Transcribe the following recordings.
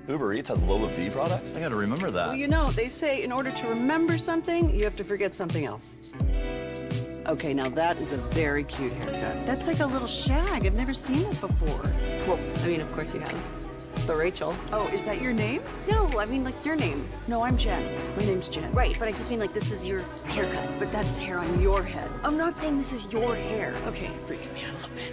Uber Eats has Lola V products? I gotta remember that. Well, you know, they say in order to remember something, you have to forget something else. Okay, now that is a very cute haircut. That's like a little shag. I've never seen it before. Well, I mean, of course you have. It's the Rachel. Oh, is that your name? No, I mean, like, your name. No, I'm Jen. My name's Jen. Right, but I just mean, like, this is your haircut. But that's hair on your head. I'm not saying this is your hair. Okay, freaking me out a little bit.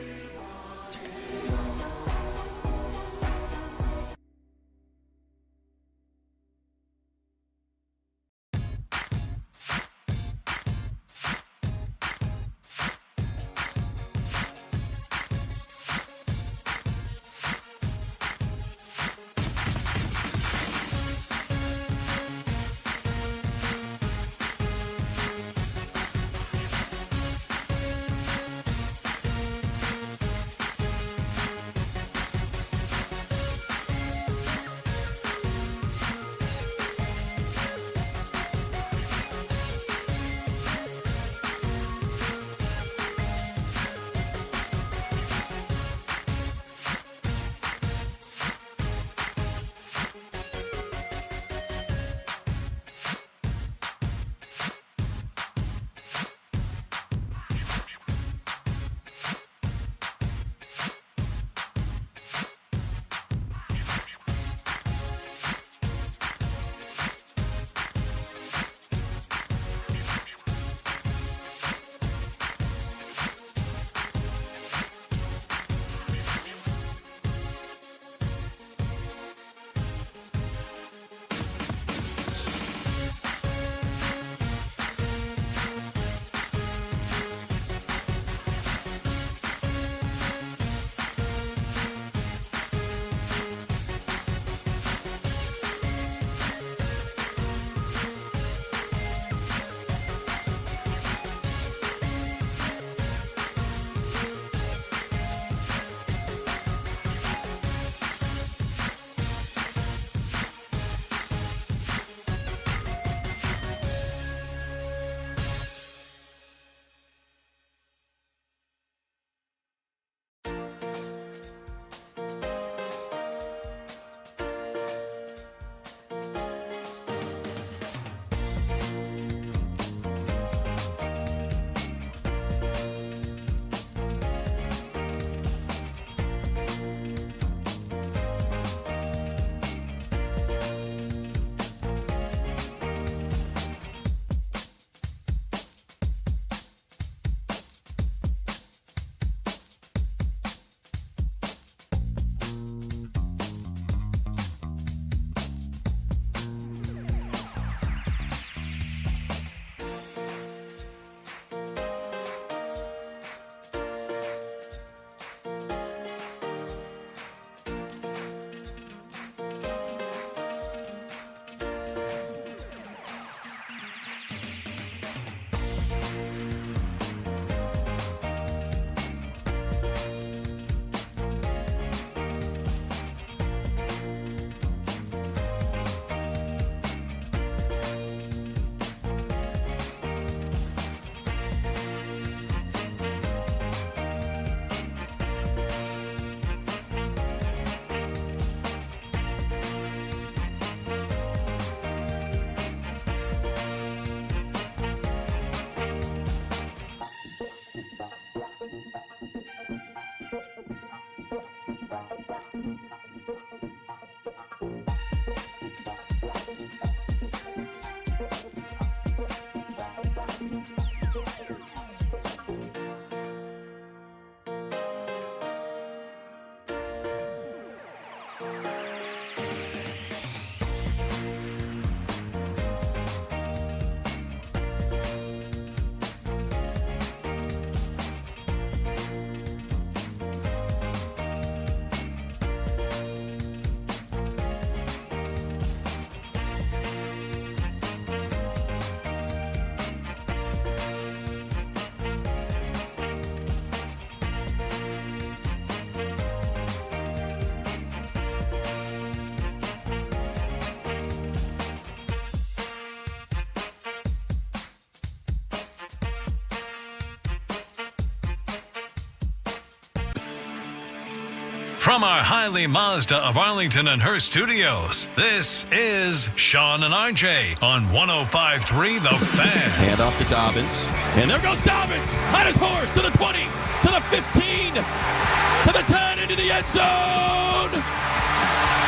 From our Highly Mazda of Arlington and Hearst studios, this is Sean and RJ on 105.3 The Fan. Hand off to Dobbins. And there goes Dobbins on his horse to the 20, to the 15, to the 10, into the end zone.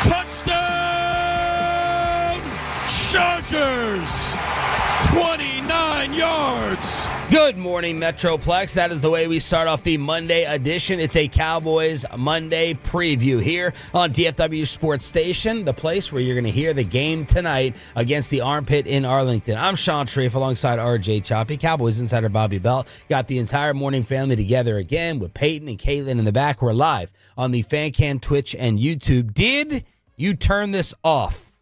Touchdown, Chargers. 29 yards. Good morning, Metroplex. That is the way we start off the Monday edition. It's a Cowboys Monday preview here on DFW Sports Station, the place where you're going to hear the game tonight against the Armpit in Arlington. I'm Sean Sharif alongside RJ Choppy, Cowboys insider Bobby Belt. Got the entire morning family together again with Peyton and Caitlin in the back. We're live on the FanCam, Twitch, and YouTube. Did you turn this off?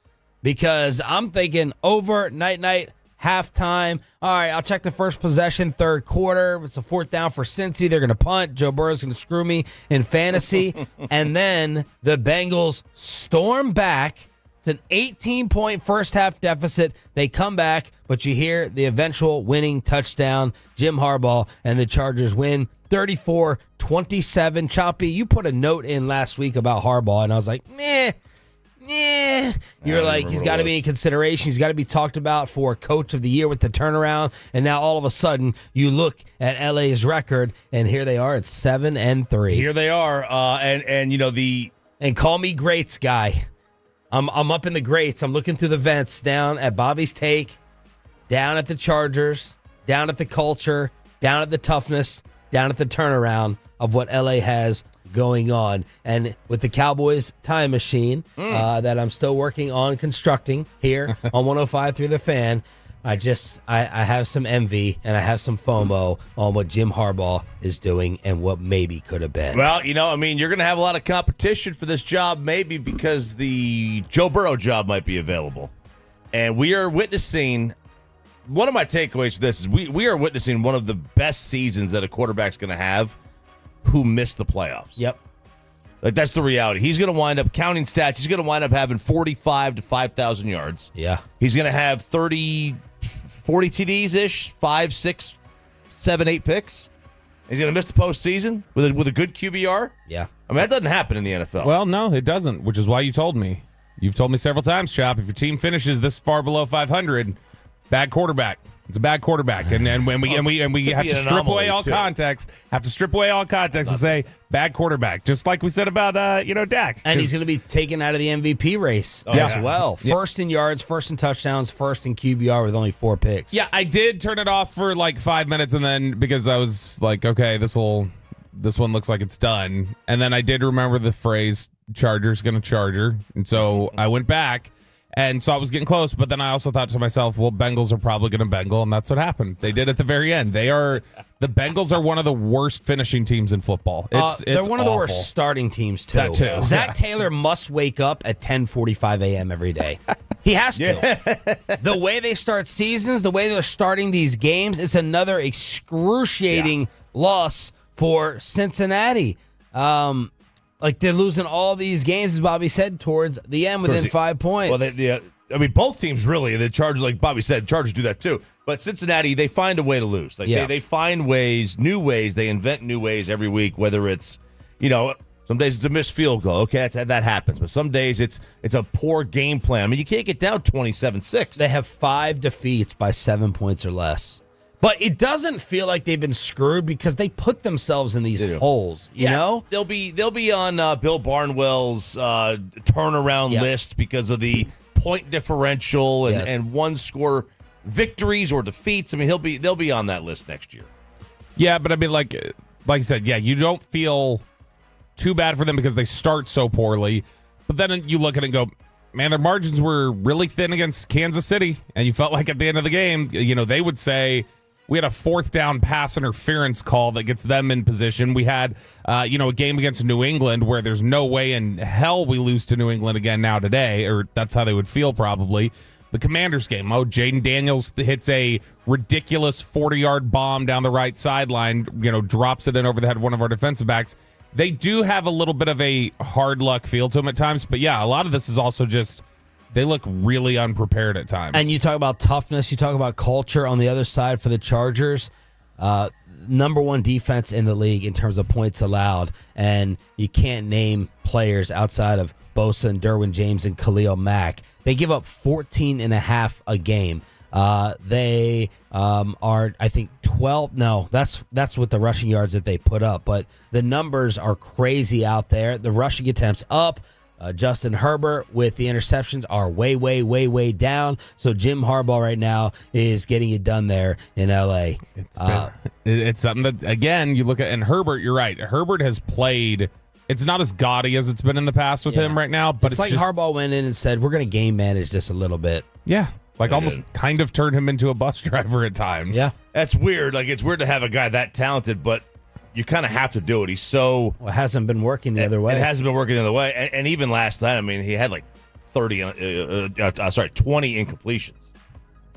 Because I'm thinking over, night, halftime. All right, I'll check the first possession, third quarter. It's a fourth down for Cincy. They're going to punt. Joe Burrow's going to screw me in fantasy. And then the Bengals storm back. It's an 18-point first-half deficit. They come back, but you hear the eventual winning touchdown. Jim Harbaugh and the Chargers win 34-27. Choppy, you put a note in last week about Harbaugh, and I was like, meh. You're like, he's got to be in consideration. He's got to be talked about for Coach of the Year with the turnaround. And now all of a sudden, you look at LA's record, and here they are at 7-3. Here they are, and you know and call me greats guy. I'm up in the greats. I'm looking through the vents, down at Bobby's Take, down at the Chargers, down at the culture, down at the toughness, down at the turnaround of what LA has going on. And with the Cowboys time machine that I'm still working on constructing here on 105.3 The Fan, I have some envy and I have some FOMO on what Jim Harbaugh is doing and what maybe could have been. Well, you know, I mean, you're going to have a lot of competition for this job, maybe because the Joe Burrow job might be available. And we are witnessing, one of my takeaways for this is we are witnessing one of the best seasons that a quarterback's going to have who missed the playoffs. Yep. Like, that's the reality. He's going to wind up, counting stats, he's going to wind up having 45 to 5,000 yards. Yeah. He's going to have 40 TDs-ish, 5, 6, 7, 8 picks. He's going to miss the postseason with a good QBR. Yeah. I mean, that doesn't happen in the NFL. Well, no, it doesn't, which is why you told me. You've told me several times, Chop, if your team finishes this far below 500, bad quarterback. It's a bad quarterback, and when we have to strip away all context, and say bad quarterback, just like we said about Dak, and he's going to be taken out of the MVP race as well. First in yards, first in touchdowns, first in QBR with only 4 picks. Yeah, I did turn it off for like 5 minutes, and then because I was like, okay, this one looks like it's done, and then I did remember the phrase "Charger's going to Charger," and so I went back. And so I was getting close, but then I also thought to myself, well, Bengals are probably going to Bengal, and that's what happened. They did at the very end. The Bengals are one of the worst finishing teams in football. They're one of the awful. worst starting teams, too. That too. Zach Taylor must wake up at 10:45 a.m. every day. He has to. The way they start seasons, the way they're starting these games, it's another excruciating loss for Cincinnati. Like, they're losing all these games, as Bobby said, towards the end within 5 points. Well, I mean, both teams really. The Chargers, like Bobby said, Chargers do that too. But Cincinnati, they find a way to lose. Like they find ways, new ways. They invent new ways every week. Whether it's, some days it's a missed field goal. Okay, that happens. But some days it's a poor game plan. I mean, you can't get down 27-6. They have 5 defeats by 7 points or less. But it doesn't feel like they've been screwed because they put themselves in these holes, you know? They'll be on Bill Barnwell's turnaround list because of the point differential and one-score victories or defeats. I mean, they'll be on that list next year. Yeah, but I mean, like you said, you don't feel too bad for them because they start so poorly. But then you look at it and go, man, their margins were really thin against Kansas City. And you felt like at the end of the game, they would say, we had a 4th down pass interference call that gets them in position. We had, a game against New England where there's no way in hell we lose to New England again now today, or that's how they would feel probably. The Commanders game, Jaden Daniels hits a ridiculous 40-yard bomb down the right sideline, drops it in over the head of one of our defensive backs. They do have a little bit of a hard luck feel to them at times, but yeah, a lot of this is also just they look really unprepared at times. And you talk about toughness, you talk about culture on the other side for the Chargers. Number 1 defense in the league in terms of points allowed, and you can't name players outside of Bosa and Derwin James and Khalil Mack. They give up 14.5 a game. They are, I think, 12. No, that's with the rushing yards that they put up. But the numbers are crazy out there. The rushing attempts up. Justin Herbert with the interceptions are way, way, way, way down. So Jim Harbaugh right now is getting it done there in L.A. It's something that, again, you look at, and Herbert, you're right. Herbert has played. It's not as gaudy as it's been in the past with him right now. But it's like just, Harbaugh went in and said, we're going to game manage this a little bit. Yeah. Like almost kind of turned him into a bus driver at times. Yeah. That's weird. Like, it's weird to have a guy that talented, but you kind of have to do it. He's so... Well, it hasn't been working the other way. It hasn't been working the other way. And even last night, I mean, he had like 20 incompletions.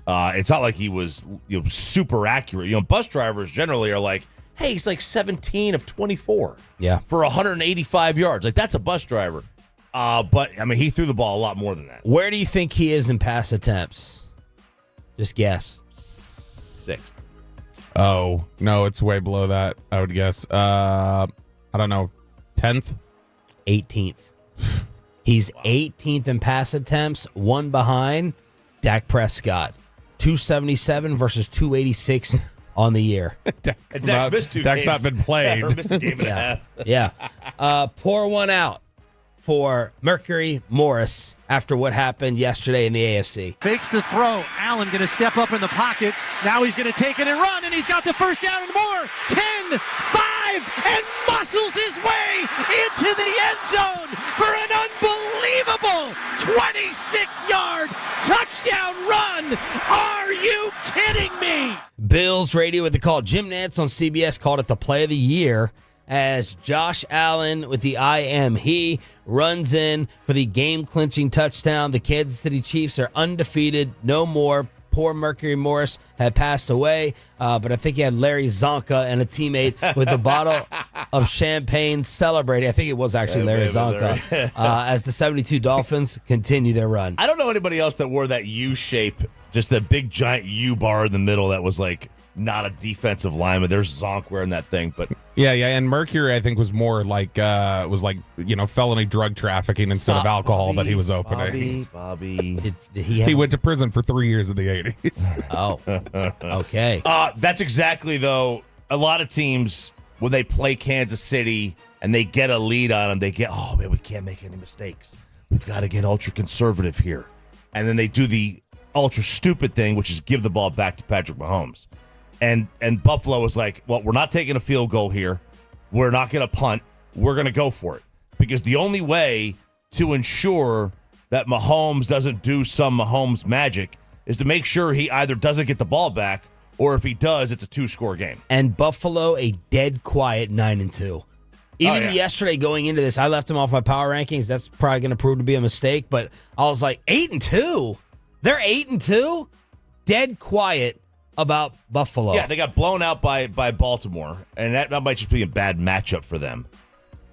It's not like he was super accurate. Bus drivers generally are like, hey, he's like 17 of 24 for 185 yards. Like, that's a bus driver. But, I mean, he threw the ball a lot more than that. Where do you think he is in pass attempts? Just guess. 6th. Oh, no, it's way below that, I would guess. I don't know, 10th? 18th. He's 18th in pass attempts, one behind Dak Prescott. 277 versus 286 on the year. Dak's missed 2 Dak's games. not been playing. Yeah, missed a game and a half. Yeah. Pour one out for Mercury Morris after what happened yesterday in the AFC. Fakes the throw. Allen going to step up in the pocket. Now he's going to take it and run, and he's got the first down and more. 10, 5, and muscles his way into the end zone for an unbelievable 26-yard touchdown run. Are you kidding me? Bills radio with the call. Jim Nantz on CBS called it the play of the year as Josh Allen with the He runs in for the game-clinching touchdown. The Kansas City Chiefs are undefeated. No more. Poor Mercury Morris had passed away, but I think he had Larry Zonka and a teammate with a bottle of champagne celebrating. I think it was actually Larry Zonka as the 72 Dolphins continue their run. I don't know anybody else that wore that U shape, just a big giant U bar in the middle that was like not a defensive lineman. There's Zonk wearing that thing, but yeah, and Mercury I think was more like felony drug trafficking instead of alcohol that he was opening. Bobby. He went to prison for 3 years in the 80s. Oh, okay. That's exactly though. A lot of teams when they play Kansas City and they get a lead on them, they get, oh man, we can't make any mistakes. We've got to get ultra conservative here, and then they do the ultra stupid thing, which is give the ball back to Patrick Mahomes. And Buffalo was like, well, we're not taking a field goal here. We're not going to punt. We're going to go for it. Because the only way to ensure that Mahomes doesn't do some Mahomes magic is to make sure he either doesn't get the ball back, or if he does, it's a 2-score game. And Buffalo, a dead quiet 9-2. Even yesterday going into this, I left them off my power rankings. That's probably going to prove to be a mistake. But I was like, 8-2? They're 8-2? Dead quiet about Buffalo. Yeah, they got blown out by Baltimore, and that might just be a bad matchup for them.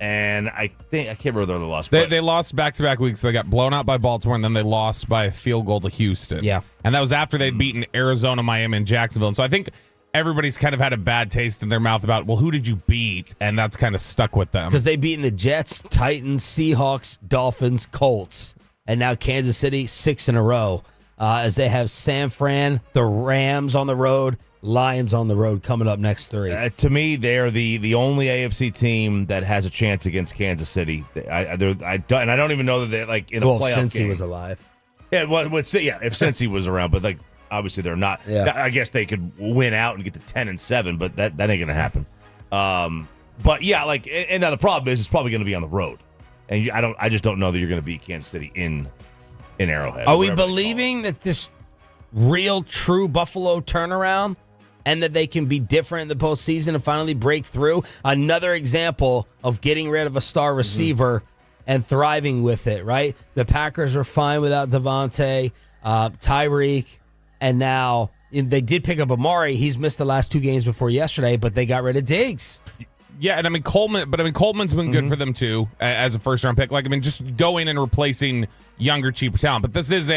And I can't remember whether they lost. They lost back-to-back weeks. They got blown out by Baltimore, and then they lost by a field goal to Houston. Yeah. And that was after they'd beaten Arizona, Miami, and Jacksonville. And so I think everybody's kind of had a bad taste in their mouth about, well, who did you beat? And that's kind of stuck with them. Because they've beaten the Jets, Titans, Seahawks, Dolphins, Colts, and now Kansas City 6 in a row. As they have San Fran, the Rams on the road, Lions on the road coming up next 3. To me, they're the only AFC team that has a chance against Kansas City. I don't even know that they're like in a playoff since game. He was alive. Yeah, if Cincy was around, but like obviously they're not. Yeah. I guess they could win out and get to 10-7, but that ain't gonna happen. But yeah, like, and now the problem is it's probably gonna be on the road, and I just don't know that you're gonna beat Kansas City in Arrowhead. Are we believing that this real, true Buffalo turnaround and that they can be different in the postseason and finally break through? Another example of getting rid of a star receiver and thriving with it, right? The Packers are fine without Devontae, Tyreek, and now they did pick up Amari. He's missed the last 2 games before yesterday, but they got rid of Diggs. Yeah, and I mean Coleman's been good for them too as a first-round pick. Like, I mean, just going and replacing younger, cheaper talent. But this is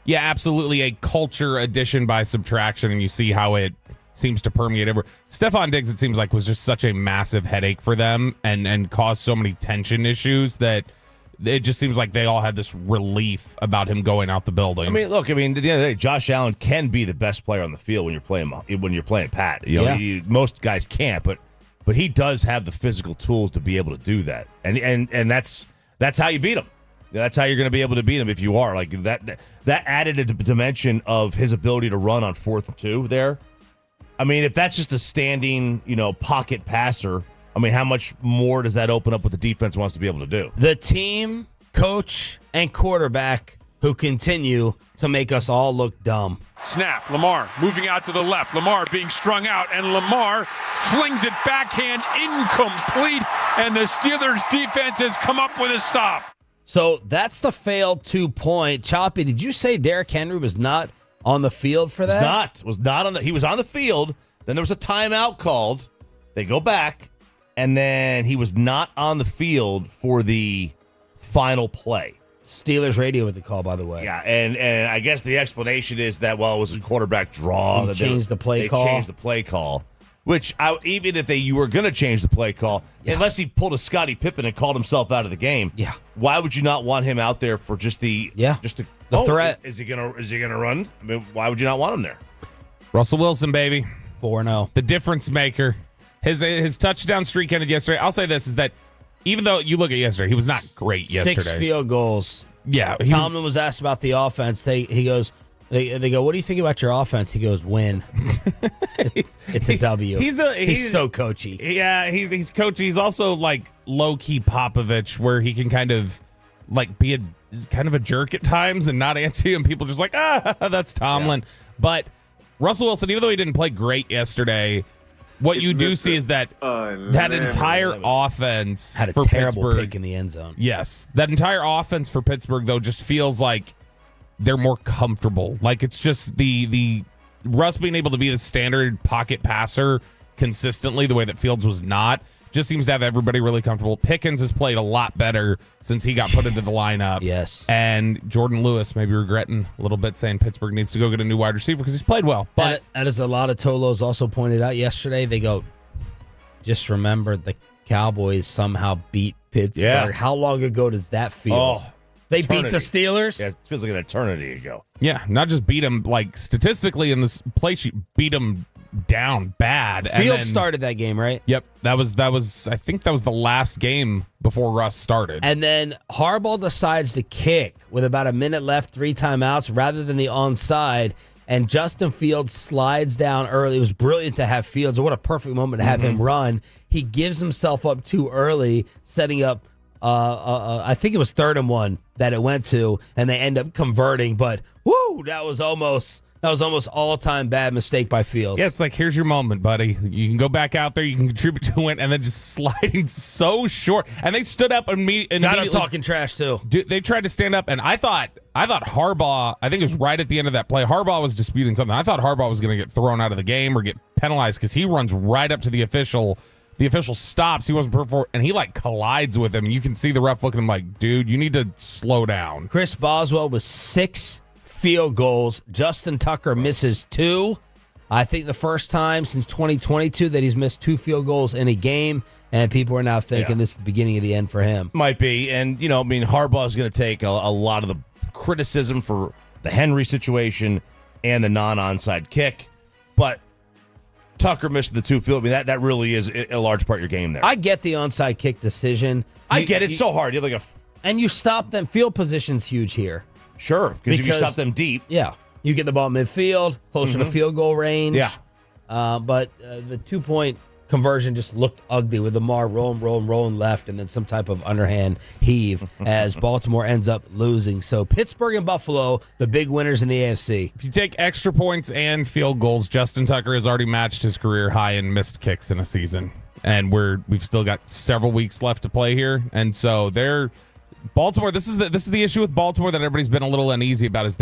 absolutely a culture addition by subtraction, and you see how it seems to permeate everywhere. Stephon Diggs, it seems like, was just such a massive headache for them and caused so many tension issues that it just seems like they all had this relief about him going out the building. I mean, look, at the end of the day, Josh Allen can be the best player on the field when you're playing Pat. Most guys can't, but he does have the physical tools to be able to do that, and that's how you beat him. That's how you're going to be able to beat him if you are like that. That added a dimension of his ability to run on 4th and 2 there. I mean, if that's just a standing, pocket passer, I mean, how much more does that open up what the defense wants to be able to do? The team, coach, and quarterback who continue to make us all look dumb. Snap, Lamar moving out to the left. Lamar being strung out, and Lamar flings it backhand incomplete, and the Steelers defense has come up with a stop. So that's the failed 2-point. Choppy, did you say Derrick Henry was not on the field for that? Was not on the. He was on the field. Then there was a timeout called. They go back, and then he was not on the field for the final play. Steelers radio with the call, by the way. Yeah, and I guess the explanation is that, well, it was a quarterback draw. They changed the play call. They changed the play call. Which, even if you were going to change the play call, unless he pulled a Scottie Pippen and called himself out of the game, why would you not want him out there for just the threat? Is he gonna run? I mean, why would you not want him there? Russell Wilson, baby. 4-0. The difference maker. His touchdown streak ended yesterday. I'll say this, is that even though you look at yesterday, he was not great yesterday. 6 field goals. Yeah. Tomlin was asked about the offense. He goes, they go, what do you think about your offense? He goes, win. It's a W. He's so coachy. Yeah, he's coachy. He's also like low-key Popovich, where he can kind of like be a jerk at times and not answer you, and people just like, that's Tomlin. Yeah. But Russell Wilson, even though he didn't play great yesterday, what you do see is that that entire offense had a for terrible Pittsburgh, pick in the end zone. Yes, that entire offense for Pittsburgh, though, just feels like they're more comfortable. Like, it's just the Russ being able to be the standard pocket passer consistently the way that Fields was not, just seems to have everybody really comfortable. Pickens has played a lot better since he got put into the lineup. Yes. And Jordan Lewis maybe regretting a little bit, saying Pittsburgh needs to go get a new wide receiver because he's played well. But as a lot of Tolos also pointed out yesterday, they go, just remember the Cowboys somehow beat Pittsburgh. Yeah. How long ago does that feel? Oh, they eternity. Beat the Steelers? Yeah, it feels like an eternity ago. Yeah, not just beat them, like statistically in this play sheet, beat them down bad. Fields started that game, right? Yep. That was I think that was the last game before Russ started. And then Harbaugh decides to kick with about a minute left, 3 timeouts, rather than the onside. And Justin Fields slides down early. It was brilliant to have Fields. What a perfect moment to have him run. He gives himself up too early, setting up, I think it was 3rd and 1 that it went to, and they end up converting. But, woo, that was almost all-time bad mistake by Fields. Yeah, it's like, here's your moment, buddy. You can go back out there, you can contribute to it, and then just sliding so short. And they stood up immediately. Got him talking trash, too. They tried to stand up, and I thought Harbaugh, I think it was right at the end of that play, Harbaugh was disputing something. I thought Harbaugh was going to get thrown out of the game or get penalized because he runs right up to the official. The official stops. He wasn't perfect, and he like collides with him. And you can see the ref looking at him like, dude, you need to slow down. Chris Boswell was 6 field goals. Justin Tucker misses 2. I think the first time since 2022 that he's missed 2 field goals in a game, and people are now thinking this is the beginning of the end for him. Might be, and Harbaugh's going to take a lot of the criticism for the Henry situation and the non-onside kick, but Tucker missed the 2 field. I mean, that really is a large part of your game there. I get the onside kick decision. I get it. It's so hard. You have like and you stop them. Field position's huge here. Sure, because if you stop them deep. Yeah. You get the ball midfield, closer to field goal range. Yeah. But the 2-point conversion just looked ugly with Lamar rolling left, and then some type of underhand heave as Baltimore ends up losing. So Pittsburgh and Buffalo, the big winners in the AFC. If you take extra points and field goals, Justin Tucker has already matched his career high in missed kicks in a season. And we've still got several weeks left to play here. And so Baltimore, this is the issue with Baltimore that everybody's been a little uneasy about, is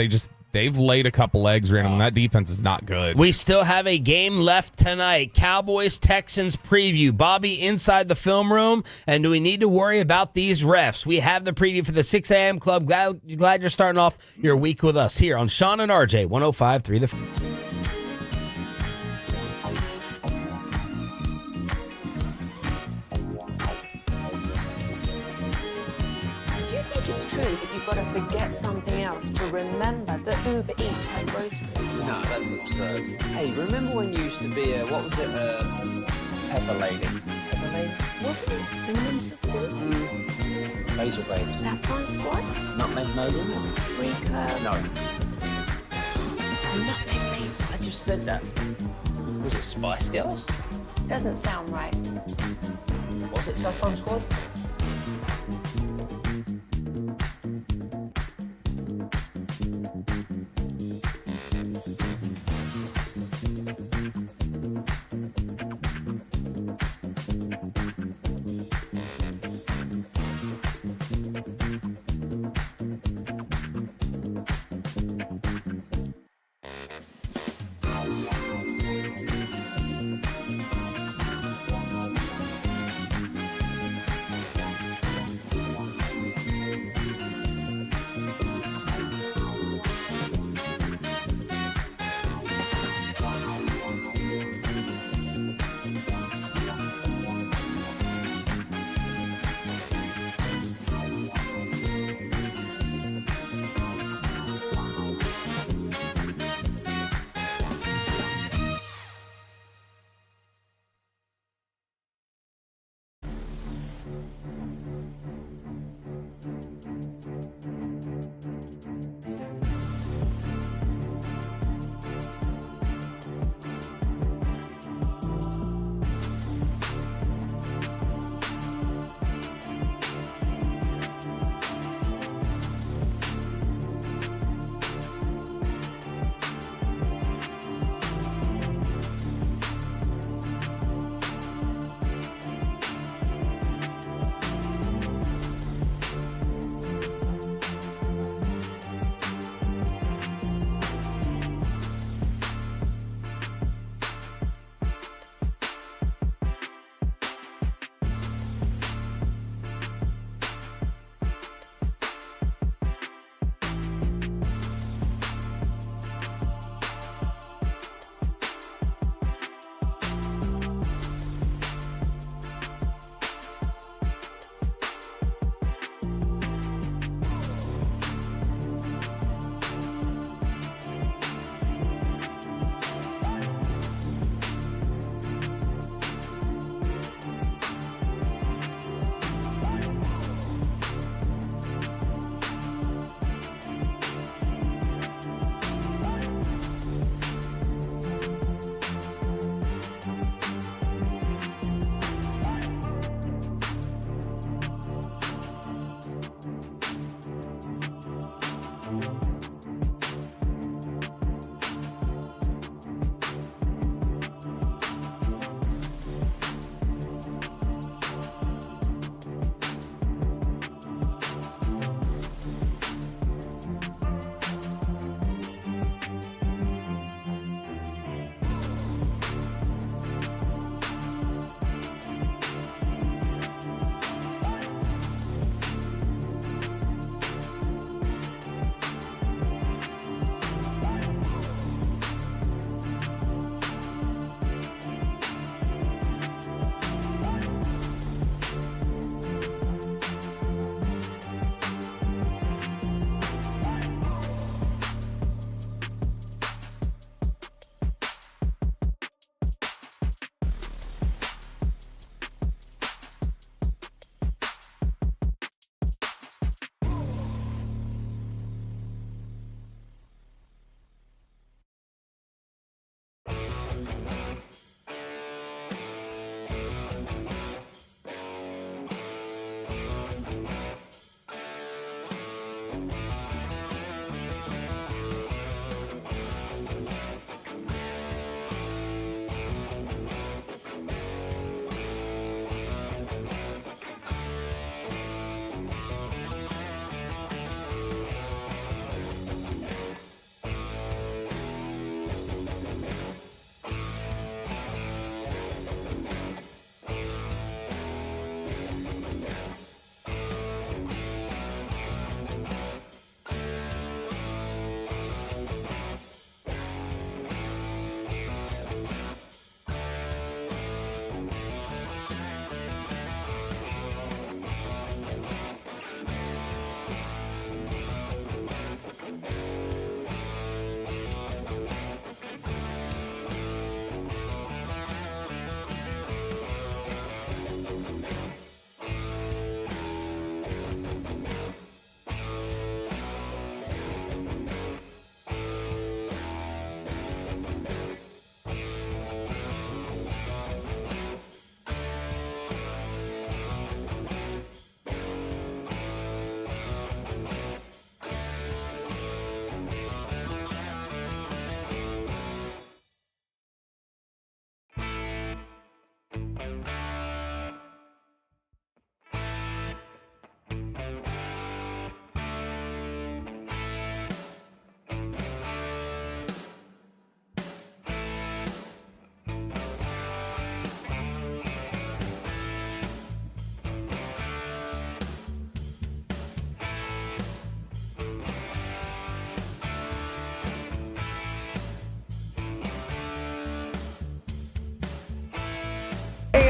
they've laid a couple eggs random, and that defense is not good. We still have a game left tonight. Cowboys Texans preview. Bobby inside the film room, and do we need to worry about these refs? We have the preview for the 6 a.m. club. Glad you're starting off your week with us here on Sean and RJ 105.3 The think it's true that you've got to forget something else to remember that Uber Eats has groceries? No, that's absurd. Hey, remember when you used to be a, what was it, Pepper Lady? Pepper Lady? Wasn't it Cinnamon Sisters? Razor Babes. Saffron Squad? Nutmeg Maidens? Tree Curb? No. Nutmeg Maidens. I just said that. Was it Spice Girls? Doesn't sound right. Was it Saffron Squad?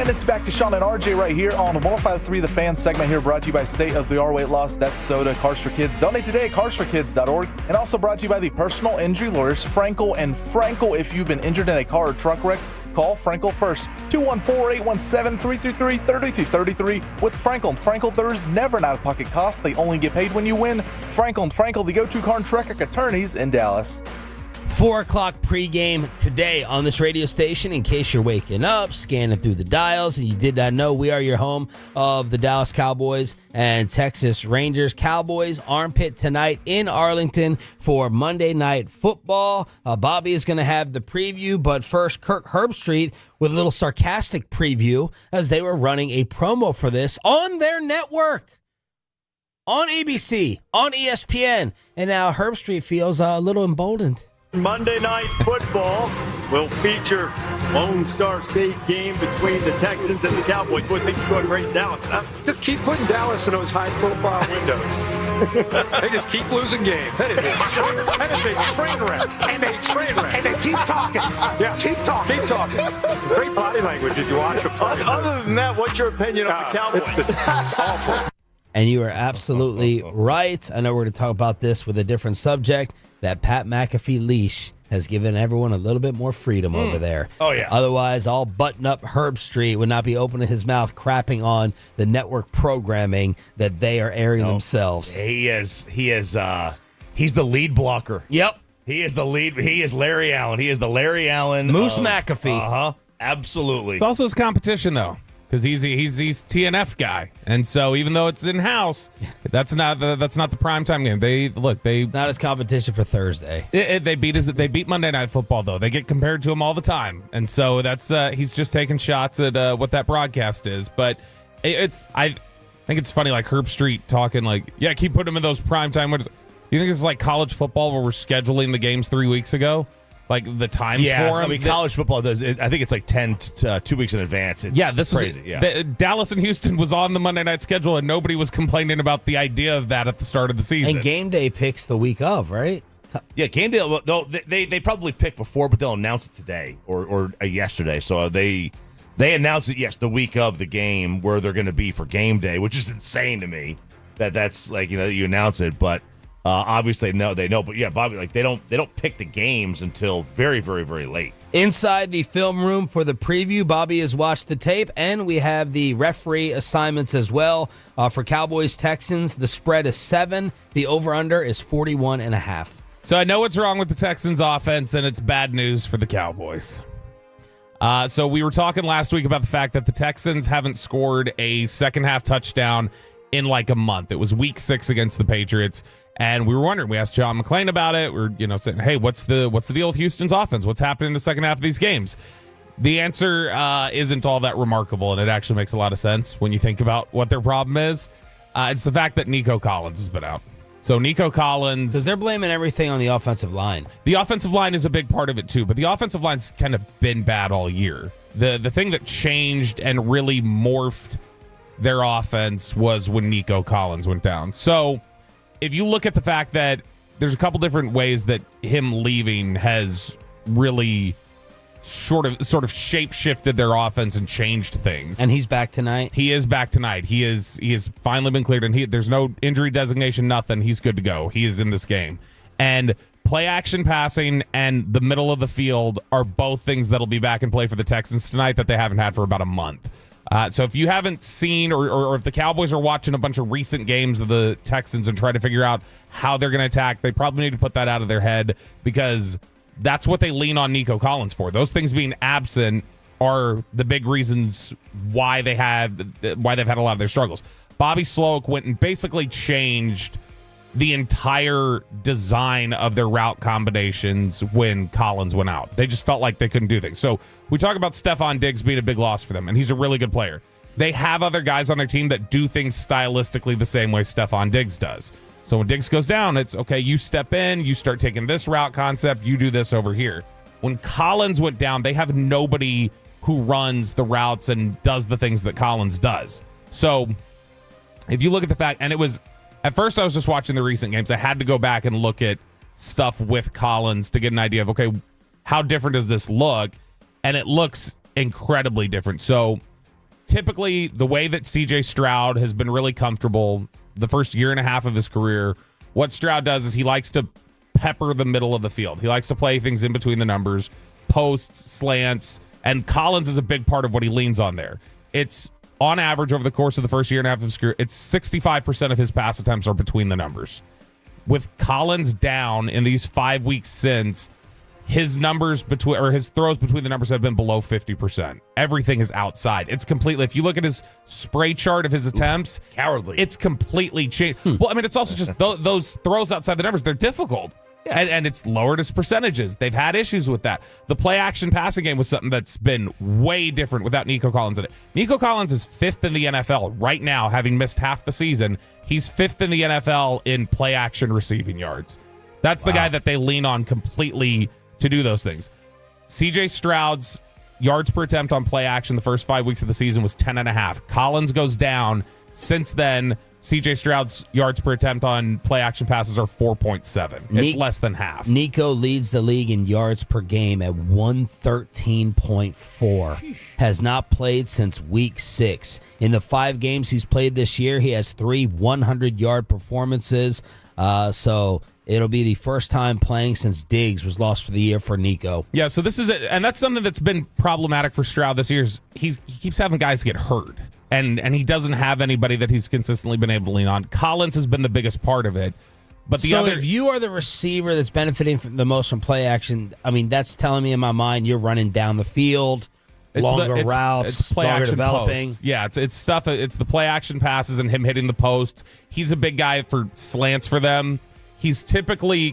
And it's back to Sean and RJ right here on 105.3 The Fan segment here, brought to you by State of the Art Weight Loss. That's soda. Cars for Kids. Donate today at carsforkids.org. And also brought to you by the personal injury lawyers, Frankel and Frankel. If you've been injured in a car or truck wreck, call Frankel first. 214-817-333-3333 with Frankel. Frankel, there is never an out-of-pocket cost. They only get paid when you win. Frankel and Frankel, the go-to car and truck wreck attorneys in Dallas. 4 o'clock pregame today on this radio station. In case you're waking up, scanning through the dials, and you did not know, we are your home of the Dallas Cowboys and Texas Rangers. Cowboys armpit tonight in Arlington for Monday Night Football. Bobby is going to have the preview, but first, Kirk Herbstreit with a little sarcastic preview as they were running a promo for this on their network. On ABC, on ESPN, and now Herbstreit feels a little emboldened. Monday Night Football will feature Lone Star State game between the Texans and the Cowboys. What things are going great in Dallas? Just keep putting Dallas in those high-profile windows. They just keep losing games. That is a train wreck. And a train wreck. And they keep talking. Yeah, keep talking. Keep talking. Great body language as you watch them. Other than that, what's your opinion of the Cowboys? It's awful. And you are absolutely right. I know we're going to talk about this with a different subject. That Pat McAfee leash has given everyone a little bit more freedom over there. Oh, yeah. Otherwise, all button-up Herbstreit would not be opening his mouth crapping on the network programming that they are airing themselves. He's the lead blocker. Yep. He is the lead. He is Larry Allen. He is the Larry Allen. Moose McAfee. Uh-huh. Absolutely. It's also his competition, though. Because he's TNF guy, and so even though it's in house, that's not the primetime game. It's not his competition for Thursday. They beat Monday Night Football though. They get compared to him all the time, and so that's he's just taking shots at what that broadcast is. But I think it's funny, like Herbstreit talking like, yeah, keep putting him in those primetime. What is? You think it's like college football where we're scheduling the games 3 weeks ago? Like the times for him. I mean, college football does. I think it's like 2 weeks in advance. This crazy. Dallas and Houston was on the Monday night schedule, and nobody was complaining about the idea of that at the start of the season. And game day picks the week of, right? Yeah, game day. They probably pick before, but they'll announce it today or yesterday. So they announce it. Yes, the week of the game where they're going to be for game day, which is insane to me. That's like you announce it, but. Obviously, they know, but yeah, Bobby, like they don't pick the games until very, very, very late. Inside the film room for the preview, Bobby has watched the tape, and we have the referee assignments as well. For Cowboys Texans, the spread is 7. The over/under is 41.5. So I know what's wrong with the Texans offense, and it's bad news for the Cowboys. So we were talking last week about the fact that the Texans haven't scored a second half touchdown in like a month. It was week 6 against the Patriots. And we were wondering, we asked John McClain about it. We're, saying, hey, what's the deal with Houston's offense? What's happening in the second half of these games? The answer isn't all that remarkable, and it actually makes a lot of sense when you think about what their problem is. It's the fact that Nico Collins has been out. So Nico Collins... Because they're blaming everything on the offensive line. The offensive line is a big part of it, too. But the offensive line's kind of been bad all year. The thing that changed and really morphed their offense was when Nico Collins went down. So... if you look at the fact that there's a couple different ways that him leaving has really sort of shape-shifted their offense and changed things. And he's back tonight? He is back tonight. He has finally been cleared, and there's no injury designation, nothing. He's good to go. He is in this game. And play-action passing and the middle of the field are both things that'll be back in play for the Texans tonight that they haven't had for about a month. So if you haven't seen or if the Cowboys are watching a bunch of recent games of the Texans and try to figure out how they're going to attack, they probably need to put that out of their head because that's what they lean on Nico Collins for. Those things being absent are the big reasons why they've had a lot of their struggles. Bobby Sloak went and basically changed the entire design of their route combinations when Collins went out. They just felt like they couldn't do things. So we talk about Stephon Diggs being a big loss for them, and he's a really good player. They have other guys on their team that do things stylistically the same way Stephon Diggs does. So when Diggs goes down, it's, okay, you step in, you start taking this route concept, you do this over here. When Collins went down, they have nobody who runs the routes and does the things that Collins does. So if you look at the fact, and it was, at first I was just watching the recent games. I had to go back and look at stuff with Collins to get an idea of, okay, how different does this look? And it looks incredibly different. So typically the way that CJ Stroud has been really comfortable the first year and a half of his career, what Stroud does is he likes to pepper the middle of the field. He likes to play things in between the numbers, posts, slants, and Collins is a big part of what he leans on there. It's on average over the course of the first year and a half of his career, it's 65% of his pass attempts are between the numbers. With Collins down in these 5 weeks since, his numbers his throws between the numbers have been below 50%. Everything is outside. It's completely, if you look at his spray chart of his attempts, cowardly. It's completely changed. Well, I mean, it's also just those throws outside the numbers, they're difficult. Yeah. And it's lowered his percentages. They've had issues with that. The play action passing game was something that's been way different without Nico Collins in it. Nico Collins is 5th in the NFL right now, having missed half the season. He's 5th in the NFL in play action receiving yards. That's the guy that they lean on completely to do those things. CJ Stroud's yards per attempt on play action the first 5 weeks of the season was 10.5. Collins goes down. Since then, CJ Stroud's yards per attempt on play action passes are 4.7. It's less than half. Nico leads the league in yards per game at 113.4. Has not played since week 6. In the 5 games he's played this year, he has 3 100-yard performances. So it'll be the first time playing since Diggs was lost for the year for Nico. Yeah, so this is it. And that's something that's been problematic for Stroud this year. He keeps having guys get hurt. And he doesn't have anybody that he's consistently been able to lean on. Collins has been the biggest part of it. But if you are the receiver that's benefiting the most from play action, I mean, that's telling me in my mind you're running down the field, longer routes, it's play action developing. Posts. Yeah, it's stuff. It's the play action passes and him hitting the post. He's a big guy for slants for them.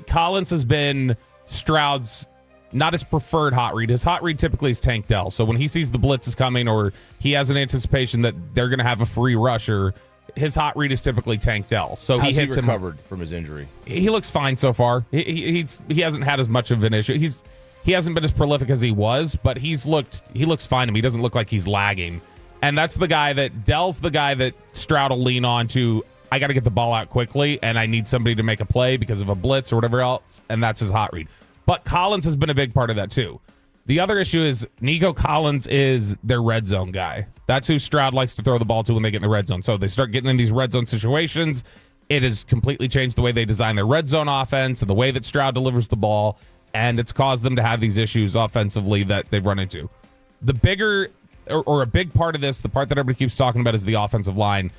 Collins has been Stroud's not his preferred hot read. His hot read typically is Tank Dell. So when he sees the blitz is coming or he has an anticipation that they're going to have a free rusher, his hot read is typically Tank Dell. So he hits him. Recovered from his injury? He looks fine so far. He hasn't had as much of an issue. He hasn't been as prolific as he was, but he looks fine to me. He doesn't look like he's lagging. And that's the guy that Dell's the guy that Stroud will lean on to. I got to get the ball out quickly, and I need somebody to make a play because of a blitz or whatever else, and that's his hot read. But Collins has been a big part of that too. The other issue is Nico Collins is their red zone guy. That's who Stroud likes to throw the ball to when they get in the red zone. So they start getting in these red zone situations. It has completely changed the way they design their red zone offense and the way that Stroud delivers the ball, and it's caused them to have these issues offensively that they've run into. The bigger or a big part of this, the part that everybody keeps talking about, is the offensive line.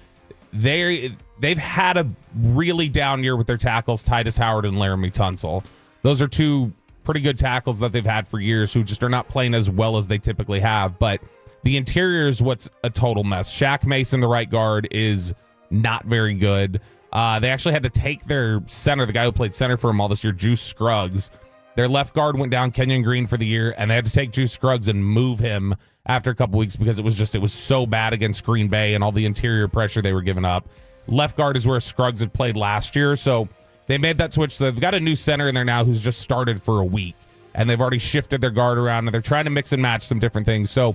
They've had a really down year with their tackles, Titus Howard and Laramie Tunsil. Those are two pretty good tackles that they've had for years who just are not playing as well as they typically have. But the interior is what's a total mess. Shaq Mason, the right guard, is not very good. They actually had to take their center, the guy who played center for them all this year, Juice Scruggs. Their left guard went down, Kenyon Green, for the year, and they had to take Juice Scruggs and move him after a couple weeks because it was so bad against Green Bay and all the interior pressure they were giving up. Left guard is where Scruggs had played last year, so they made that switch. So they've got a new center in there now who's just started for a week, and they've already shifted their guard around, and they're trying to mix and match some different things. So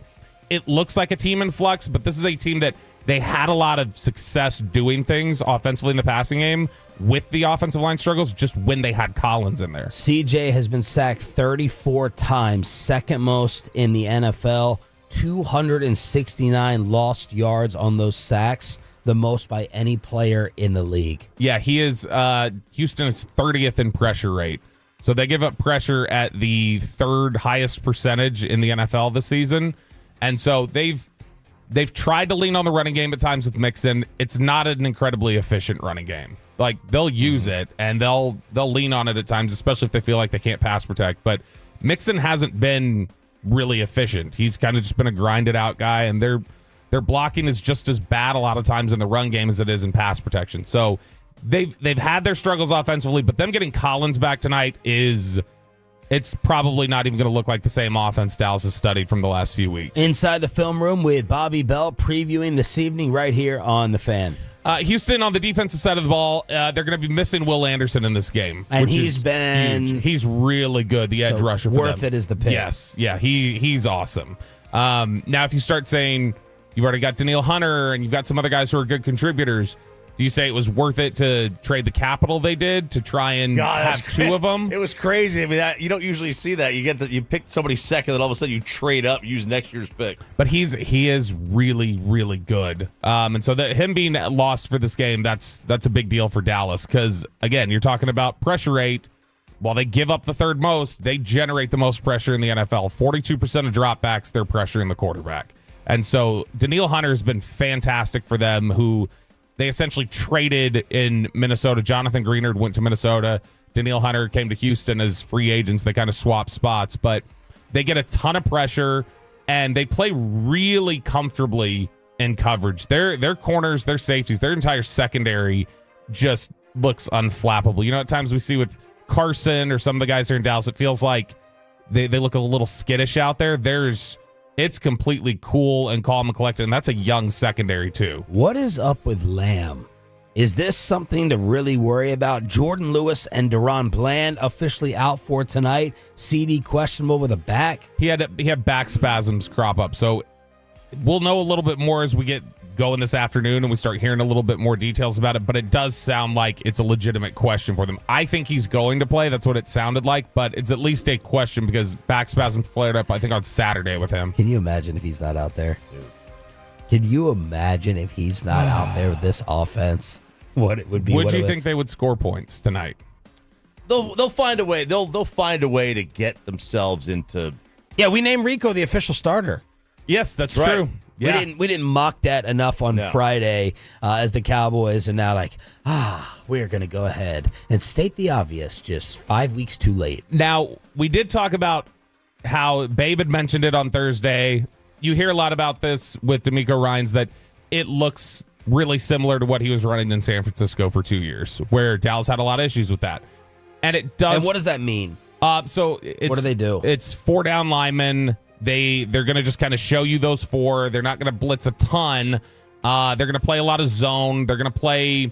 it looks like a team in flux, but this is a team that they had a lot of success doing things offensively in the passing game with the offensive line struggles just when they had Collins in there. CJ has been sacked 34 times, second most in the NFL, 269 lost yards on those sacks, the most by any player in the league. Yeah, he is. Houston is 30th in pressure rate. So they give up pressure at the third highest percentage in the NFL this season. And so they've tried to lean on the running game at times with Mixon. It's not an incredibly efficient running game. Like, they'll use it and they'll lean on it at times, especially if they feel like they can't pass protect. But Mixon hasn't been really efficient. He's kind of just been a grinded out guy, and their blocking is just as bad a lot of times in the run game as it is in pass protection. So they've had their struggles offensively, but them getting Collins back tonight it's probably not even going to look like the same offense Dallas has studied from the last few weeks. Inside the film room with Bobby Bell previewing this evening right here on The Fan. Houston, on the defensive side of the ball, they're going to be missing Will Anderson in this game. And he's been huge. He's really good, the edge rusher for worth them. It is the pick. Yes. Yeah, he's awesome. Now, if you start saying you've already got Danielle Hunter and you've got some other guys who are good contributors, Do you say it was worth it to trade the capital they did to try and have two of them? It was crazy. I mean, you don't usually see that. You pick somebody second, and all of a sudden you trade up, use next year's pick. But he is really, really good. And so him being lost for this game, that's a big deal for Dallas because, again, you're talking about pressure rate. While they give up the third most, they generate the most pressure in the NFL. 42% of dropbacks, they're pressuring the quarterback. And so Danielle Hunter has been fantastic for them, who they essentially traded in Minnesota. Jonathan Greenard went to Minnesota. Danielle Hunter came to Houston as free agents. They kind of swapped spots, but they get a ton of pressure, and they play really comfortably in coverage. Their corners, their safeties, their entire secondary just looks unflappable. You know, at times we see with Carson or some of the guys here in Dallas, it feels like they look a little skittish out there. It's completely cool and calm and collected, and that's a young secondary too. What is up with Lamb? Is this something to really worry about? Jordan Lewis and Deron Bland officially out for tonight. CD questionable with a back. He had back spasms crop up, so we'll know a little bit more as we get going this afternoon and we start hearing a little bit more details about it, but it does sound like it's a legitimate question for them. I think he's going to play. That's what it sounded like, but it's at least a question because back spasms flared up, I think, on Saturday with him. Can you imagine if he's not out there? Can you imagine if he's not out there with this offense? What it would be? Would you think they would score points tonight? They'll find a way. They'll find a way to get themselves into. Yeah, we named Rico the official starter. Yes, that's true. Yeah. We didn't mock that enough on Friday as the Cowboys, and now we're going to go ahead and state the obvious just 5 weeks too late. Now, we did talk about how Babe had mentioned it on Thursday. You hear a lot about this with DeMeco Ryans that it looks really similar to what he was running in San Francisco for 2 years, where Dallas had a lot of issues with that. And it does. And what does that mean? So what do they do? It's 4 down linemen. They're going to just kind of show you those 4. They're not going to blitz a ton. They're going to play a lot of zone. They're going to play,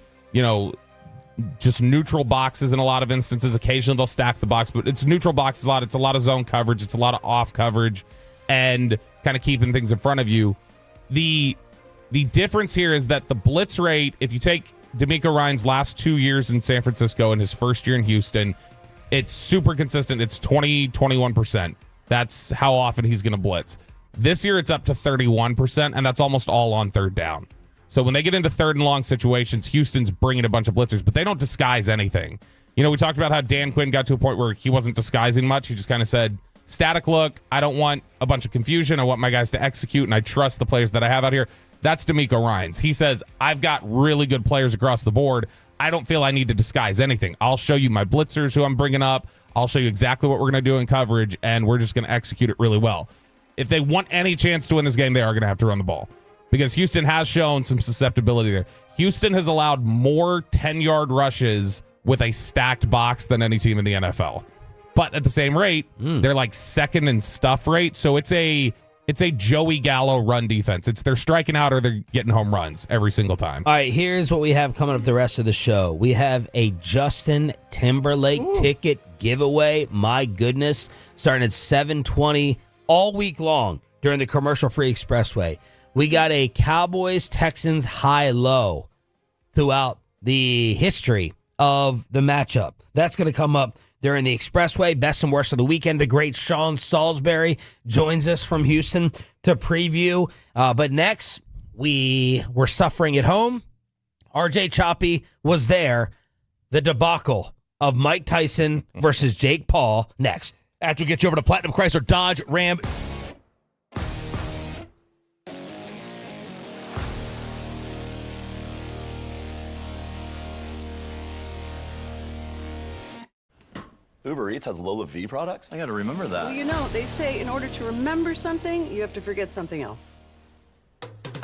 just neutral boxes in a lot of instances. Occasionally they'll stack the box, but it's neutral boxes a lot. It's a lot of zone coverage. It's a lot of off coverage and kind of keeping things in front of you. The difference here is that the blitz rate, if you take DeMeco Ryans' last 2 years in San Francisco and his first year in Houston, it's super consistent. It's 21%. That's how often he's going to blitz. This year, it's up to 31%, and that's almost all on third down. So when they get into third and long situations, Houston's bringing a bunch of blitzers, but they don't disguise anything. We talked about how Dan Quinn got to a point where he wasn't disguising much. He just kind of said, static look. I don't want a bunch of confusion. I want my guys to execute, and I trust the players that I have out here. That's DeMeco Ryans. He says, I've got really good players across the board. I don't feel I need to disguise anything. I'll show you my blitzers who I'm bringing up. I'll show you exactly what we're going to do in coverage, and we're just going to execute it really well. If they want any chance to win this game, they are going to have to run the ball because Houston has shown some susceptibility there. Houston has allowed more 10-yard rushes with a stacked box than any team in the NFL. But at the same rate, they're like second in stuff rate, so it's a Joey Gallo run defense. They're striking out or they're getting home runs every single time. All right, here's what we have coming up the rest of the show. We have a Justin Timberlake ticket giveaway. My goodness. Starting at 7:20 all week long during the commercial-free expressway. We got a Cowboys Texans high-low throughout the history of the matchup. That's going to come up during the expressway. Best and worst of the weekend. The great Sean Salsbury joins us from Houston to preview. But next, we were suffering at home. RJ Choppy was there. The debacle of Mike Tyson versus Jake Paul next. After we get you over to Platinum Chrysler Dodge Ram. Uber Eats has Lola V products? I gotta remember that. Well, they say in order to remember something, you have to forget something else.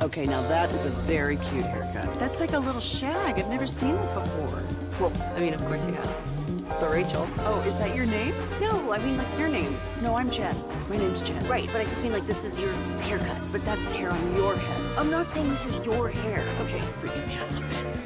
Okay, now that is a very cute haircut. That's like a little shag. I've never seen it before. Well, of course you have. It's the Rachel. Oh, is that your name? No, your name. No, I'm Jen. My name's Jen. Right, but I just mean this is your haircut. But that's hair on your head. I'm not saying this is your hair. Okay, freaking me out a little bit.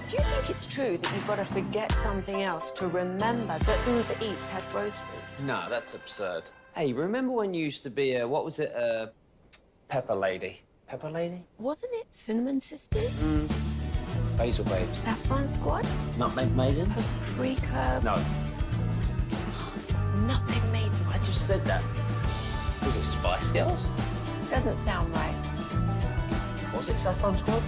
Do you think it's true that you've got to forget something else to remember that Uber Eats has groceries? No, that's absurd. Hey, remember when you used to be a, what was it, Pepper Lady? Pepper Lady? Wasn't it Cinnamon Sisters? Basil Babes. Saffron Squad? Nutmeg Maidens? Paprika? No. Nutmeg Maidens. I just said that. Was it Spice Girls? Doesn't sound right. Was it Saffron Squad?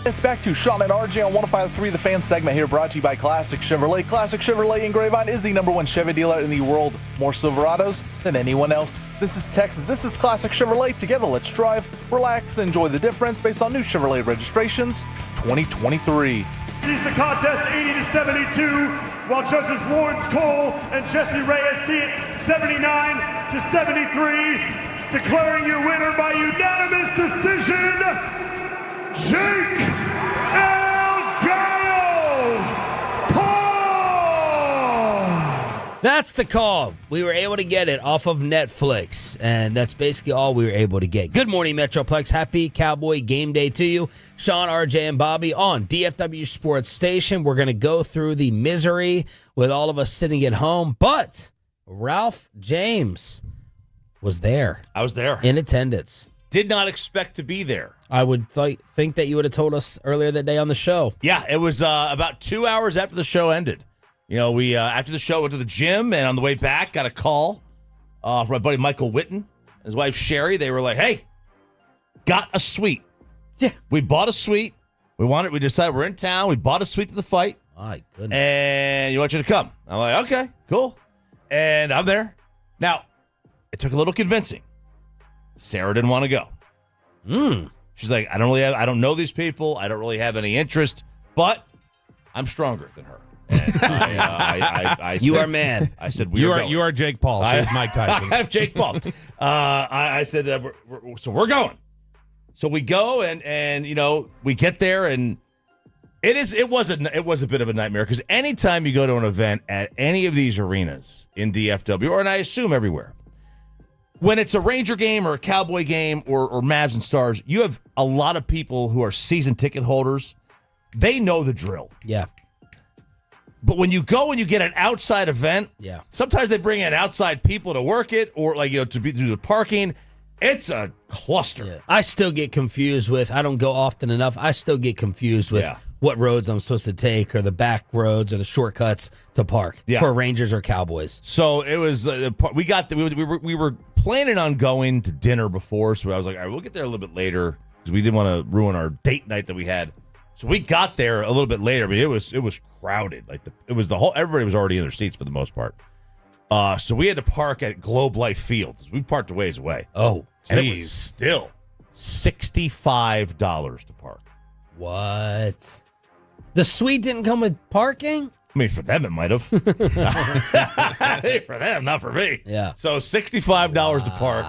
It's back to Sean and RJ on 105.3 The Fan segment here, brought to you by Classic Chevrolet. Classic Chevrolet in Grapevine is the #1 Chevy dealer in the world. More Silverados than anyone else. This is Texas. This is Classic Chevrolet. Together, let's drive, relax, enjoy the difference based on new Chevrolet registrations 2023. Sees the contest 80-72, while judges Lawrence Cole and Jesse Reyes see it 79-73, declaring your winner by unanimous decision, Jake El Gallo Paul! That's the call. We were able to get it off of Netflix, and that's basically all we were able to get. Good morning, Metroplex. Happy Cowboy game day to you. Sean, RJ, and Bobby on DFW Sports Station. We're going to go through the misery with all of us sitting at home, but Ralph James was there. I was there. In attendance. Did not expect to be there. I would think that you would have told us earlier that day on the show. Yeah, it was about 2 hours after the show ended. You know, we after the show went to the gym, and on the way back got a call from my buddy Michael Witten and his wife Sherry. They were like, "Hey, got a suite. Yeah, we bought a suite. We decided we're in town. We bought a suite to the fight. My goodness. And you want you to come." I'm like, "Okay, cool." And I'm there. Now, it took a little convincing. Sarah didn't want to go. She's like, I don't know these people. I don't really have any interest, but I'm stronger than her. And I you said, are man. I said, you are Jake Paul. She's Mike Tyson. I'm Jake Paul. I said, so we're going. So we go and you know, we get there, and it was a bit of a nightmare, because anytime you go to an event at any of these arenas in DFW, and I assume everywhere, when it's a Ranger game or a Cowboy game or Mavs and Stars, you have a lot of people who are season ticket holders. They know the drill. Yeah. But when you go and you get an outside event, sometimes they bring in outside people to work it, or to be through the parking. It's a cluster. Yeah. I still get confused with, I don't go often enough, I still get confused with what roads I'm supposed to take, or the back roads or the shortcuts to park for Rangers or Cowboys. So it was, we were planning on going to dinner before, so I was like, all right, we'll get there a little bit later, because we didn't want to ruin our date night that we had. So we got there a little bit later, but it was crowded. Like everybody was already in their seats for the most part. So we had to park at Globe Life Field. We parked a ways away. Oh, and it was still $65 to park. What? The suite didn't come with parking? I mean, for them it might have. For them, not for me. Yeah. So $65 to park.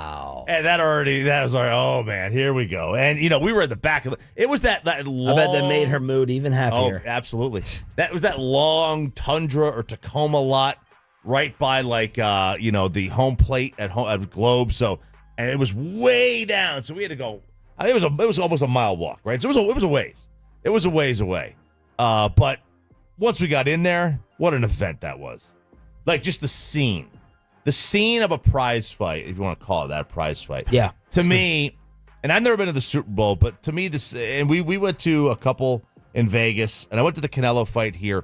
And that was like, oh man, here we go. And we were at the back of it was that long, I bet that made her mood even happier. Oh, absolutely. That was that long Tundra or Tacoma lot right by the home plate at Globe. So, and it was way down. So we had to go. I mean, it was almost a mile walk, right? So it was a ways. It was a ways away. But once we got in there, what an event that was. Like, just the scene of a prize fight, if you want to call it that, a prize fight. Yeah. To me, and I've never been to the Super Bowl, but to me, and we went to a couple in Vegas, and I went to the Canelo fight here.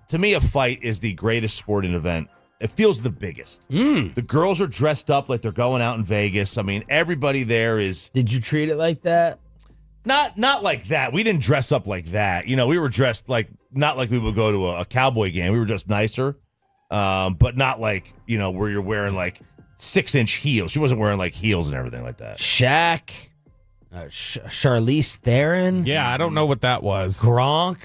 To me, a fight is the greatest sporting event. It feels the biggest. The girls are dressed up like they're going out in Vegas. I mean, everybody there is. Did you treat it like that? Not like that. We didn't dress up like that. We were dressed not like we would go to a Cowboy game. We were just nicer, but not like, where you're wearing 6-inch heels. She wasn't wearing heels and everything like that. Shaq, Charlize Theron. Yeah, I don't know what that was. Gronk.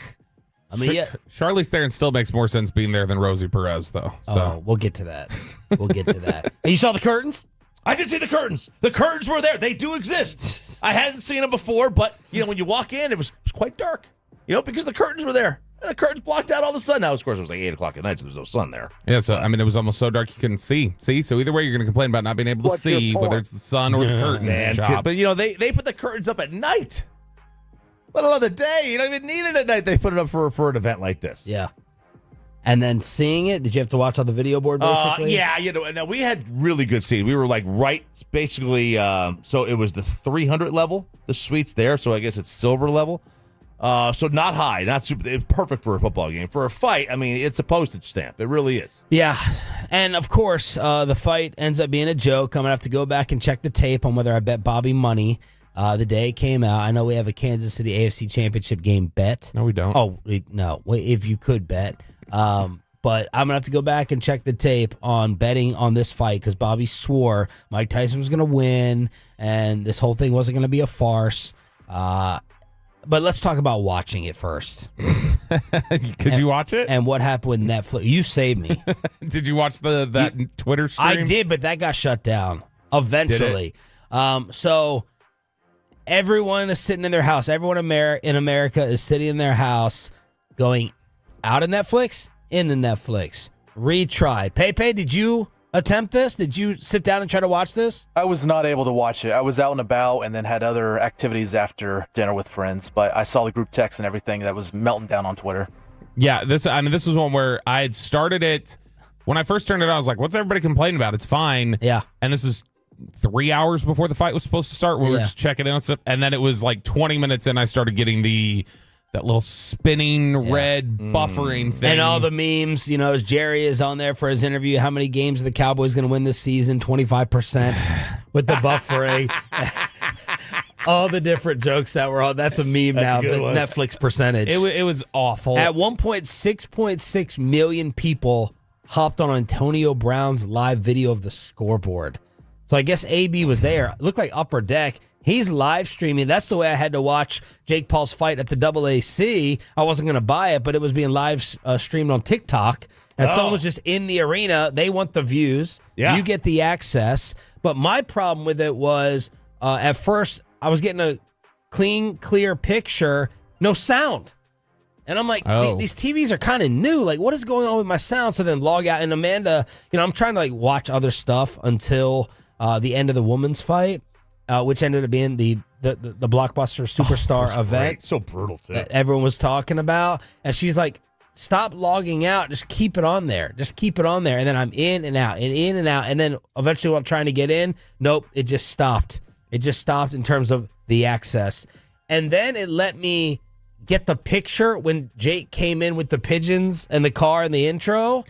I mean, Charlize Theron still makes more sense being there than Rosie Perez, though. So. Oh, we'll get to that. And you saw the curtains? I did see the curtains. The curtains were there. They do exist. I hadn't seen them before, but when you walk in, it was quite dark. Because the curtains were there. And the curtains blocked out all the sun. Now, of course, it was 8 o'clock at night, so there was no sun there. Yeah, so it was almost so dark you couldn't see. See, so either way, you're going to complain about not being able to see, whether it's the sun or the curtains. But they put the curtains up at night. Let alone the day. You don't even need it at night. They put it up for an event like this. Yeah. And then seeing it, did you have to watch on the video board, basically? Yeah, now we had really good seats. We were right, basically, so it was the 300 level, the suites there, so I guess it's silver level. So not high, not super. It's perfect for a football game. For a fight, I mean, it's a postage stamp. It really is. Yeah. And, of course, the fight ends up being a joke. I'm going to have to go back and check the tape on whether I bet Bobby money the day it came out. I know we have a Kansas City AFC Championship game bet. No, we don't. Oh, no. If you could bet. But I'm going to have to go back and check the tape on betting on this fight, because Bobby swore Mike Tyson was going to win and this whole thing wasn't going to be a farce. But let's talk about watching it first. Could you watch it? And what happened with Netflix? You saved me. Did you watch that Twitter stream? I did, but that got shut down eventually. So everyone is sitting in their house. Everyone in America is sitting in their house going out of Netflix, into Netflix. Retry. Pepe, did you attempt this? Did you sit down and try to watch this? I was not able to watch it. I was out and about and then had other activities after dinner with friends, but I saw the group text and everything that was melting down on Twitter. Yeah, this was one where I had started it. When I first turned it on, I was like, what's everybody complaining about? It's fine. Yeah. And this is 3 hours before the fight was supposed to start. We were just checking in on stuff. And then it was like 20 minutes in, I started getting that little spinning red buffering thing. And all the memes, as Jerry is on there for his interview, how many games are the Cowboys going to win this season? 25% with the buffering. All the different jokes that were on. That's a meme now, the Netflix percentage. It was awful. At one point, 6.6 million people hopped on Antonio Brown's live video of the scoreboard. So I guess AB was there. It looked like Upper Deck. He's live streaming. That's the way I had to watch Jake Paul's fight at the AAC. I wasn't going to buy it, but it was being live streamed on TikTok. And someone was just in the arena. They want the views. Yeah. You get the access. But my problem with it was, at first, I was getting a clean, clear picture, no sound. And I'm like, these TVs are kind of new. Like, what is going on with my sound? So then log out. And Amanda, I'm trying to watch other stuff until the end of the women's fight. Which ended up being the blockbuster superstar event. Great. So brutal, too. That everyone was talking about. And she's like, stop logging out. Just keep it on there. Just keep it on there. And then I'm in and out and in and out. And then eventually while I'm trying to get in, nope, it just stopped. It just stopped in terms of the access. And then it let me get the picture when Jake came in with the pigeons and the car in the intro.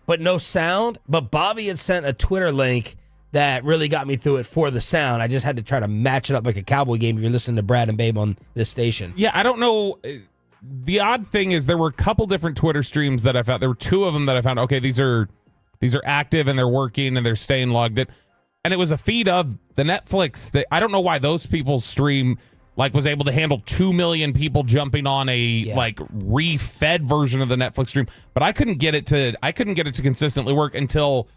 But no sound. But Bobby had sent a Twitter link that really got me through it for the sound. I just had to try to match it up like a Cowboy game if you're listening to Brad and Babe on this station. Yeah, I don't know. The odd thing is there were a couple different Twitter streams that I found. There were two of them that I found, okay, these are active and they're working and they're staying logged in. And it was a feed of the Netflix. I don't know why those people's stream was able to handle 2 million people jumping on a re-fed version of the Netflix stream. But I couldn't get it to consistently work until...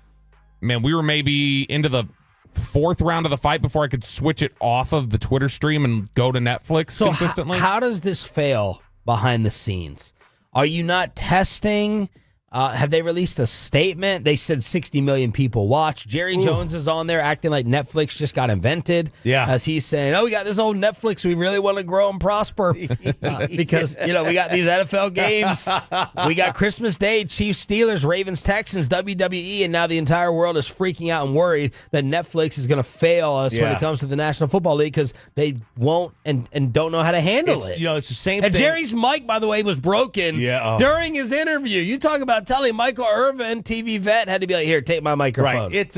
Man, we were maybe into the fourth round of the fight before I could switch it off of the Twitter stream and go to Netflix consistently. How does this fail behind the scenes? Are you not testing? Have they released a statement? They said 60 million people watch. Jerry Jones is on there acting like Netflix just got invented. Yeah. As he's saying, we got this old Netflix. We really want to grow and prosper because, we got these NFL games. We got Christmas Day, Chiefs, Steelers, Ravens, Texans, WWE, and now the entire world is freaking out and worried that Netflix is going to fail us when it comes to the National Football League because they won't and don't know how to handle it. It's the same and thing. Jerry's mic, by the way, was broken during his interview. You talk about telling Michael Irvin, TV vet, had to be like, here, take my microphone. Right. It's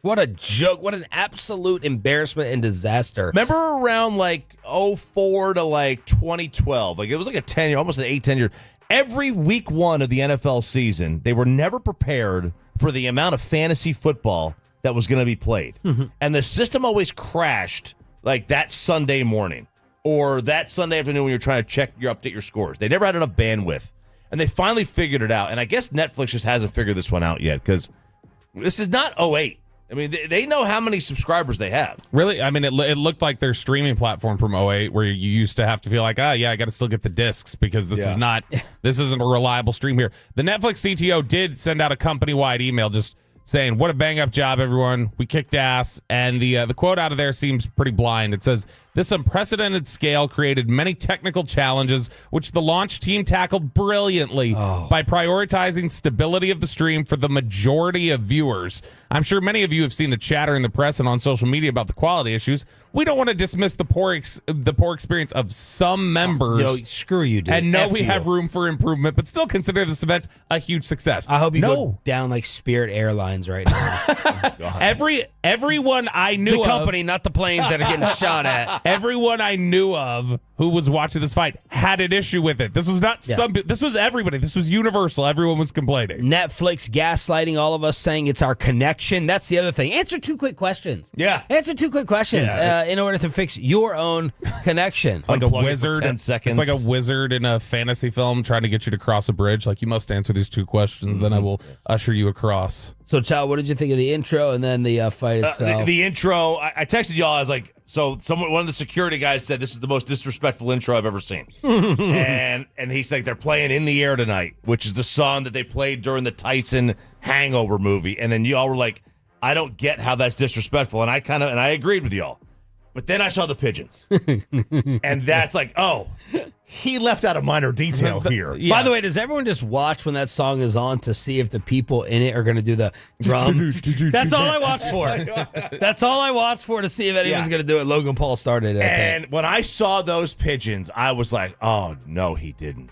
what a joke. What an absolute embarrassment and disaster. Remember around 04 to 2012. It was a 10-year, almost an 8-10 year. Every week one of the NFL season, they were never prepared for the amount of fantasy football that was going to be played. And the system always crashed that Sunday morning or that Sunday afternoon when you're trying to update your scores. They never had enough bandwidth. And they finally figured it out. And I guess Netflix just hasn't figured this one out yet because this is not 08. I mean, they know how many subscribers they have. Really? I mean, it looked like their streaming platform from 08 where you used to have to feel like, I got to still get the discs because this isn't a reliable stream here. The Netflix CTO did send out a company-wide email just saying, what a bang-up job, everyone. We kicked ass. And the quote out of there seems pretty blind. It says, this unprecedented scale created many technical challenges, which the launch team tackled brilliantly by prioritizing stability of the stream for the majority of viewers. I'm sure many of you have seen the chatter in the press and on social media about the quality issues. We don't want to dismiss the poor experience of some members. Screw you, dude. And we have room for improvement, but still consider this event a huge success. I hope you go down like Spirit Airlines right now. Everyone I knew the company, not the planes that are getting shot at. Everyone I knew of who was watching this fight had an issue with it. This was not this was everybody. This was universal. Everyone was complaining. Netflix gaslighting all of us, saying it's our connection. That's the other thing. Answer 2 quick questions. Yeah. Answer 2 quick questions in order to fix your own connection. It's like a wizard. 10 seconds. It's like a wizard in a fantasy film trying to get you to cross a bridge. Like, you must answer these 2 questions, then I will usher you across. So, Chow, what did you think of the intro and then the fight itself? The intro, I texted y'all. I was like, one of the security guys said this is the most disrespectful intro I've ever seen. and he's like, they're playing In the Air Tonight, which is the song that they played during the Tyson Hangover movie. And then y'all were like, I don't get how that's disrespectful. And I agreed with y'all. But then I saw the pigeons. And that's like, he left out a minor detail here. Yeah. By the way, does everyone just watch when that song is on to see if the people in it are going to do the drum? That's all I watch for. That's all I watch for, to see if anyone's going to do it. Logan Paul started it. And when I saw those pigeons, I was like, oh, no, he didn't.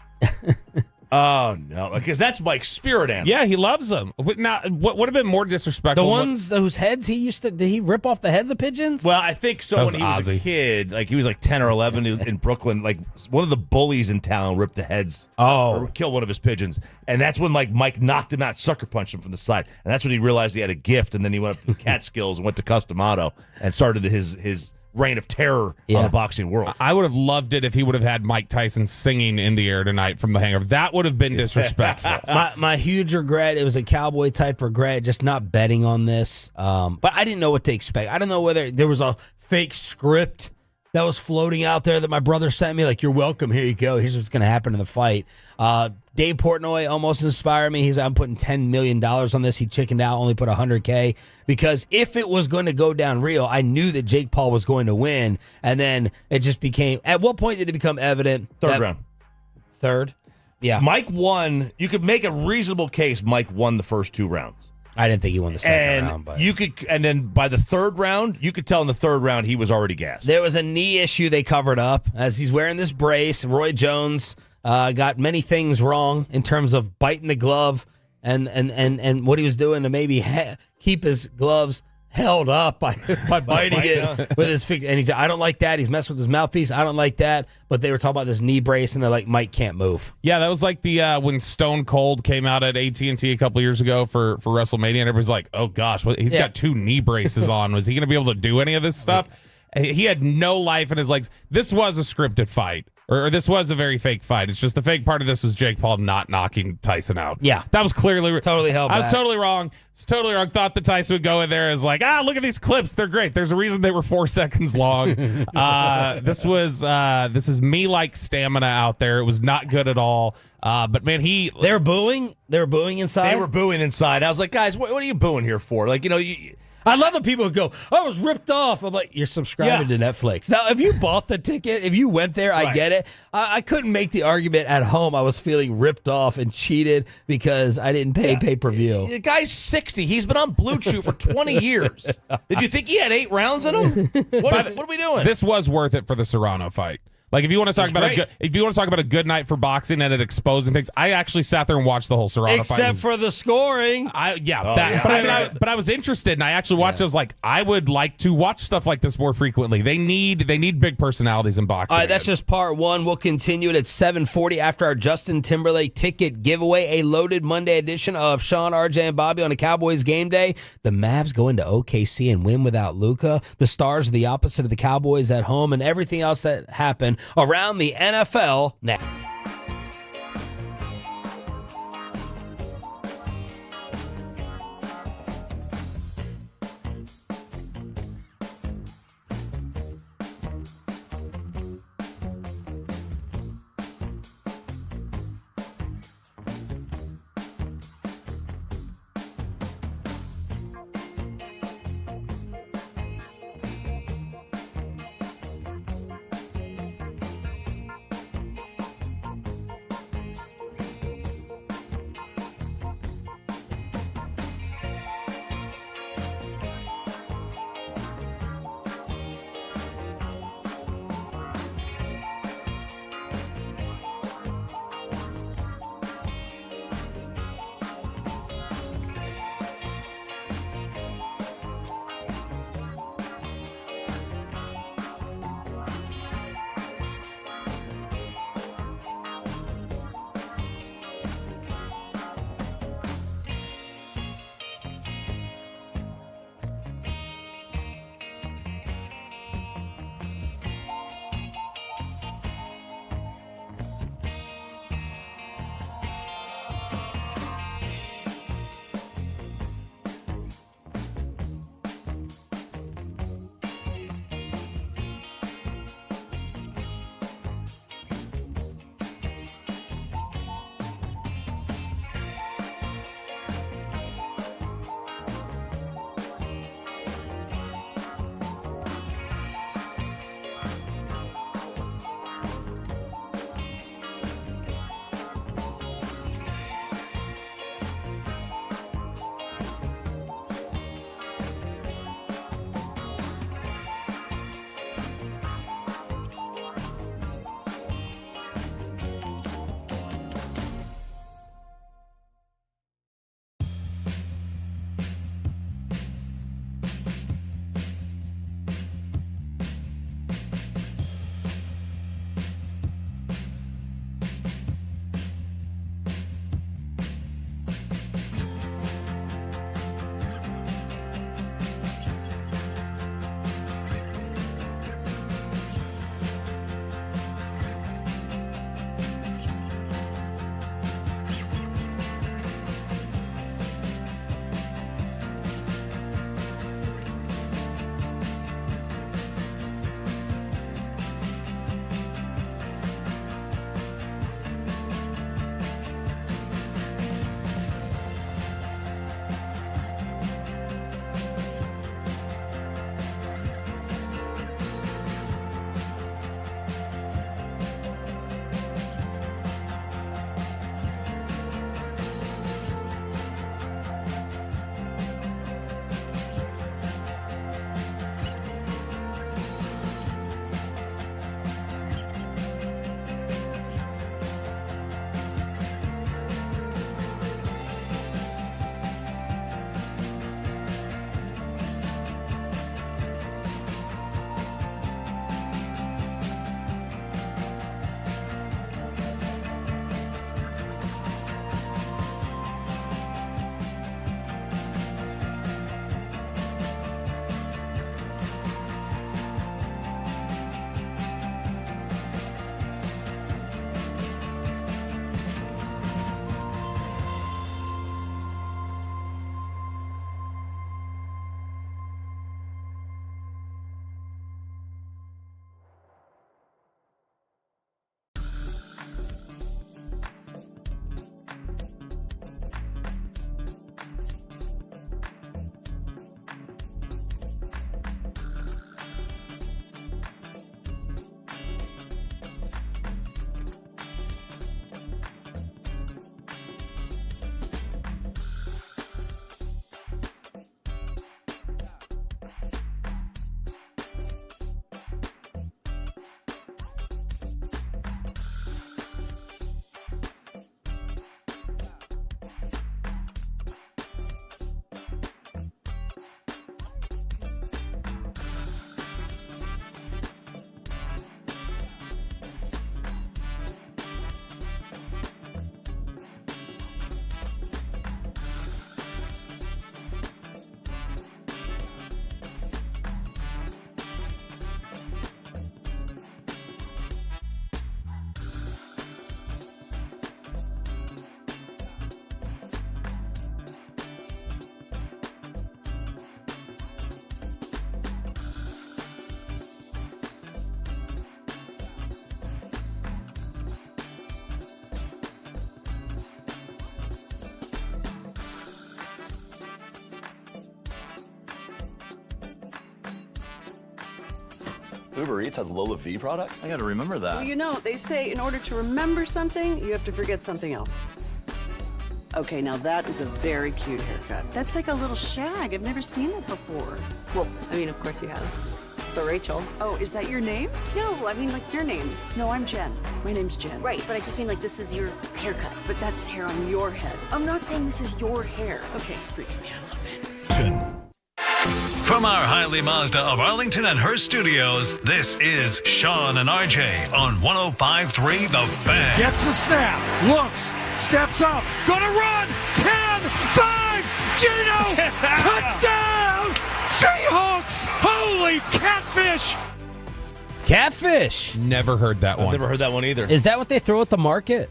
Oh, no. Because that's Mike's spirit animal. Yeah, he loves them. But now, what would have been more disrespectful? The ones whose heads did he rip off the heads of pigeons? Well, I think so. When he was a kid, like he was like 10 or 11 in Brooklyn, like one of the bullies in town ripped the heads. Or killed one of his pigeons. And that's when like Mike knocked him out, sucker punched him from the side. And that's when he realized he had a gift. And then he went up to the Catskills and went to Custom Auto and started his reign of terror on the boxing world. I would have loved it if he would have had Mike Tyson singing in the air tonight from The Hangover. That would have been disrespectful. My huge regret, it was a Cowboy type regret, just not betting on this. But I didn't know what to expect. I don't know whether there was a fake script that was floating out there that my brother sent me, like, you're welcome, here you go, here's what's going to happen in the fight. Dave Portnoy almost inspired me. He's, I'm putting $10 million on this. He chickened out, only put $100K, because if it was going to go down real, I knew that Jake Paul was going to win, and then it just became, at what point did it become evident? Third round. Third? Yeah. Mike won. You could make a reasonable case Mike won the first 2 rounds. I didn't think he won the second round, but and then by the third round, you could tell in the third round he was already gassed. There was a knee issue they covered up as he's wearing this brace. Roy Jones got many things wrong in terms of biting the glove and what he was doing to maybe keep his gloves held up by biting it with his fix. And he said, I don't like that. He's messing with his mouthpiece. I don't like that. But they were talking about this knee brace, and they're like, Mike can't move. Yeah, that was like the when Stone Cold came out at AT&T a couple years ago for WrestleMania, and everybody's like, oh, gosh, he's got 2 knee braces on. Was he going to be able to do any of this stuff? He had no life in his legs. This was a scripted fight. Or this was a very fake fight. It's just the fake part of this was Jake Paul not knocking Tyson out. Yeah. That was clearly... Totally held back. I was totally wrong. Thought that Tyson would go in there as like, look at these clips. They're great. There's a reason they were 4 seconds long. This is me-like stamina out there. It was not good at all. But, man, They were booing? They were booing inside? They were booing inside. I was like, guys, what are you booing here for? Like, you know... I love the people who go, I was ripped off. I'm like, you're subscribing to Netflix. Now, if you bought the ticket, if you went there, I get it. I couldn't make the argument at home. I was feeling ripped off and cheated because I didn't pay pay-per-view. The guy's 60. He's been on Blue Chew for 20 years. Did you think he had 8 rounds in him? What are we doing? This was worth it for the Serrano fight. Like, if you want to talk about a good night for boxing and it exposing things, I actually sat there and watched the whole Serrano fight. Except for the scoring. But I was interested, and I actually watched it. I was like, I would like to watch stuff like this more frequently. They need big personalities in boxing. All right, that's just part 1. We'll continue it at 7:40 after our Justin Timberlake ticket giveaway, a loaded Monday edition of Sean, RJ, and Bobby on a Cowboys game day. The Mavs go into OKC and win without Luka. The Stars are the opposite of the Cowboys at home, and everything else that happened around the NFL next. Uber Eats has Lola V products? I gotta remember that. Well, you know, they say in order to remember something, you have to forget something else. Okay, now that is a very cute haircut. That's like a little shag. I've never seen it before. Well, I mean, of course you have. It's the Rachel. Oh, is that your name? No, I mean like your name. No, I'm Jen. My name's Jen. Right, but I just mean like this is your haircut. But that's hair on your head. I'm not saying this is your hair. Okay, freaking me out a little bit. From our Highly Mazda of Arlington and Hearst studios, this is Sean and RJ on 105.3 The Fan. Gets the snap, looks, steps up, gonna run, 10, 5, Gino, touchdown, Seahawks, holy catfish. Catfish. Never heard that one. I've never heard that one either. Is that what they throw at the market?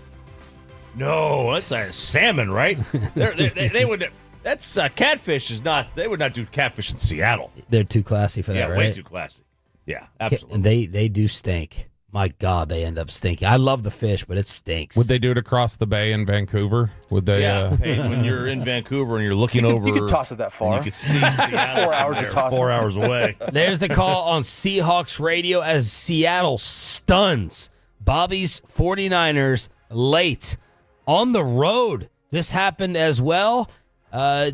No, that's a salmon, right? They would. That's catfish is not. They would not do catfish in Seattle. They're too classy for that, Yeah, right? way too classy. Yeah, absolutely. And they do stink. My God, they end up stinking. I love the fish, but it stinks. Would they do it across the bay in Vancouver? Would they? Yeah, hey, when you're in Vancouver and you're looking over, you could toss it that far. You could see Seattle 4 hours to toss 4 it. hours away. There's the call on Seahawks radio as Seattle stuns Bobby's 49ers late on the road. This happened as well.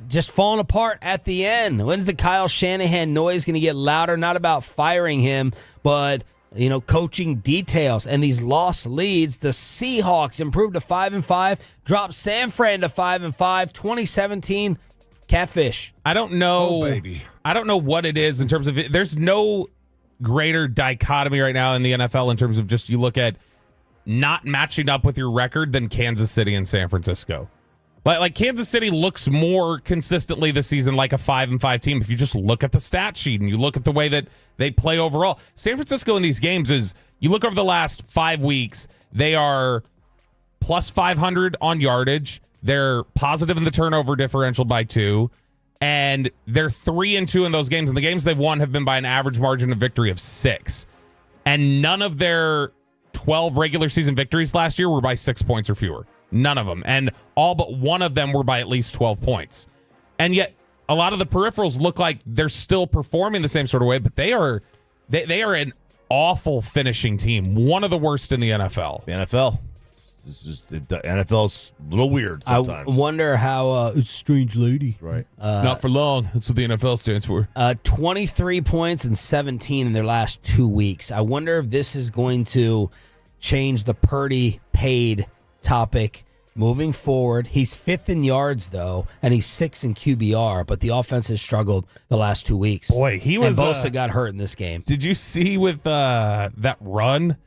Just falling apart at the end. When's the Kyle Shanahan noise going to get louder? Not about firing him, but coaching details and these lost leads. The Seahawks improved to 5-5, dropped San Fran to 5-5. 2017 catfish. I don't know. Oh, baby. I don't know what it is in terms of it. There's no greater dichotomy right now in the NFL in terms of just you look at not matching up with your record than Kansas City and San Francisco. Like Kansas City looks more consistently this season like a 5-5 team if you just look at the stat sheet and you look at the way that they play overall. San Francisco in these games is, you look over the last 5 weeks, they are plus 500 on yardage. They're positive in the turnover differential by 2. And they're 3-2 in those games. And the games they've won have been by an average margin of victory of 6. And none of their 12 regular season victories last year were by 6 points or fewer. None of them. And all but one of them were by at least 12 points. And yet, a lot of the peripherals look like they're still performing the same sort of way, but they are an awful finishing team. One of the worst in the NFL. The NFL. The NFL's a little weird sometimes. I wonder how it's strange lady. Right. Not for long. That's what the NFL stands for. 23 points and 17 in their last 2 weeks. I wonder if this is going to change the Purdy paid topic moving forward. He's 5th in yards, though, and he's 6th in QBR, but the offense has struggled the last 2 weeks. Boy, he was... And Bosa got hurt in this game. Did you see with that run?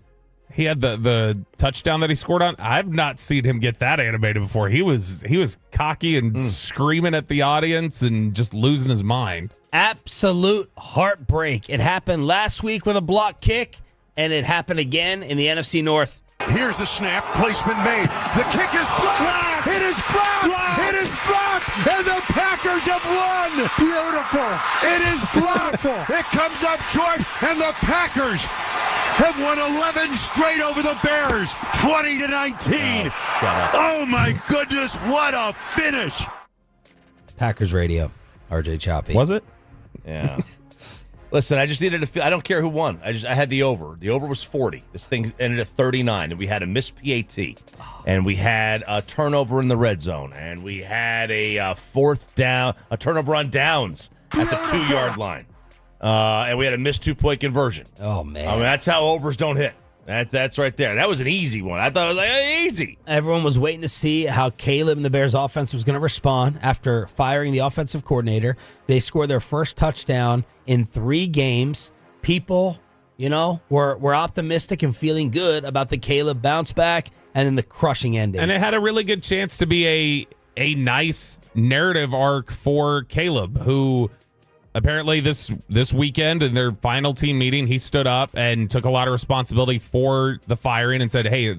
He had the touchdown that he scored on. I've not seen him get that animated before. He was cocky and screaming at the audience and just losing his mind. Absolute heartbreak. It happened last week with a block kick, and it happened again in the NFC North. Here's the snap, placement made. The kick is blocked. It is blocked. It is blocked. And the Packers have won. Beautiful. It is blocked. It comes up short, and the Packers have won 11 straight over the Bears, 20-19. Oh, shut up. Oh my goodness, what a finish. Packers radio, RJ Choppy. Was it? Yeah. Listen, I just needed to feel. I don't care who won. I had the over. The over was 40. This thing ended at 39, and we had a missed PAT, and we had a turnover in the red zone, and we had a fourth down, a turnover on downs at the 2-yard line, and we had a missed 2-point conversion. Oh man, I mean, that's how overs don't hit. That's right there. That was an easy one. I thought it was like easy. Everyone was waiting to see how Caleb and the Bears offense was going to respond after firing the offensive coordinator. They scored their first touchdown in 3 games. People, were optimistic and feeling good about the Caleb bounce back and then the crushing ending. And it had a really good chance to be a nice narrative arc for Caleb, who apparently this weekend in their final team meeting, he stood up and took a lot of responsibility for the firing and said, hey,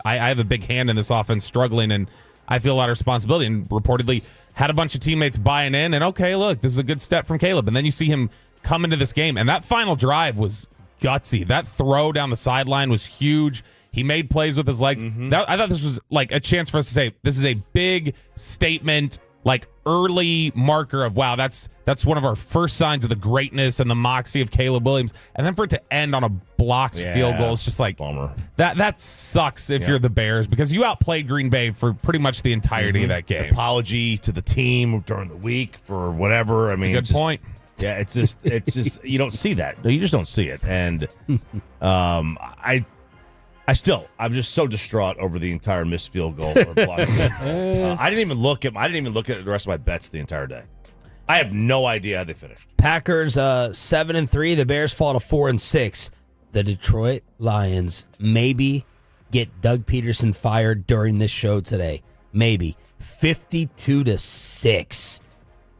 I have a big hand in this offense struggling, and I feel a lot of responsibility, and reportedly had a bunch of teammates buying in, and okay, look, this is a good step from Caleb. And then you see him come into this game, and that final drive was gutsy. That throw down the sideline was huge. He made plays with his legs. I thought this was like a chance for us to say, this is a big statement like early marker of, wow, that's one of our first signs of the greatness and the moxie of Caleb Williams. And then for it to end on a blocked field goal, it's just like, bummer. That sucks if you're the Bears, because you outplayed Green Bay for pretty much the entirety of that game. Apology to the team during the week for whatever. I mean, good point. Yeah, it's just you don't see that. You just don't see it. And I'm just so distraught over the entire missed field goal. Or blocked. I didn't even look at the rest of my bets the entire day. I have no idea how they finished. Packers 7-3. The Bears fall to 4-6. The Detroit Lions maybe get Doug Peterson fired during this show today. Maybe 52-6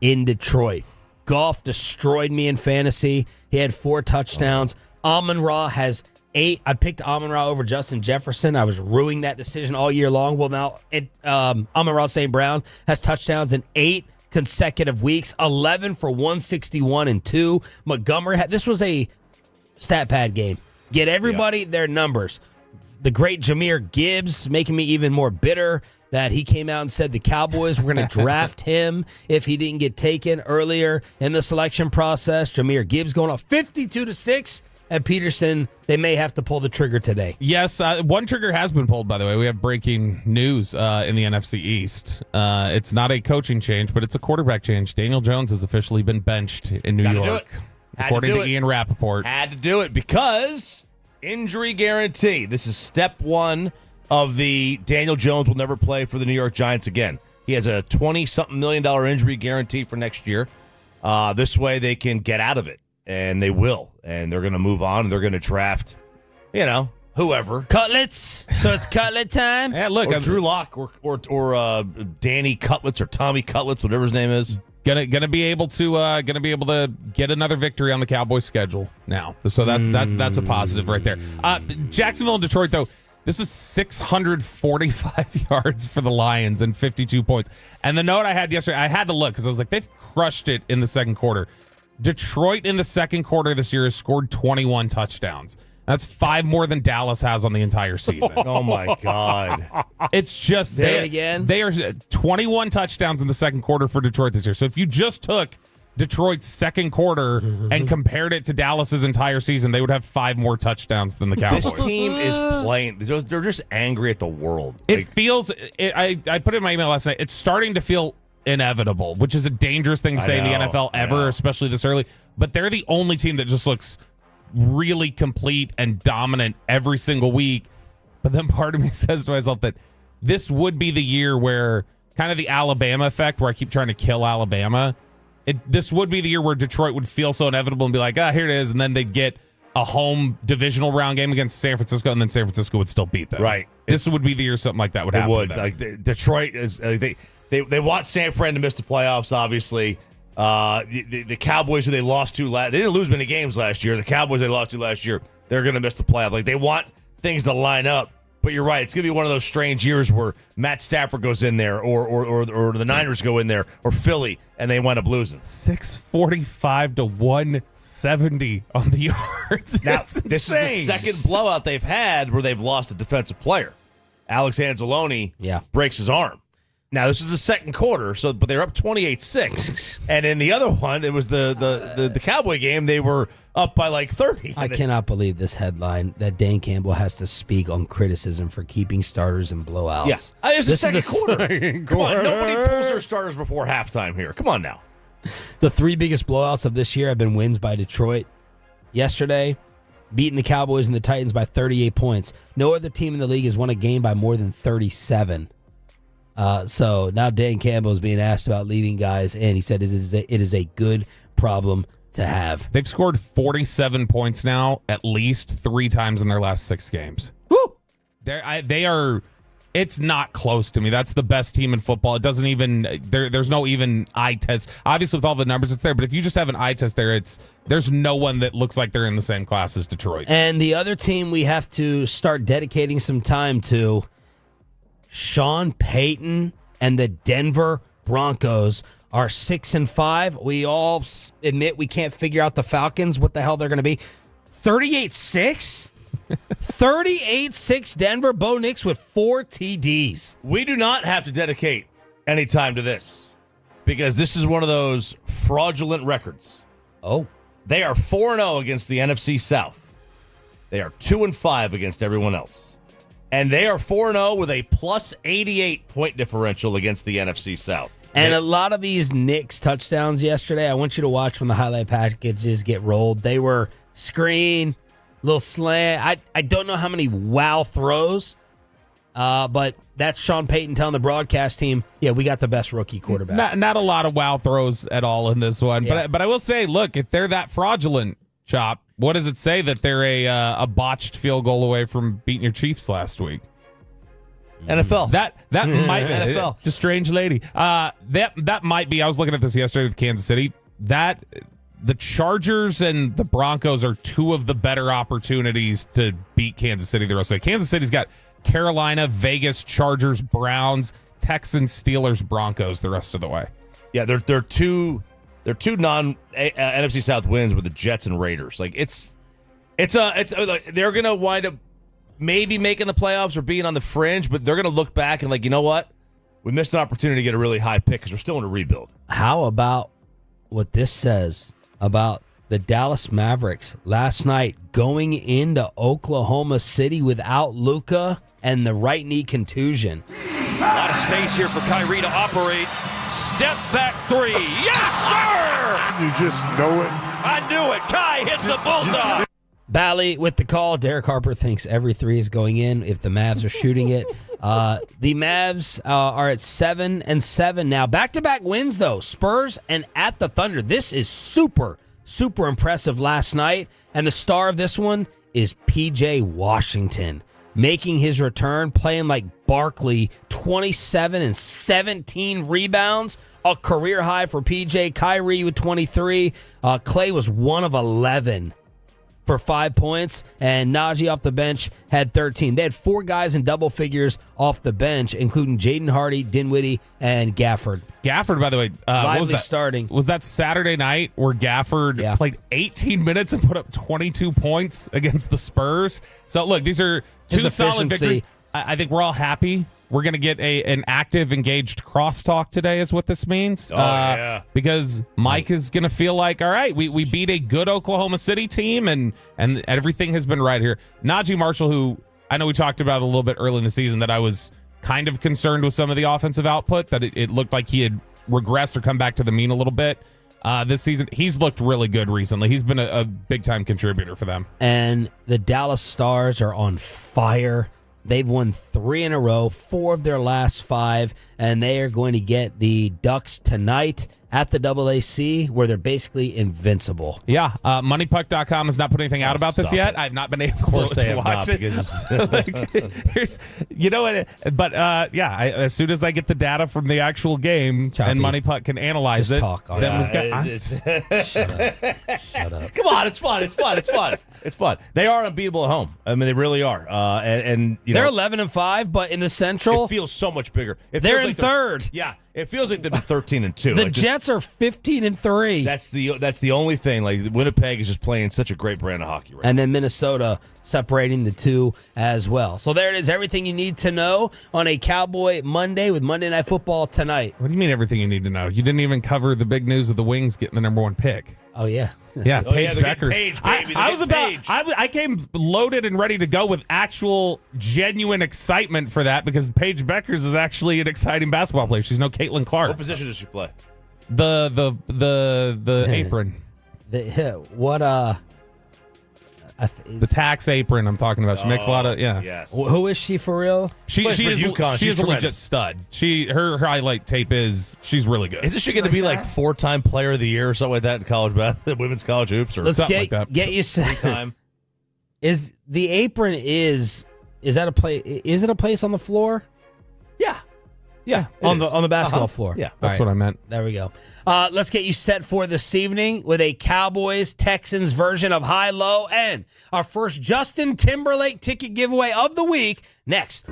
in Detroit. Goff destroyed me in fantasy. He had 4 touchdowns. Amon-Ra has 8. I picked Amon-Ra over Justin Jefferson. I was ruining that decision all year long. Well, now Amon-Ra St. Brown has touchdowns in 8 consecutive weeks. 11 for 161 and 2. Montgomery this was a stat pad game. Get everybody their numbers. The great Jahmyr Gibbs making me even more bitter that he came out and said the Cowboys were going to draft him if he didn't get taken earlier in the selection process. Jahmyr Gibbs going off 52-6. And Peterson, they may have to pull the trigger today. Yes, one trigger has been pulled, by the way. We have breaking news in the NFC East. It's not a coaching change, but it's a quarterback change. Daniel Jones has officially been benched in New York, according to Ian Rappaport. Had to do it because injury guarantee. This is step 1 of the Daniel Jones will never play for the New York Giants again. He has a $20-something million injury guarantee for next year. This way they can get out of it. And they will. And they're going to move on. And they're going to draft, whoever. Cutlets. So it's cutlet time. Yeah, look, or Drew Lock or Danny Cutlets or Tommy Cutlets, whatever his name is. Gonna be able to get another victory on the Cowboys schedule now. So that's a positive right there. Jacksonville and Detroit, though, this was 645 yards for the Lions and 52 points. And the note I had yesterday, I had to look because I was like, they've crushed it in the second quarter. Detroit in the second quarter this year has scored 21 touchdowns. That's 5 more than Dallas has on the entire season. Oh, my God. It's just... Say it again. They are 21 touchdowns in the second quarter for Detroit this year. So if you just took Detroit's second quarter and compared it to Dallas's entire season, they would have 5 more touchdowns than the Cowboys. This team is playing... They're just angry at the world. It feels... I put it in my email last night. It's starting to feel inevitable, which is a dangerous thing to say in the NFL ever, especially this early. But they're the only team that just looks really complete and dominant every single week. But then part of me says to myself that this would be the year where kind of the Alabama effect, where I keep trying to kill Alabama. This would be the year where Detroit would feel so inevitable and be like, here it is. And then they'd get a home divisional round game against San Francisco, and then San Francisco would still beat them. Right. This would be the year something like that would happen. It would. Like Detroit is... They want San Fran to miss the playoffs, obviously. The Cowboys, who they lost to they didn't lose many games last year. The Cowboys they lost to last year, they're going to miss the playoffs. Like, they want things to line up. But you're right. It's going to be one of those strange years where Matt Stafford goes in there or the Niners go in there or Philly, and they wind up losing. 645 to 170 on the yards. Now, this is the second blowout they've had where they've lost a defensive player. Alex Anzalone breaks his arm. Now, this is the second quarter, but they're up 28-6. And in the other one, it was the Cowboy game, they were up by like 30. I cannot believe this headline that Dan Campbell has to speak on criticism for keeping starters in blowouts. Yeah. It's the second quarter. Come on, nobody pulls their starters before halftime here. Come on now. The 3 biggest blowouts of this year have been wins by Detroit. Yesterday, beating the Cowboys and the Titans by 38 points. No other team in the league has won a game by more than 37. So now Dan Campbell is being asked about leaving guys, and he said it is a good problem to have. They've scored 47 points now at least 3 times in their last 6 games. Woo! They are. It's not close to me. That's the best team in football. It doesn't even there's no even eye test. Obviously, with all the numbers, it's there. But if you just have an eye test there, there's no one that looks like they're in the same class as Detroit. And the other team we have to start dedicating some time to, Sean Payton and the Denver Broncos are 6-5. We all admit we can't figure out the Falcons, what the hell they're going to be. 38-6? 38-6 Denver. Bo Nix with 4 TDs. We do not have to dedicate any time to this. because this is one of those fraudulent records. Oh. They are 4-0 against the NFC South. They are 2-5 against everyone else. And they are 4-0 with a plus 88 point differential against the NFC South. And a lot of these Knicks touchdowns yesterday, I want you to watch when the highlight packages get rolled. They were screen, little slant. I don't know how many wow throws, but that's Sean Payton telling the broadcast team, yeah, we got the best rookie quarterback. Not a lot of wow throws at all in this one. Yeah. But I will say, look, if they're that fraudulent, Chop, what does it say that they're a botched field goal away from beating your Chiefs last week? NFL. That might be NFL. It's a strange lady. That might be. I was looking at this yesterday with Kansas City. That the Chargers and the Broncos are two of the better opportunities to beat Kansas City the rest of the way. Kansas City's got Carolina, Vegas, Chargers, Browns, Texans, Steelers, Broncos the rest of the way. Yeah, they're two non NFC South wins with the Jets and Raiders. Like it's they're gonna wind up maybe making the playoffs or being on the fringe, but they're gonna look back and like, you know what, we missed an opportunity to get a really high pick because we're still in a rebuild. How about what this says about the Dallas Mavericks last night going into Oklahoma City without Luka and the right knee contusion? A lot of space here for Kyrie to operate. Step back three. Yes, sir! You just know it. I knew it. Kai hits the bullseye. Bally with the call. Derek Harper thinks every three is going in if the Mavs are shooting it. The Mavs are at 7-7 now. Back-to-back wins, though. Spurs and at the Thunder. This is super, super impressive last night. And the star of this one is P.J. Washington, making his return, playing like Barkley, 27 and 17 rebounds, a career high for P.J. Kyrie with 23. Clay was 1 of 11 for 5 points, and Najee off the bench had 13. They had 4 guys in double figures off the bench, including Jaden Hardy, Dinwiddie, and Gafford. Gafford, by the way, Lively starting. Was that Saturday night where Gafford played 18 minutes and put up 22 points against the Spurs? So, look, these are two solid victories. I think we're all happy. We're going to get an active, engaged crosstalk today is what this means. Yeah. Because Mike is going to feel like, all right, we beat a good Oklahoma City team, and everything has been right here. Najee Marshall, who I know we talked about a little bit early in the season, that I was kind of concerned with some of the offensive output, that it looked like he had regressed or come back to the mean a little bit this season. He's looked really good recently. He's been a big-time contributor for them. And the Dallas Stars are on fire. They've won 3 in a row, 4 of their last 5, and they are going to get the Ducks tonight at the AAC, where they're basically invincible. Yeah, moneypuck.com has not put anything out about this yet. I've not been able to watch it. You know what? But as soon as I get the data from the actual game and MoneyPuck can analyze it, then we've got. Shut up. Come on, it's fun. It's fun. They are unbeatable at home. I mean, they really are. And they're 11-5, but in the Central, it feels so much bigger. They're in third. Yeah, it feels like they're 13-2. The Jets are 15-3. That's the only thing. Like Winnipeg is just playing such a great brand of hockey right now. And then Minnesota separating the two as well. So there it is. Everything you need to know on a Cowboy Monday with Monday Night Football tonight. What do you mean everything you need to know? You didn't even cover the big news of the Wings getting the number 1 pick. Oh, yeah. Yeah, Paige Beckers. Paige, I came loaded and ready to go with actual genuine excitement for that, because Paige Beckers is actually an exciting basketball player. She's no Caitlin Clark. What position does she play? The apron. The tax apron I'm talking about. She makes a lot of Yes. Who is she for real? She is a legit stud. Her highlight tape is she's really good. Isn't she going to be like 4-time player of the year or something like that in college women's college hoops or Let's something get, like that? Get you set. 3-time. Is the apron is that a play? Is it a place on the floor? Yeah, on the basketball floor. Yeah, that's what I meant. There we go. Let's get you set for this evening with a Cowboys Texans version of High Low and our first Justin Timberlake ticket giveaway of the week next.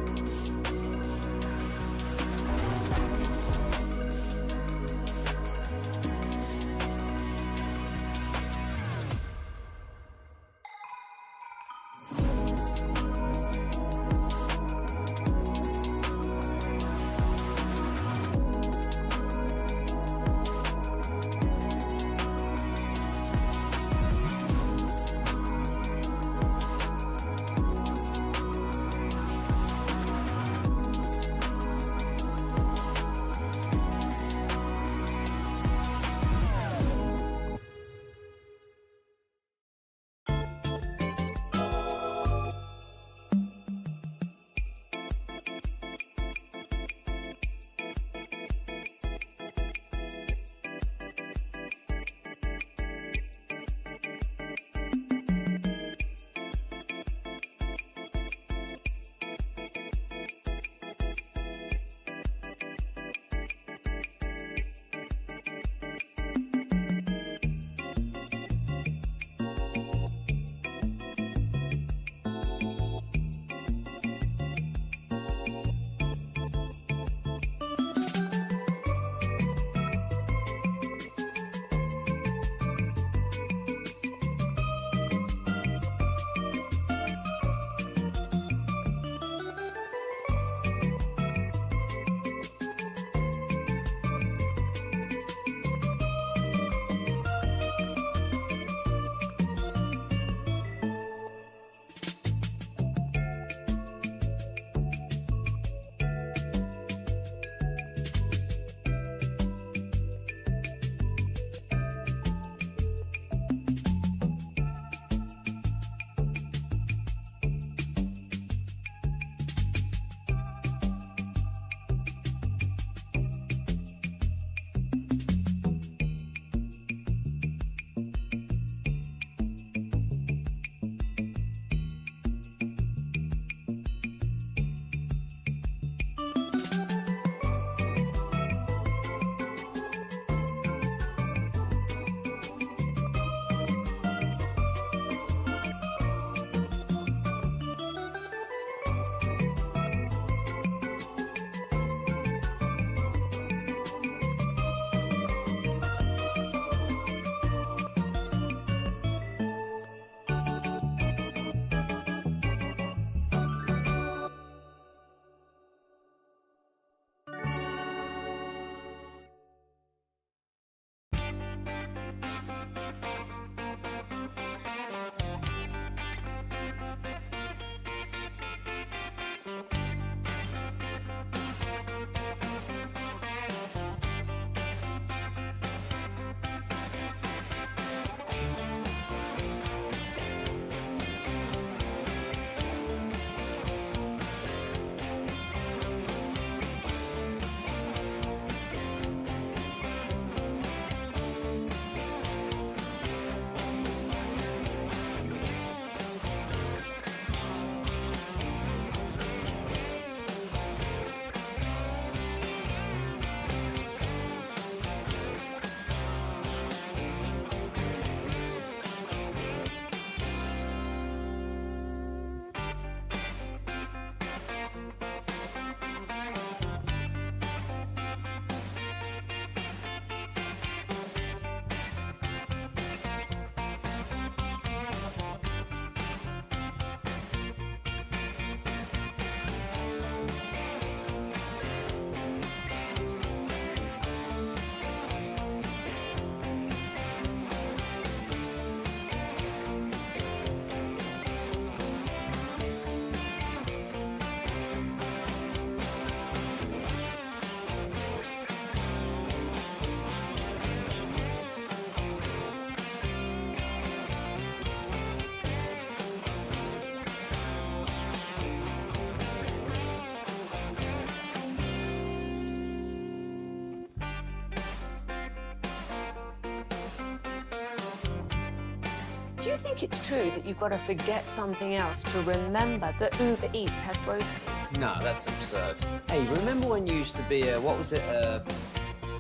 you think it's true that you've got to forget something else to remember that Uber Eats has groceries? No, that's absurd. Hey, remember when you used to be a, what was it,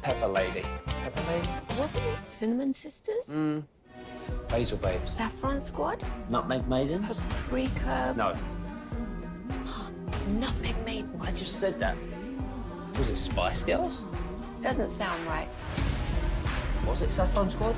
Pepper Lady? Pepper Lady? Wasn't it Cinnamon Sisters? Basil Babes. Saffron Squad? Nutmeg Maidens? Paprika? No. Nutmeg Maidens. I just said that. Was it Spice Girls? Doesn't sound right. Was it Saffron Squad?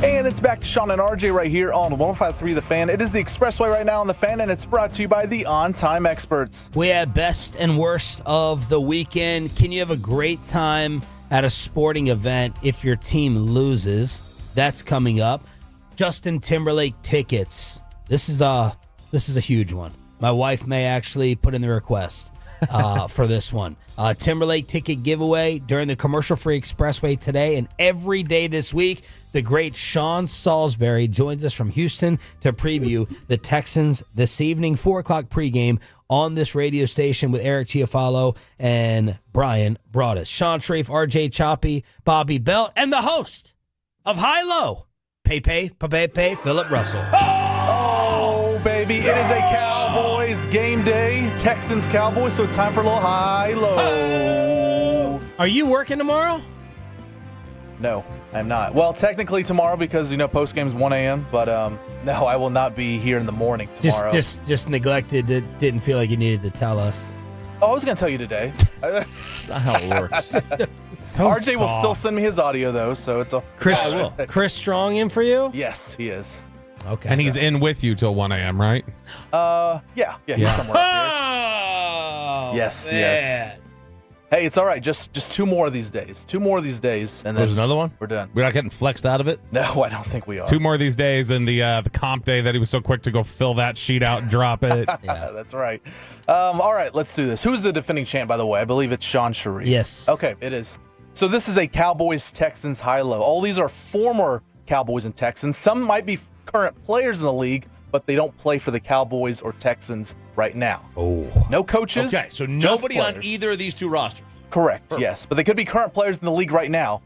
And it's back to Sean and RJ right here on 105.3 The Fan. It is the Expressway right now on The Fan, and it's brought to you by the On-Time Experts. We have best and worst of the weekend. Can you have a great time at a sporting event if your team loses? That's coming up. Justin Timberlake tickets. This is a huge one. My wife may actually put in the request for this one. Timberlake ticket giveaway during the commercial-free Expressway today and every day this week. The great Sean Salsbury joins us from Houston to preview the Texans this evening, 4 o'clock pregame on this radio station with Eric Chiafalo and Brian Broaddus. Sean Sharif, RJ Choppy, Bobby Belt, and the host of High Low, Pepe, Philip Russell. Oh, baby, it is a Cowboys game day. Texans Cowboys, so it's time for a little high-low. Are you working tomorrow? No, I'm not. Well, technically tomorrow because, postgame's 1 a.m., but no, I will not be here in the morning tomorrow. Just neglected. Didn't feel like you needed to tell us. Oh, I was going to tell you today. That's not how it works. So RJ will soft. still send me his audio, though, so it's a... Chris Strong in for you? Yes, he is. Okay. And he's in with you till 1 a.m., right? Yeah, he's somewhere up here. Oh, Yes. man. Hey, it's all right. Just 2 more of these days. 2 more of these days, and then There's another one? we're done. We're not getting flexed out of it? No, I don't think we are. 2 more of these days, and the comp day that he was so quick to go fill that sheet out and drop it. Yeah, that's right. All right, let's do this. Who's the defending champ, by the way? I believe it's Sean Sharif. Yes. Okay, it is. So this is a Cowboys-Texans high-low. All these are former Cowboys and Texans. Some might be current players in the league, but they don't play for the Cowboys or Texans right now. Oh. No coaches. Okay, so just nobody on players. either of these 2 rosters. Correct, Perfect. yes. But they could be current players in the league right now.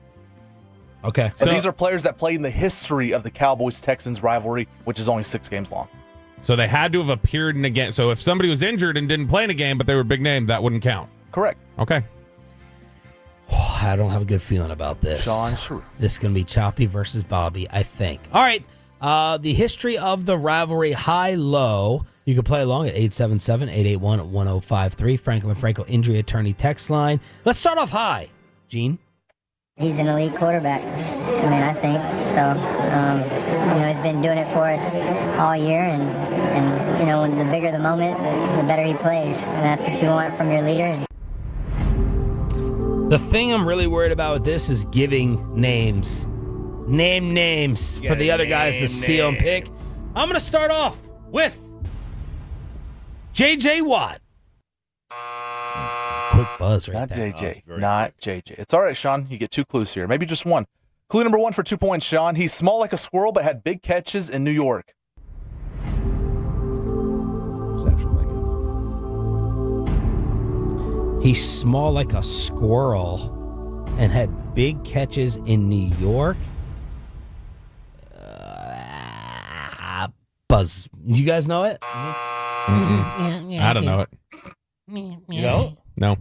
Okay. But these are players that played in the history of the Cowboys-Texans rivalry, which is only 6 games long. So they had to have appeared in a game. So if somebody was injured and didn't play in a game, but they were a big name, that wouldn't count. Correct. Okay. I don't have a good feeling about this. Sean Sharif. This is going to be Choppy versus Bobby, I think. All right. The history of the rivalry, high-low. You can play along at 877-881-1053. Franco injury attorney text line. Let's start off high. Gene? He's an elite quarterback. I think. So, he's been doing it for us all year. And the bigger the moment, the better he plays. And that's what you want from your leader. The thing I'm really worried about with this is giving names. Name names for the other guys to steal and pick. I'm going to start off with J.J. Watt. Quick buzz right Not there. JJ. Not JJ. It's all right, Sean. You get 2 clues here. Maybe just 1. Clue number 1 for 2 points, Sean. He's small like a squirrel, but had big catches in New York. He's small like a squirrel and had big catches in New York. Buzz. You guys know it? I don't know it. No? No.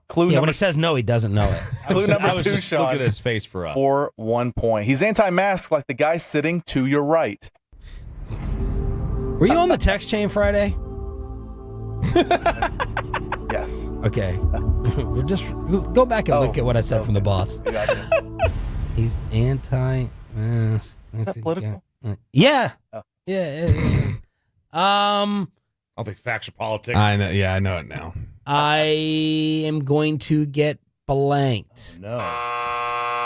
Clue Yeah, number when he says no, he doesn't know it. Clue number I was 2, just Sean. looking at his face for 1 point. He's anti-mask like the guy sitting to your right. Were you on the text chain Friday? Yes. Okay. We'll just go back and look at what I said from the boss. He's anti-mask. Is that political? Yeah. Oh. Yeah. I don't think facts are politics. I know. Yeah, I know it now. I am going to get blanked. No.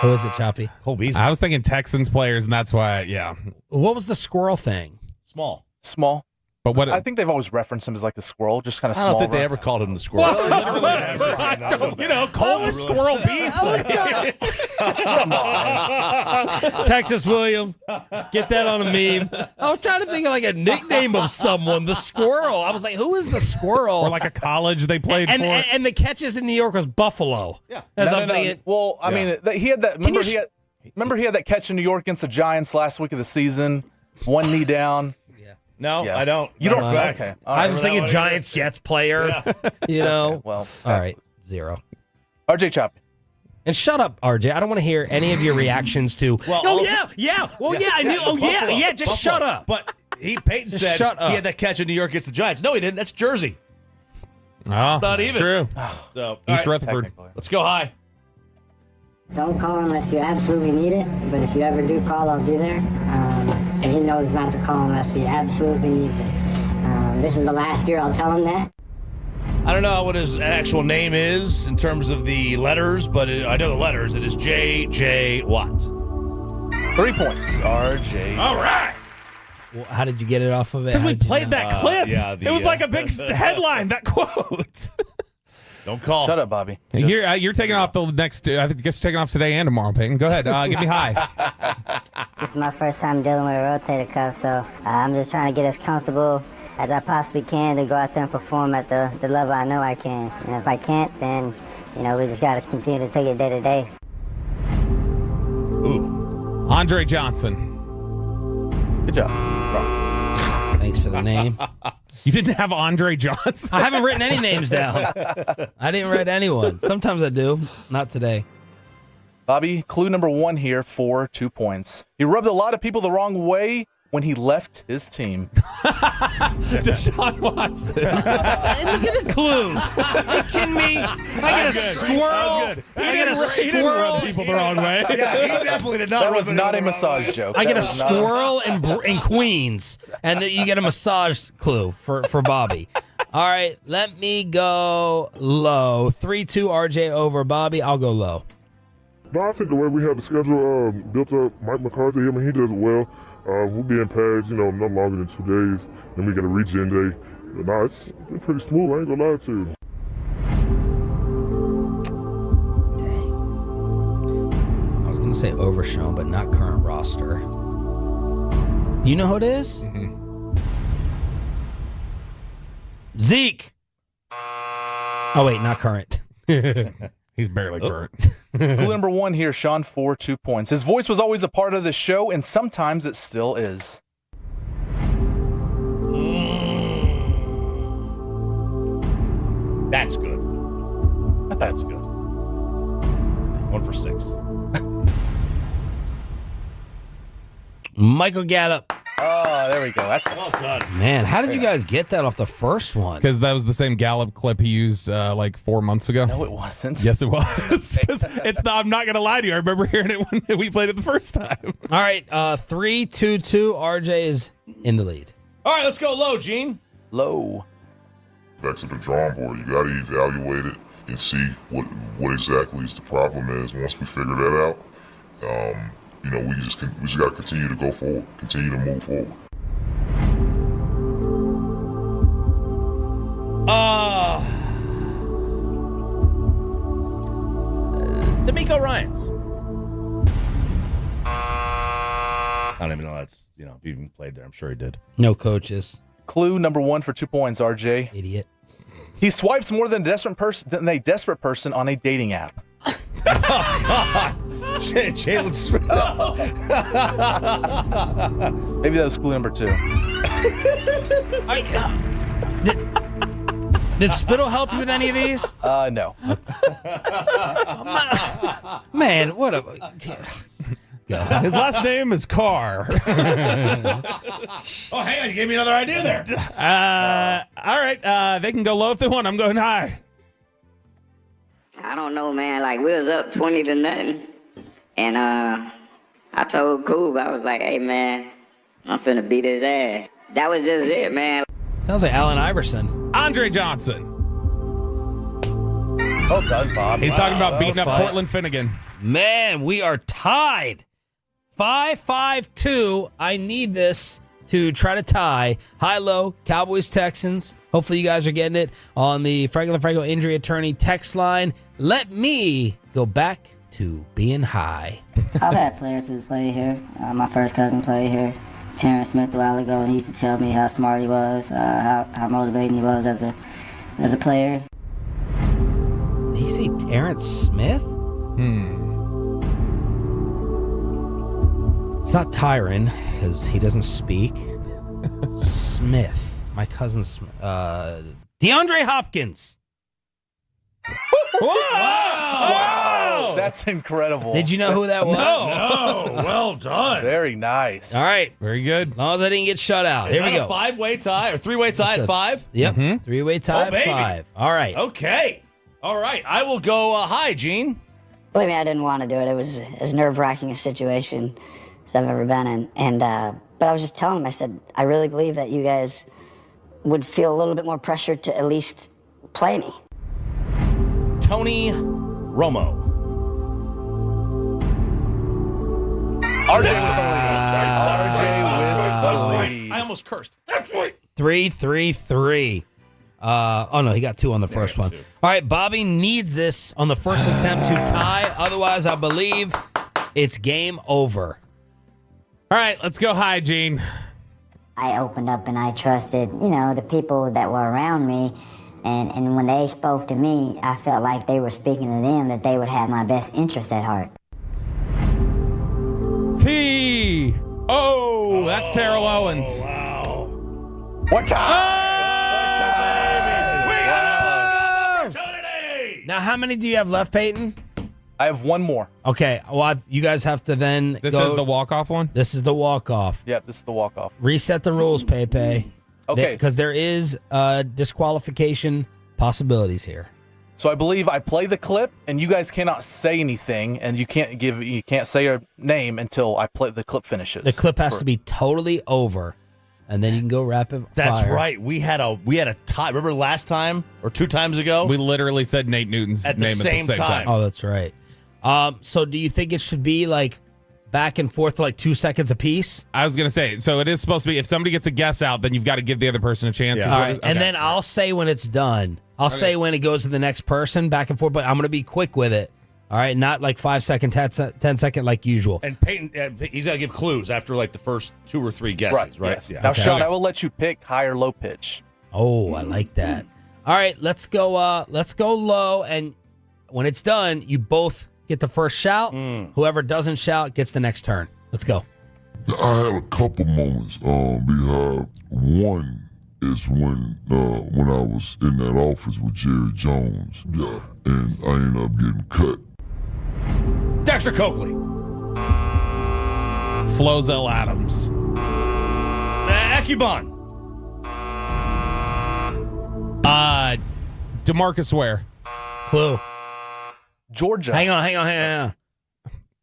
Who is it, Choppy? Cole Beasley. I was thinking Texans players, and that's why. Yeah. What was the squirrel thing? Small. But what? I think they've always referenced him as like the squirrel, just kind of I small. don't think they right? ever called him the squirrel. Cole the Squirrel Beasley. Come on. Texas William. Get that on a meme. I was trying to think of like a nickname of someone. The squirrel. I was like, who is the squirrel? Or like a college they played and, for. and the catches in New York was Buffalo. Yeah. As No, I'm no, no. thinking, Well, I mean, he had that. Remember he had that catch in New York against the Giants last week of the season. One knee down. No, Yeah. I don't. You don't. Fact. Okay. I was thinking Giants Jets player. Yeah. You know. Okay, well, All right. 0. RJ Choppy. And shut up, RJ. I don't want to hear any of your reactions to. Well, Oh yeah. I knew. Oh Buffalo. yeah. Just shut up. But Peyton Just said shut up. he had that catch in New York against the Giants. No, he didn't. That's Jersey. Oh, It's not even. True. So East all right, Rutherford. let's go high. Don't call unless you absolutely need it, but if you ever do call, I'll be there. And he knows not to call unless he absolutely needs it. This is the last year I'll tell him that. I don't know what his actual name is in terms of the letters, but I know the letters. It is J.J. Watt. 3 points. RJ. All right. Well, how did you get it off of it? Because we How did you played know? that clip. yeah, it was like a big headline, that quote. Don't call. Shut up, Bobby. You're taking off the next, I think you're taking off today and tomorrow, Peyton. Go ahead. Give me high. This is my first time dealing with a rotator cuff, so I'm just trying to get as comfortable as I possibly can to go out there and perform at the level I know I can. And if I can't, then, we just got to continue to take it day to day. Ooh. Andre Johnson. Good job. Thanks for the name. You didn't have Andre Johnson? I haven't written any names down. I didn't write anyone. Sometimes I do. Not today. Bobby, clue number 1 here for 2 points. He rubbed a lot of people the wrong way when he left his team. Deshaun Watson. Look at the clues. Are you kidding me? I get a squirrel. I get a He didn't rub squirrel. people the wrong way. Yeah, he definitely did not. That rub was it not in a the wrong massage way. joke. I get That a was not- squirrel in Queens, and that you get a massage clue for Bobby. All right, let me go low. 3-2 RJ over Bobby. I'll go low. No, I think the way we have the schedule built up, Mike McCarthy, I mean, he does it well. We'll be in pads, no longer than 2 days. Then we get a regen day. But no, it's been pretty smooth. I ain't gonna lie to you. I was going to say Overshown, but not current roster. You know who it is? Mm-hmm. Zeke. Oh, wait, not current. He's barely current. Clue number 1 here, Sean, for 2 points. His voice was always a part of the show, and sometimes it still is. That's good. That's good. 1 for 6. Michael Gallup. Oh, there we go. Well done. Man, how did you guys get that off the first one? Because that was the same Gallup clip he used like 4 months ago. No, it wasn't. Yes, it was. 'Cause I'm not going to lie to you. I remember hearing it when we played it the first time. All right, 3-2-2. RJ is in the lead. All right, let's go low, Gene. Low. Back to the drawing board. You got to evaluate it and see what exactly is the problem is. Once we figure that out, we just got to continue to go forward, continue to move forward. D'Amico Ryans. I don't even know that's, if he even played there. I'm sure he did. No coaches. Clue number 1 for 2 points, RJ. Idiot. He swipes more than a desperate person on a dating app. Oh, God. Jalen Smith. Maybe that was clue number 2. Did Spittle help you with any of these? No. Man, what a... His last name is Carr. Oh, hang on. You gave me another idea there. All right. They can go low if they want. I'm going high. I don't know, man. Like, we was up 20-0. And I told Coob, I was like, hey, man, I'm finna beat his ass. That was just it, man. Sounds like Allen Iverson. Andre Johnson. Well done, Bob. He's talking about beating up fight. Cortland Finnegan. Man, we are tied. 5-5-2. I need this to try to tie. High-low, Cowboys Texans. Hopefully you guys are getting it on the Franco Injury Attorney text line. Let me go back to being high. I've had players who play here. My first cousin played here. Terrence Smith a while ago, and he used to tell me how smart he was, how motivating he was as a player. Did you say Terrence Smith? It's not Tyron, because he doesn't speak. Smith. My cousin Smith. DeAndre Hopkins. Wow. That's incredible. Did you know who that was? No. Well done. Very nice. All right. Very good. As long as I didn't get shut out. Is Here we that go. a five-way tie or three-way tie at 5? Yep. Three-way tie at baby. 5. All right. Okay. All right. I will go high, Gene. Believe me, I didn't want to do it. It was as nerve-wracking a situation as I've ever been in. But I was just telling him, I said, I really believe that you guys would feel a little bit more pressure to at least play me. Tony Romo. RJ with the lead. I almost cursed. That's right. 3-3-3. Oh, no, he got 2 on the first one. All right, Bobby needs this on the first attempt to tie. Otherwise, I believe it's game over. All right, let's go high, Gene. I opened up and I trusted, the people that were around me. And when they spoke to me, I felt like they were speaking to them, that they would have my best interest at heart. T. Oh, that's Terrell Owens. Wow. What time? Now, how many do you have left, Peyton? I have one more. Okay, well, you guys have to then This is the walk-off one? This is the walk-off. Yep, this is the walk-off. Reset the rules, Pepe. Okay. Because there is disqualification possibilities here. So I believe I play the clip, and you guys cannot say anything, and you can't say a name until I play the clip finishes. The clip has to be totally over, and then you can go rapid fire. That's right. We had a tie. Remember last time or 2 times ago? We literally said Nate Newton's At the name same at the same time. Oh, that's right. So do you think it should be like back and forth for like 2 seconds apiece? I was going to say, so it is supposed to be, if somebody gets a guess out, then you've got to give the other person a chance. All right, and then I'll say when it's done. I'll say when it goes to the next person, back and forth, but I'm going to be quick with it. All right, not like 5 second, 10 second like usual. And Peyton, he's got to give clues after like the first 2 or 3 guesses, right? Yes. Now, Sean, I will let you pick high or low pitch. Oh, I like that. All right, let's go low, and when it's done, you both get the first shout. Whoever doesn't shout gets the next turn. Let's go. I had a couple moments. One is when I was in that office with Jerry Jones. Yeah. And I ended up getting cut. Dexter Coakley. Flozell Adams. Ecubon. DeMarcus Ware. Clue. Georgia. Hang on.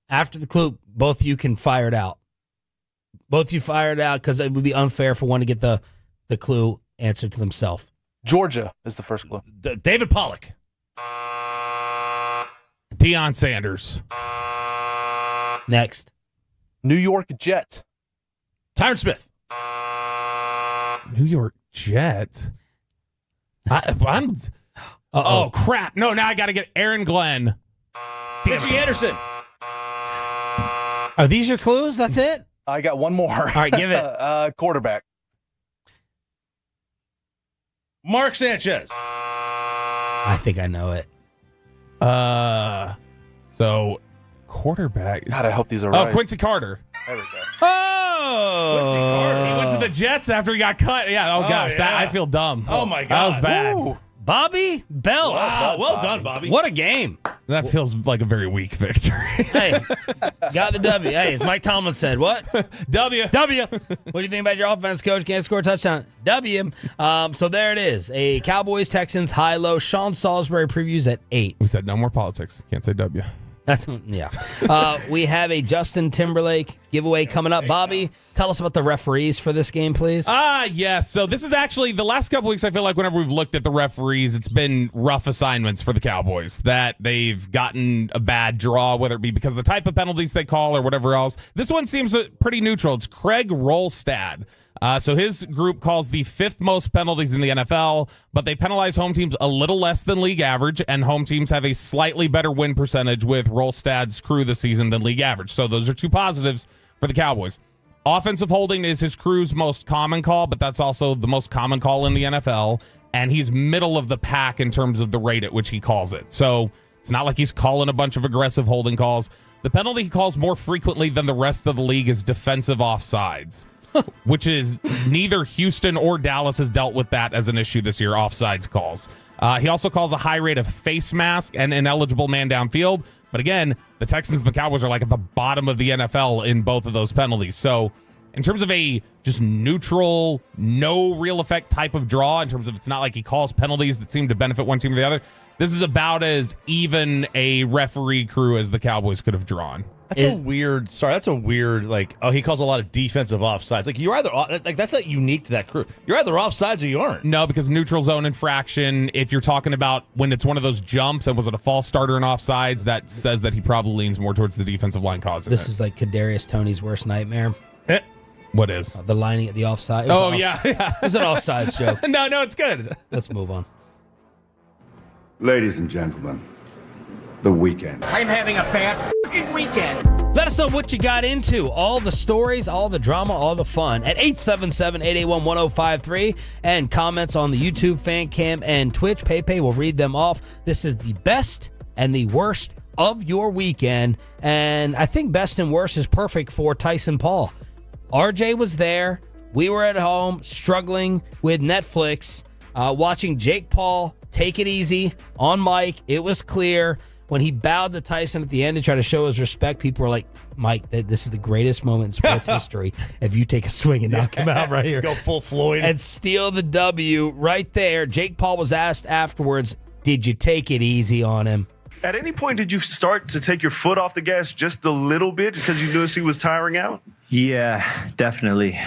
After the clue, both of you can fire it out. Both of you fire it out because it would be unfair for one to get the clue answer to themselves. Georgia is the first clue. David Pollock. Deion Sanders. Next. New York Jet. Tyron Smith. New York Jet. Oh, crap. No, now I got to get Aaron Glenn. Richie Anderson. Are these your clues? That's it? I got one more. All right, give it. Quarterback. Mark Sanchez. I think I know it. So quarterback. God, I hope these are right. Oh, Quincy Carter. There we go. Oh, Quincy Carter. He went to the Jets after he got cut. Yeah. Oh gosh, yeah. that I feel dumb. Oh, my that was God. bad. Ooh. Bobby Belt. Wow, well done, Bobby. What a game. That feels like a very weak victory. Hey, got the W. Hey, as Mike Tomlin said, what? W. What do you think about your offense, coach? Can't score a touchdown. W. So there it is. A Cowboys Texans high-low. Sean Salsbury previews at 8. We said no more politics. Can't say W. Yeah. We have a Justin Timberlake giveaway coming up. Bobby, tell us about the referees for this game, please. Yes. So this is actually the last couple weeks. I feel like whenever we've looked at the referees, it's been rough assignments for the Cowboys that they've gotten a bad draw, whether it be because of the type of penalties they call or whatever else. This one seems pretty neutral. It's Craig Rolstad. So his group calls the 5th most penalties in the NFL, but they penalize home teams a little less than league average, and home teams have a slightly better win percentage with Rolstad's crew this season than league average. So those are two positives for the Cowboys. Offensive holding is his crew's most common call, but that's also the most common call in the NFL, and he's middle of the pack in terms of the rate at which he calls it. So it's not like he's calling a bunch of aggressive holding calls. The penalty he calls more frequently than the rest of the league is defensive offsides. Which is neither Houston or Dallas has dealt with that as an issue this year, offsides calls. He also calls a high rate of face mask and ineligible man downfield. But again, the Texans and the Cowboys are like at the bottom of the NFL in both of those penalties. So in terms of a just neutral, no real effect type of draw, in terms of it's not like he calls penalties that seem to benefit one team or the other, this is about as even a referee crew as the Cowboys could have drawn. That's a weird, he calls a lot of defensive offsides. Like, you're either, that's not unique to that crew. You're either offsides or you aren't. No, because neutral zone infraction, if you're talking about when it's one of those jumps and was it a false starter in offsides, that says that he probably leans more towards the defensive line causing This is like Kadarius Toney's worst nightmare. What is? The lining at the offside. Yeah. It was an offsides joke. No, it's good. Let's move on. Ladies and gentlemen, the weekend. I'm having a bad fucking weekend. Let us know what you got into. All the stories, all the drama, all the fun at 877-881-1053 and comments on the YouTube fan cam and Twitch. Pepe will read them off. This is the best and the worst of your weekend. And I think best and worst is perfect for Tyson Paul. RJ was there. We were at home struggling with Netflix, watching Jake Paul take it easy on Mike. It was clear. When he bowed to Tyson at the end to try to show his respect, people were like, Mike, this is the greatest moment in sports history if you take a swing and knock him out right here. Go full Floyd. And steal the W right there. Jake Paul was asked afterwards, did you take it easy on him? At any point, did you start to take your foot off the gas just a little bit because you noticed he was tiring out? Yeah, definitely.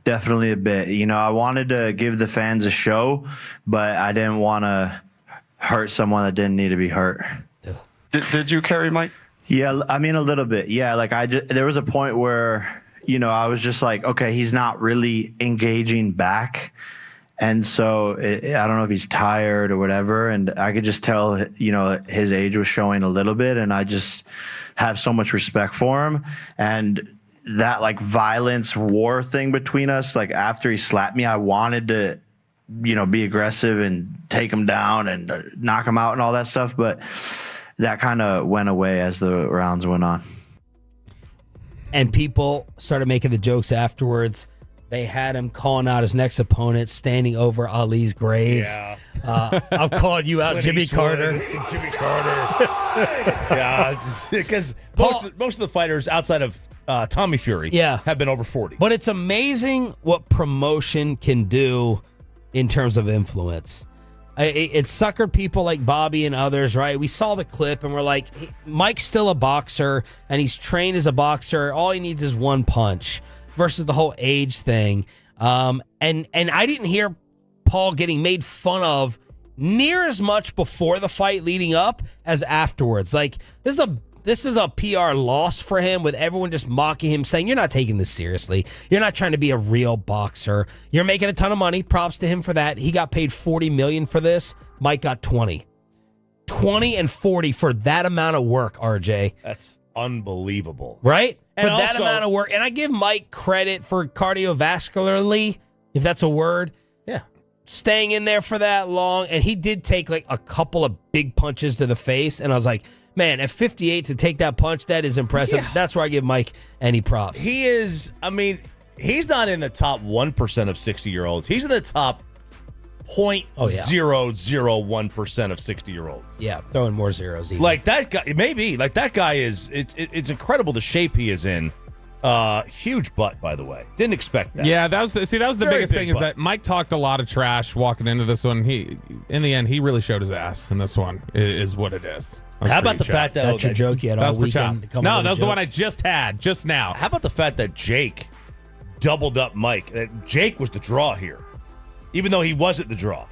Definitely a bit. You know, I wanted to give the fans a show, but I didn't want to hurt someone that didn't need to be hurt. Did you carry Mike? Yeah, I mean, a little bit. Yeah, like there was a point where, you know, I was just like, okay, he's not really engaging back. And so I don't know if he's tired or whatever. And I could just tell, you know, his age was showing a little bit. And I just have so much respect for him. And that like violence war thing between us, like after he slapped me, I wanted to, you know, be aggressive and take him down and knock him out and all that stuff. But that kind of went away as the rounds went on. And people started making the jokes afterwards. They had him calling out his next opponent, standing over Ali's grave. Yeah. I'm calling you out, Jimmy Carter. Jimmy Carter. Yeah, because most of the fighters outside of Tommy Fury have been over 40. But it's amazing what promotion can do in terms of influence. It suckered people like Bobby and others, right? We saw the clip and we're like, hey, Mike's still a boxer and he's trained as a boxer. All he needs is one punch versus the whole age thing. And I didn't hear Paul getting made fun of near as much before the fight leading up as afterwards. Like, this is a PR loss for him with everyone just mocking him, saying, you're not taking this seriously. You're not trying to be a real boxer. You're making a ton of money. Props to him for that. He got paid $40 million for this. Mike got 20. 20 and 40 for that amount of work, RJ. That's unbelievable. Right? And for that amount of work. And I give Mike credit for cardiovascularly, if that's a word. Yeah. Staying in there for that long. And he did take like a couple of big punches to the face. And I was like, man, at 58 to take that punch, that is impressive. Yeah. That's where I give Mike any props. He is, I mean, he's not in the top 1% of 60-year-olds. He's in the top 0.001% of 60-year-olds. Yeah, throwing more zeros. Even. Like that guy, maybe. Like that guy is. It's incredible the shape he is in. Huge butt, by the way. Didn't expect that. Yeah, that was the Very biggest big thing is butt. that Mike talked a lot of trash walking into this one. In the end, he really showed his ass in this one. Is what it is. How about the fact that that's your joke you had all weekend? No, that was the one I just had just now. How about the fact that Jake doubled up Mike? That Jake was the draw here, even though he wasn't the draw.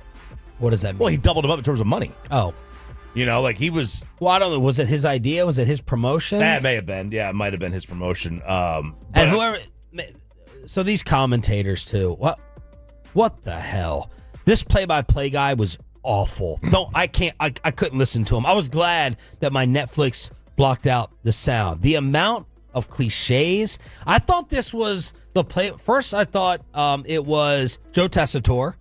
What does that mean? Well, he doubled him up in terms of money. Oh. You know, like he was. Well, I don't know. Was it his idea? Was it his promotion? That may have been. Yeah, it might have been his promotion. And whoever. So these commentators too. What the hell? This play-by-play guy was awful. I couldn't listen to him. I was glad that my Netflix blocked out the sound. The amount of cliches. I thought this was the play. First, I thought it was Joe Tessitore,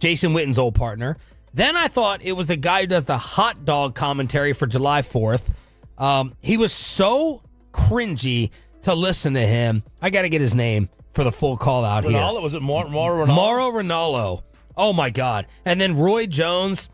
Jason Witten's old partner. Then I thought it was the guy who does the hot dog commentary for July 4th. He was so cringy to listen to him. I got to get his name for the full call out here. Was it Mauro Ranallo? Mauro Ranallo. Oh, my God. And then Roy Jones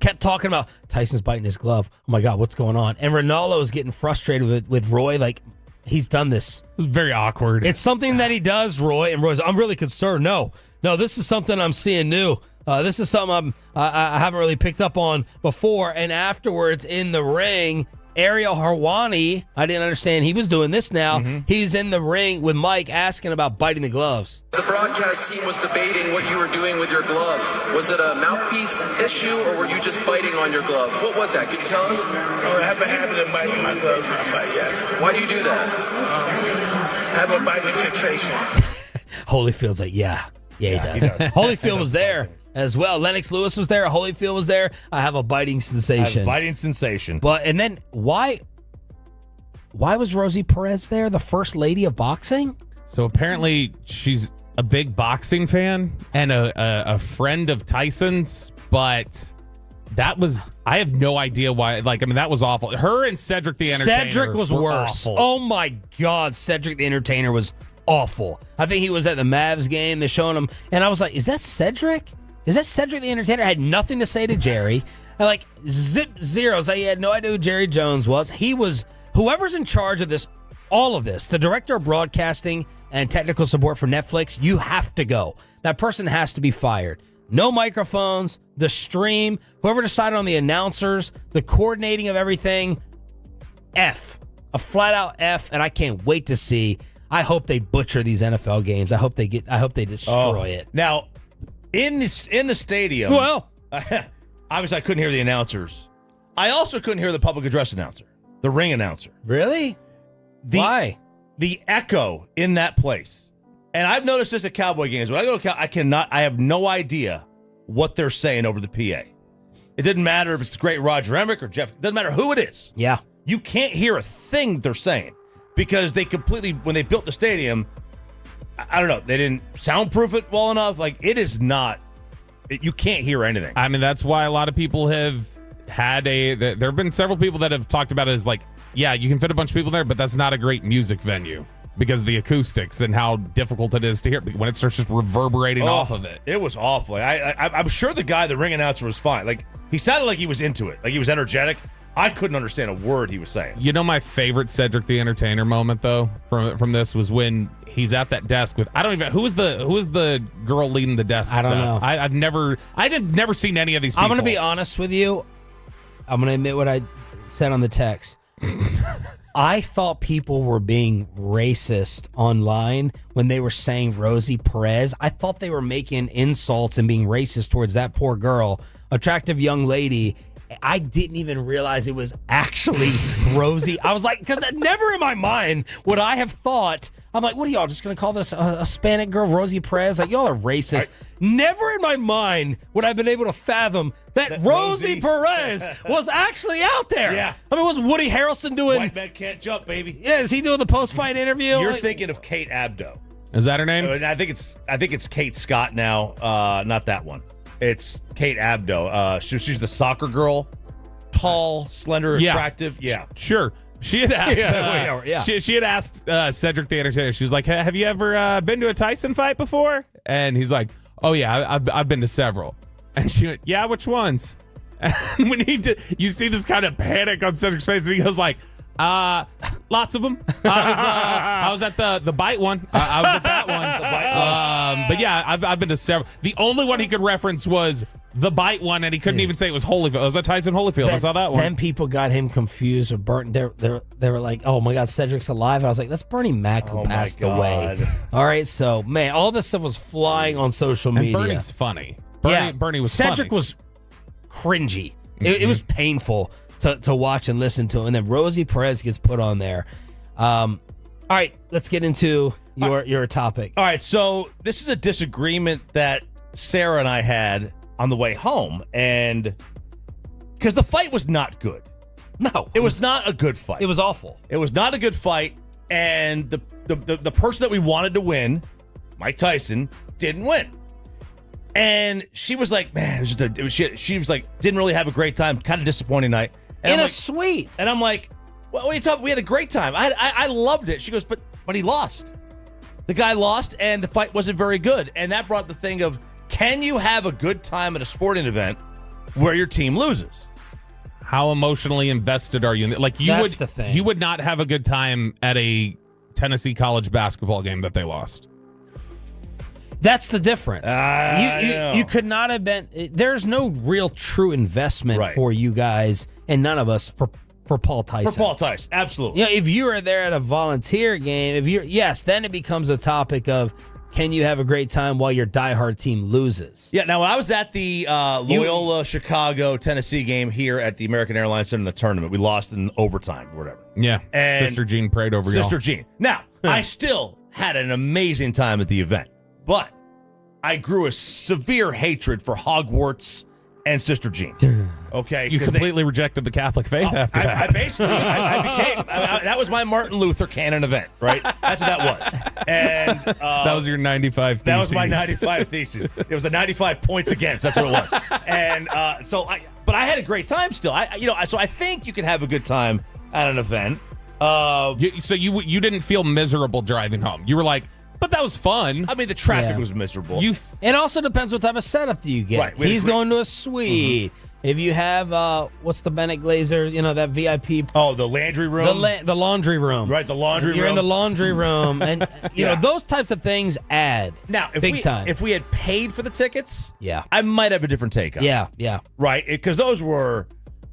kept talking about Tyson's biting his glove. Oh, my God, what's going on? And Ranallo is getting frustrated with Roy. Like, he's done this. It was very awkward. It's something that he does, Roy. And Roy's, I'm really concerned. No, this is something I'm seeing new. This is something I haven't really picked up on before. And afterwards, in the ring, Ariel Harwani, I didn't understand he was doing this now. Mm-hmm. He's in the ring with Mike asking about biting the gloves. The broadcast team was debating what you were doing with your glove. Was it a mouthpiece issue, or were you just biting on your glove? What was that? Could you tell us? Oh, I have a habit of biting my gloves when I fight, yes. Why do you do that? I have a biting fixation. Holyfield's like, yeah, he does. Holyfield was there as well. Lennox Lewis was there. Holyfield was there. I have a biting sensation. And then why was Rosie Perez there, the first lady of boxing? So apparently she's a big boxing fan and a friend of Tyson's, but I have no idea why. That was awful. Her and Cedric the Entertainer. Cedric was worse. Awful. Oh my God, Cedric the Entertainer was awful. I think he was at the Mavs game. They're showing him, and I was like, "Is that Cedric? Is that Cedric the Entertainer?" I had nothing to say to Jerry. I zip zeros. I had no idea who Jerry Jones was. He was whoever's in charge of this, all of this, the director of broadcasting and technical support for Netflix. You have to go. That person has to be fired. No microphones. The stream. Whoever decided on the announcers, the coordinating of everything. A flat out F. And I can't wait to see. I hope they butcher these NFL games. I hope they destroy it. Now, in the stadium. Well, obviously I couldn't hear the announcers. I also couldn't hear the public address announcer, the ring announcer. Really? Why? The echo in that place. And I've noticed this at Cowboy games. When I go to I have no idea what they're saying over the PA. It didn't matter if it's the great Roger Emmerich or Jeff. It doesn't matter who it is. Yeah. You can't hear a thing they're saying. Because they completely, when they built the stadium, I don't know, they didn't soundproof it well enough. It is not, you can't hear anything. I mean, that's why a lot of people have had there have been several people that have talked about it as yeah, you can fit a bunch of people there, but that's not a great music venue because of the acoustics and how difficult it is to hear when it starts just reverberating off of it. It was awful. I'm sure the ring announcer was fine. He sounded like he was into it. He was energetic. I couldn't understand a word he was saying. You know, my favorite Cedric the Entertainer moment though from this was when he's at that desk with who is the girl leading the desk? I don't know. I've never seen any of these people. I'm going to be honest with you. I'm going to admit what I said on the text. I thought people were being racist online when they were saying Rosie Perez. I thought they were making insults and being racist towards that poor girl, attractive young lady. I didn't even realize it was actually Rosie. I was like, because never in my mind would I have thought, I'm like, what are y'all just going to call this a Hispanic girl, Rosie Perez? Y'all are racist. Never in my mind would I have been able to fathom that Rosie Perez was actually out there. Yeah. I mean, was Woody Harrelson doing... White man can't jump, baby. Yeah, is he doing the post-fight interview? You're thinking of Kate Abdo. Is that her name? I think it's Kate Scott now. Not that one. It's Kate Abdo. She's the soccer girl. Tall, slender, attractive. Yeah. Sure. She had asked she had asked Cedric the Entertainer. She was like, have you ever been to a Tyson fight before? And he's like, Oh, yeah, I've been to several. And she went, yeah, which ones? And you see this kind of panic on Cedric's face, and he goes like, lots of them. I was at the bite one. I was at that one. But yeah, I've been to several. The only one he could reference was the bite one, and he couldn't even say it was Holyfield. It was at Tyson Holyfield. I saw that one. Then people got him confused with Burton. They were like, oh my God, Cedric's alive. I was like, that's Bernie Mac who passed away. All right, so man, all this stuff was flying on social media. And Bernie's funny. Bernie was Cedric funny. was cringy. It was painful to watch and listen to. And then Rosie Perez gets put on there. All right, let's get into your topic. All right, so this is a disagreement that Sarah and I had on the way home, and because the fight was not good. No, it was not a good fight. It was awful. It was not a good fight, and the person that we wanted to win, Mike Tyson, didn't win. And she was like, man, she was like, didn't really have a great time, kind of disappointing night. And In a suite. And I'm like, what are you talking? We had a great time. I loved it. She goes, but he lost. The guy lost, and the fight wasn't very good. And that brought the thing of, can you have a good time at a sporting event where your team loses? How emotionally invested are you in it? Like That's the thing. You would not have a good time at a College basketball game that they lost. That's the difference. You could not have been. There's no real true investment for you guys and none of us for Paul Tyson. For Paul Tyson, absolutely. You know, if you are there at a volunteer game, then it becomes a topic of, can you have a great time while your diehard team loses? Yeah, now when I was at the Loyola Chicago Tennessee game here at the American Airlines Center in the tournament, we lost in overtime or whatever. Yeah, And Sister Jean prayed over y'all. Sister Jean. Now, I still had an amazing time at the event, but I grew a severe hatred for Hogwarts and Sister Jean. Okay, You completely rejected the Catholic faith after that. I basically became that was my Martin Luther canon event, right? That's what that was. And that was your 95 thesis. That was my 95 thesis. It was the 95 points against. That's what it was. And but I had a great time still. So I think you can have a good time at an event. So you didn't feel miserable driving home. You were like, but that was fun. I mean, the traffic was miserable. It also depends what type of setup do you get. Right, He's going to a suite. Mm-hmm. If you have, what's the Bennett Glazer, that VIP. Oh, the laundry room? The laundry room. Right, the laundry room. You're in the laundry room. And, you know, those types of things add now, time. If we had paid for the tickets, yeah, I might have a different take on it. Yeah. Right, because those were,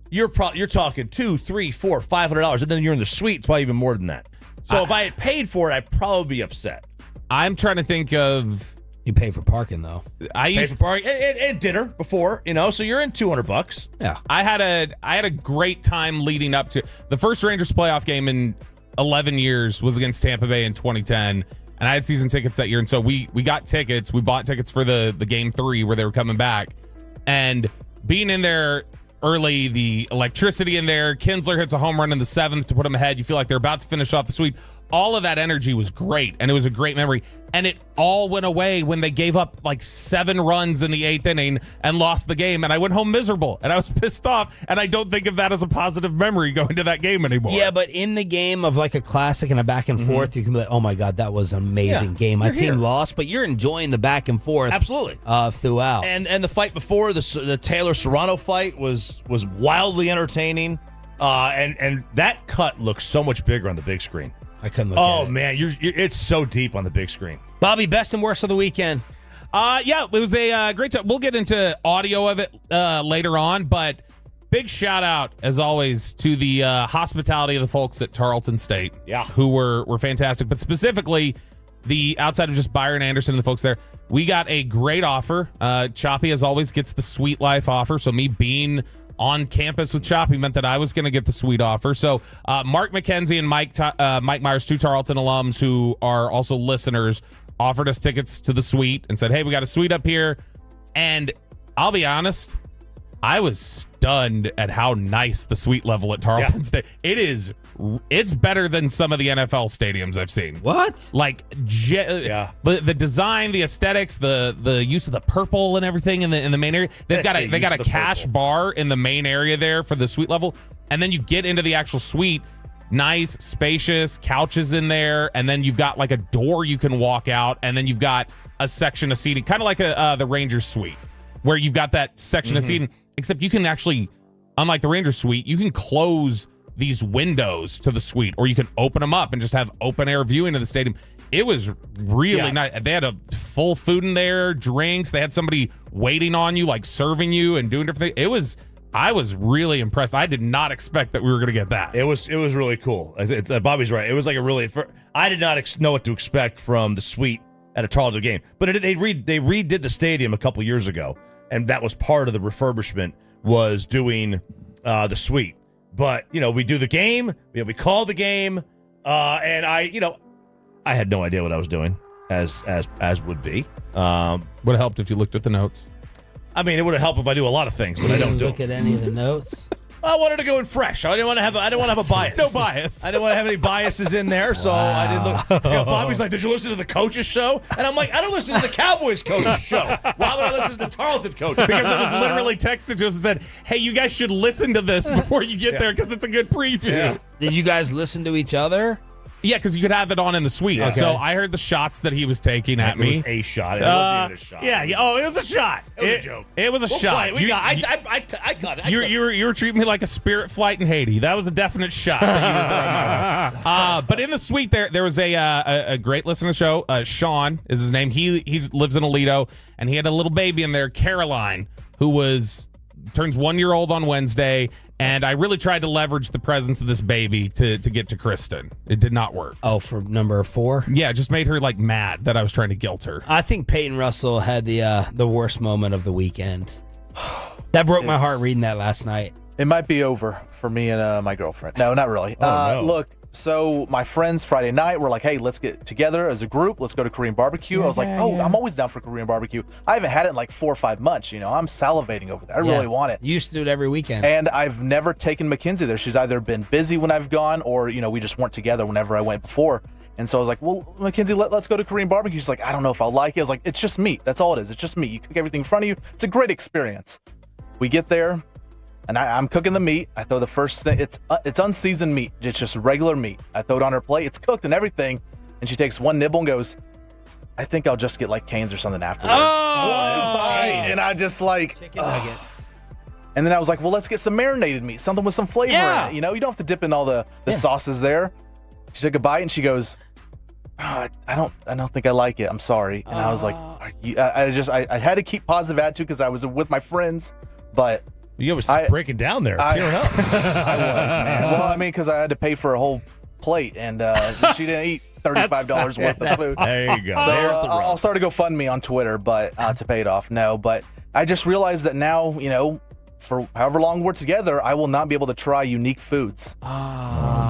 you're talking $200, $300, $400, $500, and then you're in the suite, it's probably even more than that. So if I had paid for it, I'd probably be upset. I'm trying to think of. You pay for parking though. I used for parking and dinner before, so you're in $200. Yeah. I had a great time leading up to the first Rangers playoff game in 11 years was against Tampa Bay in 2010, and I had season tickets that year, and so we got tickets. We bought tickets for the game 3 where they were coming back, and being in there early, the electricity in there. Kinsler hits a home run in the 7th to put them ahead. You feel like they're about to finish off the sweep. All of that energy was great, and it was a great memory. And it all went away when they gave up like 7 runs in the 8th inning and lost the game. And I went home miserable, and I was pissed off. And I don't think of that as a positive memory going to that game anymore. Yeah, but in the game of like a classic and a back and forth, you can be like, oh my God, that was an amazing game. My team lost, but you're enjoying the back and forth. Absolutely. Throughout. And the fight before, the Taylor Serrano fight was wildly entertaining. And that cut looks so much bigger on the big screen. I couldn't look at it. Oh, man, it's so deep on the big screen. Bobby, best and worst of the weekend. Yeah, it was a great time. We'll get into audio of it later on, but big shout out, as always, to the hospitality of the folks at Tarleton State. Yeah. Who were fantastic, but specifically the outside of just Byron Anderson and the folks there, we got a great offer. Choppy, as always, gets the Sweet Life offer, so me being on campus with Choppy meant that I was going to get the sweet offer. So Mark McKenzie and Mike Myers, 2 Tarleton alums who are also listeners, offered us tickets to the suite and said, hey, we got a suite up here. And I'll be honest, I was stunned at how nice the suite level at Tarleton State. It's better than some of the NFL stadiums I've seen. What? Like, the design, the aesthetics, the use of the purple and everything in the main area. They got a cash bar in the main area there for the suite level, and then you get into the actual suite. nice, spacious, couches in there, and then you've got like a door you can walk out, and then you've got a section of seating, kind of like the Rangers suite, where you've got that section of seating, except you can actually, unlike the Rangers suite, you can close these windows to the suite, or you can open them up and just have open air viewing of the stadium. It was really nice. They had a full food in there, drinks. They had somebody waiting on you, like serving you and doing different things. I was really impressed. I did not expect that we were going to get that. It was really cool. Bobby's right. It was like I did not know what to expect from the suite at a Chargers game. But they redid the stadium a couple years ago, and that was part of the refurbishment, was doing the suite. But, we do the game, we call the game, and I had no idea what I was doing, as would be. Would have helped if you looked at the notes. I mean, it would have helped if I do a lot of things, but I don't look at any of the notes. I wanted to go in fresh. I didn't want to have a bias. No bias. I didn't want to have any biases in there, so I didn't look. Bobby's like, "Did you listen to the coach's show?" And I'm like, "I don't listen to the Cowboys coach's show. Why would I listen to the Tarleton coach?" Because it was literally texted to us and said, "Hey, you guys should listen to this before you get there because it's a good preview." Yeah. Did you guys listen to each other? Yeah, because you could have it on in the suite. Okay. So I heard the shots that he was taking at me. It was a shot. It wasn't even a shot. Yeah. It was a shot. It was a joke. It was a shot. I got it. You were treating me like a Spirit flight in Haiti. That was a definite shot that you were throwing my way. But in the suite there was a great listener to the show. Sean is his name. He lives in Aledo, and he had a little baby in there, Caroline, who turns 1 year old on Wednesday. And I really tried to leverage the presence of this baby to get to Kristen. It did not work. Oh, for number 4? Yeah, it just made her mad that I was trying to guilt her. I think Peyton Russell had the worst moment of the weekend. That broke my heart reading that last night. It might be over for me and my girlfriend. No, not really. No. Look, so my friends Friday night were like, "Hey, let's get together as a group. Let's go to Korean barbecue." I was like, I'm always down for Korean barbecue. I haven't had it in like 4 or 5 months. I'm salivating over there. I really want it. You used to do it every weekend. And I've never taken Mackenzie there. She's either been busy when I've gone, or we just weren't together whenever I went before. And so I was like, "Well, Mackenzie, let's go to Korean barbecue." She's like, "I don't know if I'll like it." I was like, "It's just meat. That's all it is. It's just meat. You cook everything in front of you. It's a great experience." We get there. And I'm cooking the meat. I throw the first thing. It's unseasoned meat. It's just regular meat. I throw it on her plate. It's cooked and everything. And she takes one nibble and goes, "I think I'll just get like Cane's or something afterwards." Oh, and I just chicken nuggets. And then I was like, "Well, let's get some marinated meat, something with some flavor in it. You don't have to dip in all the sauces there." She took a bite and she goes, "I don't think I like it. I'm sorry." And I was like, I had to keep positive attitude because I was with my friends, but. You was breaking down there, tearing up. I was, man. Well, I mean, because I had to pay for a whole plate, and she didn't eat $35 worth of food. There you go. So I'll start a GoFundMe on Twitter, but to pay it off. No, but I just realized that now, for however long we're together, I will not be able to try unique foods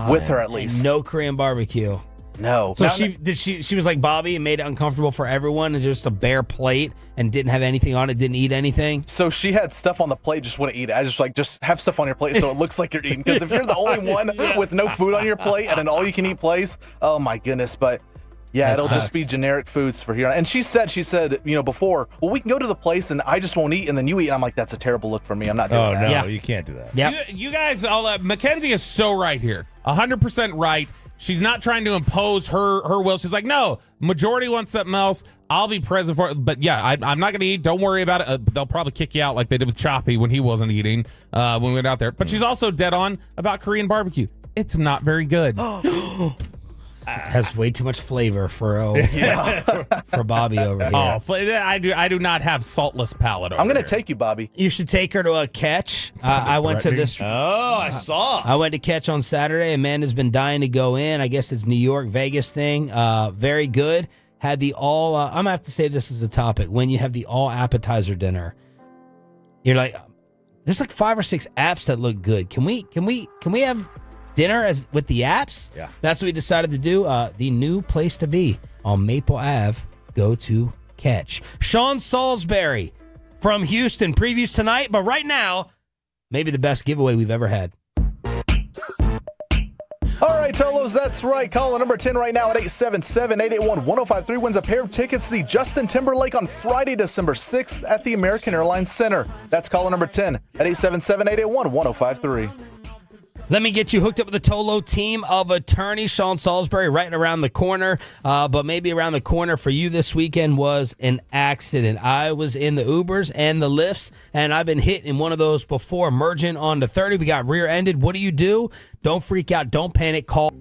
with her at least. No Korean barbecue. No. So she was like Bobby and made it uncomfortable for everyone, and just a bare plate and didn't have anything on it, didn't eat anything. So she had stuff on the plate, just wouldn't eat it. I just have stuff on your plate so it looks like you're eating. Because if you're the only one with no food on your plate at an all-you-can-eat place, oh my goodness. But yeah, it'll just be generic foods for here. And she said, before, well, we can go to the place and I just won't eat and then you eat. And I'm like, that's a terrible look for me. I'm not doing that. Oh, no, you can't do that. Yep. You guys, Mackenzie is so right here. 100% right. She's not trying to impose her will. She's like, no, majority wants something else. I'll be present for it. But yeah, I'm not going to eat. Don't worry about it. They'll probably kick you out like they did with Choppy when he wasn't eating when we went out there. But she's also dead on about Korean barbecue. It's not very good. Has way too much flavor for Bobby over here. I do not have saltless palate over I'm going to here. take you, Bobby. You should take her to a catch. I went to this. Oh, I saw. I went to catch on Saturday. Amanda's been dying to go in. I guess it's New York, Vegas thing. Very good. Had the all. I'm going to have to say this is a topic. When you have the all appetizer dinner, you're like, there's like 5 or 6 apps that look good. Can we have dinner as with the apps? Yeah. That's what we decided to do. The new place to be on Maple Ave. Go to catch. Sean Salsbury from Houston previews tonight, but right now, maybe the best giveaway we've ever had. All right, Tolos, that's right. Caller number 10 right now at 877-881-1053 wins a pair of tickets to see Justin Timberlake on Friday, December 6th at the American Airlines Center. That's caller number 10 at 877-881-1053. Let me get you hooked up with the Tolo team of attorneys. Sean Salsbury right around the corner, but maybe around the corner for you this weekend was an accident. I was in the Ubers and the Lyfts, and I've been hit in one of those before, merging onto 30. We got rear-ended. What do? Don't freak out. Don't panic. Call.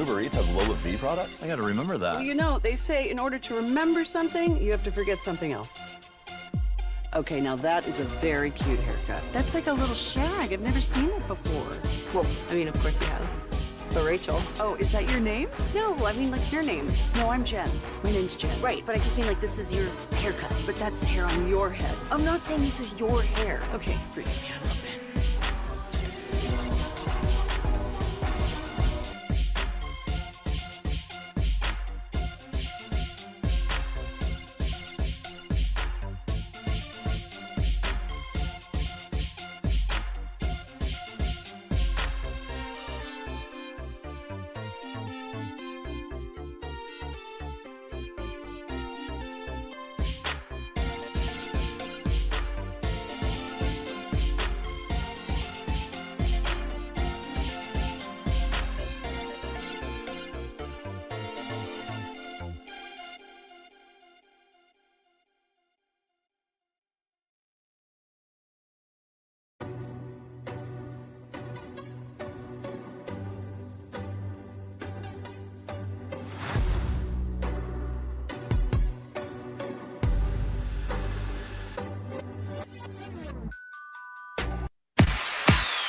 Uber Eats has Lola V products? I got to remember that. Well, you know, they say in order to remember something, you have to forget something else. Okay, now that is a very cute haircut. That's like a little shag. I've never seen it before. Well, I mean, of course you have. It's the Rachel. Oh, is that your name? No, I mean, like, your name. No, I'm Jen. My name's Jen. Right, but I just mean, like, this is your haircut. But that's hair on your head. I'm not saying this is your hair. Okay, freak me out a little bit.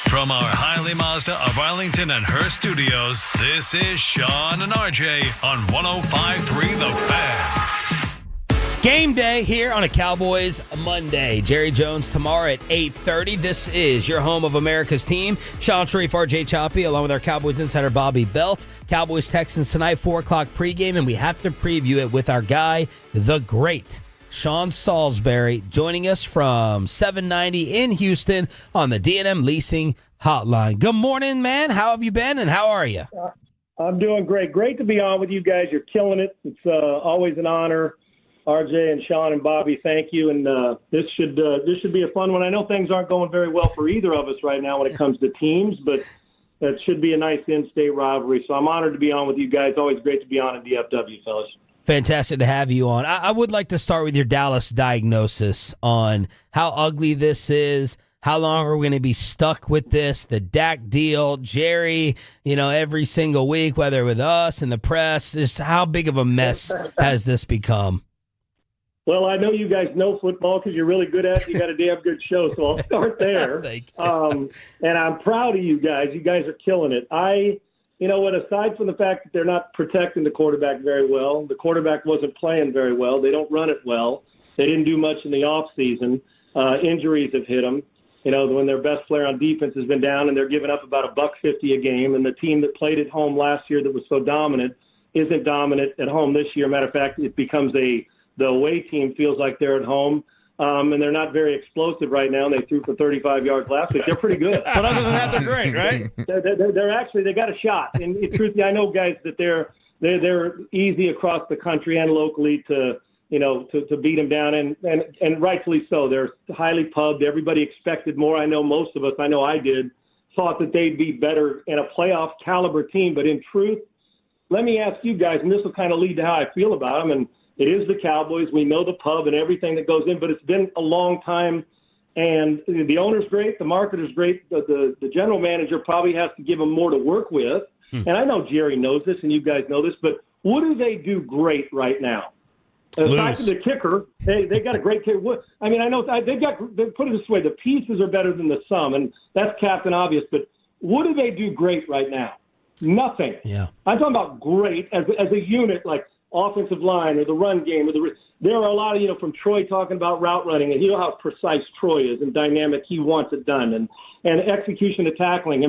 From our Highly Mazda of Arlington and Hearst studios, this is Sean and RJ on 105.3 The Fan. Game day here on a Cowboys Monday. Jerry Jones tomorrow at 8:30. This is your home of America's team. Sean Sharif, RJ Choppy, along with our Cowboys insider Bobby Belt. Cowboys Texans tonight, 4 o'clock pregame, and we have to preview it with our guy, the great Sean Salsbury, joining us from 790 in Houston on the D&M Leasing Hotline. Good morning, man. How have you been, and how are you? I'm doing great. Great to be on with you guys. You're killing it. It's always an honor. RJ and Sean and Bobby, thank you. And this should be a fun one. I know things aren't going very well for either of us right now when it comes to teams, but it should be a nice in-state rivalry. So I'm honored to be on with you guys. Always great to be on at DFW, fellas. Fantastic to have you on. I would like to start with your Dallas diagnosis on how ugly this is. How long are we going to be stuck with this? The Dak deal, Jerry, every single week, whether with us and the press, just how big of a mess has this become? Well, I know you guys know football because you're really good at it. You got a damn good show, so I'll start there. Thank you. And I'm proud of you guys. You guys are killing it. You know what, aside from the fact that they're not protecting the quarterback very well, the quarterback wasn't playing very well. They don't run it well. They didn't do much in the offseason. Injuries have hit them. When their best player on defense has been down and they're giving up about $150 a game, and the team that played at home last year that was so dominant isn't dominant at home this year. Matter of fact, it becomes the away team feels like they're at home. And they're not very explosive right now. They threw for 35 yards last week. They're pretty good. But other than that, they're great, right? They got a shot. And truthfully, I know, guys, that they're easy across the country and locally to beat them down, and rightfully so. They're highly pubbed. Everybody expected more. I know most of us, I did, thought that they'd be better in a playoff caliber team. But in truth, let me ask you guys, and this will kind of lead to how I feel about them, and it is the Cowboys. We know the pub and everything that goes in, but it's been a long time. And the owner's great. The marketer's great. The general manager probably has to give them more to work with. And I know Jerry knows this, and you guys know this, but what do they do great right now? Aside from the kicker, they got a great kicker. I know they put it this way, the pieces are better than the sum, and that's Captain Obvious. But what do they do great right now? Nothing. Yeah. I'm talking about great as a unit, like offensive line or the run game. There are a lot of, from Troy talking about route running, and you know how precise Troy is and dynamic. He wants it done. And execution of tackling.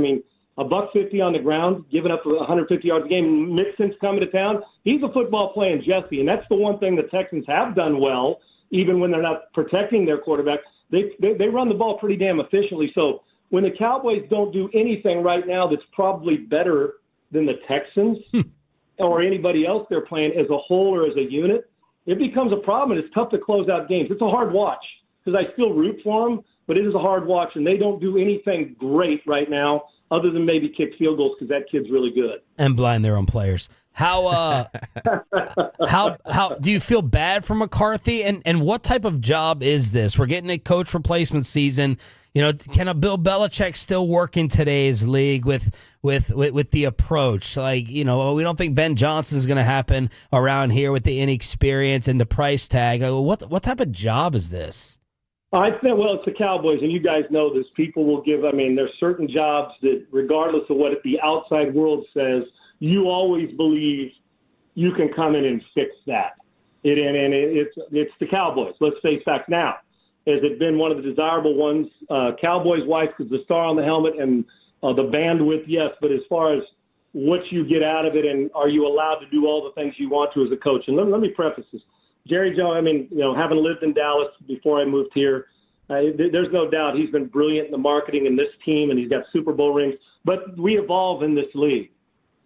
$150 on the ground, giving up 150 yards a game. Mixon's coming to town. He's a football playing Jesse, and that's the one thing the Texans have done well, even when they're not protecting their quarterback. They run the ball pretty damn efficiently. So when the Cowboys don't do anything right now that's probably better than the Texans or anybody else they're playing as a whole or as a unit, it becomes a problem, and it's tough to close out games. It's a hard watch because I still root for them, but it is a hard watch, and they don't do anything great right now other than maybe kick field goals because that kid's really good. And blind their own players. How do you feel bad for McCarthy? And what type of job is this? We're getting a coach replacement season. Can a Bill Belichick still work in today's league with the approach? We don't think Ben Johnson is going to happen around here with the inexperience and the price tag. What type of job is this? I think, it's the Cowboys, and you guys know this. People will give, there's certain jobs that, regardless of what the outside world says, you always believe you can come in and fix that. It's the Cowboys. Let's face facts now. Has it been one of the desirable ones? Cowboys wise, because the star on the helmet and the bandwidth, yes. But as far as what you get out of it, and are you allowed to do all the things you want to as a coach? And let me preface this. Jerry Jones, having lived in Dallas before I moved here, there's no doubt he's been brilliant in the marketing in this team, and he's got Super Bowl rings. But we evolve in this league.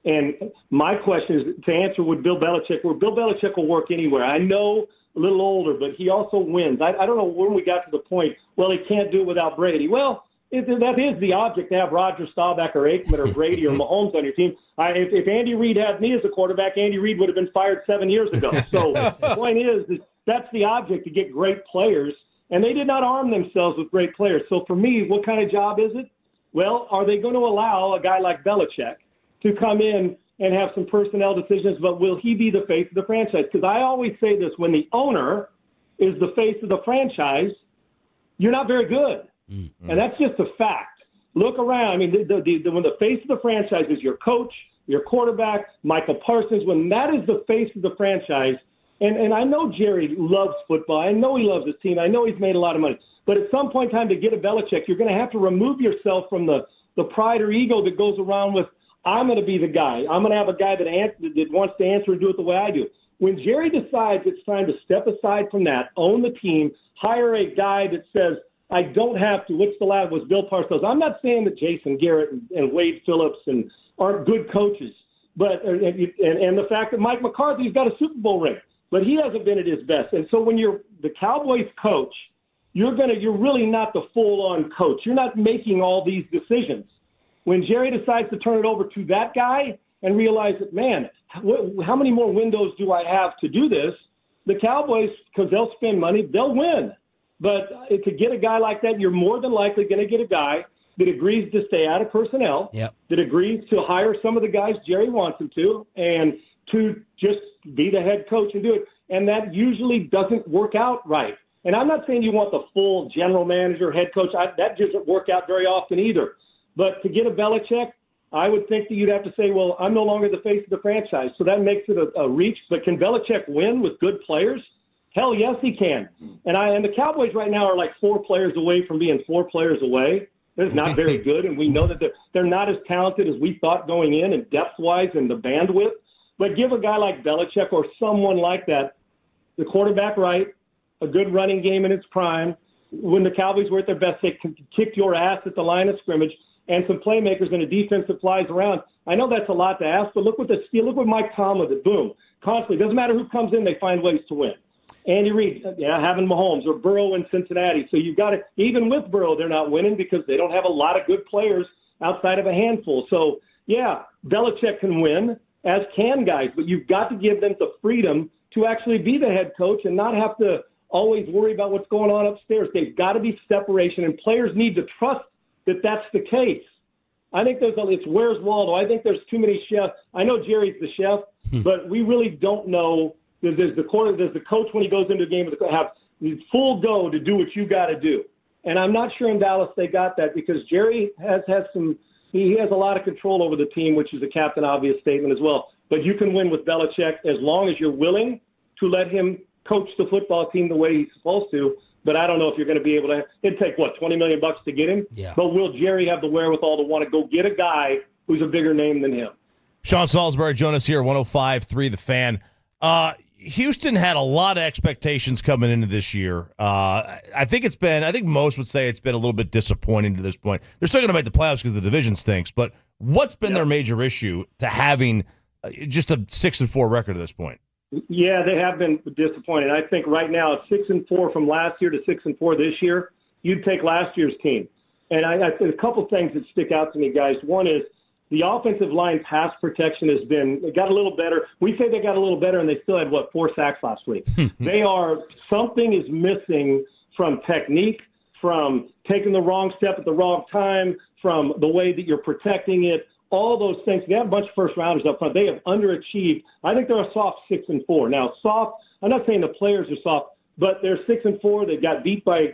And my question is to answer with Bill Belichick, where Bill Belichick will work anywhere. I know a little older, but he also wins. I don't know when we got to the point, he can't do it without Brady. Well, that is the object, to have Rodgers, Staubach, or Aikman, or Brady, or Mahomes on your team. If Andy Reid had me as a quarterback, Andy Reid would have been fired 7 years ago. So the point is that's the object, to get great players, and they did not arm themselves with great players. So for me, what kind of job is it? Well, are they going to allow a guy like Belichick to come in and have some personnel decisions, but will he be the face of the franchise? Because I always say this, when the owner is the face of the franchise, you're not very good. Mm-hmm. And that's just a fact. Look around. When the face of the franchise is your coach, your quarterback, Michael Parsons, when that is the face of the franchise, and I know Jerry loves football. I know he loves his team. I know he's made a lot of money. But at some point in time, to get a Belichick, you're going to have to remove yourself from the pride or ego that goes around with, I'm going to be the guy. I'm going to have a guy that wants to answer and do it the way I do. When Jerry decides it's time to step aside from that, own the team, hire a guy that says, I don't have to. What's the last was Bill Parcells. I'm not saying that Jason Garrett and Wade Phillips aren't good coaches, but and the fact that Mike McCarthy's got a Super Bowl ring, but he hasn't been at his best. And so when you're the Cowboys coach, you're really not the full-on coach. You're not making all these decisions. When Jerry decides to turn it over to that guy and realize that, man, how many more windows do I have to do this? The Cowboys, because they'll spend money, they'll win. But to get a guy like that, you're more than likely going to get a guy that agrees to stay out of personnel, that agrees to hire some of the guys Jerry wants him to, and to just be the head coach and do it. And that usually doesn't work out right. And I'm not saying you want the full general manager, head coach. That doesn't work out very often either. But to get a Belichick, I would think that you'd have to say, well, I'm no longer the face of the franchise. So that makes it a reach. But can Belichick win with good players? Hell, yes, he can. And the Cowboys right now are like 4 players away from being 4 players away. They're not very good, and we know that they're not as talented as we thought going in and depth-wise and the bandwidth. But give a guy like Belichick or someone like that the quarterback right, a good running game in its prime. When the Cowboys were at their best, they kicked your ass at the line of scrimmage, and some playmakers and a defense that flies around. I know that's a lot to ask, but look what Mike Tomlin did. Boom. Constantly. Doesn't matter who comes in, they find ways to win. Andy Reid, having Mahomes or Burrow in Cincinnati. So you've got to, even with Burrow, they're not winning because they don't have a lot of good players outside of a handful. So, Belichick can win, as can guys, but you've got to give them the freedom to actually be the head coach and not have to always worry about what's going on upstairs. They've got to be separation, and players need to trust that that's the case. I think it's where's Waldo. I think there's too many chefs. I know Jerry's the chef, but we really don't know. Does the coach, when he goes into a game, have full go to do what you got to do? And I'm not sure in Dallas they got that because Jerry has he has a lot of control over the team, which is a captain obvious statement as well. But you can win with Belichick as long as you're willing to let him coach the football team the way he's supposed to. But I don't know if you're going to be able to. It'd take, $20 million to get him? Yeah. But will Jerry have the wherewithal to want to go get a guy who's a bigger name than him? Sean Salsbury, join us here, 105.3 The Fan. Houston had a lot of expectations coming into this year. I think most would say it's been a little bit disappointing to this point. They're still going to make the playoffs because the division stinks, but what's been their major issue to having just a 6-4 record at this point? Yeah, they have been disappointed. I think right now it's 6-4 from last year to 6-4 this year. You'd take last year's team. And a couple things that stick out to me, guys. One is The offensive line pass protection it got a little better. We say they got a little better, and they still had, 4 sacks last week. Something is missing from technique, from taking the wrong step at the wrong time, from the way that you're protecting it, all those things. They have a bunch of first-rounders up front. They have underachieved. I think they're a soft 6-4. Now, soft, I'm not saying the players are soft, but they're 6-4. They got beat by,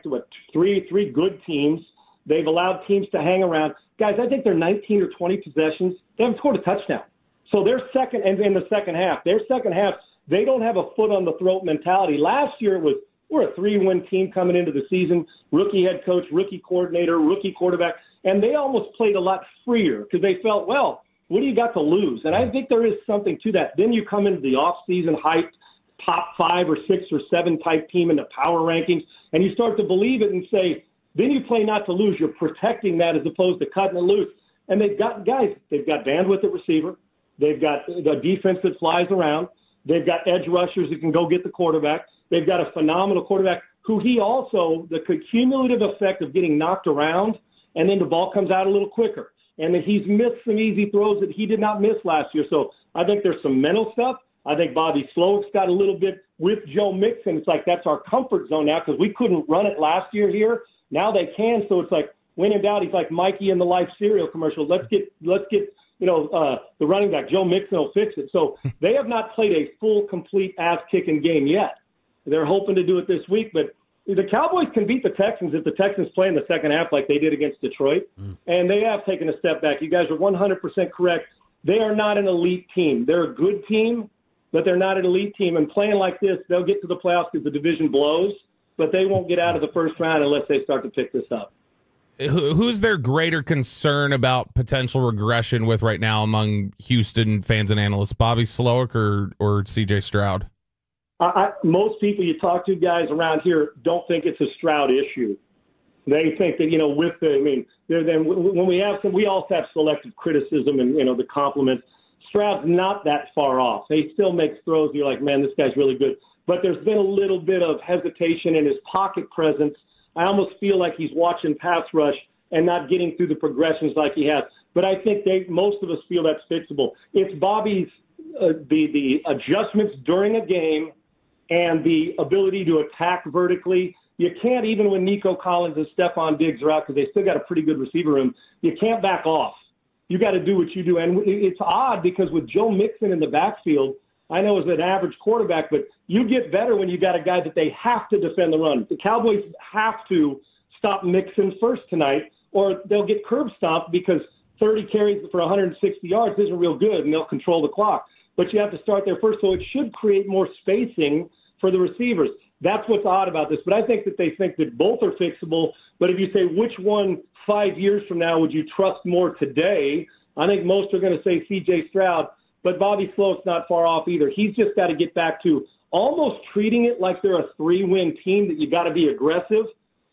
three good teams. They've allowed teams to hang around. Guys, I think they're 19 or 20 possessions. They haven't scored a touchdown. So they're second, and in the second half, they don't have a foot on the throat mentality. Last year we're a 3-win team coming into the season, rookie head coach, rookie coordinator, rookie quarterback, and they almost played a lot freer because they felt, well, what do you got to lose? And I think there is something to that. Then you come into the offseason hyped, top 5 or 6 or 7 type team in the power rankings, and you start to believe it and say, then you play not to lose. You're protecting that as opposed to cutting it loose. And they've got bandwidth at receiver. They've got the defense that flies around. They've got edge rushers that can go get the quarterback. They've got a phenomenal quarterback who the cumulative effect of getting knocked around and then the ball comes out a little quicker. And that he's missed some easy throws that he did not miss last year. So I think there's some mental stuff. I think Bobby Slowick's got a little bit with Joe Mixon. It's like that's our comfort zone now because we couldn't run it last year here. Now they can, so it's like when in doubt, he's like Mikey in the Life cereal commercial. Let's get the running back. Joe Mixon will fix it. So they have not played a full, complete ass-kicking game yet. They're hoping to do it this week, but the Cowboys can beat the Texans if the Texans play in the second half like they did against Detroit, and they have taken a step back. You guys are 100% correct. They are not an elite team. They're a good team, but they're not an elite team. And playing like this, they'll get to the playoffs because the division blows, but they won't get out of the first round unless they start to pick this up. Who's their greater concern about potential regression with right now among Houston fans and analysts, Bobby Slowick or C.J. Stroud? Most people you talk to, guys around here, don't think it's a Stroud issue. They think that, when we have we also have selective criticism and, the compliments. Stroud's not that far off. He still makes throws. You're like, man, this guy's really good. But there's been a little bit of hesitation in his pocket presence. I almost feel like he's watching pass rush and not getting through the progressions like he has. But I think most of us feel that's fixable. It's Bobby's the adjustments during a game and the ability to attack vertically. You can't, even when Nico Collins and Stephon Diggs are out because they still got a pretty good receiver room, you can't back off. You got to do what you do. And it's odd because with Joe Mixon in the backfield, I know as an average quarterback, but you get better when you got a guy that they have to defend the run. The Cowboys have to stop Mixon first tonight, or they'll get curb stomped because 30 carries for 160 yards isn't real good, and they'll control the clock. But you have to start there first, so it should create more spacing for the receivers. That's what's odd about this. But I think that they think that both are fixable. But if you say which one 5 years from now would you trust more today, I think most are going to say C.J. Stroud. But Bobby Slowick's not far off either. He's just got to get back to almost treating it like they're a 3-win team, that you got to be aggressive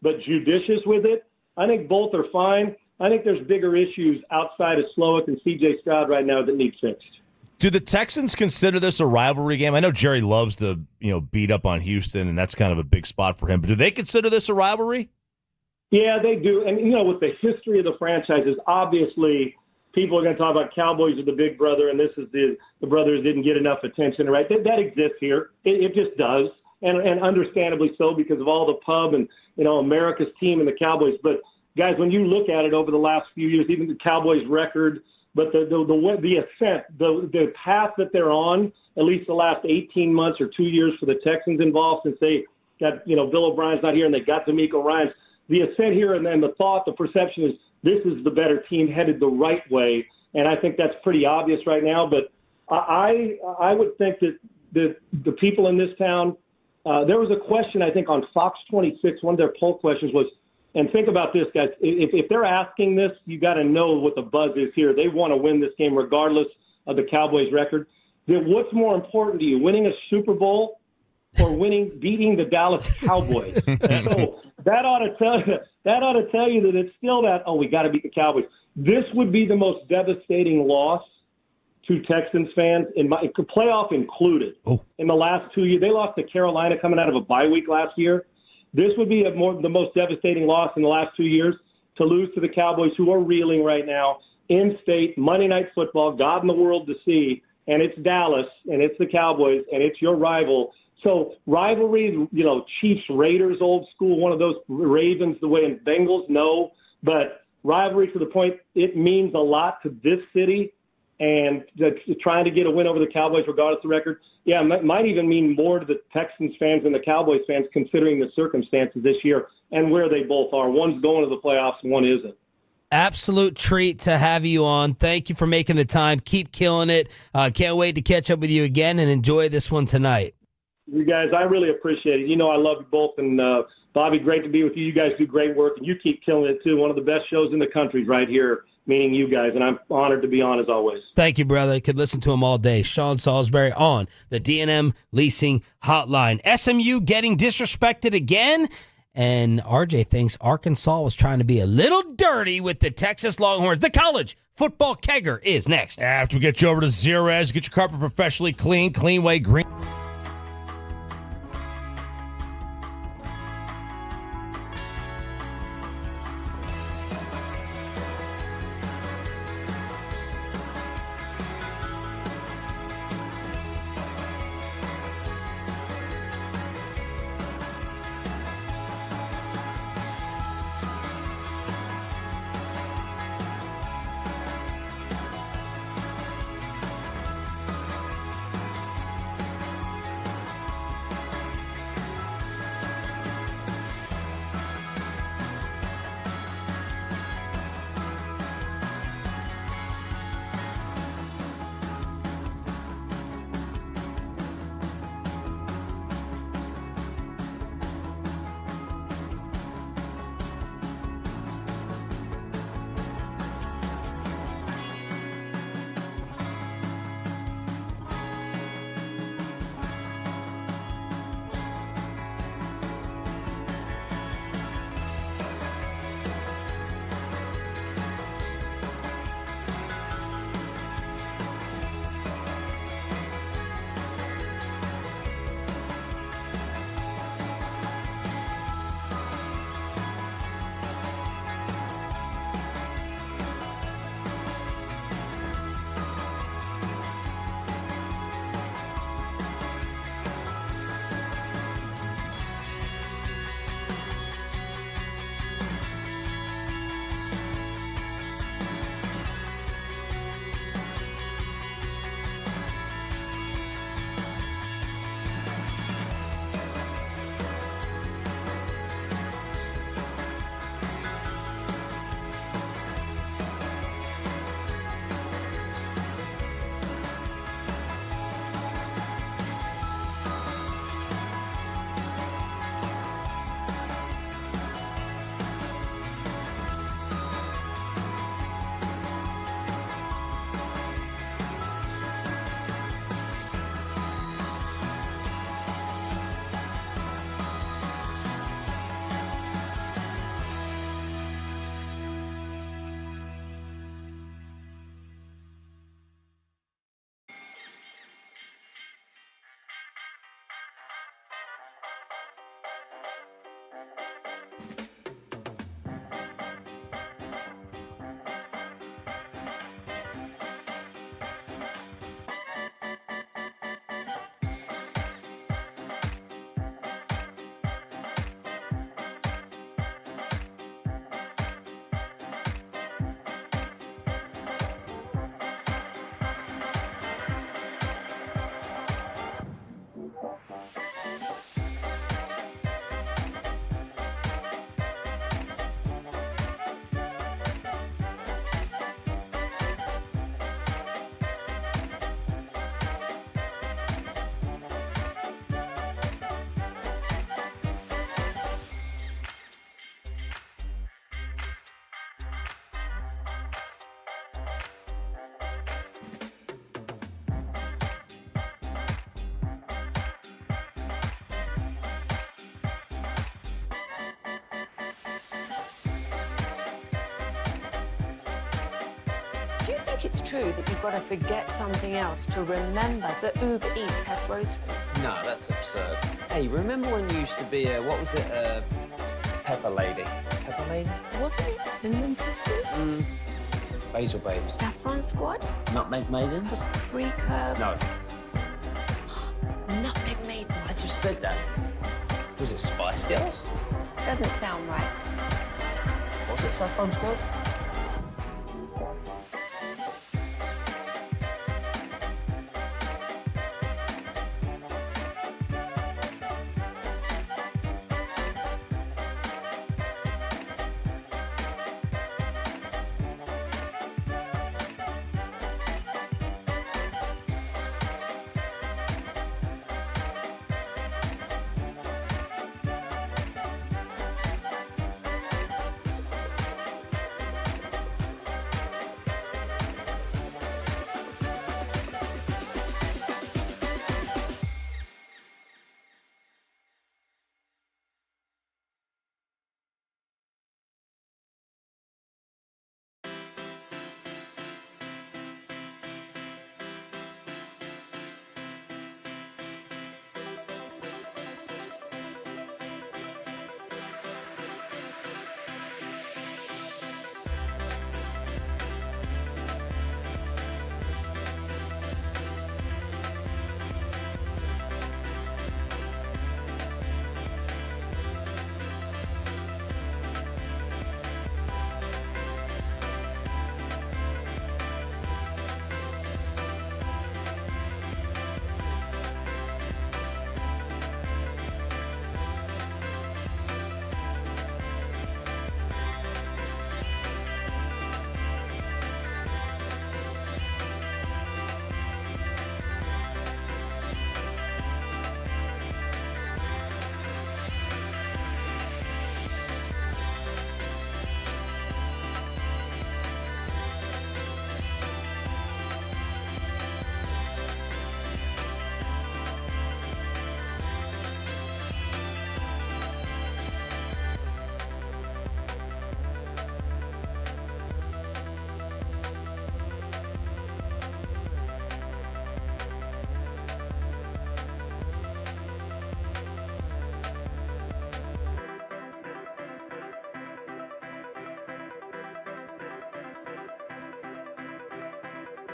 but judicious with it. I think both are fine. I think there's bigger issues outside of Slowick and C.J. Stroud right now that need fixed. Do the Texans consider this a rivalry game? I know Jerry loves to, beat up on Houston, and that's kind of a big spot for him. But do they consider this a rivalry? Yeah, they do. And, with the history of the franchises, obviously people are going to talk about Cowboys are the big brother, and this is the brothers didn't get enough attention, right? That exists here. It just does, and understandably so because of all the pub and, America's team and the Cowboys. But, guys, when you look at it over the last few years, even the Cowboys' record, but the ascent, the path that they're on, at least the last 18 months or 2 years for the Texans involved since they got, Bill O'Brien's not here and they got D'Amico Ryans. The ascent here and then the thought, the perception is this is the better team headed the right way. And I think that's pretty obvious right now. But I would think that the people in this town, there was a question, I think, on Fox 26, one of their poll questions was, and think about this, guys. If they're asking this, you got to know what the buzz is here. They want to win this game regardless of the Cowboys' record. Then what's more important to you, winning a Super Bowl or beating the Dallas Cowboys? So that ought to tell you that it's still that. Oh, we got to beat the Cowboys. This would be the most devastating loss to Texans fans, playoff included. In the last 2 years, they lost to Carolina coming out of a bye week last year. This would be the most devastating loss in the last 2 years, to lose to the Cowboys, who are reeling right now. in-state Monday Night Football, God in the world to see, and it's Dallas, and it's the Cowboys, and it's your rival. So rivalries, Chiefs, Raiders, old school, one of those, Ravens, the way in Bengals, no. But rivalry to the point it means a lot to this city, and trying to get a win over the Cowboys regardless of the record, might even mean more to the Texans fans and the Cowboys fans considering the circumstances this year and where they both are. One's going to the playoffs, one isn't. Absolute treat to have you on. Thank you for making the time. Keep killing it. Can't wait to catch up with you again and enjoy this one tonight. You guys, I really appreciate it. I love you both. And Bobby, great to be with you. You guys do great work, and you keep killing it, too. One of the best shows in the country right here, meaning you guys. And I'm honored to be on, as always. Thank you, brother. Could listen to him all day. Sean Salsbury on the D&M Leasing Hotline. SMU getting disrespected again? And RJ thinks Arkansas was trying to be a little dirty with the Texas Longhorns. The college football kegger is next. After we get you over to Zerez, get your carpet professionally clean, Cleanway Green. Do you think it's true that you've got to forget something else to remember that Uber Eats has groceries? No, that's absurd. Hey, remember when you used to be a, what was it, Pepper Lady? Pepper Lady? Wasn't it Cinnamon Sisters? Basil babes. Saffron Squad? Nutmeg maidens? Pre-curb? No. Nutmeg Maidens. I just said that. Was it Spice Girls? Doesn't sound right. Was it Saffron Squad?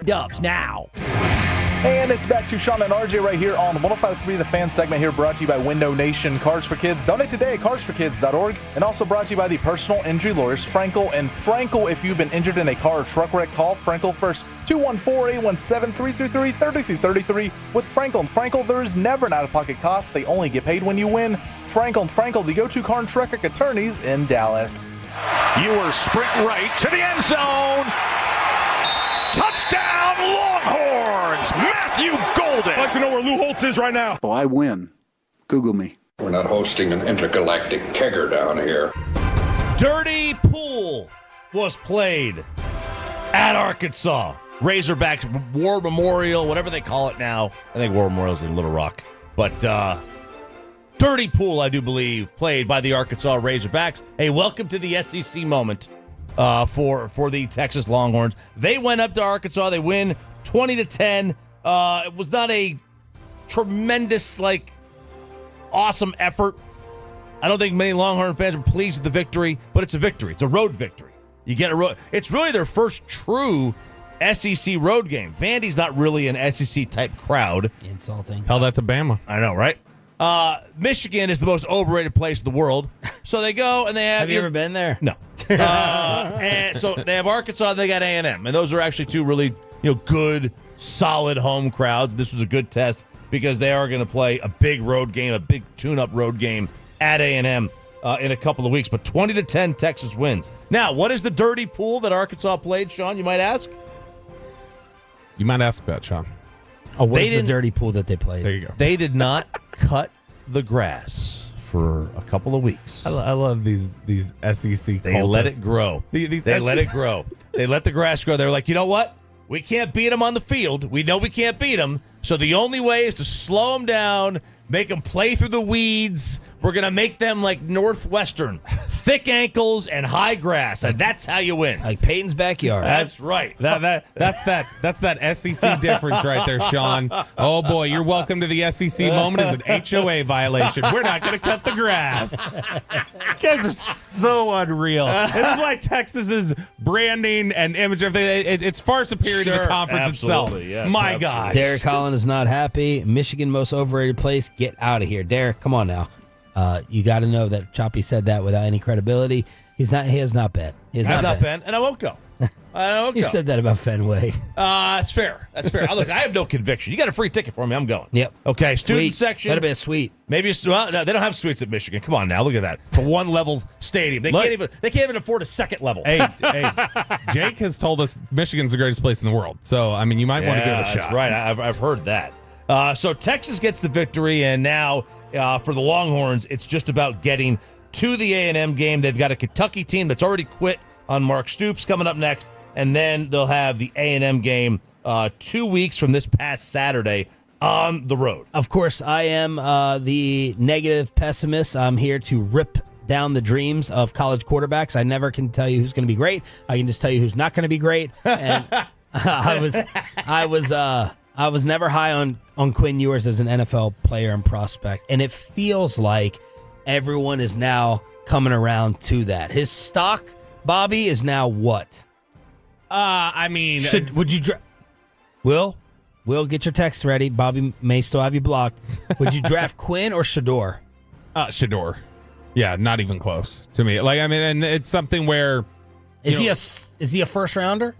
Dubs now. And it's back to Sean and RJ right here on 105.3 The Fan segment here, brought to you by Window Nation. Cars for Kids. Donate today at krld-fm. And also brought to you by the personal injury lawyers, Frankel and Frankel. If you've been injured in a car or truck wreck, call Frankel first. 214-817-333-3333. With Frankel and Frankel, there is never an out-of-pocket cost. They only get paid when you win. Frankel and Frankel, the go-to car and truck wreck attorneys in Dallas. Ewers sprint right to the end zone. Touchdown, Longhorns! Matthew Golden. I'd like to know where Lou Holtz is right now. Oh, I win. Google me. We're not hosting an intergalactic kegger down here. Dirty pool was played at Arkansas. Razorbacks War Memorial, whatever they call it now. I think War Memorial's in Little Rock. But dirty pool, I do believe, played by the Arkansas Razorbacks. Hey, welcome to the SEC moment. For the Texas Longhorns. They went up to Arkansas. They win 20-10. It was not a tremendous, awesome effort. I don't think many Longhorn fans were pleased with the victory, but it's a victory. It's a road victory. You get a road. It's really their first true SEC road game. Vandy's not really an SEC type crowd. Insulting. Tell that to Bama. I know, right? Michigan is the most overrated place in the world. So they go and they have. Have you ever been there? No. And so they have Arkansas, they got A&M, and those are actually two really, good, solid home crowds. This was a good test because they are going to play a big road game, a big tune-up road game at A&M in a couple of weeks. But 20-10, Texas wins. Now, what is the dirty pool that Arkansas played, Sean? You might ask. You might ask that, Sean. Oh, what is the dirty pool that they played? There you go. They did not cut the grass for a couple of weeks. I love these SEC. They let it grow. They let it grow. They let the grass grow. They're like, you know what? We can't beat them on the field. We know we can't beat them. So the only way is to slow them down, make them play through the weeds. We're going to make them like Northwestern, thick ankles and high grass, and that's how you win. Like Peyton's backyard. That's right. That's that SEC difference right there, Sean. Oh boy, you're welcome to the SEC moment as an HOA violation. We're not going to cut the grass. You guys are so unreal. This is why Texas's branding and image, it's far superior to the conference itself. Yes, My gosh. Derek Collins is not happy. Michigan, most overrated place. Get out of here. Derek, come on now. You got to know that Choppy said that without any credibility. He has not been. He has not been, and I won't go. You said that about Fenway. That's fair. Look, I have no conviction. You got a free ticket for me. I'm going. Yep. Okay, student Sweet. section. That'll be a suite. Maybe no, they don't have suites at Michigan. Come on now, look at that. It's a one-level stadium. They can't even afford a second level. Hey, Jake has told us Michigan's the greatest place in the world. So, I mean, you might want to give it a shot. That's right. I've heard that. So Texas gets the victory, and now for the Longhorns, it's just about getting to the A&M game. They've got a Kentucky team that's already quit on Mark Stoops coming up next, and then they'll have the A&M game 2 weeks from this past Saturday on the road. Of course, I am the negative pessimist. I'm here to rip down the dreams of college quarterbacks. I never can tell you who's going to be great. I can just tell you who's not going to be great. And I was never high on Quinn Ewers as an NFL player and prospect, and it feels like everyone is now coming around to that. His stock, Bobby, is now what? I mean, would you Will, get your text ready. Bobby may still have you blocked. Would you draft Quinn or Shador? Shador. Yeah, not even close to me. Like, I mean, and it's something where is he a first rounder?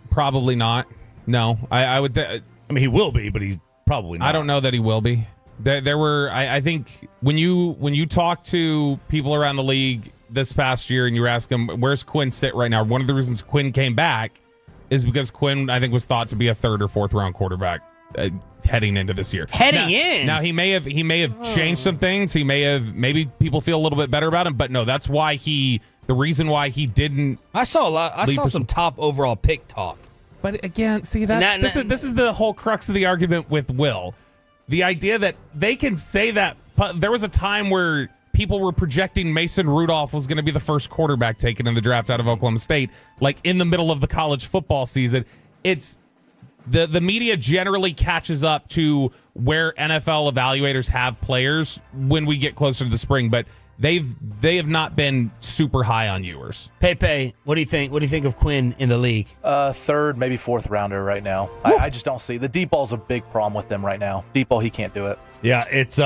Probably not. No, I would. I mean, he will be, but he's probably not. I don't know that he will be. There were, I think, when you talk to people around the league this past year and you ask them, where's Quinn sit right now? One of the reasons Quinn came back is because Quinn, I think, was thought to be a third or fourth round quarterback heading into this year. Now he may have changed some things. Maybe people feel a little bit better about him, but no, that's why the reason why he didn't. I saw some top overall pick talk. But again, see, this is the whole crux of the argument with Will. The idea that they can say that there was a time where people were projecting Mason Rudolph was going to be the first quarterback taken in the draft out of Oklahoma State, like in the middle of the college football season. It's the media generally catches up to where NFL evaluators have players when we get closer to the spring, but they have not been super high on Ewers. Pepe, what do you think? What do you think of Quinn in the league? Third, maybe fourth rounder right now. I just don't see the deep ball's a big problem with them right now. Deep ball, he can't do it. Yeah, it's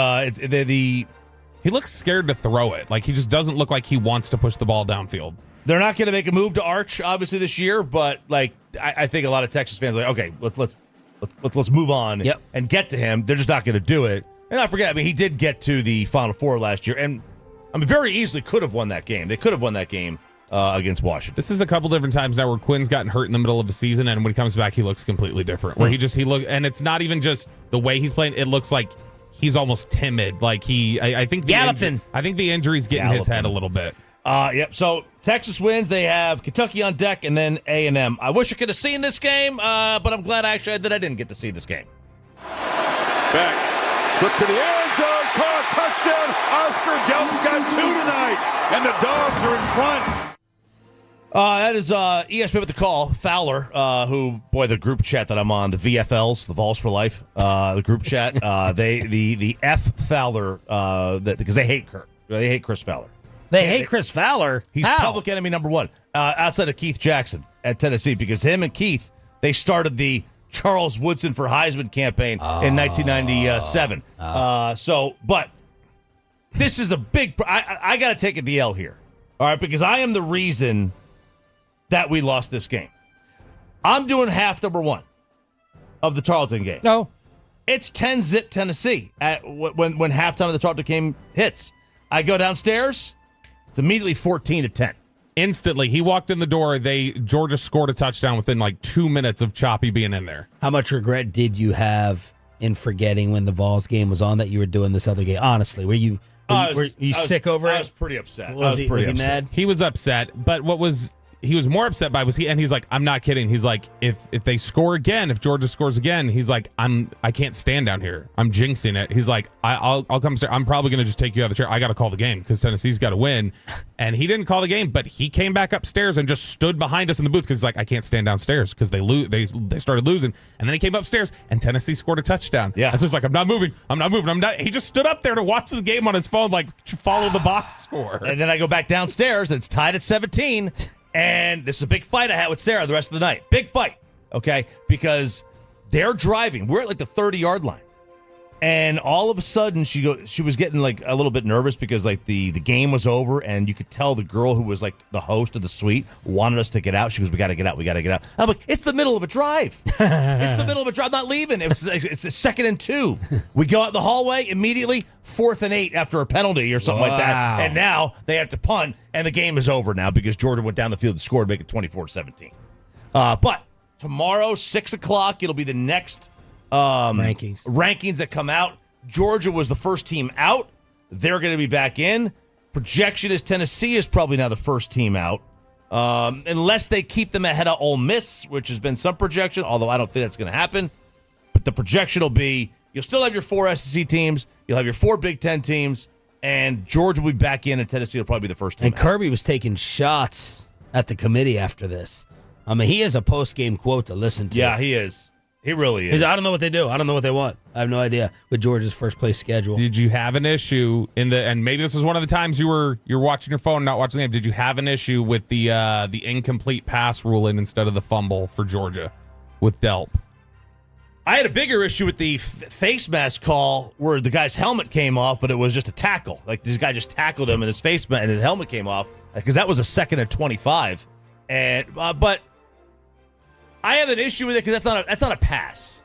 he looks scared to throw it. Like, he just doesn't look like he wants to push the ball downfield. They're not going to make a move to Arch, obviously, this year, but like I think a lot of Texas fans are like, okay, let's move on and get to him. They're just not going to do it. And I forget, I mean, he did get to the Final Four last year, and I mean, very easily could have won that game. They could have won that game against Washington. This is a couple different times now where Quinn's gotten hurt in the middle of the season, and when he comes back, he looks completely different. Where and it's not even just the way he's playing; it looks like he's almost timid. Like I think the injury's getting his head a little bit. Yep. So Texas wins. They have Kentucky on deck, and then A&M. I wish I could have seen this game, but I'm glad that I didn't get to see this game. Back, look to the end zone. Caught, touchdown. Oscar Delton's got 2 tonight, and the Dogs are in front. That is ESPN with the call. Fowler, who, boy, the group chat that I'm on, the VFLs, the Vols for Life, the group chat, the F Fowler, because they hate Kirk. They hate Chris Fowler. They hate Chris Fowler? He's public enemy number one, outside of Keith Jackson at Tennessee, because him and Keith, they started the Charles Woodson for Heisman campaign in 1997. But this is a big. I got to take a DL here, all right, because I am the reason that we lost this game. I'm doing half number one of the Tarleton game. No, it's 10-zip Tennessee when halftime of the Tarleton game hits. I go downstairs. It's immediately 14-10. Instantly, he walked in the door. Georgia scored a touchdown within like 2 minutes of Choppy being in there. How much regret did you have in forgetting when the Vols game was on that you were doing this other game? Honestly, were you sick over it? I was pretty upset. Was he mad? He was upset. But what was he was more upset by he's like, I'm not kidding. He's like, if they score again, if Georgia scores again, he's like, I can't stand down here. I'm jinxing it. He's like, I'll come. I'm probably going to just take you out of the chair. I got to call the game because Tennessee's got to win. And he didn't call the game, but he came back upstairs and just stood behind us in the booth because he's like, I can't stand downstairs because they started losing. And then he came upstairs and Tennessee scored a touchdown. Yeah. And so he's like, I'm not moving. He just stood up there to watch the game on his phone, like to follow the box score. And then I go back downstairs and it's tied at 17. And this is a big fight I had with Sarah the rest of the night. Big fight, okay? Because they're driving. We're at like the 30-yard line. And all of a sudden, she was getting like a little bit nervous because like the game was over and you could tell the girl who was like the host of the suite wanted us to get out. She goes, we got to get out. I'm like, it's the middle of a drive. It's the middle of a drive. I'm not leaving. It's a 2nd and 2. We go out the hallway immediately, 4th and 8 after a penalty or something like that. And now they have to punt and the game is over now because Georgia went down the field and scored to make it 24-17. But tomorrow, 6 o'clock, it'll be the next rankings that come out. Georgia was the first team out. They're going to be back in. Projection is Tennessee is probably now the first team out. Unless they keep them ahead of Ole Miss, which has been some projection, although I don't think that's going to happen. But the projection will be you'll still have your 4 SEC teams, you'll have your 4 Big Ten teams, and Georgia will be back in, and Tennessee will probably be the first team And out. Kirby was taking shots at the committee after this. I mean, he is a post-game quote to listen to. Yeah, he is. He really is. I don't know what they do. I don't know what they want. I have no idea with Georgia's first place schedule. Did you have an issue and maybe this was one of the times you're watching your phone, not watching the game. Did you have an issue with the incomplete pass ruling instead of the fumble for Georgia with Delp? I had a bigger issue with the face mask call where the guy's helmet came off, but it was just a tackle. Like this guy just tackled him and his face mask and his helmet came off because that was a 2nd and 25. And but I have an issue with it because that's not a pass.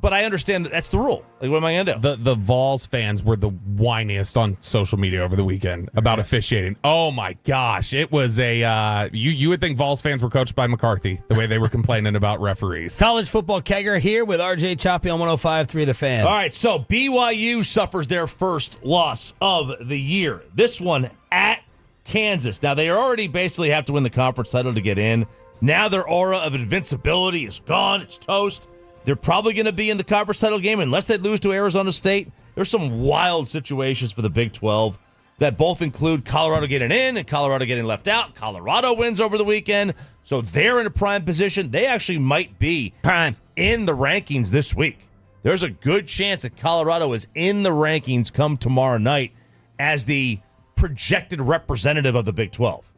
But I understand that's the rule. Like, what am I going to do? The Vols fans were the whiniest on social media over the weekend about officiating. Oh, my gosh. It was you would think Vols fans were coached by McCarthy, the way they were complaining about referees. College football kegger here with RJ Choppy on 105.3 The Fan. All right, so BYU suffers their first loss of the year. This one at Kansas. Now, they already basically have to win the conference title to get in. Now their aura of invincibility is gone. It's toast. They're probably going to be in the conference title game unless they lose to Arizona State. There's some wild situations for the Big 12 that both include Colorado getting in and Colorado getting left out. Colorado wins over the weekend, so they're in a prime position. They actually might be prime in the rankings this week. There's a good chance that Colorado is in the rankings come tomorrow night as the projected representative of the Big 12.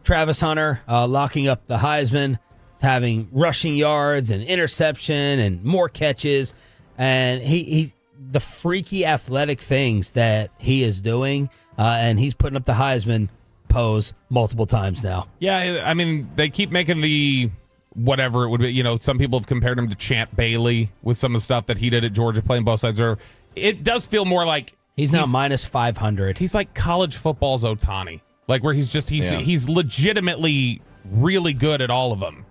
Travis Hunter locking up the Heisman, having rushing yards and interception and more catches, and he the freaky athletic things that he is doing, and he's putting up the Heisman pose multiple times now. Yeah, I mean, they keep making the whatever it would be. You know, some people have compared him to Champ Bailey with some of the stuff that he did at Georgia playing both sides. It does feel more like he's now minus 500. He's like college football's Ohtani. Like where he's legitimately really good at all of them.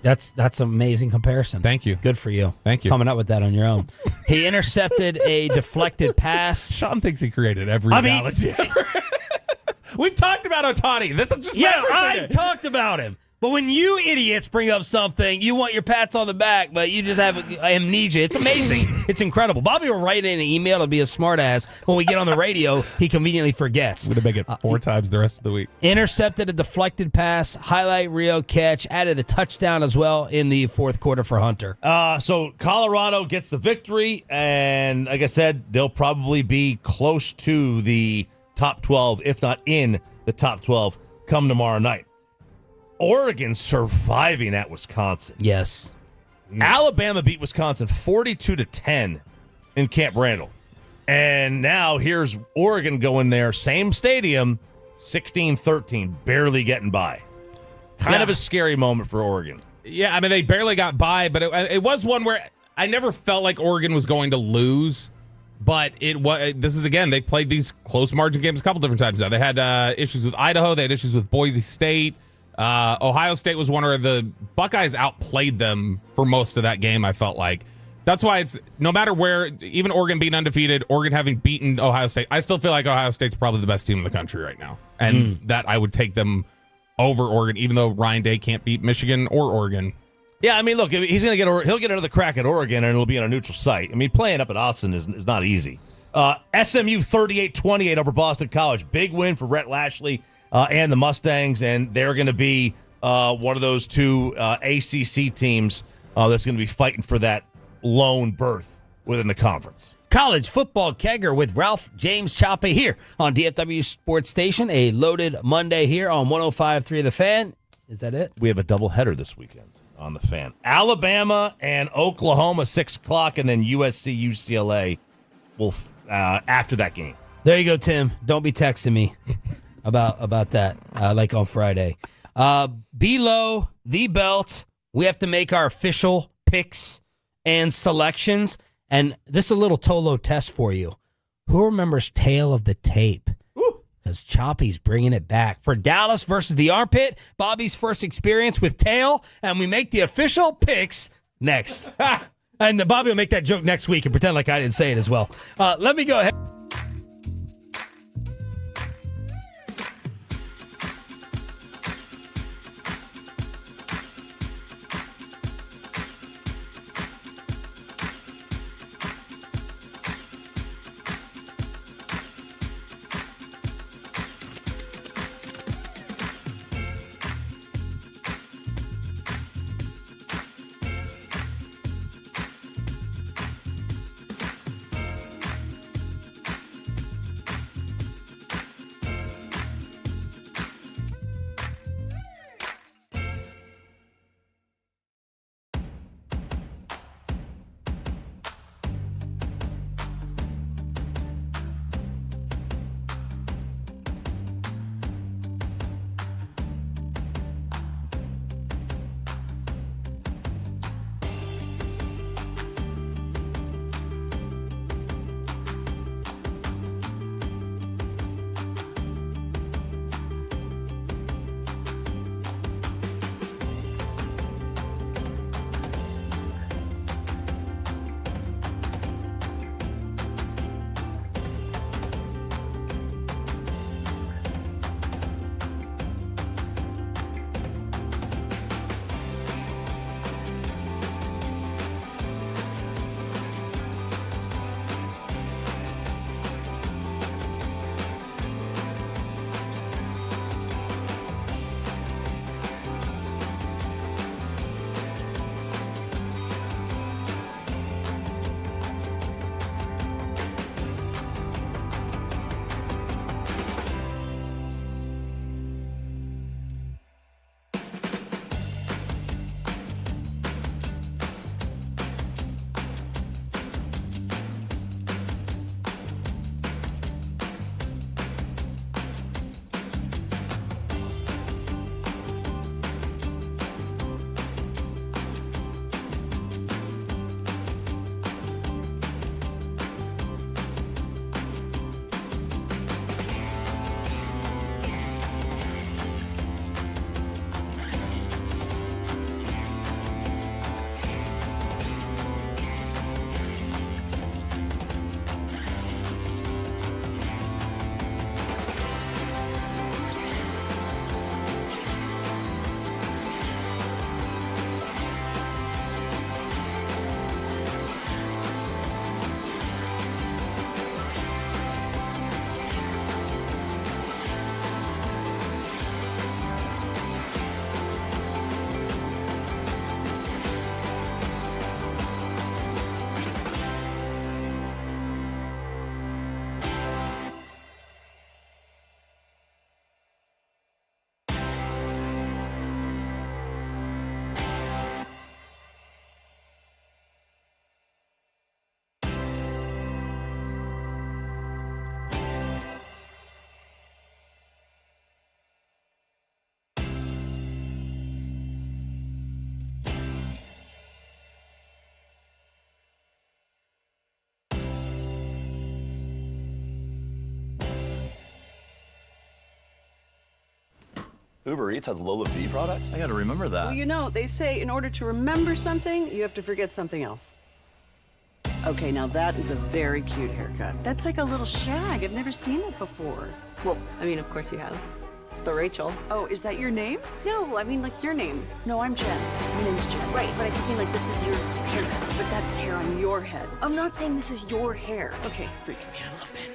That's an amazing comparison. Thank you. Good for you. Thank you. Coming up with that on your own. He intercepted a deflected pass. Sean thinks he created every analogy ever. We've talked about Ohtani. This is just I talked about him. But when you idiots bring up something, you want your pats on the back, but you just have amnesia. It's amazing. It's incredible. Bobby will write in an email to be a smartass. When we get on the radio, he conveniently forgets. We're going to make it 4 times the rest of the week. Intercepted a deflected pass, highlight reel catch, added a touchdown as well in the fourth quarter for Hunter. So Colorado gets the victory, and like I said, they'll probably be close to the top 12, if not in the top 12, come tomorrow night. Oregon surviving at Wisconsin. Yes. Alabama beat Wisconsin 42-10 in Camp Randall. And now here's Oregon going there, same stadium, 16-13, barely getting by. Kind of a scary moment for Oregon. Yeah, I mean, they barely got by, but it was one where I never felt like Oregon was going to lose. But this is, again, they played these close margin games a couple different times now. They had issues with Idaho. They had issues with Boise State. Ohio State was one where the Buckeyes outplayed them for most of that game, I felt like. That's why it's no matter where, even Oregon being undefeated, Oregon having beaten Ohio State, I still feel like Ohio State's probably the best team in the country right now. And that I would take them over Oregon, even though Ryan Day can't beat Michigan or Oregon. Yeah, I mean, look, he'll get another crack at Oregon, and it'll be on a neutral site. I mean, playing up at Autzen is not easy. SMU 38-28 over Boston College. Big win for Rhett Lashley and the Mustangs, and they're going to be one of those two ACC teams that's going to be fighting for that lone berth within the conference. College football kegger with Ralph James Chape here on DFW Sports Station. A loaded Monday here on 105.3 The Fan. Is that it? We have a doubleheader this weekend on The Fan. Alabama and Oklahoma, 6 o'clock, and then USC, UCLA will after that game. There you go, Tim. Don't be texting me about that like on Friday. Below the belt, we have to make our official picks and selections. And this is a little Tolo test for you. Who remembers Tale of the Tape? Because Choppy's bringing it back. For Dallas versus the Armpit, Bobby's first experience with Tale, and we make the official picks next. And Bobby will make that joke next week and pretend like I didn't say it as well. Let me go ahead. Uber Eats has Lola V products? I gotta remember that. Well, you know, they say in order to remember something, you have to forget something else. Okay, now that is a very cute haircut. That's like a little shag. I've never seen it before. Well, I mean, of course you have. It's the Rachel. Oh, is that your name? No, I mean like your name. No, I'm Jen. My name's Jen. Right, but I just mean like this is your haircut. But that's hair on your head. I'm not saying this is your hair. Okay, freaking me out a little bit.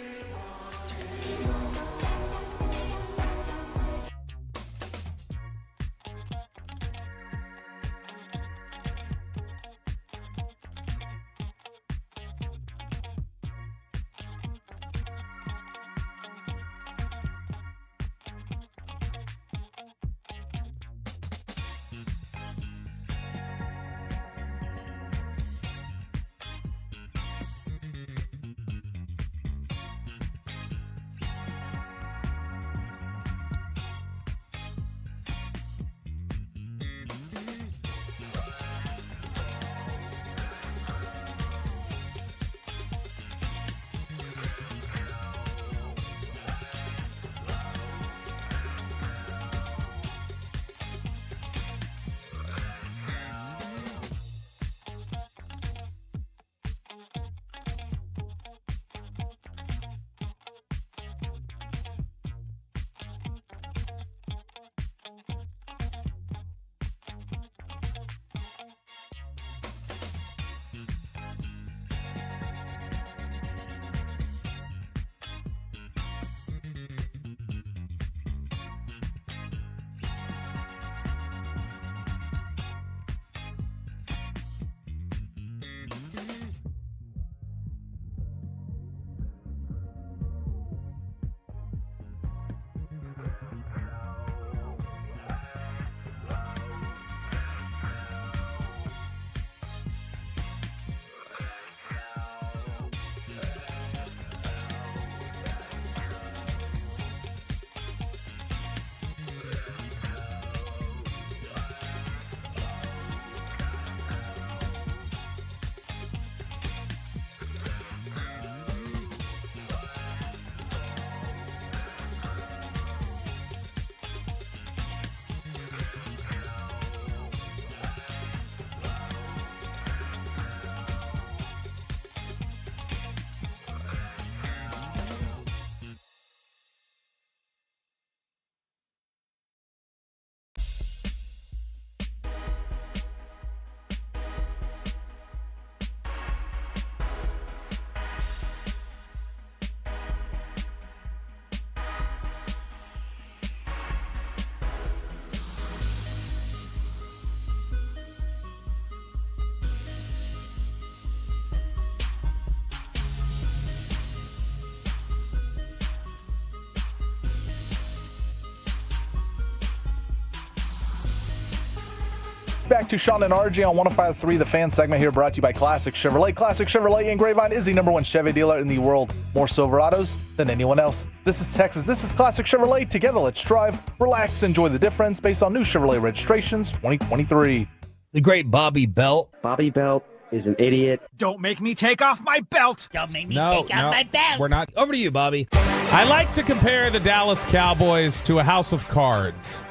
Back to Sean and RJ on 105.3, the fan segment here, brought to you by Classic Chevrolet. Classic Chevrolet in Grapevine is the #1 Chevy dealer in the world. More Silverados than anyone else. This is Texas. This is Classic Chevrolet. Together, let's drive, relax, enjoy the difference based on new Chevrolet registrations 2023. The great Bobby Belt. Bobby Belt is an idiot. Don't make me take off my belt. Don't make me No, take off my belt. we're not. Over to you, Bobby. I like to compare the Dallas Cowboys to a house of cards.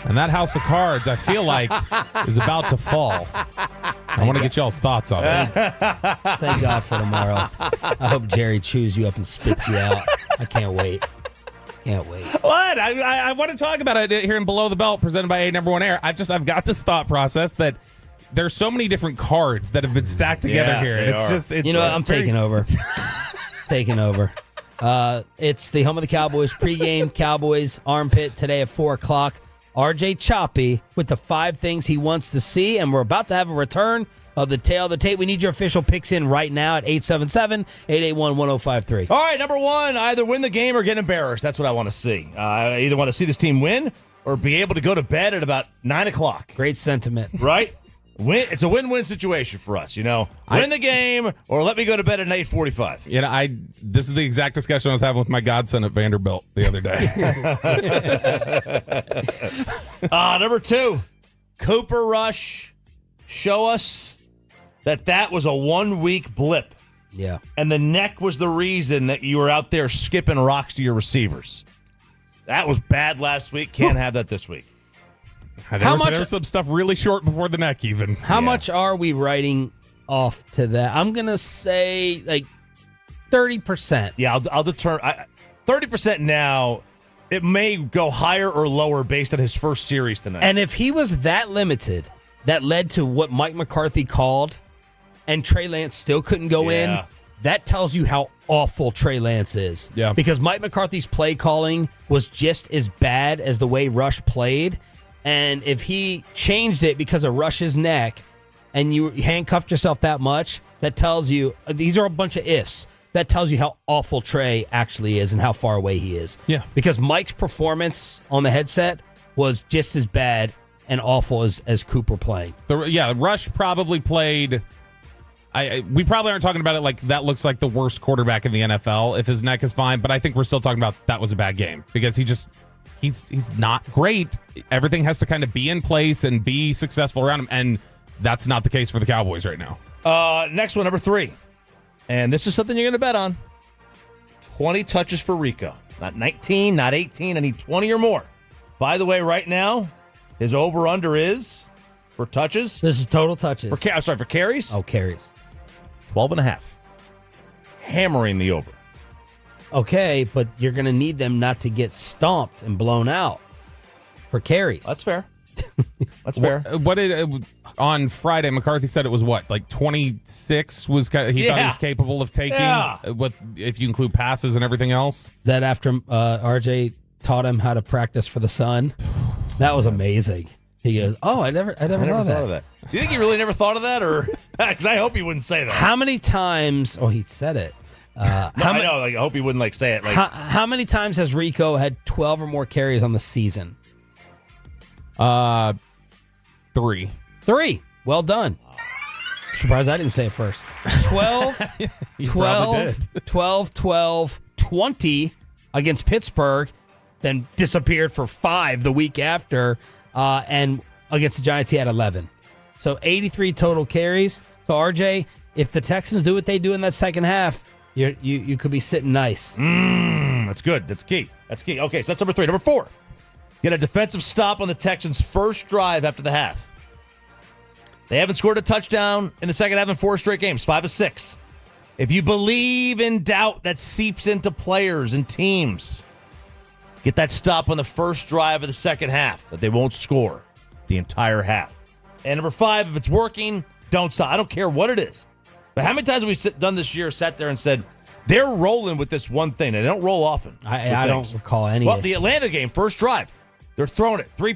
And that house of cards, I feel like, is about to fall. I want to get y'all's thoughts on it. Thank God for tomorrow. I hope Jerry chews you up and spits you out. I can't wait. Can't wait. What? I want to talk about it here in Below the Belt, presented by A#1 Air. I've got this thought process that there's so many different cards that have been stacked together here. And it's you know what? I'm taking over. Taking over. It's the home of the Cowboys pregame Cowboys armpit today at 4 o'clock. RJ Choppy with the 5 things he wants to see, and we're about to have a return of the tail of the tape. We need your official picks in right now at 877-881-1053. All right, number 1, either win the game or get embarrassed. That's what I want to see. I either want to see this team win or be able to go to bed at about 9 o'clock. Great sentiment. Right? It's a win-win situation for us, you know. Win the game or let me go to bed at 8:45. You know, this is the exact discussion I was having with my godson at Vanderbilt the other day. Number 2, Cooper Rush. Show us that was a 1-week blip. Yeah. And the neck was the reason that you were out there skipping rocks to your receivers. That was bad last week. Can't have that this week. There was some stuff really short before the neck even. How much are we writing off to that? I'm going to say like 30%. Yeah, I'll determine. 30% now it may go higher or lower based on his first series tonight. And if he was that limited, that led to what Mike McCarthy called, and Trey Lance still couldn't go in, that tells you how awful Trey Lance is. Yeah. Because Mike McCarthy's play calling was just as bad as the way Rush played. And if he changed it because of Rush's neck and you handcuffed yourself that much, that tells you, these are a bunch of ifs. That tells you how awful Trey actually is and how far away he is. Yeah. Because Mike's performance on the headset was just as bad and awful as Cooper playing. Rush probably played. We probably aren't talking about it like that looks like the worst quarterback in the NFL if his neck is fine, but I think we're still talking about that was a bad game because he's not great. Everything has to kind of be in place and be successful around him, and that's not the case for the Cowboys right now. Next one, number 3. And this is something you're going to bet on. 20 touches for Rico. Not 19, not 18. I need 20 or more. By the way, right now, his over-under is, for touches. This is total touches. For carries? Oh, carries. 12.5. Hammering the over. Okay, but you're going to need them not to get stomped and blown out for carries. That's fair. That's fair. What did on Friday McCarthy said it was what, like 26 was thought he was capable of taking with if you include passes and everything else. Is that after RJ taught him how to practice for the sun? That was amazing. He goes, "Oh, I never thought of that." Do you think he really never thought of that, or because I hope he wouldn't say that? How many times? Oh, he said it. I know. Like, I hope he wouldn't say it. Like, how many times has Rico had 12 or more carries on the season? 3. 3. Well done. Surprised I didn't say it first. 12, 12, 20 against Pittsburgh, then disappeared for 5 the week after, and against the Giants he had 11. So 83 total carries. So RJ, if the Texans do what they do in that second half, you could be sitting nice. That's good. That's key. Okay, so that's number 3. Number 4. Get a defensive stop on the Texans' first drive after the half. They haven't scored a touchdown in the second half in 4 straight games, 5 of 6. If you believe in doubt that seeps into players and teams, get that stop on the first drive of the second half that they won't score the entire half. And number 5, if it's working, don't stop. I don't care what it is. But how many times have we done this year, sat there and said, they're rolling with this one thing, and they don't roll often. I don't recall any. Well, the Atlanta game, first drive, they're throwing it. 3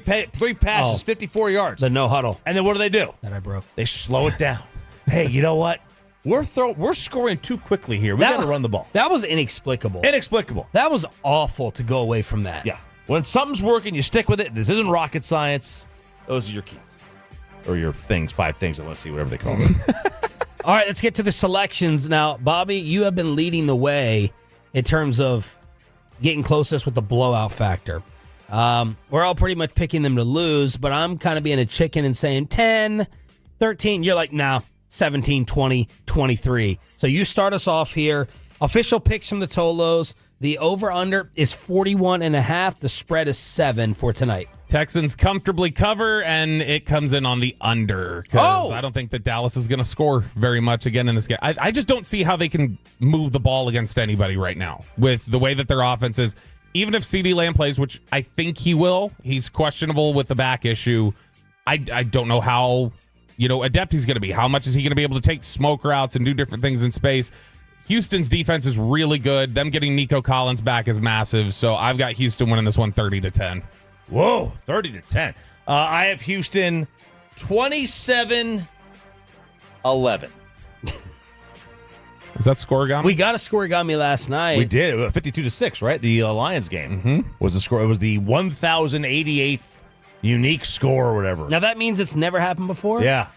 passes, 54 yards. The no huddle. And then what do? That I broke. They slow it down. Hey, you know what? We're scoring too quickly here. We got to run the ball. That was inexplicable. That was awful to go away from that. Yeah. When something's working, you stick with it. This isn't rocket science. Those are your keys. Or your things, 5 things. I want to see whatever they call it. All right, let's get to the selections. Now, Bobby, you have been leading the way in terms of getting closest with the blowout factor. We're all pretty much picking them to lose, but I'm kind of being a chicken and saying 10, 13. You're like, no, 17, 20, 23. So you start us off here. Official picks from the Tolos. The over-under is 41.5. The spread is 7 for tonight. Texans comfortably cover, and it comes in on the under. Because I don't think that Dallas is going to score very much again in this game. I just don't see how they can move the ball against anybody right now with the way that their offense is. Even if CeeDee Lamb plays, which I think he will, he's questionable with the back issue. I don't know how adept he's going to be. How much is he going to be able to take smoke routes and do different things in space? Houston's defense is really good. Them getting Nico Collins back is massive. So I've got Houston winning this one 30-10. Whoa, 30-10. I have Houston 27-11. Is that scorigami? We got a scorigami last night. We did. 52-6, right? The Lions game was the score. It was the 1,088th unique score or whatever. Now that means it's never happened before? Yeah.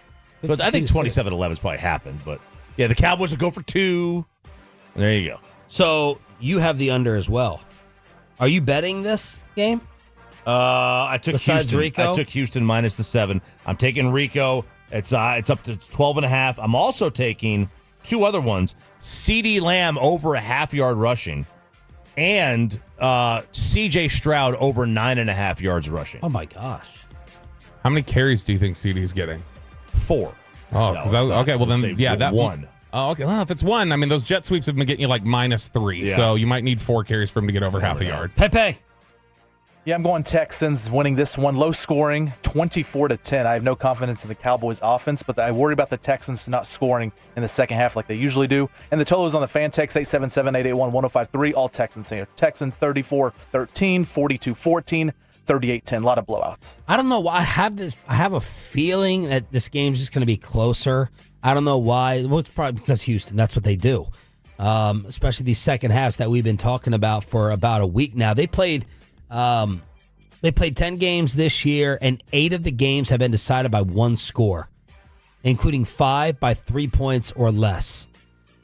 But I think 27-11 has probably happened. But yeah, the Cowboys will go for 2. There you go. So you have the under as well. Are you betting this game? I took Besides Houston. Rico? I took Houston minus the 7. I'm taking Rico. It's up to 12.5. I'm also taking 2 other ones. CeeDee Lamb over a half-yard rushing, and C.J. Stroud over 9.5 yards rushing. Oh my gosh! How many carries do you think CeeDee's getting? 4. Oh, okay. Well then, yeah, that 1. Oh, okay. Well, if it's 1, I mean, those jet sweeps have been getting you like -3, so you might need 4 carries for him to get over half a yard. Pepe. Yeah, I'm going Texans winning this one. Low scoring, 24-10. I have no confidence in the Cowboys offense, but I worry about the Texans not scoring in the second half like they usually do. And the total is on the fan text 877-881-1053. All Texans here. Texans 34-13, 42-14, 38-10. A lot of blowouts. I don't know why I have a feeling that this game's just going to be closer. I don't know why. Well, it's probably because Houston. That's what they do. Especially these second halves that we've been talking about for about a week now. They played 10 games this year, and 8 of the games have been decided by one score, including 5 by 3 points or less.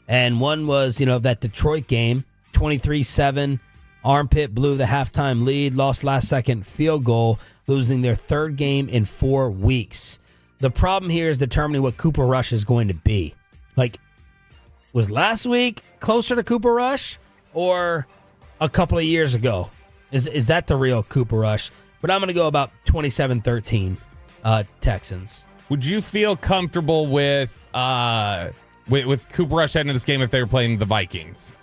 And one was, that Detroit game, 23-7. Armpit blew the halftime lead, lost last-second field goal, losing their third game in 4 weeks. The problem here is determining what Cooper Rush is going to be. Like, was last week closer to Cooper Rush or a couple of years ago? Is that the real Cooper Rush? But I'm going to go about 27-13 Texans. Would you feel comfortable with Cooper Rush heading into this game if they were playing the Vikings?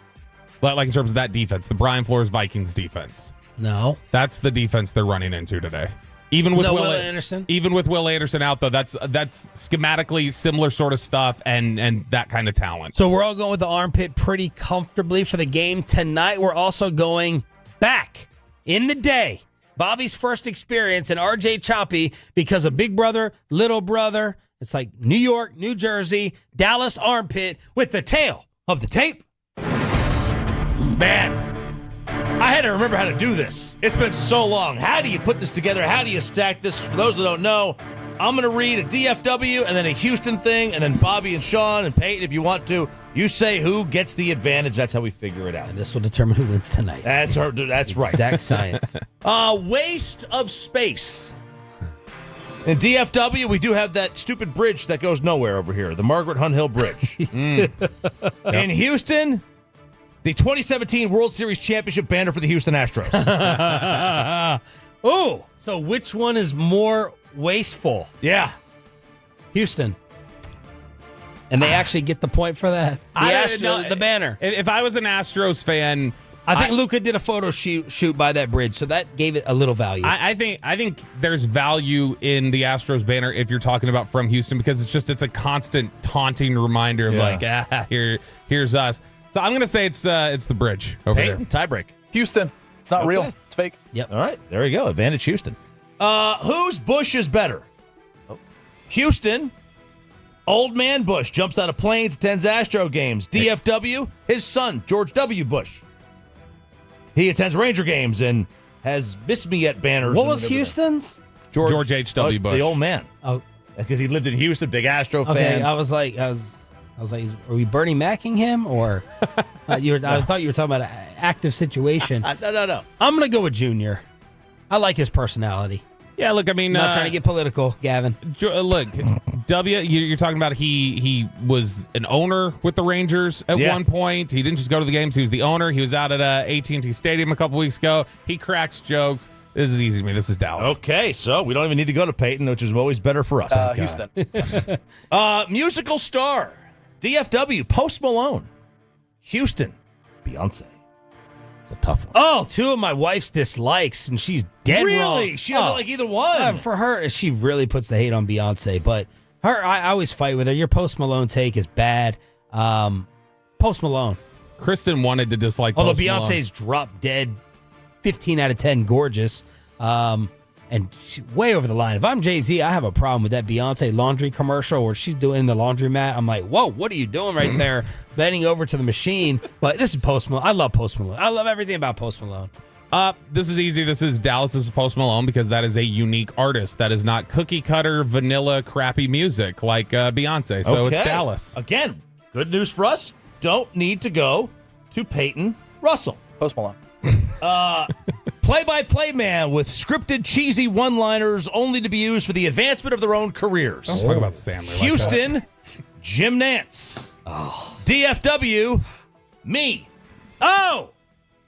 Like in terms of that defense, the Brian Flores Vikings defense. No. That's the defense they're running into today. Even with Will Anderson? Even with Will Anderson out, though, that's schematically similar sort of stuff and that kind of talent. So we're all going with the armpit pretty comfortably for the game tonight. We're also going back in the day. Bobby's first experience in RJ Choppy because of Big Brother, Little Brother. It's like New York, New Jersey, Dallas armpit with the tail of the tape. Man, I had to remember how to do this. It's been so long. How do you put this together? How do you stack this? For those that don't know, I'm going to read a DFW and then a Houston thing, and then Bobby and Sean and Peyton, if you want to. You say who gets the advantage. That's how we figure it out. And this will determine who wins tonight. That's right. Exact science. Waste of space. In DFW, we do have that stupid bridge that goes nowhere over here, the Margaret Hunt Hill Bridge. In Houston, the 2017 World Series Championship banner for the Houston Astros. Oh, so which one is more wasteful? Yeah. Houston. And they actually get the point for that. The banner. If I was an Astros fan, I think Luka did a photo shoot by that bridge, so that gave it a little value. I think there's value in the Astros banner if you're talking about from Houston, because it's a constant taunting reminder of here's us. So I'm going to say it's the bridge over there. Tiebreak. Houston. It's not real. It's fake. Yep. All right. There you go. Advantage Houston. Whose Bush is better? Houston. Old man Bush jumps out of planes, attends Astro games. DFW. His son, George W. Bush. He attends Ranger games and has Miss Me Yet banners. What was Houston's? George H.W. Bush. The old man. Oh. Because he lived in Houston, big Astro fan. Okay, I was like, are we Bernie Macking him, or I thought you were talking about an active situation. No. I'm going to go with Junior. I like his personality. Yeah, look, I mean, not trying to get political, Gavin. Look, you're talking about he was an owner with the Rangers at one point. He didn't just go to the games; he was the owner. He was out at AT&T Stadium a couple weeks ago. He cracks jokes. This is easy to me. This is Dallas. Okay, so we don't even need to go to Peyton, which is always better for us. Houston. Musical star, DFW, Post Malone. Houston, Beyonce. It's a tough one. Oh, 2 of my wife's dislikes, and she's dead wrong. Really? She doesn't like either one. For her, she really puts the hate on Beyonce, but I always fight with her. Your Post Malone take is bad. Post Malone. Kristen wanted to dislike Post Malone. Although Beyonce's drop dead 15 out of 10 gorgeous. And she's way over the line. If I'm Jay-Z, I have a problem with that Beyonce laundry commercial where she's doing the laundromat. I'm like, whoa, what are you doing right there? Bending over to the machine. But this is Post Malone. I love Post Malone. I love everything about Post Malone. This is easy. This is Dallas's Post Malone because that is a unique artist. That is not cookie cutter, vanilla, crappy music like Beyonce. So it's Dallas. Again, good news for us. Don't need to go to Peyton Russell. Post Malone. Play-by-play man with scripted, cheesy one-liners only to be used for the advancement of their own careers. Don't talk about Sandler. Houston, like that. Jim Nance. DFW, me. Oh!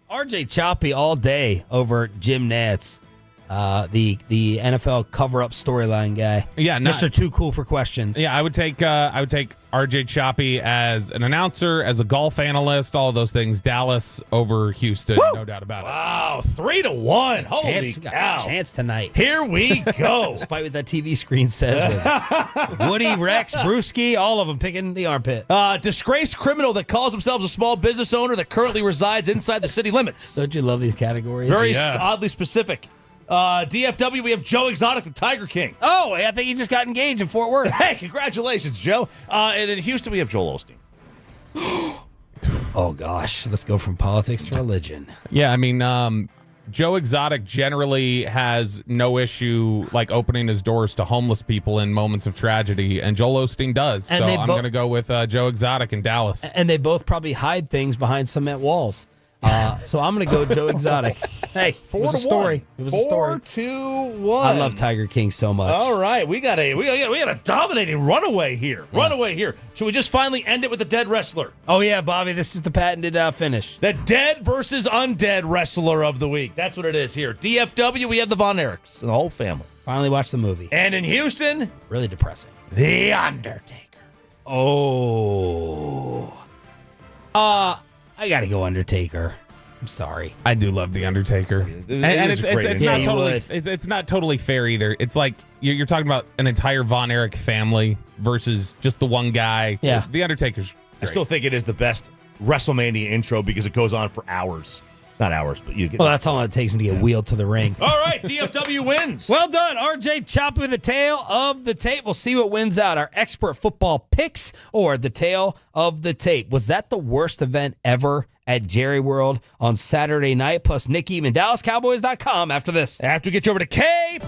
RJ Choppy all day over Jim Nance. the NFL cover-up storyline guy. Yeah, Mr. Too Cool for Questions. Yeah, I would take RJ Choppy as an announcer, as a golf analyst, all of those things. Dallas over Houston, no doubt about it. Wow, 3-1. Holy Chance, cow. chance tonight. Here we go. Despite what that TV screen says. With Woody, Rex, Brewski, all of them picking the armpit. Disgraced criminal that calls himself a small business owner that currently resides inside the city limits. Don't you love these categories? Very oddly specific. DFW, we have Joe Exotic, the Tiger King. Oh, I think he just got engaged in Fort Worth. Hey, congratulations, Joe. And in Houston, we have Joel Osteen. Oh, gosh. Let's go from politics to religion. Yeah, I mean, Joe Exotic generally has no issue like opening his doors to homeless people in moments of tragedy, and Joel Osteen does. And so they I'm going to go with Joe Exotic in Dallas. And they both probably hide things behind cement walls. So I'm going to go Joe Exotic. Hey, it was a story. It was a story. 4-2-1. I love Tiger King so much. All right, we got a dominating runaway here. Yeah. Runaway here. Should we just finally end it with the dead wrestler? Oh yeah, Bobby, this is the patented finish. The dead versus undead wrestler of the week. That's what it is here. DFW, we have the Von Erichs and the whole family. Finally watched the movie. And in Houston, really depressing. The Undertaker. Oh. I got to go Undertaker. I'm sorry. I do love The Undertaker. And it's not totally fair either. It's like you're talking about an entire Von Erich family versus just the one guy. Yeah. The Undertaker's great. I still think it is the best WrestleMania intro because it goes on for hours. Not hours, but you get. Well, that's all it takes me to get wheeled to the ring. All right, DFW wins. Well done, RJ Choppy with the tail of the tape. We'll see what wins out, our expert football picks or the tail of the tape. Was that the worst event ever at Jerry World on Saturday night? Plus Nick Eatman, DallasCowboys.com after this. After we get you over to K.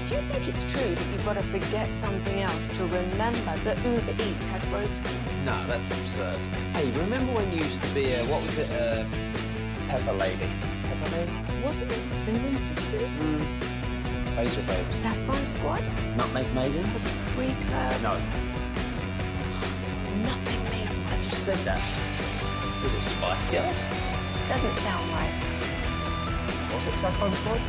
Do you think it's true that you've got to forget something else to remember that Uber Eats has groceries? No, that's absurd. Hey, remember when you used to be Pepper Lady? Pepper Lady? Wasn't it Cinnamon Sisters? Razor Babes. Saffron Squad? Nutmeg Maidens? Pre-Curve? No. Nutmeg Maidens. I just said that. Was it Spice Girls? Doesn't sound right. Was it Saffron Squad?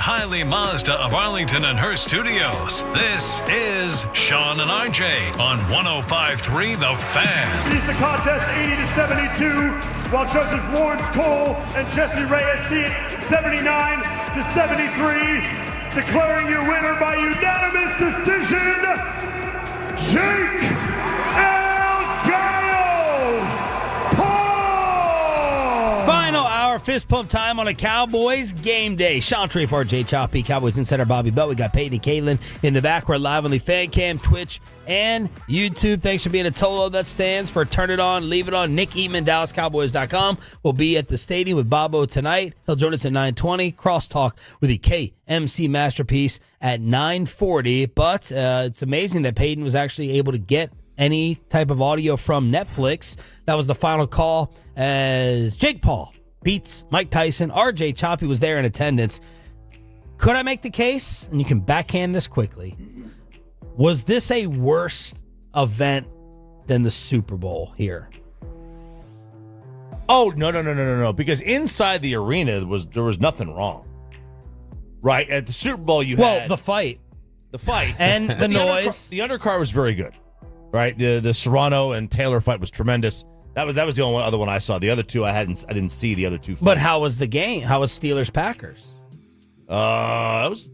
Hiley Mazda of Arlington and Hearst studios, this is Sean and RJ on 105.3 The Fan. Sees the contest 80-72, while judges Lawrence Cole and Jesse Reyes see it 79-73. Declaring your winner by unanimous decision, Jake El Gallo Paul! Final hour, fist pump time on a Cowboys game day. Sean Trey for RJ Choppy, Cowboys Insider Bobby Bell. We got Peyton and Caitlin in the back. We're live on the Fan Cam, Twitch, and YouTube. Thanks for being a Tolo that stands for Turn It On, Leave It On. Nick Eatman, DallasCowboys.com. We'll be at the stadium with Bobo tonight. He'll join us at 9:20. Crosstalk with the KMC Masterpiece at 9:40. But it's amazing that Peyton was actually able to get any type of audio from Netflix. That was the final call as Jake Paul beats Mike Tyson. RJ Choppy was there in attendance. Could I make the case, and you can backhand this quickly, was this a worse event than the Super Bowl here? Oh, no. Because inside the arena, there was nothing wrong. Right? At the Super Bowl, you had... the fight. The fight. And the noise. The undercard was very good. Right? The Serrano and Taylor fight was tremendous. That was the only other one I saw. The other two I didn't see the other two fights. But how was the game? How was Steelers-Packers? That was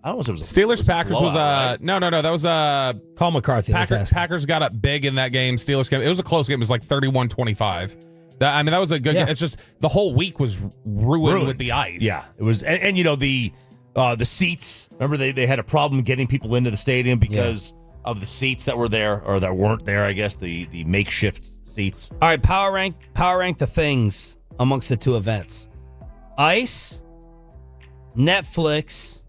I don't know if it was Steelers-Packers was right? No. That was Call McCarthy. Packers got up big in that game. Steelers game. It was a close game. It was like 31-25. That was a good game. It's just the whole week was ruined with the ice. Yeah, it was, and you know the seats. Remember they had a problem getting people into the stadium because of the seats that were there or that weren't there. I guess the makeshift seats. All right, power rank the things amongst the two events: ice, Netflix,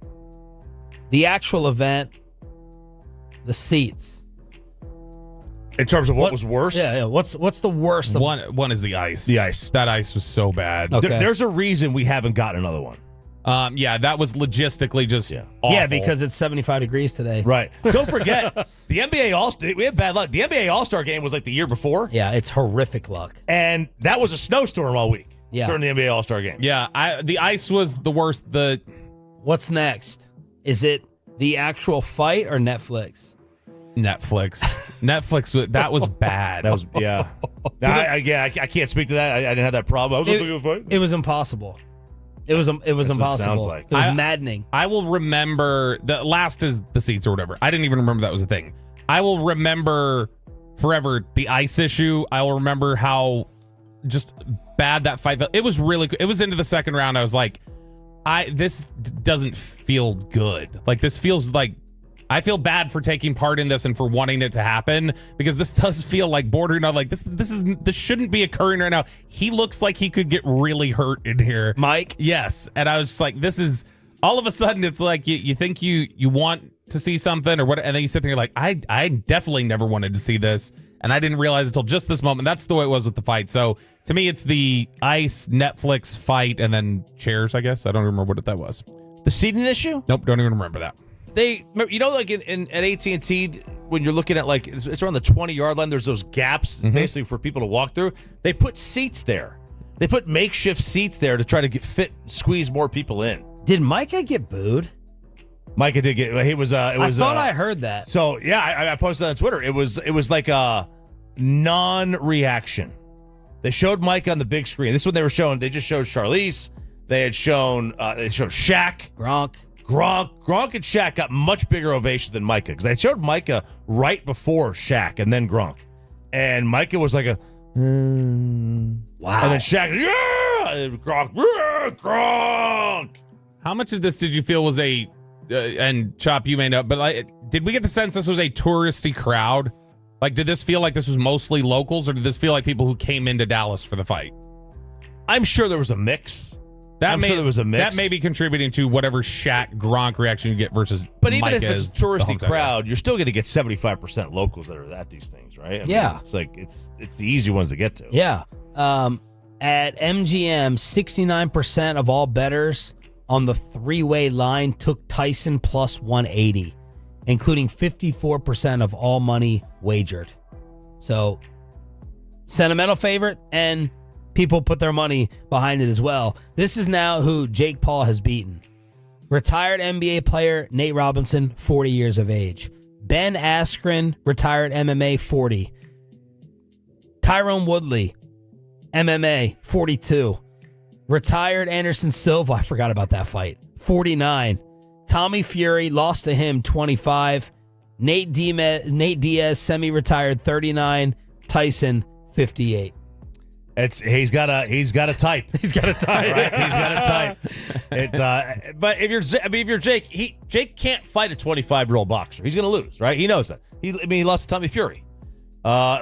the actual event, the seats. In terms of what was worse? Yeah. What's the worst? One is the ice. The ice. That ice was so bad. Okay. There's a reason we haven't gotten another one. That was logistically just awful. Yeah, because it's 75 degrees today. Right. Don't forget, the NBA All-Star, we had bad luck. The NBA All-Star game was like the year before. Yeah, it's horrific luck. And that was a snowstorm all week during the NBA All-Star game. Yeah, the ice was the worst. What's next? Is it the actual fight or Netflix? Netflix, that was bad. That was, yeah. I can't speak to that. I didn't have that problem. I was looking at the fight. It was impossible. It was impossible. Sounds like. It was maddening. I will remember the last is the seats or whatever. I didn't even remember that was a thing. I will remember forever the ice issue. I will remember how just bad that fight felt. It was really good. It was into the second round. I was like, this doesn't feel good. Like this feels like I feel bad for taking part in this and for wanting it to happen because this does feel like bordering on like this shouldn't be occurring right now. He looks like he could get really hurt in here. Mike? Yes. And I was just like, this is all of a sudden it's like you think you want to see something or what, and then you sit there and you're like, I definitely never wanted to see this. And I didn't realize until just this moment. That's the way it was with the fight. So to me, it's the ice Netflix fight and then chairs, I guess. I don't remember what that was. The seating issue? Nope, don't even remember that. Like at AT&T, when you're looking at like it's around the 20-yard line, there's those gaps basically for people to walk through. They put seats there. They put makeshift seats there to try to squeeze more people in. Did Micah get booed? Micah did get. He was. It was. I thought I heard that. So yeah, I posted that on Twitter. It was like a non-reaction. They showed Micah on the big screen. This is what they were showing. They just showed Charlize. They showed Shaq, Gronk and Shaq got much bigger ovation than Micah because they showed Micah right before Shaq and then Gronk, and Micah was like a wow, and then Shaq, Gronk. How much of this did you feel was and Chop, you may know, but did we get the sense this was a touristy crowd? Like, did this feel like this was mostly locals, or did this feel like people who came into Dallas for the fight? I'm sure there was a mix. Sure there was a mix. That may be contributing to whatever Shaq Gronk reaction you get versus. But even Micah if it's a touristy crowd, you're still going to get 75% locals that are at these things, right? I mean, it's like it's the easy ones to get to. Yeah. At MGM, 69% of all bettors on the three-way line took Tyson plus 180, including 54% of all money wagered. So, sentimental favorite, and people put their money behind it as well. This is now who Jake Paul has beaten. Retired NBA player Nate Robinson, 40 years of age. Ben Askren, retired MMA, 40. Tyrone Woodley, MMA, 42. Retired Anderson Silva, I forgot about that fight, 49. Tommy Fury, lost to him, 25. Nate Diaz, semi-retired, 39. Tyson, 58. He's got a type. He's got a type. Right? He's got a type. But if you're Jake, Jake can't fight a 25-year-old boxer. He's going to lose, right? He knows that. He lost to Tommy Fury,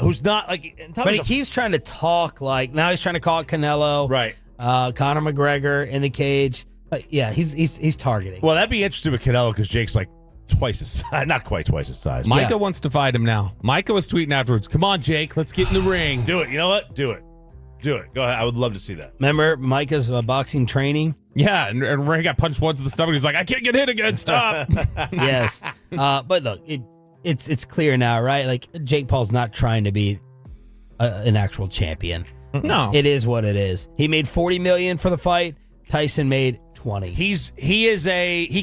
who's not like. But he keeps trying to talk like now. He's trying to call it Canelo, right? Conor McGregor in the cage. Yeah, he's targeting. Well, that'd be interesting with Canelo because Jake's like twice his size, not quite twice his size. Micah wants to fight him now. Micah was tweeting afterwards. Come on, Jake, let's get in the ring. Do it. You know what? Do it. Go ahead. I would love to see that. Remember Micah's boxing training? Yeah, and Ray got punched once in the stomach. He's like, I can't get hit again. Stop. Yes. But look, it's clear now, right? Like, Jake Paul's not trying to be an actual champion. No. It is what it is. He made $40 million for the fight. Tyson made 20. He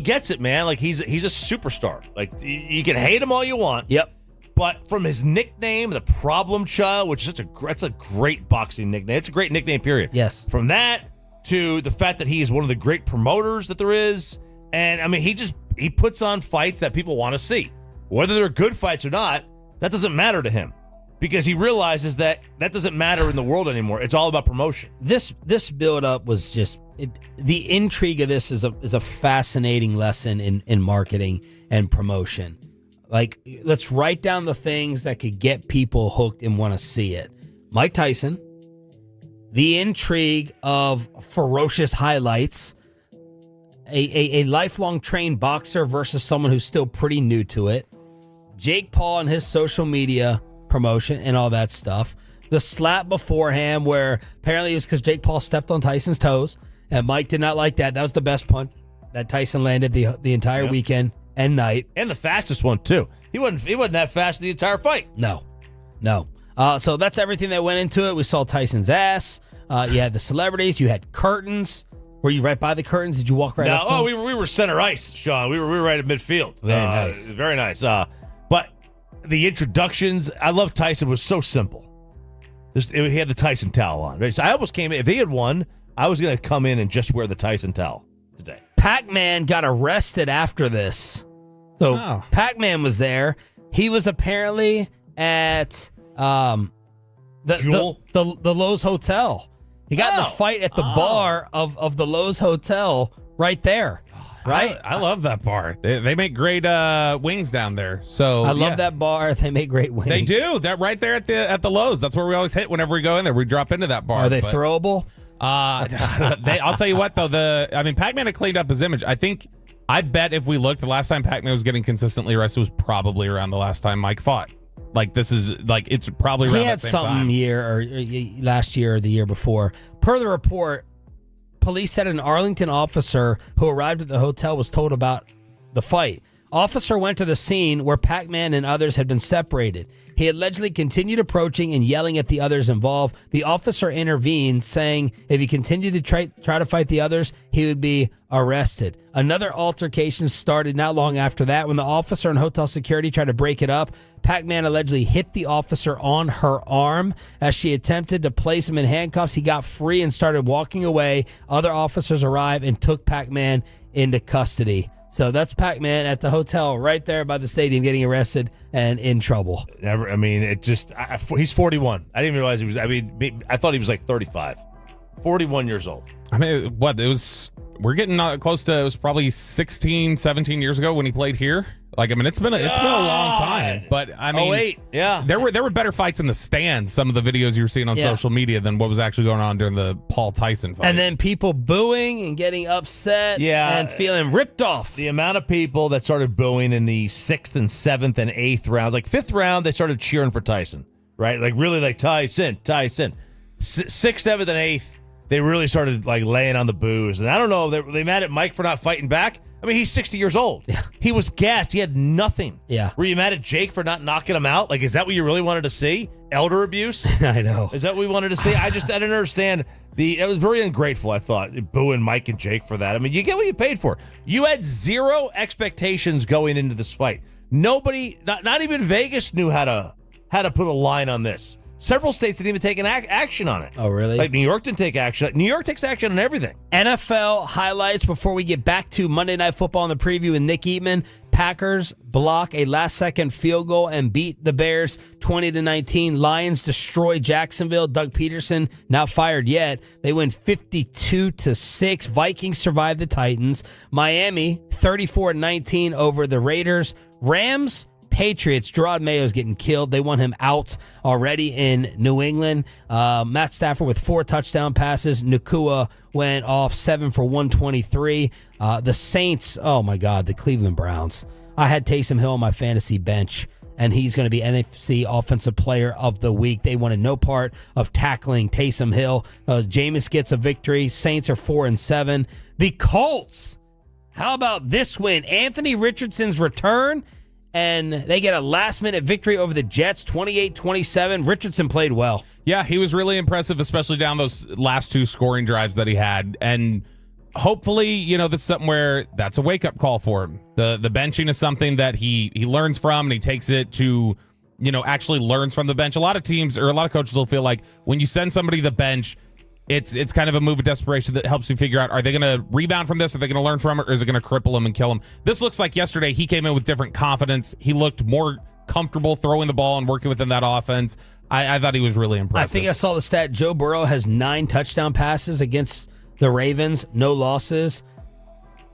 gets it, man. Like, he's a superstar. Like, you can hate him all you want. Yep. But from his nickname, the Problem Child, which is that's a great boxing nickname. It's a great nickname, period. Yes. From that to the fact that he is one of the great promoters that there is. And, I mean, he puts on fights that people want to see. Whether they're good fights or not, that doesn't matter to him. Because he realizes that doesn't matter in the world anymore. It's all about promotion. This build-up was just... the intrigue of this is a fascinating lesson in marketing and promotion. Like, let's write down the things that could get people hooked and want to see it. Mike Tyson, the intrigue of ferocious highlights, a lifelong trained boxer versus someone who's still pretty new to it, Jake Paul and his social media promotion and all that stuff, the slap beforehand where apparently it was because Jake Paul stepped on Tyson's toes, and Mike did not like that. That was the best punch that Tyson landed the entire weekend and night. And the fastest one, too. He wasn't that fast the entire fight. No. So that's everything that went into it. We saw Tyson's ass. You had the celebrities. You had curtains. Were you right by the curtains? Did you walk right up to them? we were center ice, Sean. We were right at midfield. Very nice. Very nice. But the introductions, I love Tyson, was so simple. He had the Tyson towel on. Right? So I almost came in. If he had won, I was going to come in and just wear the Tyson towel today. Pac-Man got arrested after this. So Pac-Man was there. He was apparently at the Lowe's Hotel. He got in the fight at the bar of the Lowe's Hotel right there. Right? I love that bar. They make great wings down there. So I love that bar. They make great wings. They do. That right there at the Lowe's. That's where we always hit whenever we go in there. We drop into that bar. Are they throwable? I'll tell you what, though. Pac-Man had cleaned up his image. I bet if we looked, the last time Pac-Man was getting consistently arrested was probably around the last time Mike fought. Like, this is, like, it's probably around that same time. He had something last year or the year before. Per the report, police said an Arlington officer who arrived at the hotel was told about the fight. Officer went to the scene where Pac-Man and others had been separated. He allegedly continued approaching and yelling at the others involved. The officer intervened, saying if he continued to try to fight the others, he would be arrested. Another altercation started not long after that when the officer and hotel security tried to break it up. Pac-Man allegedly hit the officer on her arm. As she attempted to place him in handcuffs, he got free and started walking away. Other officers arrived and took Pac-Man into custody. So that's Pac-Man at the hotel right there by the stadium getting arrested and in trouble. He's 41. I didn't even realize he was, I thought he was like 35. 41 years old. We're getting close to, it was probably 16, 17 years ago when he played here. It's been a long time. But, 08, yeah. There were better fights in the stands, some of the videos you were seeing on social media, than what was actually going on during the Paul Tyson fight. And then people booing and getting upset and feeling ripped off. The amount of people that started booing in the 6th and 7th and 8th round. Like 5th round, they started cheering for Tyson, right? Like really like Tyson. 6th, 7th, and 8th, they really started like laying on the boos. And I don't know, they mad at Mike for not fighting back. I mean, he's 60 years old. Yeah. He was gassed. He had nothing. Yeah. Were you mad at Jake for not knocking him out? Like, is that what you really wanted to see? Elder abuse? I know. Is that what we wanted to see? I didn't understand. It was very ungrateful, I thought, booing Mike and Jake for that. I mean, you get what you paid for. You had zero expectations going into this fight. Nobody, not even Vegas knew how to put a line on this. Several states didn't even take an action on it. Oh, really? Like New York didn't take action. New York takes action on everything. NFL highlights before we get back to Monday Night Football in the preview with Nick Eatman. Packers block a last-second field goal and beat the Bears 20-19. Lions destroy Jacksonville. Doug Peterson not fired yet. They win 52-6. Vikings survive the Titans. Miami 34-19 over the Raiders. Rams Patriots, Gerard Mayo's getting killed. They want him out already in New England. Matt Stafford with 4 touchdown passes. Nakua went off 7 for 123. The Saints, oh my God, the Cleveland Browns. I had Taysom Hill on my fantasy bench, and he's going to be NFC Offensive Player of the Week. They wanted no part of tackling Taysom Hill. Jameis gets a victory. Saints are 4-7. The Colts, how about this win? Anthony Richardson's return, and they get a last-minute victory over the Jets, 28-27. Richardson played well. Yeah, he was really impressive, especially down those last 2 scoring drives that he had. And hopefully, this is something where that's a wake-up call for him. The benching is something that he learns from, and he takes it to, actually learns from the bench. A lot of teams or a lot of coaches will feel like when you send somebody to the bench, it's kind of a move of desperation that helps you figure out, are they going to rebound from this? Are they going to learn from it? Or is it going to cripple him and kill him? This looks like yesterday he came in with different confidence. He looked more comfortable throwing the ball and working within that offense. I thought he was really impressive. I think I saw the stat. Joe Burrow has 9 touchdown passes against the Ravens, no losses.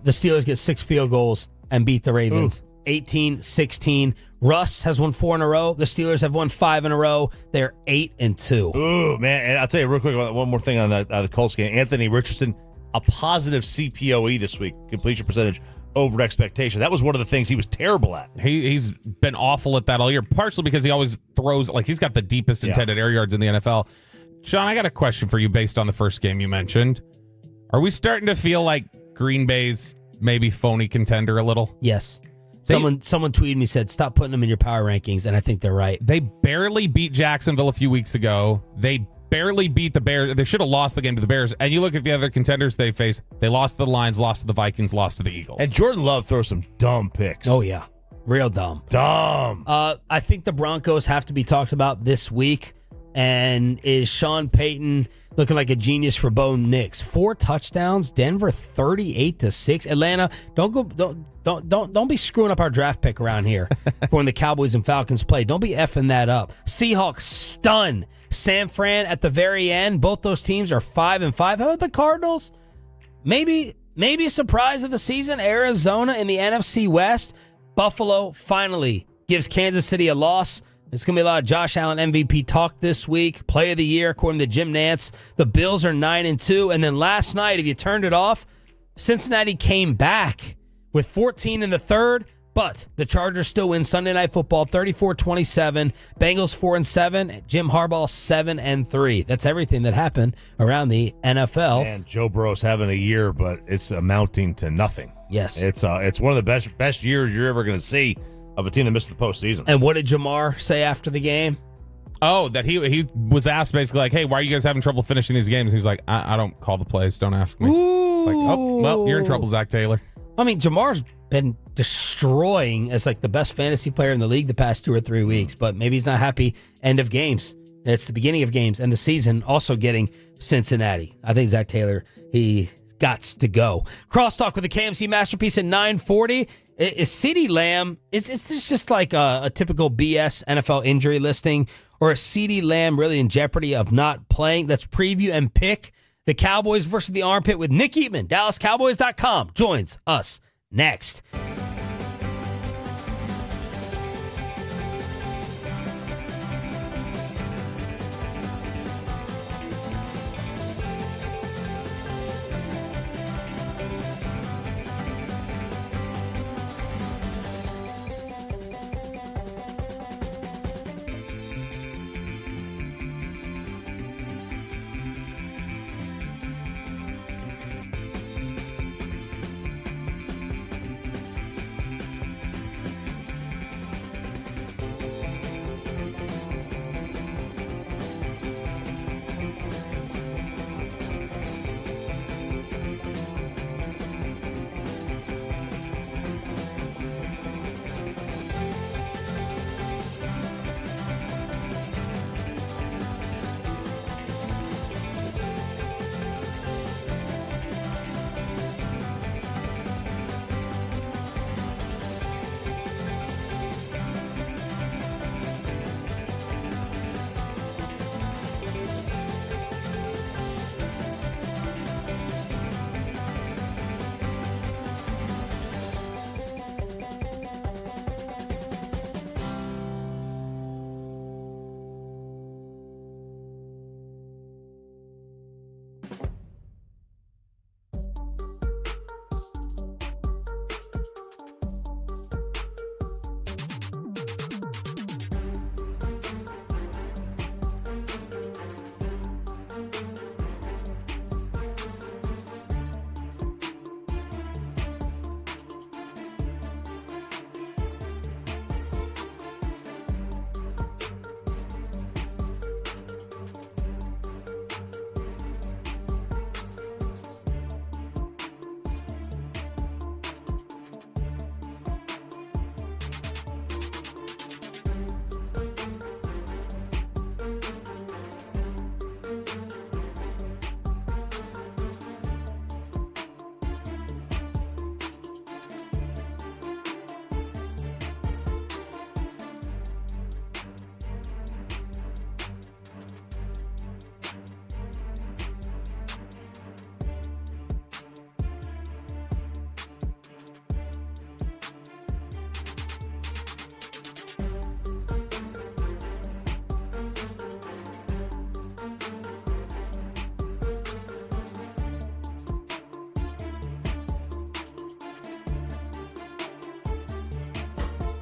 The Steelers get 6 field goals and beat the Ravens. 18-16. Russ has won 4 in a row. The Steelers have won 5 in a row. They're 8-2. Ooh, man. And I'll tell you real quick, one more thing on the Colts game. Anthony Richardson, a positive CPOE this week, completion percentage over expectation. That was one of the things he was terrible at. He's been awful at that all year, partially because he always throws, like he's got the deepest intended air yards in the NFL. Sean, I got a question for you based on the first game you mentioned. Are we starting to feel like Green Bay's maybe phony contender a little? Yes. Someone tweeted me, said, stop putting them in your power rankings, and I think they're right. They barely beat Jacksonville a few weeks ago. They barely beat the Bears. They should have lost the game to the Bears. And you look at the other contenders they faced, they lost to the Lions, lost to the Vikings, lost to the Eagles. And Jordan Love throws some dumb picks. Oh, yeah. Real dumb. Dumb. I think the Broncos have to be talked about this week. And is Sean Payton looking like a genius for Bo Nix? 4 touchdowns. Denver 38-6. Atlanta, don't be screwing up our draft pick around here for when the Cowboys and Falcons play. Don't be effing that up. Seahawks stun San Fran at the very end. Both those teams are 5-5. How about the Cardinals? Maybe a surprise of the season. Arizona in the NFC West. Buffalo finally gives Kansas City a loss. It's going to be a lot of Josh Allen MVP talk this week. Play of the year, according to Jim Nantz. The Bills are 9-2. And then last night, if you turned it off, Cincinnati came back with 14 in the third. But the Chargers still win Sunday Night Football 34-27. Bengals 4-7. Jim Harbaugh 7-3. That's everything that happened around the NFL. And Joe Burrow's having a year, but it's amounting to nothing. Yes. It's one of the best years you're ever going to see of a team that missed the postseason. And what did Jamar say after the game? Oh, that he was asked basically like, hey, why are you guys having trouble finishing these games? He's like, I don't call the plays. Don't ask me. It's like, oh, well, you're in trouble, Zach Taylor. I mean, Jamar's been destroying as like the best fantasy player in the league the past 2 or 3 weeks, but maybe he's not happy. End of games. It's the beginning of games and the season also getting Cincinnati. I think Zach Taylor, he gots to go. Crosstalk with the KMC Masterpiece at 9:40. Is CeeDee Lamb, is this just like a typical BS NFL injury listing, or is CeeDee Lamb really in jeopardy of not playing? Let's preview and pick the Cowboys versus the Armpit with Nick Eatman. DallasCowboys.com joins us next.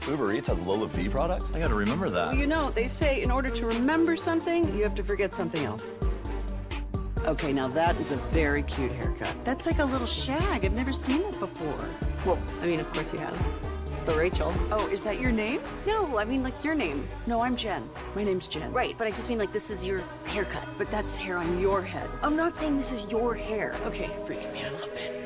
Uber Eats has Lola V products? I gotta remember that. Well, you know, they say in order to remember something, you have to forget something else. Okay, now that is a very cute haircut. That's like a little shag. I've never seen it before. Well, I mean, of course you have. It's the Rachel. Oh, is that your name? No, I mean, like your name. No, I'm Jen. My name's Jen. Right, but I just mean like this is your haircut. But that's hair on your head. I'm not saying this is your hair. Okay, freaking me out a little bit.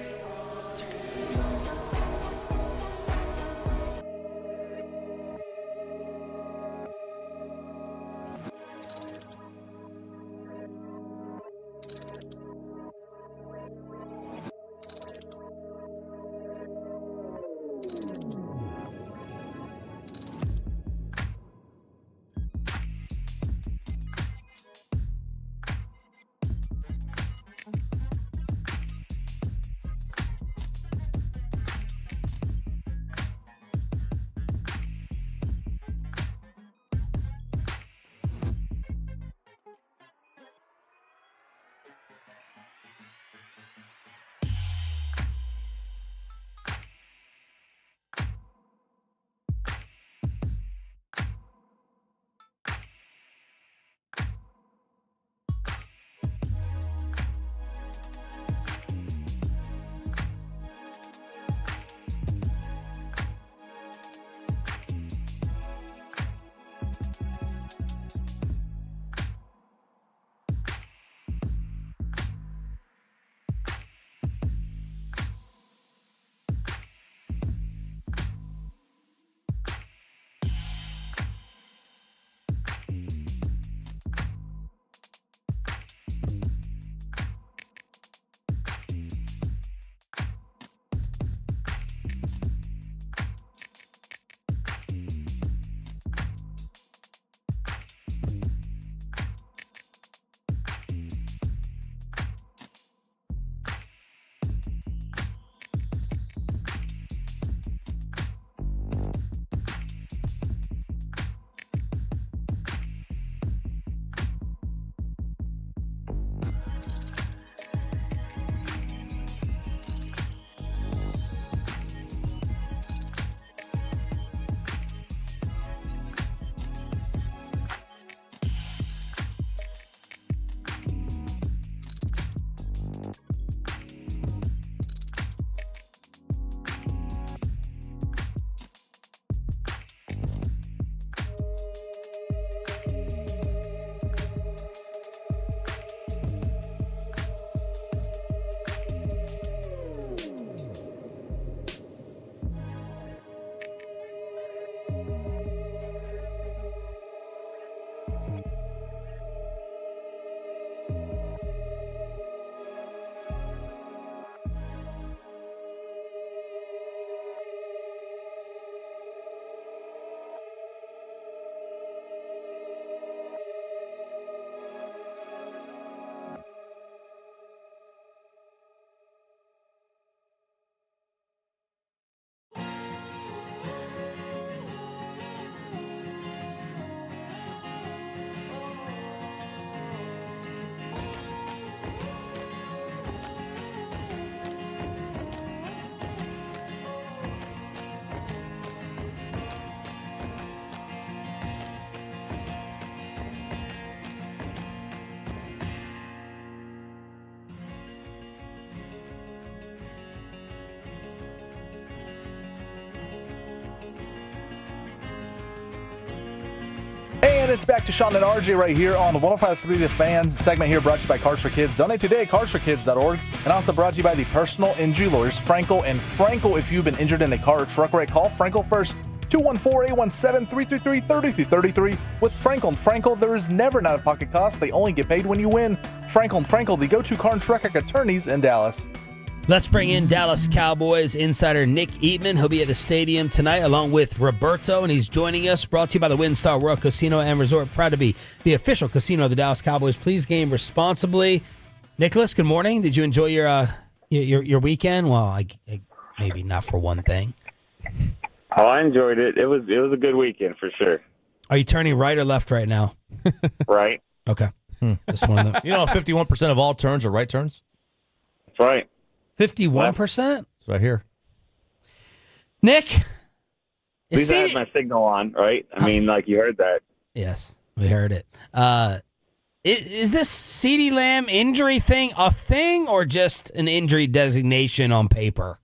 And it's back to Sean and RJ right here on the 105.3 The Fans segment here, brought to you by Cars for Kids. Donate today, carsforkids.org. And also brought to you by the personal injury lawyers, Frankel and Frankel. If you've been injured in a car or truck wreck, call Frankel first. 214-817-333-3333. With Frankel and Frankel, there is never an out-of-pocket cost. They only get paid when you win. Frankel and Frankel, the go-to car and truck wreck attorneys in Dallas. Let's bring in Dallas Cowboys insider Nick Eatman. He'll be at the stadium tonight along with Roberto, and he's joining us. Brought to you by the WinStar World Casino and Resort. Proud to be the official casino of the Dallas Cowboys. Please game responsibly. Nicholas, good morning. Did you enjoy your weekend? Well, I maybe not for one thing. Oh, I enjoyed it. It was a good weekend for sure. Are you turning right or left right now? Right. Okay. Just one of them. You know, 51% of all turns are right turns. That's right. 51%? That's right here. Nick, At least I had my signal on, right? I mean, like you heard that. Yes, we heard it. Is this CeeDee Lamb injury thing a thing or just an injury designation on paper?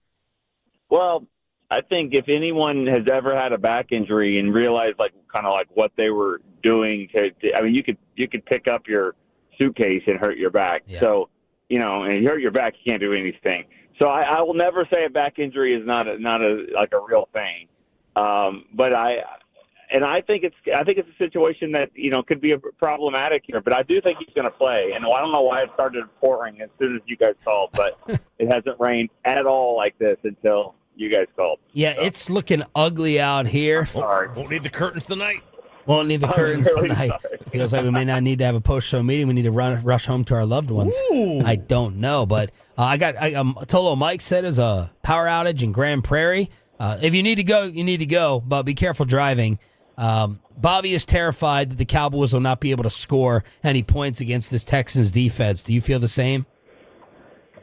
Well, I think if anyone has ever had a back injury and realized kind of what they were doing I mean, you could pick up your suitcase and hurt your back. Yeah. So, and you hurt your back, you can't do anything. So I will never say a back injury is not a real thing. But I think it's a situation that could be problematic here. But I do think he's going to play, and I don't know why it started pouring as soon as you guys called, but it hasn't rained at all like this until you guys called. Yeah, so. It's looking ugly out here. Sorry, won't need the curtains tonight. Won't need the curtains tonight. Feels like we may not need to have a post-show meeting. We need to rush home to our loved ones. Ooh. I don't know, but Tolo Mike said there's a power outage in Grand Prairie. If you need to go, you need to go, but be careful driving. Bobby is terrified that the Cowboys will not be able to score any points against this Texans defense. Do you feel the same?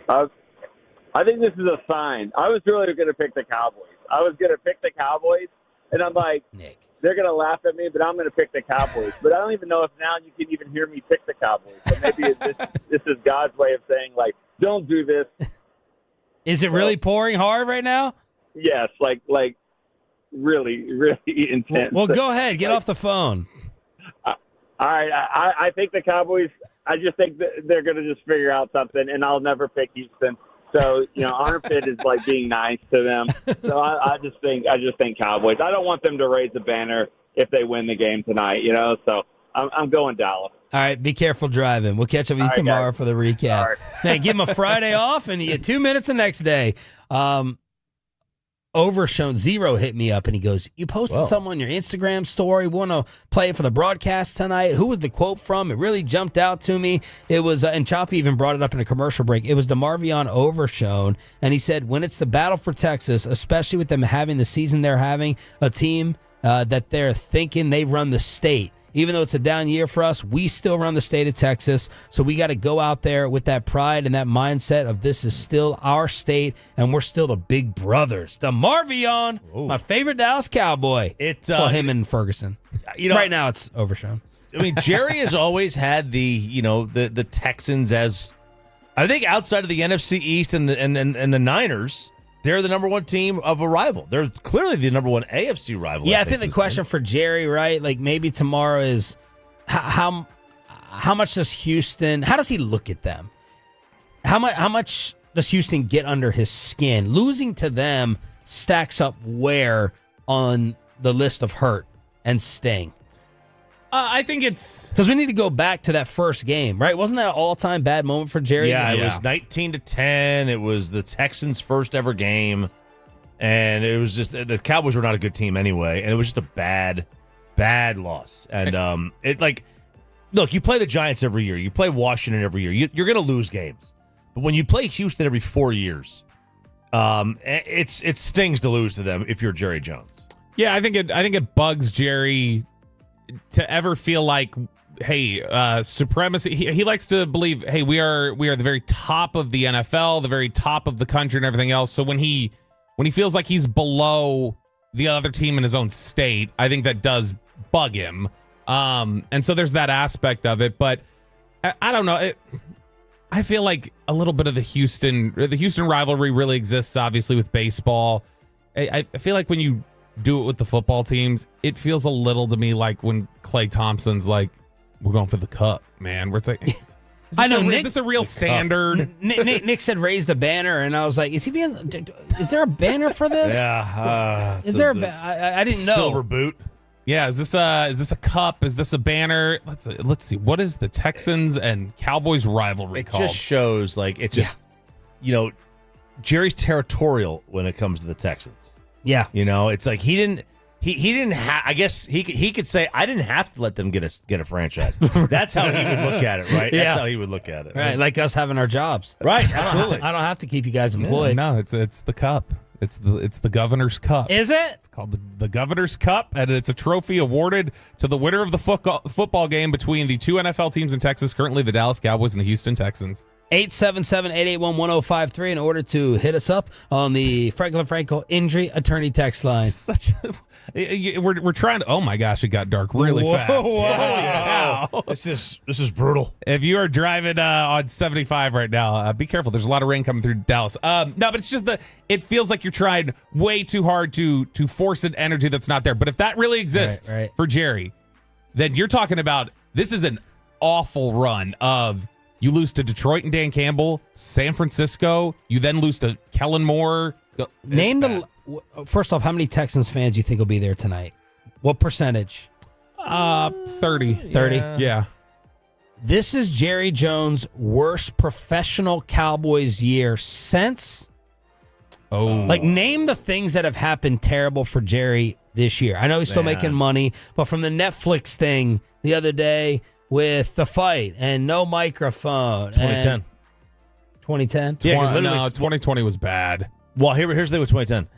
I think this is a sign. I was really going to pick the Cowboys. And I'm like, Nick, they're going to laugh at me, but I'm going to pick the Cowboys. But I don't even know if now you can even hear me pick the Cowboys. But maybe this is God's way of saying, don't do this. Is it really pouring hard right now? Yes, really, really intense. Well, go ahead. Get off the phone. All right. I think the Cowboys, I just think that they're going to just figure out something, and I'll never pick Houston. So, armpit is being nice to them. So I just think Cowboys. I don't want them to raise the banner if they win the game tonight, So I'm going Dallas. All right, be careful driving. We'll catch up with you tomorrow for the recap. Right. Man, give him a Friday off, and you get 2 minutes the next day. Overshown Zero hit me up, and he goes, you posted something on your Instagram story. We want to play it for the broadcast tonight. Who was the quote from? It really jumped out to me. It was, and Choppy even brought it up in a commercial break. It was DeMarvion Overshown, and he said, when it's the battle for Texas, especially with them having the season they're having, a team that they're thinking they run the state. Even though it's a down year for us, we still run the state of Texas. So we got to go out there with that pride and that mindset of this is still our state and we're still the big brothers. DeMarvion, my favorite Dallas Cowboy. It's him and Ferguson. Right now it's Overshown. I mean, Jerry has always had the Texans as, I think, outside of the NFC East and the Niners. They're the number one team of a rival. They're clearly the number one AFC rival. Yeah, I think the question for Jerry, right? Maybe tomorrow is how much does Houston? How does he look at them? How much does Houston get under his skin? Losing to them stacks up where on the list of hurt and sting? I think it's because we need to go back to that first game, right? Wasn't that an all-time bad moment for Jerry? Yeah, it was 19-10. It was the Texans' first ever game, and it was just the Cowboys were not a good team anyway, and it was just a bad loss. And look, you play the Giants every year, you play Washington every year, you're going to lose games, but when you play Houston every 4 years, it stings to lose to them if you're Jerry Jones. Yeah, I think it bugs Jerry to ever feel like, hey, supremacy. He likes to believe, hey, we are the very top of the NFL, the very top of the country, and everything else. So when he feels like he's below the other team in his own state, I think that does bug him. And so there's that aspect of it. But I don't know. I feel like a little bit of the Houston rivalry really exists, obviously, with baseball. I feel like when you do it with the football teams, it feels a little to me like when Klay Thompson's like, we're going for the cup, man. Where it's like, is this a real standard? Nick said raise the banner, and I was like, is there a banner for this? Yeah. Is there I didn't know. Silver boot. Yeah, is this a cup? Is this a banner? Let's see. What is the Texans and Cowboys rivalry called? It just shows Jerry's territorial when it comes to the Texans. Yeah. It's like he didn't have, I guess he could say, I didn't have to let them get a franchise. That's how he would look at it, right? Yeah. That's how he would look at it. Right, like us having our jobs. Right, absolutely. I don't have to keep you guys employed. No, it's the cup. It's the Governor's Cup. Is it? It's called the Governor's Cup, and it's a trophy awarded to the winner of the football game between the two NFL teams in Texas, currently the Dallas Cowboys and the Houston Texans. 877-881-1053 in order to hit us up on the Franklin Frankel Injury Attorney text line. We're trying to. Oh my gosh, it got dark really fast. Wow. This is brutal. If you are driving on 75 right now, be careful. There's a lot of rain coming through Dallas. No, but it's just it feels like you're trying way too hard to force an energy that's not there. But if that really exists for Jerry, then you're talking about this is an awful run of you lose to Detroit and Dan Campbell, San Francisco. You then lose to Kellen Moore. First off, how many Texans fans you think will be there tonight? What percentage? 30. 30? Yeah. This is Jerry Jones' worst professional Cowboys year since. Name the things that have happened terrible for Jerry this year. I know he's still making money, but from the Netflix thing the other day with the fight and no microphone. 2010. 2010? Yeah, no, 2020 was bad. Well, here's the thing with 2010.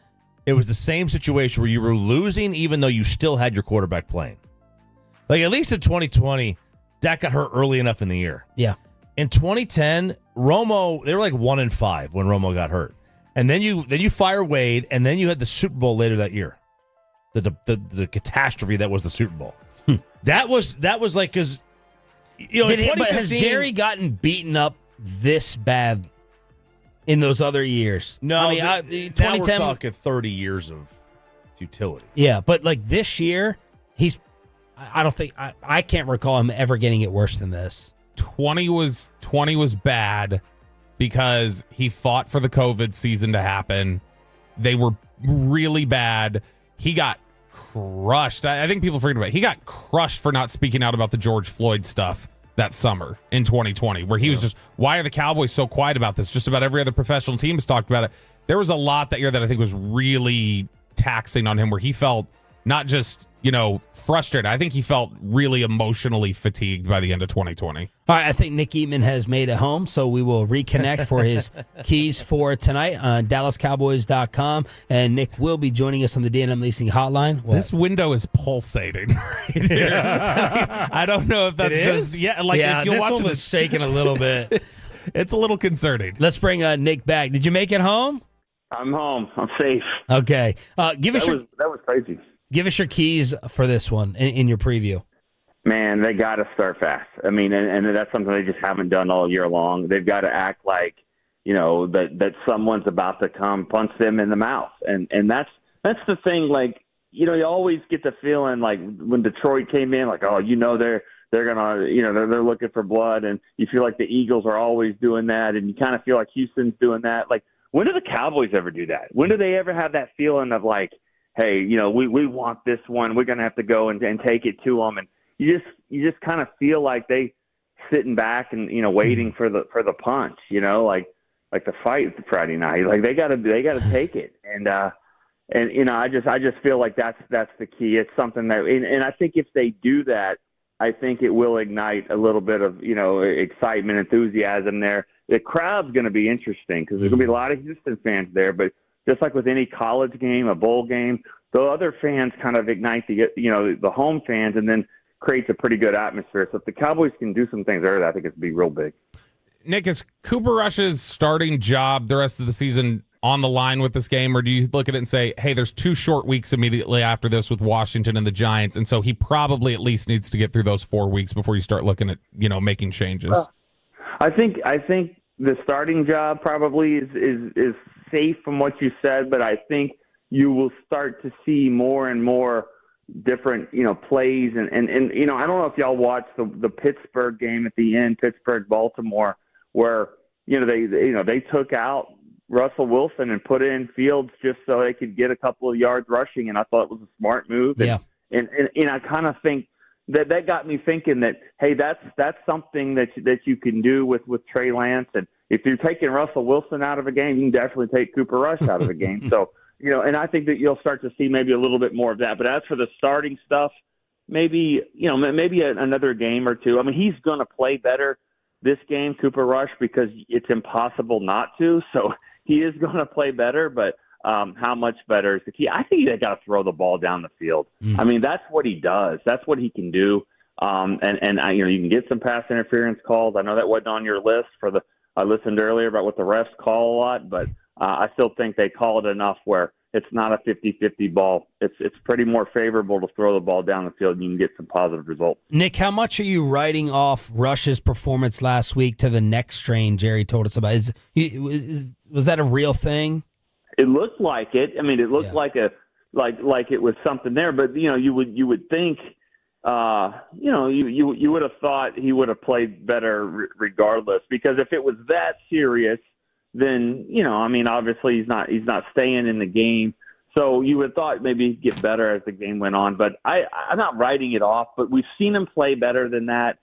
It was the same situation where you were losing even though you still had your quarterback playing. Like, at least in 2020, Dak got hurt early enough in the year. Yeah. In 2010, Romo, they were like 1-5 when Romo got hurt. And then you fire Wade, and then you had the Super Bowl later that year. The catastrophe that was the Super Bowl. That was like, because, but has Jerry gotten beaten up this bad in those other years? No, I mean, now 2010, we're talking 30 years of futility. Yeah, but like this year, I can't recall him ever getting it worse than this. 20 was bad because he fought for the COVID season to happen. They were really bad. He got crushed. I think people forget about it. He got crushed for not speaking out about the George Floyd stuff that summer in 2020, where he was just, why are the Cowboys so quiet about this? Just about every other professional team has talked about it. There was a lot that year that I think was really taxing on him, where he felt not just, frustrated. I think he felt really emotionally fatigued by the end of 2020. All right, I think Nick Eatman has made it home, so we will reconnect for his keys for tonight on DallasCowboys.com. And Nick will be joining us on the D&M Leasing Hotline. This window is pulsating right here. I don't know if that's just... Yeah, if you'll watch it's shaking a little bit. It's a little concerning. Let's bring Nick back. Did you make it home? I'm home. I'm safe. Okay. That was crazy. Give us your keys for this one in your preview. Man, they got to start fast. I mean, and that's something they just haven't done all year long. They've got to act like, that someone's about to come punch them in the mouth. And that's the thing. Like, you always get the feeling like when Detroit came in, like, they're gonna, they're looking for blood, and you feel like the Eagles are always doing that, and you kind of feel like Houston's doing that. Like, when do the Cowboys ever do that? When do they ever have that feeling of like, hey, we want this one. We're going to have to go and take it to them. And you just kind of feel like they sitting back and, waiting for the punch, like the fight Friday night. Like they got to take it. And I just feel like that's the key. It's something that, and I think if they do that, I think it will ignite a little bit of, excitement, enthusiasm there. The crowd's going to be interesting because there's going to be a lot of Houston fans there, but just like with any college game, a bowl game, the other fans kind of ignite the home fans and then creates a pretty good atmosphere. So if the Cowboys can do some things there, I think it'd be real big. Nick, is Cooper Rush's starting job the rest of the season on the line with this game, or do you look at it and say, hey, there's 2 short weeks immediately after this with Washington and the Giants, and so he probably at least needs to get through those 4 weeks before you start looking at making changes? I think the starting job probably is safe from what you said, but I think you will start to see more and more different, plays. And I don't know if y'all watched the Pittsburgh game at the end, Pittsburgh-Baltimore, where, they took out Russell Wilson and put in Fields just so they could get a couple of yards rushing. And I thought it was a smart move. Yeah. And I kind of think that got me thinking that, hey, that's something that you can do with Trey Lance. And if you're taking Russell Wilson out of a game, you can definitely take Cooper Rush out of a game. So, and I think that you'll start to see maybe a little bit more of that. But as for the starting stuff, maybe another game or two. I mean, he's going to play better this game, Cooper Rush, because it's impossible not to. So he is going to play better, but how much better is the key? I think they got to throw the ball down the field. I mean, that's what he does. That's what he can do. And you can get some pass interference calls. I know that wasn't on your list for the I listened earlier about what the refs call a lot, but I still think they call it enough where it's not a 50-50 ball. It's pretty more favorable to throw the ball down the field and you can get some positive results. Nick, how much are you writing off Rush's performance last week to the neck strain Jerry told us about? Was that a real thing? It looked like it. I mean, it looked like it was something there, but you would think you would have thought he would have played better regardless, because if it was that serious, then obviously he's not staying in the game. So you would have thought maybe he'd get better as the game went on. But I'm not writing it off, but we've seen him play better than that.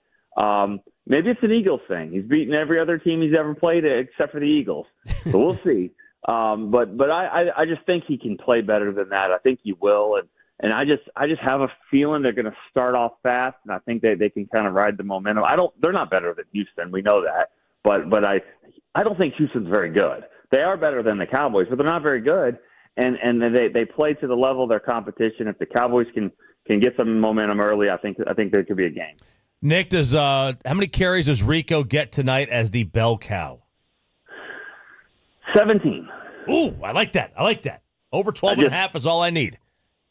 Maybe it's an Eagles thing. He's beaten every other team he's ever played except for the Eagles. So we'll see. But I just think he can play better than that. I think he will. And I just have a feeling they're going to start off fast, and I think they can kind of ride the momentum. They're not better than Houston. We know that. But I don't think Houston's very good. They are better than the Cowboys, but they're not very good. And they play to the level of their competition. If the Cowboys can get some momentum early, I think there could be a game. Nick, how many carries does Rico get tonight as the bell cow? 17. Ooh, I like that. Over 12 and a half is all I need.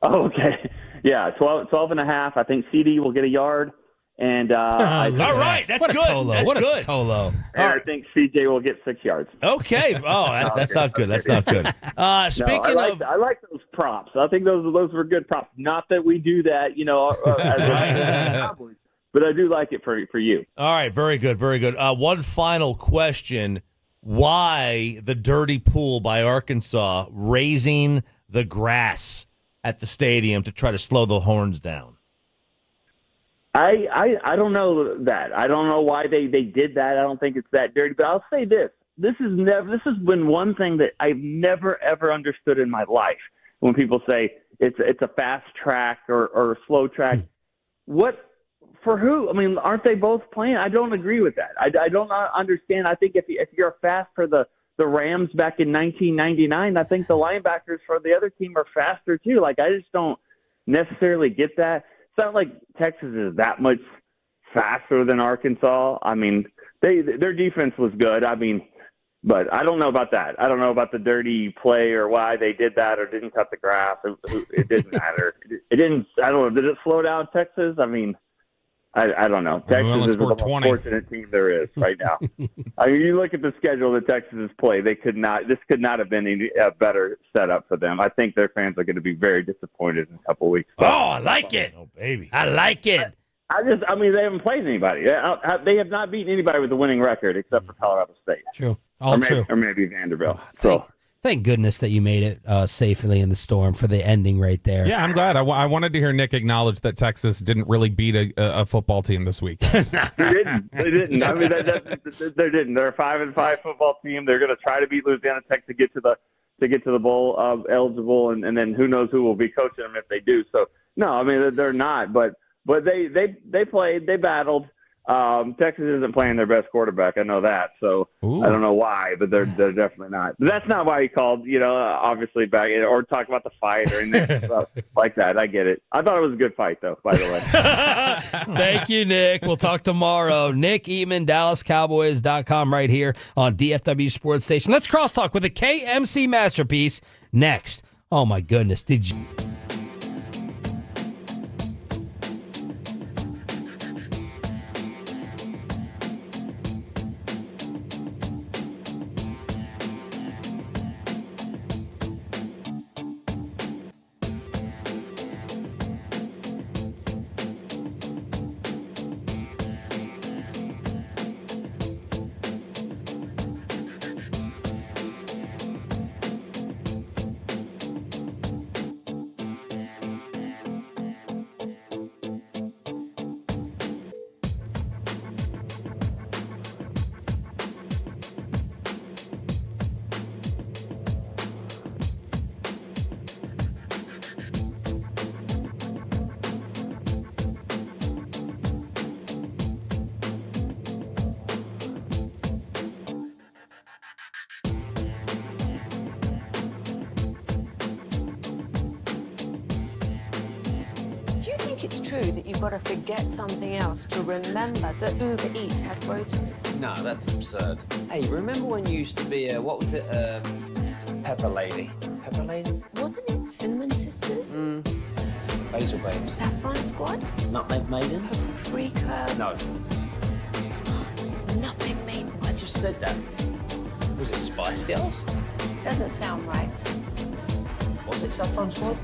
Oh, okay. Yeah, 12 and a half. I think CD will get a yard. And all right, that's good. That's good. Tolo. And I think CJ will get 6 yards. Okay. Oh, that's not good. That's not good. Speaking of, I like those props. I think those were good props. Not that we do that, as Cowboys, but I do like it for you. All right, very good, very good. One final question: why the dirty pool by Arkansas raising the grass at the stadium to try to slow the horns down? I don't know that. I don't know why they did that. I don't think it's that dirty. But I'll say this: this has been one thing that I've never ever understood in my life. When people say it's a fast track or a slow track, what for who? I mean, aren't they both playing? I don't agree with that. I don't understand. I think if you're fast for the Rams back in 1999, I think the linebackers for the other team are faster too. Like, I just don't necessarily get that. It's not like Texas is that much faster than Arkansas. I mean, their defense was good. I mean, but I don't know about that. I don't know about the dirty play or why they did that or didn't cut the grass. It didn't matter. It didn't. I don't know. Did it slow down Texas? I mean, I don't know. Texas is the most fortunate team there is right now. I mean, you look at the schedule that Texas has played. This could not have been a better setup for them. I think their fans are going to be very disappointed in a couple of weeks. Oh, I like it. Oh, baby. I like it. I mean, they haven't played anybody. They have not beaten anybody with a winning record except for Colorado State. True. Or maybe Vanderbilt. Thank goodness that you made it safely in the storm for the ending right there. Yeah, I'm glad. I wanted to hear Nick acknowledge that Texas didn't really beat a football team this week. They didn't. I mean, they didn't. They're a 5-5 football team. They're going to try to beat Louisiana Tech to get to the bowl eligible, and then who knows who will be coaching them if they do. So no, I mean they're not. But they played. They battled. Texas isn't playing their best quarterback. I know that. So I don't know why, but they're definitely not. But that's not why he called, obviously back or talk about the fight or anything like that. I get it. I thought it was a good fight, though, by the way. Thank you, Nick. We'll talk tomorrow. Nick Eatman, DallasCowboys.com right here on DFW Sports Station. Let's crosstalk with a KMC masterpiece next. Oh, my goodness. Did you... it's true that you've got to forget something else to remember that Uber Eats has groceries? No, that's absurd. Hey, remember when you used to be a, what was it, Pepper Lady? Pepper Lady? Wasn't it Cinnamon Sisters? Basil Babes. Saffron Squad? Nutmeg Maidens? Paprika? No. Nutmeg Maidens. I just said that. Was it Spice Girls? Doesn't sound right. Was it Saffron Squad?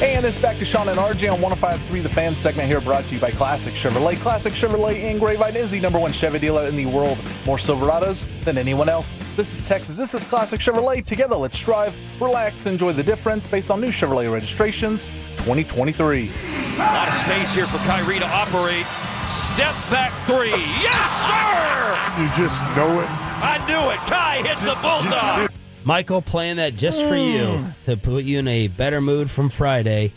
And it's back to Sean and RJ on 105.3 The Fan segment here, brought to you by Classic Chevrolet. Classic Chevrolet in Grapevine is the #1 Chevy dealer in the world. More Silverados than anyone else. This is Texas. This is Classic Chevrolet. Together, let's drive, relax, enjoy the difference based on new Chevrolet registrations 2023. A lot of space here for Kyrie to operate. Step back three. Yes, sir! You just know it. I knew it. Kai hits the bullseye. Michael playing that just for you to put you in a better mood from Friday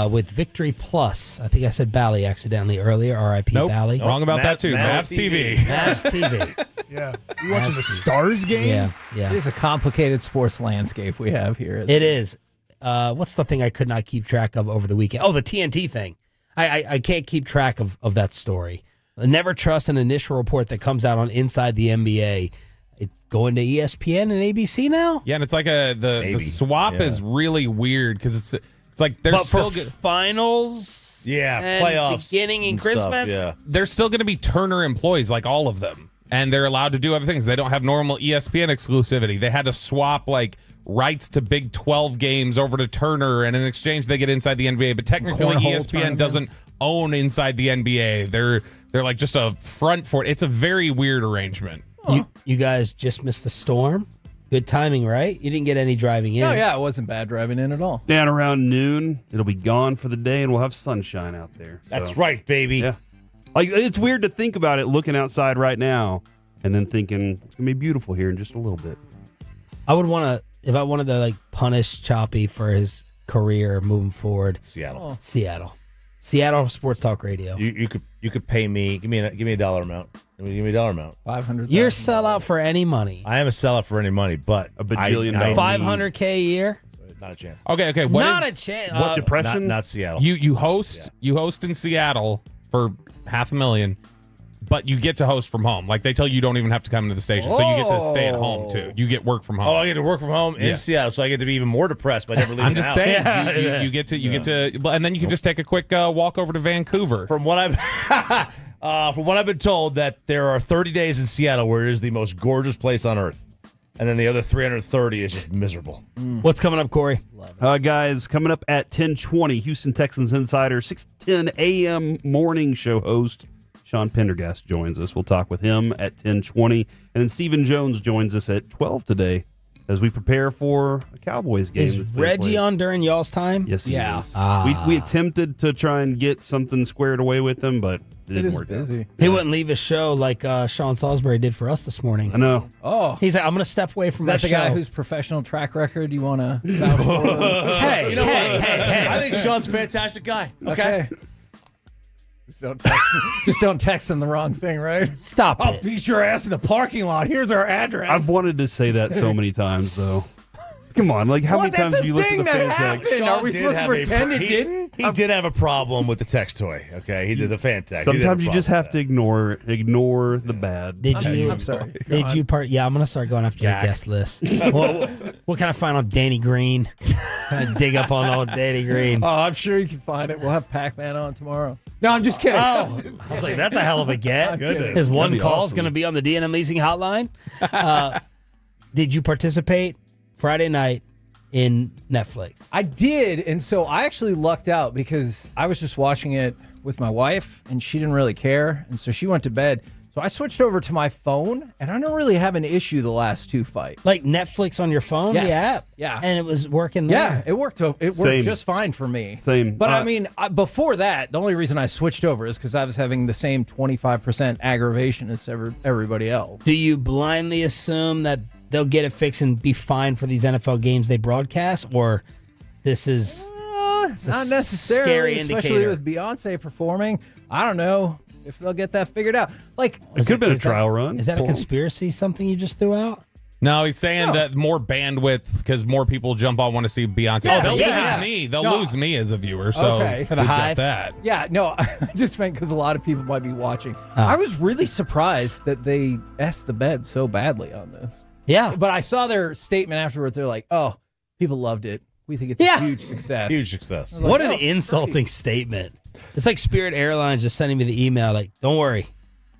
with Victory Plus. I think I said Bally accidentally earlier. R.I.P. Nope. Bally. Wrong about that too. Mavs TV. Mavs TV. Yeah. You watching the Stars game? Yeah. It is a complicated sports landscape we have here. It is. What's the thing I could not keep track of over the weekend? Oh, the TNT thing. I can't keep track of that story. Never trust an initial report that comes out on Inside the NBA. It's going to ESPN and ABC now? Yeah, and it's like the swap is really weird because it's like they're still for finals. Yeah, playoffs, beginning and Christmas. Stuff, they're still going to be Turner employees, like all of them, and they're allowed to do other things. They don't have normal ESPN exclusivity. They had to swap like rights to Big 12 games over to Turner, and in exchange they get Inside the NBA. But technically, ESPN doesn't own Inside the NBA. They're like just a front for it. It's a very weird arrangement. You guys just missed the storm. Good timing, right? You didn't get any driving in. Oh, yeah, it wasn't bad driving in at all. Down around noon, it'll be gone for the day, and we'll have sunshine out there. So, that's right, baby. Yeah. Like, it's weird to think about it looking outside right now and then thinking it's going to be beautiful here in just a little bit. I would want to, if I wanted to like punish Choppy for his career moving forward. Seattle Sports Talk Radio. You could pay me. Give me a dollar amount. Give me a dollar amount. $500,000. You're sellout for any money. I am a sellout for any money, but a bajillion dollars. $500K a year. Not a chance. Okay. Not a chance. What depression? Not Seattle. You host in Seattle for $500,000, but you get to host from home. Like they tell you don't even have to come into the station, so you get to stay at home too. You get work from home. Oh, I get to work from home in Seattle, so I get to be even more depressed by never leaving. I'm just the house. saying, you get to, and then you can just take a quick walk over to Vancouver. From what I've been told, that there are 30 days in Seattle where it is the most gorgeous place on earth, and then the other 330 is just miserable. What's coming up, Corey? Guys, coming up at 10:20, Houston Texans insider, 6:10 a.m. morning show host Sean Pendergast joins us. We'll talk with him at 10:20, and then Stephen Jones joins us at 12 today as we prepare for a Cowboys game. Is Reggie on during y'all's time? Yes, he is. We attempted to try and get something squared away with him, but it didn't work out. He wouldn't leave his show like Sean Salsbury did for us this morning. I know. Oh. He's like, I'm going to step away from Is that the show. guy whose professional track record you want to vouch for? Hey, I think Sean's a fantastic guy. Okay. Just don't text him the wrong thing, right? Stop I'll beat your ass in the parking lot. Here's our address. I've wanted to say that so many times, though. Come on, like how many times have you looked at the fan tag? Are we supposed to pretend it didn't? He did have a problem with the text toy. Okay, he did the fan tag. Sometimes you just have to ignore the bad. I'm sorry. Did you part? Yeah, I'm gonna start going after your guest list. What can I find on Danny Green? Can I dig up on old Danny Green? Oh, I'm sure you can find it. We'll have Pac-Man on tomorrow. No, I'm just kidding. Oh, I was like, that's a hell of a get. His one call is going to be on the D&M Leasing Hotline. Did you participate Friday night in Netflix? I did, and so I actually lucked out because I was just watching it with my wife, and she didn't really care, and so she went to bed. So I switched over to my phone, and I don't really have an issue the last two fights. Like Netflix on your phone? Yes. The app? Yeah. And it was working there? Yeah, it worked. It worked just fine for me. Same. But I mean, before that, the only reason I switched over is because I was having the same 25% aggravation as everybody else. Do you blindly assume that they'll get it fixed and be fine for these NFL games they broadcast, or this is not necessarily, scary especially indicator? with Beyonce performing? I don't know if they'll get that figured out. Like, it could have been a trial run. Is that a conspiracy? Something you just threw out? No, he's saying that more bandwidth because more people jump on want to see Beyonce. Yeah, they'll yeah. lose me. They'll lose me as a viewer. So for the we've got hive. that. Yeah, no, I just meant because a lot of people might be watching. I was really surprised that they essed the bed so badly on this. Yeah. But I saw their statement afterwards. They're like, oh, people loved it. We think it's a huge success. Huge success. What an insulting statement. It's like Spirit Airlines just sending me the email like, don't worry.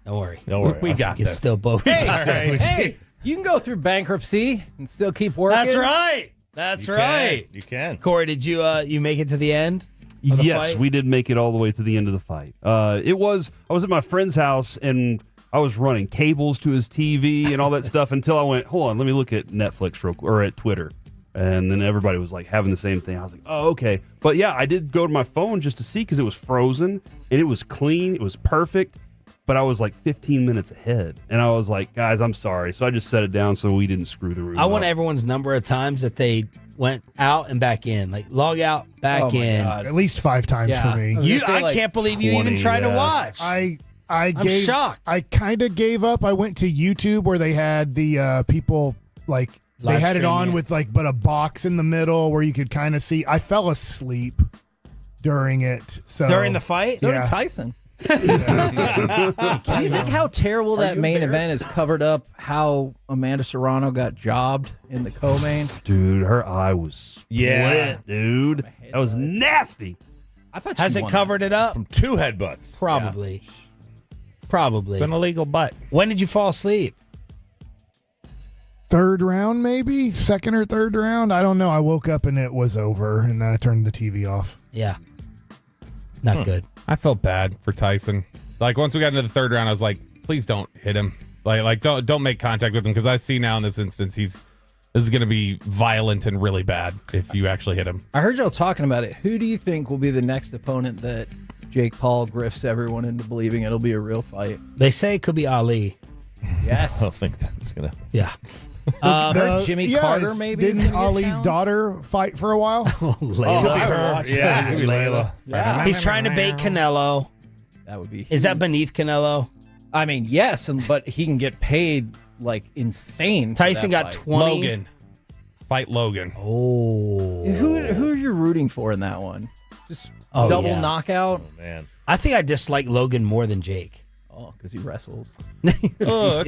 We got It's this. still both. Hey, you can go through bankruptcy and still keep working. That's right. That's You right. You can. Corey, did you make it to the end? of the Yes, fight? we did make it all the way to the end of the fight. I was at my friend's house and I was running cables to his TV and all that stuff until I went, hold on, let me look at Netflix or at Twitter. And then everybody was like having the same thing. I was like, oh, okay. But yeah, I did go to my phone just to see because it was frozen and it was clean. It was perfect. But I was like 15 minutes ahead. And I was like, guys, I'm sorry. So I just set it down so we didn't screw the room I want up. everyone's number of times that they went out and back in. Like log out, back in. At least 5 times for me. I can't believe you even tried to watch. I'm gave, shocked. I kind of gave up. I went to YouTube where they had the people like they had it on with but a box in the middle where you could kind of see. I fell asleep during it. So during the fight? So did Tyson. Do you think how terrible that main event is covered up how Amanda Serrano got jobbed in the co-main? Dude, her eye was split, dude. That was nasty. I thought Has it covered it up? From 2 headbutts. Probably. Yeah. Probably. It's an illegal butt. When did you fall asleep? 3rd round, maybe 2nd or 3rd round. I don't know. I woke up and it was over, and then I turned the TV off. Yeah. Not good. I felt bad for Tyson. Like once we got into the 3rd round, I was like, please don't hit him. Like don't make contact with him because I see now in this instance this is going to be violent and really bad if you actually hit him. I heard y'all talking about it. Who do you think will be the next opponent that Jake Paul grifts everyone into believing it'll be a real fight? They say it could be Ali. Yes. I don't think that's going to. Yeah. Jimmy Carter maybe? Didn't Ali's daughter fight for a while? Layla. Yeah, it could be Layla. Yeah. He's trying to bait Canelo. That would be. Is that beneath Canelo? I mean, yes, but he can get paid like insane. Tyson got fight. 20. Logan. Fight Logan. Oh. Who are you rooting for in that one? Just double knockout? Oh, man. I think I dislike Logan more than Jake. Oh, because he wrestles. Oh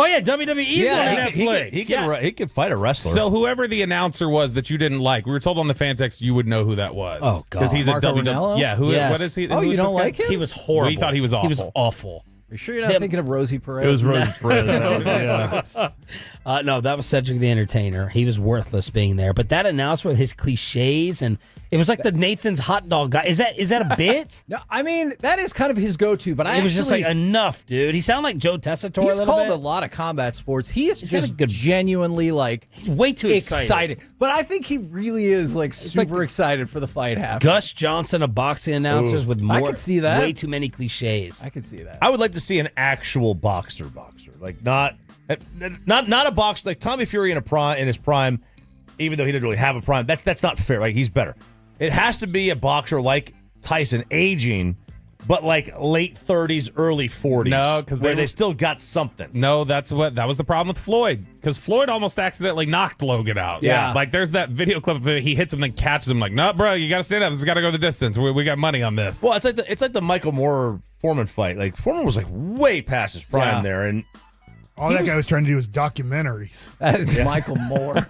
yeah, WWE's on Netflix. He could fight a wrestler. So whoever the announcer was that you didn't like, we were told on the fan text you would know who that was. Oh, God. Because he's Marco a WWE. Ranallo? Yeah, what is he? Oh, who you is don't this guy? like him? He was horrible. We thought he was awful. He was awful. Are you sure you're not thinking of Rosie Perez? It was Rosie Perez. No, that was Cedric the Entertainer. He was worthless being there. But that announcer with his cliches, and it was like the Nathan's hot dog guy. Is that a bit? No, I mean, that is kind of his go-to, but it was just like enough, dude. He sounded like Joe Tessitore He's a little called bit. a lot of combat sports. He is just good. genuinely like He's way too excited. But I think he really is like super excited for the fight happening. Gus Johnson of boxing announcers with more. I could see that. Way too many cliches. I could see that. I would like to see an actual boxer, like not a boxer like Tommy Fury in his prime, even though he didn't really have a prime. That's not fair. Like he's better. It has to be a boxer like Tyson, aging, but like late 30s, early 40s. No, because they still got something. No, that was the problem with Floyd. Because Floyd almost accidentally knocked Logan out. Yeah. Like there's that video clip of it. He hits him, then catches him. Like, no, bro, you got to stand up. This has got to go the distance. We got money on this. Well, it's like the Michael Moore Foreman fight. Like Foreman was like way past his prime there, and all that guy was trying to do was documentaries. That is Michael Moore.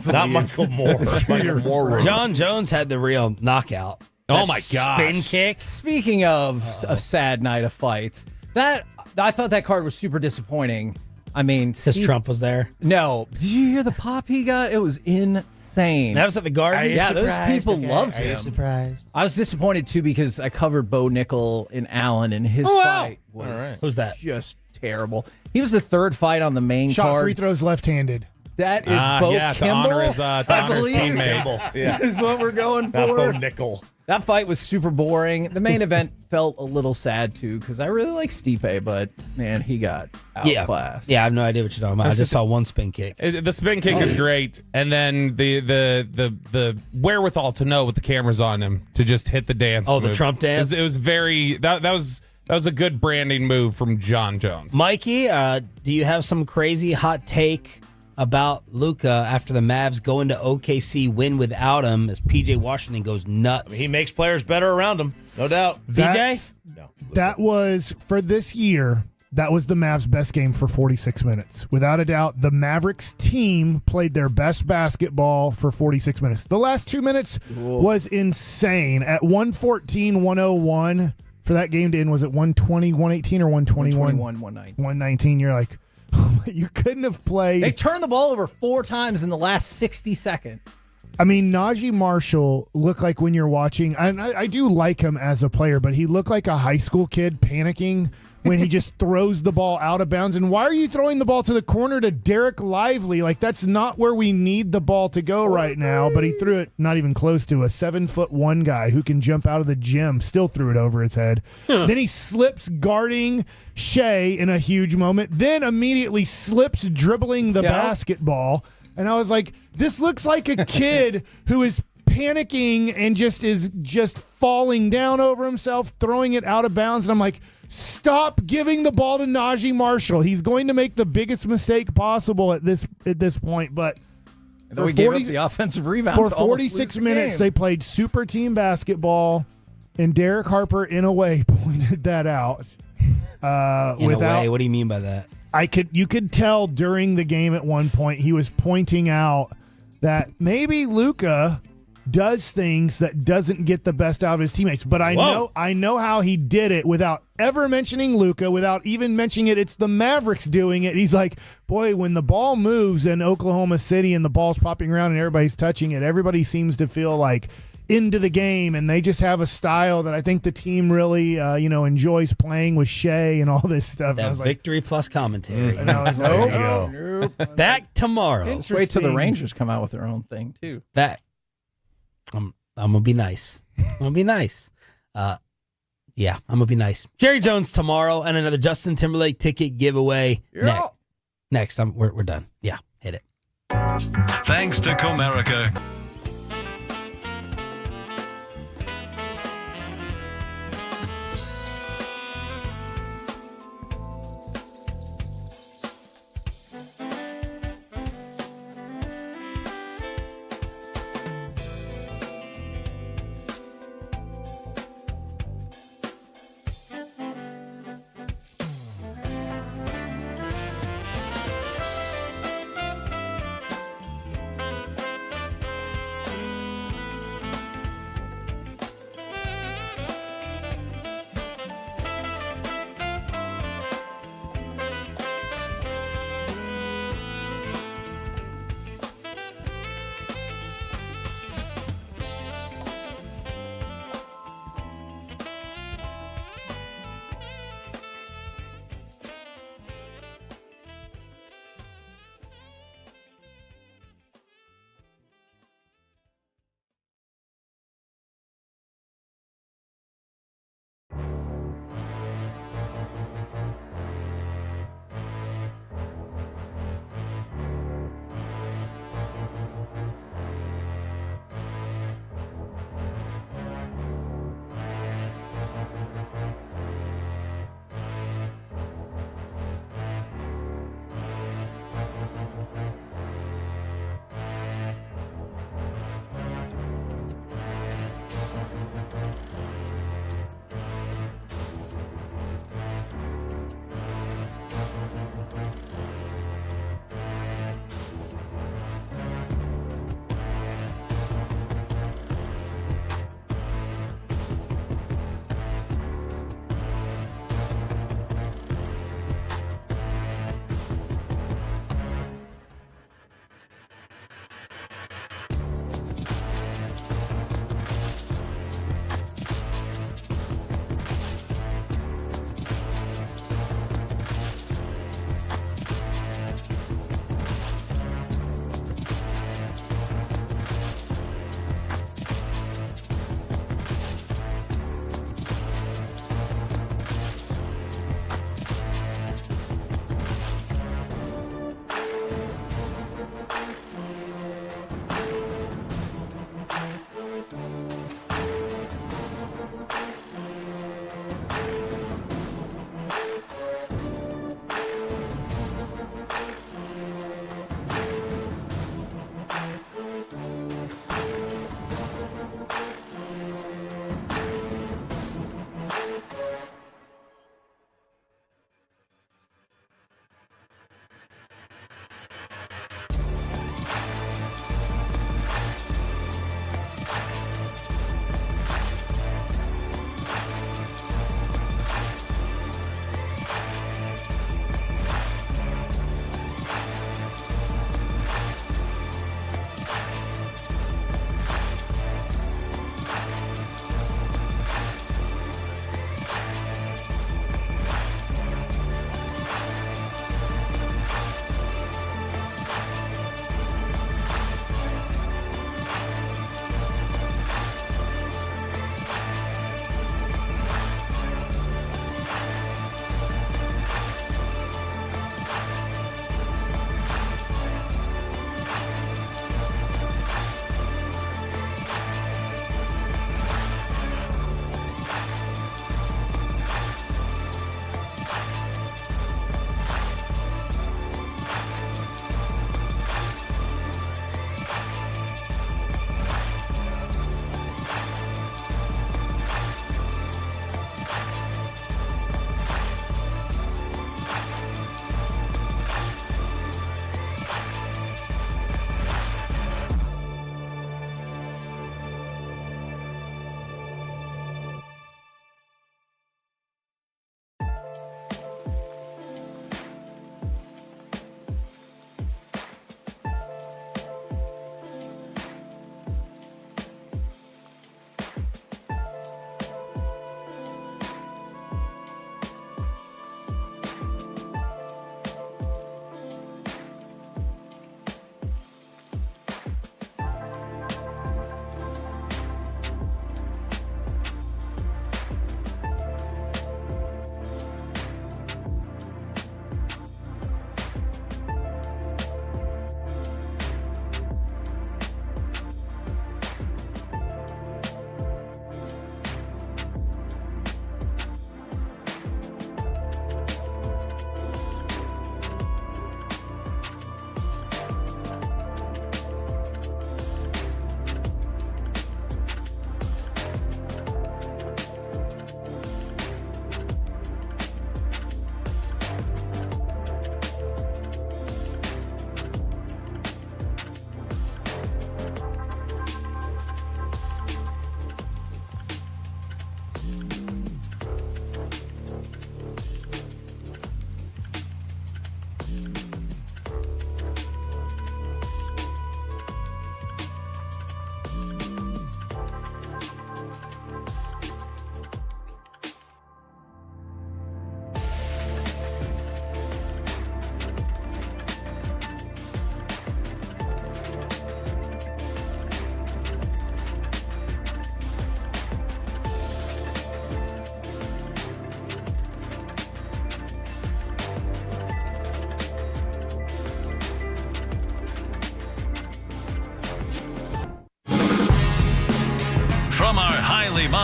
Not Michael Moore. Michael Moore. John Jones had the real knockout. Oh my gosh. Spin kick. Speaking of a sad night of fights, I thought that card was super disappointing. I mean, Because Trump was there. No. Did you hear the pop he got? It was insane. That was at the Garden? Yeah, those people loved Are you him. surprised? I was disappointed, too, because I covered Bo Nickel in Allen, and his fight was Who's that? just terrible. He was the 3rd fight on the main Shot card. free throws left-handed. That is Bo to Kimball. honor his teammate. Yeah. Is what we're going Not for. Bo Nickel. That fight was super boring. The main event felt a little sad, too, because I really like Stipe, but, man, he got outclassed. Yeah, I have no idea what you're talking about. I just saw one spin kick. The spin kick is great, and then the wherewithal to know with the cameras on him to just hit the dance. Oh, the move. Trump dance? It was very that was a good branding move from John Jones. Mikey, do you have some crazy hot take about Luka after the Mavs go into OKC, win without him as PJ Washington goes nuts? He makes players better around him, no doubt. VJ? No. That was, for this year, that was the Mavs' best game for 46 minutes. Without a doubt, the Mavericks team played their best basketball for 46 minutes. The last 2 minutes was insane. At 114, 101, for that game to end, was it 120, 118, or 121? 119. 119. You're like, You couldn't have played. They turned the ball over 4 times in the last 60 seconds. I mean, Najee Marshall looked like when you're watching, and I do like him as a player, but he looked like a high school kid panicking when he just throws the ball out of bounds. And why are you throwing the ball to the corner to Derek Lively? Like, that's not where we need the ball to go right now. But he threw it not even close to a 7'1" guy who can jump out of the gym, still threw it over his head. Then he slips guarding Shea in a huge moment, then immediately slips dribbling the basketball. And I was like, this looks like a kid who is panicking and is just falling down over himself, throwing it out of bounds. And I'm like, stop giving the ball to Najee Marshall. He's going to make the biggest mistake possible at this point. But we gave up the offensive rebound for 46 minutes, they played super team basketball, and Derek Harper, in a way, pointed that out. In a way, what do you mean by that? You could tell during the game at one point he was pointing out that maybe Luka does things that doesn't get the best out of his teammates. But I know how he did it without ever mentioning Luka, without even mentioning it. It's the Mavericks doing it. He's like, boy, when the ball moves in Oklahoma City and the ball's popping around and everybody's touching it, everybody seems to feel like into the game, and they just have a style that I think the team really enjoys playing with Shea and all this stuff. That victory plus commentary. And I was like, nope. Back tomorrow. Let's wait till the Rangers come out with their own thing too. I'm gonna be nice. I'm gonna be nice. I'm gonna be nice. Jerry Jones tomorrow and another Justin Timberlake ticket giveaway. Next, we're done. Yeah, hit it. Thanks to Comerica.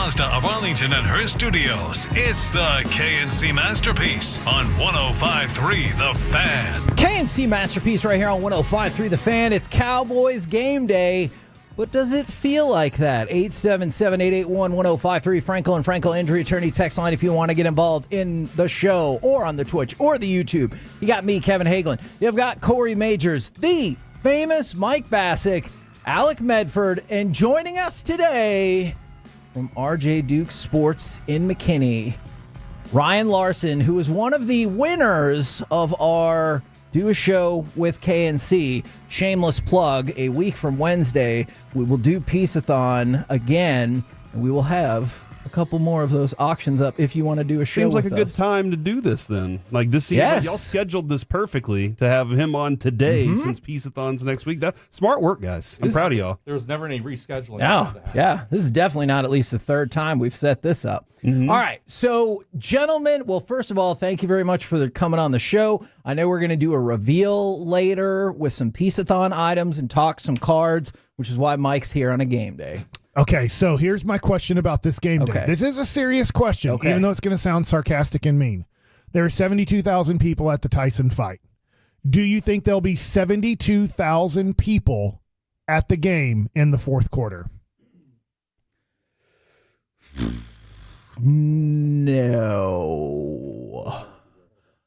Mazda of Arlington and her studios. It's the K&C Masterpiece on 105.3 The Fan. K&C Masterpiece right here on 105.3 The Fan. It's Cowboys game day. But does it feel like that? 877-881-1053. Frankel and Frankel injury attorney text line if you want to get involved in the show or on the Twitch or the YouTube. You got me, Kevin Hagelin. You've got Corey Majors, the famous Mike Bassick, Alec Medford, and joining us today from RJ Duke Sports in McKinney, Ryan Larson, who is one of the winners of our Do a Show with KNC. Shameless plug, a week from Wednesday, we will do Peace-a-thon again, and we will have a couple more of those auctions up if you want to do a show Seems like with a good us. time to do this then. Like this seems like y'all scheduled this perfectly to have him on today since Peace-a-thon's next week. That smart work, guys. I'm proud of y'all. There was never any rescheduling. Yeah, this is definitely not at least the third time we've set this up. All right, so gentlemen, well, first of all, thank you very much for coming on the show. I know we're going to do a reveal later with some Peace-a-thon items and talk some cards, which is why Mike's here on a game day. Okay, so here's my question about this game day. This is a serious question, even though it's going to sound sarcastic and mean. There are 72,000 people at the Tyson fight. Do you think there'll be 72,000 people at the game in the fourth quarter?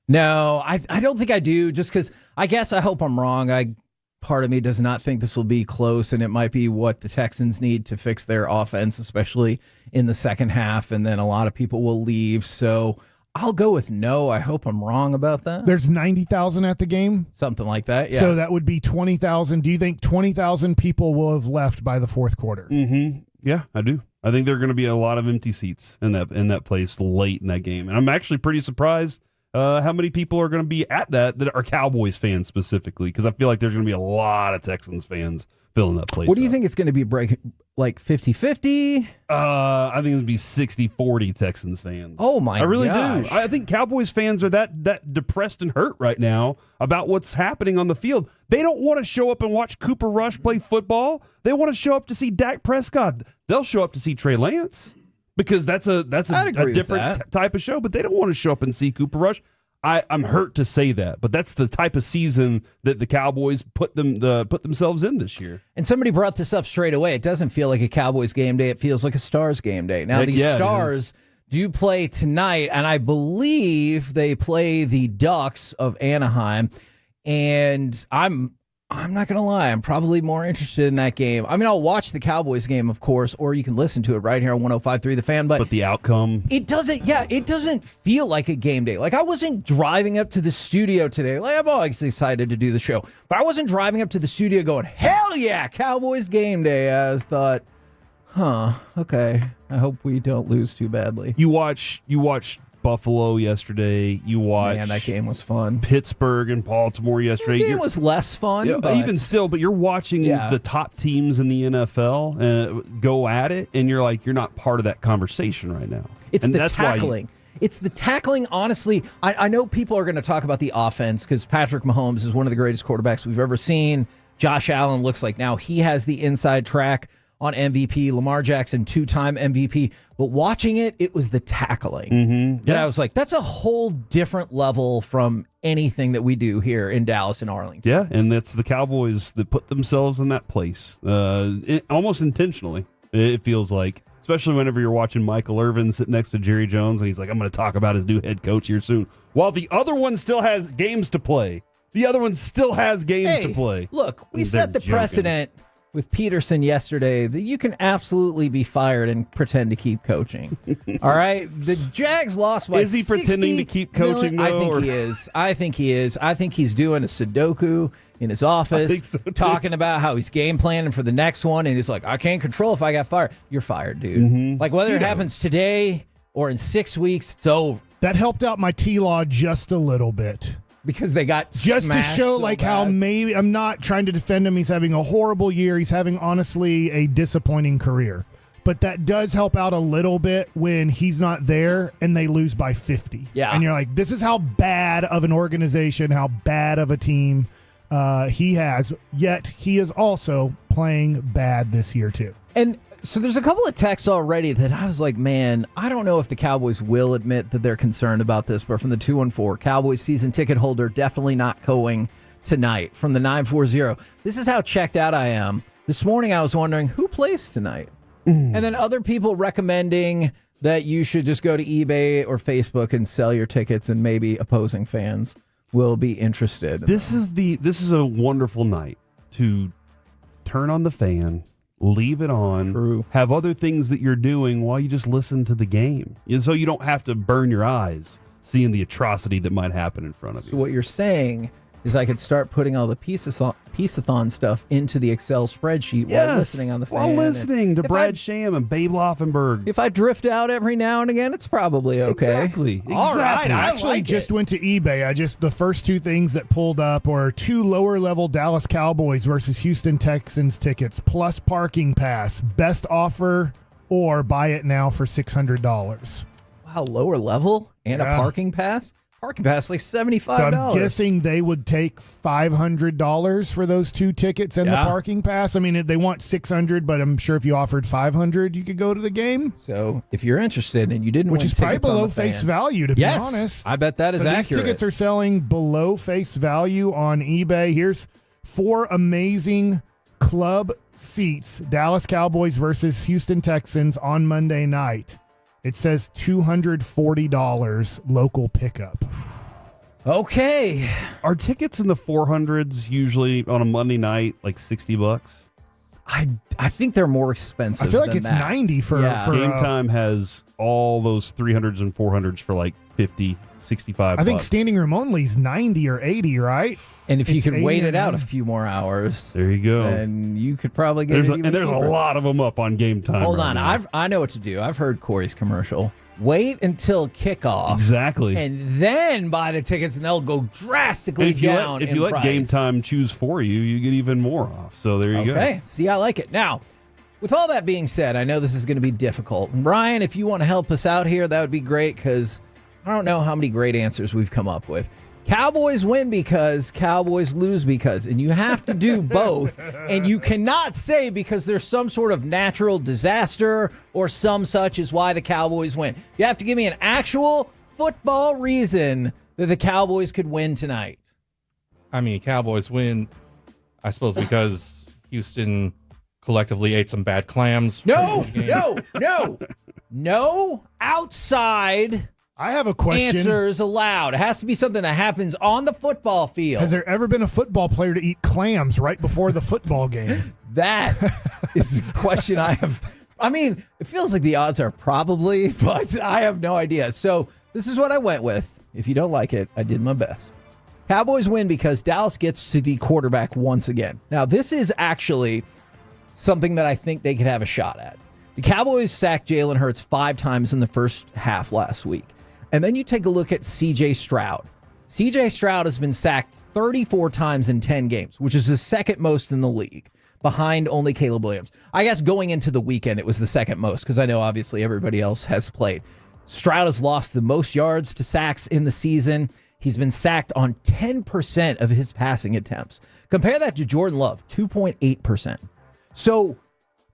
No, I don't think I do, just because I guess I hope I'm wrong. Part of me does not think this will be close, and it might be what the Texans need to fix their offense, especially in the second half, and then a lot of people will leave. So I'll go with no. I hope I'm wrong about that. There's 90,000 at the game? Something like that, yeah. So that would be 20,000. Do you think 20,000 people will have left by the fourth quarter? Yeah, I do. I think there are going to be a lot of empty seats in that place late in that game. And I'm actually pretty surprised how many people are going to be at that are Cowboys fans specifically, because I feel like there's going to be a lot of Texans fans filling that place. What do you think it's going to be, like 50-50? I think it'll be 60-40 Texans fans. Oh, my I really gosh. do. I think Cowboys fans are that depressed and hurt right now about what's happening on the field. They don't want to show up and watch Cooper Rush play football. They want to show up to see Dak Prescott. They'll show up to see Trey Lance, because that's a different type of show, but they don't want to show up and see Cooper Rush. I'm hurt to say that, but that's the type of season that the Cowboys put themselves in this year. And somebody brought this up straight away. It doesn't feel like a Cowboys game day. It feels like a Stars game day. Now, the Stars do play tonight, and I believe they play the Ducks of Anaheim. And I'm not going to lie, I'm probably more interested in that game. I mean, I'll watch the Cowboys game, of course, or you can listen to it right here on 105.3 The Fan. But the outcome, it doesn't feel like a game day. Like, I wasn't driving up to the studio today. Like, I'm always excited to do the show, but I wasn't driving up to the studio going, hell yeah, Cowboys game day. I just thought, okay, I hope we don't lose too badly. You watch Buffalo yesterday. You watched. Man, that game was fun. Pittsburgh and Baltimore yesterday. The game was less fun. Yeah, but even still, but you're watching the top teams in the NFL go at it, and you're like, you're not part of that conversation right now. It's the tackling. It's the tackling, honestly. I know people are going to talk about the offense because Patrick Mahomes is one of the greatest quarterbacks we've ever seen. Josh Allen looks like now he has the inside track on MVP. Lamar Jackson, 2-time MVP. But watching it was the tackling. And I was like, that's a whole different level from anything that we do here in Dallas and Arlington. Yeah, and that's the Cowboys that put themselves in that place almost intentionally, it feels like. Especially whenever you're watching Michael Irvin sit next to Jerry Jones, and he's like, I'm going to talk about his new head coach here soon. While the other one still has games to play. Look, we set the precedent with Peterson yesterday that you can absolutely be fired and pretend to keep coaching. All right? The Jags lost by 60 Is he pretending to keep coaching, though? I think he is. I think he's doing a Sudoku in his office, talking about how he's game planning for the next one, and he's like, I can't control if I got fired. You're fired, dude. Like, whether it happens today or in 6 weeks, it's over. That helped out my T-Law just a little bit. Because they got just to show so like bad. How maybe I'm not trying to defend him. He's having a horrible year. He's having honestly a disappointing career. But that does help out a little bit when he's not there and they lose by 50. Yeah. And you're like, this is how bad of an organization, how bad of a team he has. Yet he is also playing bad this year too. And so there's a couple of texts already that I was like, man, I don't know if the Cowboys will admit that they're concerned about this, but from the 214, Cowboys season ticket holder definitely not going tonight. From the 940, this is how checked out I am. This morning I was wondering who plays tonight. And then other people recommending that you should just go to eBay or Facebook and sell your tickets, and maybe opposing fans will be interested. This is a wonderful night to turn on the fan, leave it on, have other things that you're doing while you just listen to the game. And so you don't have to burn your eyes seeing the atrocity that might happen in front of you. So what you're saying is I could start putting all the Piece-a-thon stuff into the Excel spreadsheet while listening on the fan. While listening to Brad Sham and Babe Laufenberg. If I drift out every now and again, it's probably okay. Exactly. All right. I actually just went to eBay. The first two things that pulled up are 2 lower level Dallas Cowboys versus Houston Texans tickets plus parking pass. Best offer or buy it now for $600. Wow, lower level and a parking pass? Parking pass like $75. So I'm guessing they would take $500 for those 2 tickets and the parking pass. I mean, they want $600, but I'm sure if you offered $500, you could go to the game. So if you're interested and you didn't Which win is probably tickets on below the fan, face value, to be honest. I bet that is So accurate. These tickets are selling below face value on eBay. Here's 4 amazing club seats. Dallas Cowboys versus Houston Texans on Monday night. It says $240 local pickup. Okay. Are tickets in the 400s usually on a Monday night like $60? I think they're more expensive. I feel like than it's that. 90 for Game Time has all those 300s and 400s for like 50, 65 I think bucks. standing room only is 90 or 80, right? And if you It's could 80 wait or it out a 90. few more hours, there you go. then you could probably get There's it a, even and there's cheaper. a lot of them up on Game Time. Hold right on, now. I know what to do. I've heard Corey's commercial. Wait until kickoff. Exactly. And then buy the tickets, and they'll go drastically And if you down. let, if you in let Game price. Time choose for you, you get even more off. So there you go. Okay. See, I like it. Now, with all that being said, I know this is going to be difficult. And Brian, if you want to help us out here, that would be great, because I don't know how many great answers we've come up with. Cowboys win because, Cowboys lose because. And you have to do both. And you cannot say because there's some sort of natural disaster or some such is why the Cowboys win. You have to give me an actual football reason that the Cowboys could win tonight. I mean, Cowboys win, I suppose, because Houston collectively ate some bad clams. No outside I have a question. answers allowed. It has to be something that happens on the football field. Has there ever been a football player to eat clams right before the football game? That is a question I have. I mean, it feels like the odds are probably, but I have no idea. So this is what I went with. If you don't like it, I did my best. Cowboys win because Dallas gets to the quarterback once again. Now, this is actually something that I think they could have a shot at. The Cowboys sacked Jalen Hurts 5 times in the first half last week. And then you take a look at C.J. Stroud. C.J. Stroud has been sacked 34 times in 10 games, which is the second most in the league, behind only Caleb Williams. I guess going into the weekend, it was the second most, because I know obviously everybody else has played. Stroud has lost the most yards to sacks in the season. He's been sacked on 10% of his passing attempts. Compare that to Jordan Love, 2.8%. So,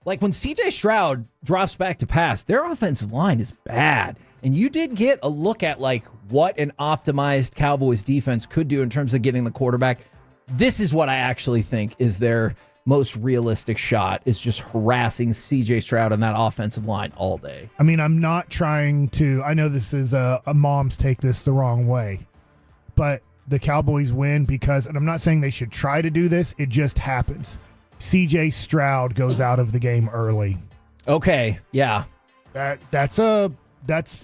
like when C.J. Stroud drops back to pass, their offensive line is bad. And you did get a look at like what an optimized Cowboys defense could do in terms of getting the quarterback. This is what I actually think is their most realistic shot, is just harassing C.J. Stroud on that offensive line all day. I mean, I'm not trying to, I know this is a mom's take this the wrong way, but the Cowboys win because, and I'm not saying they should try to do this, it just happens. C.J. Stroud goes out of the game early. Okay, yeah. That's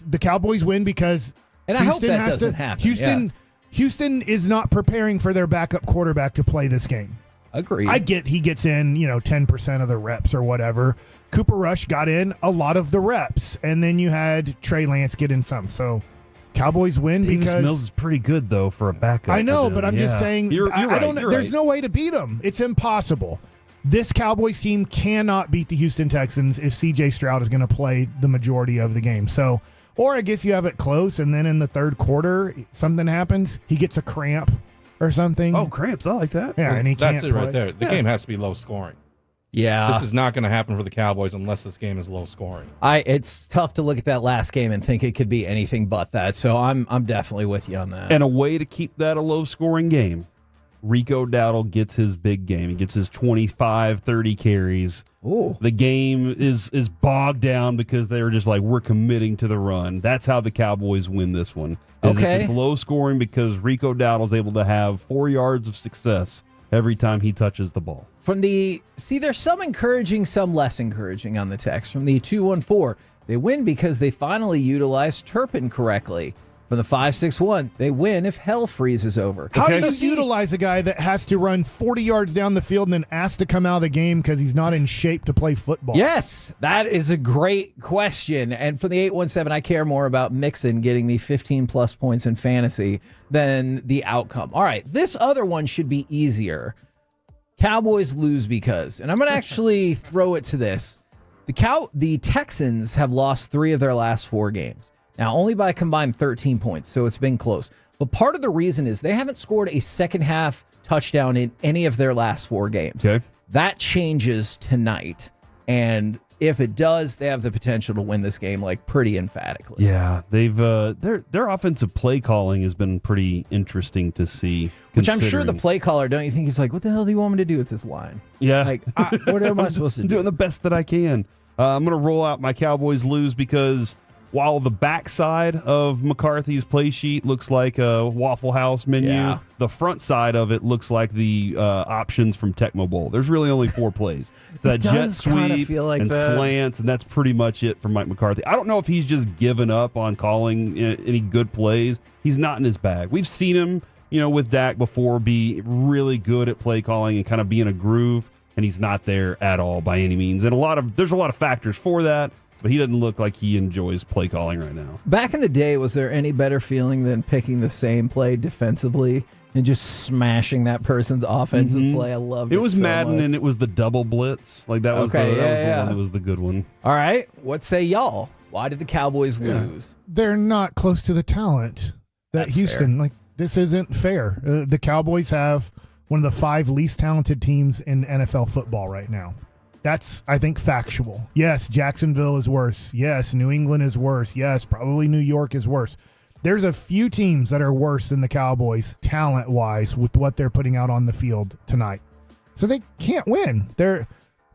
the Cowboys win because and I hope that doesn't happen. Houston is not preparing for their backup quarterback to play this game. Agreed. I get he gets in, 10% of the reps or whatever. Cooper Rush got in a lot of the reps, and then you had Trey Lance get in some. So Cowboys win Davis because Mills is pretty good though for a backup. I know, for them. but I'm just saying You're I right, don't. you're There's right. no way to beat them. It's impossible. This Cowboys team cannot beat the Houston Texans if C.J. Stroud is going to play the majority of the game. So, or I guess you have it close, and then in the third quarter, something happens. He gets a cramp or something. Oh, cramps! I like that. Yeah, and he That's can't it right play. there. The game has to be low scoring. Yeah. This is not going to happen for the Cowboys unless this game is low scoring. It's tough to look at that last game and think it could be anything but that. So I'm definitely with you on that. And a way to keep that a low-scoring game, Rico Dowdle gets his big game. He gets his 25, 30 carries. Ooh. The game is bogged down because they were just like, we're committing to the run. That's how the Cowboys win this one. Okay. It's low-scoring because Rico Dowdle's able to have 4 yards of success every time he touches the ball. There's some encouraging, some less encouraging on the text. From the 214, they win because they finally utilized Turpin correctly. From the 561, they win if hell freezes over. How do you utilize a guy that has to run 40 yards down the field and then asked to come out of the game because he's not in shape to play football? Yes, that is a great question. And for the 817, I care more about Mixon getting me 15-plus points in fantasy than the outcome. All right, this other one should be easier. Cowboys lose because, and I'm going to actually throw it to this. The Texans have lost 3 of their last 4 games. Now, only by a combined 13 points, so it's been close. But part of the reason is they haven't scored a second-half touchdown in any of their last 4 games. Okay. That changes tonight. And if it does, they have the potential to win this game like pretty emphatically. Yeah, they've their offensive play calling has been pretty interesting to see. Which I'm sure the play caller, don't you think he's like, what the hell do you want me to do with this line? Yeah. Like, what am I supposed to do? I'm doing the best that I can. I'm going to roll out my Cowboys lose because while the backside of McCarthy's play sheet looks like a Waffle House menu, the front side of it looks like the options from Tecmo Bowl. There's really only 4 plays. It's that jet sweep and slants, and that's pretty much it for Mike McCarthy. I don't know if he's just given up on calling any good plays. He's not in his bag. We've seen him, with Dak before be really good at play calling and kind of be in a groove, and he's not there at all by any means. And there's a lot of factors for that. But he doesn't look like he enjoys play calling right now. Back in the day, was there any better feeling than picking the same play defensively and just smashing that person's offensive play? I loved it. It was so Madden, much. and it was the double blitz. Like that was the one that was the good one. All right, what say y'all? Why did the Cowboys lose? They're not close to the talent that That's Houston. fair. Like, this isn't fair. The Cowboys have one of the 5 least talented teams in NFL football right now. That's, I think, factual. Yes, Jacksonville is worse. Yes, New England is worse. Yes, probably New York is worse. There's a few teams that are worse than the Cowboys talent-wise with what they're putting out on the field tonight. So they can't win. They're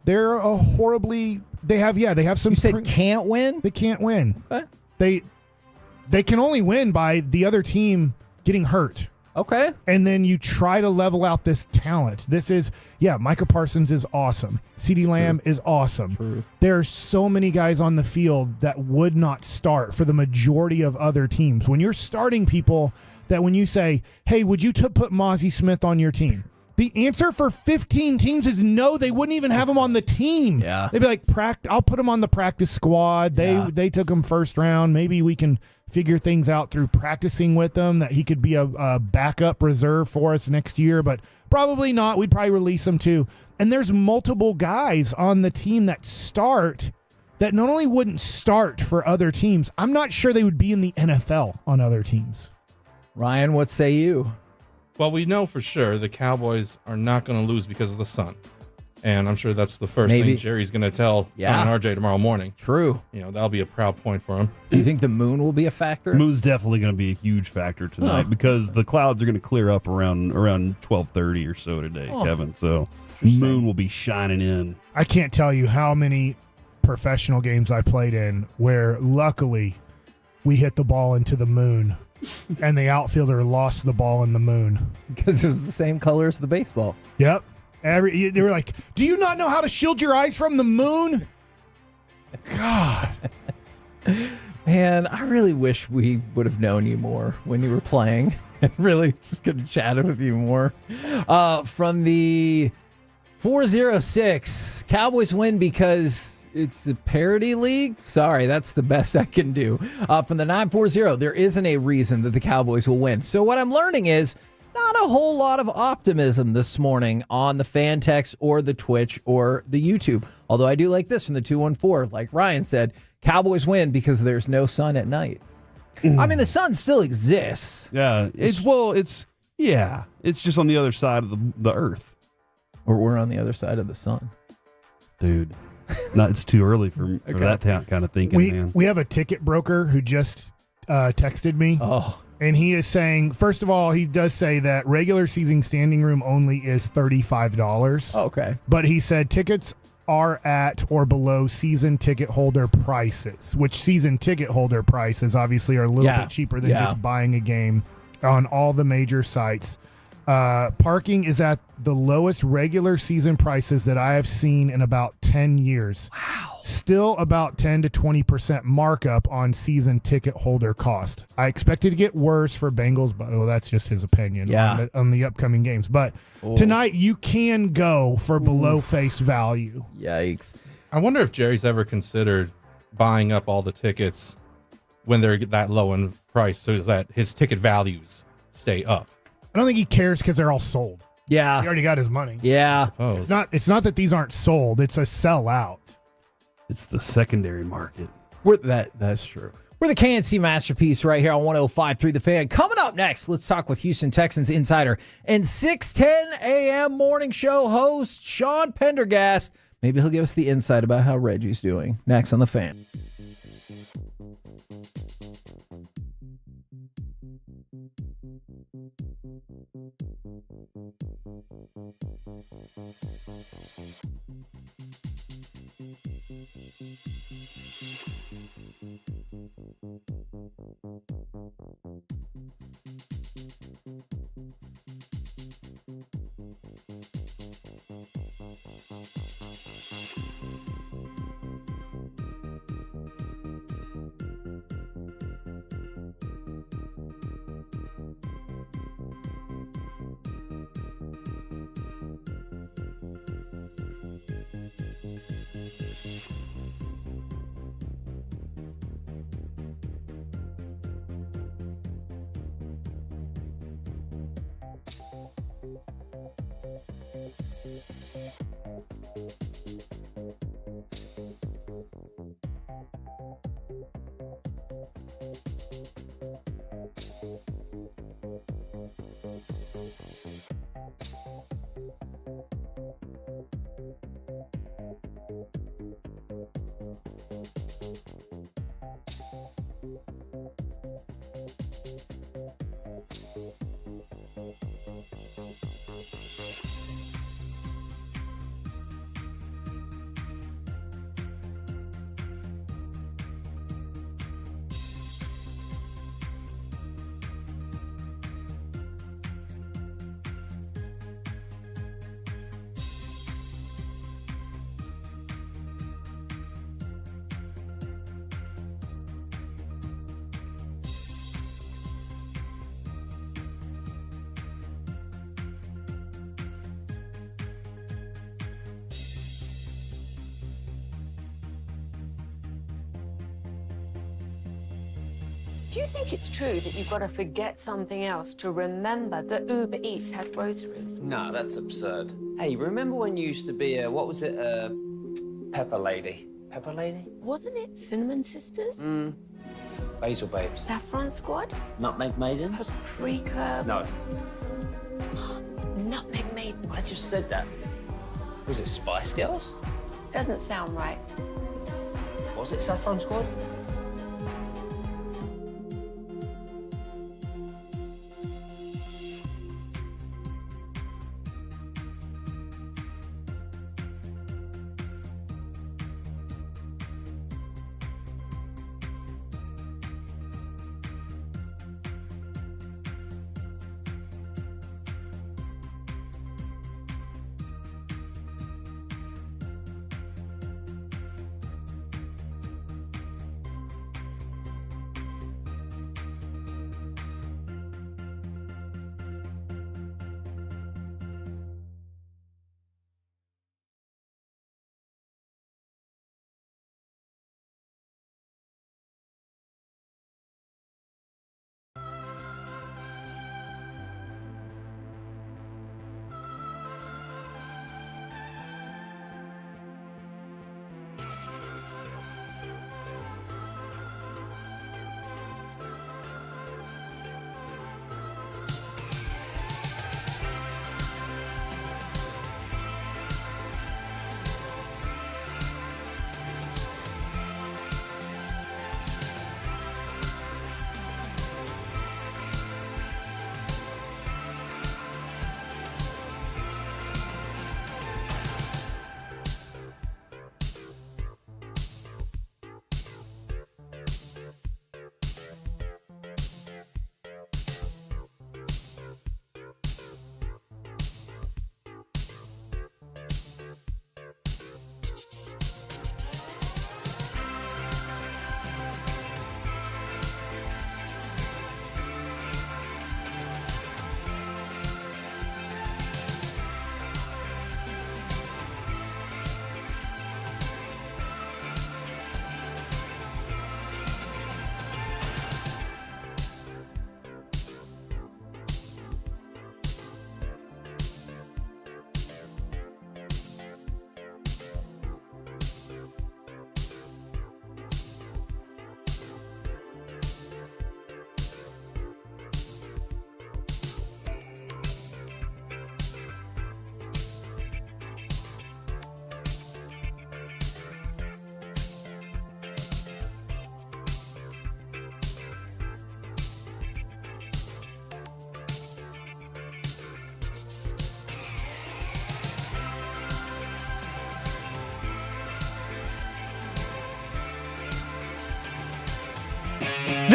a horribly they have some. You said can't win? They can't win. Okay. They can only win by the other team getting hurt. Okay. And then you try to level out this talent. Micah Parsons is awesome. CeeDee Lamb is awesome. True. There are so many guys on the field that would not start for the majority of other teams. When you're starting people that when you say, hey, would you put Mozzie Smith on your team? The answer for 15 teams is no. They wouldn't even have him on the team. Yeah. They'd be like, I'll put him on the practice squad. They took him first round. Maybe we can figure things out through practicing with him that he could be a backup reserve for us next year, but probably not. We'd probably release him too. And there's multiple guys on the team that start that not only wouldn't start for other teams, I'm not sure they would be in the NFL on other teams. Ryan, what say you? Well, we know for sure the Cowboys are not going to lose because of the sun. And I'm sure that's the first thing Jerry's going to tell Sean and RJ tomorrow morning. True. That'll be a proud point for him. Do you think the moon will be a factor? Moon's definitely going to be a huge factor tonight because the clouds are going to clear up around 12:30 or so today, Kevin. So moon will be shining in. I can't tell you how many professional games I played in where luckily we hit the ball into the moon and the outfielder lost the ball in the moon. Because it was the same color as the baseball. Yep. They were like, do you not know how to shield your eyes from the moon? God. Man, I really wish we would have known you more when you were playing and really just could have chatted with you more. From the 406, Cowboys win because it's a parody league. Sorry, that's the best I can do. From the 940, there isn't a reason that the Cowboys will win. So what I'm learning is not a whole lot of optimism this morning on the fan text or the Twitch or the YouTube. Although I do like this from the 214. Like Ryan said, Cowboys win because there's no sun at night. I mean, the sun still exists. Yeah, it's just on the other side of the earth. Or we're on the other side of the sun. Dude, it's too early for that kind of thinking, man. We have a ticket broker who just texted me. Oh. And he is saying, first of all, he does say that regular season standing room only is $35. Okay. But he said tickets are at or below season ticket holder prices, which season ticket holder prices obviously are a little bit cheaper than just buying a game on all the major sites. Parking is at the lowest regular season prices that I have seen in about 10 years. Wow. Still about 10 to 20% markup on season ticket holder cost. I expect it to get worse for Bengals, but that's just his opinion on the upcoming games. But tonight you can go for below face value. Yikes. I wonder if Jerry's ever considered buying up all the tickets when they're that low in price so that his ticket values stay up. I don't think he cares because they're all sold. Yeah. He already got his money. Yeah. It's not that these aren't sold. It's a sellout. It's the secondary market. That's true. We're the KNC Masterpiece right here on 105.3 The Fan. Coming up next, let's talk with Houston Texans insider and 6:10 a.m. morning show host Sean Pendergast. Maybe he'll give us the insight about how Reggie's doing. Next on The Fan. Do you think it's true that you've got to forget something else to remember that Uber Eats has groceries? No, that's absurd. Hey, remember when you used to be a, what was it, Pepper Lady? Pepper Lady? Wasn't it Cinnamon Sisters? Basil Babes. Saffron Squad? Nutmeg Maidens? Paprika? No. Nutmeg Maidens. I just said that. Was it Spice Girls? Doesn't sound right. Was it Saffron Squad?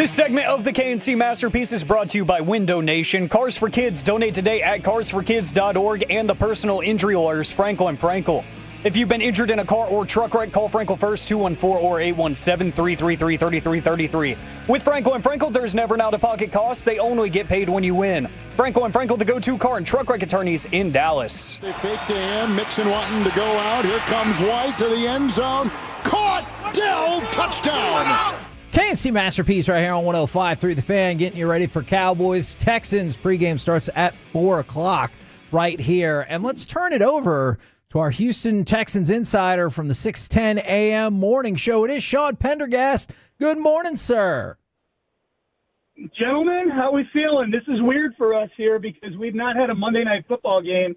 This segment of the KNC Masterpiece is brought to you by Window Nation. Cars for Kids. Donate today at carsforkids.org and the personal injury lawyers, Frankel & Frankel. If you've been injured in a car or truck wreck, call Frankel first, 214 or 817-333-3333. With Frankel & Frankel, there's never an out-of-pocket cost. They only get paid when you win. Frankel & Frankel, the go-to car and truck wreck attorneys in Dallas. They fake to him, Mixon wanting to go out. Here comes White to the end zone. Caught! Dell! Touchdown! KNC Masterpiece right here on 105.3 The Fan, getting you ready for Cowboys Texans. Pregame starts at 4 o'clock right here. And let's turn it over to our Houston Texans insider from the 6:10 a.m. morning show. It is Sean Pendergast. Good morning, sir. Gentlemen, how we feeling? This is weird for us here because we've not had a Monday Night Football game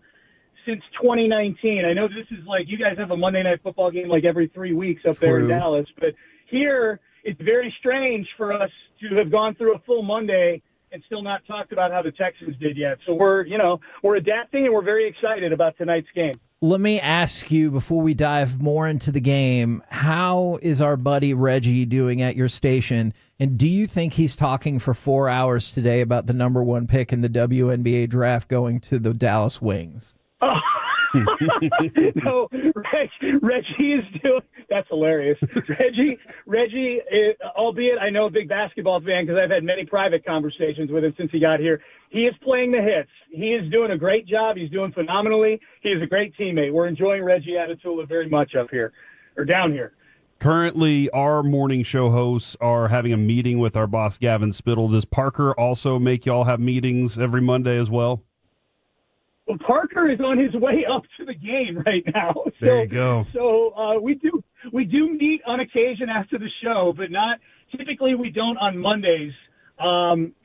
since 2019. I know this is like you guys have a Monday Night Football game like every 3 weeks up there in Dallas, but here it's very strange for us to have gone through a full Monday and still not talked about how the Texans did yet. So we're adapting and we're very excited about tonight's game. Let me ask you before we dive more into the game, how is our buddy Reggie doing at your station? And do you think he's talking for 4 hours today about the number 1 pick in the WNBA draft going to the Dallas Wings? Oh. No, Reggie is doing. That's hilarious. Reggie, albeit I know a big basketball fan because I've had many private conversations with him since he got here. He is playing the hits. He is doing a great job. He's doing phenomenally. He is a great teammate. We're enjoying Reggie Atatula very much up here or down here. Currently, our morning show hosts are having a meeting with our boss, Gavin Spittle. Does Parker also make y'all have meetings every Monday as well? Well, Parker is on his way up to the game right now. There you go. So we do meet on occasion after the show, but not typically. We don't on Mondays,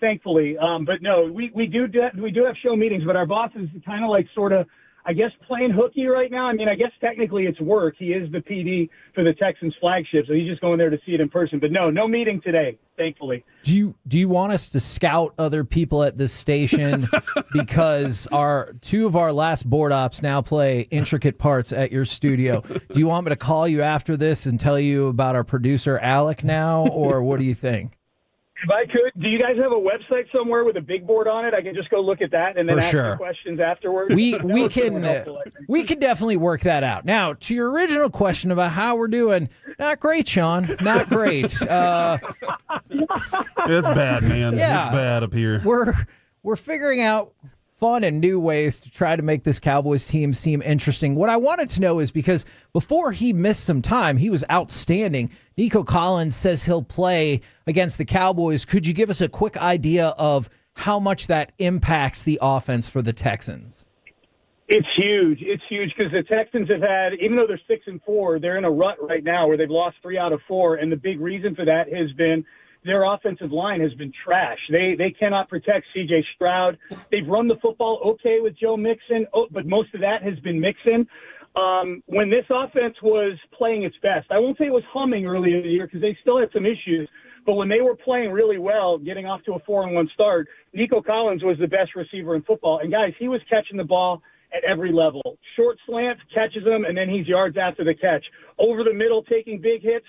thankfully. But no, we do have show meetings. But our boss is kind of like sort of, I guess, playing hooky right now. I mean, I guess technically it's work. He is the PD for the Texans flagship, so he's just going there to see it in person. But no meeting today, thankfully. Do you want us to scout other people at this station because two of our last board ops now play intricate parts at your studio? Do you want me to call you after this and tell you about our producer Alec now, or what do you think? If I could, do you guys have a website somewhere with a big board on it? I can just go look at that and then ask you questions afterwards. We can definitely work that out. Now, to your original question about how we're doing, not great, Sean. Not great. It's bad, man. Yeah, it's bad up here. We're figuring out fun and new ways to try to make this Cowboys team seem interesting. What I wanted to know is because before he missed some time, he was outstanding. Nico Collins says he'll play against the Cowboys. Could you give us a quick idea of how much that impacts the offense for the Texans? It's huge. It's huge because the Texans have had, even though they're 6-4, they're in a rut right now where they've lost 3 out of 4. And the big reason for that has been their offensive line has been trash. They cannot protect C.J. Stroud. They've run the football okay with Joe Mixon, but most of that has been Mixon. When this offense was playing its best, I won't say it was humming early in the year because they still had some issues, but when they were playing really well, getting off to a 4-1 start, Nico Collins was the best receiver in football. And, guys, he was catching the ball at every level. Short slants, catches them, and then he's yards after the catch. Over the middle, taking big hits,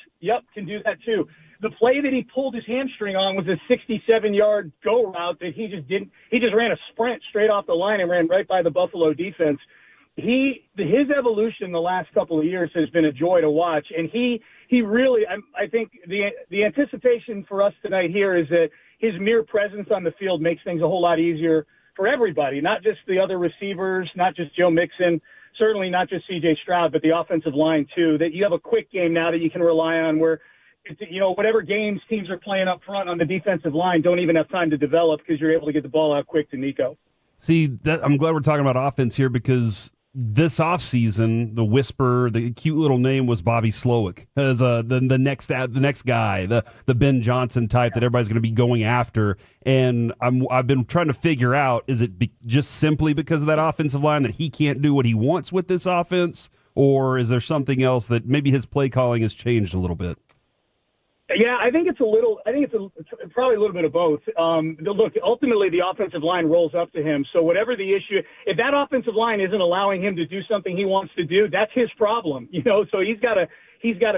can do that too. The play that he pulled his hamstring on was a 67-yard go route that he just didn't. He just ran a sprint straight off the line and ran right by the Buffalo defense. His evolution the last couple of years has been a joy to watch, and he really. I think the anticipation for us tonight here is that his mere presence on the field makes things a whole lot easier for everybody, not just the other receivers, not just Joe Mixon, certainly not just C.J. Stroud, but the offensive line too. That you have a quick game now that you can rely on where. Whatever games teams are playing up front on the defensive line don't even have time to develop because you're able to get the ball out quick to Nico. See, I'm glad we're talking about offense here because this offseason, the cute little name was Bobby Slowick as the next guy, the Ben Johnson type that everybody's going to be going after. And I've been trying to figure out, is it just simply because of that offensive line that he can't do what he wants with this offense, or is there something else that maybe his play calling has changed a little bit? Yeah, I think it's probably a little bit of both. Look, ultimately the offensive line rolls up to him. So whatever the issue, if that offensive line isn't allowing him to do something he wants to do, that's his problem. So he's got to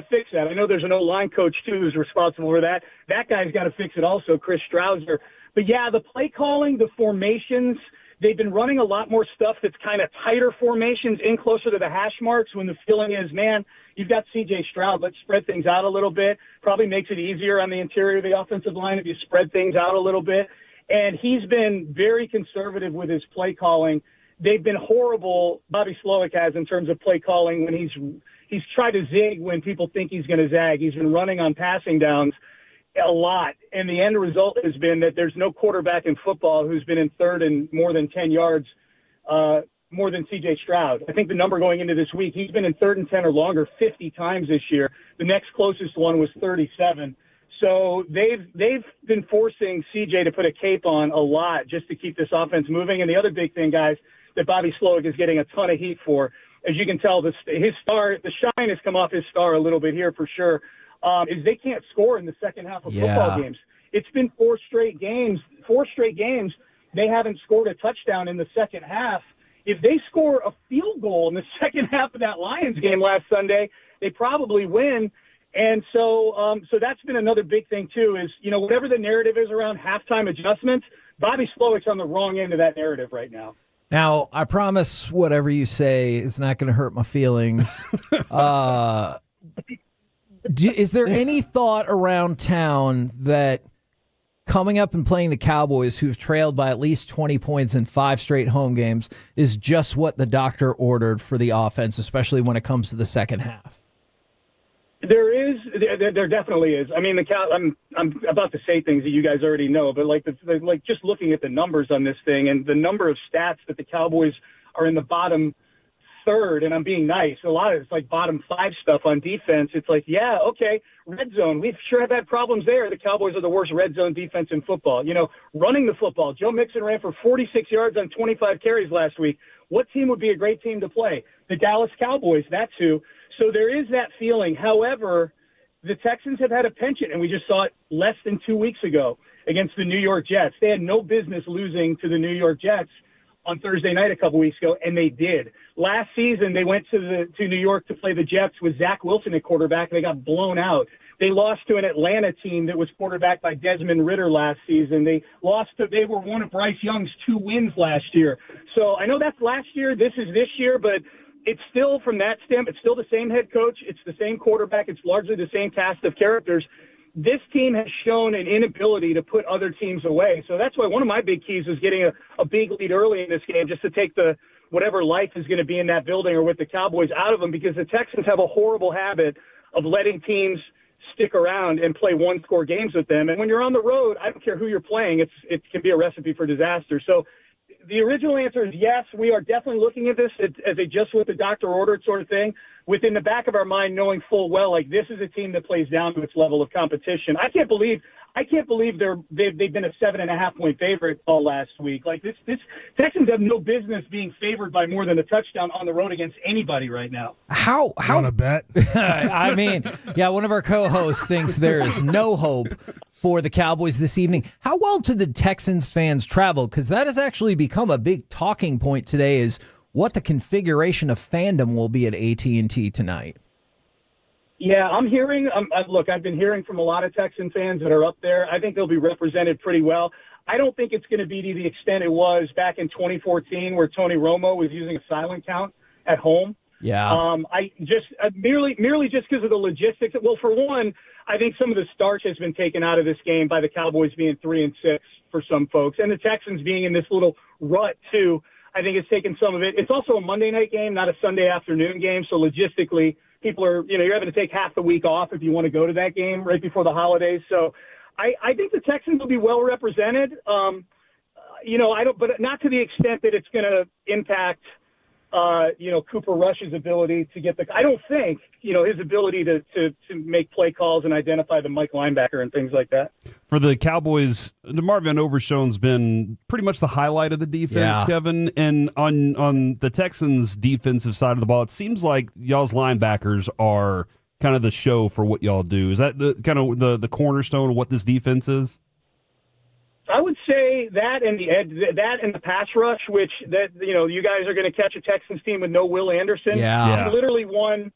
fix that. I know there's an O-line coach too who's responsible for that. That guy's got to fix it also, Chris Strausser. But yeah, the play calling, the formations, they've been running a lot more stuff that's kind of tighter formations in closer to the hash marks when the feeling is, man, you've got C.J. Stroud. Let's spread things out a little bit. Probably makes it easier on the interior of the offensive line if you spread things out a little bit. And he's been very conservative with his play calling. They've been horrible, Bobby Slowick has, in terms of play calling when he's tried to zig when people think he's going to zag. He's been running on passing downs a lot. And the end result has been that there's no quarterback in football who's been in third and more than 10 yards more than C.J. Stroud. I think the number going into this week, he's been in third and 10 or longer 50 times this year. The next closest one was 37. So they've been forcing C.J. to put a cape on a lot just to keep this offense moving. And the other big thing, guys, that Bobby Slowick is getting a ton of heat for, as you can tell, the shine has come off his star a little bit here for sure, is they can't score in the second half of football games. It's been four straight games. They haven't scored a touchdown in the second half. If they score a field goal in the second half of that Lions game last Sunday, they probably win. And so that's been another big thing too, is, whatever the narrative is around halftime adjustments, Bobby Slowick's on the wrong end of that narrative right now. Now, I promise whatever you say is not going to hurt my feelings. Is there any thought around town that coming up and playing the Cowboys, who've trailed by at least 20 points in 5 straight home games, is just what the doctor ordered for the offense, especially when it comes to the second half? There definitely is. I mean, I'm about to say things that you guys already know, but like just looking at the numbers on this thing and the number of stats that the Cowboys are in the bottom third, and I'm being nice. A lot of it's like bottom 5 stuff on defense. It's like, yeah, okay, red zone. We sure have had problems there. The Cowboys are the worst red zone defense in football. Running the football. Joe Mixon ran for 46 yards on 25 carries last week. What team would be a great team to play? The Dallas Cowboys, that's who. So there is that feeling. However, the Texans have had a penchant, and we just saw it less than 2 weeks ago against the New York Jets. They had no business losing to the New York Jets on Thursday night a couple weeks ago, and they did. Last season, they went to New York to play the Jets with Zach Wilson at quarterback, and they got blown out. They lost to an Atlanta team that was quarterbacked by Desmond Ridder last season. They were one of Bryce Young's 2 wins last year. So I know that's last year. This is this year, but it's still, from that stem, it's still the same head coach. It's the same quarterback. It's largely the same cast of characters. This team has shown an inability to put other teams away. So that's why one of my big keys was getting a big lead early in this game, just to take whatever life is going to be in that building or with the Cowboys out of them, because the Texans have a horrible habit of letting teams stick around and play one-score games with them. And when you're on the road, I don't care who you're playing, it can be a recipe for disaster. So the original answer is yes, we are definitely looking at this as a just what the doctor ordered sort of thing, within the back of our mind knowing full well, like, this is a team that plays down to its level of competition. I can't believe they've been a 7.5-point favorite all last week. Like, this Texans have no business being favored by more than a touchdown on the road against anybody right now. How want to bet? I mean, yeah, one of our co-hosts thinks there is no hope for the Cowboys this evening. How well do the Texans fans travel? Because that has actually become a big talking point today, is what the configuration of fandom will be at AT&T tonight. Yeah, I'm hearing. Look, I've been hearing from a lot of Texan fans that are up there. I think they'll be represented pretty well. I don't think it's going to be to the extent it was back in 2014, where Tony Romo was using a silent count at home. Yeah. I just merely just because of the logistics. Well, for one, I think some of the starch has been taken out of this game by the Cowboys being 3-6 for some folks, and the Texans being in this little rut too. I think it's taken some of it. It's also a Monday night game, not a Sunday afternoon game. So logistically, people are, you're having to take half the week off if you want to go to that game right before the holidays. So I think the Texans will be well represented. But not to the extent that it's going to impact, Cooper Rush's ability to get I don't think, his ability to make play calls and identify the Mike linebacker and things like that. For the Cowboys, DeMar Van Overshown's been pretty much the highlight of the defense, Kevin. And on the Texans' defensive side of the ball, it seems like y'all's linebackers are kind of the show for what y'all do? Is that the kind of the cornerstone of what this defense is? I would say that and the pass rush, which you guys are going to catch a Texans team with no Will Anderson. Yeah. He literally won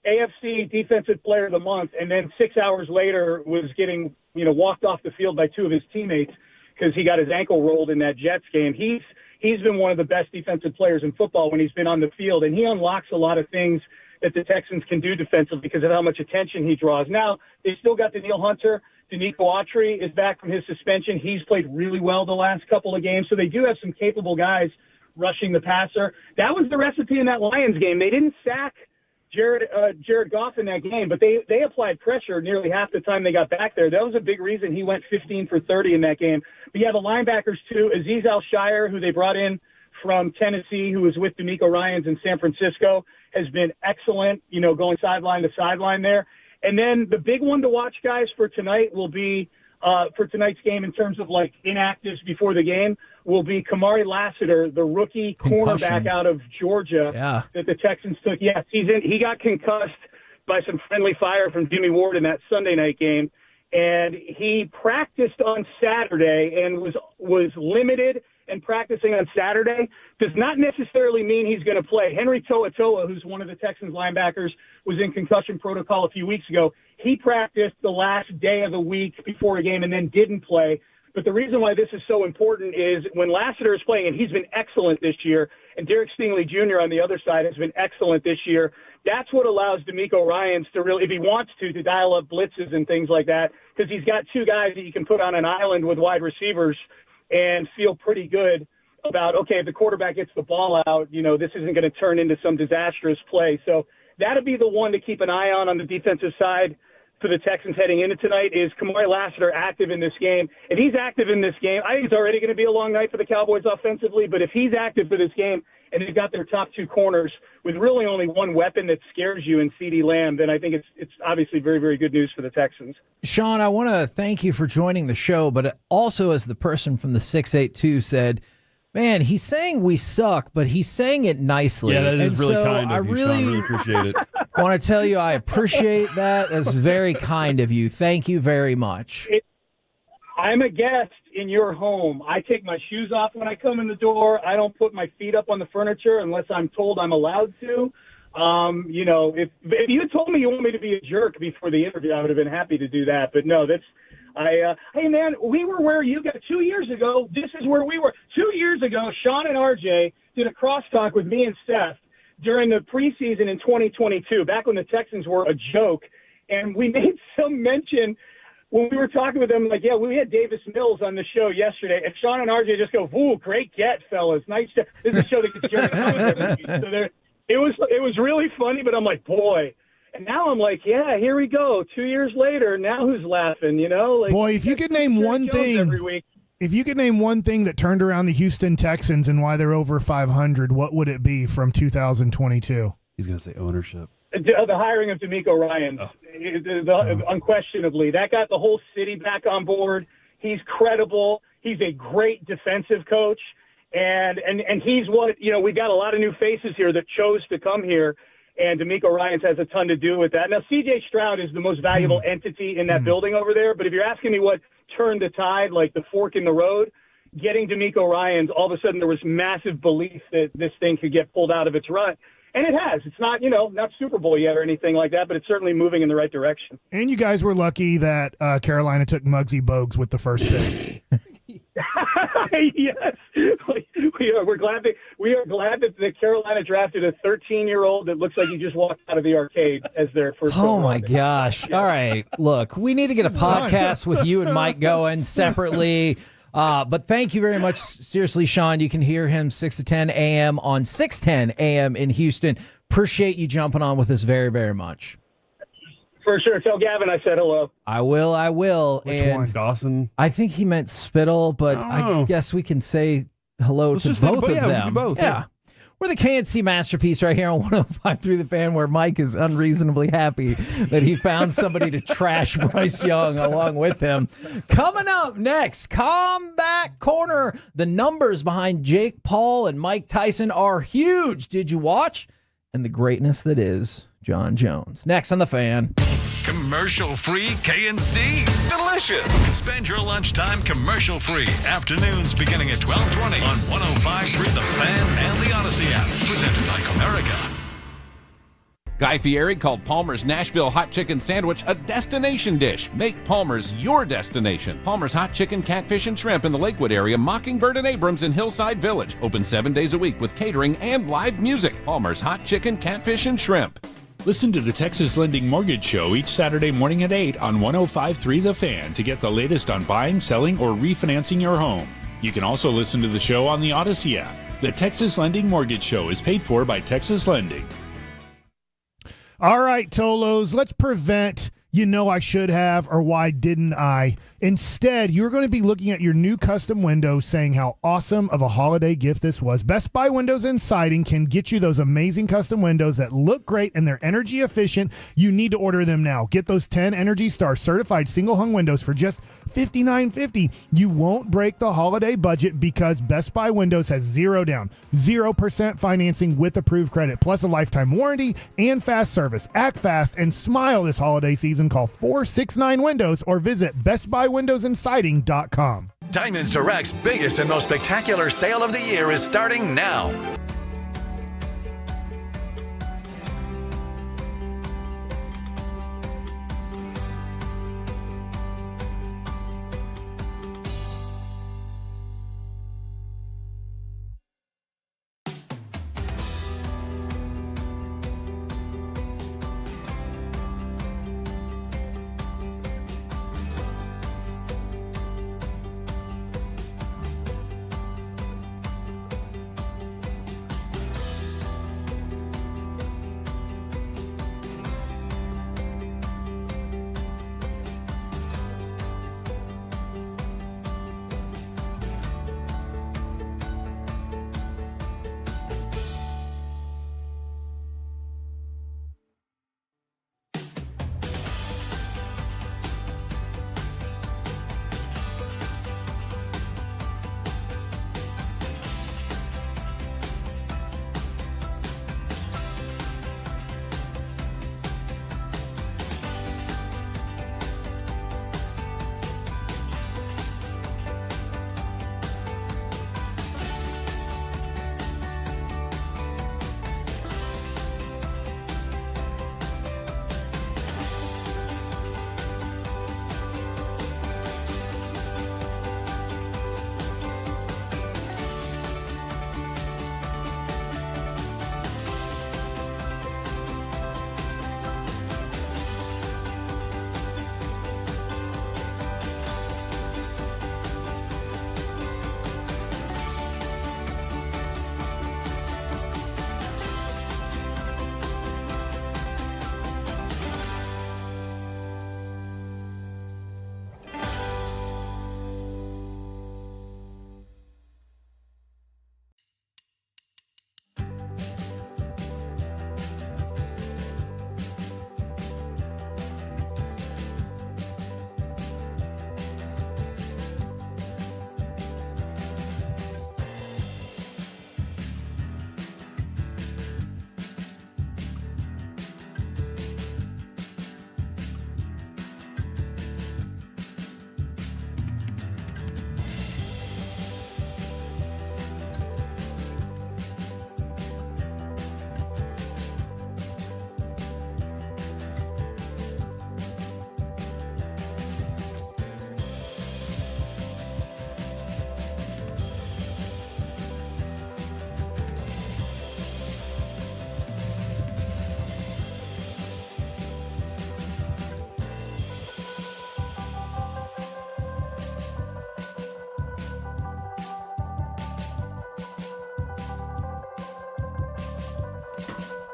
AFC Defensive Player of the Month, and then 6 hours later was getting walked off the field by two of his teammates because he got his ankle rolled in that Jets game. He's been one of the best defensive players in football when he's been on the field, and he unlocks a lot of things that the Texans can do defensively because of how much attention he draws. Now, they still got Danielle Hunter. Nico Collins is back from his suspension. He's played really well the last couple of games, so they do have some capable guys rushing the passer. That was the recipe in that Lions game. They didn't sack Jared Goff in that game, but they applied pressure nearly half the time they got back there. That was a big reason he went 15 for 30 in that game. But yeah, the linebackers too. Azeez Al-Shire, who they brought in from Tennessee, who was with DeMeco Ryans in San Francisco, has been excellent, going sideline to sideline there. And then the big one to watch, guys, for tonight will be for tonight's game in terms of like inactives before the game will be Kamari Lassiter, the rookie cornerback out of Georgia that the Texans took. Yes, he got concussed by some friendly fire from Jimmy Ward in that Sunday night game, and he practiced on Saturday and was limited and practicing on Saturday does not necessarily mean he's going to play. Henry To'oTo'o, who's one of the Texans linebackers, was in concussion protocol a few weeks ago. He practiced the last day of the week before a game and then didn't play. But the reason why this is so important is when Lassiter is playing, and he's been excellent this year, and Derek Stingley Jr. on the other side has been excellent this year, that's what allows DeMeco Ryans to really, if he wants to dial up blitzes and things like that, because he's got two guys that you can put on an island with wide receivers and feel pretty good about, okay, if the quarterback gets the ball out, this isn't going to turn into some disastrous play. So that'll be the one to keep an eye on the defensive side for the Texans heading into tonight is Kamari Lassiter active in this game. If he's active in this game, I think it's already going to be a long night for the Cowboys offensively, but if he's active for this game and they've got their top two corners with really only one weapon that scares you in CeeDee Lamb, then I think it's obviously very, very good news for the Texans. Sean, I want to thank you for joining the show, but also as the person from the 682 said, man, he's saying we suck, but he's saying it nicely. Yeah, that is really kind of you, Sean. I really appreciate it. want to tell you I appreciate that. That's very kind of you. Thank you very much. I'm a guest in your home. I take my shoes off when I come in the door. I don't put my feet up on the furniture unless I'm told I'm allowed to. If you had told me you want me to be a jerk before the interview, I would have been happy to do that. But no, hey man, we were where you got 2 years ago. This is where we were 2 years ago. Sean and RJ did a crosstalk with me and Seth during the preseason in 2022, back when the Texans were a joke. And we made some mention when we were talking with them, like, yeah, we had Davis Mills on the show yesterday, and Sean and RJ just go, "Ooh, great get, fellas! Nice. This is a show that gets Jerry every week." So it was really funny, but I'm like, boy. And now I'm like, yeah, here we go. 2 years later, now who's laughing? Like, boy, if you could name one thing every week. If you could name one thing that turned around the Houston Texans and why they're over 500, what would it be from 2022? He's going to say ownership. The hiring of DeMeco Ryans, unquestionably. That got the whole city back on board. He's credible. He's a great defensive coach. And he's what, we got a lot of new faces here that chose to come here. And DeMeco Ryans has a ton to do with that. Now, C.J. Stroud is the most valuable entity in that building over there. But if you're asking me what turned the tide, like the fork in the road, getting DeMeco Ryans, all of a sudden there was massive belief that this thing could get pulled out of its rut. And it has. It's not, not Super Bowl yet or anything like that, but it's certainly moving in the right direction. And you guys were lucky that Carolina took Muggsy Bogues with the first pick. Yes, we're glad that the Carolina drafted a 13-year-old that looks like he just walked out of the arcade as their first. Oh my gosh! All right, look, we need to get a podcast with you and Mike going separately. But thank you very much. Seriously, Sean, you can hear him 6 to 10 a.m. on 610 a.m. in Houston. Appreciate you jumping on with us very, very much. For sure. Tell Gavin I said hello. I will. Which one? Dawson? I think he meant Spittle, but I guess we can say hello to both of them. Yeah. We're the KNC Masterpiece right here on 105.3 The Fan, where Mike is unreasonably happy that he found somebody to trash Bryce Young along with him. Coming up next, Comeback Corner. The numbers behind Jake Paul and Mike Tyson are huge. Did you watch? And the greatness that is John Jones. Next on The Fan. Commercial-free K&C? Delicious! Spend your lunchtime commercial-free. Afternoons beginning at 12:20 on 105.3 The Fan and the Odyssey app. Presented by Comerica. Guy Fieri called Palmer's Nashville Hot Chicken Sandwich a destination dish. Make Palmer's your destination. Palmer's Hot Chicken, Catfish, and Shrimp in the Lakewood area, Mockingbird and Abrams in Hillside Village. Open 7 days a week with catering and live music. Palmer's Hot Chicken, Catfish, and Shrimp. Listen to the Texas Lending Mortgage Show each Saturday morning at 8 on 105.3 The Fan to get the latest on buying, selling, or refinancing your home. You can also listen to the show on the Odyssey app. The Texas Lending Mortgage Show is paid for by Texas Lending. All right, Tolos, let's prevent I should have or why didn't I. Instead, you're going to be looking at your new custom window saying how awesome of a holiday gift this was. Best Buy Windows and Siding can get you those amazing custom windows that look great and they're energy efficient. You need to order them now. Get those 10 Energy Star certified single hung windows for just $59.50. You won't break the holiday budget because Best Buy Windows has 0 down, 0% financing with approved credit, plus a lifetime warranty and fast service. Act fast and smile this holiday season. Call 469 Windows or visit bestbuywindowsandsiding.com. Diamonds Direct's biggest and most spectacular sale of the year is starting now.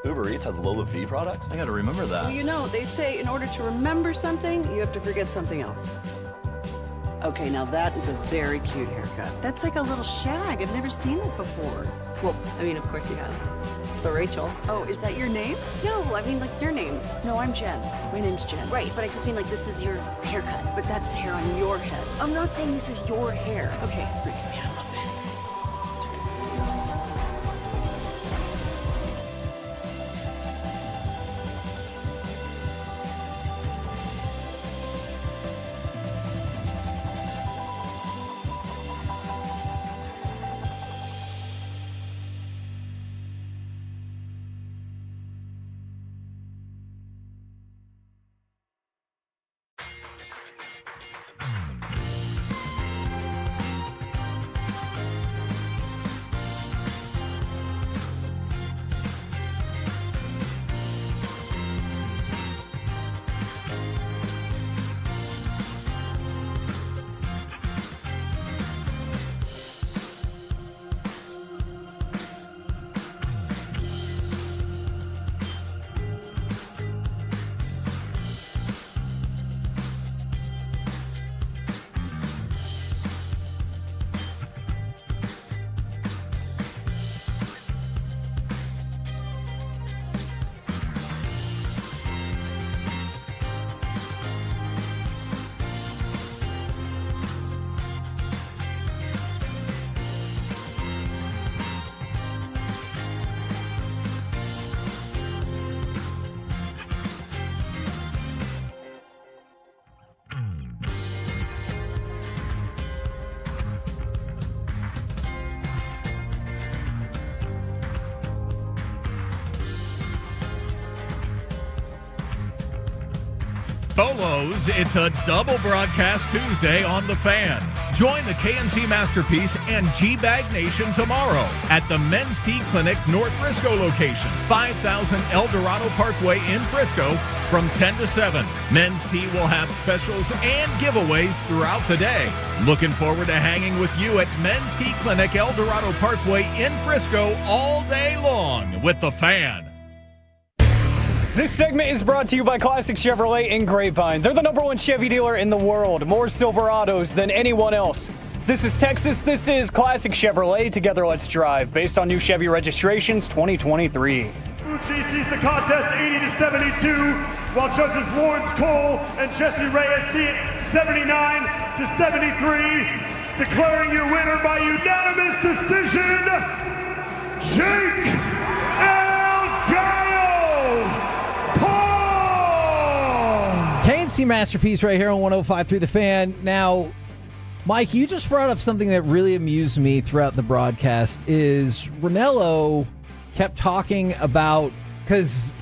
Uber Eats has Lola V products? I gotta remember that. Well, they say in order to remember something, you have to forget something else. Okay, now that is a very cute haircut. That's like a little shag. I've never seen it before. Well, of course you have. It's the Rachel. Oh, is that your name? No, your name. No, I'm Jen. My name's Jen. Right, but I just mean this is your haircut. But that's hair on your head. I'm not saying this is your hair. Okay, freaking me out a little bit. Bolos, it's a double broadcast Tuesday on The Fan. Join the KNC Masterpiece and G-Bag Nation tomorrow at the Men's Tea Clinic North Frisco location, 5000 El Dorado Parkway in Frisco from 10 to 7. Men's Tea will have specials and giveaways throughout the day. Looking forward to hanging with you at Men's Tea Clinic El Dorado Parkway in Frisco all day long with The Fan. This segment is brought to you by Classic Chevrolet in Grapevine. They're the #1 Chevy dealer in the world. More Silverados than anyone else. This is Texas. This is Classic Chevrolet. Together, let's drive. Based on new Chevy registrations 2023. Uchi sees the contest 80-72, while judges Lawrence Cole and Jesse Reyes see it 79-73. Declaring your winner by unanimous decision, Jake El Gallo Paul! KNC Masterpiece right here on 105.3 The Fan. Now, Mike, you just brought up something that really amused me throughout the broadcast is Ranello kept talking about, because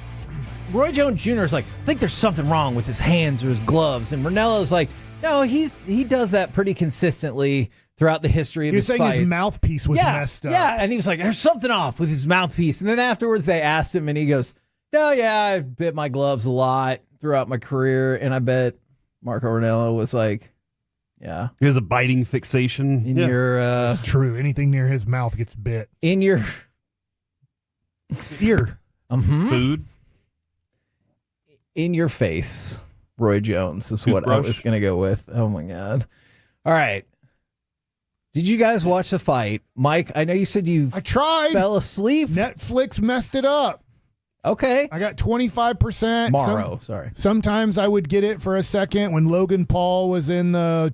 Roy Jones Jr. is like, I think there's something wrong with his hands or his gloves. And Ranello's like, no, he does that pretty consistently throughout the history of his fights. You're saying his mouthpiece was messed up. Yeah, and he was like, there's something off with his mouthpiece. And then afterwards they asked him, and he goes, no, yeah, I bit my gloves a lot throughout my career. And I bet Marco Ranello was like, yeah. He has a biting fixation. In your it's true. Anything near his mouth gets bit. In your ear. Food. In your face, Roy Jones is what I was going to go with. Oh, my God. All right. Did you guys watch the fight? Mike, I know you said I tried. Fell asleep. Netflix messed it up. Okay. I got 25%. Sorry. Sometimes I would get it for a second when Logan Paul was in the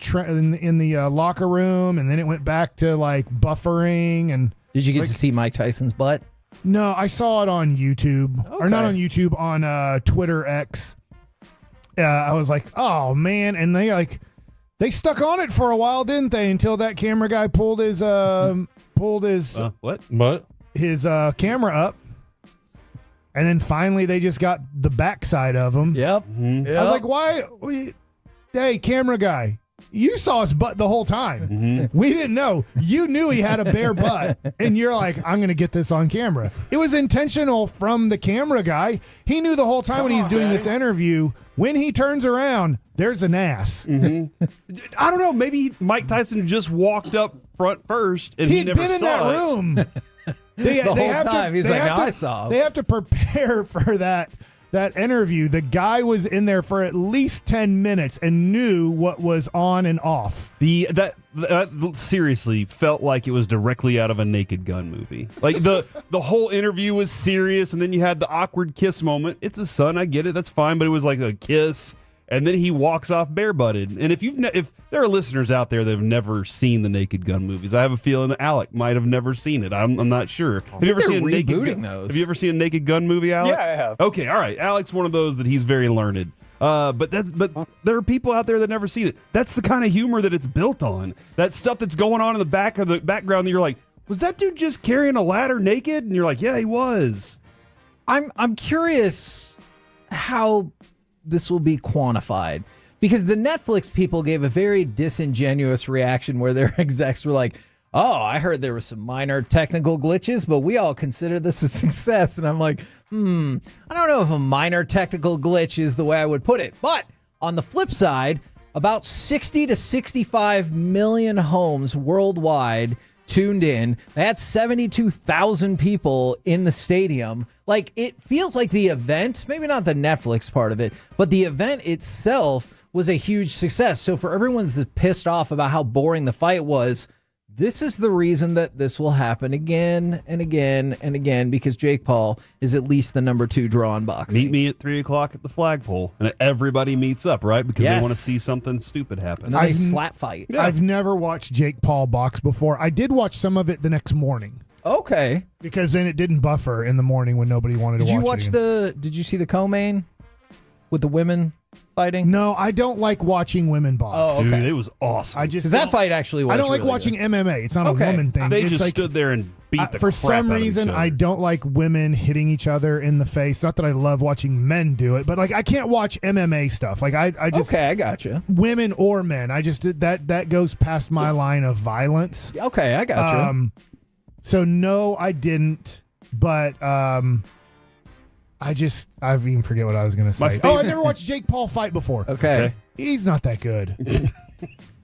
locker room, and then it went back to like buffering. And did you get to see Mike Tyson's butt? No, I saw it on YouTube, or not on YouTube, on Twitter X. I was like, oh man, and they stuck on it for a while, didn't they? Until that camera guy pulled his his camera up. And then finally, they just got the backside of him. Yep. I was like, why? Hey, camera guy, you saw his butt the whole time. We didn't know. You knew he had a bare butt. And you're like, I'm going to get this on camera. It was intentional from the camera guy. He knew the whole time when he's doing this interview, when he turns around, there's an ass. I don't know. Maybe Mike Tyson just walked up front first and he never saw it. He'd been in that room. The whole time. He's like, I saw him. They have to prepare for that interview. The guy was in there for at least 10 minutes and knew what was on and off. That seriously felt like it was directly out of a Naked Gun movie. Like the whole interview was serious, and then you had the awkward kiss moment. It's his son, I get it, that's fine, but it was like a kiss. And then he walks off bare-butted. And if there are listeners out there that have never seen the Naked Gun movies, I have a feeling that Alec might have never seen it. I'm not sure. Have you ever seen a Naked Gun? Have you ever seen a Naked Gun movie, Alec? Yeah, I have. Okay, all right. Alec's one of those that he's very learned. But there are people out there that never seen it. That's the kind of humor that it's built on. That stuff that's going on in the back of the background that you're like, was that dude just carrying a ladder naked? And you're like, yeah, he was. I'm curious how this will be quantified, because the Netflix people gave a very disingenuous reaction where their execs were like, oh, I heard there were some minor technical glitches, but we all consider this a success. And I'm like, I don't know if a minor technical glitch is the way I would put it. But on the flip side, about 60 to 65 million homes worldwide tuned in. They had 72,000 people in the stadium. Like, it feels like the event, maybe not the Netflix part of it, but the event itself was a huge success. So for everyone's pissed off about how boring the fight was, this is the reason that this will happen again and again and again, because Jake Paul is at least the number 2 draw in boxing. Meet me at 3 o'clock at the flagpole, and everybody meets up, right? Because they want to see something stupid happen. And then they slap fight. Yeah. I've never watched Jake Paul box before. I did watch some of it the next morning. Okay. Because then it didn't buffer in the morning when nobody wanted to watch it. Did you see the co-main with the women fighting? No, I don't like watching women box. Oh, okay. Dude, it was awesome. I just that fight actually was. I don't like really watching good. MMA. It's not a woman thing. They it's just like, stood there and beat the for crap some out of reason, each other. I don't like women hitting each other in the face. Not that I love watching men do it, but like I can't watch MMA stuff. Like I just Okay, I got you. women or men. I just that goes past my line of violence. Okay, I got you. So no, I didn't. But I even forget what I was going to say. I never watched Jake Paul fight before. Okay. He's not that good.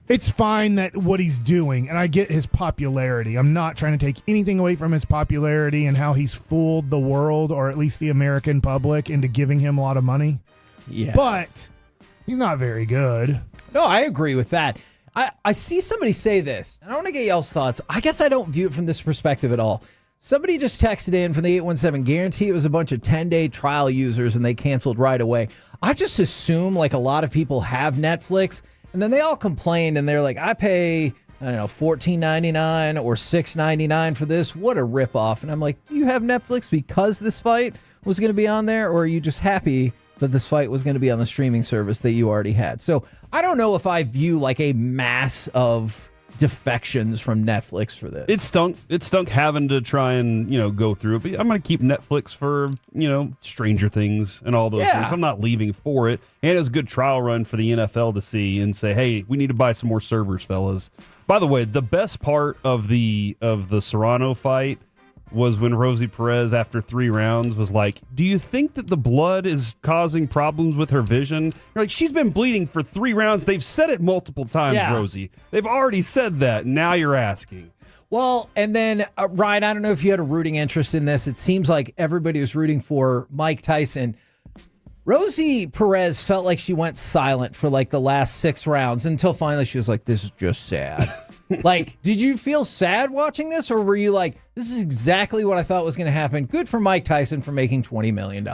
It's fine that what he's doing, and I get his popularity. I'm not trying to take anything away from his popularity and how he's fooled the world, or at least the American public, into giving him a lot of money. Yes. But he's not very good. No, I agree with that. I see somebody say this, and I want to get y'all's thoughts. I guess I don't view it from this perspective at all. Somebody just texted in from the 817, guarantee it was a bunch of 10-day trial users and they canceled right away. I just assume like a lot of people have Netflix, and then they all complained and they're like, I pay, I don't know, $14.99 or $6.99 for this. What a ripoff. And I'm like, do you have Netflix because this fight was going to be on there, or are you just happy that this fight was going to be on the streaming service that you already had? So I don't know if I view like a mass of defections from Netflix for this. It stunk having to try and go through it, but I'm going to keep Netflix for Stranger Things and all those things. I'm not leaving for it, and it's a good trial run for the NFL to see and say, hey, we need to buy some more servers, fellas. By the way, the best part of the Serrano fight was when Rosie Perez, after 3 rounds, was like, do you think that the blood is causing problems with her vision? You're like, she's been bleeding for 3 rounds. They've said it multiple times, Rosie. They've already said that. Now you're asking. Well, and then, Ryan, I don't know if you had a rooting interest in this. It seems like everybody was rooting for Mike Tyson. Rosie Perez felt like she went silent for like the last 6 rounds until finally she was like, this is just sad. Like, did you feel sad watching this, or were you like, this is exactly what I thought was going to happen? Good for Mike Tyson for making $20 million.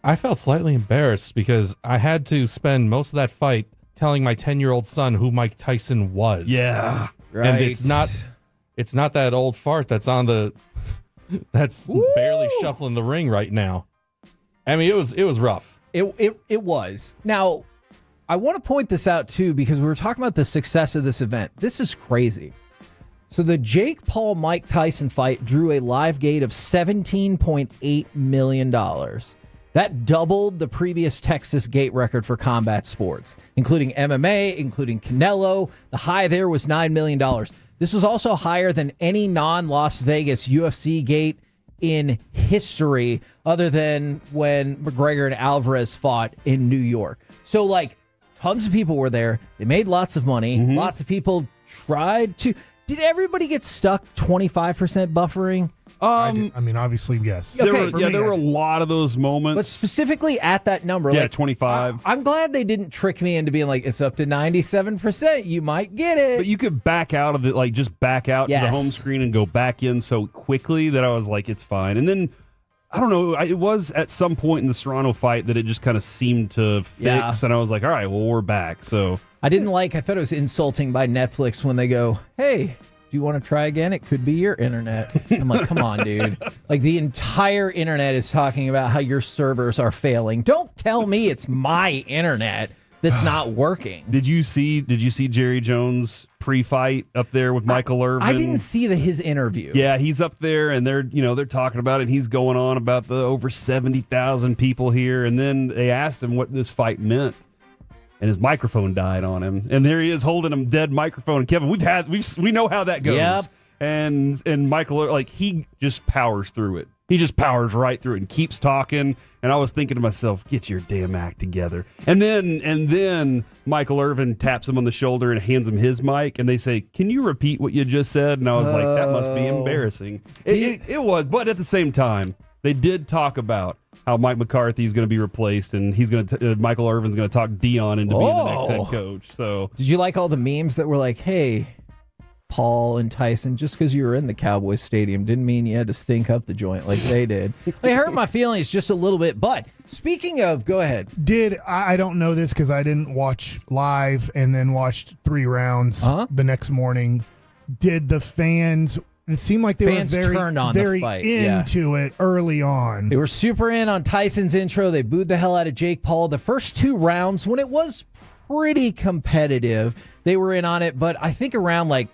I felt slightly embarrassed because I had to spend most of that fight telling my 10-year-old son who Mike Tyson was. Yeah. Right. And it's not that old fart that's on that's barely shuffling the ring right now. I mean, it was rough. It was. Now, I want to point this out, too, because we were talking about the success of this event. This is crazy. So the Jake Paul-Mike Tyson fight drew a live gate of $17.8 million. That doubled the previous Texas gate record for combat sports, including MMA, including Canelo. The high there was $9 million. This was also higher than any non-Las Vegas UFC gate in history, other than when McGregor and Alvarez fought in New York. So, like, tons of people were there. They made lots of money. Mm-hmm. Lots of people tried to. Did everybody get stuck 25% buffering? I mean, obviously, yes. There were a lot of those moments. But specifically at that number. Yeah, like, 25. I'm glad they didn't trick me into being like, it's up to 97%. You might get it. But you could back out of it, like just back out to the home screen and go back in so quickly that I was like, it's fine. And then, I don't know, it was at some point in the Serrano fight that it just kind of seemed to fix. Yeah. And I was like, all right, well, we're back. So I thought it was insulting by Netflix when they go, hey, do you want to try again? It could be your internet. I'm like, come on, dude. Like, the entire internet is talking about how your servers are failing. Don't tell me it's my internet that's not working. Did you see Jerry Jones pre-fight up there with Michael Irvin? I didn't see his interview. Yeah, he's up there and they're talking about it. He's going on about the over 70,000 people here, and then they asked him what this fight meant. And his microphone died on him, and there he is holding him dead microphone. And Kevin, we know how that goes. Yep. And Michael, like, he just powers through it. He just powers right through it and keeps talking. And I was thinking to myself, get your damn act together. And then Michael Irvin taps him on the shoulder and hands him his mic, and they say, can you repeat what you just said? And I was like, that must be embarrassing. It was, but at the same time, they did talk about how Mike McCarthy is going to be replaced, and he's going to Michael Irvin's going to talk Dion into being the next head coach. So, did you like all the memes that were like, "Hey, Paul and Tyson, just because you were in the Cowboys stadium didn't mean you had to stink up the joint like they did." They hurt my feelings just a little bit. But speaking of, go ahead. I don't know this because I didn't watch live and then watched 3 rounds the next morning. Did the fans? It seemed like they were very into it early on. They were super in on Tyson's intro. They booed the hell out of Jake Paul. The first 2 rounds, when it was pretty competitive, they were in on it. But I think around like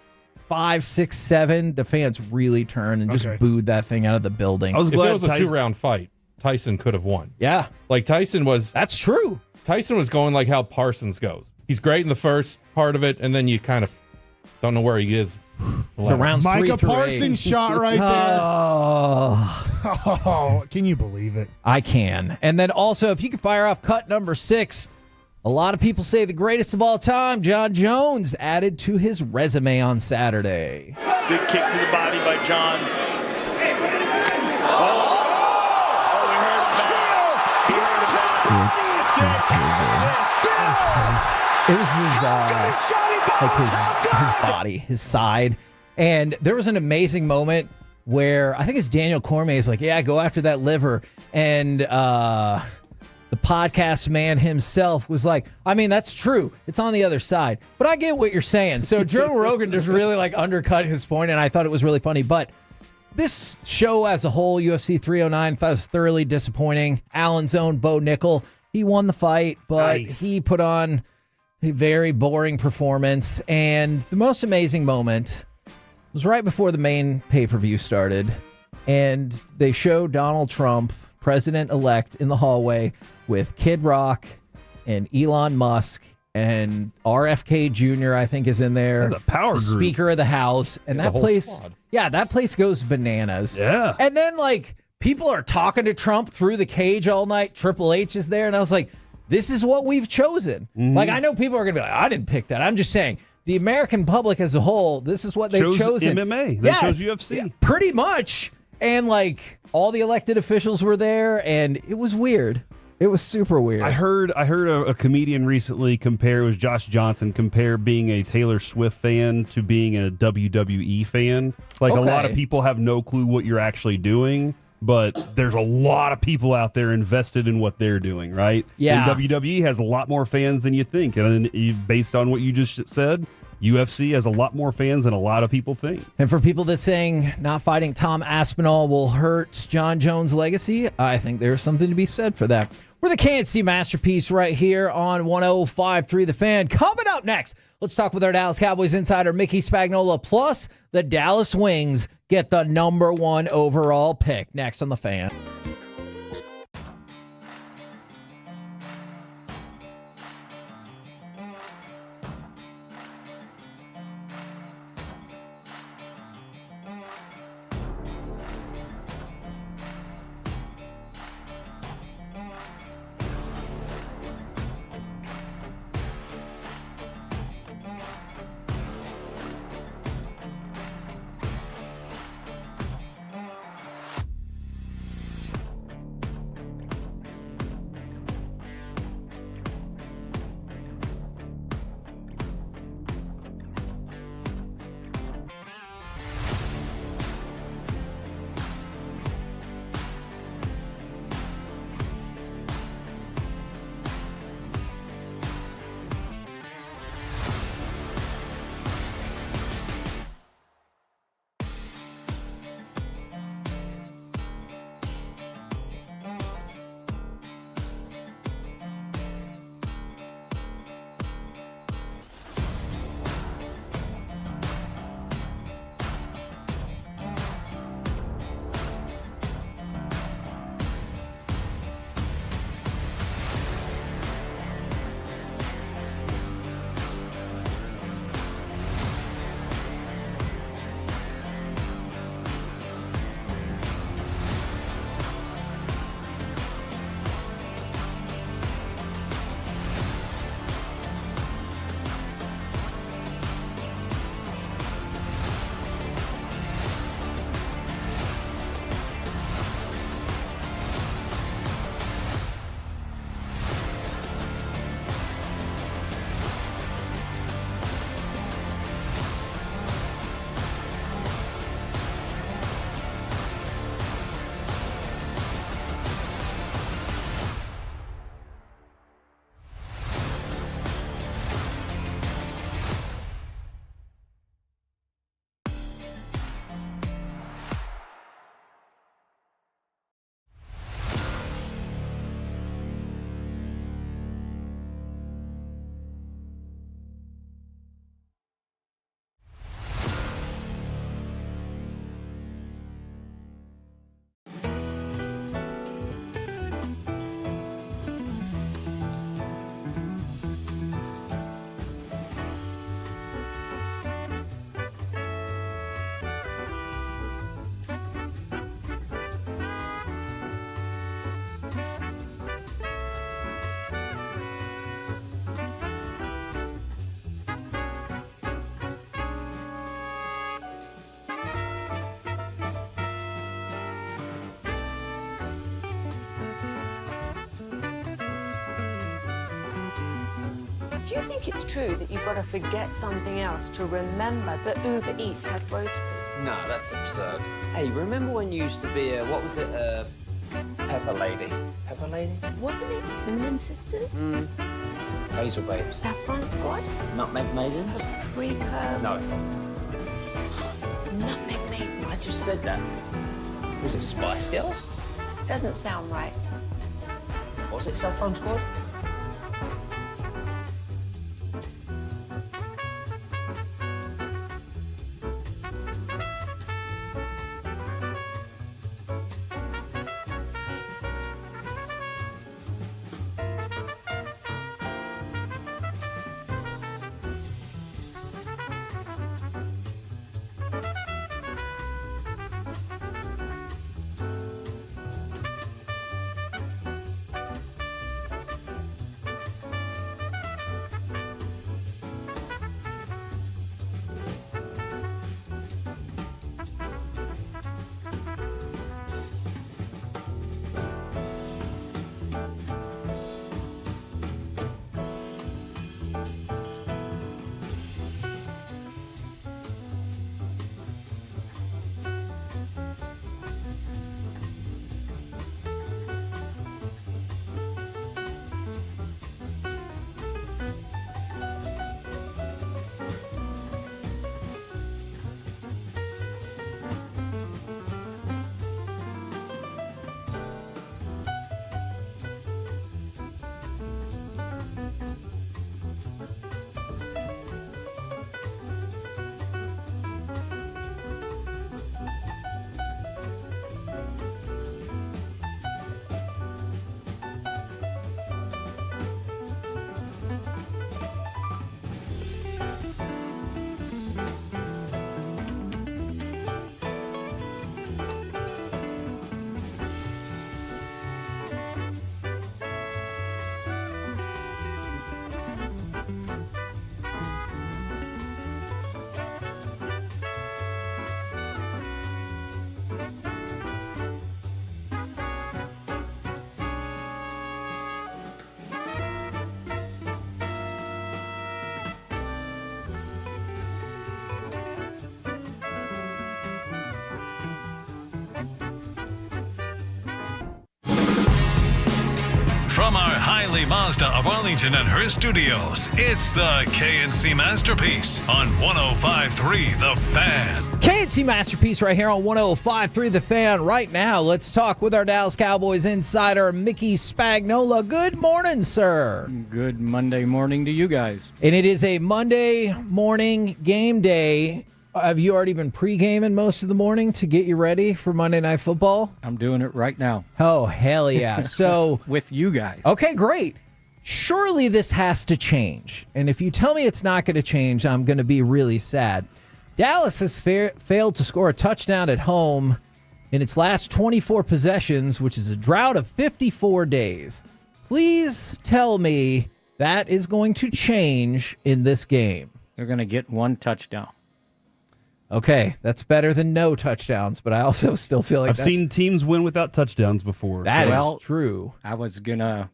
5, 6, 7, the fans really turned and just booed that thing out of the building. If it was a 2-round fight, Tyson could have won. Yeah. Like Tyson was. That's true. Tyson was going like how Parsons goes. He's great in the first part of it, and then you kind of don't know where he is. So rounds Micah 3 through Parsons 8. shot right there. Oh. Oh, can you believe it? I can. And then also, if you could fire off cut number 6, a lot of people say the greatest of all time, John Jones, added to his resume on Saturday. Big kick to the body by John. It was his body, his side. And there was an amazing moment where I think it's Daniel Cormier is like, yeah, go after that liver. And the podcast man himself was like, I mean, that's true. It's on the other side. But I get what you're saying. So Joe Rogan just really like undercut his point, and I thought it was really funny. But this show as a whole, UFC 309, thought was thoroughly disappointing. Allen's own Bo Nickel, he won the fight, but he put on a very boring performance. And the most amazing moment was right before the main pay-per-view started. And they showed Donald Trump, president-elect, in the hallway with Kid Rock and Elon Musk, and RFK Jr., I think, is in there. The power group. Speaker of the House. And that place, that place goes bananas. Yeah. And then, like, people are talking to Trump through the cage all night. Triple H is there. And I was like, this is what we've chosen. Mm-hmm. Like, I know people are going to be like, I didn't pick that. I'm just saying, the American public as a whole, this is what they've chosen. MMA. They chose UFC. Yeah, pretty much. And, like, all the elected officials were there, and it was weird. It was super weird. I heard a comedian recently compare, it was Josh Johnson, compare being a Taylor Swift fan to being a WWE fan. Like, a lot of people have no clue what you're actually doing, but there's a lot of people out there invested in what they're doing, right? Yeah. And WWE has a lot more fans than you think. And based on what you just said, UFC has a lot more fans than a lot of people think. And for people that saying not fighting Tom Aspinall will hurt John Jones' legacy, I think there's something to be said for that. We're the KNC Masterpiece right here on 105.3 The Fan. Coming up next, let's talk with our Dallas Cowboys insider, Mickey Spagnola, plus the Dallas Wings get the number 1 overall pick. Next on The Fan. you think it's true that you've got to forget something else to remember that Uber Eats has groceries? No, that's absurd. Hey, remember when you used to be a, what was it, Pepper Lady? Pepper Lady? Wasn't it Cinnamon Sisters? Basil Babes. Saffron Squad? Nutmeg Maidens? Paprika? No. Nutmeg Maidens? I just said that. Was it Spice Girls? Doesn't sound right. Was it Saffron Squad? From our Hiley Mazda of Arlington and her studios, it's the KNC Masterpiece on 105.3 The Fan. KNC Masterpiece right here on 105.3 The Fan. Right now, let's talk with our Dallas Cowboys insider, Mickey Spagnola. Good morning, sir. Good Monday morning to you guys. And it is a Monday morning game day. Have you already been pre-gaming most of the morning to get you ready for Monday Night Football? I'm doing it right now. Oh, hell yeah. So with you guys. Okay, great. Surely this has to change. And if you tell me it's not going to change, I'm going to be really sad. Dallas has failed to score a touchdown at home in its last 24 possessions, which is a drought of 54 days. Please tell me that is going to change in this game. They're going to get one touchdown. Okay, that's better than no touchdowns, but I also still feel like I've seen teams win without touchdowns before. That is true. I was going to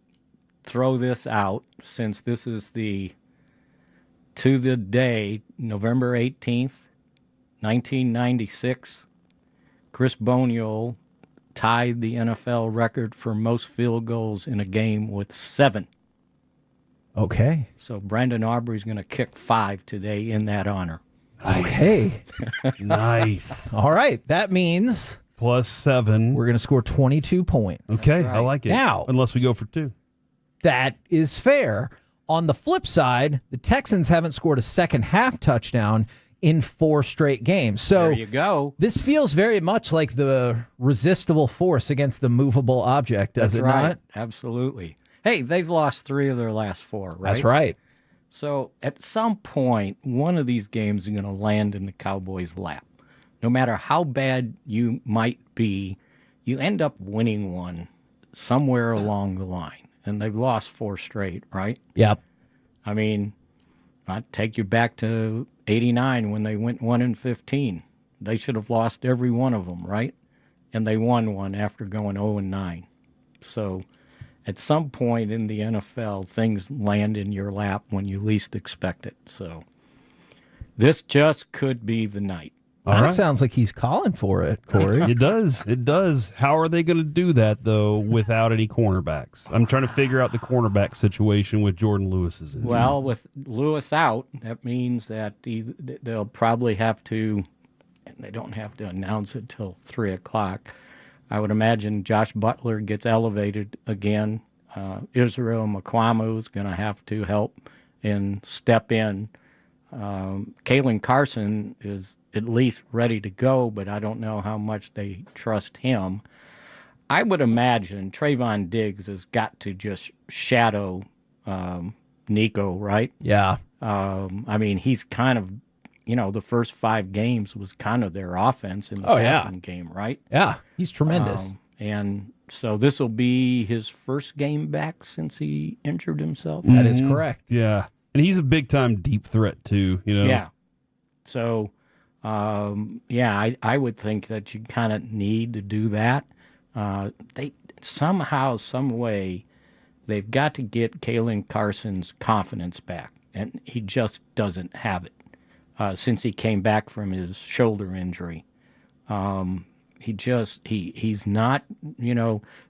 throw this out since this is to the day, November 18th, 1996. Chris Boniol tied the NFL record for most field goals in a game with 7. Okay. So Brandon Aubrey's going to kick 5 today in that honor. Okay. Nice. All right. That means +7. We're going to score 22 points. Okay, I like it. Now, unless we go for 2. That is fair. On the flip side, the Texans haven't scored a second half touchdown in 4 straight games. So there you go. This feels very much like the resistible force against the movable object, does it not? Absolutely. Hey, they've lost 3 of their last 4, right? That's right. So at some point, one of these games is going to land in the Cowboys' lap. No matter how bad you might be, you end up winning one somewhere along the line. And they've lost 4 straight, right? Yep. I mean, I'd take you back to 89 when they went 1-15. They should have lost every one of them, right? And they won one after going 0-9. So at some point in the NFL, things land in your lap when you least expect it. So this just could be the night. That sounds like he's calling for it, Corey. It does. It does. How are they going to do that, though, without any cornerbacks? I'm trying to figure out the cornerback situation with Jordan Lewis's. Well, with Lewis out, that means that they'll probably have to, and they don't have to announce it till 3 o'clock. I would imagine Josh Butler gets elevated again. Israel Mukuamu is going to have to help and step in. Kalen Carson is at least ready to go, but I don't know how much they trust him. I would imagine Trayvon Diggs has got to just shadow Nico, right? Yeah. I mean, he's kind of, the first 5 games was kind of their offense in the passing game, right? Yeah, he's tremendous. And so this will be his first game back since he injured himself. That is correct. Yeah. And he's a big-time deep threat, too, Yeah. So, I would think that you kind of need to do that. They somehow, some way, they've got to get Kalen Carson's confidence back, and he just doesn't have it since he came back from his shoulder injury. He's not,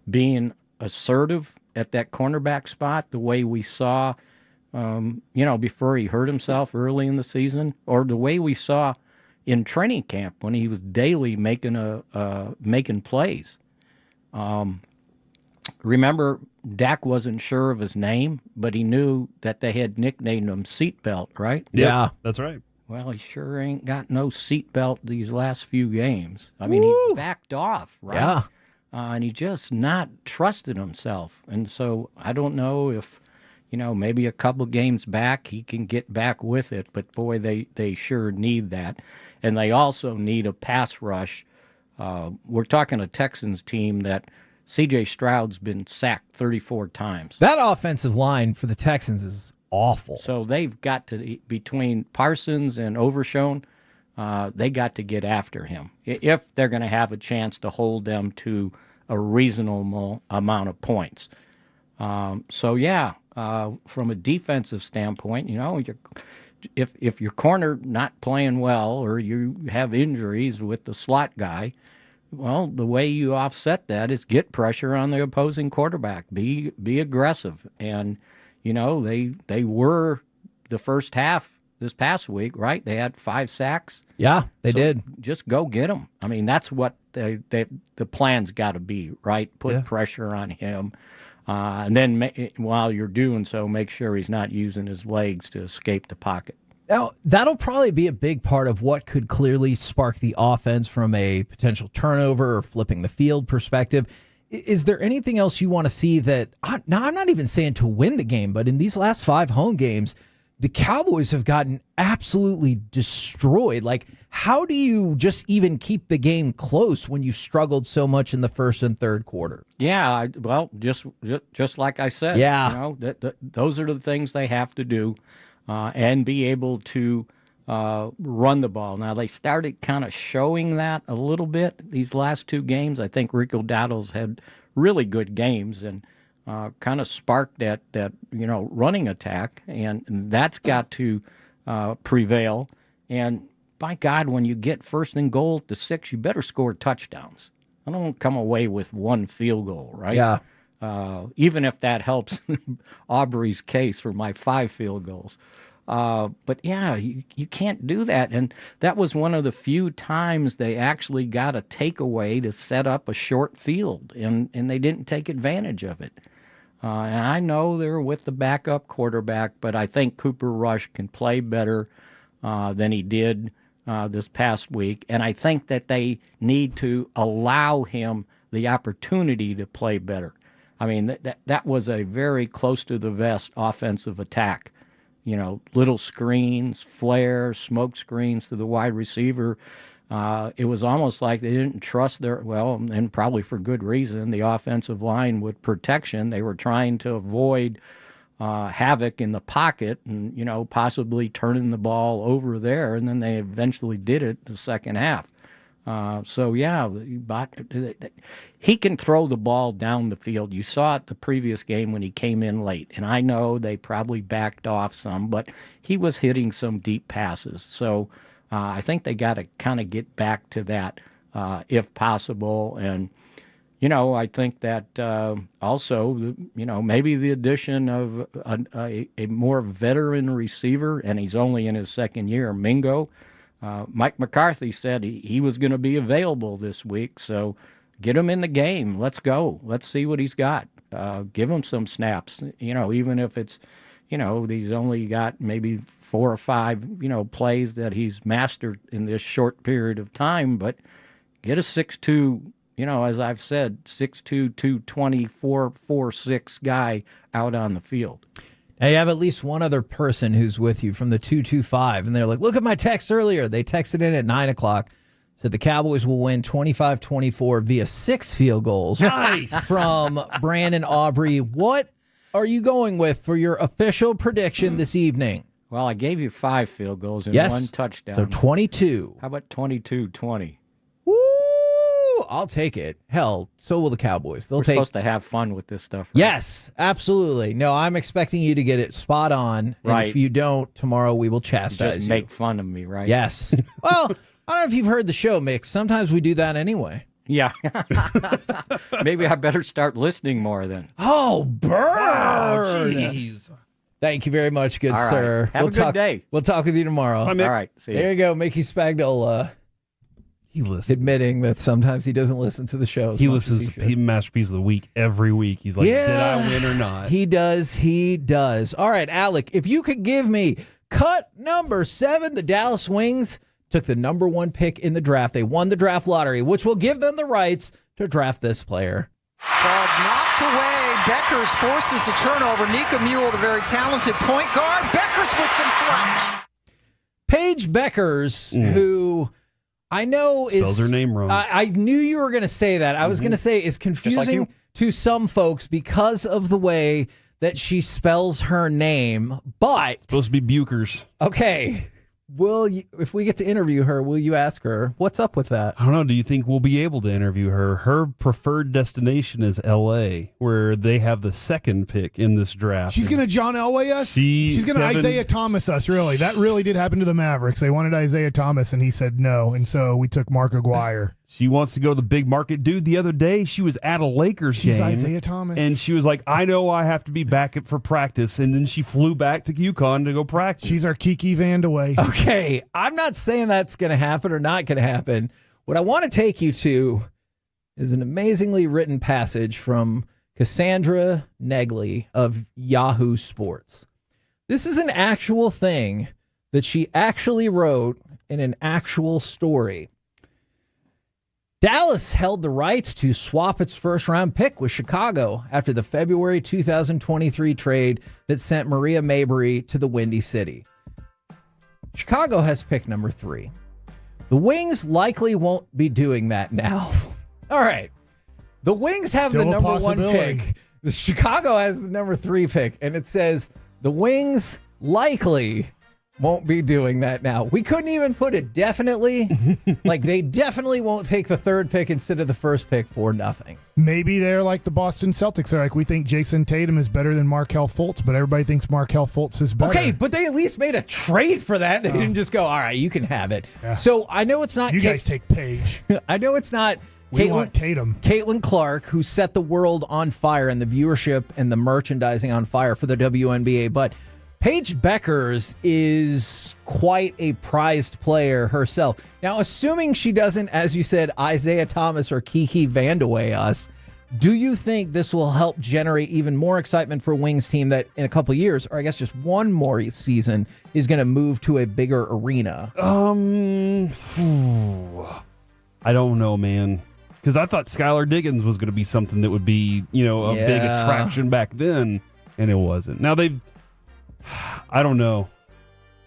being assertive at that cornerback spot the way we saw, before he hurt himself early in the season, or the way we saw in training camp when he was daily making plays. Remember, Dak wasn't sure of his name, but he knew that they had nicknamed him Seatbelt, right? Yeah, that's right. Well, he sure ain't got no seatbelt these last few games. I mean, he's backed off, right? Yeah. And he just not trusted himself. And so I don't know if, maybe a couple games back he can get back with it. But, boy, they sure need that. And they also need a pass rush. We're talking a Texans team that C.J. Stroud's been sacked 34 times. That offensive line for the Texans is awful. So they've got to, between Parsons and Overshown, they got to get after him if they're going to have a chance to hold them to a reasonable amount of points. From a defensive standpoint, if your corner not playing well or you have injuries with the slot guy, well, the way you offset that is get pressure on the opposing quarterback. Be aggressive. And they were the first half this past week, right? They had 5 sacks. Yeah, they did. Just go get them. I mean, that's what the plan's got to be, right? Put pressure on him. And then while you're doing so, make sure he's not using his legs to escape the pocket. Now, that'll probably be a big part of what could clearly spark the offense from a potential turnover or flipping the field perspective. Is there anything else you want to see that, now I'm not even saying to win the game, but in these last 5 home games, the Cowboys have gotten absolutely destroyed. Like, how do you just even keep the game close when you struggled so much in the first and third quarter? Yeah, just like I said, those are the things they have to do and be able to run the ball. Now, they started kind of showing that a little bit these last 2 games. I think Rico Dowdle's had really good games and kind of sparked that running attack, and that's got to prevail. And by God, when you get 1st and goal at the 6, you better score touchdowns. I don't come away with 1 field goal, right? Yeah. Even if that helps Aubrey's case for my 5 field goals. But yeah, you can't do that. And that was one of the few times they actually got a takeaway to set up a short field, and they didn't take advantage of it. And I know they're with the backup quarterback, but I think Cooper Rush can play better than he did this past week. And I think that they need to allow him the opportunity to play better. I mean, that was a very close to the vest offensive attack. Little screens, flares, smoke screens to the wide receiver. It was almost like they didn't trust and probably for good reason, the offensive line with protection. They were trying to avoid havoc in the pocket and, possibly turning the ball over there, and then they eventually did it the second half. So, yeah, he can throw the ball down the field. You saw it the previous game when he came in late. And I know they probably backed off some, but he was hitting some deep passes. So I think they got to kind of get back to that if possible. And, I think that also, maybe the addition of a more veteran receiver, and he's only in his second year, Mingo. Mike McCarthy said he was going to be available this week, so get him in the game. Let's go. Let's see what he's got. Give him some snaps, even if it's, he's only got maybe 4 or 5, plays that he's mastered in this short period of time, but get a 6'2", as I've said, 6'2", 220, 4'6" guy out on the field. Now you have at least one other person who's with you from the 225, and they're like, look at my text earlier. They texted in at 9 o'clock, said the Cowboys will win 25-24 via 6 field goals. Nice. From Brandon Aubrey. What are you going with for your official prediction this evening? Well, I gave you 5 field goals and 1 touchdown. So 22. How about 22-20? Woo! I'll take it. Hell, so will the Cowboys. We're supposed to have fun with this stuff. Right? Yes, absolutely. No, I'm expecting you to get it spot on. And if you don't, tomorrow we will chastise you. Make fun of me, right? Yes. Well, I don't know if you've heard the show, Mick. Sometimes we do that anyway. Yeah. Maybe I better start listening more then. Oh, Bird! Jeez. Thank you very much, good All sir. Right. Have a good day. We'll talk with you tomorrow. Bye, Mick. All right. See you. There you go, Mickey Spagnola. He listens. Admitting that sometimes he doesn't listen to the show. He listens. He Masterpiece of the Week every week. He's like, did I win or not? He does. He does. All right, Alec, if you could give me cut number 7, the Dallas Wings took the number 1 pick in the draft. They won the draft lottery, which will give them the rights to draft this player. Ball knocked away. Beckers forces a turnover. Nika Mule, the very talented point guard. Beckers with some flash. Paige Beckers, who I know spells her name wrong. I knew you were going to say that. I was going to say is confusing to some folks because of the way that she spells her name, but it's supposed to be Bukers. Okay. Will you, if we get to interview her, will you ask her what's up with that? I don't know. Do you think we'll be able to interview her? Her preferred destination is L.A., where they have the 2nd pick in this draft. She's going to John Elway us? She's going to Isaiah Thomas us, really. That really did happen to the Mavericks. They wanted Isaiah Thomas, and he said no, and so we took Mark Aguirre. She wants to go to the big market. Dude, the other day she was at a Lakers game. She's Isaiah Thomas. And she was like, I know I have to be back for practice. And then she flew back to UConn to go practice. She's our Kiki Vandaway. Okay, I'm not saying that's going to happen or not going to happen. What I want to take you to is an amazingly written passage from Cassandra Negley of Yahoo Sports. This is an actual thing that she actually wrote in an actual story. Dallas held the rights to swap its first-round pick with Chicago after the February 2023 trade that sent Maria Mabry to the Windy City. Chicago has pick number 3. The Wings likely won't be doing that now. All right. The Wings have the number 1 pick. The Chicago has the number 3 pick, and it says the Wings likely won't be doing that now. We couldn't even put it definitely. Like, they definitely won't take the 3rd pick instead of the 1st pick for nothing. Maybe they're like the Boston Celtics. They're like, we think Jason Tatum is better than Markelle Fultz, but everybody thinks Markelle Fultz is better. Okay, but they at least made a trade for that. They didn't just go, all right, you can have it. Yeah. So I know it's not... You guys take Paige. I know it's not... We want Tatum. Caitlin Clark, who set the world on fire and the viewership and the merchandising on fire for the WNBA, but Paige Beckers is quite a prized player herself. Now, assuming she doesn't, as you said, Isaiah Thomas or Kiki Vandaway us, do you think this will help generate even more excitement for a Wings team that in a couple of years, or I guess just one more season, is going to move to a bigger arena? I don't know, man. Because I thought Skylar Diggins was going to be something that would be, a big attraction back then, and it wasn't. Now I don't know.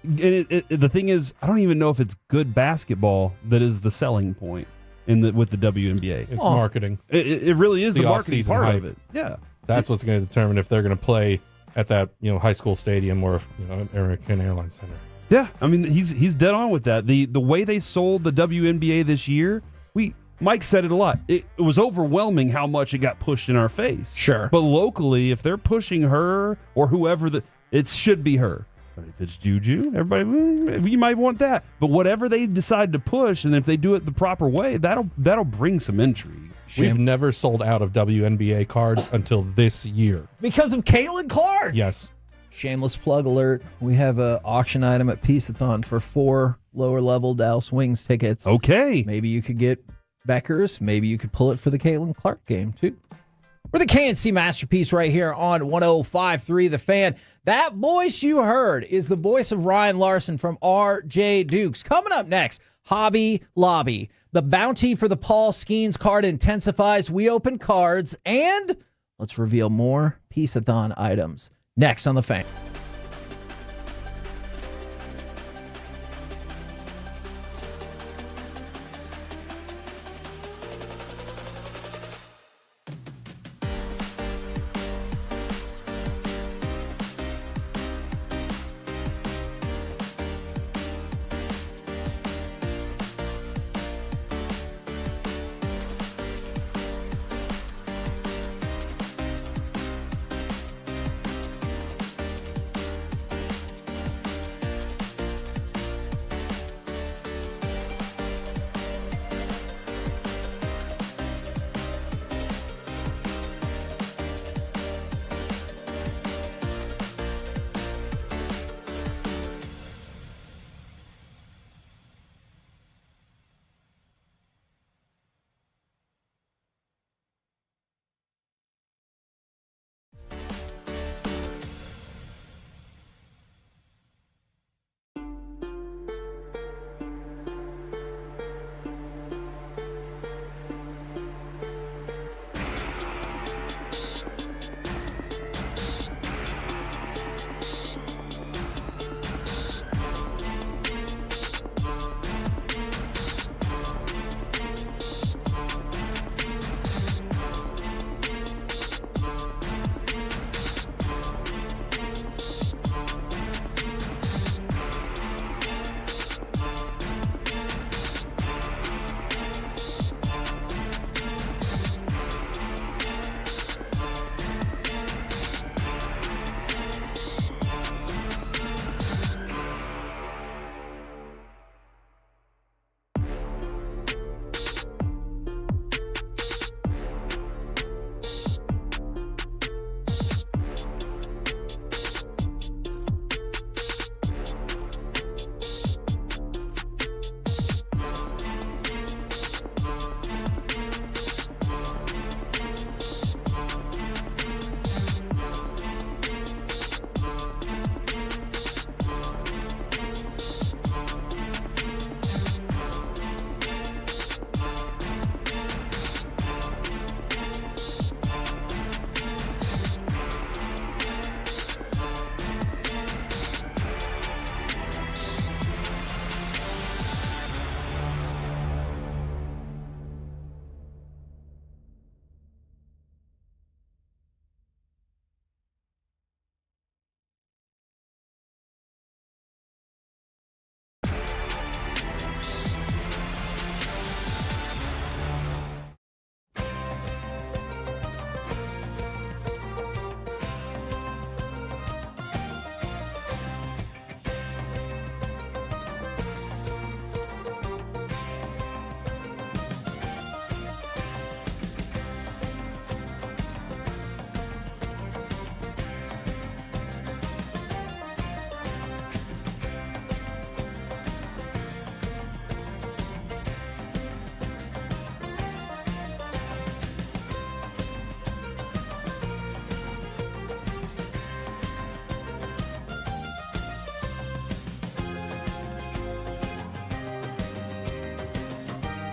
And the thing is, I don't even know if it's good basketball that is the selling point with the WNBA. It's marketing. It really is the marketing part hype. of it. Yeah, that's what's going to determine if they're going to play at that high school stadium or American Airlines Center. Yeah, I mean, he's dead on with that. The way they sold the WNBA this year, Mike said it a lot. It was overwhelming how much it got pushed in our face. Sure. But locally, if they're pushing her or whoever, it should be her. But if it's Juju, everybody, you might want that. But whatever they decide to push, and if they do it the proper way, that'll bring some intrigue. We've never sold out of WNBA cards until this year. Because of Caitlin Clark. Yes. Shameless plug alert. We have an auction item at Peace-a-thon for 4 lower-level Dallas Wings tickets. Okay. Maybe you could get Becker's. Maybe you could pull it for the Caitlin Clark game, too. We're the KNC Masterpiece right here on 105.3 The Fan. That voice you heard is the voice of Ryan Larson from RJ Dukes. Coming up next, Hobby Lobby. The bounty for the Paul Skeens card intensifies. We open cards, and let's reveal more Peace-a-thon items. Next on The Fan.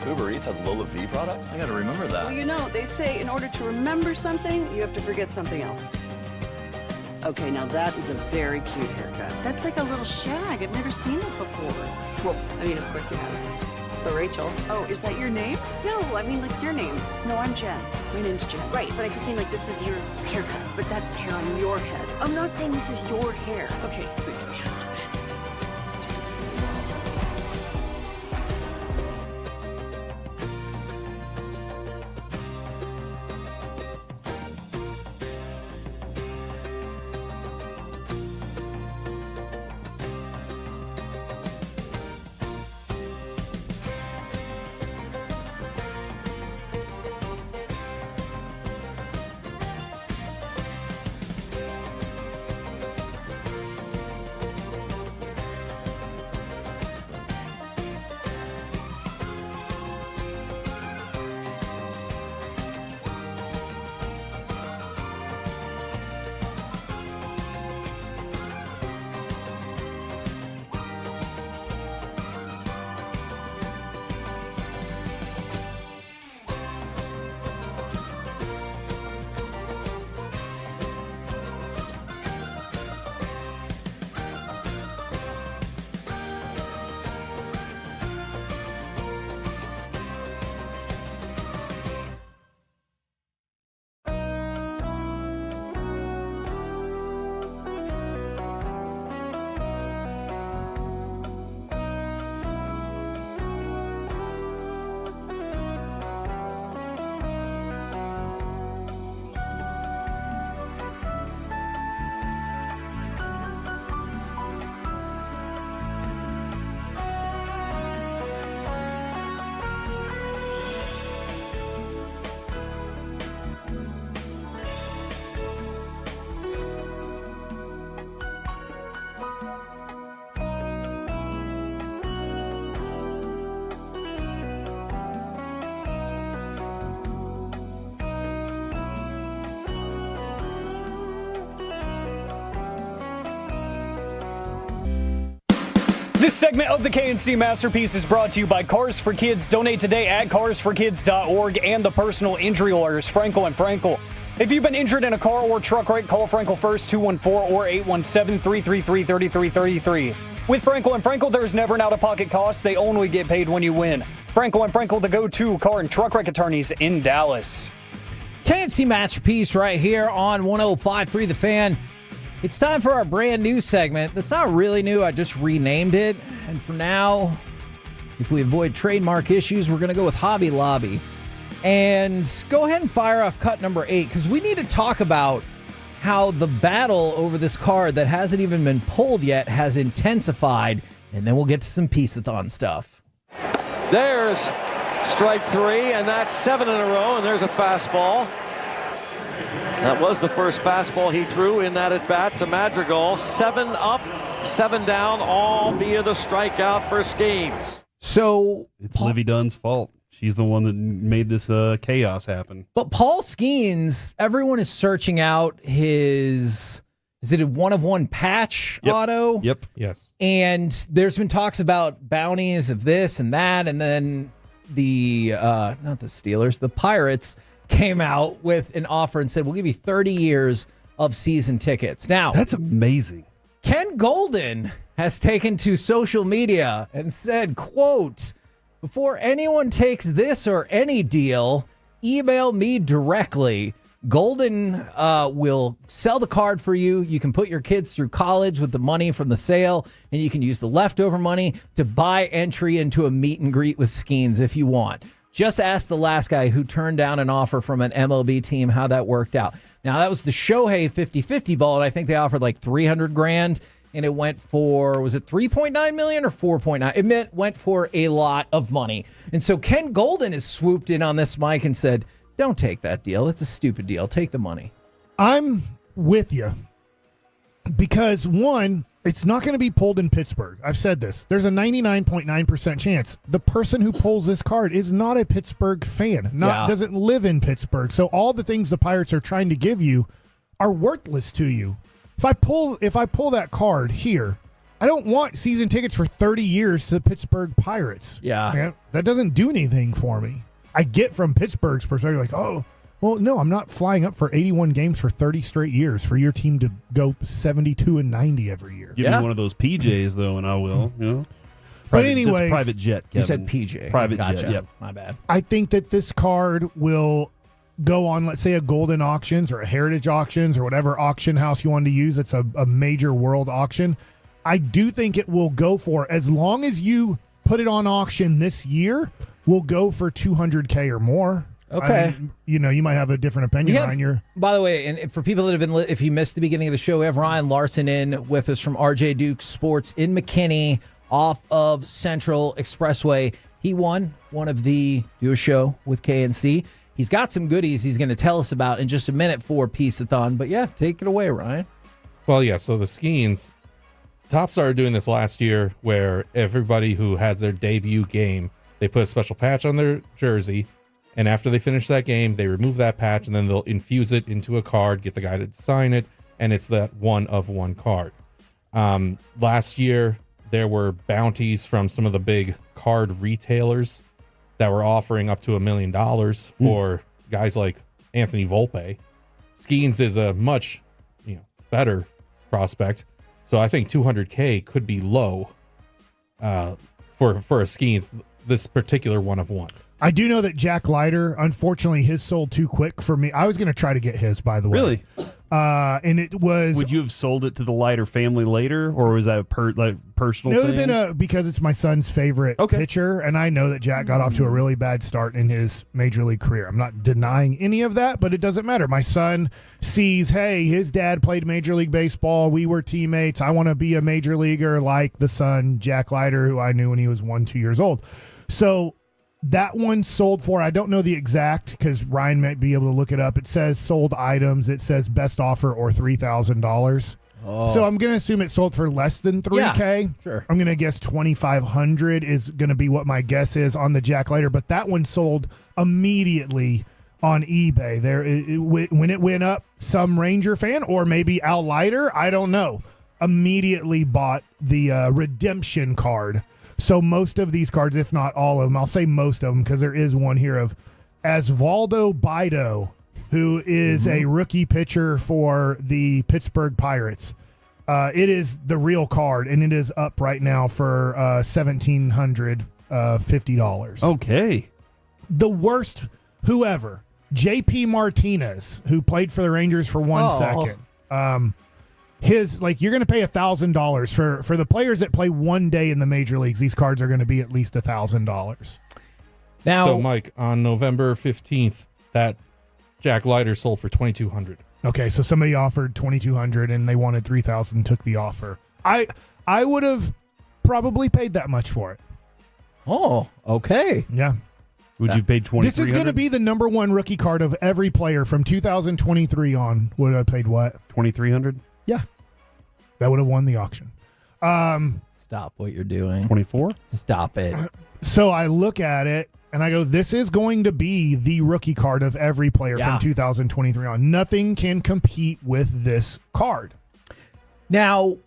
Uber Eats has Lola V products? I gotta remember that. Well, you know, they say in order to remember something, you have to forget something else. Okay, now that is a very cute haircut. That's like a little shag. I've never seen it before. Well, I mean, of course you have. It's the Rachel. Oh, is that your name? No, I mean, like, your name. No, I'm Jen. My name's Jen. Right, but I just mean, like, this is your haircut. But that's hair on your head. I'm not saying this is your hair. Okay, wait, give me a little bit. This segment of the KNC Masterpiece is brought to you by Cars for Kids. Donate today at carsforkids.org and the personal injury lawyers, Frankel and Frankel. If you've been injured in a car or truck wreck, call Frankel first, 214 or 817-333-3333. With Frankel and Frankel, there's never an out-of-pocket cost. They only get paid when you win. Frankel and Frankel, the go-to car and truck wreck attorneys in Dallas. KNC Masterpiece right here on 105.3 The Fan. It's time for our brand new segment. That's not really new. I just renamed it. And for now, if we avoid trademark issues, we're going to go with Hobby Lobby. And go ahead and fire off cut number 8, because we need to talk about how the battle over this card that hasn't even been pulled yet has intensified. And then we'll get to some Peace-a-thon stuff. There's strike 3, and that's 7 in a row, and there's a fastball. That was the first fastball he threw in that at-bat to Madrigal. 7 up, 7 down, all via the strikeout for Skeens. So it's Livy Dunn's fault. She's the one that made this chaos happen. But Paul Skeens, everyone is searching out his, is it a 1-of-1 patch auto? Yep. Yes. And there's been talks about bounties of this and that, and then the, not the Steelers, the Pirates came out with an offer and said, we'll give you 30 years of season tickets. Now, that's amazing. Ken Golden has taken to social media and said, quote, before anyone takes this or any deal, email me directly. Golden will sell the card for you. You can put your kids through college with the money from the sale, and you can use the leftover money to buy entry into a meet and greet with Skeens if you want. Just ask the last guy who turned down an offer from an MLB team how that worked out. Now, that was the Shohei 50-50 ball, and I think they offered like $300,000, and it went for, was it 3.9 million or 4.9? It went for a lot of money. And so Ken Golden has swooped in on this mic and said, don't take that deal. It's a stupid deal. Take the money. I'm with you because, one, it's not going to be pulled in Pittsburgh. I've said this. There's a 99.9% chance the person who pulls this card is not a Pittsburgh fan, doesn't live in Pittsburgh. So all the things the Pirates are trying to give you are worthless to you. If I pull that card here, I don't want season tickets for 30 years to the Pittsburgh Pirates. Yeah. That doesn't do anything for me. I get from Pittsburgh's perspective, like, oh, well, no, I'm not flying up for 81 games for 30 straight years for your team to go 72 and 90 every year. Give me one of those PJs, though, and I will. You know? But anyways, private jet, Kevin. You said PJ. Private gotcha. jet, yep. My bad. I think that this card will go on, let's say, a Golden Auctions or a Heritage Auctions or whatever auction house you want to use. It's a major world auction. I do think it will go for, as long as you put it on auction this year, will go for $200K or more. Okay. I mean, you might have a different opinion on your. By the way, and for people that have been, if you missed the beginning of the show, we have Ryan Larson in with us from RJ Duke Sports in McKinney off of Central Expressway. He won one of the Do a Show with KNC. He's got some goodies he's going to tell us about in just a minute for Peace-a-thon. But yeah, take it away, Ryan. Well, yeah, so the Skeens, Top started doing this last year where everybody who has their debut game, they put a special patch on their jersey. And after they finish that game, they remove that patch and then they'll infuse it into a card, get the guy to sign it, and it's that 1-of-1 card. Last year, there were bounties from some of the big card retailers that were offering up to $1 million for guys like Anthony Volpe. Skeens is a much better prospect. So I think $200K could be low for a Skeens, this particular 1-of-1. I do know that Jack Leiter, unfortunately, his sold too quick for me. I was going to try to get his, by the way. Really? And it was. Would you have sold it to the Leiter family later, or was that a personal thing? It would have been because it's my son's favorite pitcher, and I know that Jack got off to a really bad start in his major league career. I'm not denying any of that, but it doesn't matter. My son sees, hey, his dad played Major League Baseball. We were teammates. I want to be a major leaguer like the son, Jack Leiter, who I knew when he was 1-2 years old. So that one sold for, I don't know the exact because Ryan might be able to look it up. It says sold items. It says best offer or $3,000. Oh. So I'm going to assume it sold for less than $3K. Yeah, sure. I'm going to guess $2,500 is going to be what my guess is on the Jack Leiter. But that one sold immediately on eBay. When it went up, some Ranger fan or maybe Al Leiter, I don't know. immediately bought the redemption card. So most of these cards, if not all of them, I'll say most of them because there is one here of Osvaldo Bido, who is a rookie pitcher for the Pittsburgh Pirates. It is the real card, and it is up right now for $1,750. Okay. The worst, whoever, JP Martinez, who played for the Rangers for 1 second. His, like, you're going to pay $1,000 for the players that play 1 day in the major leagues. These cards are going to be at least $1,000. Now, so Mike, on November 15th, that Jack Leiter sold for $2,200. Okay, so somebody offered $2,200 and they wanted $3,000, took the offer. I would have probably paid that much for it. Oh, okay. Yeah. Would you have paid $2,300? This is going to be the number one rookie card of every player from 2023 on. Would I paid what? $2,300? Yeah. That would have won the auction. Stop what you're doing. 24? Stop it. So I look at it and I go, this is going to be the rookie card of every player from 2023 on. Nothing can compete with this card. Now,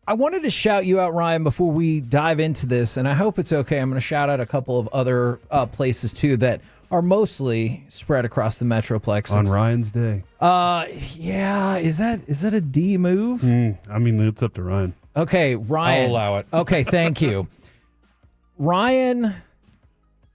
I wanted to shout you out, Ryan, before we dive into this, and I hope it's okay. I'm going to shout out a couple of other places, too, that are mostly spread across the Metroplex. On Ryan's day. Yeah. Is that a D move? I mean, it's up to Ryan. Okay, Ryan. I'll allow it. Okay, thank you. Ryan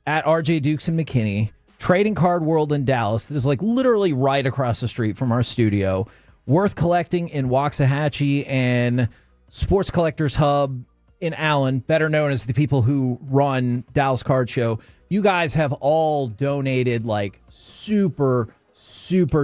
at RJ Dukes and McKinney, Trading Card World in Dallas, that is like literally right across the street from our studio. Worth Collecting in Waxahachie and Sports Collectors Hub in Allen, better known as the people who run Dallas Card Show. You guys have all donated like super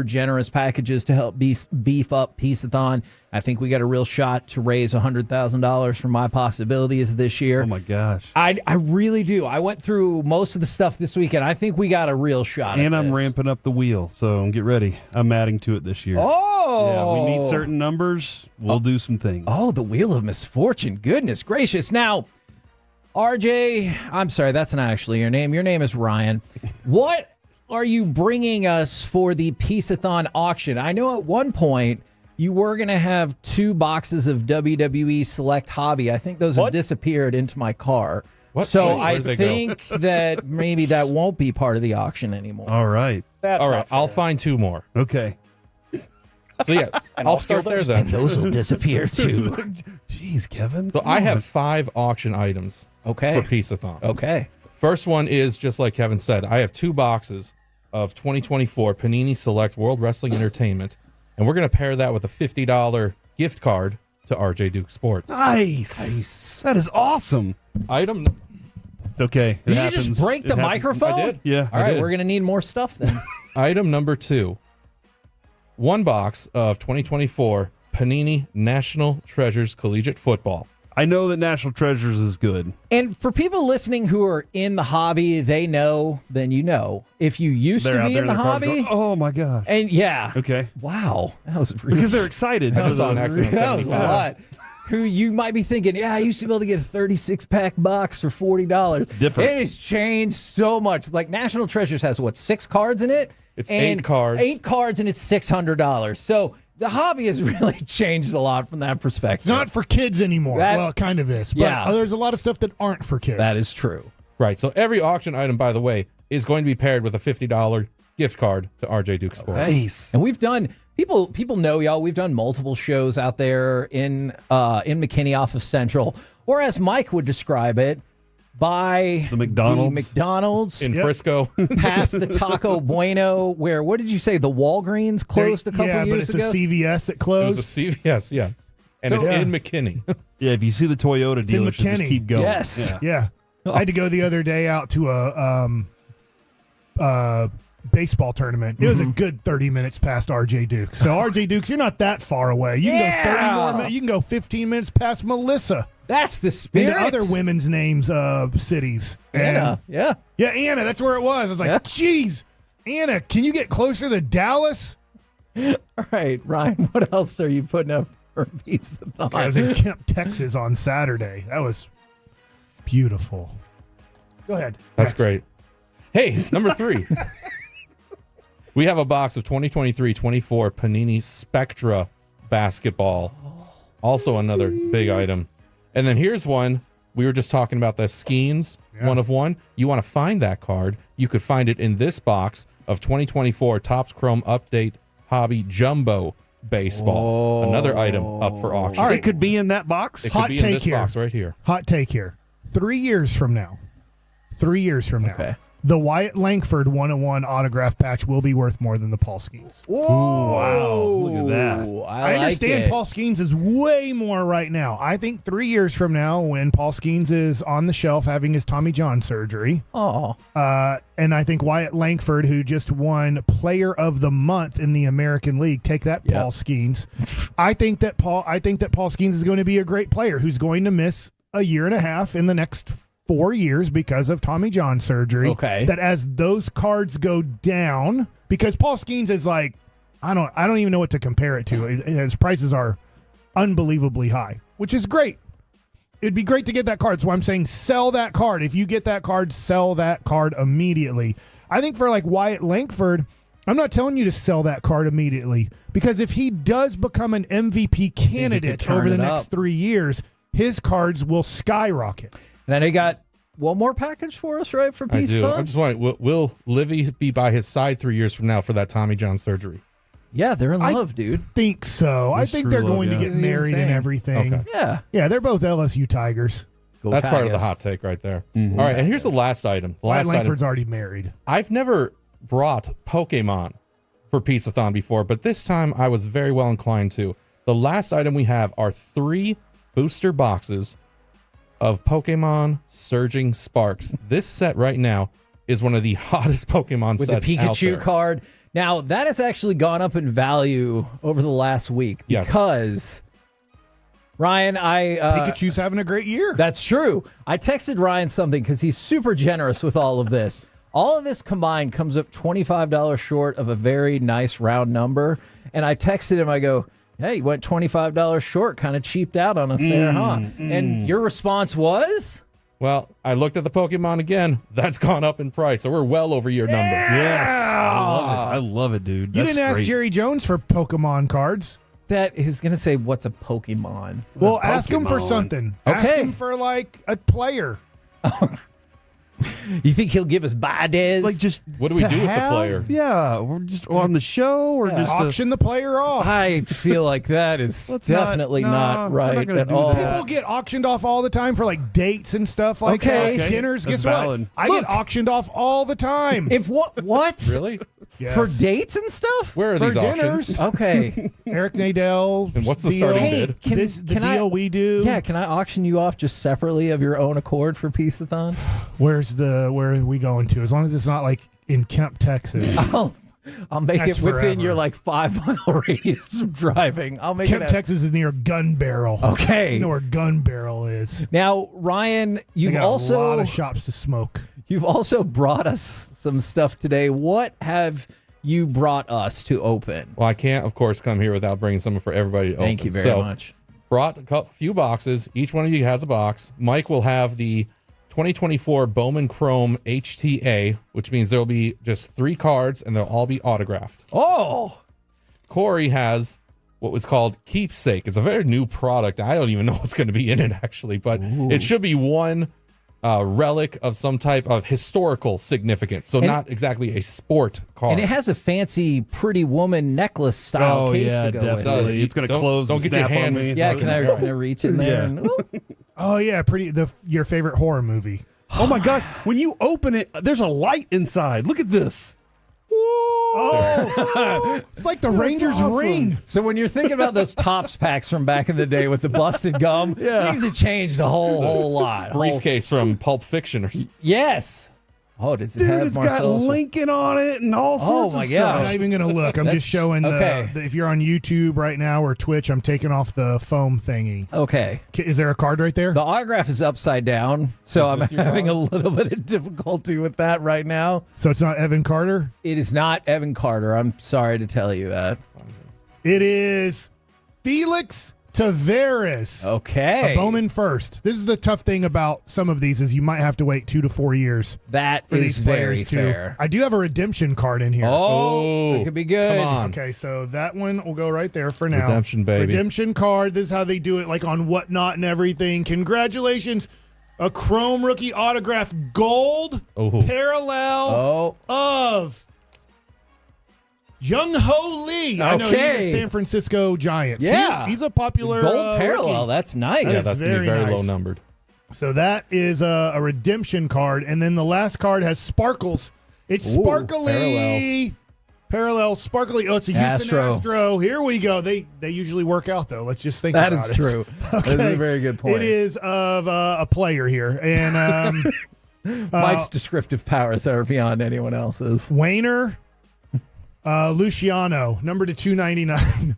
generous packages to help beef up Peace-a-thon. I think we got a real shot to raise $100,000 for My Possibilities this year. Oh my gosh. I really do. I went through most of the stuff this weekend. I think we got a real shot And at I'm this. ramping up the wheel, so get ready. I'm adding to it this year. Oh! Yeah, we need certain numbers. We'll do some things. Oh, the Wheel of Misfortune. Goodness gracious. Now, RJ, I'm sorry, that's not actually your name. Your name is Ryan. What are you bringing us for the Peace-a-thon auction? I know at one point you were going to have 2 boxes of WWE Select Hobby. I think those have disappeared into my car. What? So Wait, I where did they think that maybe that won't be part of the auction anymore. All right. All right, I'll find 2 more. Okay. So yeah, I'll start there then. And those will disappear too. Jeez, Kevin. So I have 5 auction items for Peace-a-thon. Okay. First one is, just like Kevin said, I have 2 boxes of 2024 Panini Select World Wrestling Entertainment, and we're going to pair that with a $50 gift card to RJ Duke Sports. Nice. That is awesome. Item. It's okay. Did you just break the microphone? I did. Yeah. All right, we're going to need more stuff then. Item number 2. 1 box of 2024 Panini National Treasures Collegiate Football. I know that National Treasures is good. And for people listening who are in the hobby, they know, then you know. If you used They're to out be there in the their cars hobby. going, oh my gosh. And yeah. Okay. Wow. That was really, Because they're excited. I just saw an accident. that was a lot. Who you might be thinking, yeah, I used to be able to get a 36-pack box for $40. Different. It has changed so much. Like National Treasures has, 6 cards in it? It's 8 cards. 8 cards, and it's $600. So the hobby has really changed a lot from that perspective. It's not for kids anymore. Well, it kind of is. But Yeah. there's a lot of stuff that aren't for kids. That is true. Right. So every auction item, by the way, is going to be paired with a $50 gift card to RJ Duke Sports. Nice. And we've done people know y'all. We've done multiple shows out there in McKinney off of Central, or as Mike would describe it, by the McDonald's in Frisco, past the Taco Bueno. Where what did you say? The Walgreens closed a couple years ago. Yeah, but it's a CVS that closed. It was a CVS, yes, and So- it's Yeah. in McKinney. Yeah, if you see the Toyota It's in dealership, just McKinney. keep going. Yes. Yeah. I had to go the other day out to a baseball tournament. It was a good 30 minutes past RJ Dukes. So RJ Dukes, you're not that far away. You can go 30 more minutes. You can go 15 minutes past Melissa. That's the spirit. And the other women's names cities. Anna, yeah. Yeah, Anna, that's where it was. I was like, geez, Anna, can you get closer to Dallas? All right, Ryan, what else are you putting up for Peace-a-thon? I was in Kemp, Texas on Saturday. That was beautiful. Go ahead. That's great. Hey, number 3. We have a box of 2023-24 Panini Spectra basketball Also another big item. And then here's one. We were just talking about the Skeens, 1 of 1. You want to find that card, you could find it in this box of 2024 Topps Chrome Update Hobby Jumbo Baseball. Another item up for auction. All right. It could be in that box? It could be in this box right here. Hot take here. 3 years from now. 3 years from now. The Wyatt Langford 101 autograph patch will be worth more than the Paul Skeens. Whoa. Wow. Look at that. I understand Paul Skeens is way more right now. I think 3 years from now, when Paul Skeens is on the shelf having his Tommy John surgery. And I think Wyatt Langford, who just won Player of the Month in the American League, take that, Paul Skeens. I think that Paul Skeens is going to be a great player who's going to miss a year and a half in the next 4 years because of Tommy John surgery. Okay. That as those cards go down, because Paul Skeens is like, I don't even know what to compare it to. His prices are unbelievably high, which is great. It'd be great to get that card. So I'm saying sell that card. If you get that card, sell that card immediately. I think for like Wyatt Langford, I'm not telling you to sell that card immediately, because if he does become an MVP candidate over the next 3 years, his cards will skyrocket. And then he got one more package for us, right? For Peace I do. Thon? I'm just wondering, will Livy be by his side 3 years from now for that Tommy John surgery? Yeah, they're in love, dude. Think so. I think they're going to get married and everything. Okay. Yeah, they're both LSU Tigers. That's part of the hot take right there. All right, and here's the last item. Wyatt Langford's already married. I've never brought Pokemon for Peace-a-thon before, but this time I was very well inclined to. The last item we have are 3 booster boxes of Pokemon Surging Sparks. This set right now is one of the hottest Pokemon with sets the out Pikachu there. card. Now, that has actually gone up in value over the last week because, Ryan, Pikachu's having a great year. That's true. I texted Ryan something because he's super generous with all of this. All of this combined comes up $25 short of a very nice round number. And I texted him, I go, hey, you went $25 short, kind of cheaped out on us there, huh? And your response was? Well, I looked at the Pokemon again. That's gone up in price, so we're well over your number. Yes. I love it, dude. You didn't ask Jerry Jones for Pokemon cards. That is going to say, what's a Pokemon? Well, ask him for something. Okay. Ask him for, like, a player. You think he'll give us Baez? Like, just what do we do with the player? Yeah, we're just on the show or just auction the player off. I feel like that is definitely not right at all. People get auctioned off all the time for like dates and stuff like that. Dinners. That's Guess valid. what? I get auctioned off all the time. If what? Really? Yes. For dates and stuff? Where are For these dinners. auctions? Okay. Eric Nadell. And what's the starting bid? The deal we do. Yeah, can I auction you off just separately of your own accord for Peace-a-thon? Where are we going to? As long as it's not like in Kemp, Texas. I'll make That's it within forever. your like 5-mile radius of driving. I'll make Kemp, it. Texas is near Gun Barrel. Okay. You know where Gun Barrel is. Now, Ryan, you've They got also a lot of shops to smoke. You've also brought us some stuff today. What have you brought us to open? Well, I can't, of course, come here without bringing something for everybody to open. Thank you very much. Brought a few boxes. Each one of you has a box. Mike will have the 2024 Bowman Chrome HTA, which means there will be just 3 cards and they'll all be autographed. Oh! Corey has what was called Keepsake. It's a very new product. I don't even know what's going to be in it, actually, but it should be one relic of some type of historical significance. So not exactly a sport card. And it has a fancy Pretty Woman necklace style case to go with it. It's going to close. Don't and get your snap on hands. me. Yeah, can I reach in there? And, Oh yeah, your favorite horror movie. Oh my gosh! When you open it, there's a light inside. Look at this. Oh, it's like the Rangers ring. So when you're thinking about those Topps packs from back in the day with the busted gum, things have changed a whole lot. Briefcase from Pulp Fiction. Yes. Oh, does it Dude, have it's Marcellus? got Lincoln on it and all sorts my of gosh. I'm stuff. not even going to look. I'm just showing if you're on YouTube right now or Twitch, I'm taking off the foam thingy. Okay. Is there a card right there? The autograph is upside down, so I'm having a little bit of difficulty with that right now. So it's not Evan Carter? It is not Evan Carter. I'm sorry to tell you that. It is Felix Tavares. Okay. A Bowman first. This is the tough thing about some of these is you might have to wait 2 to 4 years. That for is these players very too. fair. I do have a redemption card in here. Oh, that could be good. Come on. Okay, so that one will go right there for now. Redemption, baby. Redemption card. This is how they do it, like on Whatnot and everything. Congratulations. A Chrome rookie autograph gold parallel of Jung Ho Lee. I know he's Okay. a San Francisco Giants. Yeah. He's a popular Gold parallel. rookie. That's nice. Yeah, that's going to be very low nice. numbered. So that is a redemption card. And then the last card has sparkles. It's Ooh, sparkly. Parallel sparkly. Oh, it's a Houston Astro. Here we go. They usually work out, though. Let's just think That about is it. true. That is a very good point. It is of a player here. And Mike's descriptive powers are beyond anyone else's. Wayner Luciano, number to 299.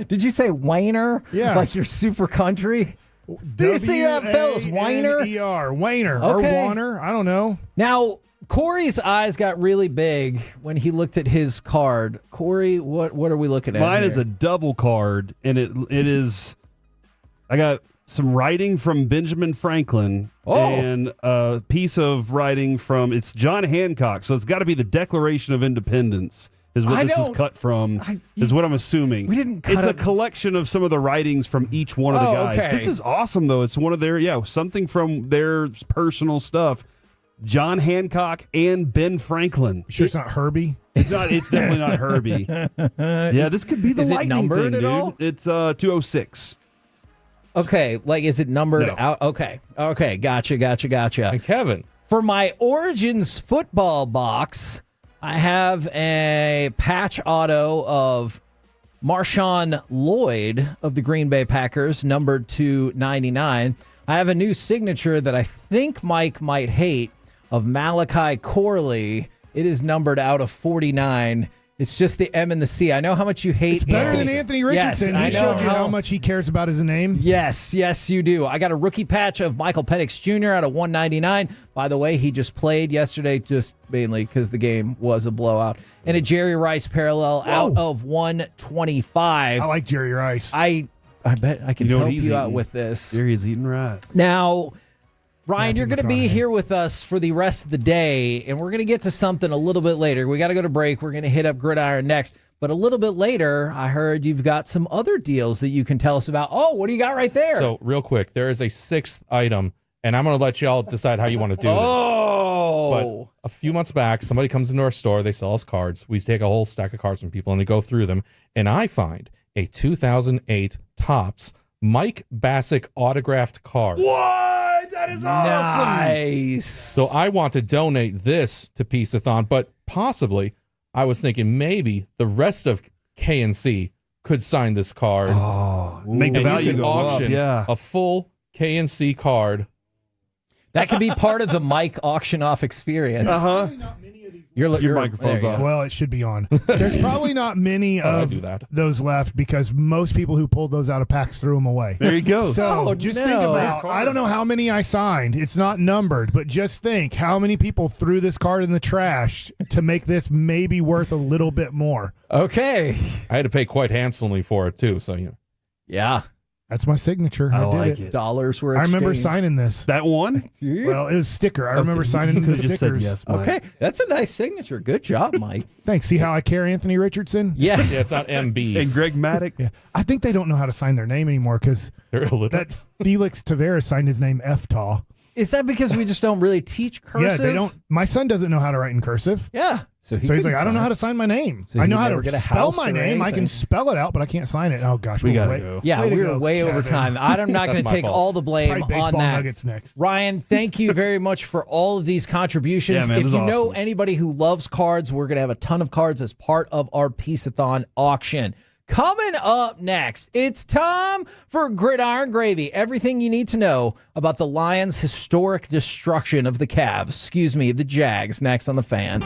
Did you say Wayner? Yeah. Like your super country? Do you see that, fellas? Wayner? Wayner. Okay. Or Warner. I don't know. Now, Corey's eyes got really big when he looked at his card. Corey, what are we looking at? Mine here? is a double card, and it is. I got some writing from Benjamin Franklin and a piece of writing from it's John Hancock. So it's got to be the Declaration of Independence. Is what this is cut from. Is what I'm assuming. We didn't cut It's a up- collection of some of the writings from each one of the guys. okay. This is awesome, though. It's one of their something from their personal stuff. John Hancock and Ben Franklin. Sure, it's not Herbie. It's not. It's definitely not Herbie. Yeah, this could be the is it lightning numbered thing, at dude. all? It's 206. Okay, like is it numbered No. out? Okay, gotcha. And Kevin. For my Origins football box, I have a patch auto of Marshawn Lloyd of the Green Bay Packers, numbered to 99. I have a new signature that I think Mike might hate of Malachi Corley. It is numbered out of 49. It's just the M and the C. I know how much you hate. It's better than Anthony Richardson. Yes, He showed you how much he cares about his name. Yes, you do. I got a rookie patch of Michael Penix Jr. out of 199. By the way, he just played yesterday, just mainly because the game was a blowout. And a Jerry Rice parallel out of 125. I like Jerry Rice. I bet I can You know what help he's you out eating? with this. There he is eating rice. Now, Ryan, Matthew you're going to be McConaughey. here with us for the rest of the day, and we're going to get to something a little bit later. We got to go to break. We're going to hit up Gridiron next. But a little bit later, I heard you've got some other deals that you can tell us about. Oh, what do you got right there? So, real quick, there is a sixth item, and I'm going to let y'all decide how you want to do this. Oh. But a few months back, somebody comes into our store. They sell us cards. We take a whole stack of cards from people, and they go through them. And I find a 2008 Topps Mike Bassick autographed card. What? That is awesome. Nice. So I want to donate this to Peace-a-thon, but possibly I was thinking maybe the rest of KNC could sign this card. Oh, make the and value you can go up. auction Yeah. a full KNC card. That could be part of the Mike auction off experience. Uh-huh. Your microphone's there you off. go. Well, it should be on. There's probably not many I do of that. those left because most people who pulled those out of packs threw them away. There you go. So Oh, just no. think about, I don't know how many I signed. It's not numbered, but just think how many people threw this card in the trash to make this maybe worth a little bit more. Okay. I had to pay quite handsomely for it too. So Yeah. That's my signature. I did like it. it. Dollars were I remember exchanged. signing this. That one? Well, it was sticker. I remember signing the You just said stickers. yes, Mike. Okay. That's a nice signature. Good job, Mike. Thanks. See how I carry Anthony Richardson? Yeah. yeah, it's not MB. And Greg Maddox. Yeah. I think they don't know how to sign their name anymore because They're illiterate. that Felix Tavares signed his name F-Taw. Is that because we just don't really teach cursive? Yeah, they don't. My son doesn't know how to write in cursive. Yeah. So So he's like, I don't know how to sign my name. So I he know would how never to get a spell house my or name. I can anything. spell it out, but I can't sign it. Oh, gosh. We we're gotta way- go. Yeah, way to we're go, way over Kevin. time. I'm not going That's to my take fault. all the blame Probably on baseball that. Nuggets next. Ryan, thank you very much for all of these contributions. Yeah, man, if this you is know awesome. anybody who loves cards, we're going to have a ton of cards as part of our Peace-a-thon auction. Coming up next, it's time for Gridiron Gravy. Everything you need to know about the Lions' historic destruction of the the Jags, next on The Fan.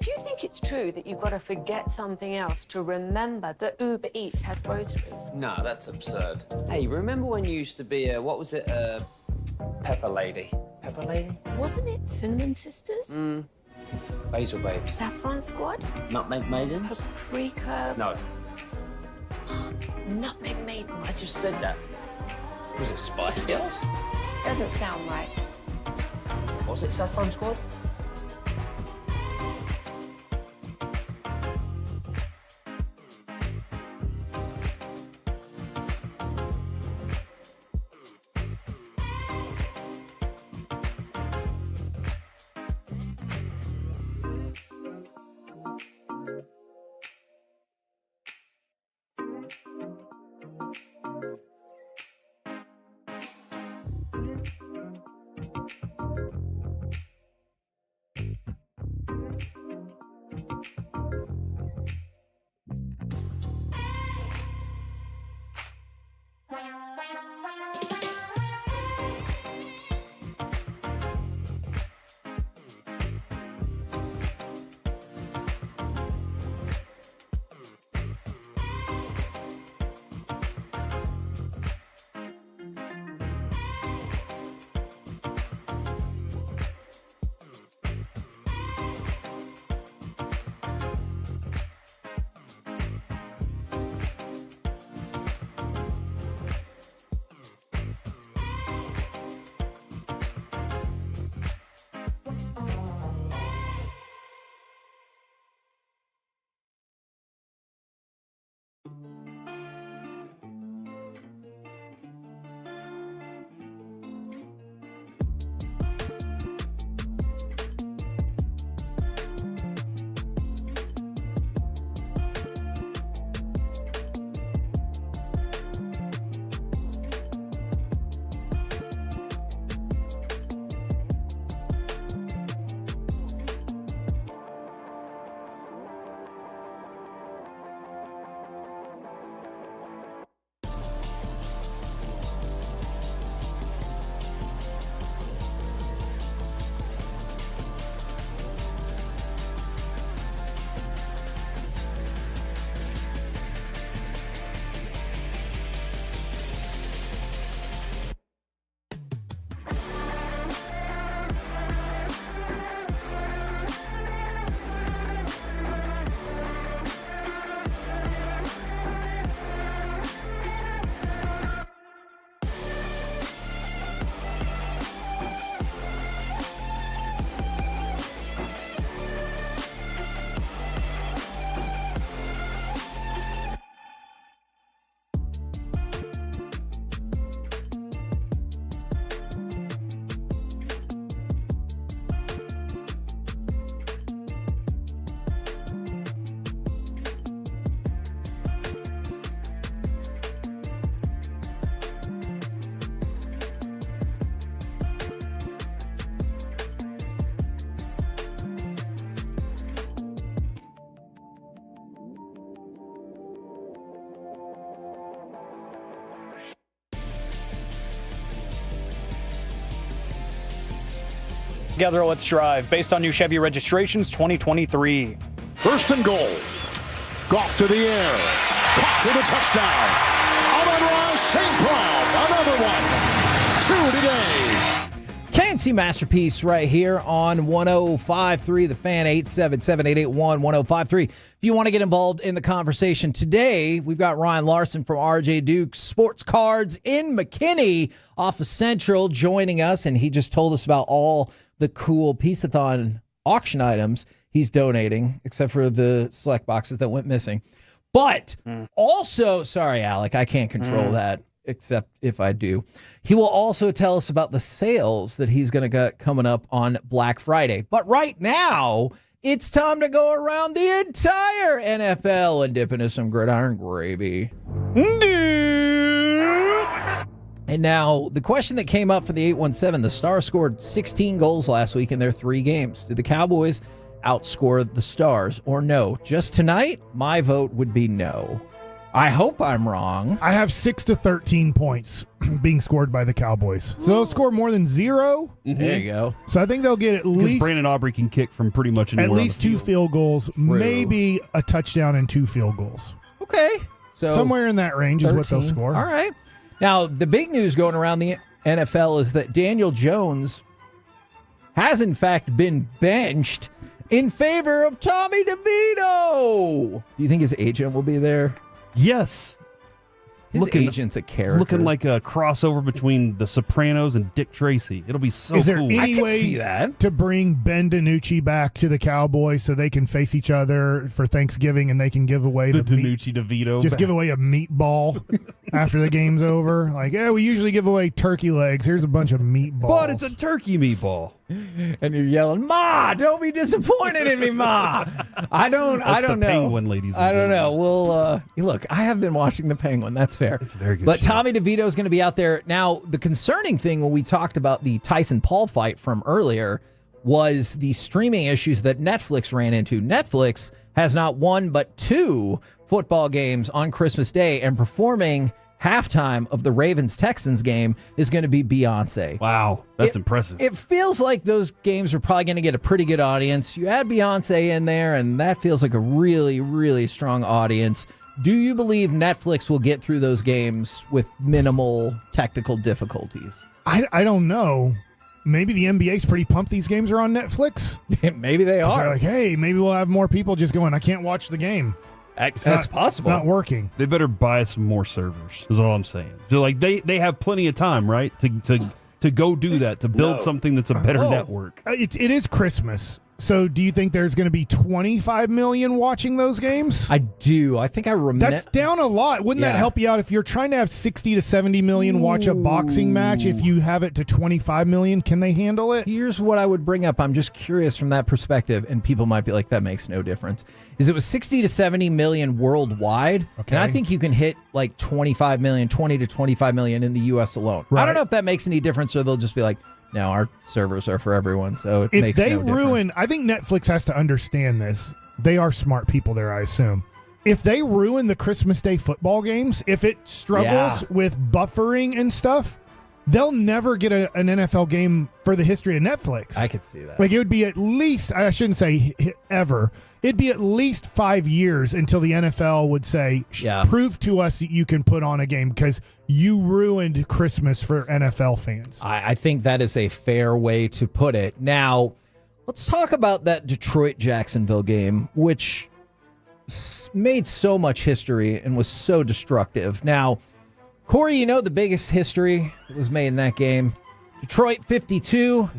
Do you think it's true that you've got to forget something else to remember that Uber Eats has groceries? No, that's absurd. Hey, remember when you used to be what was it, Pepper Lady? Pepper Lady? Wasn't it Cinnamon Sisters? Basil Babes. Saffron Squad? Nutmeg Maidens? Paprika? No, Nutmeg Maidens. I just said that. Was it Spice Girls? Doesn't sound right. Was it Saffron Squad? Together, let's drive. Based on new Chevy registrations, 2023. First and goal. Goff to the air. Caught for the touchdown. Amon-Ra St. Brown. Another one. 2 today. KNC Masterpiece right here on 105.3 The Fan, 877-881-1053. If you want to get involved in the conversation today, we've got Ryan Larson from RJ Duke's Sports Cards in McKinney off of Central joining us, and he just told us about all the cool Peace-a-thon auction items he's donating, except for the select boxes that went missing. But also, sorry, Alec, I can't control that, except if I do. He will also tell us about the sales that he's going to get coming up on Black Friday. But right now, it's time to go around the entire NFL and dip into some gridiron gravy. And now, the question that came up for the 817, the Stars scored 16 goals last week in their 3 games. Did the Cowboys outscore the Stars or no? Just tonight, my vote would be no. I hope I'm wrong. I have 6 to 13 points being scored by the Cowboys. So they'll score more than 0. There you go. So I think they'll get at least Brandon Aubrey can kick from pretty much anywhere. At least 2 field goals, maybe a touchdown and 2 field goals. Okay. So somewhere in that range 13. Is what they'll score. All right. Now, the big news going around the NFL is that Daniel Jones has in fact been benched in favor of Tommy DeVito. Do you think his agent will be there? Yes. His agent's a character. Looking like a crossover between The Sopranos and Dick Tracy. It'll be so cool. Is there any way to bring Ben DiNucci back to the Cowboys so they can face each other for Thanksgiving and they can give away the DiNucci DeVito? Just give away a meatball after the game's over. Like, yeah, we usually give away turkey legs. Here's a bunch of meatballs. But it's a turkey meatball. And you're yelling, "Ma, don't be disappointed in me, Ma." I don't know. Penguin, ladies. I don't know. Well, look, I have been watching the Penguin. That's fair. It's a very good. But show. Tommy DeVito is going to be out there now. The concerning thing when we talked about the Tyson Paul fight from earlier was the streaming issues that Netflix ran into. Netflix has not 1 but 2 football games on Christmas Day, and performing halftime of the Ravens-Texans game is going to be Beyonce. Wow, that's impressive. It feels like those games are probably going to get a pretty good audience. You add Beyonce in there, and that feels like a really, really strong audience. Do you believe Netflix will get through those games with minimal technical difficulties? I don't know. Maybe the NBA's pretty pumped these games are on Netflix. Maybe they are. They're like, hey, maybe we'll have more people just going, I can't watch the game. That's possible. It's not working. They better buy some more servers, is all I'm saying. So like they have plenty of time, right? To go do that, to build something that's a better network. It is Christmas. So do you think there's going to be 25 million watching those games? I do. I think I remember. That's down a lot. Wouldn't that help you out if you're trying to have 60 to 70 million watch a boxing match? If you have it to 25 million, can they handle it? Here's what I would bring up. I'm just curious from that perspective, and people might be like, that makes no difference. Is it was 60 to 70 million worldwide, and I think you can hit like 25 million, 20 to 25 million in the U.S. alone. Right. I don't know if that makes any difference, or they'll just be like, no, our servers are for everyone, so it makes no difference. If they ruin, I think Netflix has to understand this. They are smart people there, I assume. If they ruin the Christmas Day football games, if it struggles with buffering and stuff, they'll never get an NFL game for the history of Netflix. I could see that. Like, it would be at least, I shouldn't say ever, it'd be at least 5 years until the NFL would say, prove to us that you can put on a game because you ruined Christmas for NFL fans. I think that is a fair way to put it. Now, let's talk about that Detroit-Jacksonville game, which made so much history and was so destructive. Now, Corey, you know the biggest history that was made in that game. Detroit 52,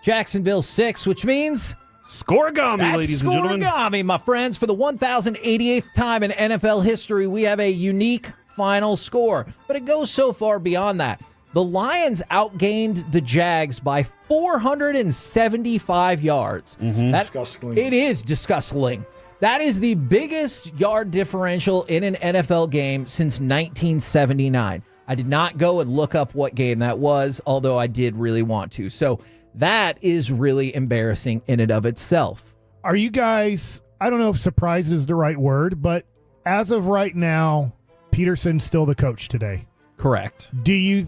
Jacksonville 6, which means Scorigami, ladies and gentlemen. Scorigami, my friends. For the 1,088th time in NFL history, we have a unique final score. But it goes so far beyond that. The Lions outgained the Jags by 475 yards. Disgusting. It is disgusting. That is the biggest yard differential in an NFL game since 1979. I did not go and look up what game that was, although I did really want to. So that is really embarrassing in and of itself. Are you guys, I don't know if surprise is the right word, but as of right now, Peterson's still the coach today? Correct. Do you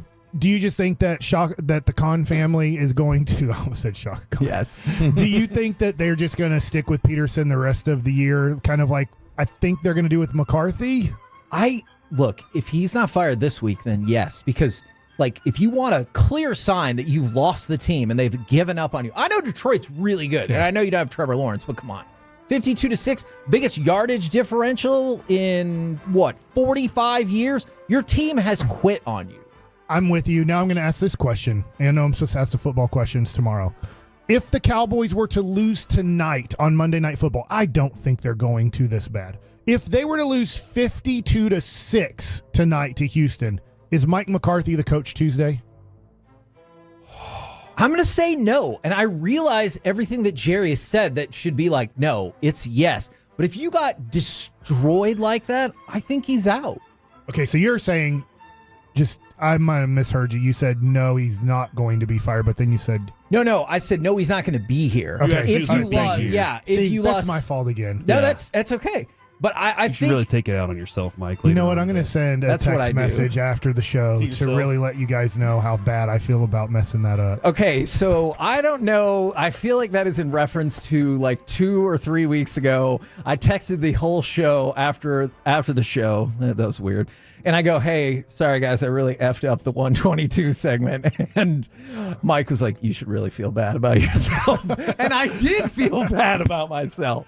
just think that that the Khan family is going to, I almost said Shaka Khan. Yes. Do you think that they're just going to stick with Peterson the rest of the year? Kind of like I think they're going to do with McCarthy? Look, if he's not fired this week, then yes, because like if you want a clear sign that you've lost the team and they've given up on you. I know Detroit's really good, and I know you don't have Trevor Lawrence, but come on. 52-6, biggest yardage differential in 45 years? Your team has quit on you. I'm with you. Now I'm going to ask this question. I know I'm supposed to ask the football questions tomorrow. If the Cowboys were to lose tonight on Monday Night Football, I don't think they're going to this bad. If they were to lose 52-6 tonight to Houston, is Mike McCarthy the coach Tuesday? I'm going to say no. And I realize everything that Jerry has said that should be like, no, it's yes. But if you got destroyed like that, I think he's out. Okay, so you're saying I might have misheard you. You said no, he's not going to be fired, but then you said no. I said no, he's not going to be here. Okay, if you lost, that's my fault again. No, that's okay. But I You should think really take it out on yourself, Mike. You later know what? on I'm going to today. send a That's what I text do. message after the show To to yourself? really let you guys know how bad I feel about messing that up. Okay, so I don't know. I feel like that is in reference to like 2 or 3 weeks ago. I texted the whole show after the show. That was weird. And I go, hey, sorry guys, I really effed up the 122 segment. And Mike was like, you should really feel bad about yourself. And I did feel bad about myself.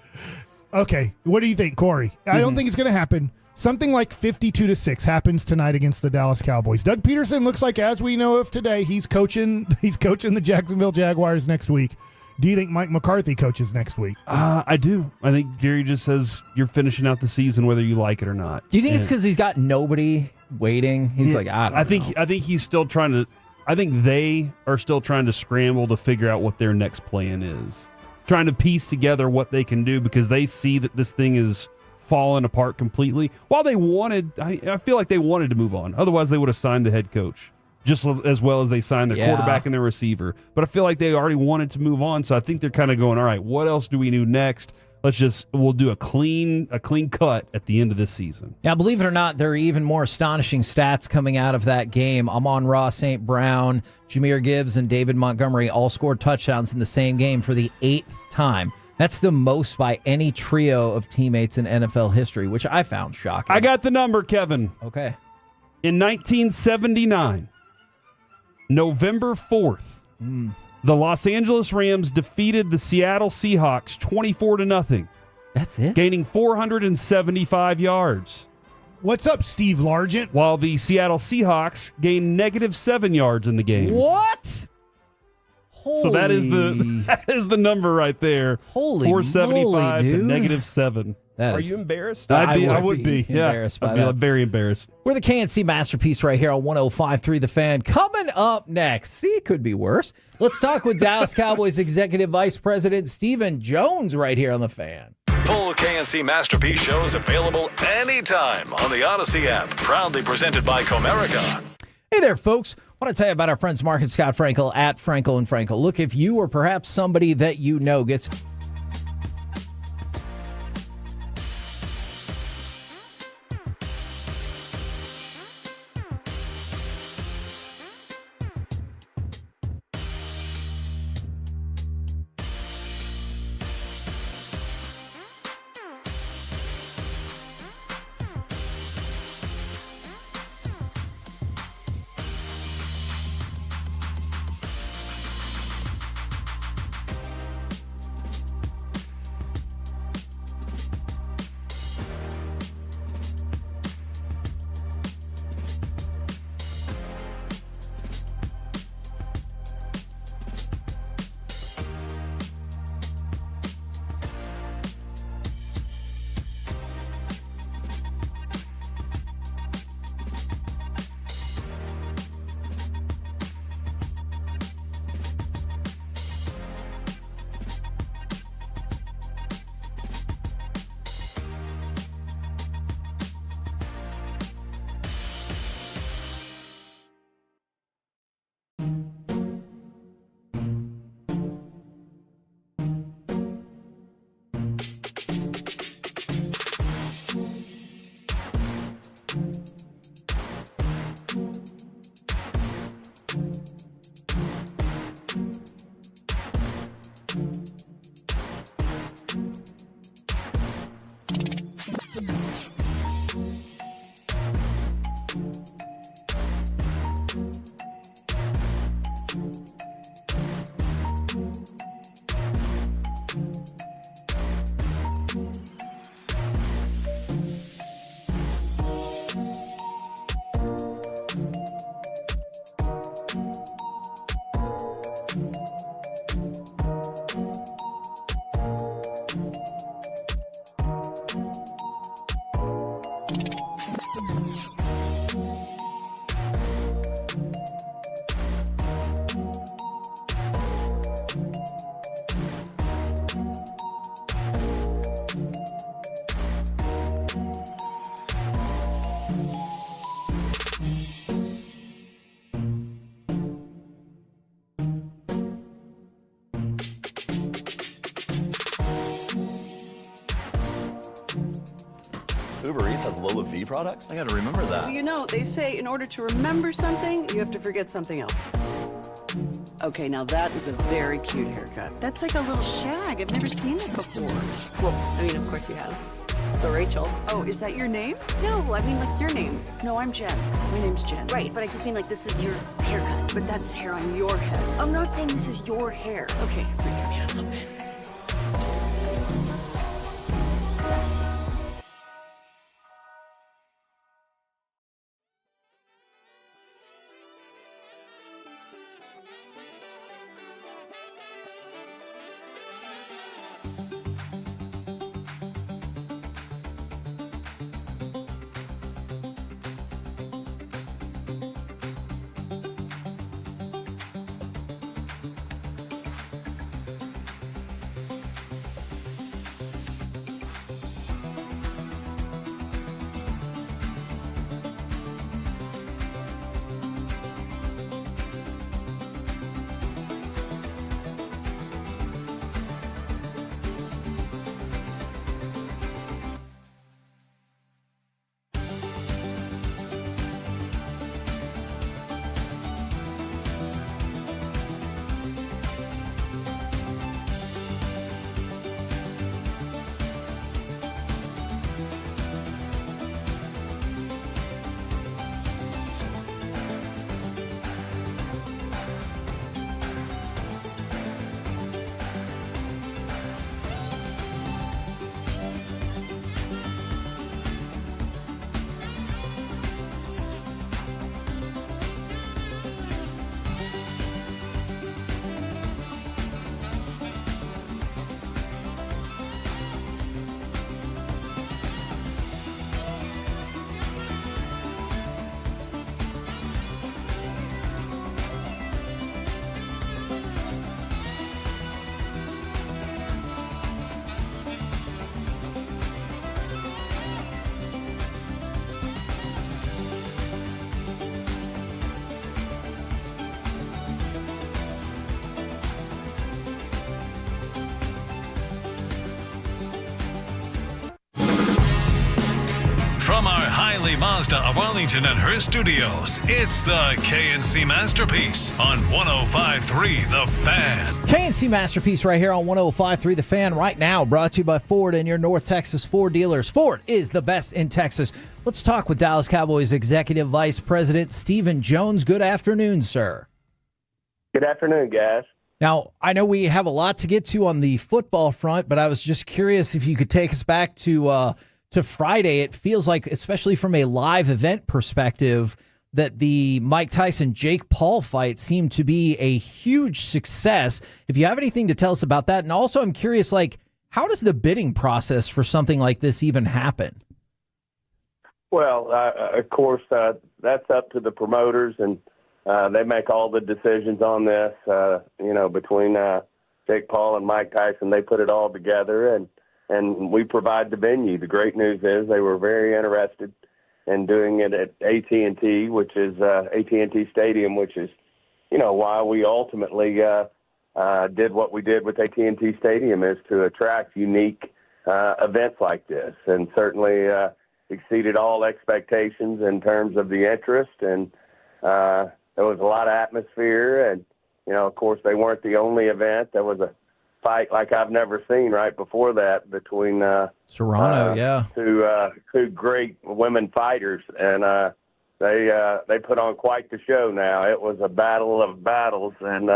Okay, what do you think, Corey? I don't think it's going to happen. Something like 52-6 happens tonight against the Dallas Cowboys. Doug Peterson looks like, as we know of today, he's coaching the Jacksonville Jaguars next week. Do you think Mike McCarthy coaches next week? I do. I think Jerry just says you're finishing out the season whether you like it or not. Do you think it's because he's got nobody waiting? He's like, I don't know. I think he's still trying to. I think they are still trying to scramble to figure out what their next plan is. Trying to piece together what they can do because they see that this thing is falling apart completely. While they wanted, I feel like they wanted to move on. Otherwise, they would have signed the head coach just as well as they signed their quarterback and their receiver. But I feel like they already wanted to move on. So I think they're kind of going, all right, what else do we do next? We'll do a clean cut at the end of this season. Now, believe it or not, there are even more astonishing stats coming out of that game. Amon-Ra St. Brown, Jahmyr Gibbs, and David Montgomery all scored touchdowns in the same game for the 8th time. That's the most by any trio of teammates in NFL history, which I found shocking. I got the number, Kevin. Okay. In 1979, November 4th, the Los Angeles Rams defeated the Seattle Seahawks 24-0. That's it? Gaining 475 yards. What's up, Steve Largent? While the Seattle Seahawks gained -7 yards in the game. What? So that is the number right there. Holy 475 moly, to dude. -7. That Are is- you embarrassed? I would be. Yeah. embarrassed by I'd be that. very embarrassed. We're the KNC Masterpiece right here on 105.3 The Fan. Coming up next, see, it could be worse. Let's talk with Dallas Cowboys Executive Vice President Stephen Jones right here on The Fan. Full KNC Masterpiece shows available anytime on the Odyssey app. Proudly presented by Comerica. Hey there, folks. I want to tell you about our friends Mark and Scott Frankel at Frankel & Frankel. Look, if you or perhaps somebody that you know gets... Uber Eats has Lola V products? I gotta remember that. Well, you know, they say in order to remember something, you have to forget something else. Okay, now that is a very cute haircut. That's like a little shag. I've never seen it before. Well, I mean, of course you have. It's the Rachel. Oh, is that your name? No, I mean, like your name. No, I'm Jen. My name's Jen. Right, but I just mean like this is your haircut. But that's hair on your head. I'm not saying this is your hair. Okay, freaking me out a little bit. From our highly Mazda of Arlington and her studios, it's the KNC Masterpiece on 105.3 The Fan. KNC Masterpiece right here on 105.3 The Fan right now, brought to you by Ford and your North Texas Ford dealers. Ford is the best in Texas. Let's talk with Dallas Cowboys Executive Vice President Stephen Jones. Good afternoon, sir. Good afternoon, guys. Now, I know we have a lot to get to on the football front, but I was just curious if you could take us back to Friday. It feels like, especially from a live event perspective, that the Mike Tyson-Jake Paul fight seemed to be a huge success. If you have anything to tell us about that. And also, I'm curious, like, how does the bidding process for something like this even happen? Well, of course, that's up to the promoters, and they make all the decisions on this. Between Jake Paul and Mike Tyson, they put it all together, and we provide the venue. The great news is they were very interested in doing it at AT&T, which is AT&T Stadium, which is, why we ultimately did what we did with AT&T Stadium, is to attract unique events like this, and certainly exceeded all expectations in terms of the interest, and there was a lot of atmosphere, and, of course, they weren't the only event. There was a fight like I've never seen right before that between Serrano, two great women fighters, and they put on quite the show. Now it was a battle of battles, and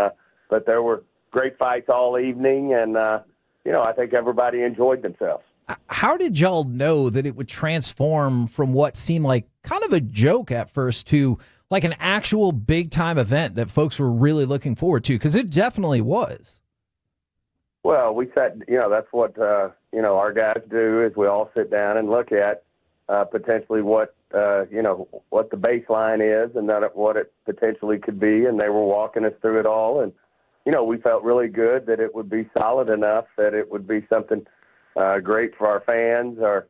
but there were great fights all evening, and I think everybody enjoyed themselves. How did y'all know that it would transform from what seemed like kind of a joke at first to like an actual big time event that folks were really looking forward to? Because it definitely was. Well, we sat, that's what, our guys do, is we all sit down and look at potentially what the baseline is and what it potentially could be. And they were walking us through it all. And, we felt really good that it would be solid enough, that it would be something great for our fans, our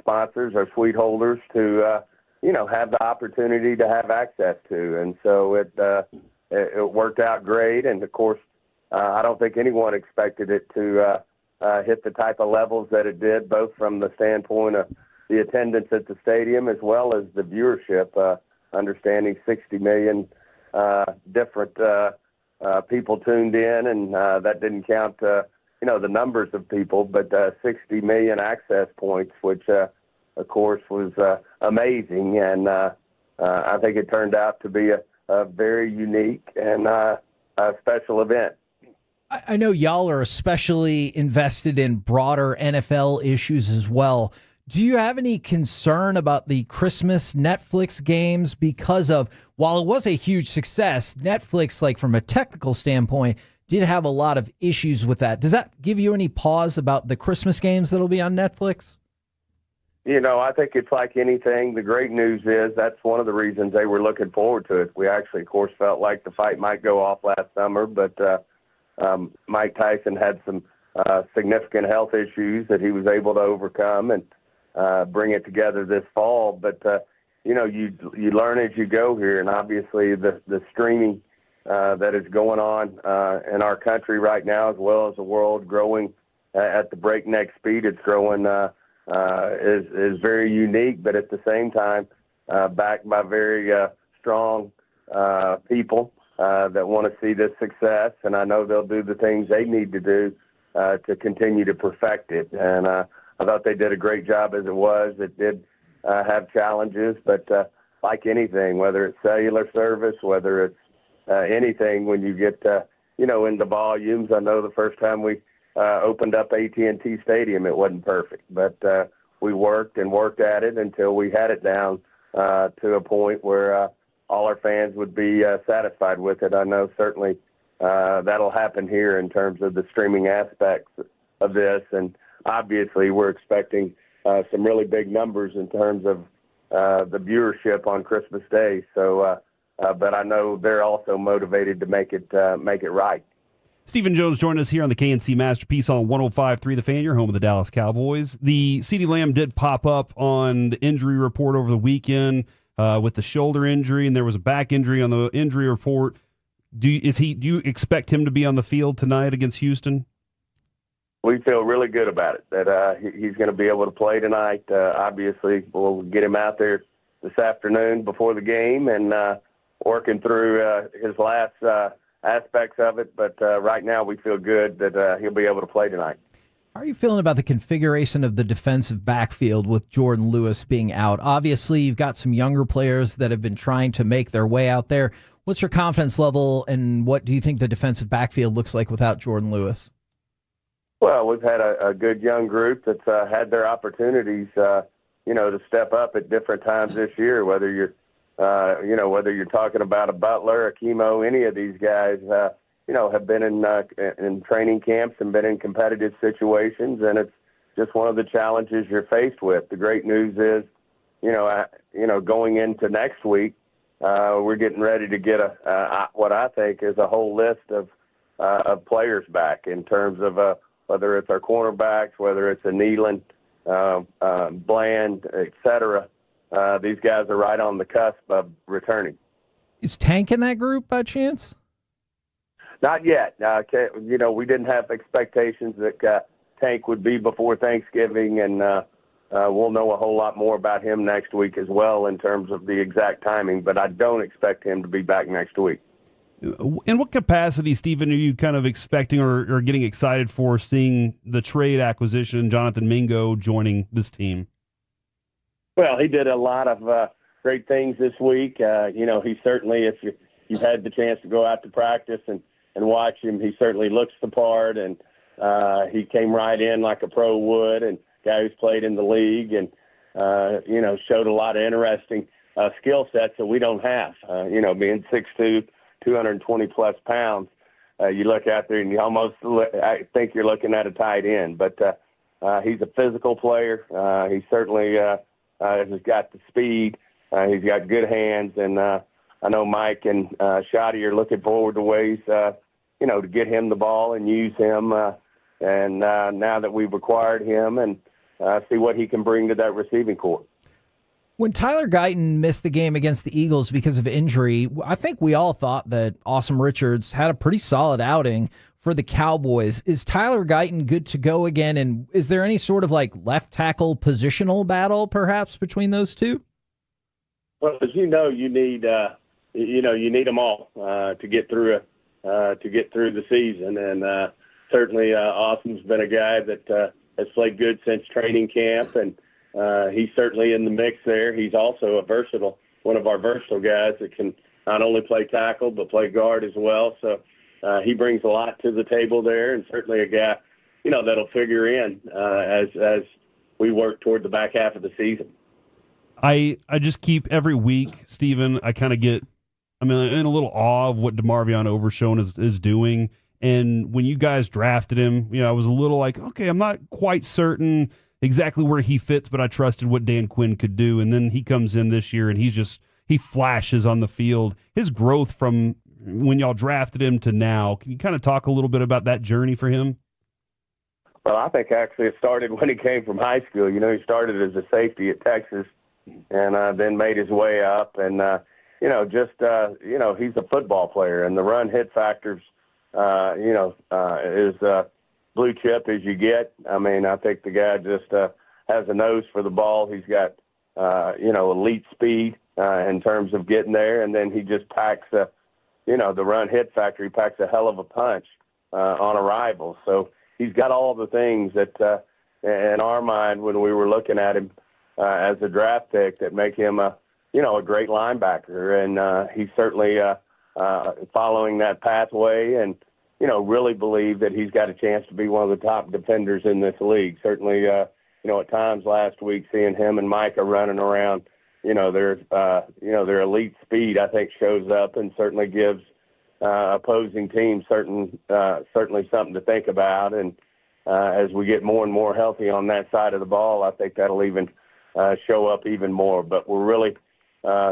sponsors, our suite holders to, have the opportunity to have access to. And so it worked out great. And, of course, I don't think anyone expected it to hit the type of levels that it did, both from the standpoint of the attendance at the stadium as well as the viewership. Understanding 60 million different people tuned in, and that didn't count the numbers of people, but 60 million access points, which of course was amazing, and I think it turned out to be a very unique and a special event. I know y'all are especially invested in broader NFL issues as well. Do you have any concern about the Christmas Netflix games? Because of, while it was a huge success, Netflix, like from a technical standpoint, did have a lot of issues with that. Does that give you any pause about the Christmas games that'll be on Netflix? I think it's like anything. The great news is that's one of the reasons they were looking forward to it. We actually, of course, felt like the fight might go off last summer, but Mike Tyson had some significant health issues that he was able to overcome and bring it together this fall. But, you learn as you go here, and obviously the streaming that is going on in our country right now, as well as the world, growing at the breakneck speed it's growing, is very unique, but at the same time backed by very strong people that want to see this success, and I know they'll do the things they need to do to continue to perfect it. And I thought they did a great job as it was. It did have challenges, but like anything, whether it's cellular service, whether it's anything, when you get into volumes. I know the first time we opened up AT&T Stadium, it wasn't perfect, but we worked and worked at it until we had it down to a point where all our fans would be satisfied with it. I know certainly that'll happen here in terms of the streaming aspects of this, and obviously we're expecting some really big numbers in terms of the viewership on Christmas Day. So, but I know they're also motivated to make it right. Stephen Jones joined us here on the KNC Masterpiece on 105.3 The Fan, your home of the Dallas Cowboys. The CeeDee Lamb did pop up on the injury report over the weekend with the shoulder injury, and there was a back injury on the injury report. Do you expect him to be on the field tonight against Houston? We feel really good about it, that he's going to be able to play tonight. Obviously, we'll get him out there this afternoon before the game and working through his last aspects of it. But right now we feel good that he'll be able to play tonight. How are you feeling about the configuration of the defensive backfield with Jordan Lewis being out? Obviously, you've got some younger players that have been trying to make their way out there. What's your confidence level, and what do you think the defensive backfield looks like without Jordan Lewis? Well, we've had a good young group that's had their opportunities, to step up at different times this year. Whether you're, whether you're talking about a Butler, a Chemo, any of these guys, have been in training camps and been in competitive situations, and it's just one of the challenges you're faced with. The great news is, going into next week, we're getting ready to get what I think is a whole list of players back in terms of whether it's our cornerbacks, whether it's a Nealon, Bland, etc. These guys are right on the cusp of returning. Is Tank in that group by chance? Not yet. We didn't have expectations that Tank would be before Thanksgiving, and we'll know a whole lot more about him next week as well in terms of the exact timing, but I don't expect him to be back next week. In what capacity, Stephen, are you kind of expecting or getting excited for seeing the trade acquisition, Jonathan Mingo joining this team? Well, he did a lot of great things this week. He certainly, if you've had the chance to go out to practice and watch him, he certainly looks the part, and he came right in like a pro would, and guy who's played in the league and, showed a lot of interesting skill sets that we don't have. Being 6'2", 220-plus pounds, you look out there and you almost I think you're looking at a tight end. But he's a physical player. He certainly has got the speed. He's got good hands, and I know Mike and Shoddy are looking forward to ways, to get him the ball and use him. And now that we've acquired him, and see what he can bring to that receiving corps. When Tyler Guyton missed the game against the Eagles because of injury, I think we all thought that Awesome Richards had a pretty solid outing for the Cowboys. Is Tyler Guyton good to go again? And is there any sort of like left tackle positional battle perhaps between those two? Well, as you know, you need them all to get through the season, and certainly Austin's been a guy that has played good since training camp, and he's certainly in the mix there. He's also one of our versatile guys that can not only play tackle but play guard as well. So he brings a lot to the table there, and certainly a guy that'll figure in as we work toward the back half of the season. I just keep every week, Steven, I'm in a little awe of what DeMarvion Overshown is doing. And when you guys drafted him, I was a little like, okay, I'm not quite certain exactly where he fits, but I trusted what Dan Quinn could do. And then he comes in this year and he flashes on the field. His growth from when y'all drafted him to now, can you kind of talk a little bit about that journey for him? Well, I think actually it started when he came from high school. He started as a safety at Texas and then made his way up. And, he's a football player, and the run hit factors, is blue chip as you get. I think the guy just has a nose for the ball. He's got, elite speed in terms of getting there, and then he just packs, the run hit factor. He packs a hell of a punch on arrival. So he's got all the things that, in our mind, when we were looking at him as a draft pick, that make him a great linebacker. And he's certainly following that pathway, and really believe that he's got a chance to be one of the top defenders in this league. Certainly, at times last week, seeing him and Micah running around, their elite speed, I think, shows up and certainly gives opposing teams certainly something to think about. And as we get more and more healthy on that side of the ball, I think that'll even show up even more. But we're really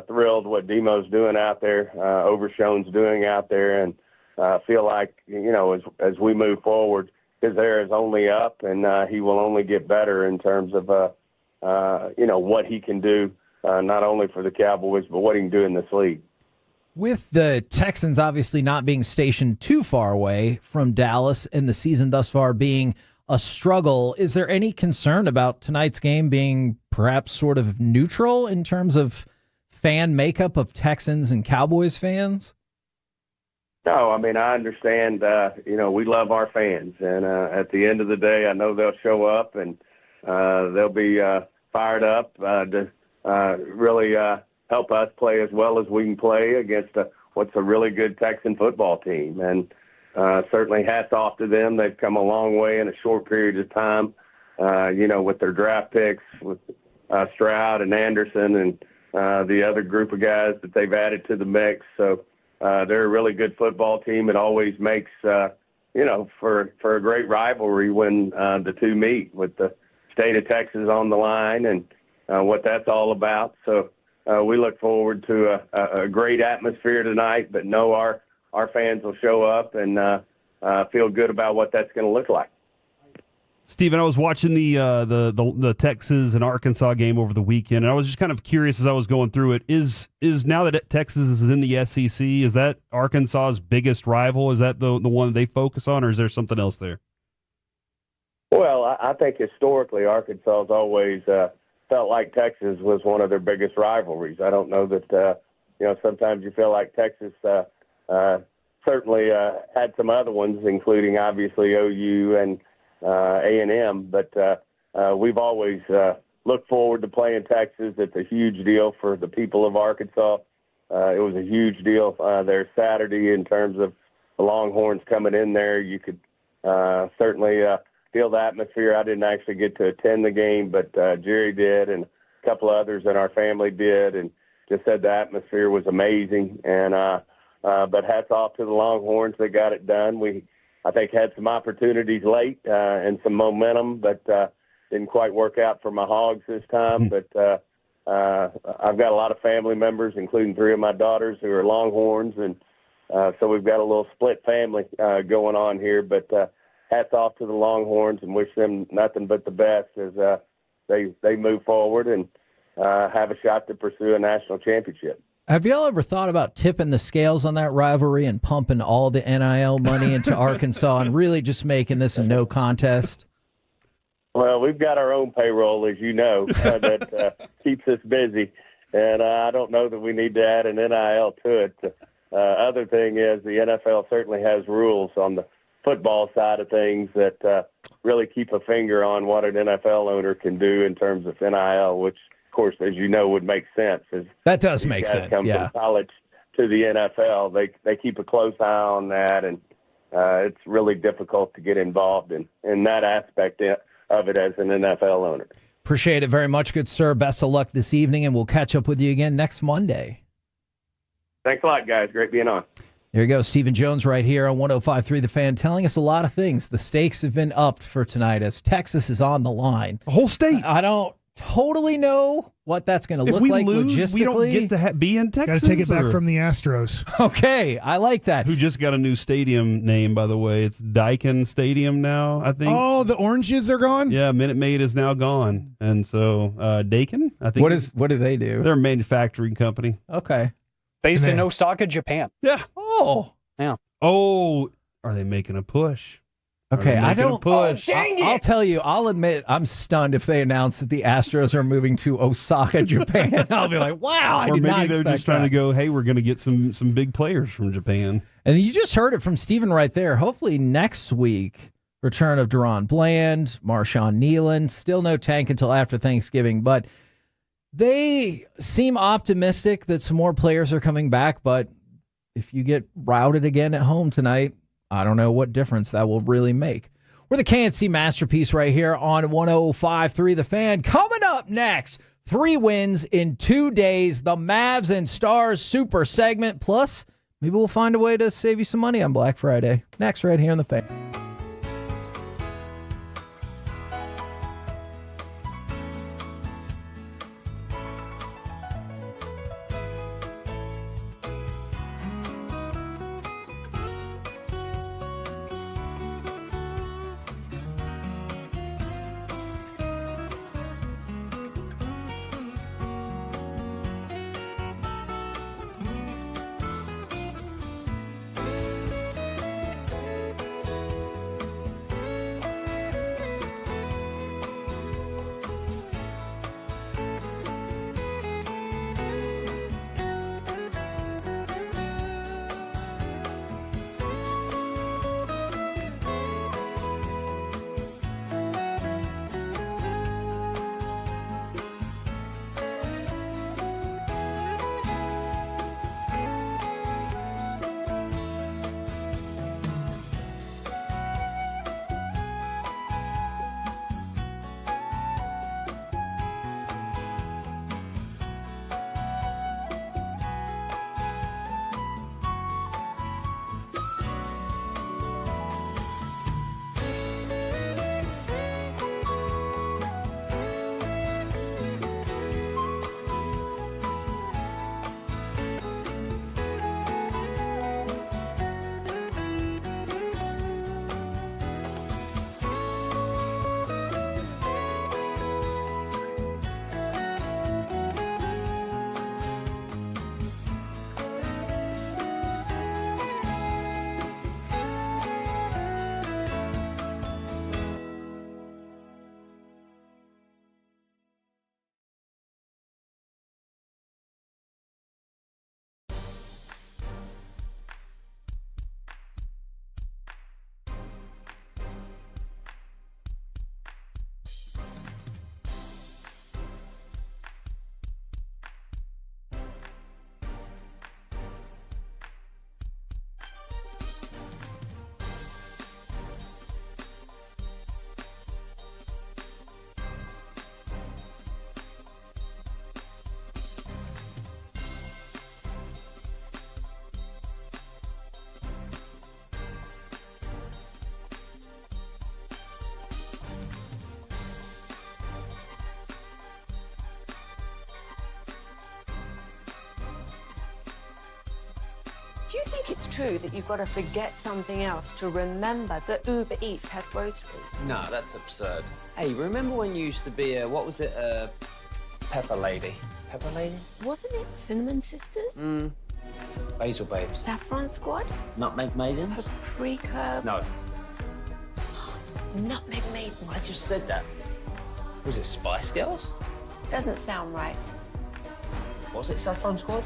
thrilled what Demo's doing out there, Overshown's doing out there, and feel like, as we move forward, his air is only up, and he will only get better in terms of, what he can do, not only for the Cowboys, but what he can do in this league. With the Texans obviously not being stationed too far away from Dallas and the season thus far being a struggle, is there any concern about tonight's game being perhaps sort of neutral in terms of fan makeup of Texans and Cowboys fans? No, I understand, we love our fans, and at the end of the day, I know they'll show up, and they'll be fired up to really help us play as well as we can play against what's a really good Texan football team. And certainly hats off to them. They've come a long way in a short period of time, with their draft picks, with Stroud and Anderson and the other group of guys that they've added to the mix. So they're a really good football team. It always makes, for a great rivalry when the two meet, with the state of Texas on the line and what that's all about. So we look forward to a great atmosphere tonight, but know our fans will show up and feel good about what that's going to look like. Steven, I was watching the Texas and Arkansas game over the weekend, and I was just kind of curious as I was going through it. Is now that Texas is in the SEC, is that Arkansas's biggest rival? Is that the one they focus on, or is there something else there? Well, I think historically Arkansas has always felt like Texas was one of their biggest rivalries. I don't know that, sometimes you feel like Texas certainly had some other ones, including obviously OU and A&M, but we've always looked forward to playing Texas. It's a huge deal for the people of Arkansas. It was a huge deal there Saturday in terms of the Longhorns coming in there. You could certainly feel the atmosphere. I didn't actually get to attend the game, but Jerry did, and a couple of others in our family did, and just said the atmosphere was amazing. And but hats off to the Longhorns. They got it done. We, I think, had some opportunities late and some momentum, but didn't quite work out for my Hogs this time. But I've got a lot of family members, including 3 of my daughters, who are Longhorns, and so we've got a little split family going on here. But hats off to the Longhorns, and wish them nothing but the best as they move forward and have a shot to pursue a national championship. Have y'all ever thought about tipping the scales on that rivalry and pumping all the NIL money into Arkansas and really just making this a no contest? Well, we've got our own payroll, as you know, that keeps us busy. And I don't know that we need to add an NIL to it. Other thing is the NFL certainly has rules on the football side of things that really keep a finger on what an NFL owner can do in terms of NIL, which, of course, as you know, would make sense. That does make sense, come from college to the NFL. They keep a close eye on that, and it's really difficult to get involved in that aspect of it as an NFL owner. Appreciate it very much, good sir. Best of luck this evening, and we'll catch up with you again next Monday. Thanks a lot, guys. Great being on. There you go. Stephen Jones right here on 105.3 The Fan telling us a lot of things. The stakes have been upped for tonight as Texas is on the line. The whole state. I don't totally know what that's going to look like logistically. We don't get to be in Texas. Got to take it back from the Astros. Okay, I like that. Who just got a new stadium name, by the way. It's Daikin Stadium now, I think. Oh, the oranges are gone? Yeah, Minute Maid is now gone. And so Daikin, I think. What do they do? They're a manufacturing company. Okay. Based in Osaka, Japan. Yeah. Oh. Yeah. Oh, are they making a push? Okay, I don't push. I'll tell you, I'll admit I'm stunned if they announce that the Astros are moving to Osaka, Japan. I'll be like, wow, I or did not maybe they're expect just trying that. to go, hey, we're going to get some big players from Japan. And you just heard it from Steven right there. Hopefully next week, return of Deron Bland, Marshawn Nealon. Still no Tank until after Thanksgiving, but they seem optimistic that some more players are coming back. But if you get routed again at home tonight, I don't know what difference that will really make. We're the KNC Masterpiece right here on 105.3 The Fan. Coming up next, 3 wins in 2 days. The Mavs and Stars super segment. Plus, maybe we'll find a way to save you some money on Black Friday. Next, right here on The Fan. Do you think it's true that you've got to forget something else to remember that Uber Eats has groceries? No, that's absurd. Hey, remember when you used to be a, what was it, a pepper lady? Pepper Lady? Wasn't it Cinnamon Sisters? Basil Babes? Saffron Squad? Nutmeg Maidens? Paprika? No. Nutmeg Maidens. I just said that. Was it Spice Girls? Doesn't sound right. Was it Saffron Squad?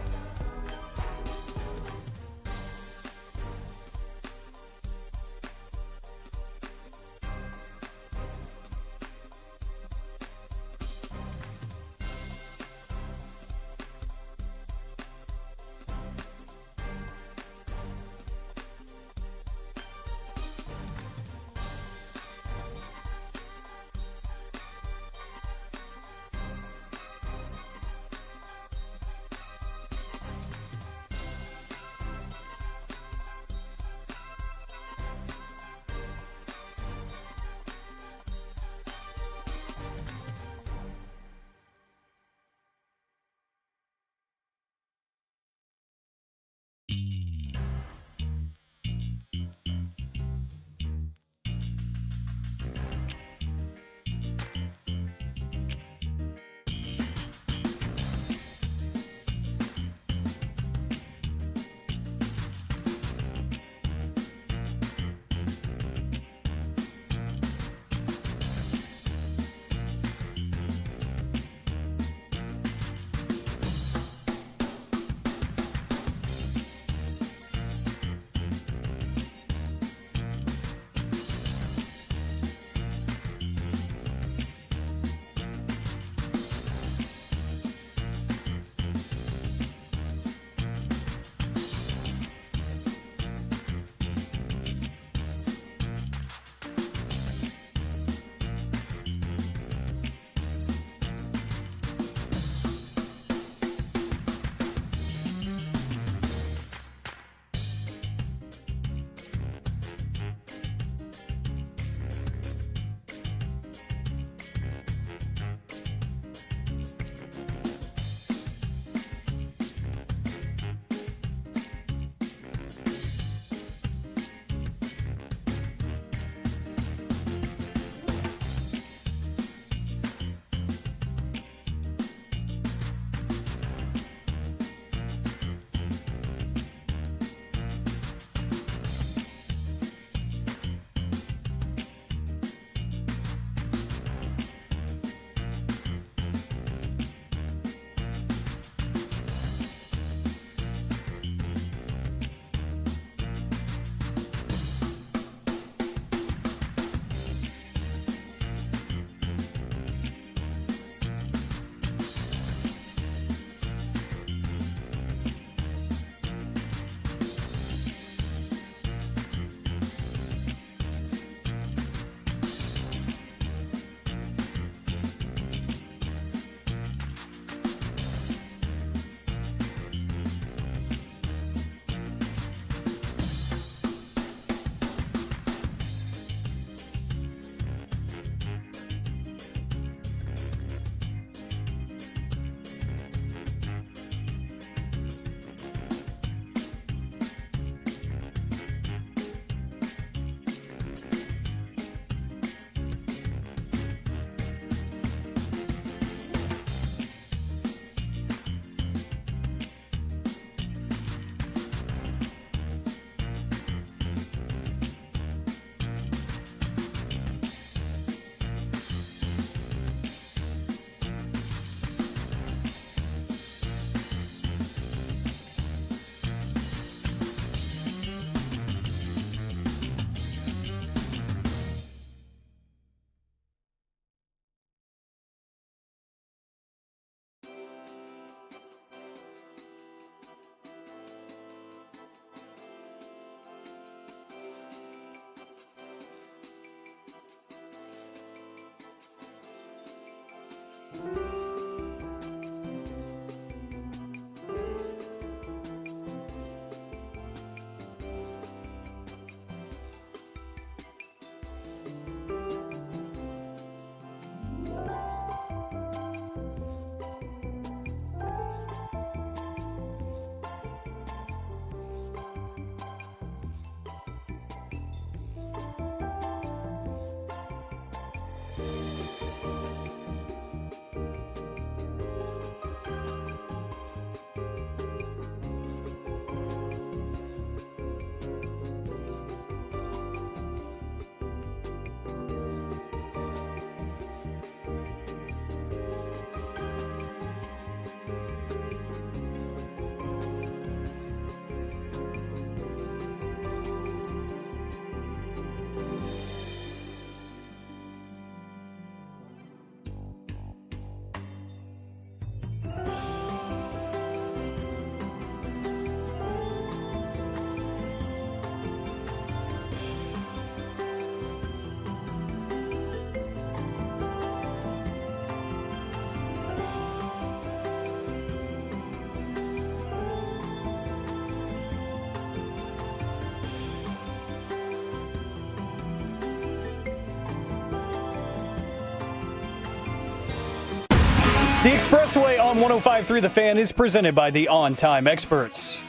The Expressway on 105.3 The Fan is presented by the On Time Experts.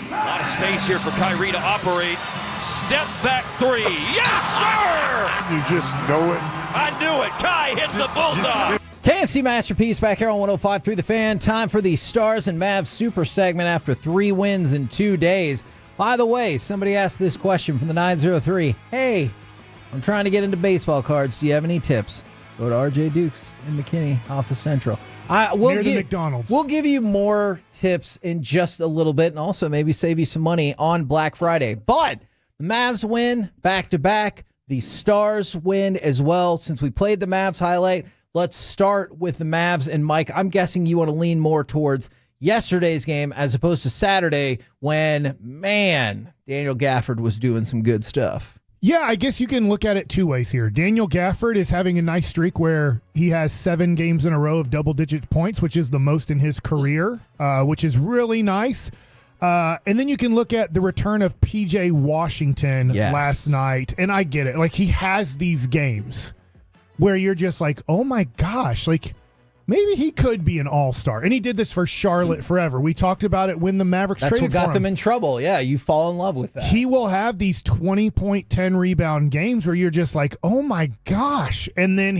A lot of space here for Kyrie to operate. Step back three. Yes, sir! You just know it. I knew it. Kai hits the bullseye. KNC Masterpiece back here on 105.3 The Fan. Time for the Stars and Mavs Super segment after 3 wins in 2 days. By the way, somebody asked this question from the 903. Hey, I'm trying to get into baseball cards. Do you have any tips? Go to RJ Dukes in McKinney, Office Central. Near the McDonald's. We'll give you more tips in just a little bit and also maybe save you some money on Black Friday. But the Mavs win back-to-back. The Stars win as well. Since we played the Mavs highlight, let's start with the Mavs. And Mike, I'm guessing you want to lean more towards yesterday's game as opposed to Saturday when, man, Daniel Gafford was doing some good stuff. Yeah, I guess you can look at it 2 ways here. Daniel Gafford is having a nice streak where he has 7 games in a row of double-digit points, which is the most in his career, which is really nice. And then you can look at the return of P.J. Washington last night, and I get it. Like, he has these games where you're just like, oh, my gosh, like, maybe he could be an all-star. And he did this for Charlotte forever. We talked about it when the Mavericks traded for him. That's what got them in trouble. Yeah, you fall in love with that. He will have these 20-point, 10-rebound games where you're just like, oh, my gosh. And then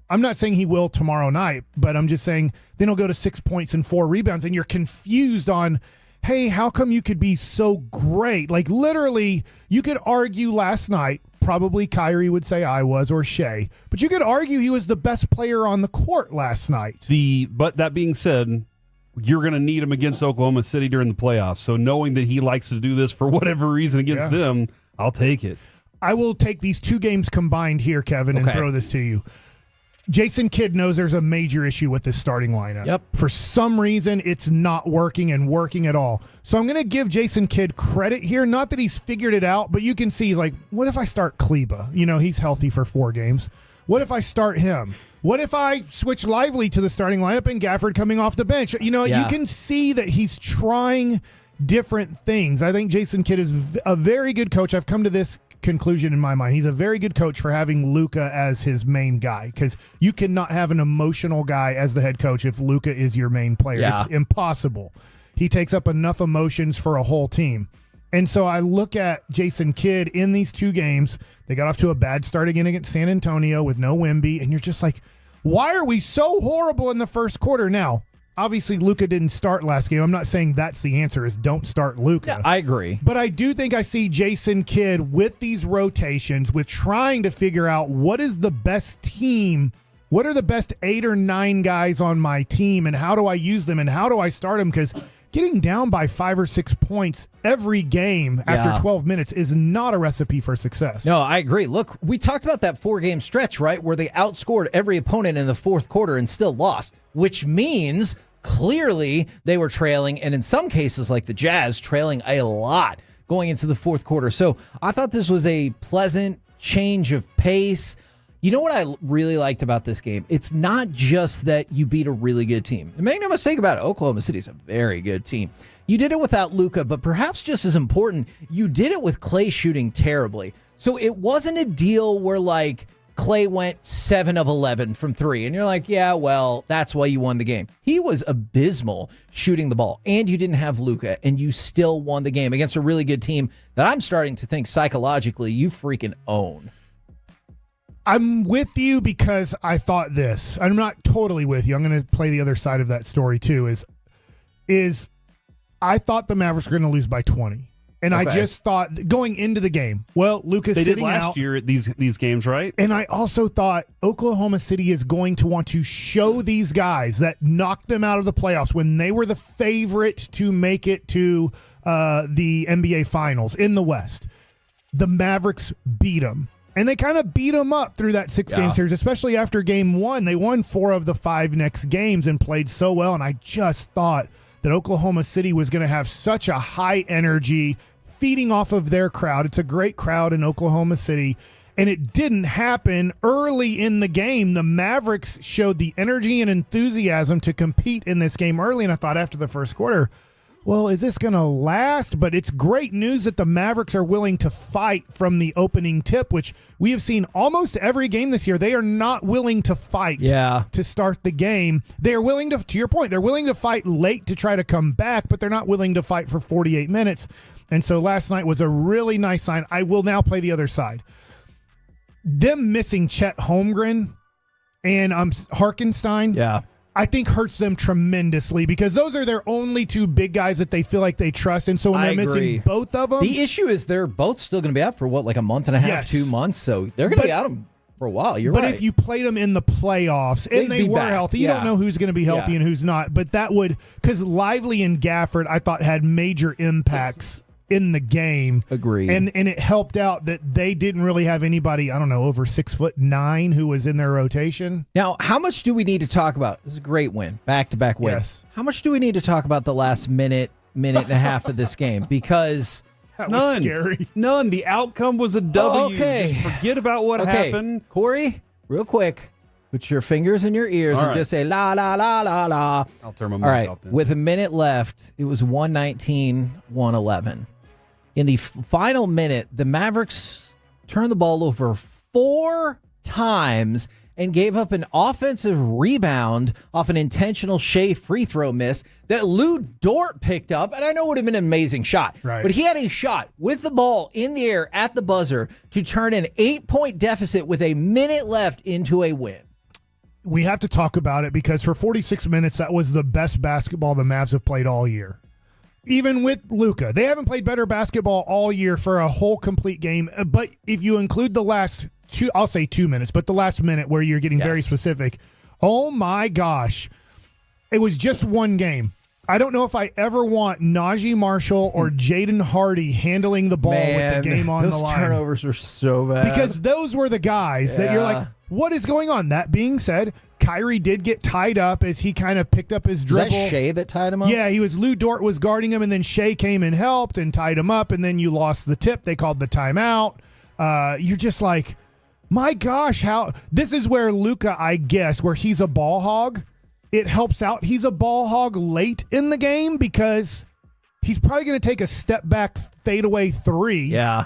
I'm not saying he will tomorrow night, but I'm just saying then he'll go to 6 points and 4 rebounds, and you're confused on, hey, how come you could be so great? Like, literally, you could argue last night, probably Kyrie would say I was, or Shea. But you could argue he was the best player on the court last night. But that being said, you're going to need him against Oklahoma City during the playoffs. So knowing that he likes to do this for whatever reason against them, I'll take it. I will take these 2 games combined here, Kevin, and throw this to you. Jason Kidd knows there's a major issue with this starting lineup. Yep. For some reason, it's not working and working at all. So I'm going to give Jason Kidd credit here. Not that he's figured it out, but you can see he's like, what if I start Kleba? You know, he's healthy for 4 games. What if I start him? What if I switch Lively to the starting lineup and Gafford coming off the bench? You know, you can see that he's trying different things. I think Jason Kidd is a very good coach. I've come to this conclusion in my mind. He's a very good coach for having Luka as his main guy, because you cannot have an emotional guy as the head coach if Luka is your main player. It's impossible. He takes up enough emotions for a whole team. And so I look at Jason Kidd in these 2 games. They got off to a bad start again against San Antonio with no Wemby, and you're just like, why are we so horrible in the first quarter? Now, obviously, Luka didn't start last game. I'm not saying that's the answer is don't start Luka. Yeah, I agree. But I do think I see Jason Kidd with these rotations, with trying to figure out what is the best team, what are the best 8 or 9 guys on my team, and how do I use them, and how do I start them? Because getting down by 5 or 6 points every game after 12 minutes is not a recipe for success. No, I agree. Look, we talked about that 4-game stretch, right, where they outscored every opponent in the fourth quarter and still lost, which means clearly they were trailing, and in some cases, like the Jazz, trailing a lot going into the fourth quarter. So I thought this was a pleasant change of pace. You know what I really liked about this game? It's not just that you beat a really good team. And make no mistake about it, Oklahoma City is a very good team. You did it without Luka, but perhaps just as important, you did it with Klay shooting terribly. So it wasn't a deal where, like, Klay went 7 of 11 from 3, and you're like, yeah, well, that's why you won the game. He was abysmal shooting the ball, and you didn't have Luka, and you still won the game against a really good team that I'm starting to think psychologically you freaking own. I'm with you because I thought this. I'm not totally with you. I'm going to play the other side of that story too. Is I thought the Mavericks were going to lose by 20. And I just thought going into the game, well, Luka's sitting out. They did last year at these games, right? And I also thought Oklahoma City is going to want to show these guys that knocked them out of the playoffs when they were the favorite to make it to the NBA Finals in the West. The Mavericks beat them. And they kind of beat them up through that 6-game series, especially after game 1. They won 4 of the 5 next games and played so well. And I just thought that Oklahoma City was going to have such a high energy, feeding off of their crowd. It's a great crowd in Oklahoma City. And it didn't happen early in the game. The Mavericks showed the energy and enthusiasm to compete in this game early. And I thought after the first quarter, well, is this going to last? But it's great news that the Mavericks are willing to fight from the opening tip, which we have seen almost every game this year. They are not willing to fight to start the game. They are willing to your point, they're willing to fight late to try to come back, but they're not willing to fight for 48 minutes. And so last night was a really nice sign. I will now play the other side. Them missing Chet Holmgren and Harkenstein, I think hurts them tremendously because those are their only two big guys that they feel like they trust. And so when they're missing both of them. The issue is they're both still going to be out for like a month and a half, 2 months. So they're going to be out for a while. But if you played them in the playoffs and they were healthy, you don't know who's going to be healthy and who's not. But that would, because Lively and Gafford, I thought, had major impacts in the game. Agreed. And it helped out that they didn't really have anybody, I don't know, over 6'9" who was in their rotation. Now, how much do we need to talk about? This is a great win, back-to-back wins. Yes. How much do we need to talk about the last minute and a half of this game? Because that was scary. None. The outcome was a W. Okay. Just forget about what happened. Corey, real quick, put your fingers in your ears and just say la, la, la, la, la. I'll turn my mic off then. With a minute left, it was 119-111. In the final minute, the Mavericks turned the ball over 4 times and gave up an offensive rebound off an intentional Shea free throw miss that Lou Dort picked up. And I know it would have been an amazing shot. Right. But he had a shot with the ball in the air at the buzzer to turn an 8-point deficit with a minute left into a win. We have to talk about it because for 46 minutes, that was the best basketball the Mavs have played all year. Even with Luka, they haven't played better basketball all year for a whole complete game. But if you include the last I'll say 2 minutes, but the last minute where you're getting very specific, oh my gosh, it was just one game. I don't know if I ever want Najee Marshall or Jaden Hardy handling the ball with the game on the line. Those turnovers were so bad. Because those were the guys that you're like, what is going on? That being said, Kyrie did get tied up as he kind of picked up his dribble. Was that Shea that tied him up? Yeah, Lou Dort was guarding him, and then Shea came and helped and tied him up, and then you lost the tip. They called the timeout. You're just like, my gosh, this is where Luka, I guess, where he's a ball hog, it helps out. He's a ball hog late in the game because he's probably going to take a step back fadeaway three. Yeah.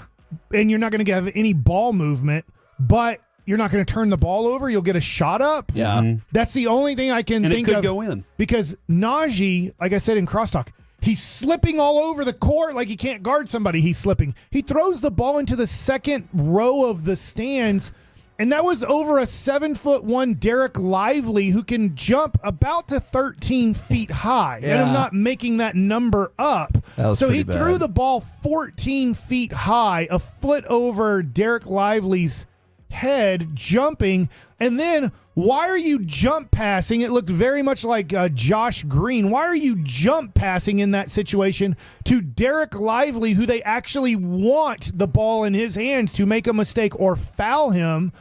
And you're not going to have any ball movement, but you're not going to turn the ball over. You'll get a shot up. Yeah. Mm-hmm. That's the only thing I can think of. And it could go in. Because Najee, like I said in crosstalk, he's slipping all over the court like he can't guard somebody. He's slipping. He throws the ball into the second row of the stands, and that was over a 7'1" Derek Lively who can jump about to 13 feet high. Yeah. And I'm not making that number up. So he bad. threw the ball 14 feet high, a foot over Derek Lively's head, jumping. And then why are you jump passing? It looked very much like Josh Green. Why are you jump passing in that situation to Derek Lively, who they actually want the ball in his hands to make a mistake or foul him?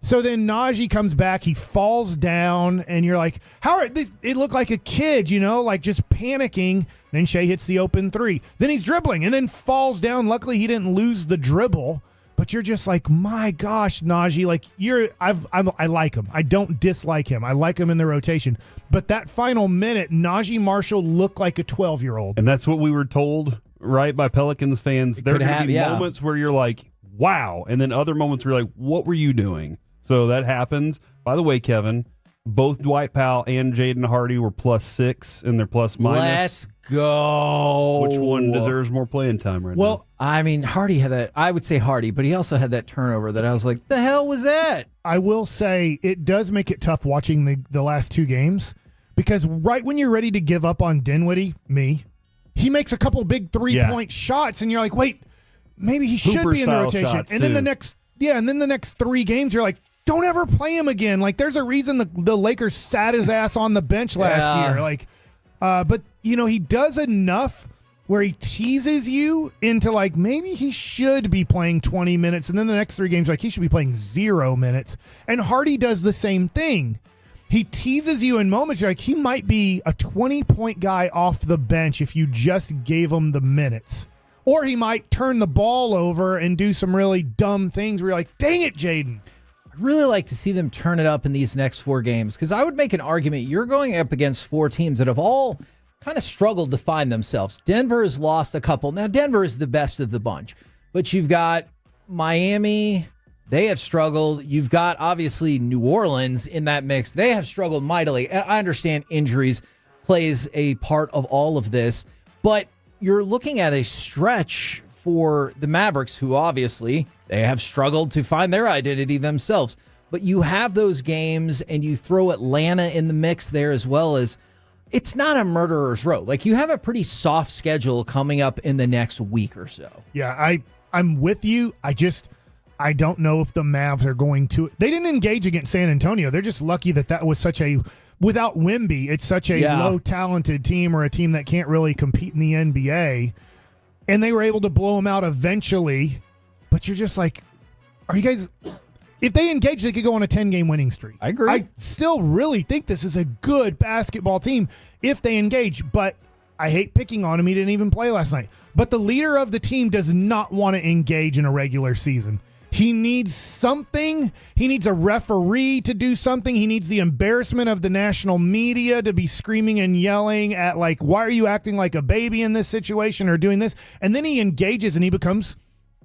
So then Najee comes back, he falls down, and you're like, it looked like a kid, like just panicking. Then Shea hits the open three. Then he's dribbling and then falls down. Luckily, he didn't lose the dribble. But you're just like, my gosh, Najee, like I like him. I don't dislike him. I like him in the rotation. But that final minute, Najee Marshall looked like a 12-year-old. And that's what we were told, right, by Pelicans fans. There are going to be moments where you're like, wow. And then other moments where you're like, what were you doing? So that happens. By the way, Kevin, both Dwight Powell and Jaden Hardy were +6 in their plus minus. Let's go. Which one deserves more playing time right now? Well, I mean, Hardy had that. I would say Hardy, but he also had that turnover that I was like, the hell was that? I will say it does make it tough watching the last two games because right when you're ready to give up on Dinwiddie, he makes a couple big 3-point shots, and you're like, wait, maybe he should be in the rotation. And then the next 3 games, you're like, don't ever play him again. Like, there's a reason the Lakers sat his ass on the bench last year. Like, but he does enough where he teases you into like maybe he should be playing 20 minutes, and then the next 3 games like he should be playing 0 minutes. And Hardy does the same thing. He teases you in moments. You're like, he might be a 20-point guy off the bench if you just gave him the minutes. Or he might turn the ball over and do some really dumb things where you're like, dang it, Jaden. I'd really like to see them turn it up in these next 4 games because I would make an argument. You're going up against 4 teams that have all kind of struggled to find themselves. Denver has lost a couple. Now, Denver is the best of the bunch, but you've got Miami. They have struggled. You've got, obviously, New Orleans in that mix. They have struggled mightily. I understand injuries plays a part of all of this, but you're looking at a stretch for the Mavericks, who obviously they have struggled to find their identity themselves. But you have those games, and you throw Atlanta in the mix there as well. As it's not a murderer's row. Like, you have a pretty soft schedule coming up in the next week or so. Yeah, I'm with you. I don't know if the Mavs are going to. They didn't engage against San Antonio. They're just lucky that was such a, without Wemby, it's such a low-talented team, or a team that can't really compete in the NBA. And they were able to blow them out eventually. But you're just like, are you guys... If they engage, they could go on a 10-game winning streak. I agree. I still really think this is a good basketball team if they engage, but I hate picking on him. He didn't even play last night. But the leader of the team does not want to engage in a regular season. He needs something. He needs a referee to do something. He needs the embarrassment of the national media to be screaming and yelling at, like, why are you acting like a baby in this situation or doing this? And then he engages and he becomes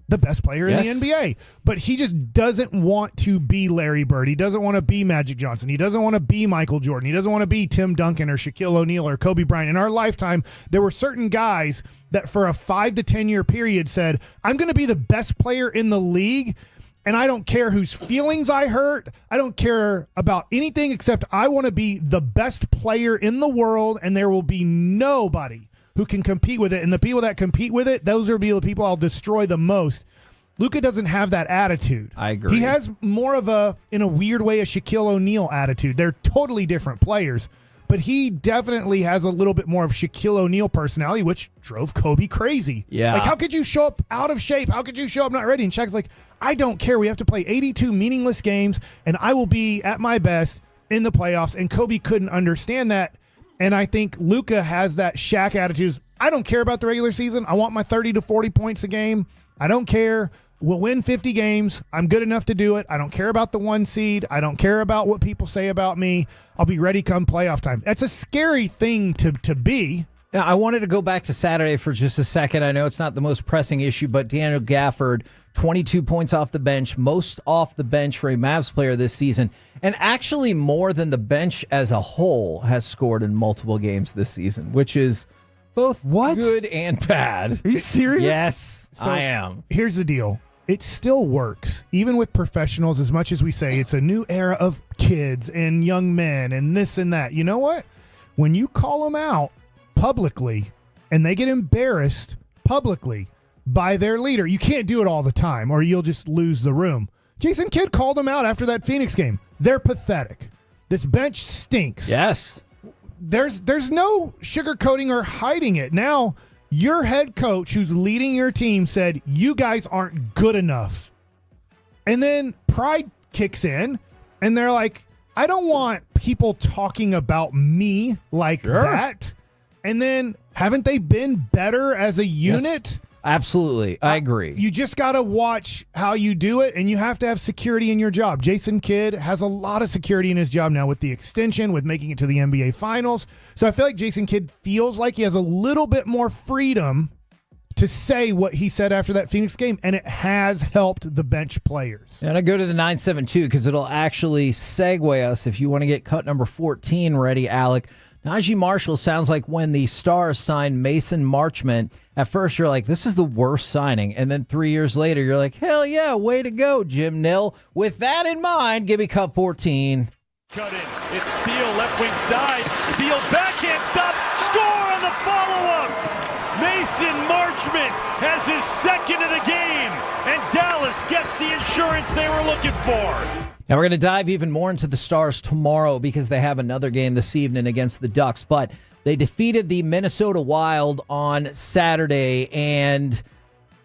the best player in the NBA. But he just doesn't want to be Larry Bird. He doesn't want to be Magic Johnson. He doesn't want to be Michael Jordan. He doesn't want to be Tim Duncan or Shaquille O'Neal or Kobe Bryant. In our lifetime, there were certain guys that for a 5 to 10 year period said, I'm going to be the best player in the league, and I don't care whose feelings I hurt. I don't care about anything except I want to be the best player in the world, and there will be nobody who can compete with it. And the people that compete with it, those will be the people I'll destroy the most. Luka doesn't have that attitude. I agree. He has more of a, in a weird way, a Shaquille O'Neal attitude. They're totally different players, but he definitely has a little bit more of Shaquille O'Neal personality, which drove Kobe crazy. Yeah. Like, how could you show up out of shape? How could you show up not ready? And Shaq's like, I don't care. We have to play 82 meaningless games, and I will be at my best in the playoffs. And Kobe couldn't understand that. And I think Luka has that Shaq attitude. I don't care about the regular season. I want my 30 to 40 points a game. I don't care. We'll win 50 games. I'm good enough to do it. I don't care about the 1 seed. I don't care about what people say about me. I'll be ready come playoff time. That's a scary thing to be. Now, I wanted to go back to Saturday for just a second. I know it's not the most pressing issue, but Daniel Gafford, 22 points off the bench, most off the bench for a Mavs player this season, and actually more than the bench as a whole has scored in multiple games this season, which is both good and bad. Are you serious? Yes, I am. Here's the deal. It still works, even with professionals, as much as we say it's a new era of kids and young men and this and that. You know what? When you call them out publicly and they get embarrassed publicly by their leader, you can't do it all the time or you'll just lose the room. Jason Kidd called them out after that Phoenix game. They're pathetic. This bench stinks. Yes. There's no sugarcoating or hiding it. Now, your head coach who's leading your team said, you guys aren't good enough. And then pride kicks in and they're like, I don't want people talking about me like that. And then haven't they been better as a unit? Yes, absolutely. I agree. You just got to watch how you do it, and you have to have security in your job. Jason Kidd has a lot of security in his job now with the extension, with making it to the NBA Finals. So I feel like Jason Kidd feels like he has a little bit more freedom to say what he said after that Phoenix game, and it has helped the bench players. And I go to the 972 because it'll actually segue us if you want to get cut number 14 ready, Alec. Najee Marshall sounds like when the Stars signed Mason Marchment. At first, you're like, this is the worst signing. And then 3 years later, you're like, hell yeah, way to go, Jim Nill. With that in mind, give me cut 14. Cut in. It's Steele, left wing side. Steele backhand stop. Score on the follow-up. Mason Marchment has his second of the game. And Dallas gets the insurance they were looking for. Now we're going to dive even more into the Stars tomorrow because they have another game this evening against the Ducks. But they defeated the Minnesota Wild on Saturday, and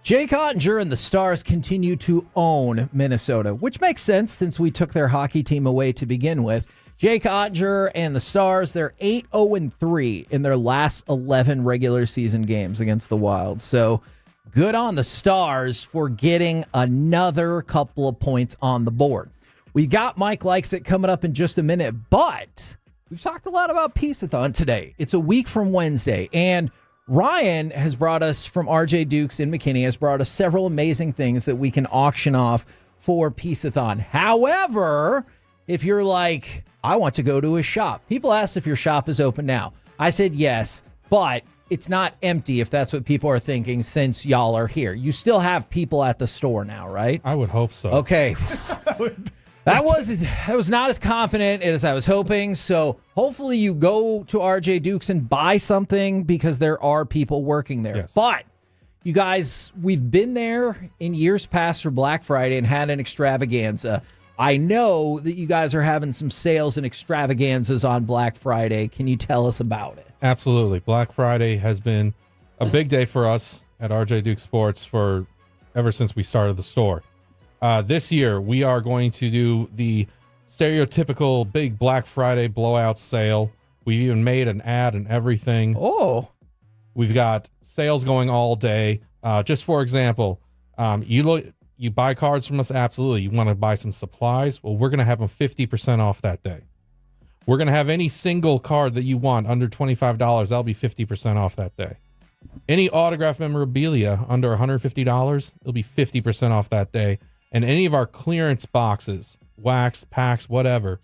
Jake Ottinger and the Stars continue to own Minnesota, which makes sense since we took their hockey team away to begin with. Jake Ottinger and the Stars, they're 8-0-3 in their last 11 regular season games against the Wild. So good on the Stars for getting another couple of points on the board. We got Mike Likes It coming up in just a minute, but we've talked a lot about Peace-a-thon today. It's a week from Wednesday, and Ryan has brought us from RJ Dukes in McKinney, has brought us several amazing things that we can auction off for Peace-a-thon. However, if you're like, I want to go to a shop. People asked if your shop is open now. I said yes, but it's not empty if that's what people are thinking since y'all are here. You still have people at the store now, right? I would hope so. Okay. That was not as confident as I was hoping. So hopefully you go to RJ Dukes and buy something because there are people working there. Yes. But you guys, we've been there in years past for Black Friday and had an extravaganza. I know that you guys are having some sales and extravaganzas on Black Friday. Can you tell us about it? Absolutely. Black Friday has been a big day for us at RJ Duke Sports ever since we started the store. This year, we are going to do the stereotypical big Black Friday blowout sale. We even made an ad and everything. Oh. We've got sales going all day. Just for example, you buy cards from us, absolutely. You want to buy some supplies? Well, we're going to have them 50% off that day. We're going to have any single card that you want under $25, that'll be 50% off that day. Any autographed memorabilia under $150, it'll be 50% off that day. And any of our clearance boxes, wax, packs, whatever,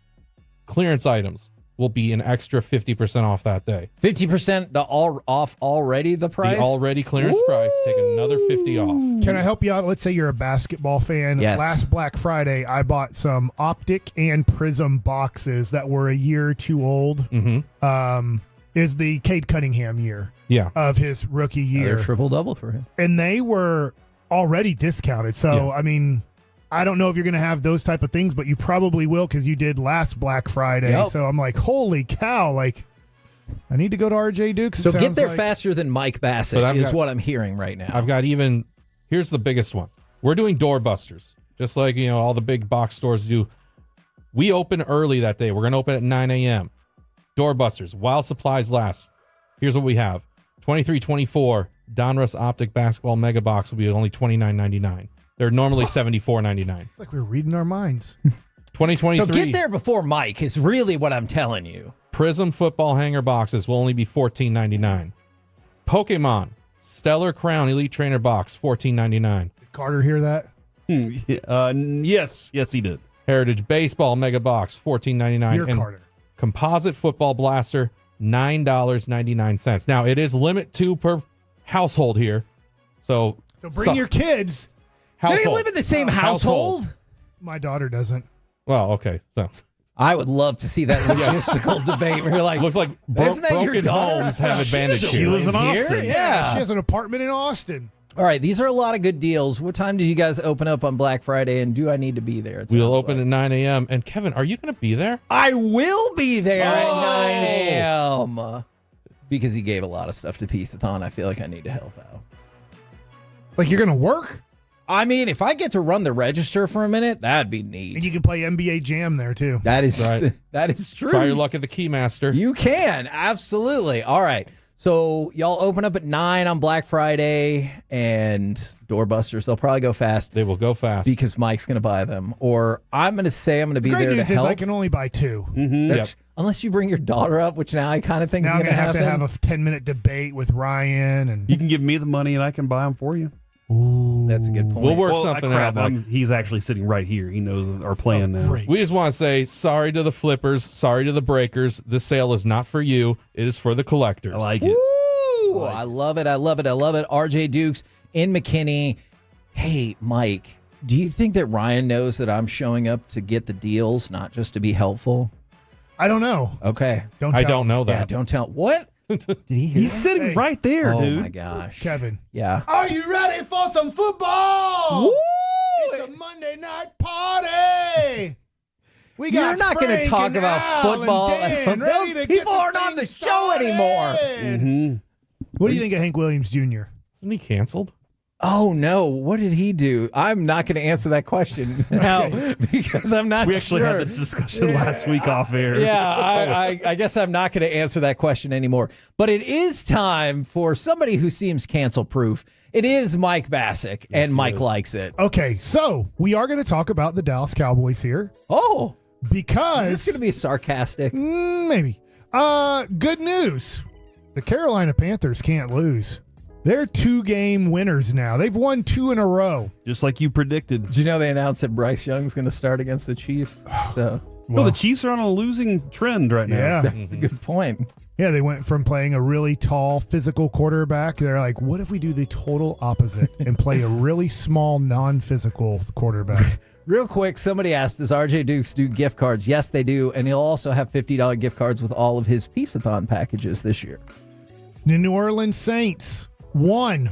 clearance items will be an extra 50% off that day. 50% off already the price? The already clearance price, take another 50 off. Can I help you out? Let's say you're a basketball fan. Yes. Last Black Friday, I bought some Optic and Prism boxes that were a year or two old. Mm-hmm. Is the Cade Cunningham year of his rookie year. Triple-double for him. And they were already discounted. So, Yes. I mean, I don't know if you're going to have those type of things, but you probably will because you did last Black Friday. Yep. So I'm like, holy cow, like, I need to go to RJ Dukes. So get there faster than Mike Bassett is what I'm hearing right now. I've got here's the biggest one. We're doing doorbusters, just like, all the big box stores do. We open early that day. We're going to open at 9 a.m. Doorbusters, while supplies last. Here's what we have. 23-24 Donruss Optic Basketball Mega Box will be only $29.99. They're normally $74.99. It's like we're reading our minds. 2023. So get there before Mike is really what I'm telling you. Prism football hanger boxes will only be $14.99. Pokemon Stellar Crown Elite Trainer Box, $14.99. Did Carter hear that? Yes, he did. Heritage Baseball Mega Box, $14.99. You're and Carter. Composite Football Blaster, $9.99. Now, it is limit 2 per household here. So bring your kids. Do you live in the same household? My daughter doesn't. Well, okay. So I would love to see that logistical debate where you're like, looks like isn't that your broken daughter? homes have advantage here. She lives in Austin. Yeah. She has an apartment in Austin. All right, these are a lot of good deals. What time did you guys open up on Black Friday, and do I need to be there? It We'll sounds open like. at 9 a.m. And Kevin, are you going to be there? I will be there at 9 a.m. Because he gave a lot of stuff to Peace-a-thon. I feel like I need to help out. Like you're going to work? I mean, if I get to run the register for a minute, that'd be neat. And you can play NBA Jam there too. That is Right. that is true. Try your luck at the Keymaster. You can, absolutely. All right. So y'all open up at 9 on Black Friday, and doorbusters, they'll probably go fast. They will go fast. Because Mike's going to buy them. Or I'm going to say I'm going to be The great there news to is help. I can only buy 2. Yep. Unless you bring your daughter up, which now I kind of think Now is I'm going to have happen. to have a 10-minute debate with Ryan. And You can give me the money and I can buy them for you. Ooh. That's a good point. We'll work something out. Mike. He's actually sitting right here. He knows our plan now. great. We just want to say sorry to the flippers, sorry to the breakers. This sale is not for you. It is for the collectors. I like it. Ooh, I love it. I love it. I love it. RJ Dukes in McKinney. Hey, Mike, do you think that Ryan knows that I'm showing up to get the deals, not just to be helpful? I don't know. Okay. I don't know that. Yeah, don't tell. What? Did he hear He's that? sitting Hey. right there, Oh, dude. my gosh. Kevin. Yeah. Are you ready for some football? Woo! It's a Monday night party. We got You're not going to Frank talk and about Al football. and Dan Those ready to get people this aren't on thing the show anymore. started. Mm-hmm. What do you think of Hank Williams Jr.? Isn't he canceled? Oh, no. What did he do? I'm not going to answer that question now because I'm not We actually sure. had this discussion last week off air. Yeah, I guess I'm not going to answer that question anymore. But it is time for somebody who seems cancel-proof. It is Mike Bassick, and Mike likes it. Okay, so we are going to talk about the Dallas Cowboys here. Oh. because... Is this going to be sarcastic? Maybe. Good news. The Carolina Panthers can't lose. They're 2-game winners now. They've won 2 in a row. Just like you predicted. Did you know they announced that Bryce Young's going to start against the Chiefs? So, the Chiefs are on a losing trend right now. Yeah. That's a good point. Yeah, they went from playing a really tall, physical quarterback. They're like, what if we do the total opposite and play a really small, non-physical quarterback? Real quick, somebody asked, does RJ Dukes do gift cards? Yes, they do. And he'll also have $50 gift cards with all of his Peace-a-thon packages this year. The New Orleans Saints won.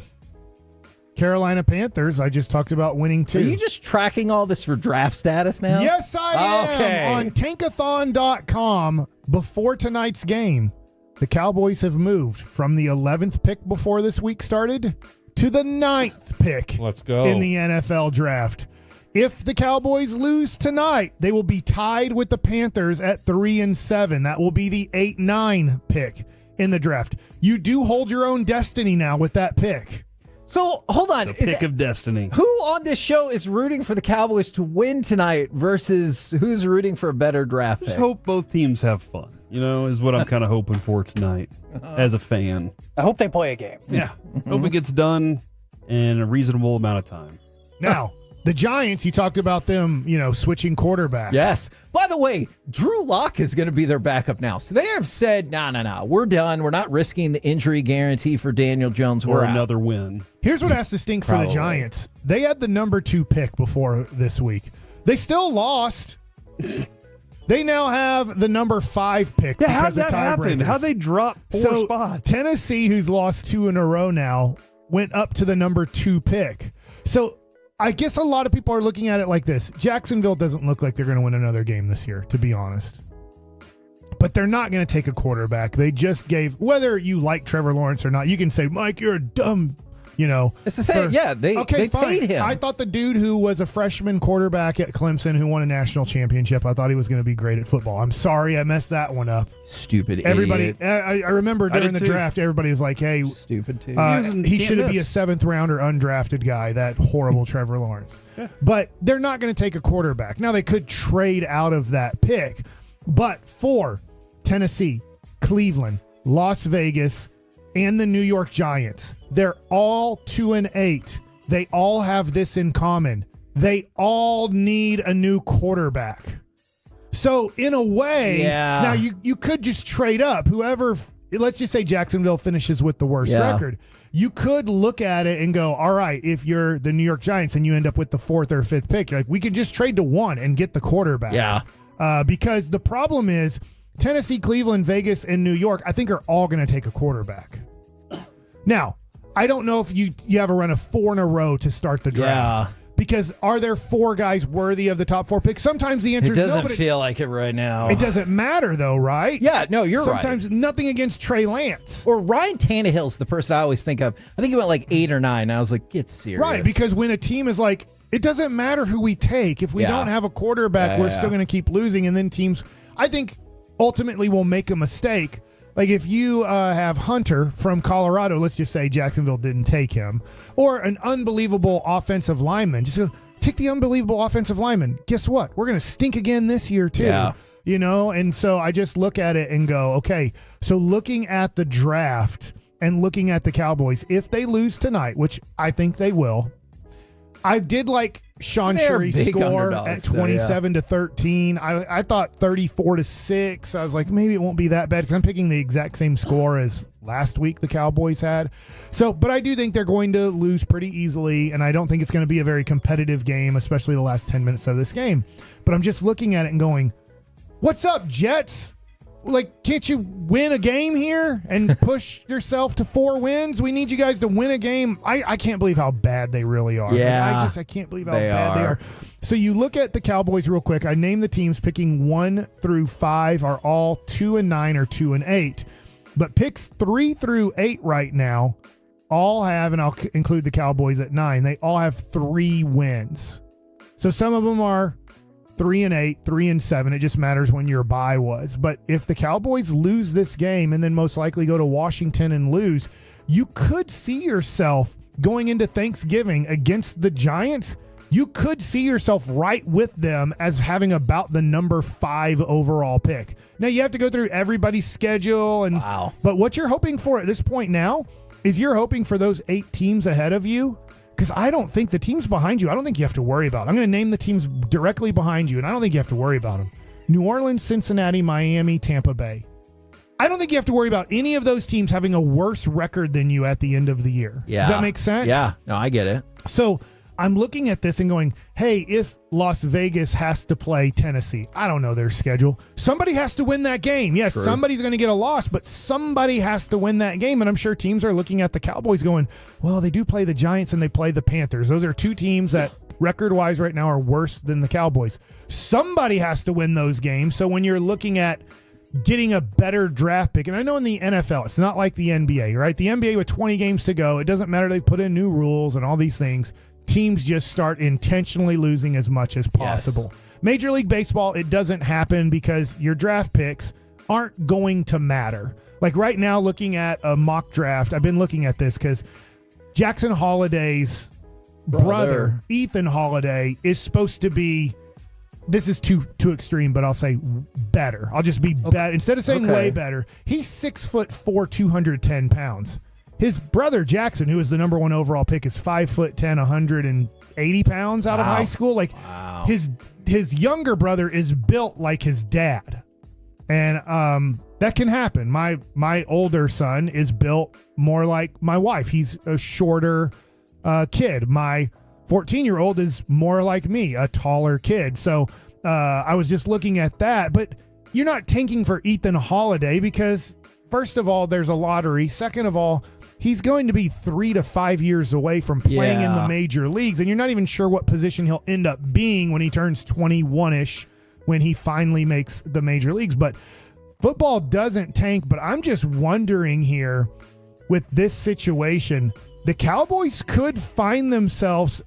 Carolina Panthers, I just talked about winning 2. Are you just tracking all this for draft status now? Yes, I am. Okay. On tankathon.com, before tonight's game, the Cowboys have moved from the 11th pick before this week started to the 9th pick. Let's go. In the NFL draft. If the Cowboys lose tonight, they will be tied with the Panthers at 3-7. That will be the 8-9 pick in the draft. You do hold your own destiny now with that pick. So, hold on. The pick of destiny. Who on this show is rooting for the Cowboys to win tonight versus who's rooting for a better draft Just pick? hope both teams have fun, is what I'm kind of hoping for tonight as a fan. I hope they play a game. Yeah. Hope it gets done in a reasonable amount of time. Now, the Giants, you talked about them, switching quarterbacks. Yes. By the way, Drew Lock is going to be their backup now. So they have said, no, we're done. We're not risking the injury guarantee for Daniel Jones. Or We're out. another win. Here's what has to stink for the Giants. They had the number 2 pick before this week. They still lost. They now have the number 5 pick. Yeah, how'd because of that happen? tiebreakers. How'd they drop 4 spots? Tennessee, who's lost 2 in a row now, went up to the number 2 pick. So I guess a lot of people are looking at it like this. Jacksonville doesn't look like they're going to win another game this year, to be honest. But they're not going to take a quarterback. They just gave, whether you like Trevor Lawrence or not, you can say, Mike, you're a dumb, It's the same. They paid him. I thought the dude who was a freshman quarterback at Clemson who won a national championship, I thought he was going to be great at football. I'm sorry I messed that one up. Stupid Everybody, idiot. I remember during the draft, everybody was like, hey, stupid too. he should be a 7th rounder undrafted guy, that horrible Trevor Lawrence. But they're not going to take a quarterback. Now, they could trade out of that pick, but for Tennessee, Cleveland, Las Vegas, and the New York Giants, they're all 2-8. They all have this in common. They all need a new quarterback. So in a way, now you could just trade up. Whoever, let's just say Jacksonville finishes with the worst record. You could look at it and go, all right, if you're the New York Giants and you end up with the 4th or 5th pick, you're like, we can just trade to 1 and get the quarterback. Yeah. Because the problem is Tennessee, Cleveland, Vegas, and New York, I think are all going to take a quarterback. Now, I don't know if you have a run of 4 in a row to start the draft. Yeah. Because are there 4 guys worthy of the top 4 picks? Sometimes the answer is no. It doesn't but feel like it right now. It doesn't matter, though, right? Yeah, no, you're right. Sometimes nothing against Trey Lance. Or Ryan Tannehill's the person I always think of. I think he went like 8 or 9. And I was like, get serious. Right, because when a team is like, it doesn't matter who we take. If we don't have a quarterback, we're still going to keep losing. And then teams, I think, ultimately will make a mistake. Like if you have Hunter from Colorado, let's just say Jacksonville didn't take him, or an unbelievable offensive lineman, just go, take the unbelievable offensive lineman. Guess what? We're going to stink again this year too. Yeah. And so I just look at it and go, okay, so looking at the draft and looking at the Cowboys, if they lose tonight, which I think they will, I did like Sean Sherry's score at 27-13. I thought 34-6. I was like, maybe it won't be that bad because I'm picking the exact same score as last week the Cowboys had. So, but I do think they're going to lose pretty easily, and I don't think it's going to be a very competitive game, especially the last 10 minutes of this game. But I'm just looking at it and going, what's up, Jets? Like, can't you win a game here and push yourself to 4 wins? We need you guys to win a game. I can't believe how bad they really are. Yeah, I can't believe how bad they are. So you look at the Cowboys real quick. I named the teams. Picking 1 through 5 are all 2-9 or 2-8. But picks 3 through 8 right now all have, and I'll include the Cowboys at 9, they all have 3 wins. So some of them are 3-8, 3-7. It just matters when your bye was. But if the Cowboys lose this game and then most likely go to Washington and lose, you could see yourself going into Thanksgiving against the Giants you could see yourself right with them as having about the number 5 overall pick. Now, you have to go through everybody's schedule. But what you're hoping for at this point now is you're hoping for those 8 teams ahead of you, because I don't think the teams behind you, I don't think you have to worry about. I'm going to name the teams directly behind you, and I don't think you have to worry about them. New Orleans, Cincinnati, Miami, Tampa Bay. I don't think you have to worry about any of those teams having a worse record than you at the end of the year. Yeah. Does that make sense? Yeah. No, I get it. So I'm looking at this and going, hey, if Las Vegas has to play Tennessee, I don't know their schedule. Somebody has to win that game. Yes, True. Somebody's going to get a loss, but somebody has to win that game. And I'm sure teams are looking at the Cowboys going, well, they do play the Giants and they play the Panthers. Those are 2 teams that record-wise right now are worse than the Cowboys. Somebody has to win those games. So when you're looking at getting a better draft pick, and I know in the NFL, it's not like the NBA, right? The NBA with 20 games to go, it doesn't matter. They've put in new rules and all these things. Teams just start intentionally losing as much as possible. Yes. Major League Baseball, it doesn't happen because your draft picks aren't going to matter. Like right now, looking at a mock draft, I've been looking at this because Jackson Holliday's brother, Ethan Holiday, is supposed to be, this is too extreme, but I'll say better. I'll just be better. Instead of saying way better, he's 6'4", 210 pounds. His brother Jackson, who is the number 1 overall pick, is 5'10", 180 pounds out of high school. Like his younger brother is built like his dad, and that can happen. My older son is built more like my wife. He's a shorter kid. My 14-year-old is more like me, a taller kid. So I was just looking at that, but you're not tanking for Ethan Holiday because, first of all, there's a lottery. Second of all, he's going to be 3 to 5 years away from playing in the major leagues, and you're not even sure what position he'll end up being when he turns 21-ish, when he finally makes the major leagues. But football doesn't tank, but I'm just wondering here with this situation, the Cowboys could find themselves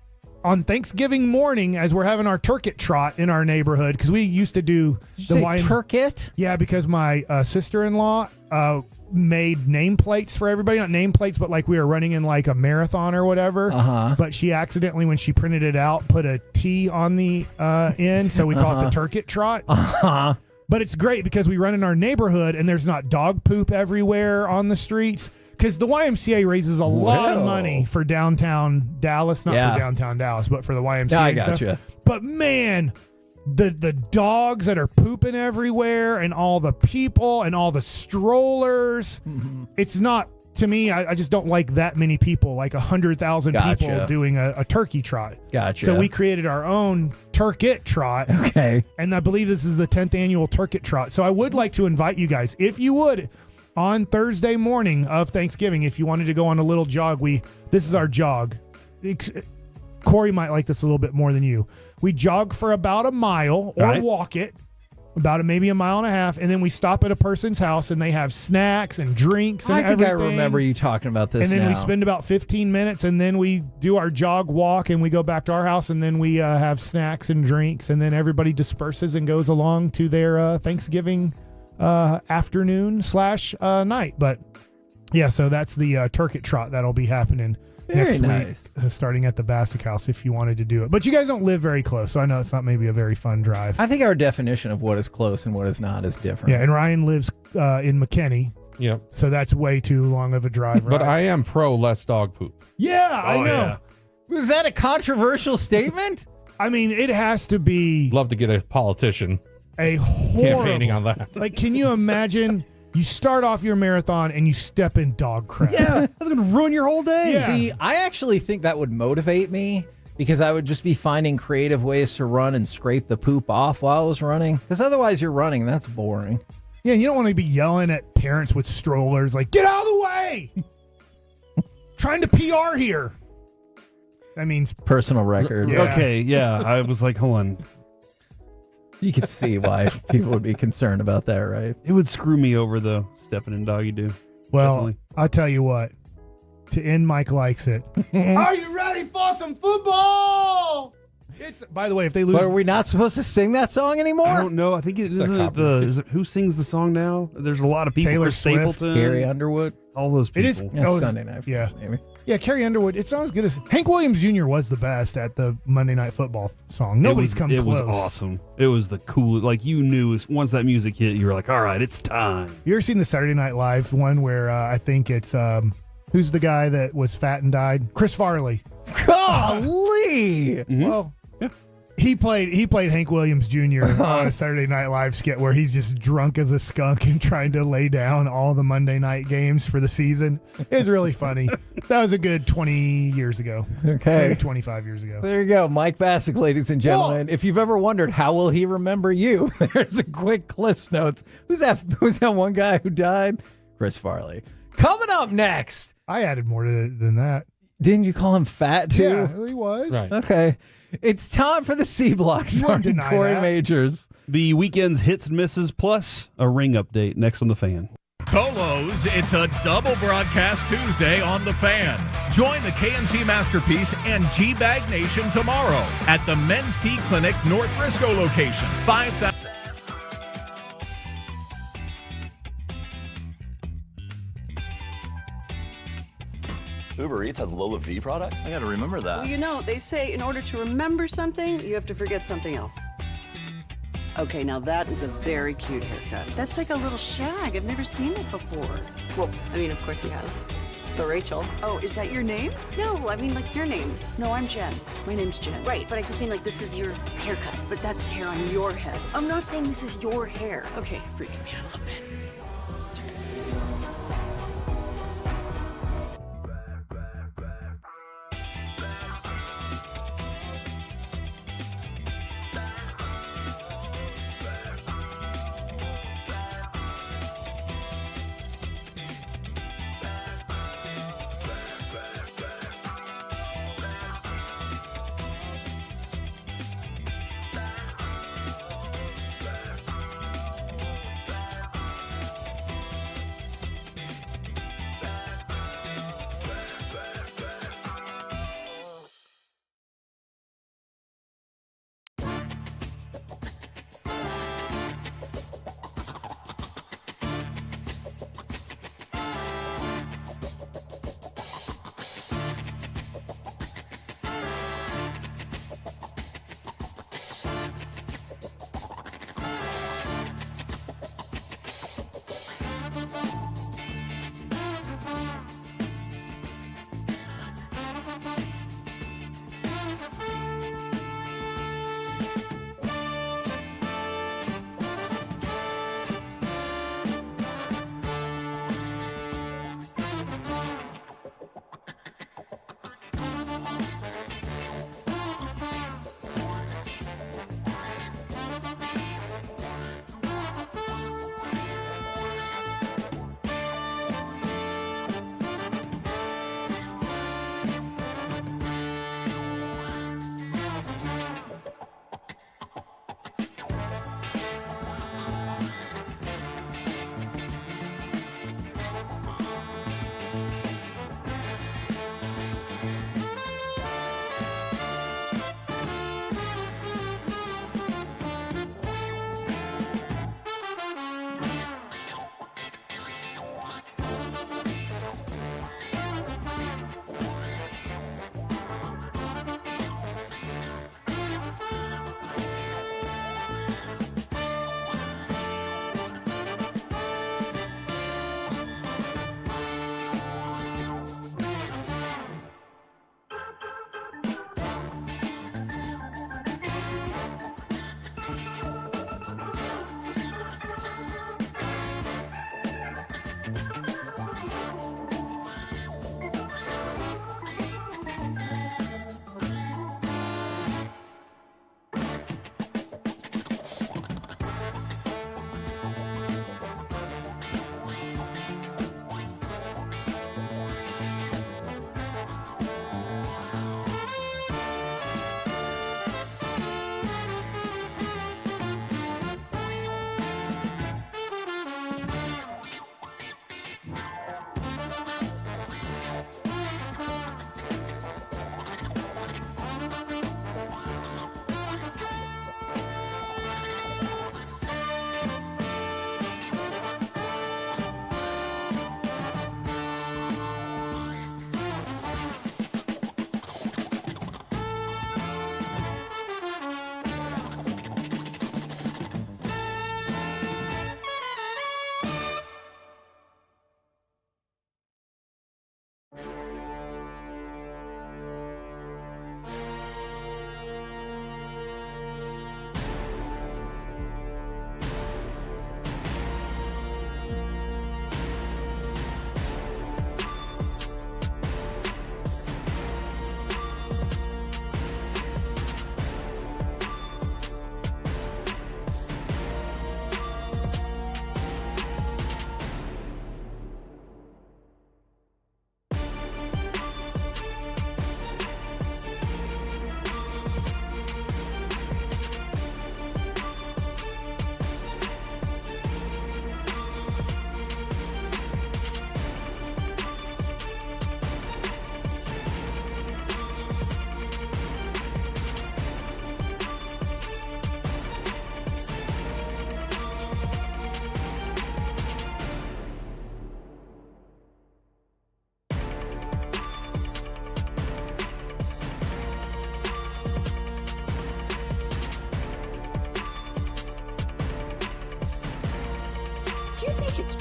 on Thanksgiving morning as we're having our turkey trot in our neighborhood, because we used to do turkey. Yeah, because my sister-in-law made nameplates for everybody. Not nameplates, but like we were running in like a marathon or whatever. But she accidentally, when she printed it out, put a T on the end, so we call it the turkey trot. But it's great because we run in our neighborhood and there's not dog poop everywhere on the streets. Because the YMCA raises a lot of money for downtown Dallas. Not for downtown Dallas, but for the YMCA. I and gotcha. stuff. But man, the dogs that are pooping everywhere and all the people and all the strollers. It's not, to me, I just don't like that many people, like 100,000 people doing a turkey trot. Gotcha. So we created our own turkey trot. Okay. And I believe this is the 10th annual turkey trot. So I would like to invite you guys, if you would, on Thursday morning of Thanksgiving, if you wanted to go on a little jog, this is our jog. Corey might like this a little bit more than you. We jog for about a mile or walk it about maybe a mile and a half, and then we stop at a person's house and they have snacks and drinks and everything. I remember you talking about this. And then we spend about 15 minutes, and then we do our jog walk, and we go back to our house, and then we have snacks and drinks, and then everybody disperses and goes along to their Thanksgiving afternoon / night. But yeah, so that's the turkey trot that'll be happening next week, starting at the Bassick House, if you wanted to do it. But you guys don't live very close, so I know it's not maybe a very fun drive. I think our definition of what is close and what is not is different. Yeah, and Ryan lives in McKinney. Yep. So that's way too long of a drive. But I am pro less dog poop. Yeah, I know. Yeah. Was that a controversial statement? I mean, it has to be. Love to get a politician campaigning on that. Like, can you imagine? You start off your marathon and you step in dog crap. Yeah, that's going to ruin your whole day. Yeah. See, I actually think that would motivate me because I would just be finding creative ways to run and scrape the poop off while I was running. Because otherwise you're running and that's boring. Yeah, you don't want to be yelling at parents with strollers like, get out of the way! Trying to PR here. That means personal record. Yeah. Okay, yeah. I was like, hold on. You can see why people would be concerned about that, right? It would screw me over, though, stepping in doggy do. Well, Definitely. I'll tell you what. To end Mike Likes It. Are you ready for some football? It's, by the way, if they lose. But are we not supposed to sing that song anymore? I don't know. I think is it who sings the song now? There's a lot of people. Taylor Chris Swift, Stapleton, Gary Underwood. all those people. It is Sunday night. Yeah. Maybe. Yeah, Carrie Underwood. It's not as good as Hank Williams Jr. was the best at the Monday Night Football song. Nobody's come close. It was awesome. It was the cool. Like you knew once that music hit, you were like, all right, it's time. You ever seen the Saturday Night Live one where I think it's who's the guy that was fat and died? Chris Farley. Golly! Well, he played Hank Williams Jr. on a Saturday Night Live skit where he's just drunk as a skunk and trying to lay down all the Monday night games for the season. It was really funny. That was a good 20 years ago. Okay. Maybe 25 years ago. There you go. Mike Bassick, ladies and gentlemen. If you've ever wondered how will he remember you, there's a quick Cliff's Notes. Who's that one guy who died? Chris Farley. Coming up next. I added more than that. Didn't you call him fat too? Yeah, he was. Right. Okay. It's time for the C Block starring Corey Majors. The weekend's hits and misses plus a ring update next on The Fan. Colos, it's a double broadcast Tuesday on The Fan. Join the KMC Masterpiece and G-Bag Nation tomorrow at the Men's Tea Clinic North Frisco location. 5,000. Uber Eats has Lola V products? I gotta remember that. Well, you know, they say in order to remember something, you have to forget something else. Okay, now that is a very cute haircut. That's like a little shag. I've never seen it before. Well, I mean, of course you have. It's the Rachel. Oh, is that your name? No, I mean, like your name. No, I'm Jen. My name's Jen. Right, but I just mean like this is your haircut. But that's hair on your head. I'm not saying this is your hair. Okay, freaking me out a little bit.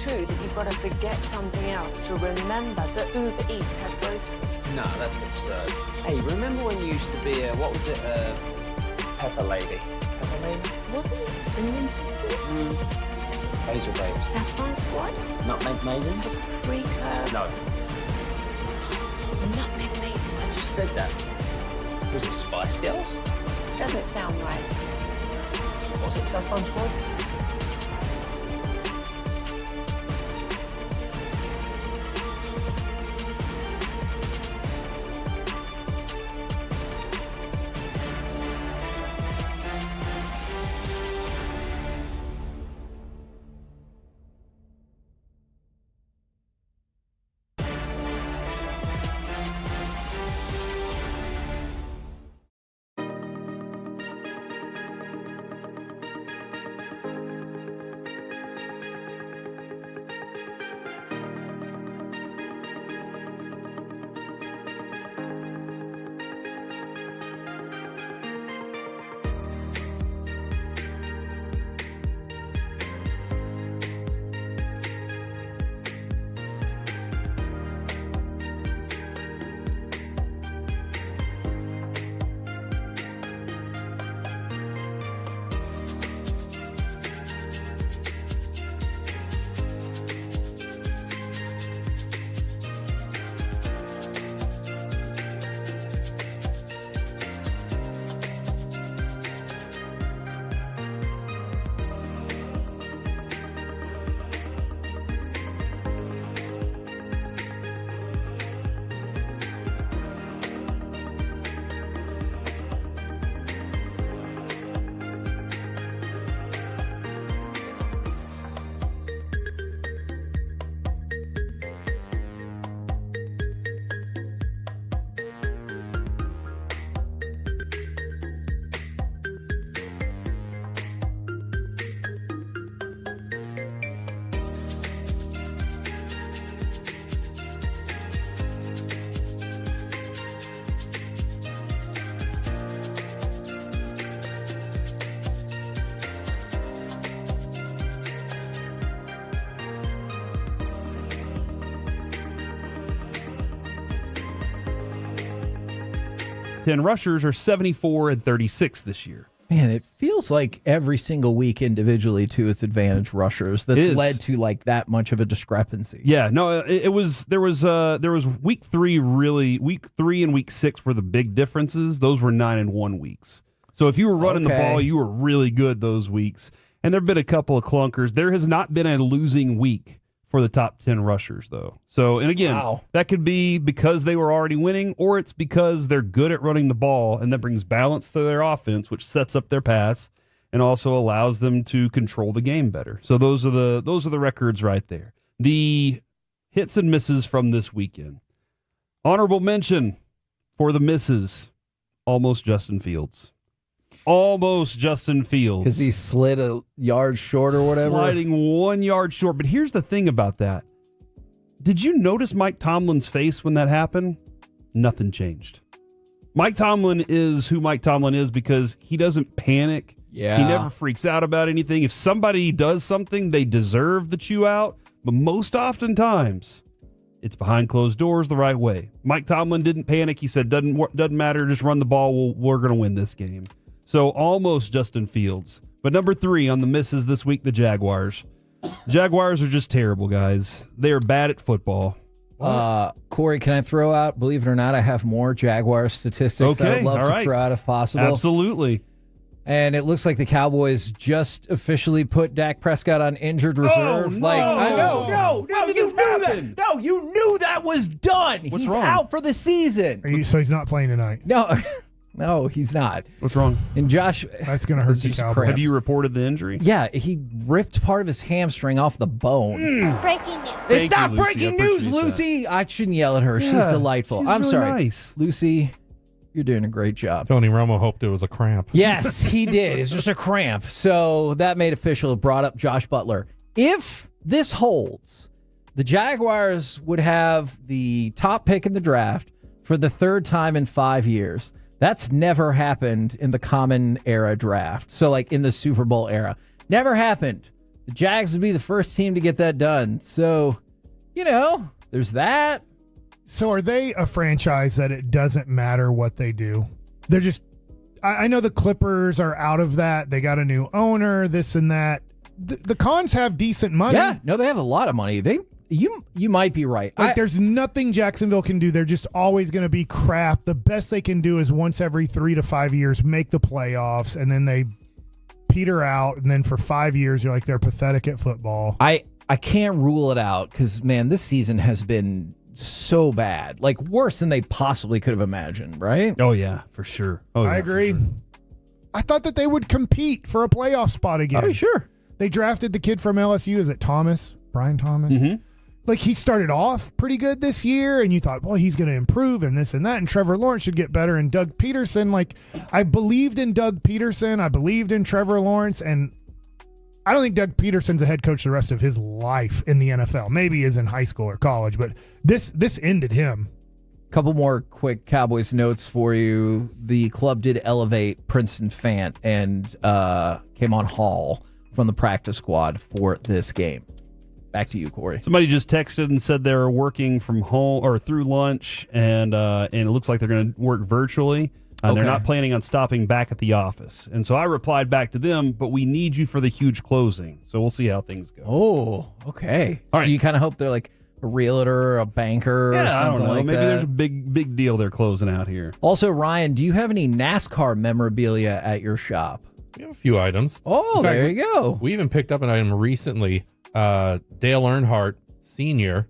true that you've got to forget something else to remember that Uber Eats has groceries? No, that's absurd. Hey, remember when you used to be a, what was it, Pepper Lady? Pepper Lady? Wasn't it Cinnamon Sisters? Hazel Babes. Saffron Squad? Nutmeg Maidens? Pre-curve? No. Nutmeg Maidens? I just said that. Was it Spice Girls? Doesn't sound right. Was it Saffron Squad? Ten rushers are 74 and 36 this year. Man, it feels like every single week individually to its advantage rushers that's led to like that much of a discrepancy. Yeah, no, there was week 3 and week 6 were the big differences. Those were 9 and 1 weeks. So if you were running the ball, you were really good those weeks. And there've been a couple of clunkers. There has not been a losing week for the top 10 rushers, though. So, and again, that could be because they were already winning, or it's because they're good at running the ball, and that brings balance to their offense, which sets up their pass and also allows them to control the game better. So those are the records right there. The hits and misses from this weekend. Honorable mention for the misses, almost Justin Fields. Almost Justin Fields. Because he slid a yard short or whatever. Sliding 1 yard short. But here's the thing about that. Did you notice Mike Tomlin's face when that happened? Nothing changed. Mike Tomlin is who Mike Tomlin is because he doesn't panic. Yeah. He never freaks out about anything. If somebody does something, they deserve the chew out. But most oftentimes, it's behind closed doors the right way. Mike Tomlin didn't panic. He said, doesn't matter. Just run the ball. We're going to win this game. So almost Justin Fields. But number 3 on the misses this week, the Jaguars. Jaguars are just terrible, guys. They are bad at football. Corey, can I throw out, believe it or not, I have more Jaguar statistics that I'd love to throw out if possible. Absolutely. And it looks like the Cowboys just officially put Dak Prescott on injured reserve. No. No, you knew that. No, you knew that was done. What's He's wrong? out for the season. So he's not playing tonight. No, he's not. What's wrong? And Josh, that's going to hurt the Cowboys. Have you reported the injury? Yeah, he ripped part of his hamstring off the bone. Breaking news. It's not you, Lucy. breaking I news, appreciate Lucy. I shouldn't yell at her. Yeah, She's delightful. she's I'm really sorry. nice. Lucy, you're doing a great job. Tony Romo hoped it was a cramp. Yes, he did. It's just a cramp. So that made official. It brought up Josh Butler. If this holds, the Jaguars would have the top pick in the draft for the 3rd time in 5 years. That's never happened in the common era draft. So like in the Super Bowl era. Never happened the Jags would be the first team to get that done. So, there's that. So are they a franchise that it doesn't matter what they do? They're just, I know the Clippers are out of that. They got a new owner, this and that. The Cons have decent money. Yeah, no, they have a lot of money. You might be right. There's nothing Jacksonville can do. They're just always going to be crap. The best they can do is once every 3 to 5 years make the playoffs, and then they peter out, and then for 5 years you're like, they're pathetic at football. I can't rule it out because, man, this season has been so bad, like worse than they possibly could have imagined, right? Oh yeah, for sure. I agree. Sure. I thought that they would compete for a playoff spot again. Oh, sure. They drafted the kid from LSU. Is it Thomas? Brian Thomas? Mm-hmm. Like, he started off pretty good this year, and you thought, well, he's going to improve and this and that, and Trevor Lawrence should get better. And Doug Peterson, like, I believed in Doug Peterson. I believed in Trevor Lawrence, and I don't think Doug Peterson's a head coach the rest of his life in the NFL. Maybe he is in hh school or college, but this ended him. Couple more quick Cowboys notes for you. The club did elevate Princeton Fant and came on Hall from the practice squad for this game. Back to you, Corey. Somebody just texted and said they're working from home or through lunch, and it looks like they're going to work virtually. They're not planning on stopping back at the office. And so I replied back to them, but we need you for the huge closing. So we'll see how things go. Oh, okay. All so right. you kind of hope they're like a realtor, a banker, or something I don't know. like Maybe that. there's a big deal they're closing out here. Also, Ryan, do you have any NASCAR memorabilia at your shop? We have a few items. Oh, there you go. We even picked up an item recently. Dale Earnhardt Sr.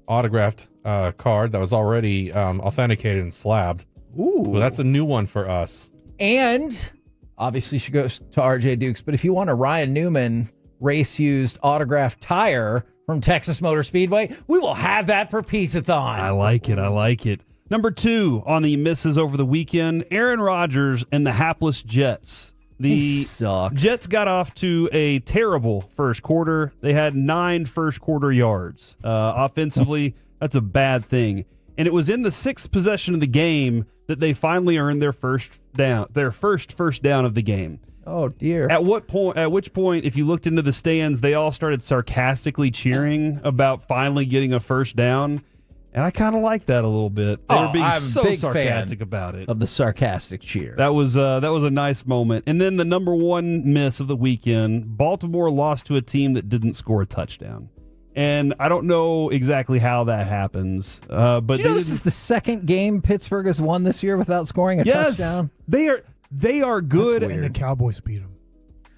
autographed card that was already authenticated and slabbed. Ooh. So that's a new one for us. And obviously she goes to RJ Dukes, but if you want a Ryan Newman race-used autographed tire from Texas Motor Speedway, we will have that for Peace-a-thon. I like it. Number 2 on the misses over the weekend, Aaron Rodgers and the hapless Jets. The Jets got off to a terrible first quarter. They had 9 first quarter yards. Offensively, that's a bad thing. And it was in the 6th possession of the game that they finally earned their first down of the game. Oh dear. At which point, if you looked into the stands, they all started sarcastically cheering about finally getting a first down. And I kind of like that a little bit. They were being I'm so a big sarcastic fan about it. of the sarcastic cheer. That was a nice moment. And then the number 1 miss of the weekend, Baltimore lost to a team that didn't score a touchdown. And I don't know exactly how that happens. But this is the second game Pittsburgh has won this year without scoring a touchdown? They are good. And the Cowboys beat them.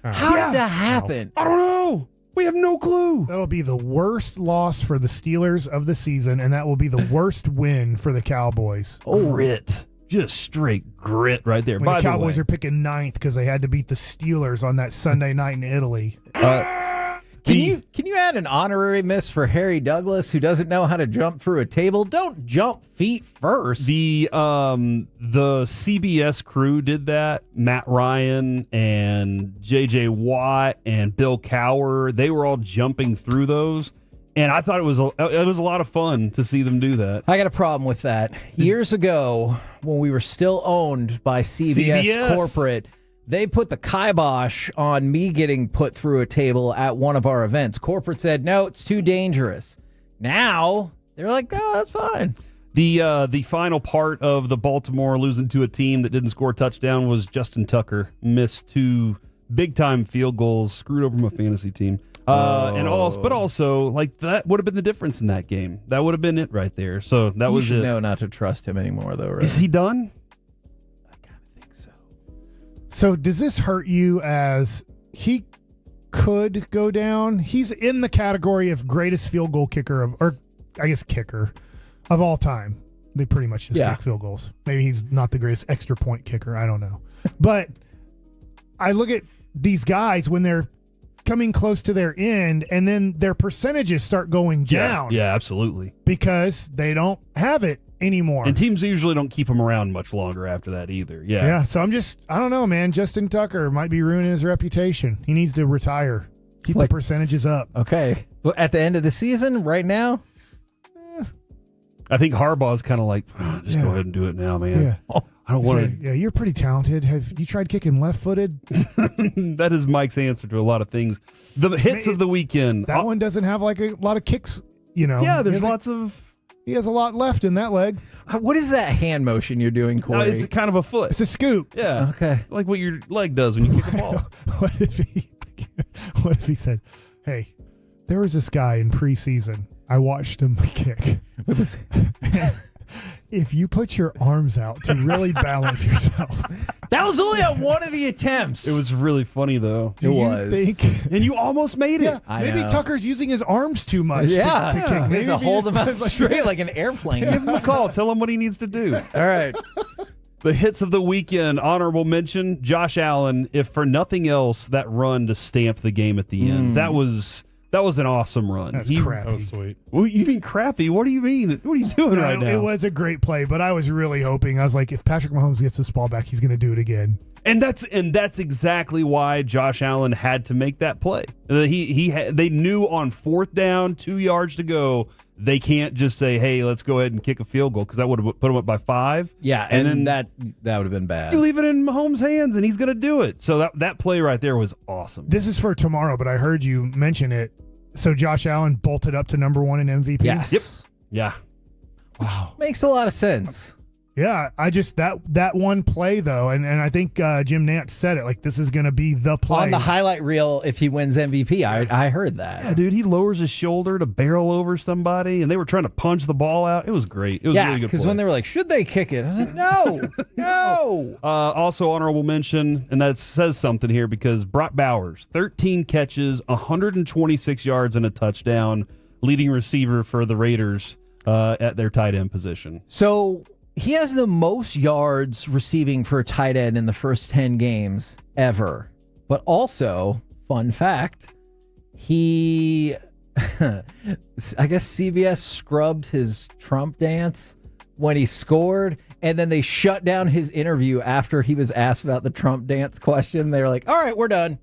How did that happen? I don't know. We have no clue. That'll be the worst loss for the Steelers of the season, and that will be the worst win for the Cowboys. Grit. Just straight grit right there. When the Cowboys are picking 9th because they had to beat the Steelers on that Sunday night in Italy. Can you add an honorary miss for Harry Douglas, who doesn't know how to jump through a table? Don't jump feet first. The CBS crew did that. Matt Ryan and J.J. Watt and Bill Cowher, they were all jumping through those. And I thought it was a lot of fun to see them do that. I got a problem with that. Years ago, when we were still owned by CBS corporate, they put the kibosh on me getting put through a table at one of our events. Corporate said, no, it's too dangerous. Now, they're like, oh, that's fine. The final part of the Baltimore losing to a team that didn't score a touchdown was Justin Tucker missed 2 big-time field goals, screwed over my fantasy team. But also, like, that would have been the difference in that game. That would have been it right there. So that was it. You should know not to trust him anymore, though, right? Is he done? So does this hurt you as he could go down? He's in the category of greatest field goal kicker kicker of all time. They pretty much just kick field goals. Maybe he's not the greatest extra point kicker. I don't know. But I look at these guys when they're coming close to their end, and then their percentages start going down. Yeah, absolutely. Because they don't have it anymore. And teams usually don't keep him around much longer after that either. Yeah. Yeah. So I don't know, man. Justin Tucker might be ruining his reputation. He needs to retire. Keep the percentages up. Okay. Well, at the end of the season, right now? I think Harbaugh's kind of like, just go ahead and do it now, man. Yeah. I don't want to. Yeah, you're pretty talented. Have you tried kicking left-footed? That is Mike's answer to a lot of things. The hits of the weekend. That one doesn't have like a lot of kicks, Yeah, there's lots of. He has a lot left in that leg. What is that hand motion you're doing, Corey? It's kind of a foot. It's a scoop. Yeah. Okay. Like what your leg does when you kick a ball. What if he said, "Hey, there was this guy in preseason. I watched him kick. If you put your arms out to really balance yourself." That was only on one of the attempts. It was really funny, though. Do you think? And you almost made it. Yeah, maybe Tucker's using his arms too much to kick. He has to hold them out straight like an airplane. Give him a call. Tell him what he needs to do. All right. The hits of the weekend, honorable mention, Josh Allen, if for nothing else, that run to stamp the game at the end. That was an awesome run. That's crappy. That was sweet. Well, you mean crappy? What do you mean? What are you doing right now? It was a great play, but I was really hoping. I was like, if Patrick Mahomes gets this ball back, he's going to do it again. And that's exactly why Josh Allen had to make that play. They knew on 4th down, 2 yards to go, they can't just say, "Hey, let's go ahead and kick a field goal," because that would have put them up by 5. Yeah, and then that would have been bad. You leave it in Mahomes' hands, and he's going to do it. So that play right there was awesome. This is for tomorrow, but I heard you mention it. So Josh Allen bolted up to number 1 in MVP? Yes. Yep. Yeah. Wow. Makes a lot of sense. Yeah, I just that one play though, and I think Jim Nantz said it, like this is going to be the play On the highlight reel if he wins MVP. I heard that. Yeah, dude, he lowers his shoulder to barrel over somebody, and they were trying to punch the ball out. It was great. It was a really good play. Because when they were like, should they kick it? I was like, no, no. Also honorable mention, and that says something here because Brock Bowers, 13 catches, 126 yards, and a touchdown, leading receiver for the Raiders at their tight end position. So he has the most yards receiving for a tight end in the first 10 games ever. But also, fun fact, I guess CBS scrubbed his Trump dance when he scored, and then they shut down his interview after he was asked about the Trump dance question. They were like, all right, we're done.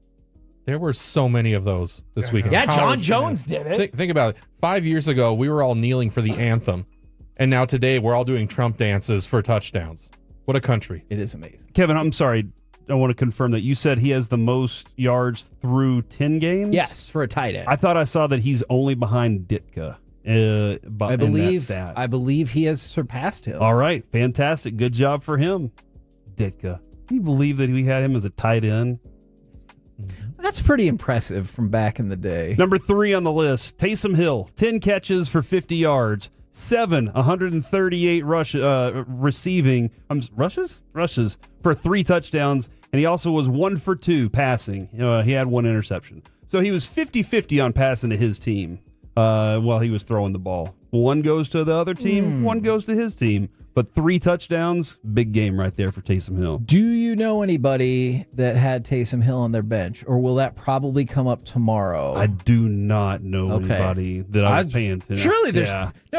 There were so many of those this weekend. Yeah, John Jones did it. Think about it. 5 years ago, we were all kneeling for the anthem. And now today, we're all doing Trump dances for touchdowns. What a country. It is amazing. Kevin, I'm sorry. I want to confirm that you said he has the most yards through 10 games? Yes, for a tight end. I thought I saw that he's only behind Ditka. I believe he has surpassed him. All right. Fantastic. Good job for him. Ditka. Can you believe that we had him as a tight end? That's pretty impressive from back in the day. Number 3 on the list, Taysom Hill, 10 catches for 50 yards. 138 receiving rushes for 3 touchdowns, and he also was 1 for 2 passing. He had 1 interception, so he was 50-50 on passing to his team while he was throwing the ball. 1 goes to the other team, 1 goes to his team, but 3 touchdowns, big game right there for Taysom Hill. Do you know anybody that had Taysom Hill on their bench, or will that probably come up tomorrow? I do not know anybody that I was paying attention.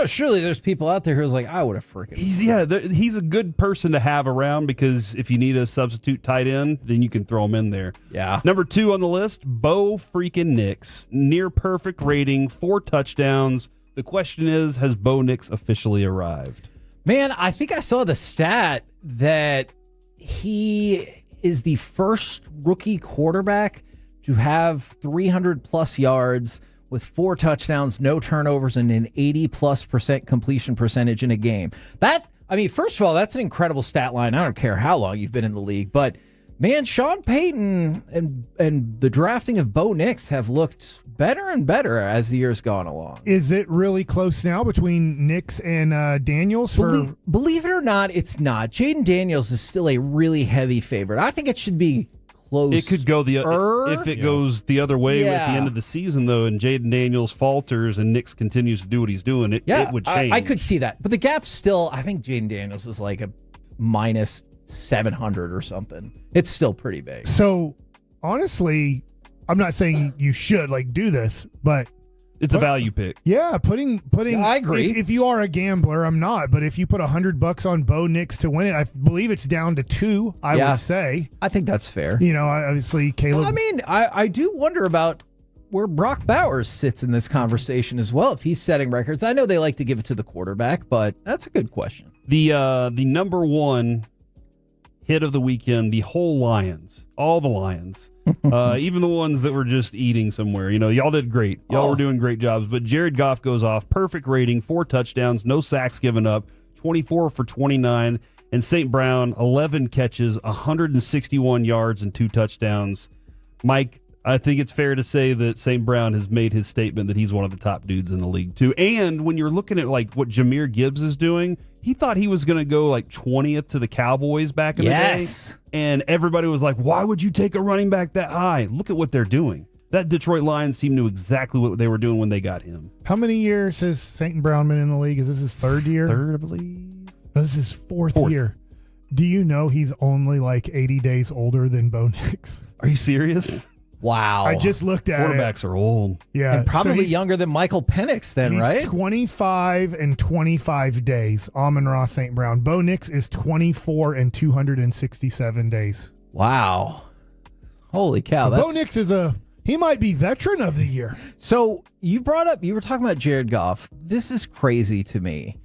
Surely there's people out there who's like, I would have freaking. He's a good person to have around because if you need a substitute tight end, then you can throw him in there. Yeah. Number 2 on the list, Bo freaking Nix, near perfect rating, 4 touchdowns. The question is, has Bo Nix officially arrived? Man, I think I saw the stat that he is the first rookie quarterback to have 300-plus yards with 4 touchdowns, no turnovers, and an 80+% completion percentage in a game. First of all, that's an incredible stat line. I don't care how long you've been in the league, but man, Sean Payton and the drafting of Bo Nix have looked better and better as the year's gone along. Is it really close now between Nix and Daniels? Believe it or not, it's not. Jaden Daniels is still a really heavy favorite. I think it should be close. It could go if it goes the other way at the end of the season, though, and Jaden Daniels falters and Nix continues to do what he's doing. It would change. I could see that. But the gap still, I think Jaden Daniels is like a minus 700 or something. It's still pretty big. So, honestly, I'm not saying you should do this, but it's a value pick. Yeah, putting. Yeah, I agree. If you are a gambler, I'm not. But if you put $100 on Bo Nix to win it, I believe it's down to 2. I would say. I think that's fair. Obviously, Caleb. Well, I do wonder about where Brock Bowers sits in this conversation as well, if he's setting records. I know they like to give it to the quarterback, but that's a good question. The number one hit of the weekend, the whole Lions, all the Lions, even the ones that were just eating somewhere. Y'all did great. Y'all were doing great jobs. But Jared Goff goes off, perfect rating, 4 touchdowns, no sacks given up, 24 for 29. And St. Brown, 11 catches, 161 yards, and 2 touchdowns. Mike, I think it's fair to say that St. Brown has made his statement that he's one of the top dudes in the league, too. And when you're looking at what Jahmyr Gibbs is doing, he thought he was going to go 20th to the Cowboys back in the day. And everybody was like, why would you take a running back that high? Look at what they're doing. That Detroit Lions team knew exactly what they were doing when they got him. How many years has St. Brown been in the league? Is this his 3rd year? 3rd, I believe. This is his fourth year. Do you know he's only 80 days older than Bo Nix? Are you serious? Wow. I just looked at Quarterbacks are old. Yeah. And probably younger than Michael Penix then, he's right? 25 and 25 days, Amon-Ra St. Brown. Bo Nix is 24 and 267 days. Wow. Holy cow. So Bo Nix he might be veteran of the year. So you were talking about Jared Goff. This is crazy to me.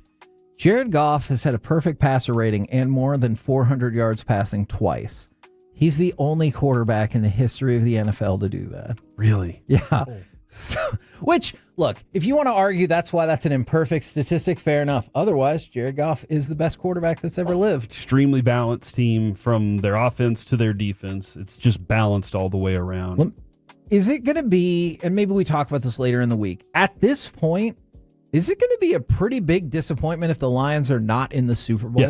Jared Goff has had a perfect passer rating and more than 400 yards passing twice. He's the only quarterback in the history of the NFL to do that. Really? Yeah. So, which, look, if you want to argue that's why that's an imperfect statistic, fair enough. Otherwise, Jared Goff is the best quarterback that's ever lived. Extremely balanced team from their offense to their defense. It's just balanced all the way around. Is it going to be, and maybe we talk about this later in the week, at this point, is it going to be a pretty big disappointment if the Lions are not in the Super Bowl?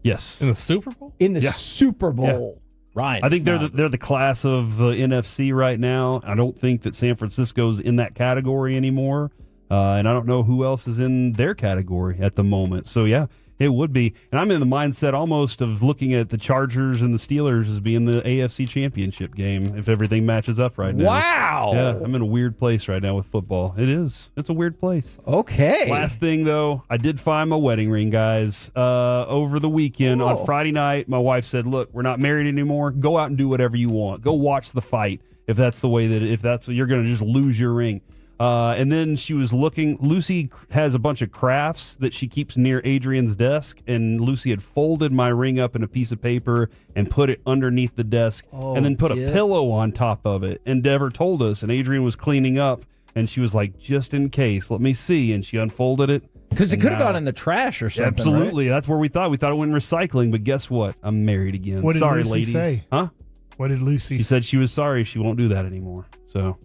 Yes. In the Super Bowl? In the Super Bowl. Ryan. I think they're the class of the NFC right now. I don't think that San Francisco's in that category anymore. And I don't know who else is in their category at the moment. So, yeah, it would be. And I'm in the mindset almost of looking at the Chargers and the Steelers as being the AFC Championship game if everything matches up right now. Wow. Yeah, I'm in a weird place right now with football. It is. It's a weird place. Okay. Last thing, though, I did find my wedding ring, guys. Over the weekend on Friday night, my wife said, look, we're not married anymore. Go out and do whatever you want. Go watch the fight if that's the way you're going to just lose your ring. And then she was looking. Lucy has a bunch of crafts that she keeps near Adrian's desk, and Lucy had folded my ring up in a piece of paper and put it underneath the desk, and then put a pillow on top of it. And Dever told us, and Adrian was cleaning up, and she was like, just in case, let me see. And she unfolded it. Because it could have gone in the trash or something. Absolutely. Right? That's where we thought. We thought it went in recycling, but guess what? I'm married again. What did sorry, Lucy ladies. say? Huh? What did Lucy say? She said she was sorry. She won't do that anymore. So.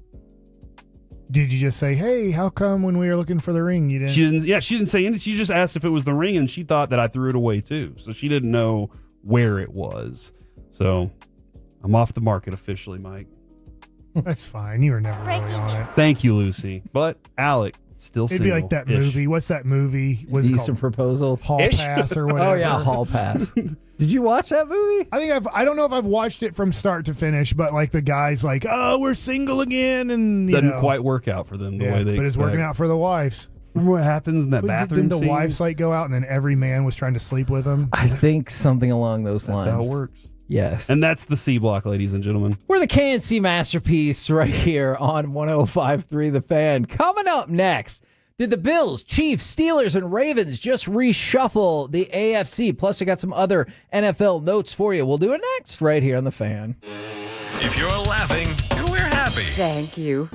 Did you just say, hey, how come when we were looking for the ring you didn't? She didn't say anything. She just asked if it was the ring, and she thought that I threw it away too. So she didn't know where it was. So I'm off the market officially, Mike. That's fine. You were never really on it. Thank you, Lucy. But Alec, still It'd single. be like that movie. What's that movie? What's it Decent called? Proposal. Hall Pass or whatever. Oh, yeah, Hall Pass. Did you watch that movie? I think I don't know if I've watched it from start to finish, but like the guy's like, oh, we're single again. And doesn't quite work out for them the way they But it's working out for the wives. Remember what happens in that bathroom Didn't the wives like go out and then every man was trying to sleep with them? I think something along those lines. That's how it works. Yes. And that's the C block, ladies and gentlemen. We're the KNC Masterpiece right here on 105.3 The Fan. Coming up next, did the Bills, Chiefs, Steelers, and Ravens just reshuffle the AFC? Plus, I got some other NFL notes for you. We'll do it next right here on The Fan. If you're laughing, we're happy. Thank you.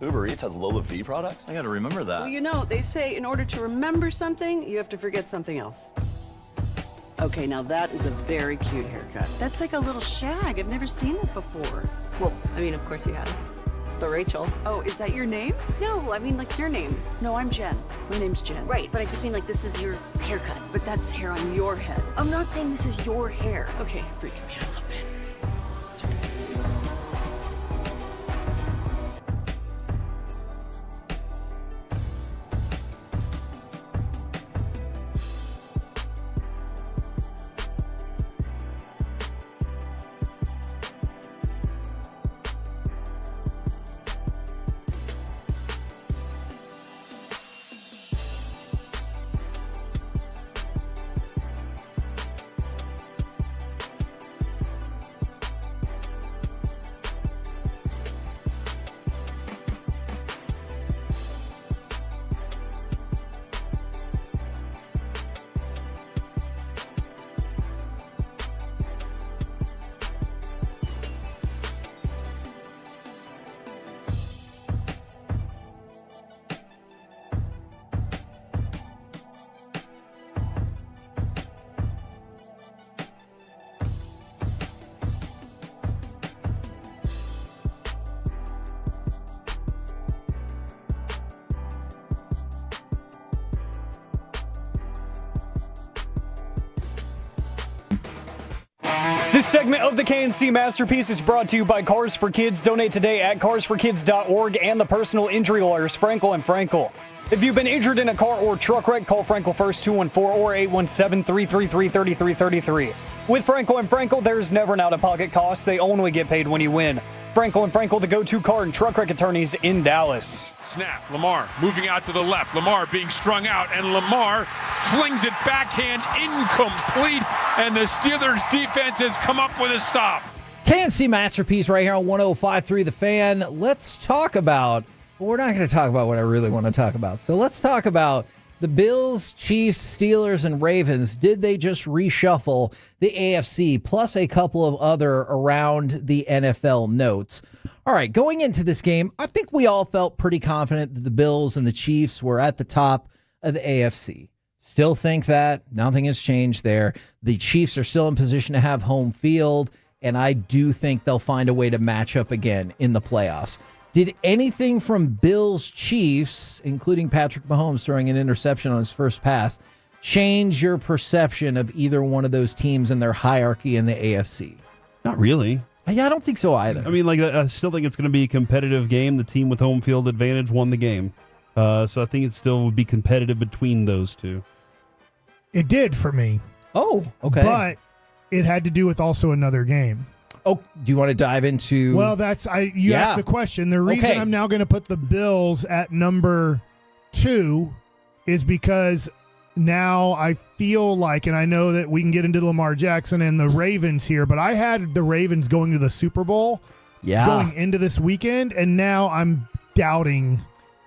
Uber Eats has Lola V products? I got to remember that. Well, you know, they say in order to remember something, you have to forget something else. Okay, now that is a very cute haircut. That's like a little shag. I've never seen it before. Well, I mean, of course you have. It's the Rachel. Oh, is that your name? No, I mean like your name. No, I'm Jen. My name's Jen. Right, but I just mean like this is your haircut. But that's hair on your head. I'm not saying this is your hair. Okay, freaking me out a little bit. This segment of the KNC Masterpiece is brought to you by Cars for Kids. Donate today at carsforkids.org and the personal injury lawyers Frankel and Frankel. If you've been injured in a car or truck wreck, call Frankel first, 214 or 817-333-3333. With Frankel and Frankel, there's never an out-of-pocket cost. They only get paid when you win. Frankel and Frankel, the go-to car and truck wreck attorneys in Dallas. Snap. Lamar moving out to the left. Lamar being strung out, and Lamar flings it backhand incomplete, and the Steelers defense has come up with a stop. KNC Masterpiece right here on 105.3 The Fan. Let's talk about, well, we're not going to talk about what I really want to talk about. So let's talk about the Bills, Chiefs, Steelers, and Ravens. Did they just reshuffle the AFC plus a couple of other around the NFL notes? All right, going into this game, I think we all felt pretty confident that the Bills and the Chiefs were at the top of the AFC. Still think that. Nothing has changed there. The Chiefs are still in position to have home field, and I do think they'll find a way to match up again in the playoffs. Did anything from Bills Chiefs, including Patrick Mahomes throwing an interception on his first pass, change your perception of either one of those teams in their hierarchy in the AFC? Not really. Yeah, I don't think so either. I mean, I still think it's going to be a competitive game. The team with home field advantage won the game. So I think it still would be competitive between those two. It did for me. Oh, okay. But it had to do with also another game. Oh, do you want to dive into? Well, you asked the question. The reason I'm now going to put the Bills at number 2 is because now I feel like, and I know that we can get into Lamar Jackson and the Ravens here, but I had the Ravens going to the Super Bowl going into this weekend, and now I'm doubting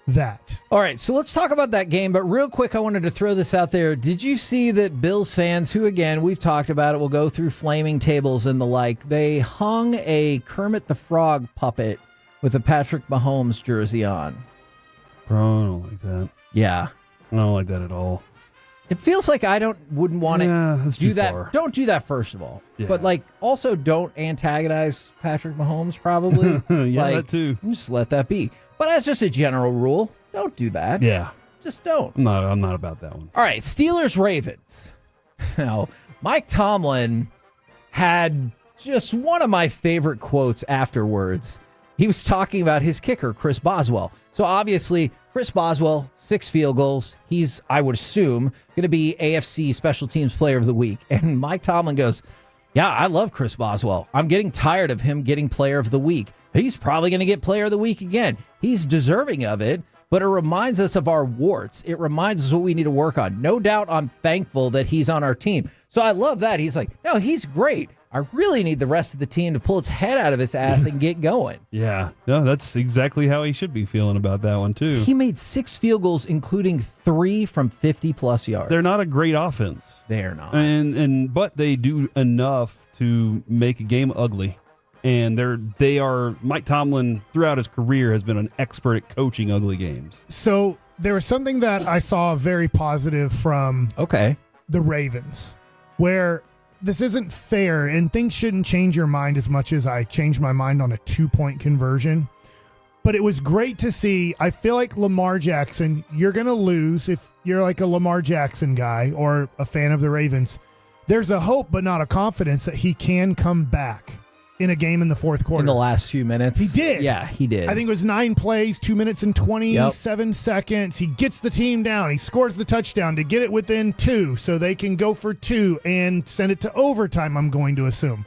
that. All right, so let's talk about that game, but real quick, I wanted to throw this out there. Did you see that Bills fans, who again, we've talked about it, will go through flaming tables and the like, they hung a Kermit the Frog puppet with a Patrick Mahomes jersey on? Bro, I don't like that. Yeah. I don't like that at all. It feels like I wouldn't want to do that. Far. Don't do that, first of all. Yeah. But also don't antagonize Patrick Mahomes, probably. That too. Just let that be. But as just a general rule, don't do that. Yeah. Just don't. I'm not about that one. All right, Steelers Ravens. Now, Mike Tomlin had just one of my favorite quotes afterwards. He was talking about his kicker, Chris Boswell. So obviously, Chris Boswell, 6 field goals. He's, I would assume, going to be AFC Special Teams Player of the Week. And Mike Tomlin goes, yeah, I love Chris Boswell. I'm getting tired of him getting Player of the Week. He's probably going to get Player of the Week again. He's deserving of it, but it reminds us of our warts. It reminds us what we need to work on. No doubt I'm thankful that he's on our team. So I love that. He's like, no, he's great. I really need the rest of the team to pull its head out of its ass and get going. Yeah. No, that's exactly how he should be feeling about that one, too. He made 6 field goals, including 3 from 50-plus yards. They're not a great offense. They're not. But they do enough to make a game ugly. And Mike Tomlin throughout his career has been an expert at coaching ugly games. So there was something that I saw very positive from the Ravens, where this isn't fair and things shouldn't change your mind as much as I changed my mind on a 2-point conversion. But it was great to see. I feel like Lamar Jackson, you're going to lose if you're like a Lamar Jackson guy or a fan of the Ravens. There's a hope, but not a confidence that he can come back in a game in the fourth quarter. In the last few minutes. He did. Yeah, he did. I think it was 9 plays, 2 minutes and 27 seconds. He gets the team down. He scores the touchdown to get it within 2 so they can go for 2 and send it to overtime, I'm going to assume.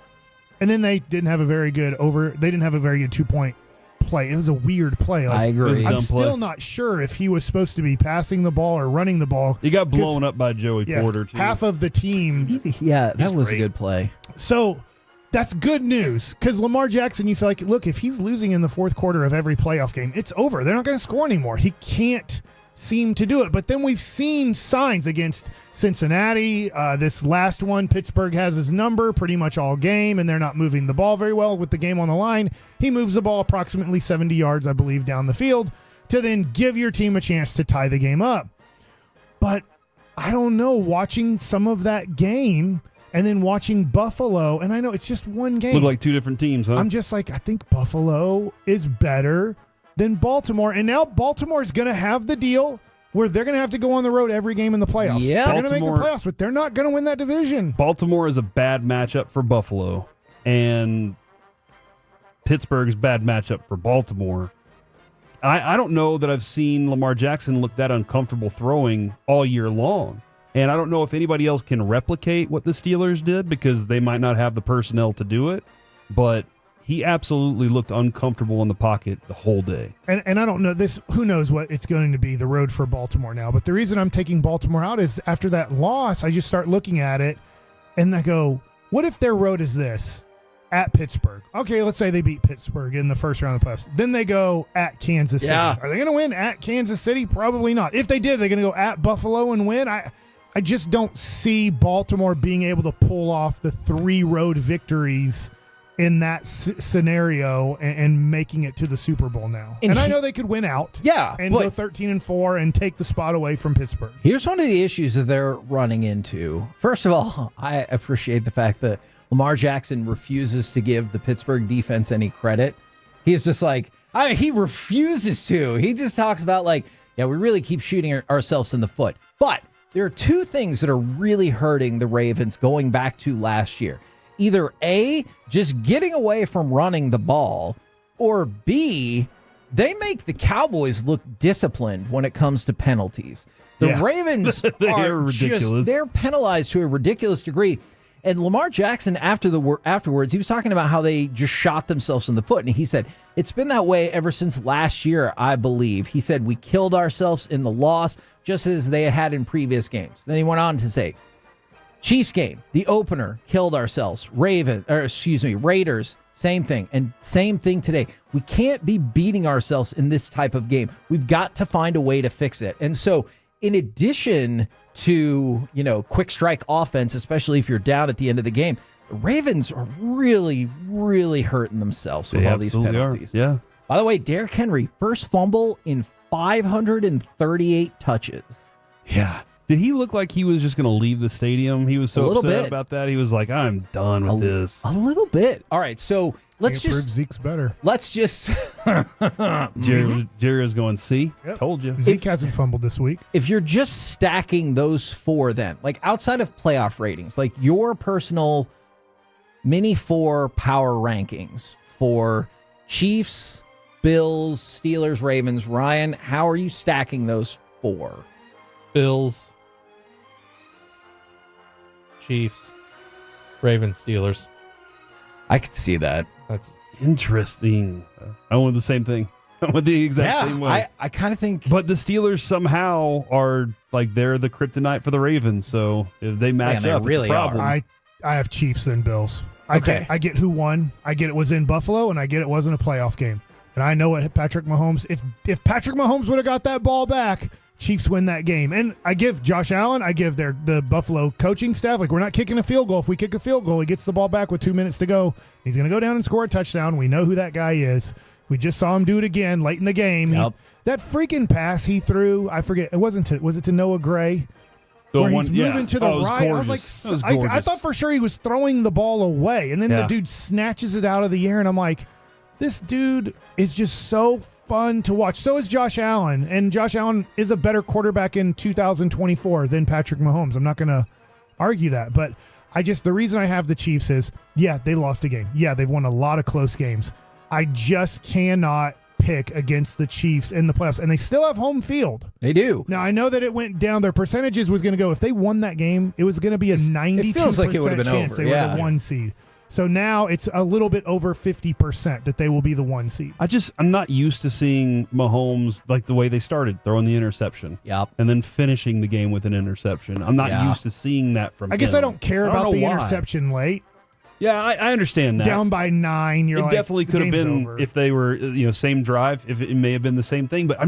And then they didn't have a very good 2-point play. It was a weird play. I agree. I'm still not sure if he was supposed to be passing the ball or running the ball. He got blown up by Joey Porter, too. Half of the team. That was a good play. So that's good news because Lamar Jackson, you feel like, look, if he's losing in the fourth quarter of every playoff game, it's over. They're not going to score anymore. He can't seem to do it. But then we've seen signs against Cincinnati. This last one, Pittsburgh has his number pretty much all game, and they're not moving the ball very well with the game on the line. He moves the ball approximately 70 yards, I believe, down the field to then give your team a chance to tie the game up. But I don't know, watching some of that game and then watching Buffalo, and I know it's just one game. Look like two different teams, huh? I'm just like, I think Buffalo is better than Baltimore. And now Baltimore is going to have the deal where they're going to have to go on the road every game in the playoffs. Yeah. They're going to make the playoffs, but they're not going to win that division. Baltimore is a bad matchup for Buffalo, and Pittsburgh's bad matchup for Baltimore. I don't know that I've seen Lamar Jackson look that uncomfortable throwing all year long. And I don't know if anybody else can replicate what the Steelers did because they might not have the personnel to do it. But he absolutely looked uncomfortable in the pocket the whole day. And I don't know this. Who knows what it's going to be, the road for Baltimore now. But the reason I'm taking Baltimore out is after that loss, I just start looking at it and I go, what if their road is this? At Pittsburgh. Okay, let's say they beat Pittsburgh in the first round of the playoffs. Then they go at Kansas City. Yeah. Are they going to win at Kansas City? Probably not. If they did, they're going to go at Buffalo and win. I just don't see Baltimore being able to pull off the 3 road victories in that scenario and making it to the Super Bowl now. And I know they could win out. Yeah. And go 13-4 and take the spot away from Pittsburgh. Here's one of the issues that they're running into. First of all, I appreciate the fact that Lamar Jackson refuses to give the Pittsburgh defense any credit. He's just like, he refuses to. He just talks about we really keep shooting ourselves in the foot. But there are 2 things that are really hurting the Ravens going back to last year. Either A, just getting away from running the ball, or B, they make the Cowboys look disciplined when it comes to penalties. The Ravens are ridiculous. They're penalized to a ridiculous degree. And Lamar Jackson, afterwards, he was talking about how they just shot themselves in the foot. And he said, it's been that way ever since last year, I believe. He said, we killed ourselves in the loss, just as they had in previous games. Then he went on to say, Chiefs game, the opener, killed ourselves. Raiders, same thing. And same thing today. We can't be beating ourselves in this type of game. We've got to find a way to fix it. And so in addition to, quick strike offense, especially if you're down at the end of the game, the Ravens are really, really hurting themselves with all these penalties. Yeah. By the way, Derrick Henry, first fumble in 538 touches. Yeah. Did he look like he was just going to leave the stadium? He was so upset about that. He was like, I'm done with this. A little bit. All right, so let's just... Zeke's better. Let's just... Jerry was going, see? Yep. Told you. Zeke hasn't fumbled this week. If you're just stacking those 4 then, outside of playoff ratings, your personal mini 4 power rankings for Chiefs, Bills, Steelers, Ravens, Ryan, how are you stacking those 4? Bills, Chiefs, Ravens, Steelers. I could see that. That's interesting. I went the same thing. I went the exact same way. I kind of think... But the Steelers somehow are they're the kryptonite for the Ravens. So if they match up, really it's a problem. I have Chiefs and Bills. I get who won. I get it was in Buffalo, and I get it wasn't a playoff game. And I know what Patrick Mahomes... If Patrick Mahomes would have got that ball back... Chiefs win that game. And I give Josh Allen, I give the Buffalo coaching staff, like, we're not kicking a field goal. If we kick a field goal, he gets the ball back with 2 minutes to go. He's going to go down and score a touchdown. We know who that guy is. We just saw him do it again late in the game. Yep. That freaking pass he threw, I forget, was it to Noah Gray? Where he's moving to the right. I was like, I thought for sure he was throwing the ball away. And then the dude snatches it out of the air. And I'm like, this dude is just so fun to watch. So is Josh Allen. And Josh Allen is a better quarterback in 2024 than Patrick Mahomes. I'm not going to argue that. But the reason I have the Chiefs is, they lost a game. Yeah, they've won a lot of close games. I just cannot pick against the Chiefs in the playoffs. And they still have home field. They do. Now, I know that it went down. Their percentages was going to go, if they won that game, it was going to be a 92% it feels like it would have been chance over. they were the 1 seed. So now it's a little bit over 50% that they will be the 1 seed. I'm not used to seeing Mahomes like the way they started, throwing the interception. Yep. And then finishing the game with an interception. I'm not used to seeing that from him. I guess I don't care about the interception late. Yeah, I understand that. Down by 9, it definitely could have been over. If they were, same drive. If it may have been the same thing, but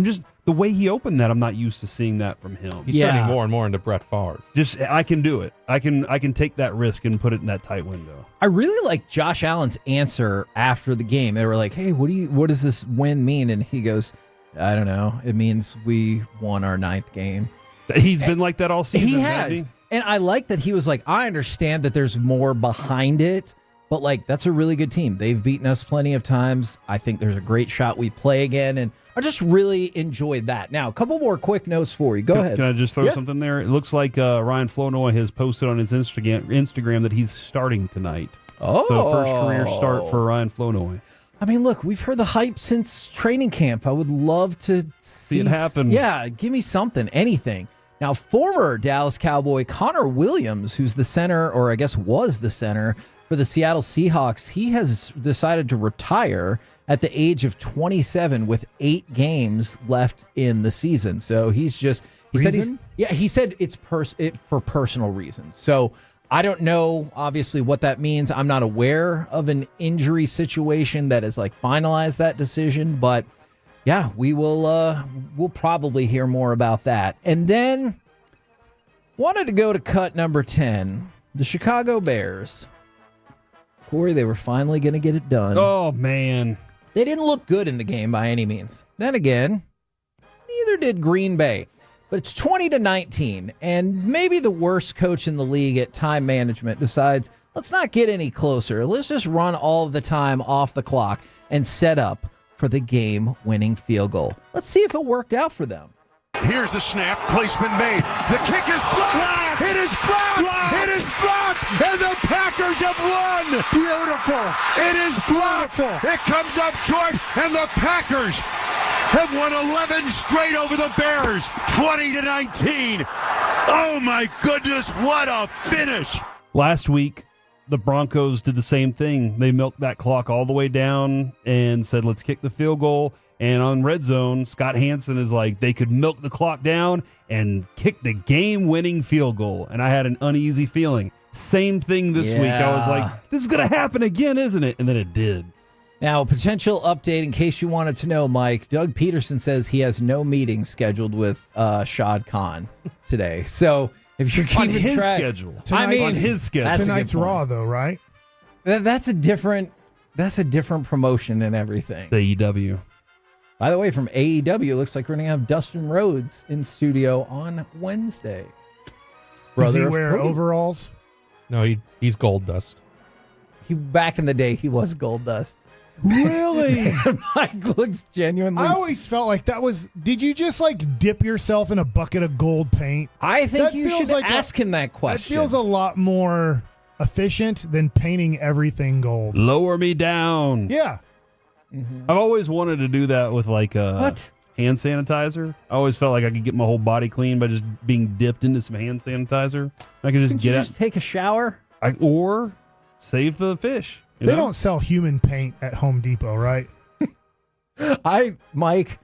the way he opened that, I'm not used to seeing that from him. He's turning more and more into Brett Favre. I can do it. I can take that risk and put it in that tight window. I really like Josh Allen's answer after the game. They were like, "Hey, what does this win mean?" And he goes, "I don't know. It means we won our 9th game." He's been like that all season. He has. And I like that he was like, I understand that there's more behind it, but like, that's a really good team. They've beaten us plenty of times. I think there's a great shot we play again. And I just really enjoyed that. Now, a couple more quick notes for you. Go ahead. Can I just throw something there? It looks like Ryan Flournoy has posted on his Instagram that he's starting tonight. Oh. So first career start for Ryan Flournoy. I mean, look, we've heard the hype since training camp. I would love to see it happen. Yeah, give me something, anything. Now, former Dallas Cowboy Connor Williams, who's the center, or I guess was the center for the Seattle Seahawks, he has decided to retire at the age of 27 with 8 games left in the season. So he said it's for personal reasons. So I don't know, obviously, what that means. I'm not aware of an injury situation that has like finalized that decision, but yeah, we'll probably hear more about that. And then wanted to go to cut number 10, the Chicago Bears. Corey, they were finally going to get it done. Oh, man. They didn't look good in the game by any means. Then again, neither did Green Bay. But it's 20-19, and maybe the worst coach in the league at time management decides, let's not get any closer. Let's just run all of the time off the clock and set up for the game-winning field goal. Let's see if it worked out for them. Here's the snap. Placement made. The kick is blocked. It is blocked. It is blocked. And the Packers have won. Beautiful. It is blocked. It comes up short, and the Packers have won 11 straight over the Bears. 20-19. Oh, my goodness. What a finish. Last week, the Broncos did the same thing. They milked that clock all the way down and said, let's kick the field goal. And on red zone, Scott Hansen is like, they could milk the clock down and kick the game-winning field goal. And I had an uneasy feeling. Same thing this week. I was like, this is going to happen again, isn't it? And then it did. Now, a potential update in case you wanted to know, Mike. Doug Peterson says he has no meeting scheduled with Shad Khan today. So if you're keeping on his track, schedule. I mean, on his schedule. Tonight's Raw, though, right? That's a different promotion and everything. The AEW. By the way, from AEW, it looks like we're going to have Dustin Rhodes in studio on Wednesday. Does he wear overalls? No, he's Gold Dust. Back in the day, he was Gold Dust. Really? Mike looks genuinely. I always felt like that was. Did you just like dip yourself in a bucket of gold paint? I think that you should ask him that question. That feels a lot more efficient than painting everything gold. Lower me down. Yeah. Mm-hmm. I've always wanted to do that with like hand sanitizer. I always felt like I could get my whole body clean by just being dipped into some hand sanitizer. I could just just take a shower or save the fish. They don't sell human paint at Home Depot, right? Mike,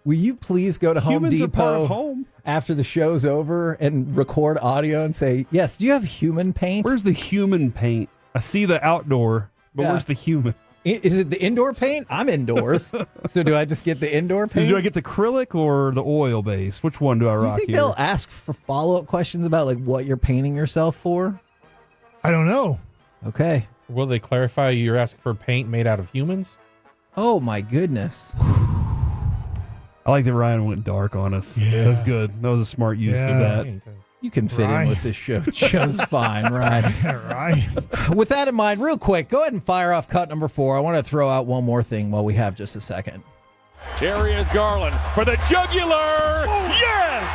will you please go to Home Humans are part Depot of home. after the show's over and record audio and say, yes, do you have human paint? Where's the human paint? I see the outdoor, but where's the human? Is it the indoor paint? I'm indoors. So do I just get the indoor paint? Do I get the acrylic or the oil base? Which one do I rock Do you think here? they'll ask for follow-up questions about like what you're painting yourself for? I don't know. Okay. Will they clarify you're asking for paint made out of humans? Oh my goodness. I like that Ryan went dark on us. Yeah. That was good. That was a smart use of that. You can fit in Right. with this show just fine, right? Right. With that in mind, real quick, go ahead and fire off cut number 4. I want to throw out one more thing while we have just a second. Here is Garland for the jugular. Yes!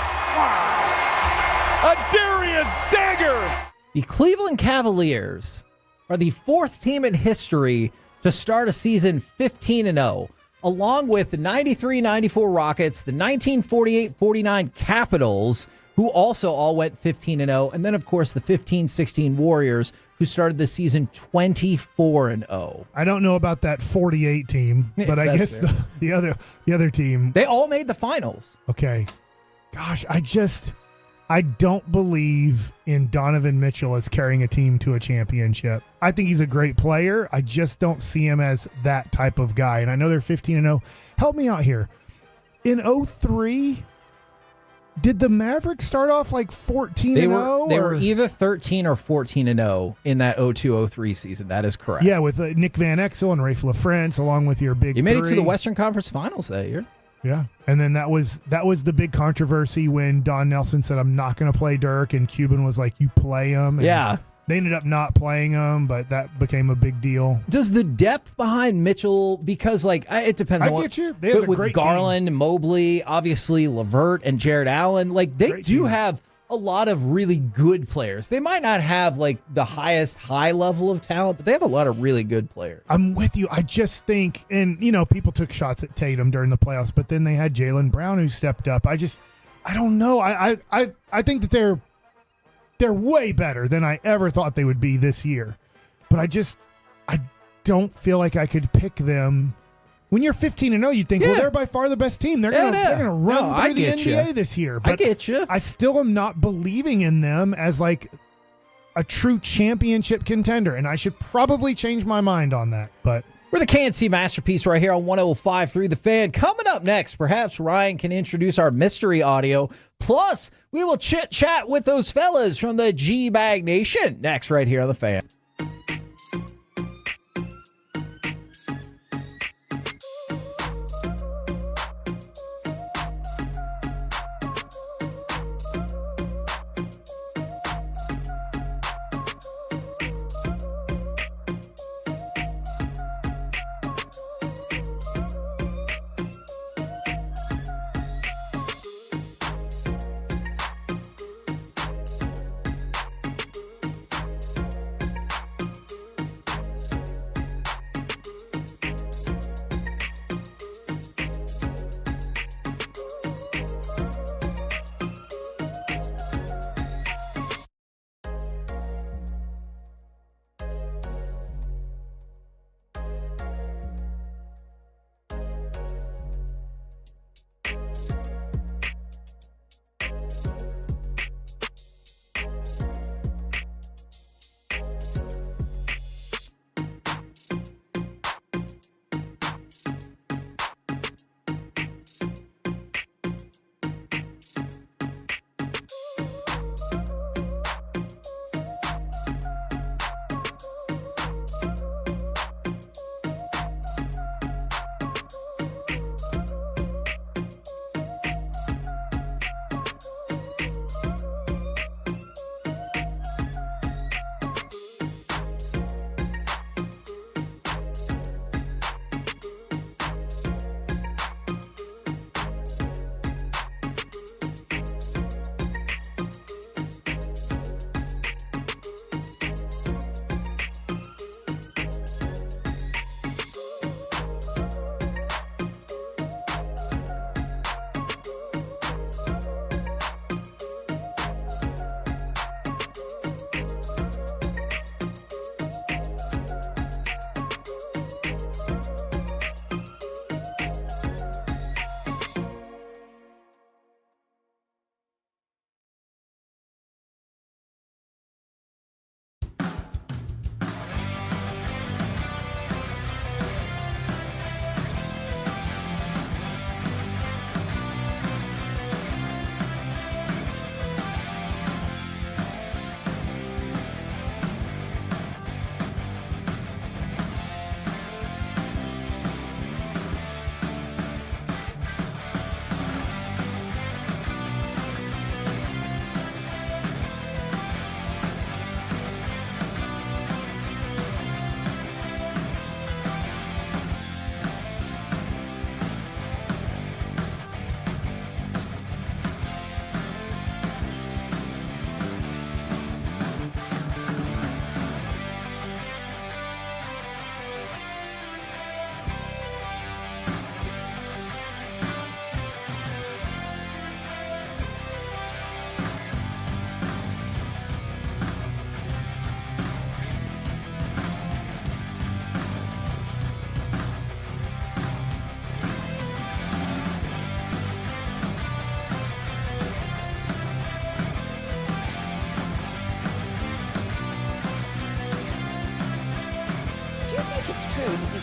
A Darius dagger. The Cleveland Cavaliers are the 4th team in history to start a season 15-0, along with the 93-94 Rockets, the 1948-49 Capitals, who also all went 15-0, and then, of course, the 15-16 Warriors, who started the season 24-0. I don't know about that 48 team, but I That's guess fair. the other team. They all made the finals. Okay. Gosh, I don't believe in Donovan Mitchell as carrying a team to a championship. I think he's a great player. I just don't see him as that type of guy. And I know they're 15-0. Help me out here. In 03, did the Mavericks start off like 14-0? They were either 13 or 14-0 in that 02-03 season. That is correct. Yeah, with Nick Van Exel and Rafe LaFrance, along with your big You made it to three. the Western Conference Finals that year. Yeah, and then that was the big controversy when Don Nelson said, "I'm not going to play Dirk," and Cuban was like, "You play him." And Yeah. they ended up not playing him, but that became a big deal. Does the depth behind Mitchell, because like it depends I on what, get you. They have a with great Garland, Mobley, obviously LeVert and Jared Allen, like they Great do team. have a lot of really good players. They might not have like the highest high level of talent, but they have a lot of really good players. I'm with you. I just think, and people took shots at Tatum during the playoffs, but then they had Jaylen Brown who stepped up. I don't know. I think that they're way better than I ever thought they would be this year, but I don't feel like I could pick them. When you're 15-0, you think, well, they're by far the best team. They're gonna run through the NBA this year. But I get you. I still am not believing in them as like a true championship contender, and I should probably change my mind on that. But We're the KNC Masterpiece right here on 105.3 The Fan. Coming up next, perhaps Ryan can introduce our mystery audio. Plus, we will chit-chat with those fellas from the G-Bag Nation. Next, right here on The Fan.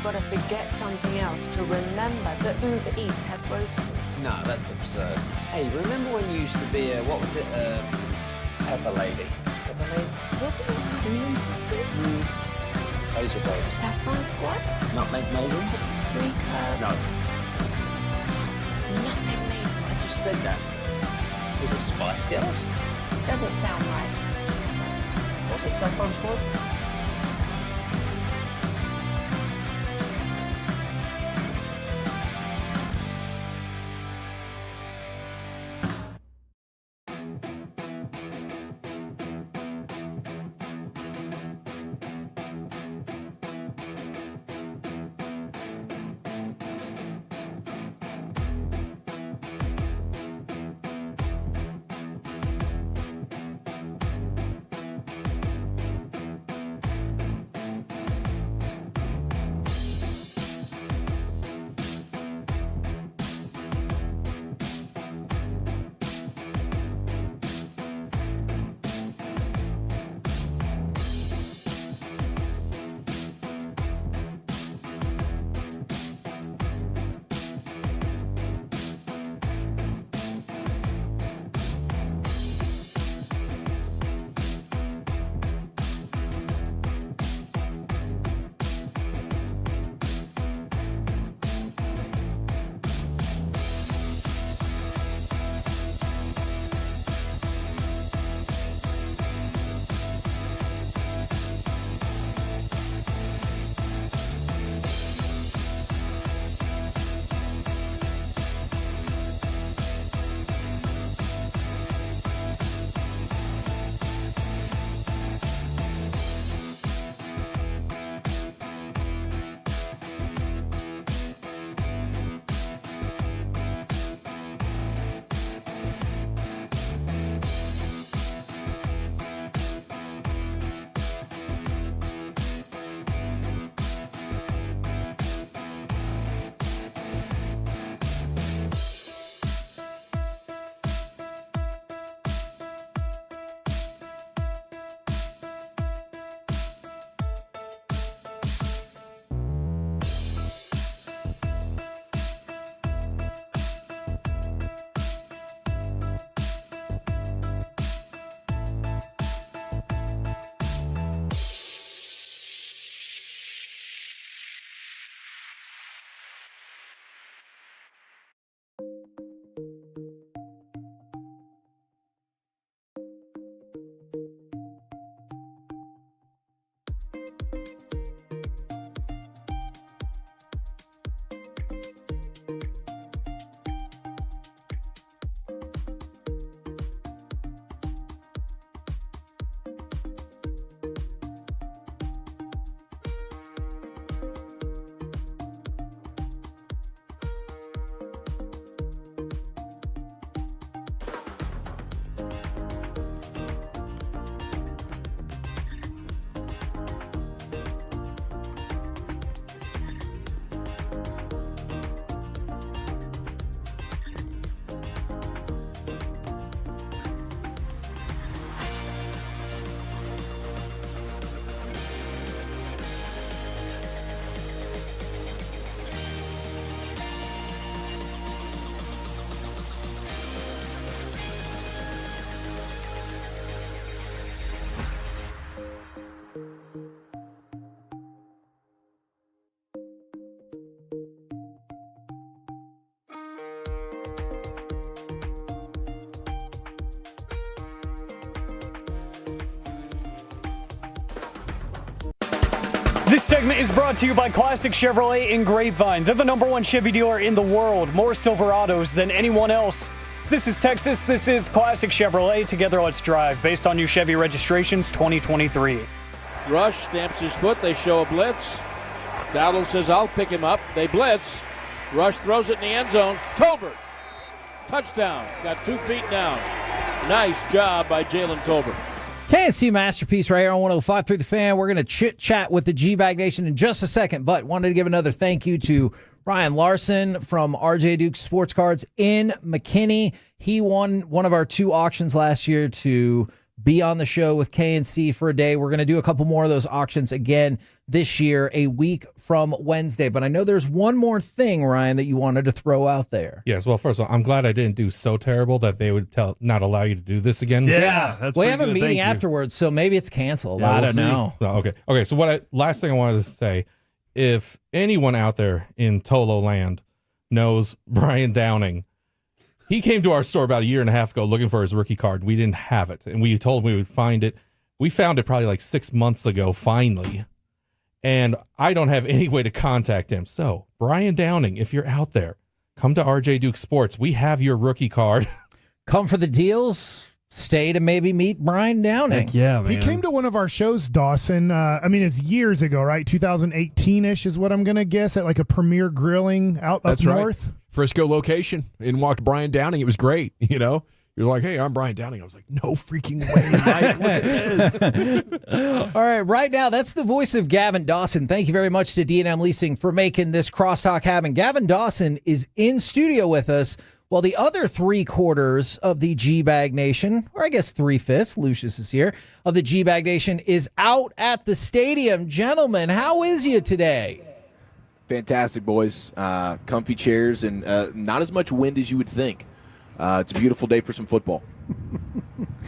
you've got to forget something else to remember that Uber Eats has groceries. No, that's absurd. Hey, remember when you used to be a, what was it, Pepper Lady? Pepper Lady? Wasn't it Singing Sisters? Those are those. Saffron Squad? Nutmeg Maidens? Free Curve? No. Nutmeg Maidens. I just said that. Was it Spice Girls? Doesn't sound right. Was it Saffron Squad? This segment is brought to you by Classic Chevrolet in Grapevine. They're the #1 Chevy dealer in the world, more Silverados than anyone else. This is Texas, this is Classic Chevrolet. Together, let's drive. Based on new Chevy registrations 2023. Rush stamps his foot, they show a blitz. Dowdle says, I'll pick him up. They blitz. Rush throws it in the end zone. Tolbert, touchdown. Got 2 feet down. Nice job by Jalen Tolbert. KNC Masterpiece right here on 105 through the Fan. We're going to chit-chat with the G-Bag Nation in just a second, but wanted to give another thank you to Ryan Larson from RJ Duke Sports Cards in McKinney. He won one of our 2 auctions last year to be on the show with KNC for a day. We're going to do a couple more of those auctions again this year, a week from Wednesday. But I know there's one more thing, Ryan, that you wanted to throw out there. Yes, well, first of all, I'm glad I didn't do so terrible that they would not allow you to do this again. Yeah, that's we have a meeting afterwards, so maybe it's canceled. I don't know. Oh, okay. So last thing I wanted to say, if anyone out there in Tolo land knows Brian Downing, he came to our store about a year and a half ago looking for his rookie card. We didn't have it, and we told him we would find it. We found it probably like 6 months ago, finally, and I don't have any way to contact him. So, Brian Downing, if you're out there, come to RJ Duke Sports. We have your rookie card. Come for the deals. Stay to maybe meet Brian Downing. Heck yeah, man. He came to one of our shows, Dawson. It's years ago, right? 2018-ish is what I'm going to guess, at like a Premier Grilling up north. Right. Frisco location. In walked Brian Downing. It was great, He was like, hey, I'm Brian Downing. I was like, no freaking way, Mike. Look at this. All right now, that's the voice of Gavin Dawson. Thank you very much to D&M Leasing for making this crosstalk happen. Gavin Dawson is in studio with us, while the other 3/4 of the G-Bag Nation, or I guess 3/5, Lucius is here, of the G-Bag Nation is out at the stadium. Gentlemen, how is you today? Fantastic, boys. Comfy chairs and not as much wind as you would think. It's a beautiful day for some football.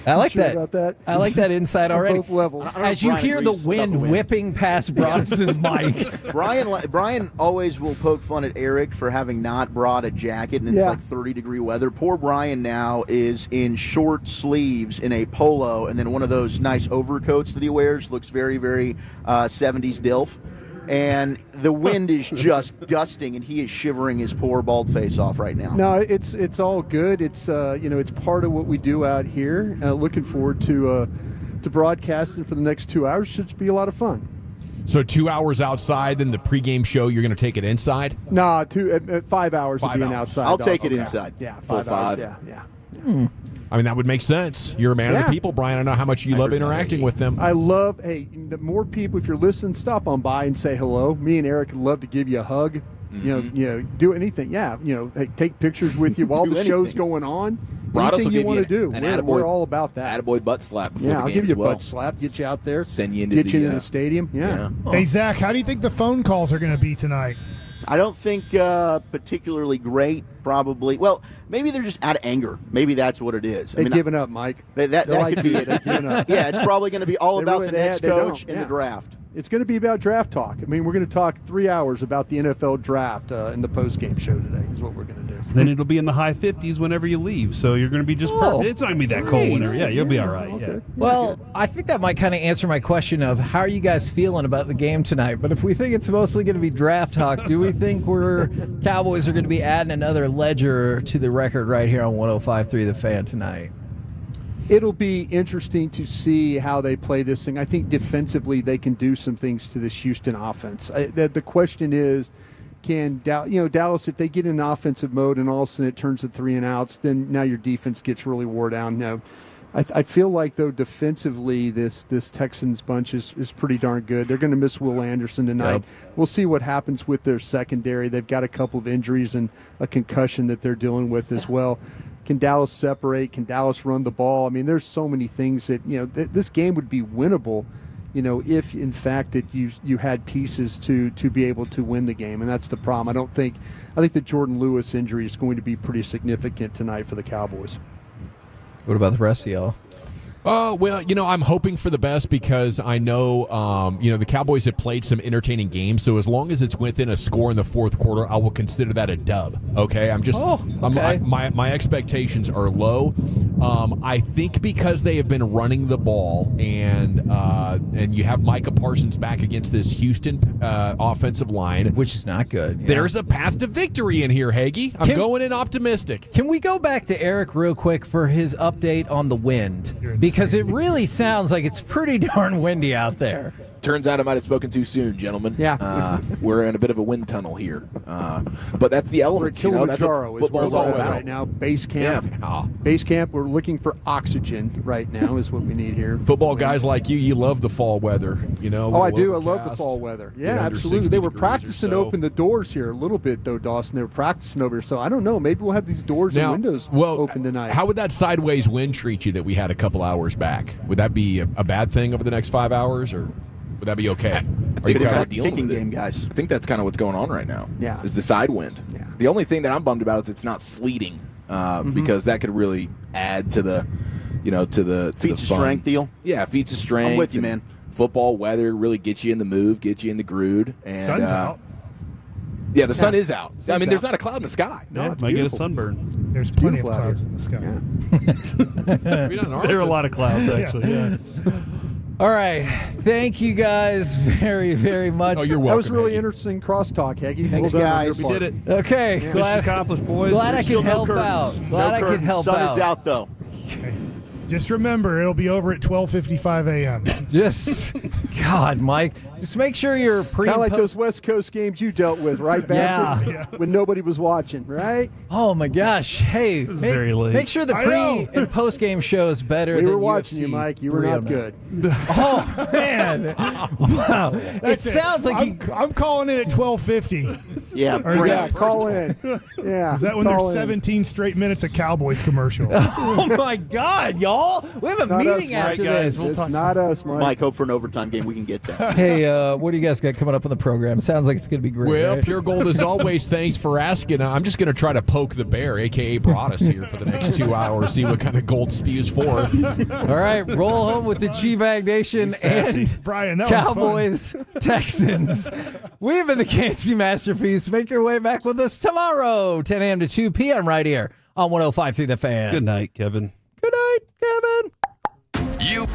I like that. About that. I like that insight already. Both levels. As you hear the wind whipping past Broadus' mic. Brian always will poke fun at Eric for having not brought a jacket, and it's like 30-degree weather. Poor Brian now is in short sleeves in a polo, and then one of those nice overcoats that he wears looks very, very 70s DILF. And the wind is just gusting, and he is shivering his poor bald face off right now. No, it's all good. It's it's part of what we do out here. Looking forward to broadcasting for the next 2 hours. Should be a lot of fun. So 2 hours outside, then the pregame show, you're going to take it inside? Nah, 5 hours of being outside. I'll take it inside. Yeah, full 5. Hours, yeah. I mean, that would make sense. You're a man of the people, Brian. I know how much you love interacting with them. I love, the more people, if you're listening, stop on by and say hello. Me and Eric would love to give you a hug. Do anything. Yeah, take pictures with you while the show's going on. Anything you want to do. We're all about that. Attaboy butt slap before the game I'll give you a well. butt slap, get you out there, send you into get you into the stadium. Yeah. Hey, Zach, how do you think the phone calls are going to be tonight? I don't think particularly great, probably. Well, maybe they're just out of anger. Maybe that's what it is. They've given up, Mike. That like could be it. Yeah, it's probably going to be all about the next coach and the draft. It's going to be about draft talk. I mean, we're going to talk 3 hours about the NFL draft in the postgame show today is what we're going to do. Then it'll be in the high 50s whenever you leave, so you're going to be just perfect. It's not going to be that cold whenever. Yeah, you'll be all right. Okay. Yeah. Well, I think that might kind of answer my question of how are you guys feeling about the game tonight? But if we think it's mostly going to be draft talk, do we think Cowboys are going to be adding another ledger to the record right here on 105.3 The Fan tonight? It'll be interesting to see how they play this thing. I think defensively they can do some things to this Houston offense. The question is, can Dallas, if they get in offensive mode and all of a sudden it turns to 3 and outs, then now your defense gets really wore down. Now, I feel like, though, defensively this Texans bunch is pretty darn good. They're going to miss Will Anderson tonight. Yep. We'll see what happens with their secondary. They've got a couple of injuries and a concussion that they're dealing with as well. Can Dallas separate? Can Dallas run the ball? I mean, there's so many things that, this game would be winnable, if in fact that you had pieces to be able to win the game. And that's the problem. I think the Jordan Lewis injury is going to be pretty significant tonight for the Cowboys. What about the rest of y'all? Well, I'm hoping for the best because I know, the Cowboys have played some entertaining games. So as long as it's within a score in the fourth quarter, I will consider that a dub. Okay, my expectations are low. I think because they have been running the ball and you have Micah Parsons back against this Houston offensive line, which is not good. Yeah. There's a path to victory in here, Hagee. I'm going in optimistic. Can we go back to Eric real quick for his update on the wind? Because it really sounds like it's pretty darn windy out there. Turns out I might have spoken too soon, gentlemen. Yeah. We're in a bit of a wind tunnel here. But that's the element. That's what football's all about. Right now, base camp. Yeah. Base camp, we're looking for oxygen right now is what we need here. Football guys like you love the fall weather. I do. I love the fall weather. Yeah, absolutely. They were practicing to open the doors here a little bit, though, Dawson. They were practicing over here. So I don't know. Maybe we'll have these doors and windows open tonight. How would that sideways wind treat you that we had a couple hours back? Would that be a bad thing over the next 5 hours, or would that be okay? Are you kind of dealing with it, guys? I think that's kind of what's going on right now. Yeah, is the side wind. Yeah. The only thing that I'm bummed about is it's not sleeting, because that could really add to the, to the feats of fun. strength deal. Yeah, feats of strength. I'm with you, man. Football weather really gets you in the move, gets you in the groove. And sun's out. Yeah, the sun is out. I mean, there's not a cloud in the sky. No, might get a sunburn. There's plenty of clouds in the sky. There are a lot of clouds, actually. Yeah. All right. Thank you guys very, very much. Oh, you're welcome. That was really interesting crosstalk, Heggie. Thanks, guys. We did it. Okay. Mission Glad accomplished, boys. Glad I Still could no help curtains. out. Glad I could help Sun out. is out, though. Just remember, it'll be over at 12:55 a.m. Just, God, Mike, just make sure you're pre Kind of and like those post. West Coast games you dealt with, right, Bassett? When nobody was watching, right? Oh my gosh! Hey, very late. make sure the pre and post game show is better. We than were watching UFC you, Mike. You were not 309. good. Oh man! Wow, it sounds like I'm calling in at 12:50. Yeah, Or is that, Call in. Yeah. is that when call there's in. 17 straight minutes of Cowboys commercial? Oh my God, y'all! We have a Not meeting us, after Mike, this. It's not us, Mike. Mike, hope for an overtime game. We can get that. Hey, what do you guys got coming up on the program? Sounds like it's going to be great. Well, right? Pure Gold, as always, thanks for asking. I'm just going to try to poke the bear, a.k.a. Broadus, here for the next 2 hours, see what kind of gold spews forth. All right, roll home with the G-Bag Nation and Brian, that Cowboys Texans. We've been the KNC Masterpiece. Make your way back with us tomorrow, 10 a.m. to 2 p.m. right here on 105.3 The Fan. Good night, Kevin. Good night, Kevin. You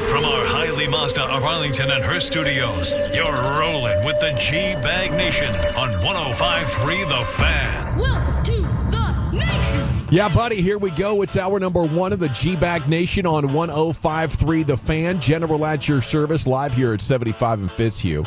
From our Hiley Mazda of Arlington and Hearst studios, you're rolling with the G-Bag Nation on 105.3 The Fan. Welcome to the nation. Yeah, buddy, here we go. It's hour number one of the G-Bag Nation on 105.3 The Fan. General at your service, live here at 75 and Fitzhugh.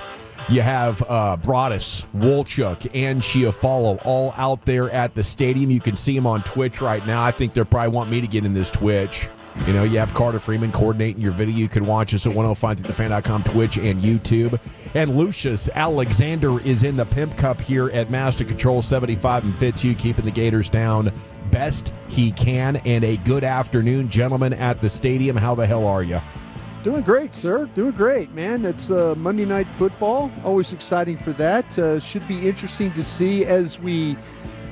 You have Broadus, Wolchuk, and Chiafalo all out there at the stadium. You can see them on Twitch right now. I think they'll probably want me to get in this Twitch. You know, you have Carter Freeman coordinating your video. You can watch us at 105thethefan.com, Twitch, and YouTube. And Lucius Alexander is in the Pimp Cup here at Master Control 75 and Fitzhugh, keeping the Gators down best he can. And a good afternoon, gentlemen, at the stadium. How the hell are you? Doing great, sir. Doing great, man. It's Monday Night Football. Always exciting for that. Should be interesting to see as we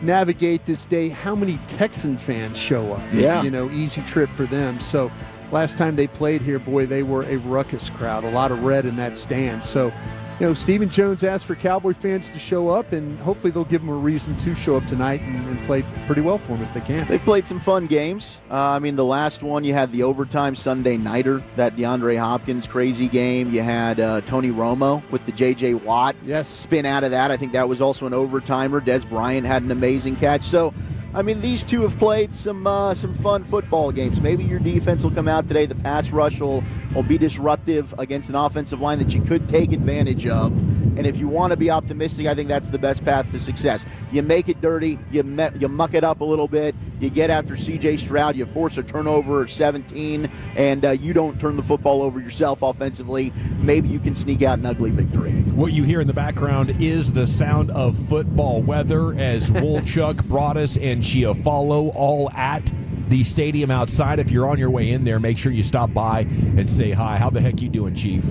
navigate this day how many Texan fans show up. Yeah. You know, easy trip for them. So last time they played here, boy, they were a ruckus crowd. A lot of red in that stand. So, you know, Stephen Jones asked for Cowboy fans to show up, and hopefully they'll give them a reason to show up tonight and play pretty well for them if they can. They played some fun games. I mean, the last one, you had the overtime Sunday nighter, that DeAndre Hopkins crazy game. You had Tony Romo with the J.J. Watt spin out of that. I think that was also an overtimer. Des Bryant had an amazing catch. So, I mean, these two have played some fun football games. Maybe your defense will come out today. The pass rush will be disruptive against an offensive line that you could take advantage of. And if you want to be optimistic, I think that's the best path to success. You make it dirty, you muck it up a little bit, you get after C.J. Stroud, you force a turnover at 17, and you don't turn the football over yourself offensively. Maybe you can sneak out an ugly victory. What you hear in the background is the sound of football weather as Wolchuk, Broadus, and Chiafalo all at the stadium outside. If you're on your way in there, make sure you stop by and say hi. How the heck you doing, Chief?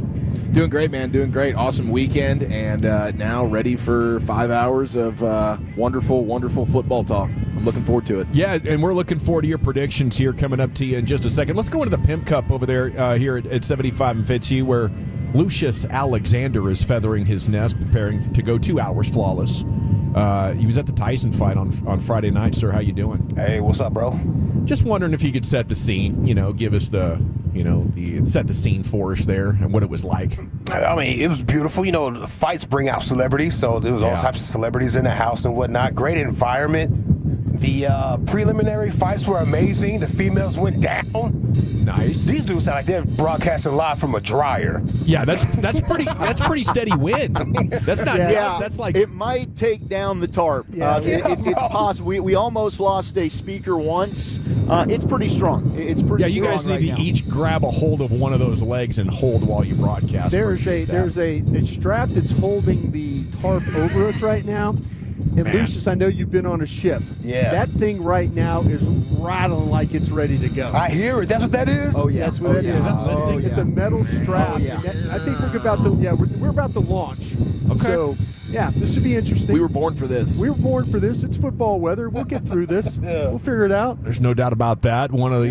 Doing great, man. Doing great. Awesome weekend, and now ready for 5 hours of wonderful, wonderful football talk. I'm looking forward to it. Yeah, and we're looking forward to your predictions here coming up to you in just a second. Let's go into the Pimp Cup over there here at 75 and Fitzhugh, where Lucius Alexander is feathering his nest, preparing to go 2 hours flawless. He was at the Tyson fight on Friday night. Sir, how you doing? Hey, what's up, bro? Just wondering if you could set the scene, give us set the scene for us there and what it was like. I mean, it was beautiful. The fights bring out celebrities, so there was all types of celebrities in the house and whatnot. Great environment. The preliminary fights were amazing. The females went down. Nice. These dudes sound like they're broadcasting live from a dryer. Yeah, that's pretty steady wind. That's not dust. That's like it might take down the tarp. It's possible. We almost lost a speaker once. It's pretty strong. It's pretty. Yeah, you strong guys need right to now. each grab a hold of one of those legs and hold while you broadcast. There's a strap that's holding the tarp over us right now. And Lucius, I know you've been on a ship. Yeah. That thing right now is rattling like it's ready to go. I hear it. That's what that is? Oh, yeah. That's what it is. It's a metal strap. Oh, yeah. I think we're about to we're about to launch. Okay. So, yeah, this should be interesting. We were born for this. We were born for this. It's football weather. We'll get through this. We'll figure it out. There's no doubt about that. One of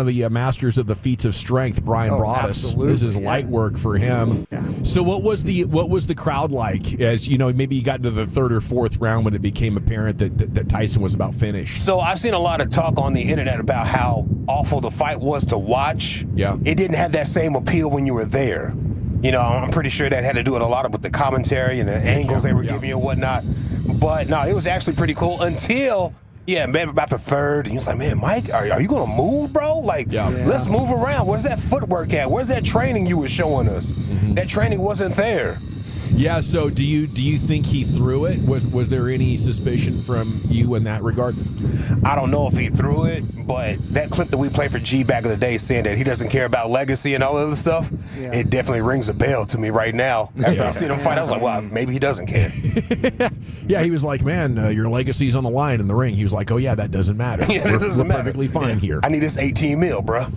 the masters of the feats of strength, Brian Broaddus. This is light work for him. Yeah. So what was the crowd like? As you know, maybe you got into the third or fourth round when it became apparent that Tyson was about finished. So I've seen a lot of talk on the internet about how awful the fight was to watch. Yeah. It didn't have that same appeal when you were there. You know, I'm pretty sure that had to do with a lot with the commentary and the angles they were giving you and whatnot. But no, it was actually pretty cool until, maybe about the third. And he was like, man, Mike, are you going to move, bro? Like, let's move around. Where's that footwork at? Where's that training you were showing us? That training wasn't there. Yeah, so do you think he threw it? Was there any suspicion from you in that regard? I don't know if he threw it, but that clip that we played for G back in the day saying that he doesn't care about legacy and all that other stuff, it definitely rings a bell to me right now. After I seen him fight, I was like, well, maybe he doesn't care. Yeah, he was like, man, your legacy's on the line in the ring. He was like, oh, yeah, that doesn't matter. We're perfectly fine here. I need this 18 mil, bro.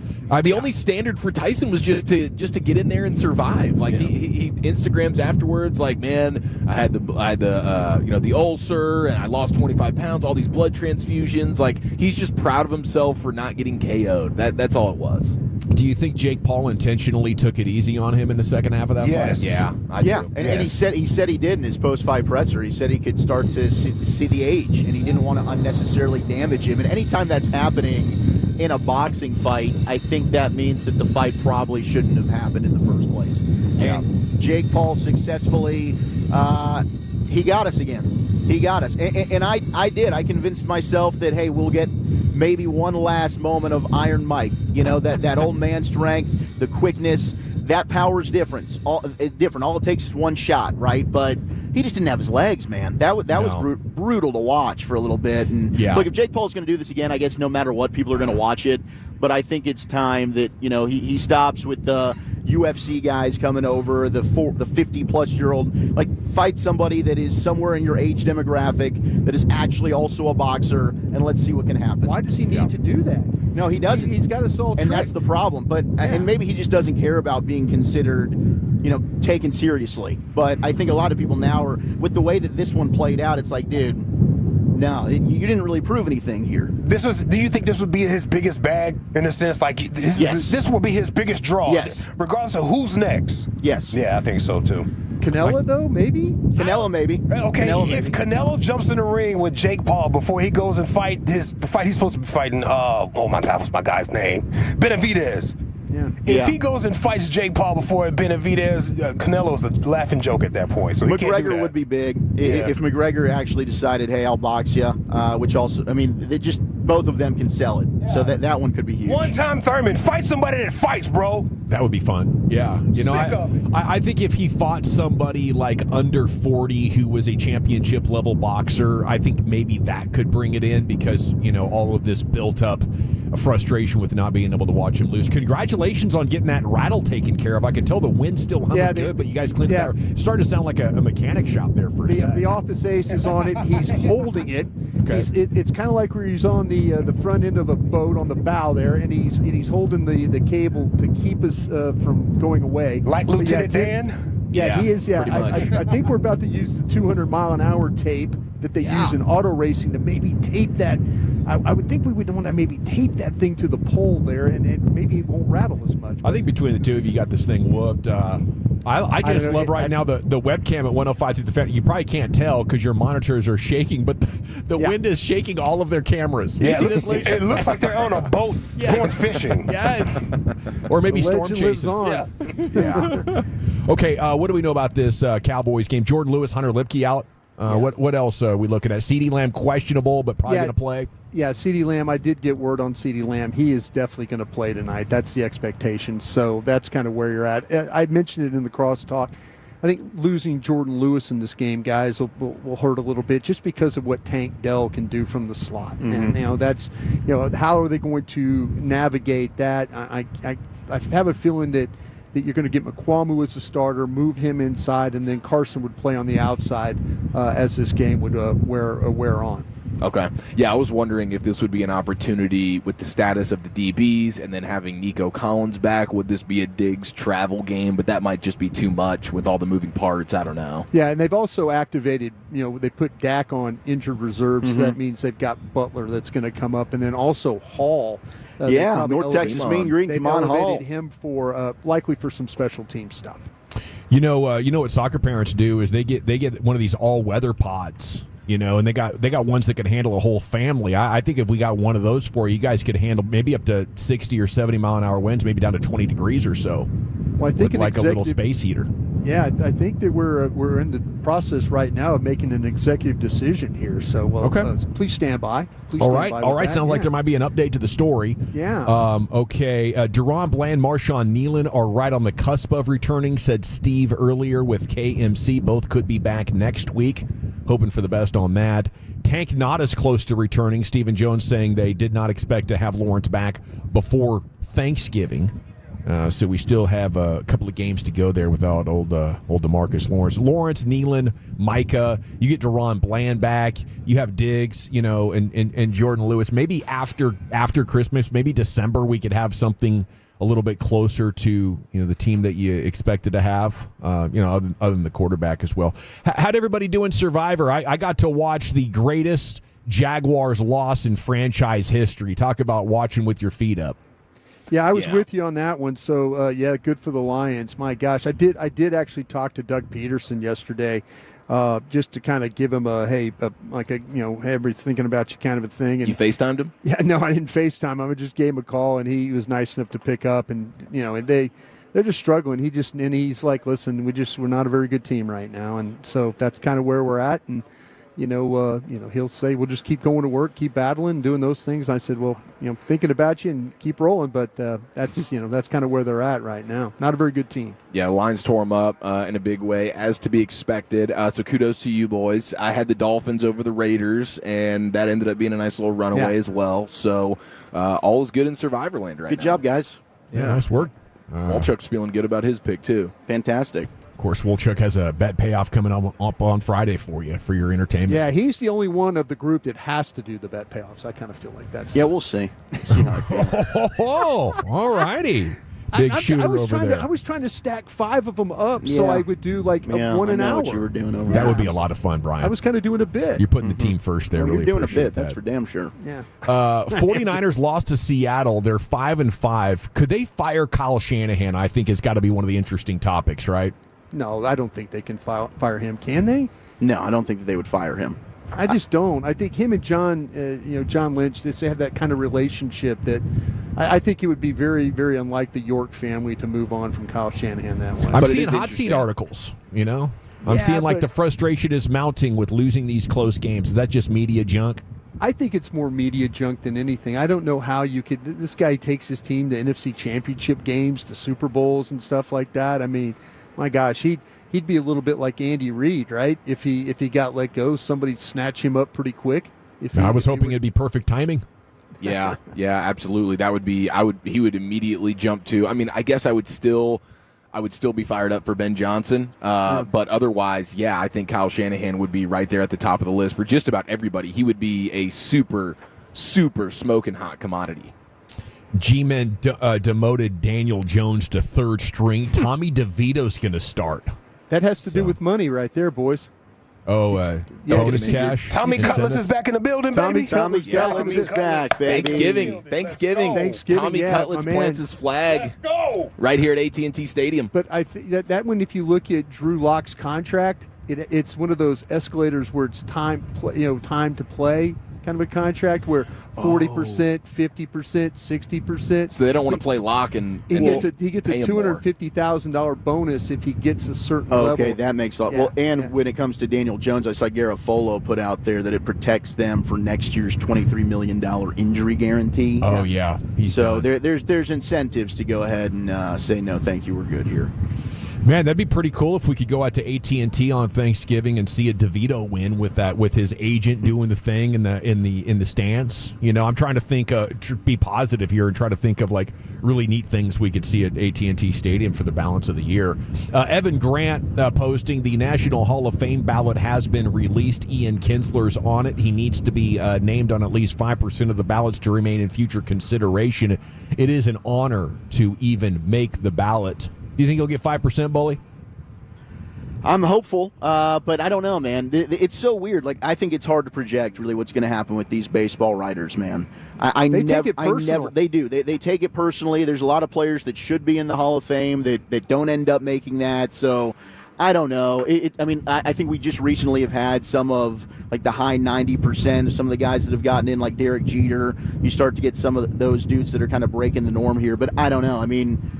The only standard for Tyson was just to get in there and survive. Like he Instagrams afterwards, like, man, I had the ulcer and I lost 25 pounds, all these blood transfusions. Like, he's just proud of himself for not getting KO'd. That's all it was. Do you think Jake Paul intentionally took it easy on him in the second half of that fight? Yeah, I do. And he said he did in his post-fight presser. He said he could start to see the age, and he didn't want to unnecessarily damage him. And anytime that's happening in a boxing fight, I think that means that the fight probably shouldn't have happened in the first place. And Jake Paul successfully, he got us again. He got us. And I did. I convinced myself that, hey, we'll get maybe one last moment of Iron Mike. You know, that old man strength, the quickness, that power's different. All it takes is one shot, right? But he just didn't have his legs, man. That was brutal to watch for a little bit. And look, if Jake Paul's going to do this again, I guess no matter what, people are going to watch it. But I think it's time that, you know, he stops with the UFC guys coming over, the 50-plus-year-old. Like, fight somebody that is somewhere in your age demographic that is actually also a boxer, and let's see what can happen. Why does he need to do that? No, he doesn't. He's got us all tricked. And that's the problem. But and maybe he just doesn't care about being considered, you know, taken seriously. But I think a lot of people now are, with the way that this one played out, it's like, dude, no, you didn't really prove anything here. Do you think this would be his biggest bag in a sense? Like, this will be his biggest draw, regardless of who's next? Yes. Yeah, I think so too. Canelo, though, maybe? Canelo, maybe. Okay, Canelo, if Canelo jumps in the ring with Jake Paul before he goes and fight the fight he's supposed to be fighting, oh my God, what's my guy's name? Benavidez. Yeah. If he goes and fights Jake Paul before Benavidez, Canelo's a laughing joke at that point. So he can't do that. McGregor would be big if McGregor actually decided, hey, I'll box you. Which also, I mean, they just both of them can sell it. Yeah. So that one could be huge. One-time Thurman, fight somebody that fights, bro. That would be fun. Yeah. You know, I think if he fought somebody like under 40 who was a championship level boxer, I think maybe that could bring it in because, you know, all of this built up frustration with not being able to watch him lose. Congratulations on getting that rattle taken care of. I can tell the wind's still humming good, but you guys cleaned it out. It's starting to sound like a mechanic shop there for a second. The office ace is on it. He's holding it. Okay. It's kind of like where he's on the front end of a boat on the bow there, and he's holding the cable to keep us from going away. Like Lieutenant Dan? Yeah, he is. Yeah, I think we're about to use the 200-mile-an-hour tape that they use in auto racing to maybe tape that. I would think we would want to maybe tape that thing to the pole there, and maybe it won't rattle as much. I think between the two of you got this thing whooped. I just love right now the webcam at 105 through the fan. You probably can't tell because your monitors are shaking, but the wind is shaking all all of their cameras. Yeah, it looks like they're on a boat going fishing. Yes. Or maybe storm chasing. Yeah. Okay, what do we know about this Cowboys game? Jordan Lewis, Hunter Lipke out. What else are we looking at? CeeDee Lamb questionable, but probably going to play. Yeah, CeeDee Lamb, I did get word on CeeDee Lamb. He is definitely going to play tonight. That's the expectation. So that's kind of where you're at. I mentioned it in the crosstalk. I think losing Jordan Lewis in this game, guys, will hurt a little bit just because of what Tank Dell can do from the slot. Mm-hmm. And, that's, how are they going to navigate that? I have a feeling that that you're going to get McQuamu as a starter, move him inside, and then Carson would play on the outside as this game would wear on. Okay. Yeah, I was wondering if this would be an opportunity with the status of the DBs and then having Nico Collins back. Would this be a Diggs travel game? But that might just be too much with all the moving parts. I don't know. Yeah, and they've also activated, they put Dak on injured reserves. So that means they've got Butler that's going to come up. And then also Hall. North Texas Mean Green, Kamon Hall. They've elevated him for likely for some special team stuff. You know what soccer parents do is they get one of these all-weather pods. And they got ones that can handle a whole family. I think if we got one of those for you guys could handle maybe up to 60 or 70 mile an hour winds, maybe down to 20 degrees or so. Well, I think with like a little space heater. Yeah, I think that we're in the process right now of making an executive decision here. So, please stand by. All right. Sounds like there might be an update to the story. Yeah. Okay. Deron Bland, Marshawn Nealon are right on the cusp of returning, said Steve earlier with KMC. Both could be back next week. Hoping for the best on that. Tank not as close to returning. Stephen Jones saying they did not expect to have Lawrence back before Thanksgiving. So we still have a couple of games to go there without old DeMarcus Lawrence. Lawrence, Nealon, Micah. You get Deron Bland back. You have Diggs, and Jordan Lewis. Maybe after Christmas, maybe December, we could have something a little bit closer to the team that you expected to have. Other than the quarterback as well. How'd everybody do in Survivor? I got to watch the greatest Jaguars loss in franchise history. Talk about watching with your feet up. Yeah, I was with you on that one. So, good for the Lions. My gosh, I did actually talk to Doug Peterson yesterday, just to kind of give him hey, everybody's thinking about you kind of a thing. And you FaceTimed him? Yeah, no, I didn't FaceTime him. I just gave him a call, and he was nice enough to pick up. And and they're just struggling. He's like, listen, we're not a very good team right now, and so that's kind of where we're at. And he'll say, we'll just keep going to work, keep battling, doing those things. And I said, well, thinking about you and keep rolling. But that's kind of where they're at right now. Not a very good team. Yeah, the Lions tore them up in a big way, as to be expected. So kudos to you boys. I had the Dolphins over the Raiders, and that ended up being a nice little runaway as well. So all is good in Survivor Land right now. Good job, guys. Yeah, nice work. Wolchuk's feeling good about his pick, too. Fantastic. Of course, Wolchuk has a bet payoff coming up on Friday for you, for your entertainment. Yeah, he's the only one of the group that has to do the bet payoffs. I kind of feel like that's... Yeah, we'll see. See how I feel. Oh, all righty. Big shooter over there. I was trying to stack 5 of them up so I would do one an hour. What you were doing over that would be a lot of fun, Brian. I was kind of doing a bit. You're putting the team first there. Well, really you're doing a appreciate bit. that. That's for damn sure. Yeah. 49ers lost to Seattle. They're 5-5. Could they fire Kyle Shanahan? I think has got to be one of the interesting topics, right? No, I don't think they can fire him. Can they? No, I don't think that they would fire him. I just don't. I think him and John Lynch, they have that kind of relationship that I think it would be very, very unlike the York family to move on from Kyle Shanahan that way. I'm seeing hot seat articles, I'm seeing like the frustration is mounting with losing these close games. Is that just media junk? I think it's more media junk than anything. I don't know how you could. This guy takes his team to NFC Championship games, to Super Bowls and stuff like that. I mean, my gosh, he'd be a little bit like Andy Reid, right? If he got let go, somebody'd snatch him up pretty quick. I was hoping it'd be perfect timing. Yeah, absolutely. That would be. He would immediately jump to. I mean, I guess I would still be fired up for Ben Johnson. But otherwise, I think Kyle Shanahan would be right there at the top of the list for just about everybody. He would be a super, super smoking hot commodity. G-Men demoted Daniel Jones to third string. Tommy DeVito's going to start. That has to do with money right there, boys. Oh, bonus cash. Tommy Cutlass is back in the building, baby. Tommy Cutlass is back, baby. Thanksgiving. Tommy Cutlass plants his flag right here at AT&T Stadium. But I think that one, if you look at Drew Lock's contract, it's one of those escalators where it's time to play kind of a contract where 40%, 50%, 60%. So they don't want to play lock and he gets a $250,000 bonus if he gets a certain level. Okay, that makes a lot. Well, and when it comes to Daniel Jones, I saw Garofolo put out there that it protects them for next year's $23 million injury guarantee. Oh yeah, so there's incentives to go ahead and say no, thank you, we're good here. Man, that'd be pretty cool if we could go out to AT&T on Thanksgiving and see a DeVito win with his agent doing the thing in the stands. You know, I'm trying to think, be positive here and try to think of like really neat things we could see at AT&T Stadium for the balance of the year. Evan Grant posting the National Hall of Fame ballot has been released. Ian Kinsler's on it. He needs to be named on at least 5% of the ballots to remain in future consideration. It is an honor to even make the ballot. Do you think he'll get 5%, Bully? I'm hopeful, but I don't know, man. It's so weird. Like, I think it's hard to project really what's going to happen with these baseball writers, man. They take it personal. They do. They take it personally. There's a lot of players that should be in the Hall of Fame that don't end up making that. So I don't know. I think we just recently have had some of like the high 90% of some of the guys that have gotten in, like Derek Jeter. You start to get some of those dudes that are kind of breaking the norm here. But I don't know. I mean,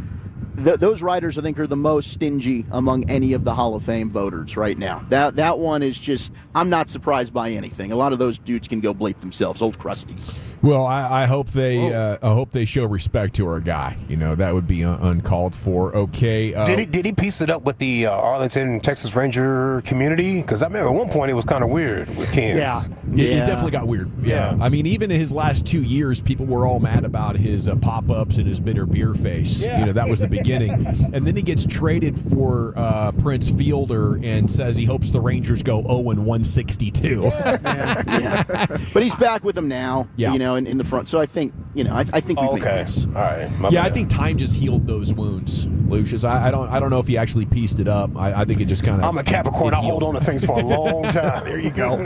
those writers, I think, are the most stingy among any of the Hall of Fame voters right now. That one is just, I'm not surprised by anything. A lot of those dudes can go bleep themselves, old crusties. Well, I hope they show respect to our guy. You know, that would be uncalled for. Okay. Did he piece it up with the Arlington, Texas Ranger community? Because I remember at one point it was kind of weird with Kansas. Yeah, it definitely got weird. Yeah. I mean, even in his last 2 years, people were all mad about his pop-ups and his bitter beer face. Yeah. You know, that was the beginning. And then he gets traded for Prince Fielder and says he hopes the Rangers go 0-162. Yeah. But he's back with them now. Yeah. You know, in the front. So I think, I think we make this. All right. I think time just healed those wounds, Lucius. I don't know if he actually pieced it up. I think it just kind of. I'm a Capricorn. I'll hold on to things for a long time. There you go.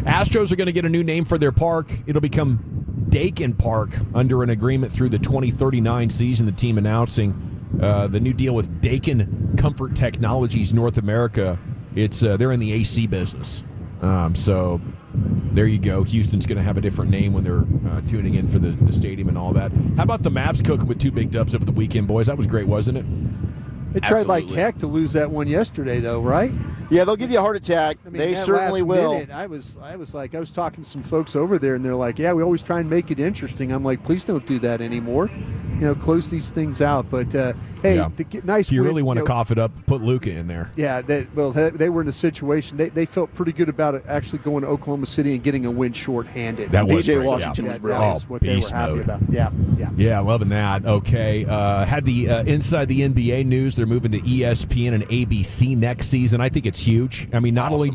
Astros are going to get a new name for their park. It'll become Dakin Park under an agreement through the 2039 season. The team announcing the new deal with Dakin Comfort Technologies North America. They're in the AC business. So there you go. Houston's going to have a different name when they're tuning in for the stadium and all that. How about the Mavs cooking with 2 big dubs over the weekend, boys? That was great, wasn't it? They tried like heck to lose that one yesterday, though, right? Yeah, they'll give you a heart attack. They certainly will. Minute, I was talking to some folks over there, and they're like, "Yeah, we always try and make it interesting." I'm like, "Please don't do that anymore. You know, close these things out." But hey, nice. If you win, really want to cough it up, put Luka in there. Yeah, they were in a situation. They felt pretty good about it, actually going to Oklahoma City and getting a win shorthanded. That was DJ great. Washington was That brilliant. is what they were happy about. Yeah, loving that. Okay, had the inside the NBA news. They're moving to ESPN and ABC next season. I think it's huge. I mean, not only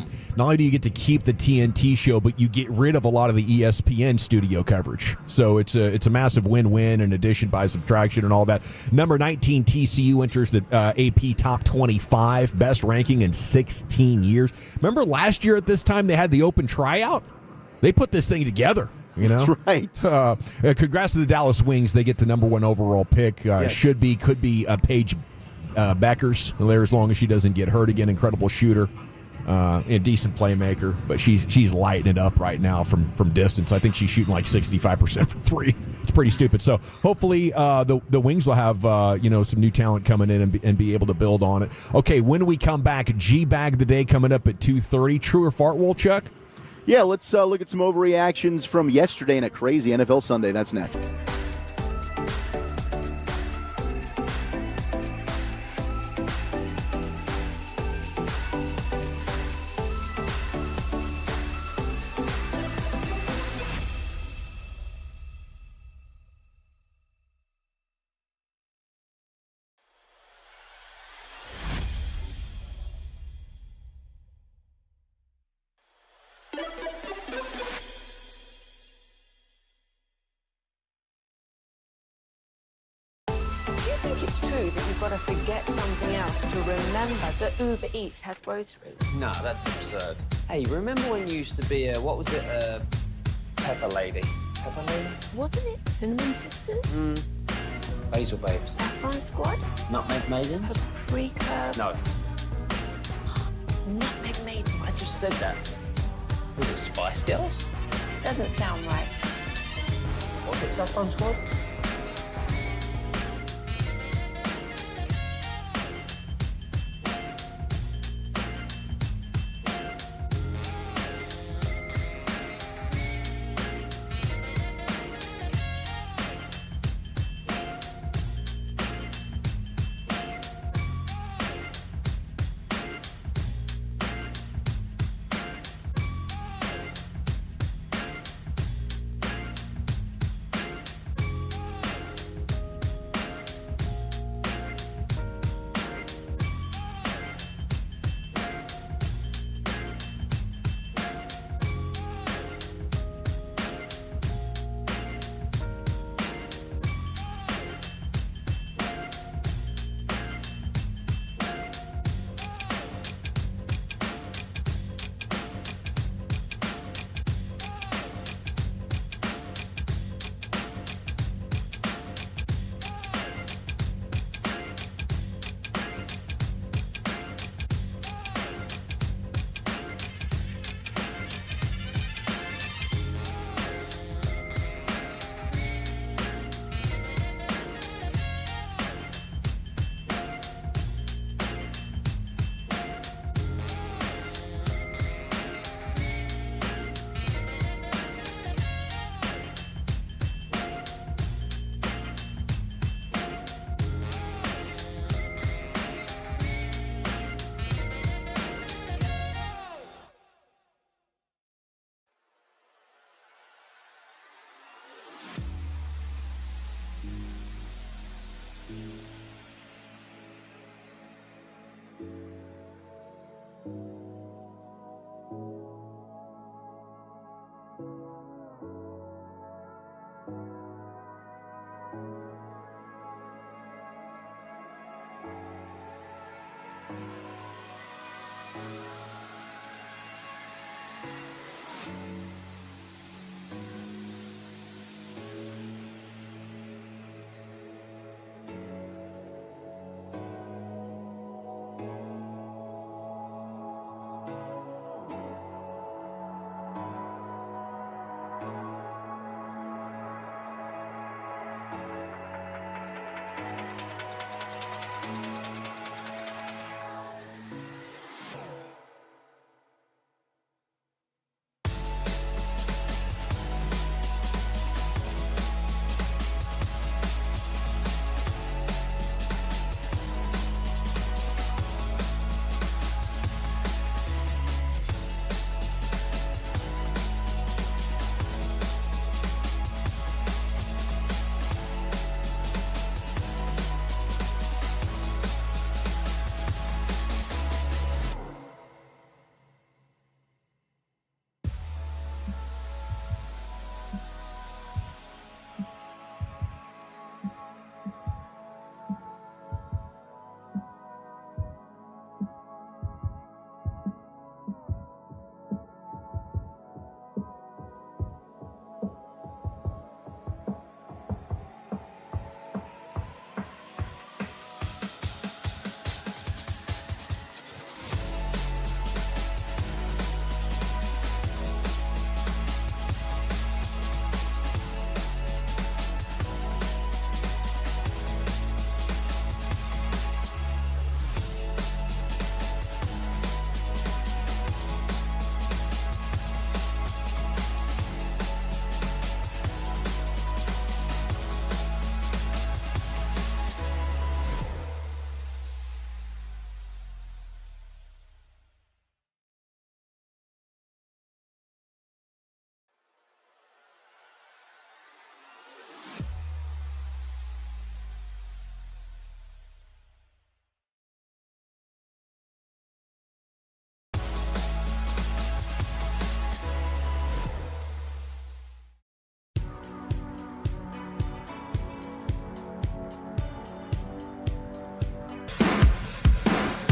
do you get to keep the TNT show, but you get rid of a lot of the ESPN studio coverage. So it's a massive win-win, in addition by subtraction and all that. Number 19 TCU enters the AP Top 25, best ranking in 16 years. Remember last year at this time they had the open tryout? They put this thing together. You know, that's right. Congrats to the Dallas Wings. They get the number 1 overall pick. Yes. Could be Paige Beckers there, as long as she doesn't get hurt again. Incredible shooter, a decent playmaker, but she's lighting it up right now from distance. I think she's shooting like 65% from 3. It's pretty stupid. So hopefully the Wings will have some new talent coming in and be able to build on it. Okay, when we come back, G-Bag the Day coming up at 2:30. True or fart, Wolchuk? Yeah, let's look at some overreactions from yesterday and a crazy NFL Sunday. That's next. It's true that you've got to forget something else to remember that Uber Eats has groceries. No, that's absurd. Hey, remember when you used to be a pepper lady? Pepper lady? Wasn't it Cinnamon Sisters? Basil Babes. Saffron Squad? Nutmeg Maidens? Paprika? No. Nutmeg Maidens. I just said that. Was it Spice Girls? Doesn't sound right. Was it Saffron Squad?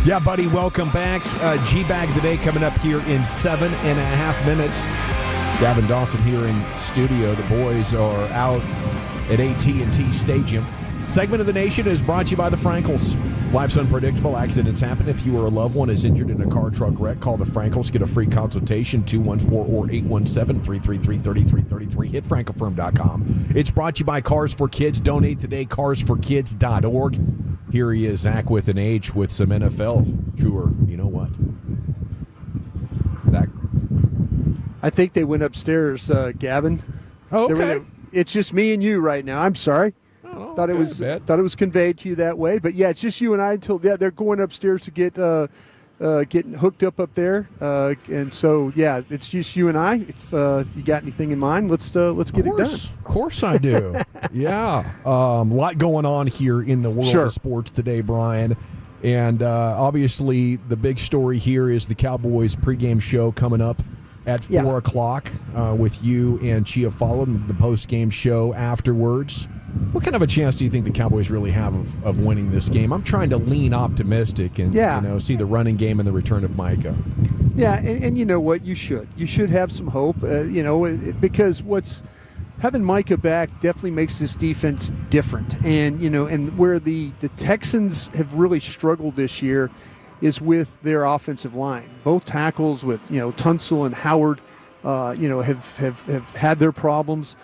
Yeah, buddy, welcome back. G-Bag today coming up here in 7.5 minutes. Gavin Dawson here in studio. The boys are out at AT&T Stadium. Segment of the Nation is brought to you by the Frankels. Life's unpredictable. Accidents happen. If you or a loved one is injured in a car, truck wreck, call the Frankels. Get a free consultation, 214 or 817-333-3333. Hit frankelfirm.com. It's brought to you by Cars for Kids. Donate today, carsforkids.org. Here he is, Zach with an H with some NFL. Truer, you know what? Zach? I think they went upstairs, Gavin. Oh, okay. It's just me and you right now. I'm sorry. Thought it was conveyed to you that way, but yeah, it's just you and I until they're going upstairs to get getting hooked up there, and so yeah, it's just you and I. If you got anything in mind, let's get it done. Of course I do. Yeah, a lot going on here in the world of sports today, Brian, and obviously the big story here is the Cowboys pregame show coming up at 4 o'clock with you and Chia Follow, the post-game show afterwards. What kind of a chance do you think the Cowboys really have of winning this game? I'm trying to lean optimistic and see the running game and the return of Micah. Yeah, and you know what? You should have some hope, because having Micah back definitely makes this defense different. And, and where the Texans have really struggled this year is with their offensive line. Both tackles with, Tunsil and Howard, have had their problems.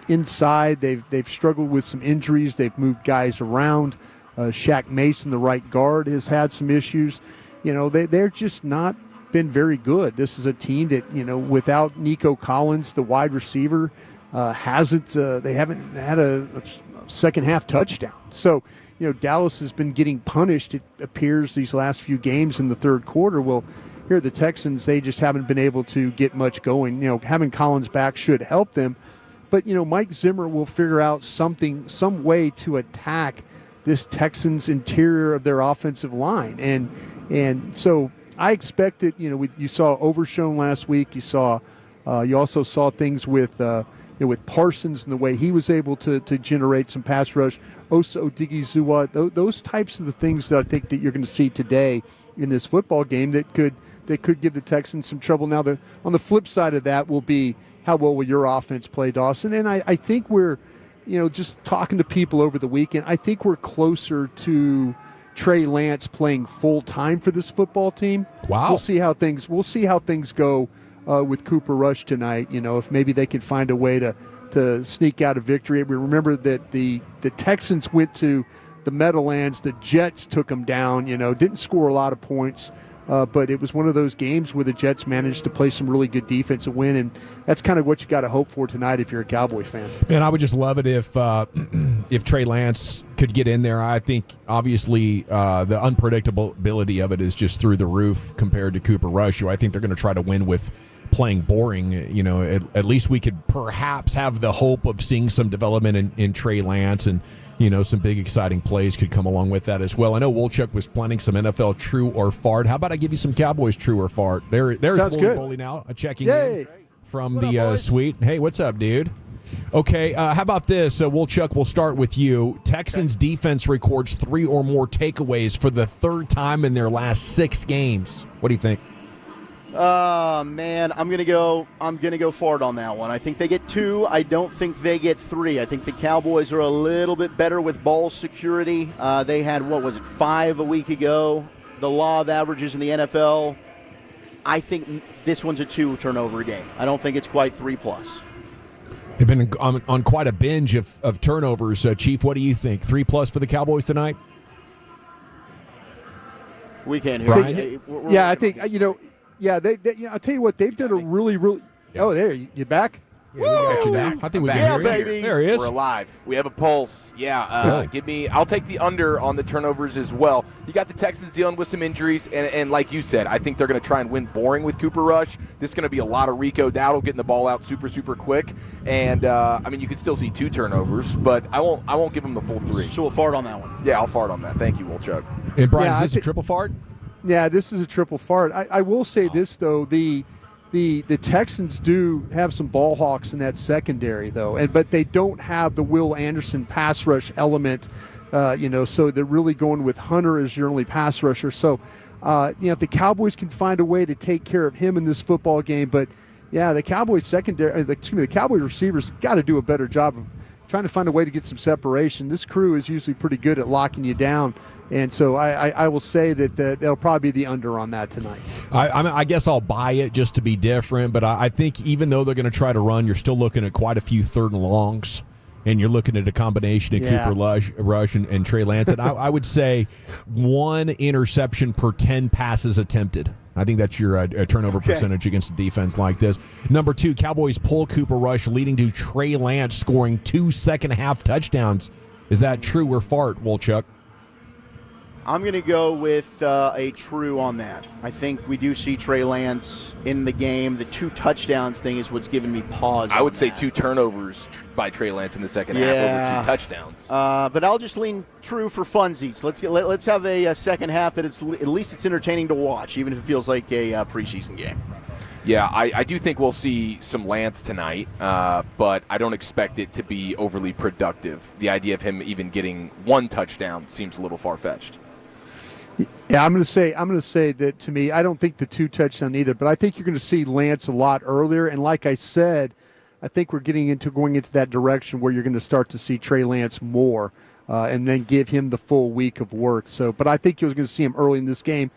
Inside, they've struggled with some injuries. They've moved guys around. Shaq Mason, the right guard, has had some issues. They're just not been very good. This is a team that, without Nico Collins, the wide receiver, they haven't had a second half touchdown. So, Dallas has been getting punished, it appears, these last few games in the third quarter. Well, here the Texans, they just haven't been able to get much going. Having Collins back should help them. But, Mike Zimmer will figure out some way to attack this Texans interior of their offensive line. And so I expect it, you saw Overshown last week. You also saw things with Parsons and the way he was able to generate some pass rush. Osa Odigizua, those types of the things that I think that you're going to see today in this football game that could give the Texans some trouble. Now, on the flip side of that will be, how well will your offense play, Dawson? And I think we're, just talking to people over the weekend, I think we're closer to Trey Lance playing full time for this football team. Wow. We'll see how things go with Cooper Rush tonight. If maybe they can find a way to sneak out a victory. We remember that the Texans went to the Meadowlands. The Jets took them down. Didn't score a lot of points. But it was one of those games where the Jets managed to play some really good defense and win, and that's kind of what you got to hope for tonight if you're a Cowboys fan. Man, I would just love it if Trey Lance could get in there. I think, obviously, the unpredictability of it is just through the roof compared to Cooper Rush, who I think they're going to try to win with playing boring. At least we could perhaps have the hope of seeing some development in Trey Lance, and some big exciting plays could come along with that as well. I know Wolchuk was planning some NFL true or fart. How about I give you some Cowboys true or fart? There's Bully now checking in from the suite. Hey, what's up, dude? Okay, how about this? Wolchuk, we'll start with you. Texans defense records 3 or more takeaways for the third time in their last 6 games. What do you think? Man, I'm gonna go fart on that one. I think they get 2. I don't think they get 3. I think the Cowboys are a little bit better with ball security. They had 5 a week ago. The law of averages in the NFL. I think this one's a 2 turnover game. I don't think it's quite 3+. They've been on quite a binge of turnovers. Chief, what do you think? 3+ for the Cowboys tonight? We can't hear. I think Yeah, I'll tell you what, they've done a really. Oh, there, you back? Yeah, we got you now. I think we can hear you. Baby. There he is. We're alive. We have a pulse. Yeah, I'll take the under on the turnovers as well. You got the Texans dealing with some injuries, and like you said, I think they're going to try and win boring with Cooper Rush. This is going to be a lot of Rico Dowdle getting the ball out super, super quick. And, you could still see 2 turnovers, but I won't give them the full 3. So we'll fart on that one. Yeah, I'll fart on that. Thank you, Wolchuk. And, Brian, is this a triple fart? Yeah, this is a triple fart. I will say this, though. The Texans do have some ball hawks in that secondary, though, but they don't have the Will Anderson pass rush element So they're really going with Hunter as your only pass rusher. So, if the Cowboys can find a way to take care of him in this football game, but yeah, the Cowboys the Cowboys receivers got to do a better job of trying to find a way to get some separation. This crew is usually pretty good at locking you down. And so I will say that they'll probably be the under on that tonight. I guess I'll buy it just to be different, but I think even though they're going to try to run, you're still looking at quite a few third and longs, and you're looking at a combination of Cooper Rush and Trey Lance. And I would say 1 interception per 10 passes attempted. I think that's your turnover percentage against a defense like this. Number 2, Cowboys pull Cooper Rush, leading to Trey Lance scoring 2 second-half touchdowns. Is that true or fart, Wolchuk? I'm going to go with a true on that. I think we do see Trey Lance in the game. The 2 touchdowns thing is what's giving me pause. I would say 2 turnovers by Trey Lance in the second half over 2 touchdowns. But I'll just lean true for funsies. Let's have a second half that at least it's entertaining to watch, even if it feels like a preseason game. Yeah, I do think we'll see some Lance tonight, but I don't expect it to be overly productive. The idea of him even getting 1 touchdown seems a little far-fetched. Yeah, I'm going to say that to me, I don't think the 2 touchdown either, but I think you're going to see Lance a lot earlier. And like I said, I think we're going into that direction where you're going to start to see Trey Lance more, and then give him the full week of work. So, but I think you're going to see him early in this game.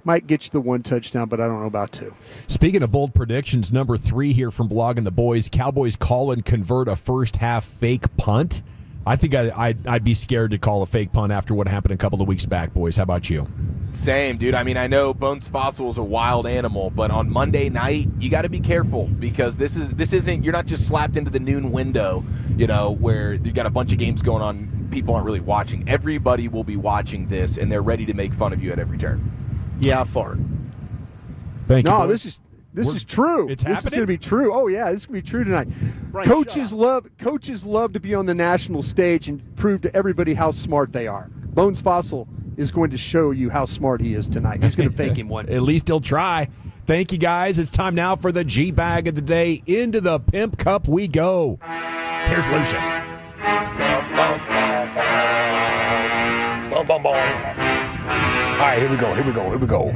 Might get you the 1 touchdown, but I don't know about 2. Speaking of bold predictions, number 3 here from Blogging the Boys, Cowboys call and convert a first-half fake punt. I think I'd be scared to call a fake punt after what happened a couple of weeks back, boys. How about you? Same, dude. I mean, I know Bones Fossil is a wild animal, but on Monday night, you got to be careful because this isn't. You're not just slapped into the noon window, where you got a bunch of games going on. People aren't really watching. Everybody will be watching this, and they're ready to make fun of you at every turn. Yeah, fart. Thank you. No, this is true. It's this happening? is going to be true. Oh yeah, this is going to be true tonight. Right, Coaches love to be on the national stage and prove to everybody how smart they are. Bones Fossil is going to show you how smart he is tonight. He's going to fake him one. At least he'll try. Thank you, guys. It's time now for the G-Bag of the day. Into the Pimp Cup we go. Here's Lucius. Boom, boom, boom. All right, here we go.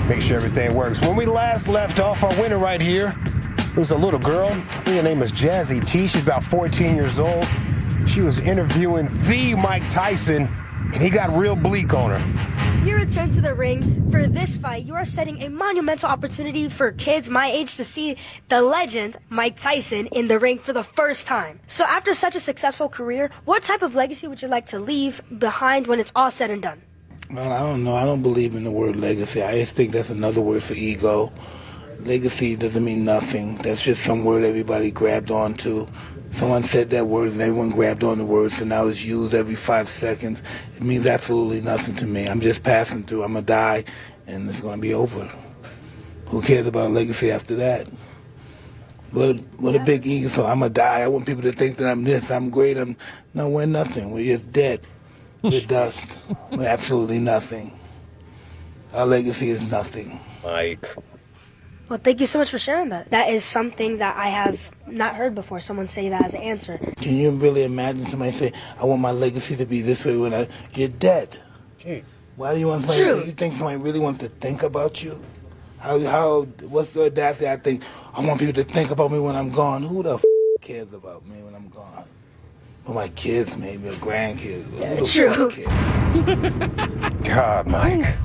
Make sure everything works. When we last left off, our winner right here was a little girl. I think her name is Jazzy T. She's about 14 years old. She was interviewing the Mike Tyson, and he got real bleak on her. You return to the ring. For this fight, you are setting a monumental opportunity for kids my age to see the legend Mike Tyson in the ring for the first time. So after such a successful career, what type of legacy would you like to leave behind when it's all said and done? Well, I don't know. I don't believe in the word legacy. I just think that's another word for ego. Legacy doesn't mean nothing. That's just some word everybody grabbed onto. Someone said that word and everyone grabbed on the word, so now it's used every 5 seconds. It means absolutely nothing to me. I'm just passing through. I'm going to die, and it's going to be over. Who cares about legacy after that? What a big ego. So I'm going to die. I want people to think that I'm this, I'm great. No, we're nothing. We're just dead. We're dust. We're absolutely nothing. Our legacy is nothing. Mike. Well, thank you so much for sharing that. That is something that I have not heard before, someone say that as an answer. Can you really imagine somebody say, I want my legacy to be this way when you're dead? Gee. Why do you want somebody, you think somebody really wants to think about you? What's the audacity? I think, I want people to think about me when I'm gone. Who the cares about me when I'm gone? Well, my kids, maybe, or grandkids. True. God, Mike.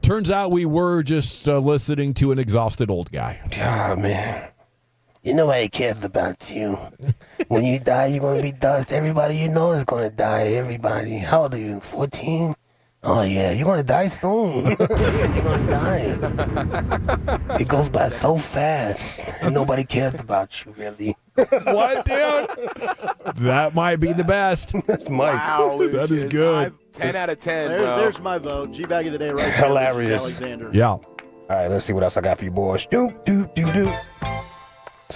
Turns out we were just listening to an exhausted old guy. God, man. You know nobody cares about you. When you die, you're going to be dust. Everybody you know is going to die. Everybody. How old are you? 14? Oh, yeah. You're going to die soon. You're going to die. It goes by so fast. And nobody cares about you, really. What, dude? That might be the best. That's Mike. Wow, that is good. 10 out of 10, bro. There's my vote. G-Bag of the day right there. Hilarious. Alexander. Yeah. All right, let's see what else I got for you boys. Let's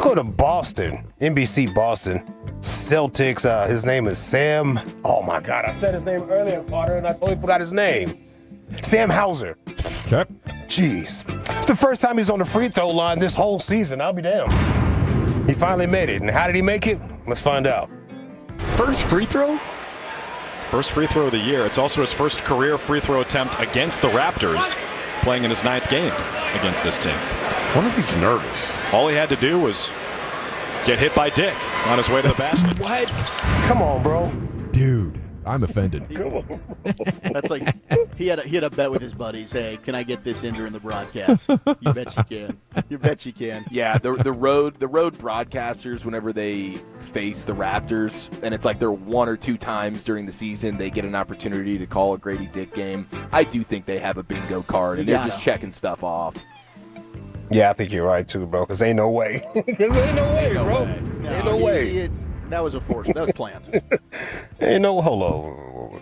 go to Boston. NBC Boston. Celtics. His name is Sam. Oh, my God. I said his name earlier, Carter, and I totally forgot his name. Sam Hauser. Okay. Jeez. It's the first time he's on the free throw line this whole season. I'll be damned. He finally made it. And how did he make it? Let's find out. first free throw? First free throw of the year. It's also his first career free throw attempt against the Raptors, playing in his 9th game against this team. I wonder if he's nervous. All he had to do was get hit by Dick on his way to the basket. What? Come on, bro. Dude, I'm offended. That's like he had a bet with his buddies. Hey, can I get this in during the broadcast? You bet you can. You bet you can. Yeah, the road broadcasters, whenever they face the Raptors, and it's like they're 1 or 2 times during the season, they get an opportunity to call a Grady Dick game. I do think they have a bingo card, and they're just checking stuff off. Yeah, I think you're right too, bro. Cause ain't no way. Ain't no way. That was a force. That was planned. Ain't no hold on.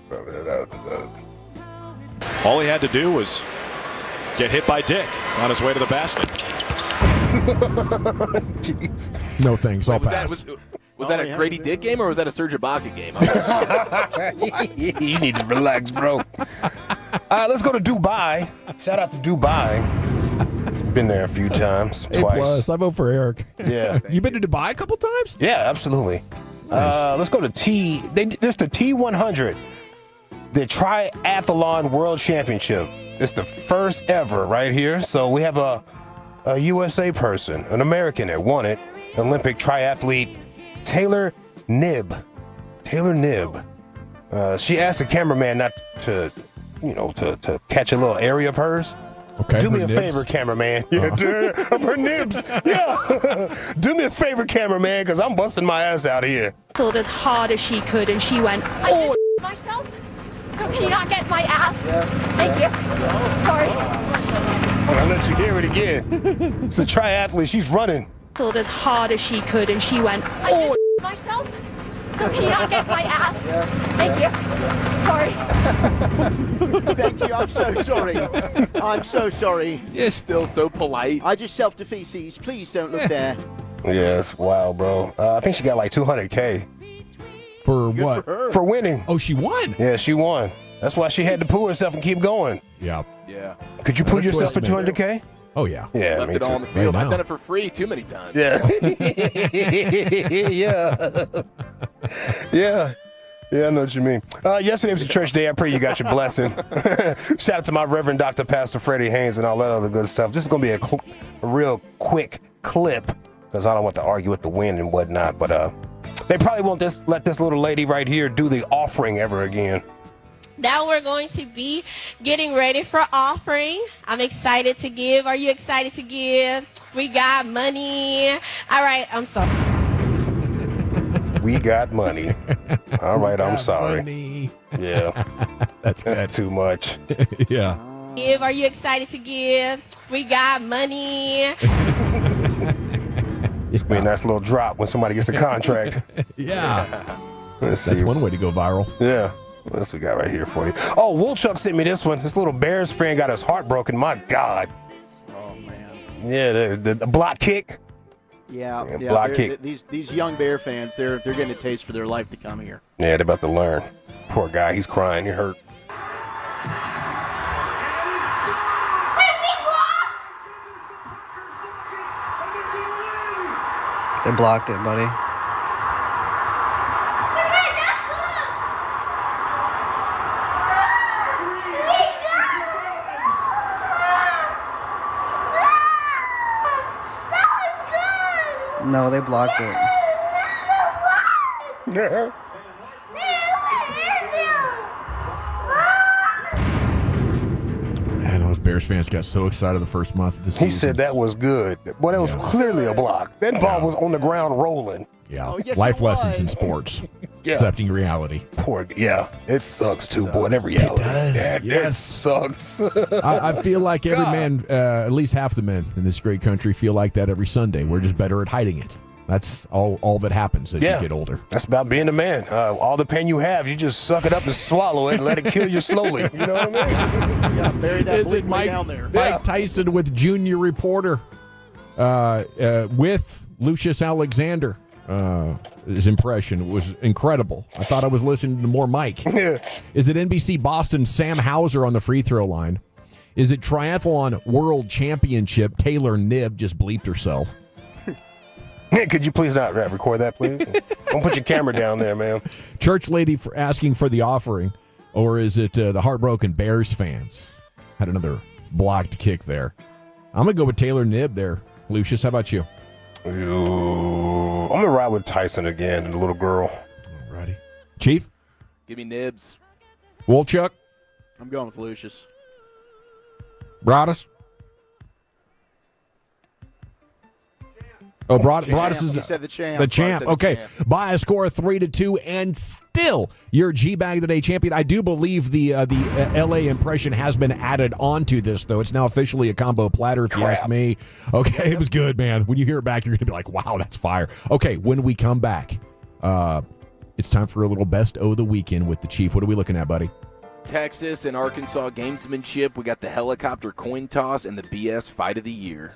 All he had to do was get hit by Dick on his way to the basket. Jeez. No thanks. I'll Was pass. Was that a Grady Dick game or was that a Serge Ibaka game? You need to relax, bro. All right, let's go to Dubai. Shout out to Dubai. Been there a few times, twice. A+. I vote for Eric. Yeah. You been to Dubai a couple times? Yeah, absolutely. Nice. Let's go to there's the T100, the Triathlon World Championship. It's the first ever right here. So we have a USA person, an American that won it, Olympic triathlete Taylor Knibb. She asked the cameraman not to catch a little area of hers. Okay. Do me a favor, cameraman. Yeah, of her nibs. Yeah. Do me a favor, cameraman, because I'm busting my ass out here. Wrestled as hard as she could, and she went, I myself? So can you not get my ass? Thank you. Sorry. I'll let you hear it again. It's a triathlete. She's running. Wrestled as hard as she could, and she went, myself? So can you not get my ass? Thank you. Sorry. Thank you. I'm so sorry. I'm so sorry. It's still so polite. I just self-defeces. Please don't look there. Yeah, it's wild, bro. I think she got like $200K. For what? For winning. Oh, she won? Yeah, she won. That's why she had to pull herself and keep going. Yeah. Yeah. Could you pull yourself for $200K? Oh, yeah. Yeah, Left me it too. all on the field. I've done it for free too many times. Yeah. Yeah. Yeah, I know what you mean. Yesterday was a church day. I pray you got your blessing. Shout out to my Reverend Dr. Pastor Freddie Haynes and all that other good stuff. This is going to be a real quick clip because I don't want to argue with the wind and whatnot. But they probably won't just let this little lady right here do the offering ever again. Now we're going to be getting ready for offering. I'm excited to give. Are you excited to give? We got money. All right, I'm sorry. We got money. All right, I'm sorry. Money. Yeah. That's too much. Yeah. Give. Are you excited to give? We got money. It's be a nice little drop when somebody gets a contract. Yeah. Let's see. That's one way to go viral. Yeah. What else we got right here for you? Oh, Woolchuck sent me this one. This little Bears fan got his heart broken. My God. Oh, man. Yeah, the block kick. Yeah, block kick. These young Bear fans, they're getting a taste for their life to come here. Yeah, they're about to learn. Poor guy, he's crying. He hurt. They blocked it, buddy. No, they blocked it. Man, those Bears fans got so excited the first month of the season. He said that was good. Boy, that was clearly a block. That ball was on the ground rolling. Yeah. Oh, yes, Life it lessons was. in sports. Yeah. Accepting reality. Poor, yeah. It sucks too, boy. That reality. It does. Yeah, It Yes. sucks. I feel like every God. man, at least half the men in this great country, feel like that every Sunday. We're just better at hiding it. That's all that happens as you get older. That's about being a man. All the pain you have, you just suck it up and swallow it and let it kill you slowly. You know what I mean? Yeah, bury that Is it bleep way Mike, down there. Mike Tyson with junior reporter with Lucius Alexander? His impression was incredible. I thought I was listening to more Mike. Is it NBC Boston Sam Hauser on the free throw line? Is it Triathlon World Championship Taylor Knibb just bleeped herself? Could you please not record that, please? Don't put your camera down there, man. Church lady for asking for the offering, or is it the heartbroken Bears fans? Had another blocked kick there. I'm going to go with Taylor Knibb there. Lucius, how about you? I'm going to ride with Tyson again and the little girl. Alrighty. Chief? Give me Nibs. Wolchuk? I'm going with Lucius. Broadus? Oh, Broadus is You said the champ. the champ. I said the Okay, champ. by a score of 3-2, and still your G-Bag of the Day champion. I do believe the LA impression has been added onto this, though. It's now officially a combo platter, if you ask me. Okay, it was good, man. When you hear it back, you're going to be like, wow, that's fire. Okay, when we come back, it's time for a little best of the weekend with the Chief. What are we looking at, buddy? Texas and Arkansas gamesmanship. We got the helicopter coin toss and the BS fight of the year.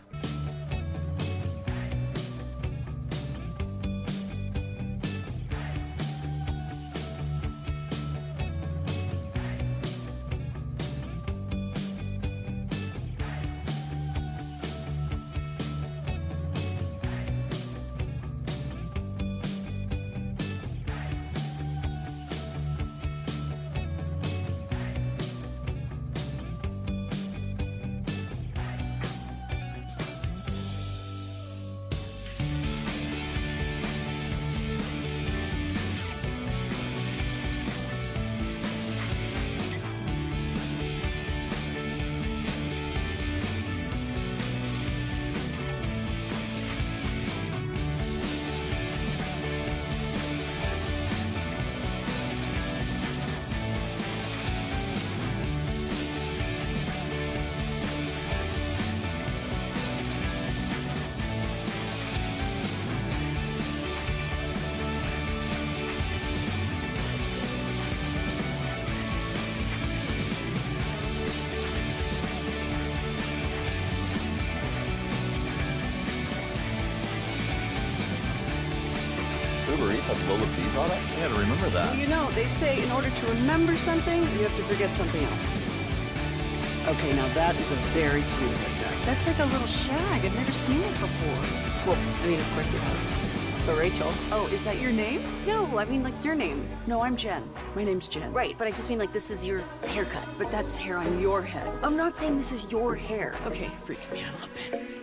Uber Eats has Lola Fee product? Yeah, to remember that. Well, you know, they say in order to remember something, you have to forget something else. Okay, now that is a very cute picture. That's like a little shag. I've never seen it before. Well, I mean, of course you have. It's the Rachel. Oh, is that your name? No, I mean like your name. No, I'm Jen. My name's Jen. Right, but I just mean like this is your haircut. But that's hair on your head. I'm not saying this is your hair. Okay, freaking me out a little bit.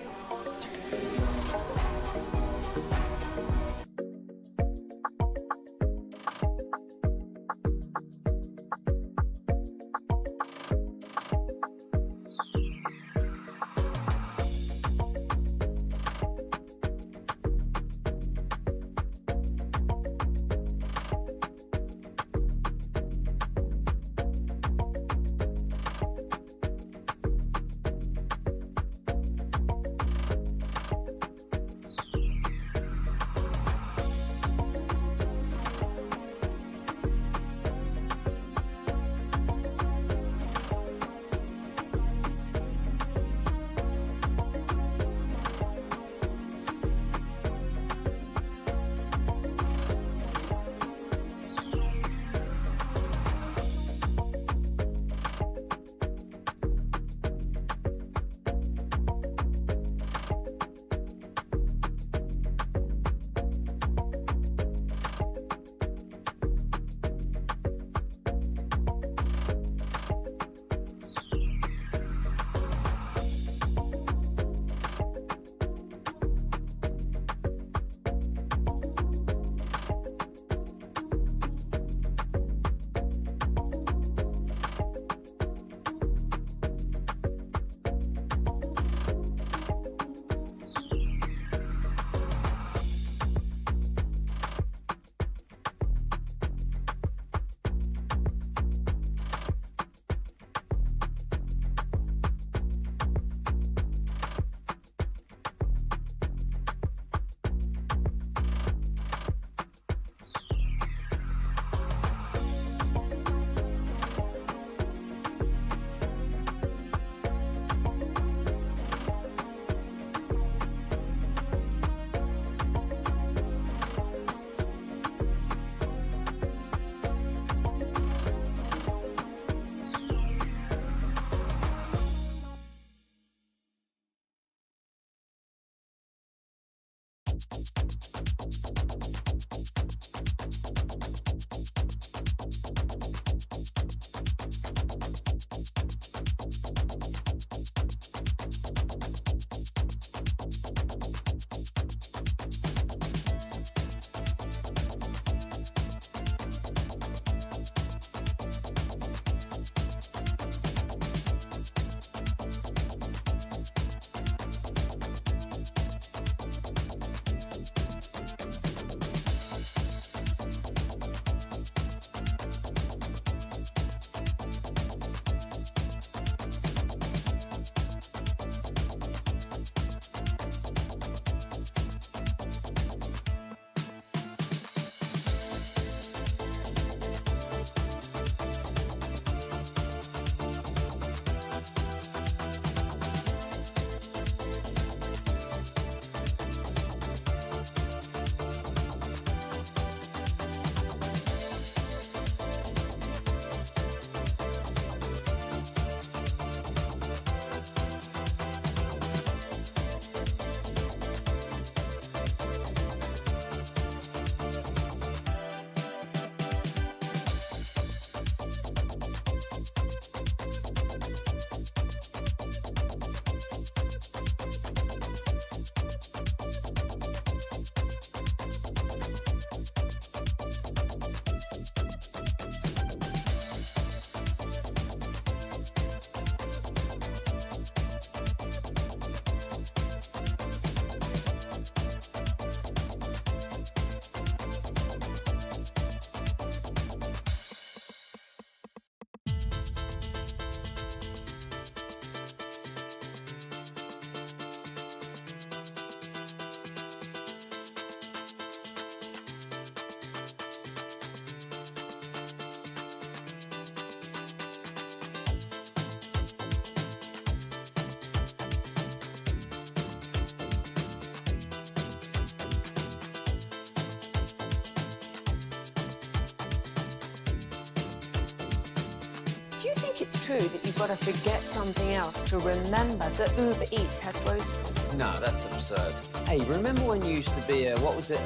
Do you think it's true that you've got to forget something else to remember that Uber Eats has groceries? No, that's absurd. Hey, remember when you used to be a, what was it,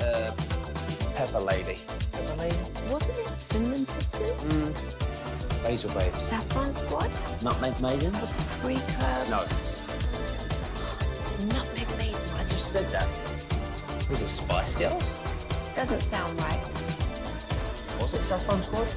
pepper lady? Pepper lady? Wasn't it Cinnamon Sisters? Basil babes. Saffron Squad? Nutmeg maidens? Pre-curb? No. Nutmeg Maidens. I just said that. Was it Spice Girls? Doesn't sound right. Was it Saffron Squad?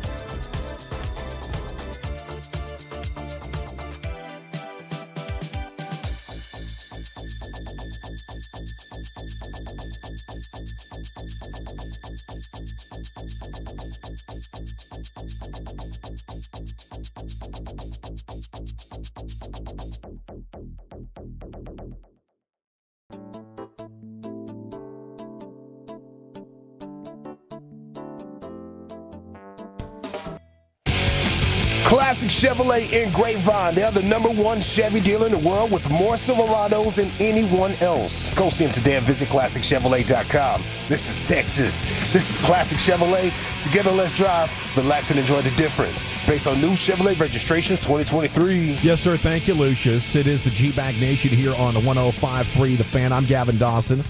Classic Chevrolet in Grapevine. They are the #1 Chevy dealer in the world with more Silverados than anyone else. Go see them today and visit ClassicChevrolet.com. This is Texas. This is Classic Chevrolet. Together, let's drive, relax, and enjoy the difference. Based on new Chevrolet registrations 2023. Yes, sir. Thank you, Lucius. It is the G-Bag Nation here on 105.3 The Fan. I'm Gavin Dawson.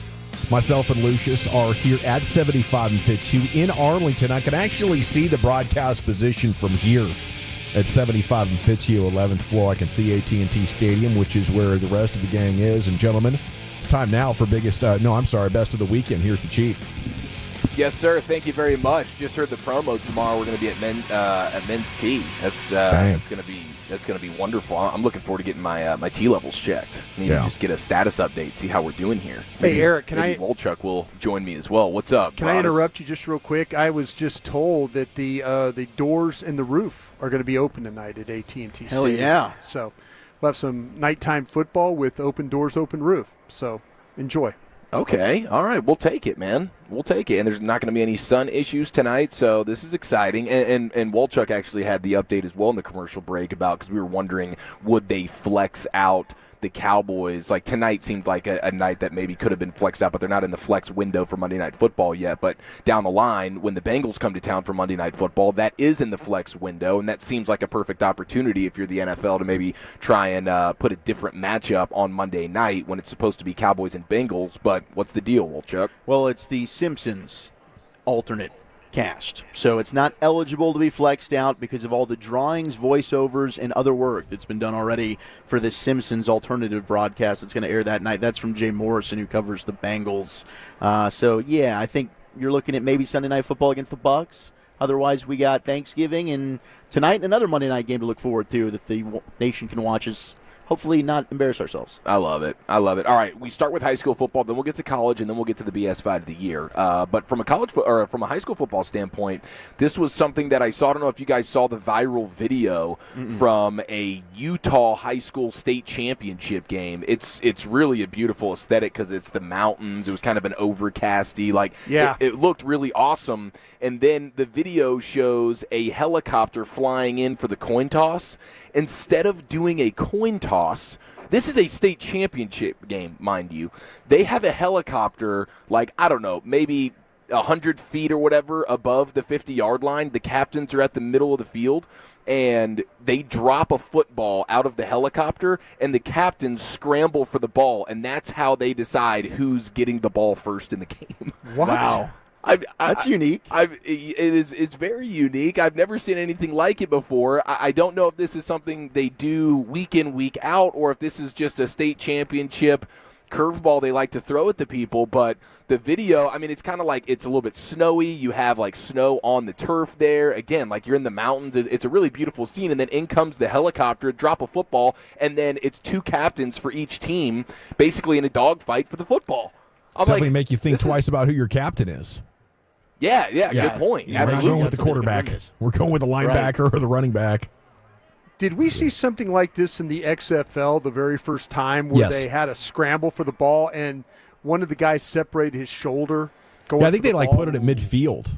Myself and Lucius are here at 75 and Fitzhugh in Arlington. I can actually see the broadcast position from here. At 75 and Fitzhugh, 11th floor, I can see AT&T Stadium, which is where the rest of the gang is. And gentlemen, it's time now for best of the weekend. Here's the Chief. Yes, sir. Thank you very much. Just heard the promo. Tomorrow we're going to be at Men's Tea. That's going to be wonderful. I'm looking forward to getting my tea levels checked. Need to just get a status update, see how we're doing here. Hey, Eric, maybe Wolchuk will join me as well. What's up? Can I interrupt you just real quick? I was just told that the doors and the roof are going to be open tonight at AT&T Stadium. Hell yeah! So we'll have some nighttime football with open doors, open roof. So enjoy. Okay. All right. We'll take it, man. We'll take it. And there's not going to be any sun issues tonight, so this is exciting. And Wolchuk actually had the update as well in the commercial break about, because we were wondering, would they flex out the Cowboys? Like, tonight seemed like a night that maybe could have been flexed out, but they're not in the flex window for Monday Night Football yet. But down the line, when the Bengals come to town for Monday Night Football, that is in the flex window, and that seems like a perfect opportunity if you're the NFL to maybe try and put a different matchup on Monday night when it's supposed to be Cowboys and Bengals. But what's the deal, Wolchuk? Well, it's the Simpsons alternate cast. So it's not eligible to be flexed out because of all the drawings, voiceovers, and other work that's been done already for the Simpsons alternative broadcast that's going to air that night. That's from Jay Morrison, who covers the Bengals. So, yeah, I think you're looking at maybe Sunday Night Football against the Bucs. Otherwise, we got Thanksgiving and tonight another Monday night game to look forward to that the nation can watch us. Hopefully not embarrass ourselves. I love it. All right, we start with high school football, then we'll get to college, and then we'll get to the BS fight of the year. But from a from a high school football standpoint, this was something that I saw. I don't know if you guys saw the viral video from a Utah high school state championship game. It's really a beautiful aesthetic because it's the mountains. It was kind of an overcasty, it looked really awesome. And then the video shows a helicopter flying in for the coin toss. Instead of doing a coin toss, this is a state championship game, mind you. They have a helicopter, maybe 100 feet or whatever above the 50-yard line. The captains are at the middle of the field, and they drop a football out of the helicopter, and the captains scramble for the ball, and that's how they decide who's getting the ball first in the game. What? Wow. That's unique. It's very unique. I've never seen anything like it before. I don't know if this is something they do week in, week out, or if this is just a state championship curveball they like to throw at the people. But the video, it's kind of like it's a little bit snowy. You have snow on the turf there. Again, you're in the mountains. It's a really beautiful scene. And then in comes the helicopter, drop a football, and then it's two captains for each team, basically in a dogfight for the football. Definitely make you think twice about who your captain is. Yeah, good point. We're not going with the quarterback. We're going with the linebacker or the running back. Did we see something like this in the XFL the very first time where they had a scramble for the ball and one of the guys separated his shoulder? I think they put it at midfield.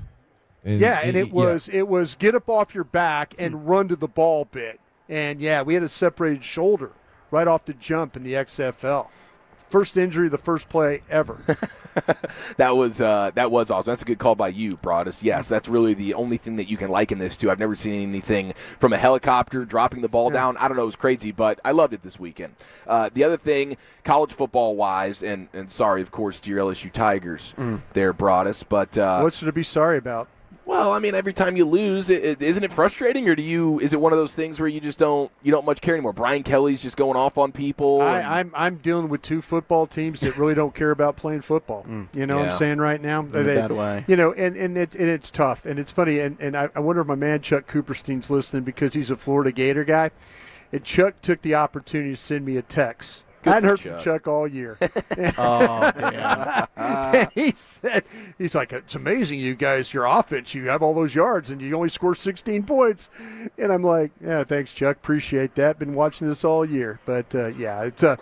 And it was get up off your back and run to the ball bit. And, we had a separated shoulder right off the jump in the XFL. First injury, the first play ever. That was awesome. That's a good call by you, Broadus. Yes, that's really the only thing that you can liken this to. I've never seen anything from a helicopter dropping the ball down. I don't know, it was crazy, but I loved it this weekend. The other thing, college football-wise, and sorry, of course, to your LSU Tigers there, Broadus, but what's there to be sorry about? Well, every time you lose, isn't it frustrating, or is it one of those things where you just don't much care anymore? Brian Kelly's just going off on people. I'm dealing with two football teams that really don't care about playing football. You know what I'm saying right now? In a bad way. And it's tough, and it's funny, and I wonder if my man Chuck Cooperstein's listening because he's a Florida Gator guy. And Chuck took the opportunity to send me a text. I hadn't heard from Chuck all year. Oh, damn. And he's like, it's amazing, you guys, your offense, you have all those yards, and you only score 16 points. And I'm like, yeah, thanks, Chuck. Appreciate that. Been watching this all year. But, it's a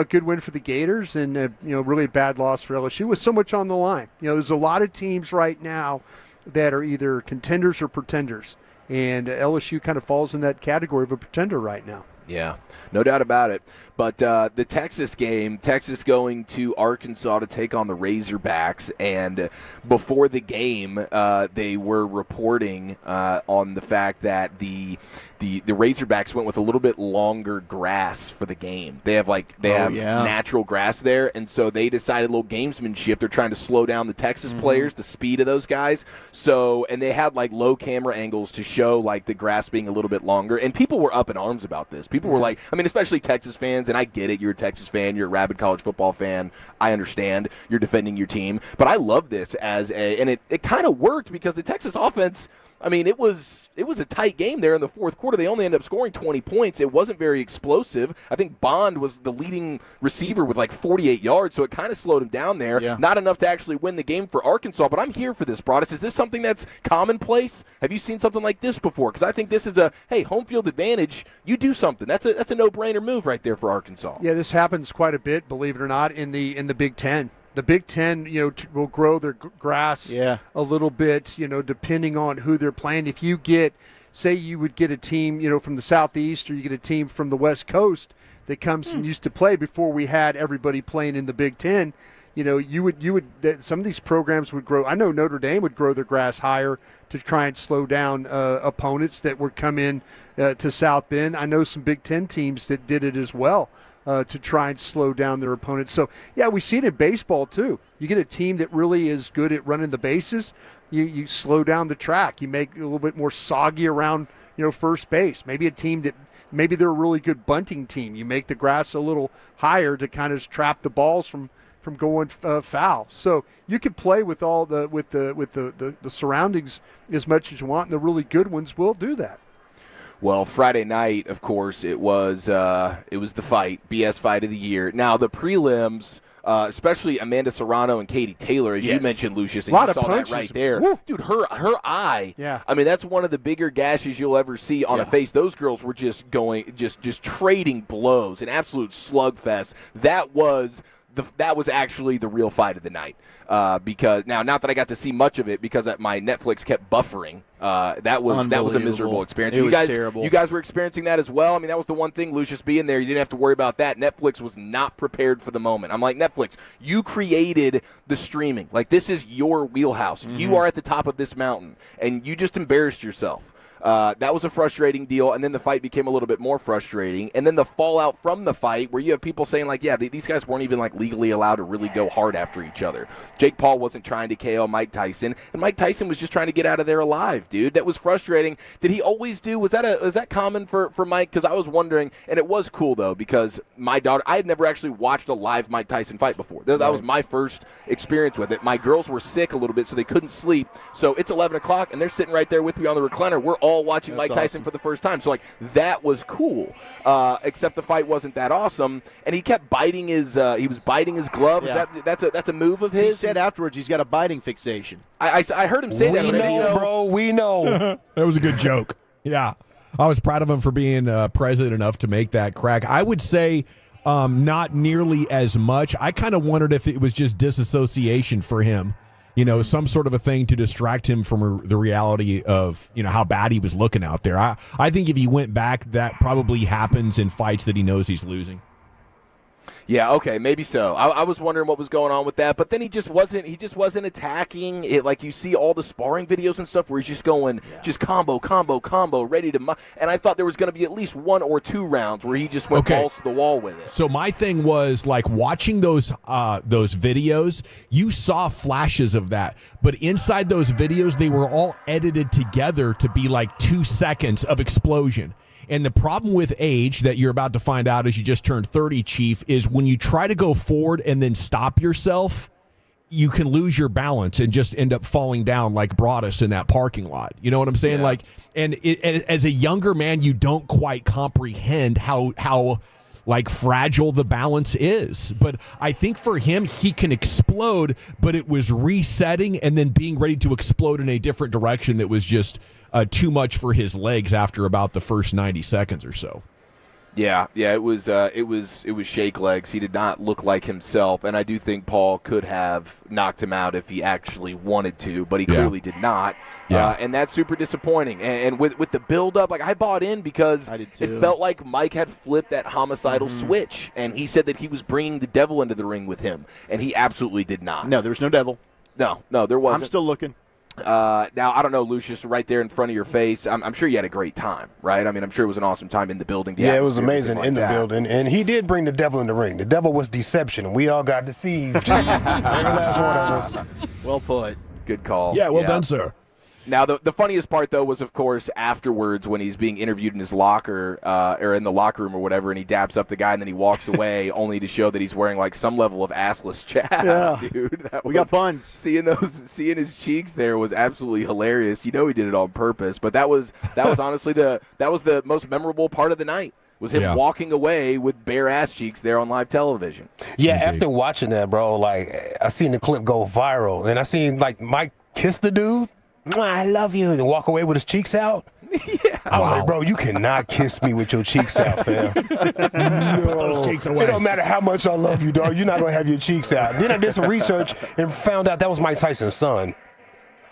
good win for the Gators and, really a bad loss for LSU with so much on the line. There's a lot of teams right now that are either contenders or pretenders. And LSU kind of falls in that category of a pretender right now. Yeah, no doubt about it. But the Texas game, Texas going to Arkansas to take on the Razorbacks, and before the game, they were reporting on the fact that the Razorbacks went with a little bit longer grass for the game. They have natural grass there, and so they decided a little gamesmanship. They're trying to slow down the Texas players, the speed of those guys. And they had low camera angles to show the grass being a little bit longer, and people were up in arms about this. People were especially Texas fans, and I get it. You're a Texas fan. You're a rabid college football fan. I understand. You're defending your team. But I love this and it kind of worked because the Texas offense, it was a tight game there in the fourth quarter. They only ended up scoring 20 points. It wasn't very explosive. I think Bond was the leading receiver with 48 yards, so it kind of slowed him down there. Yeah. Not enough to actually win the game for Arkansas, but I'm here for this, Broadus. Is this something that's commonplace? Have you seen something like this before? Because I think this is home field advantage. You do something. That's a no-brainer move right there for Arkansas. Yeah, this happens quite a bit, believe it or not, in the Big Ten. The Big Ten, will grow their grass a little bit, depending on who they're playing. If you say you would get a team, from the Southeast, or you get a team from the West Coast that comes and used to play before we had everybody playing in the Big Ten, you would some of these programs would grow. I know Notre Dame would grow their grass higher to try and slow down opponents that would come in to South Bend. I know some Big Ten teams that did it as well. To try and slow down their opponents. So, we see it in baseball, too. You get a team that really is good at running the bases. you slow down the track. You make it a little bit more soggy around, first base. Maybe a team that maybe they're a really good bunting team. You make the grass a little higher to kind of trap the balls from going foul. So you can play with all the surroundings as much as you want, and the really good ones will do that. Well, Friday night, of course, it was the fight, BS fight of the year. Now the prelims. Especially Amanda Serrano and Katie Taylor, as you mentioned, Lucius, and you saw that right there. Woo. Dude, her eye. Yeah. I mean, that's one of the bigger gashes you'll ever see on a face. Those girls were just trading blows, an absolute slugfest. That was actually the real fight of the night. Because now, not that I got to see much of it because my Netflix kept buffering. That was a miserable experience. It was terrible. You guys were experiencing that as well. I mean, that was the one thing, Lucius, being there, you didn't have to worry about that. Netflix was not prepared for the moment. I'm like, Netflix, you created the streaming. Like, this is your wheelhouse. Mm-hmm. You are at the top of this mountain, and you just embarrassed yourself. That was a frustrating deal, and then the fight became a little bit more frustrating, and then the fallout from the fight where you have people saying, like, yeah, these guys weren't even, like, legally allowed to really go hard after each other. Jake Paul wasn't trying to KO Mike Tyson, and Mike Tyson was just trying to get out of there alive, dude. That was frustrating. Did he always do? Was that common for Mike? Because I was wondering, and it was cool, though, because my daughter, I had never actually watched a live Mike Tyson fight before. That was my first experience with it. My girls were sick a little bit, so they couldn't sleep, so it's 11 o'clock, and they're sitting right there with me on the recliner. We're all watching Mike Tyson for the first time. So, like, that was cool. Except the fight wasn't that awesome. And he kept biting his glove. Yeah. That's a move of his? He said afterwards he's got a biting fixation. I heard him say that. We know, bro. We know. That was a good joke. Yeah. I was proud of him for being president enough to make that crack. I would say not nearly as much. I kind of wondered if it was just disassociation for him. Some sort of a thing to distract him from the reality of, how bad he was looking out there. I think if he went back, that probably happens in fights that he knows he's losing. Yeah, okay, maybe so. I was wondering what was going on with that, but then he just wasn't attacking it like you see all the sparring videos and stuff where he's just going just combo, ready to and I thought there was going to be at least 1 or 2 rounds where he just went balls to the wall with it. So my thing was, like, watching those videos, you saw flashes of that, but inside those videos they were all edited together to be like 2 seconds of explosion. And the problem with age that you're about to find out as you just turned 30, Chief, is when you try to go forward and then stop yourself, you can lose your balance and just end up falling down like Broadus in that parking lot. You know what I'm saying? Yeah. And as a younger man, you don't quite comprehend how like fragile the balance is. But I think for him, he can explode, but it was resetting and then being ready to explode in a different direction that was just too much for his legs after about the first 90 seconds or so. Yeah, it was shake legs. He did not look like himself, and I do think Paul could have knocked him out if he actually wanted to, but he clearly did not. Yeah. And that's super disappointing. And with the build-up, like, I bought in because it felt like Mike had flipped that homicidal switch, and he said that he was bringing the devil into the ring with him, and he absolutely did not. No, there was no devil. No, there wasn't. I'm still looking. Now, I don't know, Lucius, right there in front of your face. I'm sure you had a great time, right? I mean, I'm sure it was an awesome time in the building. Yeah, it was amazing in the building. And he did bring the devil in the ring. The devil was deception, and we all got deceived. Every last one of us. Well put. Good call. Yeah, well done, sir. Now, the funniest part, though, was, of course, afterwards when he's being interviewed in his locker or in the locker room or whatever, and he daps up the guy, and then he walks away only to show that he's wearing, like, some level of assless chaps, dude. We got buns. Seeing his cheeks there was absolutely hilarious. You know he did it on purpose, but that was honestly the most memorable part of the night. Was him walking away with bare ass cheeks there on live television. Yeah, after watching that, bro, like, I seen the clip go viral, and I seen, like, Mike kiss the dude. I love you, and walk away with his cheeks out. Yeah. I was like, bro, you cannot kiss me with your cheeks out, fam. No. Those cheeks away. It don't matter how much I love you, dog. You're not going to have your cheeks out. Then I did some research and found out that was Mike Tyson's son.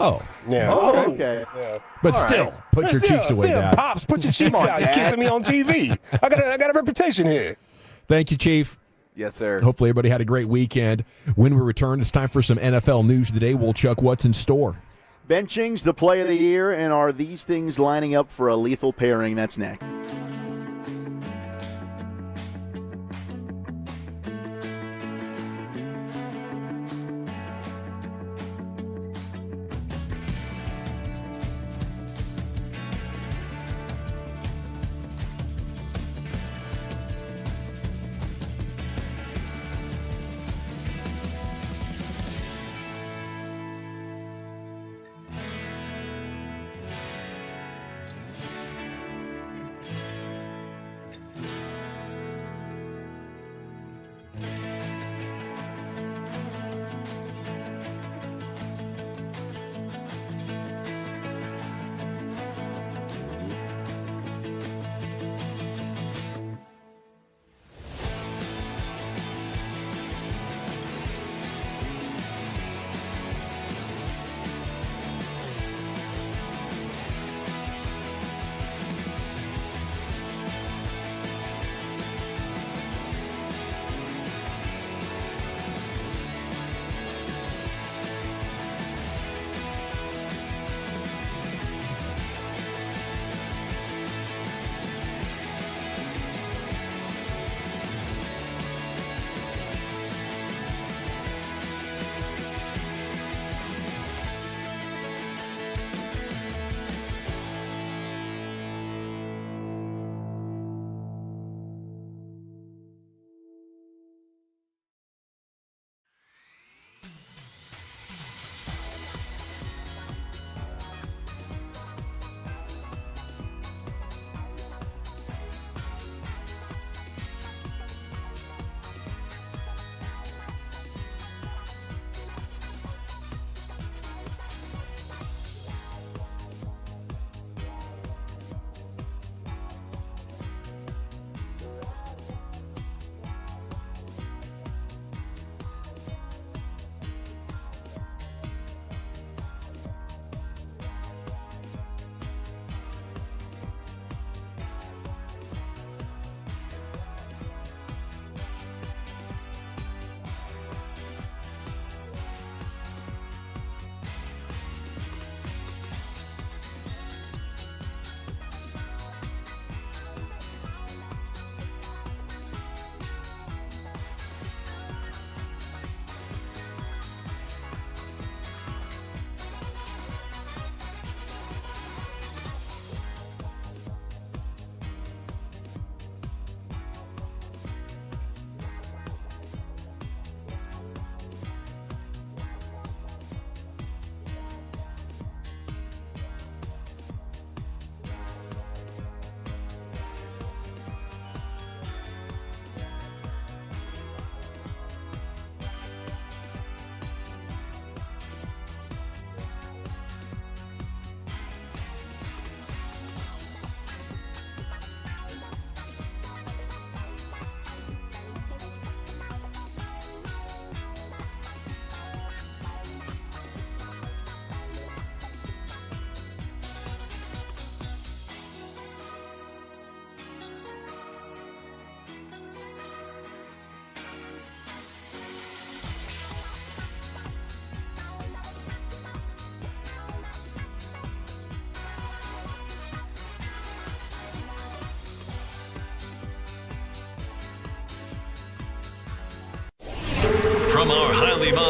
Oh. Yeah. Oh, okay. Yeah. But still, put your cheeks away, Dad. Pops, put your cheeks out. You're kissing me on TV. I got a reputation here. Thank you, Chief. Yes, sir. Hopefully everybody had a great weekend. When we return, it's time for some NFL news today. We'll check what's in store. Benching's the play of the year, and are these things lining up for a lethal pairing? That's next.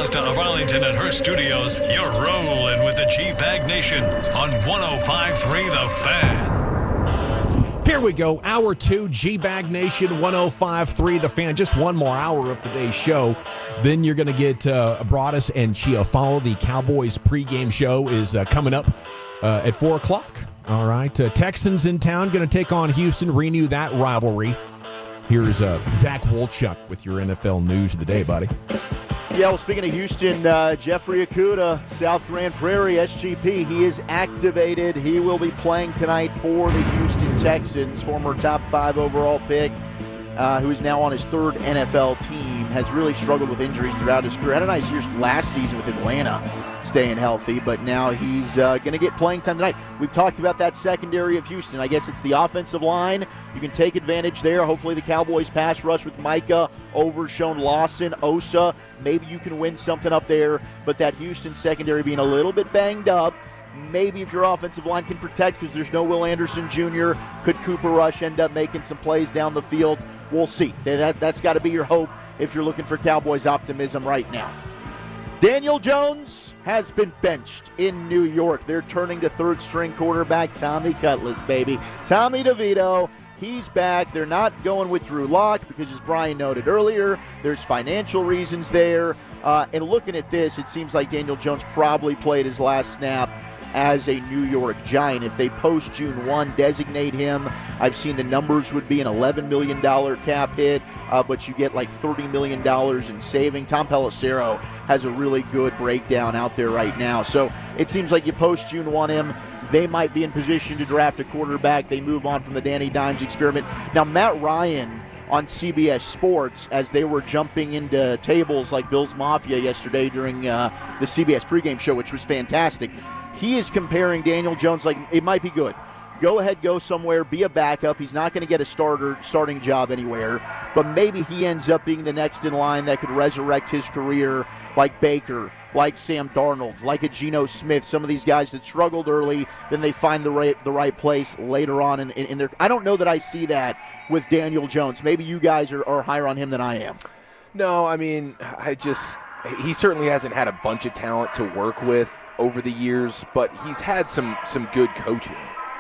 Mazda of Arlington and Hearst Studios, you're rolling with the G-Bag Nation on 105.3 The Fan. Here we go. Hour 2, G-Bag Nation, 105.3 The Fan. Just one more hour of today's show. Then you're going to get Broadus and Chiafalo. The Cowboys pregame show is coming up at 4 o'clock. All right. Texans in town, going to take on Houston, renew that rivalry. Here's Zach Wolchuk with your NFL news of the day, buddy. Yeah, well, speaking of Houston, Jeffrey Okudah, South Grand Prairie, SGP, he is activated. He will be playing tonight for the Houston Texans, former top 5 overall pick, who is now on his 3rd NFL team, has really struggled with injuries throughout his career. Had a nice year last season with Atlanta, staying healthy, but now he's going to get playing time tonight. We've talked about that secondary of Houston. I guess it's the offensive line. You can take advantage there. Hopefully the Cowboys pass rush with Micah, Overshown, Lawson, Osa. Maybe you can win something up there, but that Houston secondary being a little bit banged up. Maybe if your offensive line can protect because there's no Will Anderson Jr., could Cooper Rush end up making some plays down the field? We'll see. That's got to be your hope if you're looking for Cowboys optimism right now. Daniel Jones has been benched in New York. They're turning to 3rd-string quarterback Tommy Cutlass, baby. Tommy DeVito, he's back. They're not going with Drew Lock because, as Brian noted earlier, there's financial reasons there. And looking at this, it seems like Daniel Jones probably played his last snap as a New York Giant. If they post June 1, designate him, I've seen the numbers would be an $11 million cap hit, but you get like $30 million in saving. Tom Pelissero has a really good breakdown out there right now. So it seems like you post June 1 him, they might be in position to draft a quarterback. They move on from the Danny Dimes experiment. Now, Matt Ryan on CBS Sports, as they were jumping into tables like Bill's Mafia yesterday during the CBS pregame show, which was fantastic, he is comparing Daniel Jones like it might be good. Go ahead, go somewhere, be a backup. He's not going to get a starting job anywhere, but maybe he ends up being the next in line that could resurrect his career like Baker, like Sam Darnold, like a Geno Smith, some of these guys that struggled early, then they find the right place later on in their. I don't know that I see that with Daniel Jones. Maybe you guys are higher on him than I am. No, I mean, he certainly hasn't had a bunch of talent to work with over the years, but he's had some good coaching.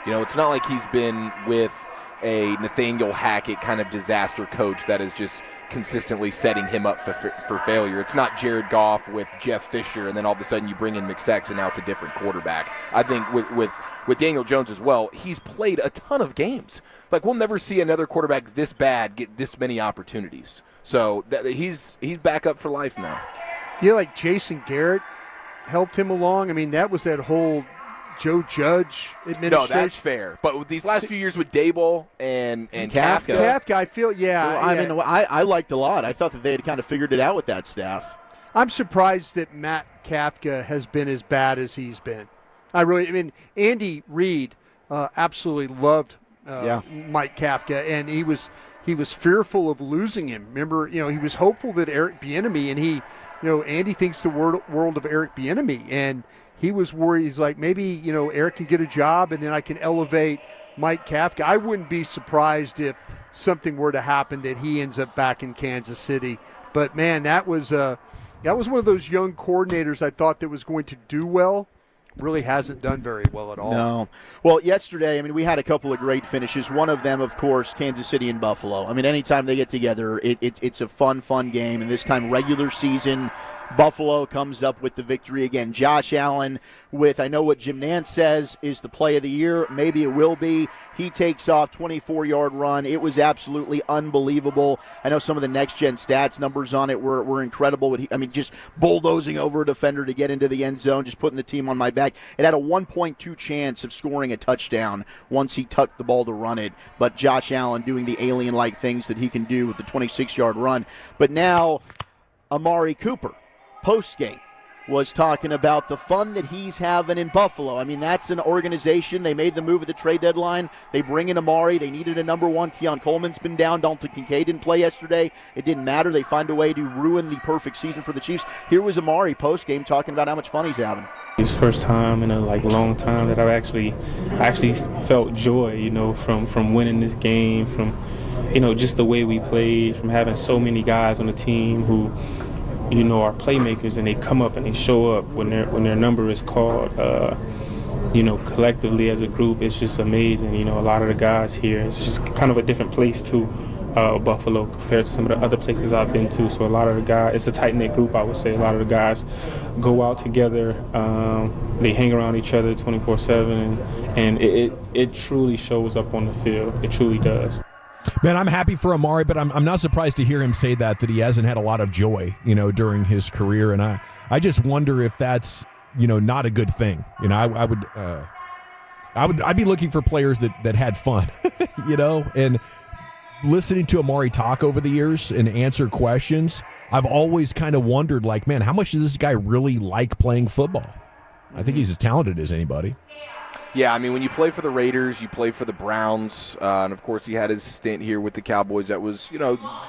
You know, it's not like he's been with a Nathaniel Hackett kind of disaster coach that is just consistently setting him up for failure. It's not Jared Goff with Jeff Fisher, and then all of a sudden you bring in McSex, and now it's a different quarterback. I think with Daniel Jones as well, he's played a ton of games. Like, we'll never see another quarterback this bad get this many opportunities. So he's back up for life now. Yeah, like Jason Garrett helped him along. I mean, that was that whole Joe Judge administration. No, that's fair. But with these last few years with Dable and Kafka, I feel, Well, I mean, I liked a lot. I thought that they had kind of figured it out with that staff. I'm surprised that Matt Kafka has been as bad as he's been. I mean, Andy Reid absolutely loved Mike Kafka, and he was fearful of losing him. Remember, he was hopeful that Eric Bieniemy, and Andy thinks the world of Eric Bieniemy, and he was worried. He's like, maybe, Eric can get a job and then I can elevate Mike Kafka. I wouldn't be surprised if something were to happen that he ends up back in Kansas City. But, man, that was one of those young coordinators I thought that was going to do well. Really hasn't done very well at all. No. Well, yesterday, I mean, we had a couple of great finishes. One of them, of course, Kansas City and Buffalo. I mean, anytime they get together, it's a fun game. And this time, regular season, Buffalo comes up with the victory again. Josh Allen with, I know what Jim Nantz says is the play of the year. Maybe it will be. He takes off, 24-yard run. It was absolutely unbelievable. I know some of the next-gen stats numbers on it were incredible. Just bulldozing over a defender to get into the end zone, just putting the team on my back. It had a 1.2 chance of scoring a touchdown once he tucked the ball to run it. But Josh Allen doing the alien-like things that he can do with the 26-yard run. But now, Amari Cooper, post-game, was talking about the fun that he's having in Buffalo. I mean, that's an organization. They made the move at the trade deadline. They bring in Amari. They needed a number one. Keon Coleman's been down. Dalton Kincaid didn't play yesterday. It didn't matter. They find a way to ruin the perfect season for the Chiefs. Here was Amari post-game talking about how much fun he's having. It's the first time in a long time that I've actually felt joy, from winning this game, from, just the way we played, from having so many guys on the team who are playmakers, and they come up and they show up when their number is called. Collectively as a group, it's just amazing. A lot of the guys here, it's just kind of a different place too, Buffalo, compared to some of the other places I've been to. So a lot of the guys, it's a tight-knit group, I would say. A lot of the guys go out together. They hang around each other 24/7, and it truly shows up on the field. It truly does. Man, I'm happy for Amari, but I'm not surprised to hear him say that he hasn't had a lot of joy, during his career. And I just wonder if that's, not a good thing. I'd be looking for players that had fun, and listening to Amari talk over the years and answer questions, I've always kind of wondered, like, man, how much does this guy really like playing football? I think he's as talented as anybody. Yeah, I mean, when you play for the Raiders, you play for the Browns, and of course he had his stint here with the Cowboys that was,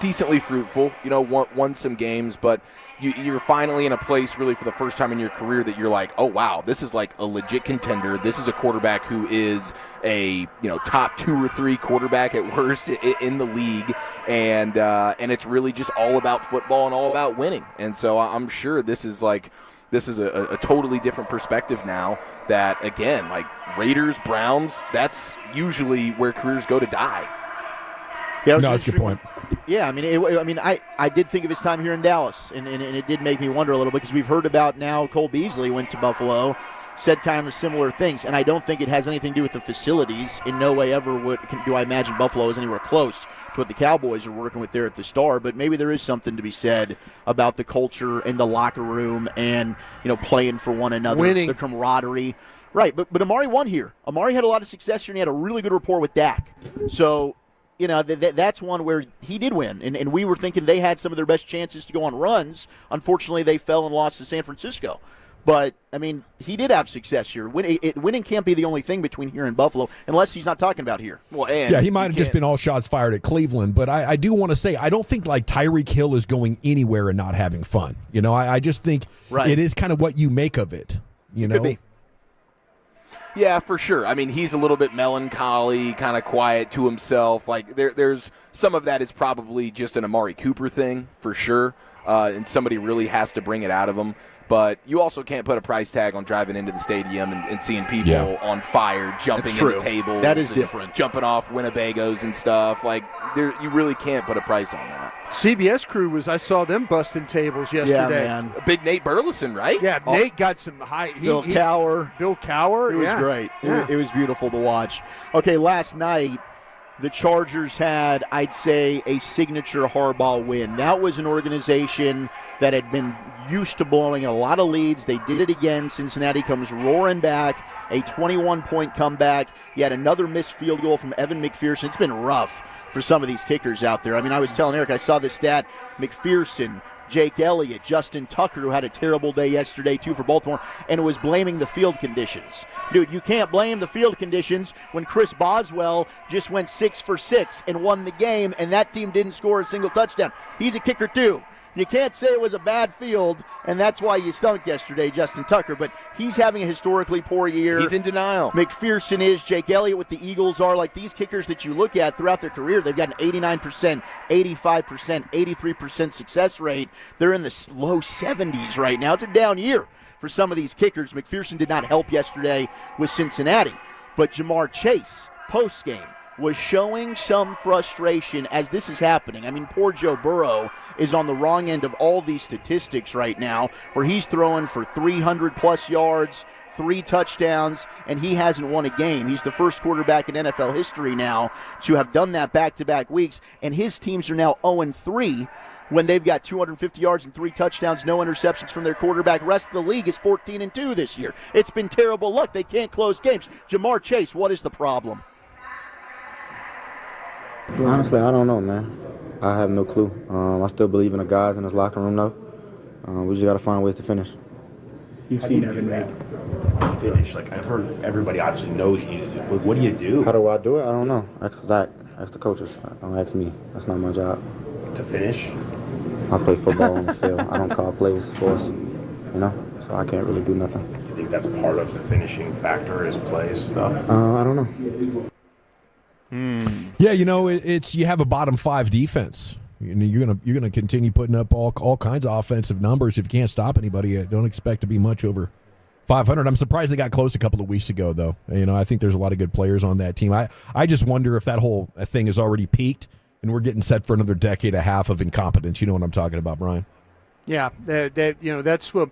decently fruitful, won some games, but you're finally in a place really for the first time in your career that you're like, oh, wow, this is like a legit contender. This is a quarterback who is a, top 2 or 3 quarterback at worst in the league, and it's really just all about football and all about winning. And so I'm sure this is a totally different perspective now that, again, like Raiders, Browns, that's usually where careers go to die. Yeah, that's a good point. Yeah, I did think of his time here in Dallas, and it did make me wonder a little bit because we've heard about now Cole Beasley went to Buffalo, said kind of similar things, and I don't think it has anything to do with the facilities. In no way ever do I imagine Buffalo is anywhere close to what the Cowboys are working with there at the Star, but maybe there is something to be said about the culture and the locker room and, playing for one another, winning, the camaraderie. Right, but Amari won here. Amari had a lot of success here, and he had a really good rapport with Dak. So, that's one where he did win, and we were thinking they had some of their best chances to go on runs. Unfortunately, they fell and lost to San Francisco. But, he did have success here. Winning can't be the only thing between here and Buffalo, unless he's not talking about here. Well, and yeah, he might have just been all shots fired at Cleveland. But I do want to say, I don't think like Tyreek Hill is going anywhere and not having fun. I just think it is kind of what you make of it. Could be. Yeah, for sure. He's a little bit melancholy, kind of quiet to himself. Like there's some of that is probably just an Amari Cooper thing, for sure. And somebody really has to bring it out of him. But you also can't put a price tag on driving into the stadium and seeing people on fire, jumping into tables. That is different. Jumping off Winnebagos and stuff. Like, you really can't put a price on that. CBS crew I saw them busting tables yesterday. Yeah, man. Big Nate Burleson, right? Yeah, Nate got some high. Bill Cowher. It was great. Yeah. It was beautiful to watch. Okay, last night, the Chargers had, I'd say, a signature Harbaugh win. That was an organization that had been used to blowing a lot of leads. They did it again. Cincinnati comes roaring back, a 21-point comeback. You had another missed field goal from Evan McPherson. It's been rough for some of these kickers out there. I was telling Eric, I saw this stat, McPherson, Jake Elliott, Justin Tucker, who had a terrible day yesterday, too, for Baltimore, and was blaming the field conditions. Dude, you can't blame the field conditions when Chris Boswell just went 6 for 6 and won the game, and that team didn't score a single touchdown. He's a kicker, too. You can't say it was a bad field, and that's why you stunk yesterday, Justin Tucker. But he's having a historically poor year. He's in denial. McPherson is. Jake Elliott with the Eagles are. Like these kickers that you look at throughout their career, they've got an 89%, 85%, 83% success rate. They're in the low 70s right now. It's a down year for some of these kickers. McPherson did not help yesterday with Cincinnati. But Jamar Chase, postgame, was showing some frustration as this is happening. Poor Joe Burrow is on the wrong end of all these statistics right now, where he's throwing for 300-plus yards, 3 touchdowns, and he hasn't won a game. He's the first quarterback in NFL history now to have done that back-to-back weeks, and his teams are now 0-3 when they've got 250 yards and 3 touchdowns, no interceptions from their quarterback. Rest of the league is 14-2 this year. It's been terrible luck. They can't close games. Jamar Chase, what is the problem? Honestly, I don't know, man. I have no clue. I still believe in the guys in this locker room, though. We just got to find ways to finish. You've seen Evan make finish. Like, I've heard everybody obviously knows you need to do it, but what do you do? How do I do it? I don't know. Ask Zach. Ask the coaches. Don't ask me. That's not my job. To finish? I play football on the field. I don't call plays for us, so I can't really do nothing. Do you think that's part of the finishing factor is plays stuff? I don't know. Yeah, it's you have a bottom 5 defense, You're gonna continue putting up all kinds of offensive numbers. If you can't stop anybody, don't expect to be much over 500. I'm surprised they got close a couple of weeks ago, though. I think there's a lot of good players on that team. I just wonder if that whole thing has already peaked and we're getting set for another decade and a half of incompetence. You know what I'm talking about, Brian? Yeah, that's what.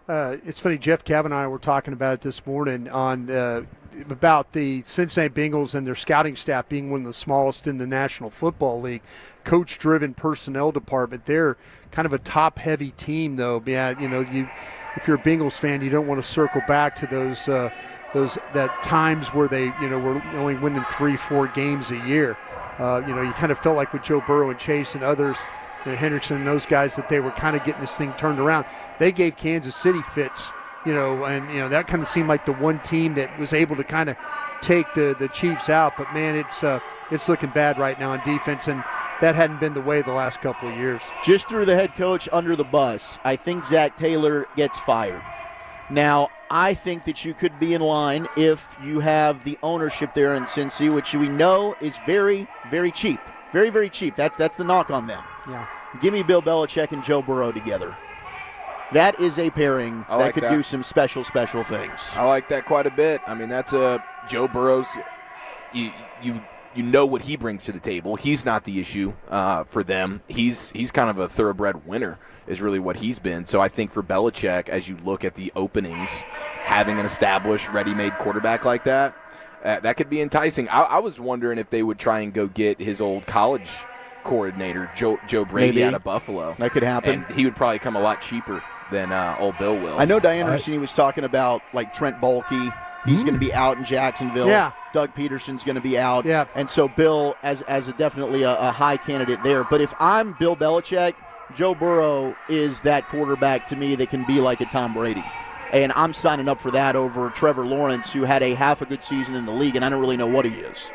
It's funny. Jeff Kavanaugh and I were talking about it this morning on about the Cincinnati Bengals and their scouting staff being one of the smallest in the National Football League. Coach-driven personnel department. They're kind of a top-heavy team, though. Yeah, if you're a Bengals fan, you don't want to circle back to those times where they were only winning 3-4 games a year. You kind of felt like with Joe Burrow and Chase and others, Henderson and those guys, that they were kind of getting this thing turned around. They gave Kansas City fits, and that kind of seemed like the one team that was able to kind of take the Chiefs out. But man, it's looking bad right now on defense, and that hadn't been the way the last couple of years. Just threw the head coach under the bus. I think Zach Taylor gets fired. Now, I think that you could be in line if you have the ownership there in Cincy, which we know is very, very cheap. Very, very cheap. That's the knock on them. Yeah. Give me Bill Belichick and Joe Burrow together. That is a pairing that could do some special things. I like that quite a bit. I mean, that's Joe Burrow's. You know what he brings to the table. He's not the issue for them. He's kind of a thoroughbred winner is really what he's been. So I think for Belichick, as you look at the openings, having an established, ready-made quarterback like that, that could be enticing. I was wondering if they would try and go get his old college coordinator, Joe Brady, Maybe. out of Buffalo. That could happen. And he would probably come a lot cheaper than old Bill will. I know Diane Anderson was talking about like Trent Baalke. He's going to be out in Jacksonville. Yeah. Doug Peterson's going to be out. Yeah. And so Bill as definitely a high candidate there. But if I'm Bill Belichick, Joe Burrow is that quarterback to me that can be like a Tom Brady. And I'm signing up for that over Trevor Lawrence, who had a half a good season in the league, and I don't really know what he is.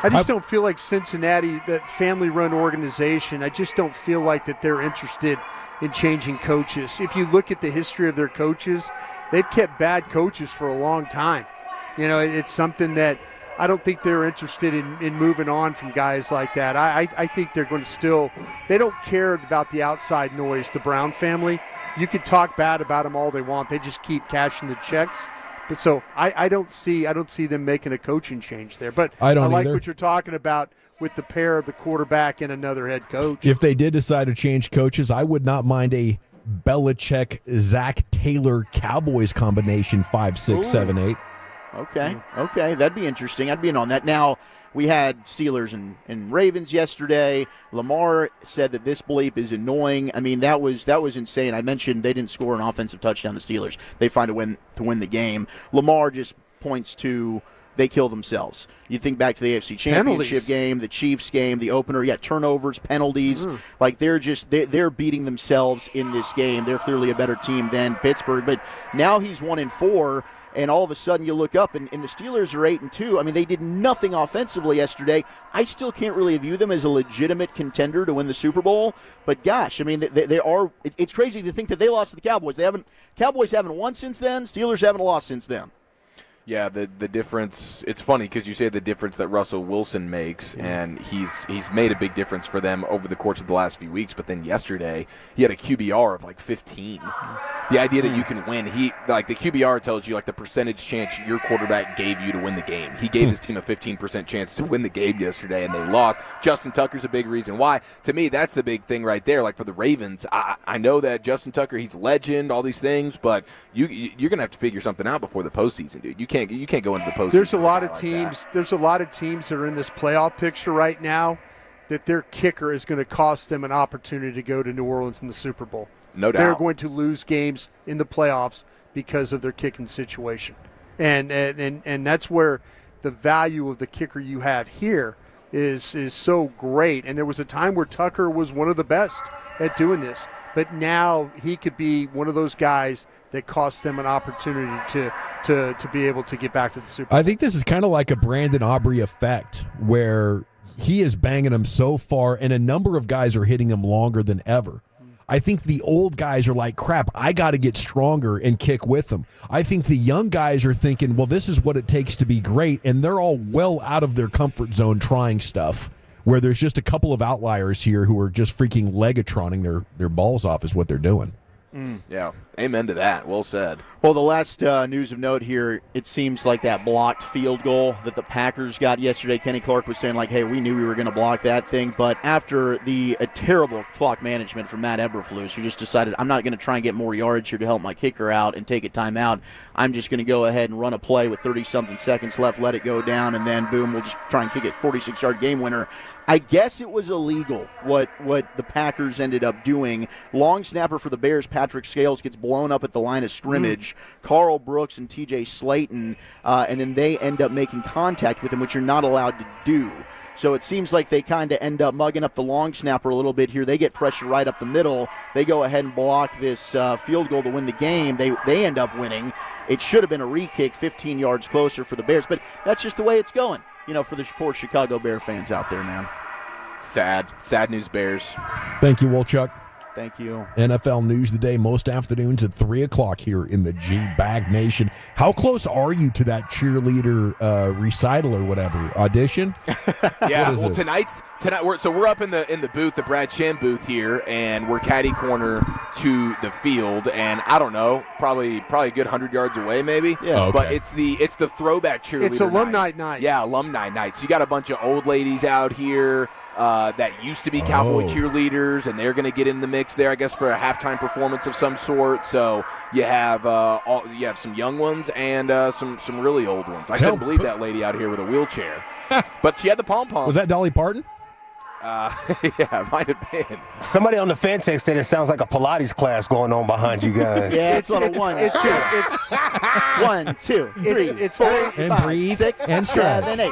I just don't feel like Cincinnati, that family-run organization, I just don't feel like that they're interested in changing coaches. If you look at the history of their coaches, they've kept bad coaches for a long time. It's something that I don't think they're interested in moving on from guys like that. I think they're going to they don't care about the outside noise, the Brown family. You could talk bad about them all they want. They just keep cashing the checks. But so I don't see them making a coaching change there. But I like either. what you're talking about with the pair of the quarterback and another head coach. If they did decide to change coaches, I would not mind a Belichick, Zach Taylor Cowboys combination 5, 6, 7, 8. Okay, that'd be interesting. I'd be in on that. Now, we had Steelers and Ravens yesterday. Lamar said that this bleep is annoying. I mean, that was insane. I mentioned they didn't score an offensive touchdown, the Steelers. They find a win to win the game. Lamar just points to they kill themselves. You think back to the AFC Championship game, the Chiefs game, the opener, turnovers, penalties. Like they're beating themselves in this game. They're clearly a better team than Pittsburgh. But now he's 1-4. And all of a sudden you look up, and the Steelers are 8-2. I mean, they did nothing offensively yesterday. I still can't really view them as a legitimate contender to win the Super Bowl. But gosh, I mean, they are. It's crazy to think that they lost to the Cowboys. Cowboys haven't won since then. Steelers haven't lost since then. Yeah, the difference. It's funny because you say the difference that Russell Wilson makes, and he's made a big difference for them over the course of the last few weeks. But then yesterday, he had a QBR of like 15. The idea that you can win, the QBR tells you like the percentage chance your quarterback gave you to win the game. He gave his team a 15% chance to win the game yesterday, and they lost. Justin Tucker's a big reason why. To me, that's the big thing right there. Like for the Ravens, I know that Justin Tucker, he's legend, all these things, but you're gonna have to figure something out before the postseason, dude. You can't go into the postseason. There's a lot of teams. There's a lot of teams that are in this playoff picture right now that their kicker is going to cost them an opportunity to go to New Orleans in the Super Bowl. No doubt. They're going to lose games in the playoffs because of their kicking situation, and that's where the value of the kicker you have here is so great. And there was a time where Tucker was one of the best at doing this, but now he could be one of those guys that costs them an opportunity to be able to get back to the Super Bowl. I think this is kind of like a Brandon Aubrey effect where he is banging them so far and a number of guys are hitting him longer than ever. I think the old guys are like, crap, I got to get stronger and kick with them. I think the young guys are thinking, well, this is what it takes to be great, and they're all well out of their comfort zone trying stuff. where there's just a couple of outliers here who are just freaking Legatroning their balls off is what they're doing. Yeah, amen to that. Well said. Well, the last news of note here, it seems like that blocked field goal that the Packers got yesterday, Kenny Clark was saying, like, hey, we knew we were going to block that thing. But after the terrible clock management from Matt Eberflus, who just decided, I'm not going to try and get more yards here to help my kicker out and take a timeout. I'm just going to go ahead and run a play with 30-something seconds left, let it go down, and then, boom, we'll just try and kick it 46-yard game winner. I guess it was illegal what the Packers ended up doing. Long snapper for the Bears, Patrick Scales, gets blown up at the line of scrimmage. Carl Brooks and T.J. Slayton, and then they end up making contact with him, which you're not allowed to do. So it seems like they kind of end up mugging up the long snapper a little bit here. They get pressure right up the middle. They go ahead and block this field goal to win the game. They end up winning. It should have been a re-kick 15 yards closer for the Bears, but that's just the way it's going. For the poor Chicago Bear fans out there, man. Sad news, Bears. Thank you, Wolchuk. Thank you. NFL News Today, most afternoons at 3 o'clock here in the G-Bag Nation. How close are you to that cheerleader recital or whatever? Audition? Yeah, well, tonight we're up in the booth, the Brad Chen booth here, and we're caddy corner to the field, and I don't know, probably a good 100 yards away, maybe. Yeah, okay. But it's the throwback cheerleader. It's alumni night. Yeah, alumni night. So you got a bunch of old ladies out here that used to be Cowboy cheerleaders, and they're going to get in the mix there, I guess, for a halftime performance of some sort. So you have some young ones and some really old ones. I couldn't believe that lady out here with a wheelchair, but she had the pom pom. Was that Dolly Parton? Yeah, it might have been. Somebody on the fan text said it sounds like a Pilates class going on behind you guys. Yeah, it's on a one. It's 1, 2, 3, 4, and 5, breathe 6, and stretch. 7, 8.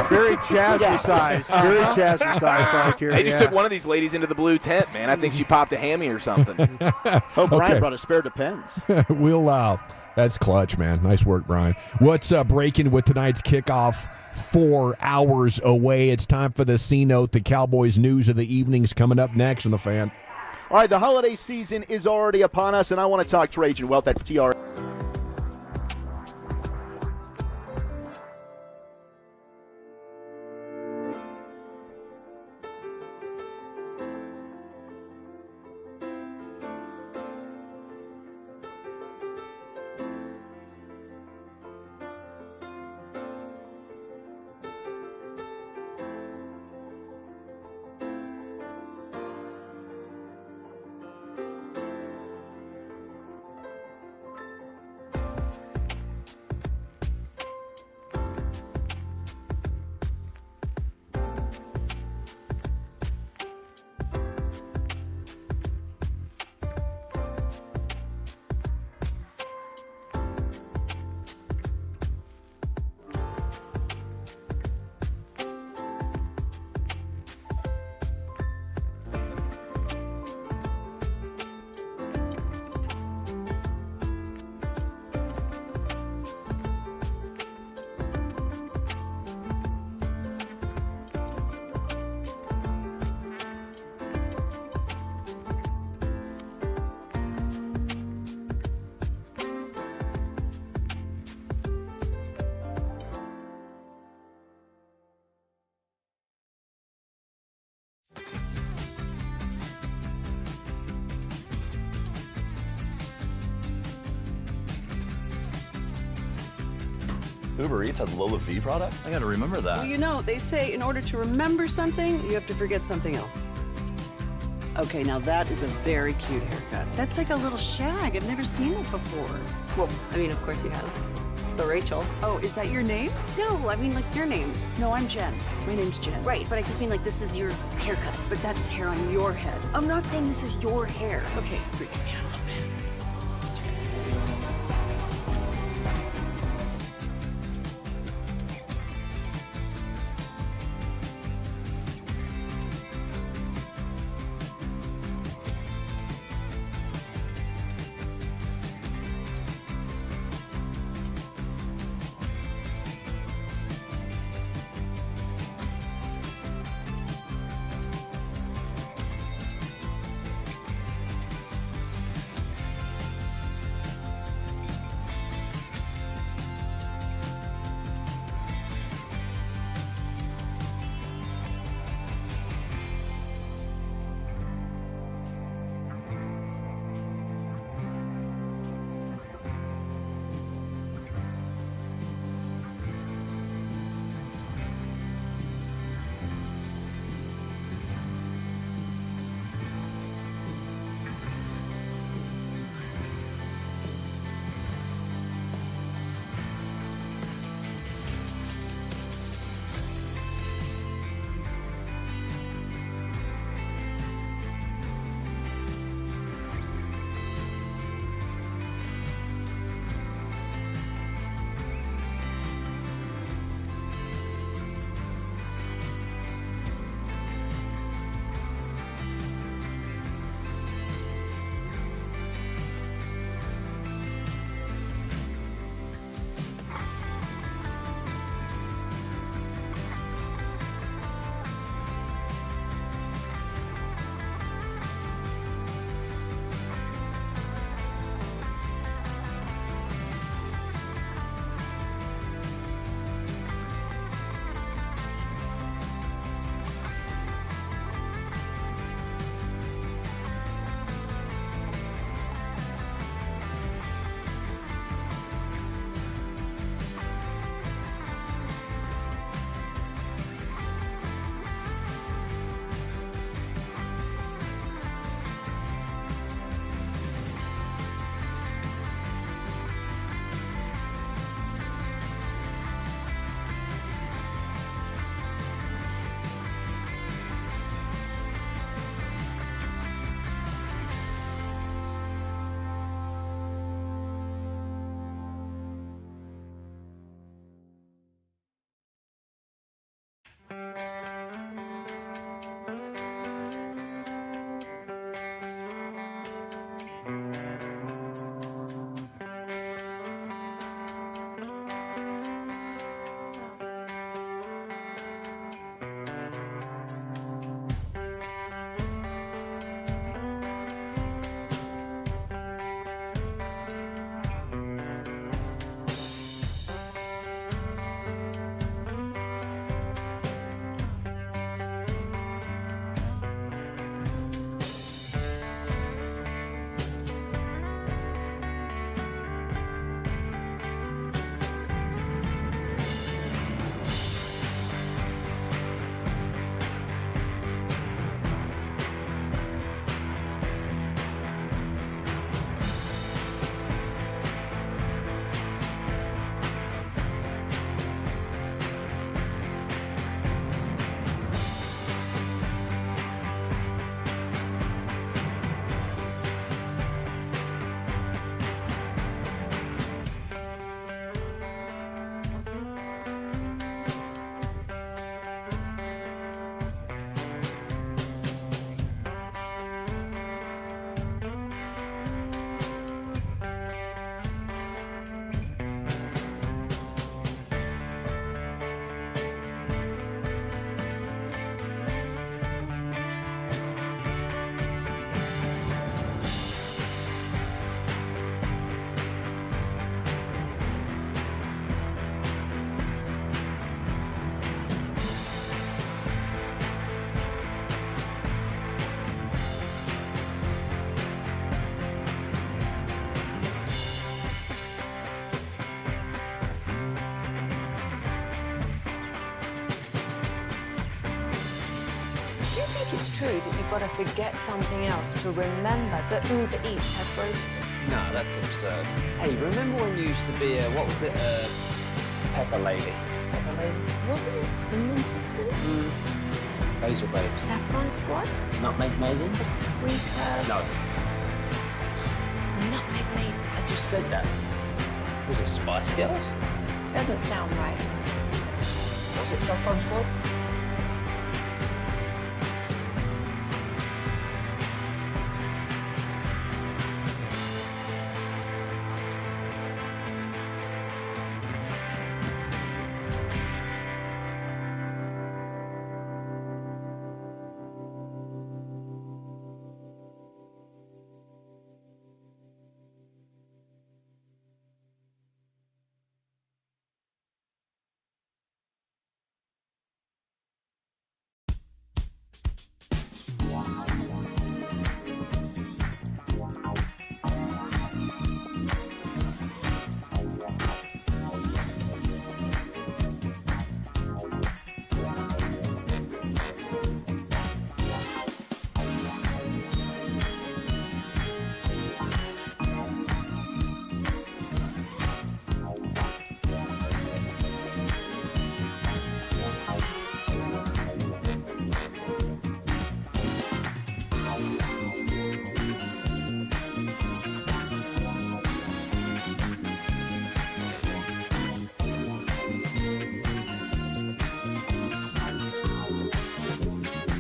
Very jazzercise. Very jazzercise right here. They just took one of these ladies into the blue tent, man. I think she popped a hammy or something. Brian brought a spare Depends. We'll that's clutch, man. Nice work, Brian. What's breaking with tonight's kickoff? 4 hours away. It's time for the C-Note. The Cowboys news of the evening's coming up next on The Fan. All right, the holiday season is already upon us, and I want to talk Trajan Wealth. That's TR. Uber Eats has Lola V products? I gotta remember that. Well, they say in order to remember something, you have to forget something else. Okay, now that is a very cute haircut. That's like a little shag. I've never seen it before. Well, I mean, of course you have. It's the Rachel. Oh, is that your name? No, I mean like your name. No, I'm Jen. My name's Jen. Right, but I just mean like this is your haircut. But that's hair on your head. I'm not saying this is your hair. Okay, freaking me out a little bit. Do you think it's true that you've got to forget something else to remember that Uber Eats has groceries? No, that's absurd. Hey, remember when you used to be a, what was it, a pepper lady? Pepper lady? Wasn't it Cinnamon Sisters? Basil babes. Saffron Squad? Nutmeg maidens? Pre-curd? No. Nutmeg Maiden? I just said that. Was it Spice Girls? Doesn't sound right. Was it Saffron Squad?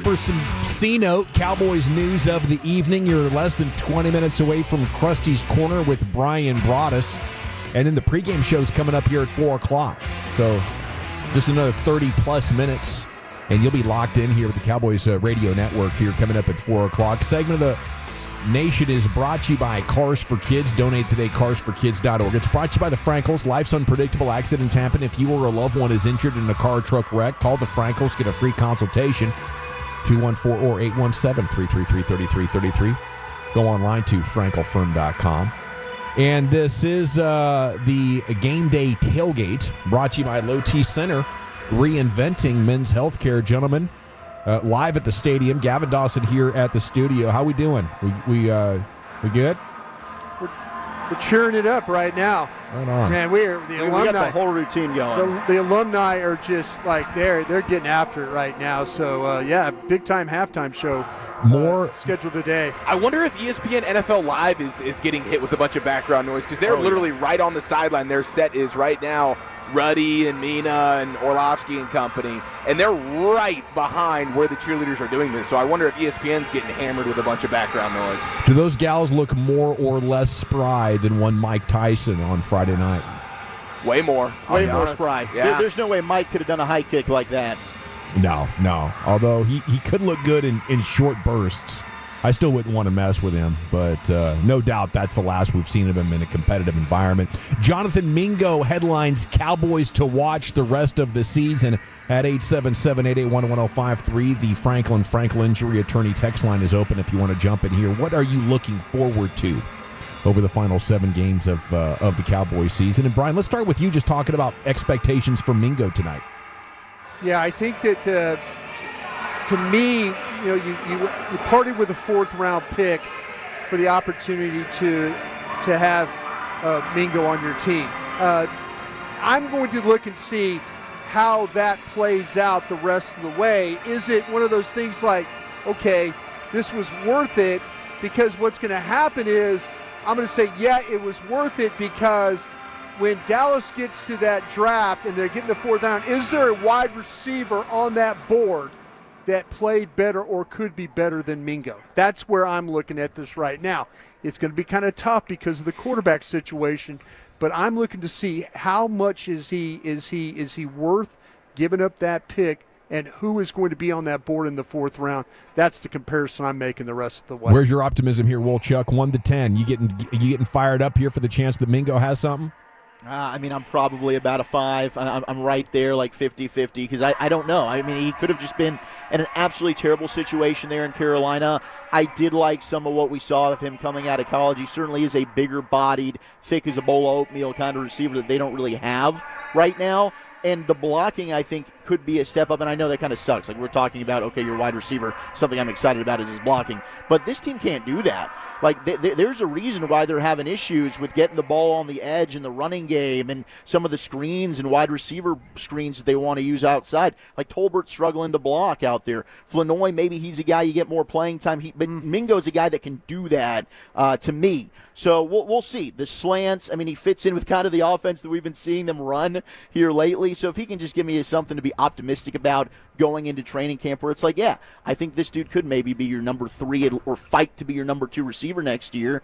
For some C-Note Cowboys news of the evening, you're less than 20 minutes away from Krusty's Corner with Brian Broaddus. And then the pregame show's coming up here at 4 o'clock. So just another 30-plus minutes, and you'll be locked in here with the Cowboys radio network here coming up at 4 o'clock. Segment of the Nation is brought to you by Cars for Kids. Donate today, carsforkids.org. It's brought to you by the Frankels. Life's unpredictable. Accidents happen. If you or a loved one is injured in a car or truck wreck, call the Frankels. Get a free consultation. 214 or 817-333-3333. Go online to krl-fm.com. And this is the Game Day Tailgate brought to you by Low T Center, reinventing men's healthcare. Gentlemen, live at the stadium. Gavin Dawson here at the studio. How we doing? We good? We're cheering it up right now. Right on. Man, we got the whole routine going. The alumni are just like they're getting after it right now. So yeah, big time halftime show. More scheduled today. I wonder if ESPN NFL Live is getting hit with a bunch of background noise because they're literally right on the sideline. Their set is right now Ruddy and Mina and Orlovsky and company, and they're right behind where the cheerleaders are doing this. So I wonder if ESPN's getting hammered with a bunch of background noise. Do those gals look more or less spry than one Mike Tyson on Friday night? Way more. Way more spry. Yeah. There's no way Mike could have done a high kick like that. No. Although he could look good in short bursts. I still wouldn't want to mess with him, but no doubt that's the last we've seen of him in a competitive environment. Jonathan Mingo headlines Cowboys to watch the rest of the season at 877-881-1053. The Franklin Injury Attorney text line is open if you want to jump in here. What are you looking forward to over the final 7 games of the Cowboys season? And Brian, let's start with you just talking about expectations for Mingo tonight. Yeah, I think that to me, you parted with a 4th-round pick for the opportunity to have Mingo on your team. I'm going to look and see how that plays out the rest of the way. Is it one of those things like, okay, this was worth it? Because what's going to happen is I'm going to say, yeah, it was worth it because when Dallas gets to that draft and they're getting the 4th round, is there a wide receiver on that board that played better or could be better than Mingo? That's where I'm looking at this right now. It's going to be kind of tough because of the quarterback situation, but I'm looking to see how much is he worth giving up that pick, and who is going to be on that board in the 4th round. That's the comparison I'm making the rest of the way. Where's your optimism here, Wolchuk? 1 to 10. You getting fired up here for the chance that Mingo has something? I'm probably about a 5. I'm right there, like 50-50, because I don't know. I mean, he could have just been in an absolutely terrible situation there in Carolina. I did like some of what we saw of him coming out of college. He certainly is a bigger-bodied, thick as a bowl of oatmeal kind of receiver that they don't really have right now. And the blocking, I think, could be a step up. And I know that kind of sucks. Like, we're talking about, okay, your wide receiver, something I'm excited about is his blocking. But this team can't do that. Like, there's a reason why they're having issues with getting the ball on the edge in the running game and some of the screens and wide receiver screens that they want to use outside. Like, Tolbert's struggling to block out there. Flanoy, maybe he's a guy you get more playing time. But Mingo's a guy that can do that to me. So we'll see. The slants, I mean, he fits in with kind of the offense that we've been seeing them run here lately. So if he can just give me something to be optimistic about going into training camp where it's like, yeah, I think this dude could maybe be your number 3 or fight to be your number 2 receiver next year,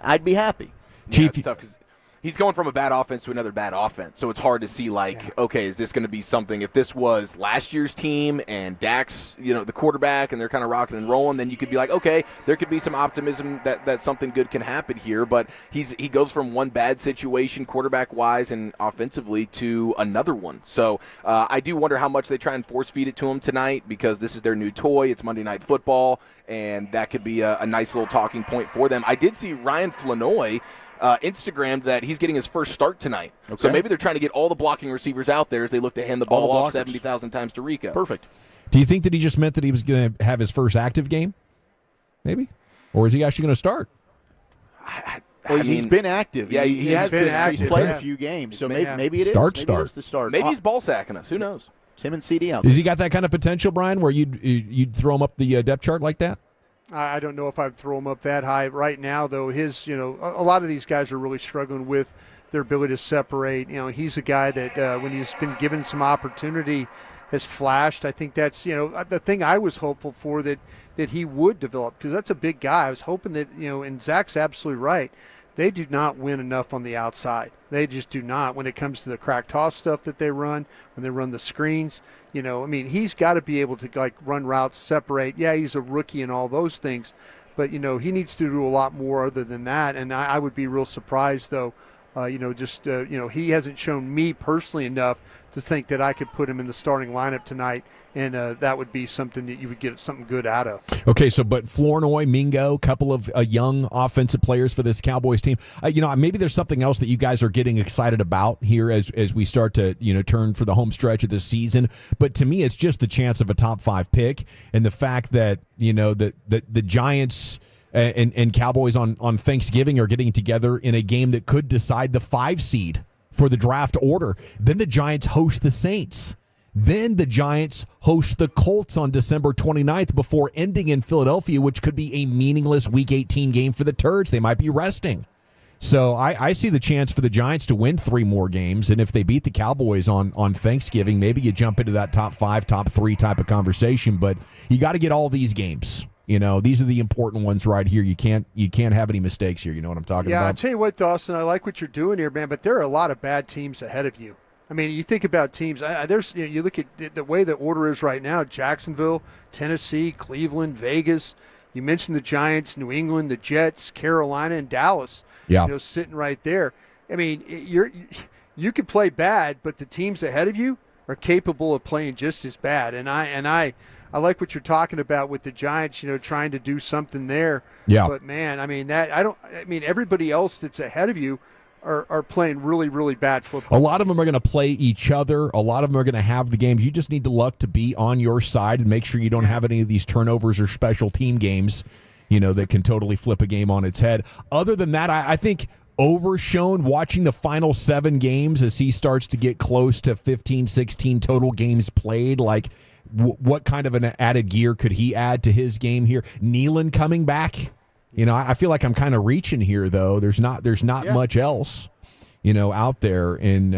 I'd be happy. Yeah, it's tough 'cause he's going from a bad offense to another bad offense, so it's hard to see, like, okay, is this going to be something? If this was last year's team and Dak's, the quarterback, and they're kind of rocking and rolling, then you could be like, okay, there could be some optimism that something good can happen here. But he goes from one bad situation quarterback-wise and offensively to another one. So I do wonder how much they try and force-feed it to him tonight, because this is their new toy. It's Monday Night Football, and that could be a nice little talking point for them. I did see Ryan Flanoy Instagrammed that he's getting his first start tonight. Okay. So maybe they're trying to get all the blocking receivers out there as they look to hand the ball off 70,000 times to Rico. Perfect. Do you think that he just meant that he was going to have his first active game? Maybe? Or is he actually going to start? He's been active. Yeah, he has been active. He's played a few games, so maybe it is. Start. It's the start. Maybe he's ball sacking us. Who knows? Tim and CD out there. Has he got that kind of potential, Brian, where you'd throw him up the depth chart like that? I don't know if I'd throw him up that high right now, though. A lot of these guys are really struggling with their ability to separate. He's a guy that when he's been given some opportunity has flashed. I think that's, the thing I was hopeful for that he would develop, because that's a big guy. I was hoping that, and Zach's absolutely right. They do not win enough on the outside. They just do not when it comes to the crack toss stuff that they run, when they run the screens. He's got to be able to run routes, separate. Yeah, he's a rookie and all those things, but he needs to do a lot more other than that. And I would be real surprised, though. He hasn't shown me personally enough to think that I could put him in the starting lineup tonight, and that would be something that you would get something good out of. Okay, but Flournoy, Mingo, couple of young offensive players for this Cowboys team. Maybe there's something else that you guys are getting excited about here as we start to turn for the home stretch of this season. But to me, it's just the chance of a top 5 pick, and the fact that the Giants and Cowboys on Thanksgiving are getting together in a game that could decide the 5 seed for the draft order. Then the Giants host the Saints. Then the Giants host the Colts on December 29th before ending in Philadelphia, which could be a meaningless Week 18 game for the Turds. They might be resting. So I see the chance for the Giants to win 3 more games, and if they beat the Cowboys on Thanksgiving, maybe you jump into that top 5, top 3 type of conversation. But you got to get all these games. These are the important ones right here. You can't have any mistakes here. You know what I'm talking about? Yeah, I'll tell you what, Dawson, I like what you're doing here, man, but there are a lot of bad teams ahead of you. I mean, you think about teams. You look at the way the order is right now: Jacksonville, Tennessee, Cleveland, Vegas. You mentioned the Giants, New England, the Jets, Carolina, and Dallas. Yeah. Sitting right there. I mean, you could play bad, but the teams ahead of you are capable of playing just as bad. And I like what you're talking about with the Giants. Trying to do something there. Yeah. But man, I mean everybody else that's ahead of you are playing really, really bad football. A lot of them are going to play each other. A lot of them are going to have the games. You just need the luck to be on your side and make sure you don't have any of these turnovers or special team games, that can totally flip a game on its head. Other than that, I think Overshown watching the final 7 games as he starts to get close to 15, 16 total games played, like what kind of an added gear could he add to his game here? Nealon coming back. I feel like I'm kind of reaching here, though. There's not much else, out there in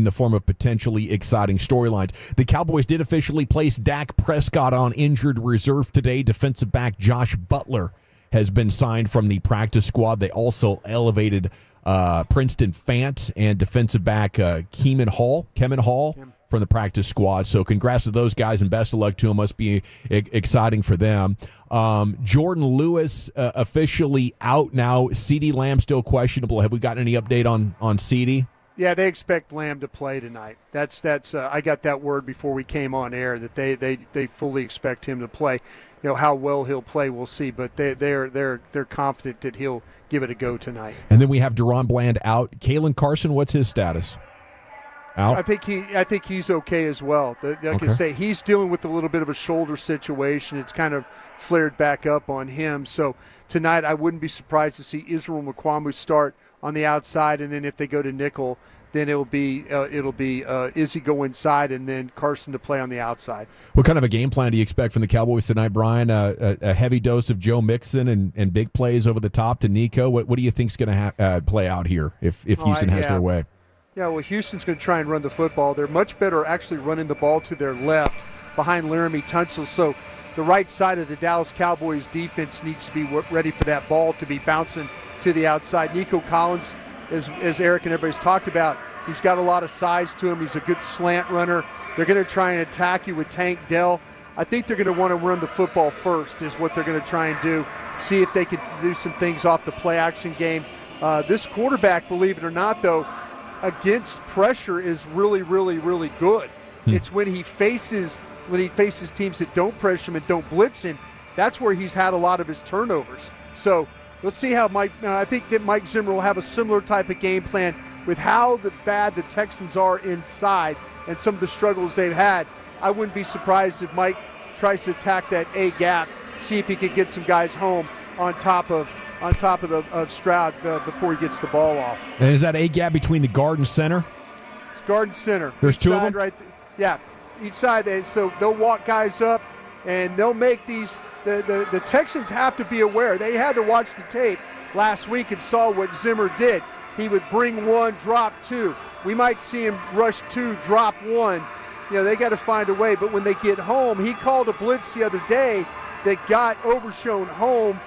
the form of potentially exciting storylines. The Cowboys did officially place Dak Prescott on injured reserve today. Defensive back Josh Butler has been signed from the practice squad. They also elevated Princeton Fant and defensive back Keeman Hall from the practice squad. So congrats to those guys and best of luck to them. Must be exciting for them. Jordan Lewis officially out now. CeeDee Lamb still questionable. Have we gotten any update on CeeDee? Yeah, they expect Lamb to play tonight. That's I got that word before we came on air that they fully expect him to play. How well he'll play, we'll see. But they're confident that he'll give it a go tonight. And then we have Deron Bland out. Kalen Carson, what's his status? Out? I think he's okay as well. I say, he's dealing with a little bit of a shoulder situation. It's kind of flared back up on him. So tonight, I wouldn't be surprised to see Israel Mukuamu start on the outside, and then if they go to nickel, then it'll be Izzy go inside, and then Carson to play on the outside. What kind of a game plan do you expect from the Cowboys tonight, Brian? A heavy dose of Joe Mixon and big plays over the top to Nico. What do you think's going to play out here if Houston has their way? Yeah, well, Houston's going to try and run the football. They're much better actually running the ball to their left behind Laramie Tunsil. So the right side of the Dallas Cowboys defense needs to be ready for that ball to be bouncing to the outside. Nico Collins, as Eric and everybody's talked about, he's got a lot of size to him. He's a good slant runner. They're going to try and attack you with Tank Dell. I think they're going to want to run the football first is what they're going to try and do. See if they can do some things off the play-action game. This quarterback, believe it or not, though, against pressure is really, really, really good. It's when he faces teams that don't pressure him and don't blitz him, that's where he's had a lot of his turnovers. So let's see how I think that Mike Zimmer will have a similar type of game plan with how bad the Texans are inside and some of the struggles they've had. I wouldn't be surprised if Mike tries to attack that A gap, see if he could get some guys home on top of Stroud before he gets the ball off. And is that A gap between the guard and center? It's guard and center. There's two of them? Right yeah, each side. So they'll walk guys up, and they'll make these. The Texans have to be aware. They had to watch the tape last week and saw what Zimmer did. He would bring one, drop two. We might see him rush two, drop one. They got to find a way. But when they get home, he called a blitz the other day that got Overshown home.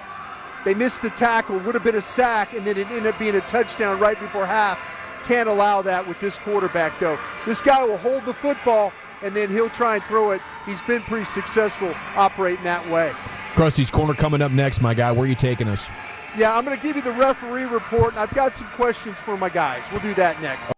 They missed the tackle, would have been a sack, and then it ended up being a touchdown right before half. Can't allow that with this quarterback, though. This guy will hold the football, and then he'll try and throw it. He's been pretty successful operating that way. Krusty's Corner coming up next, my guy. Where are you taking us? Yeah, I'm going to give you the referee report, and I've got some questions for my guys. We'll do that next.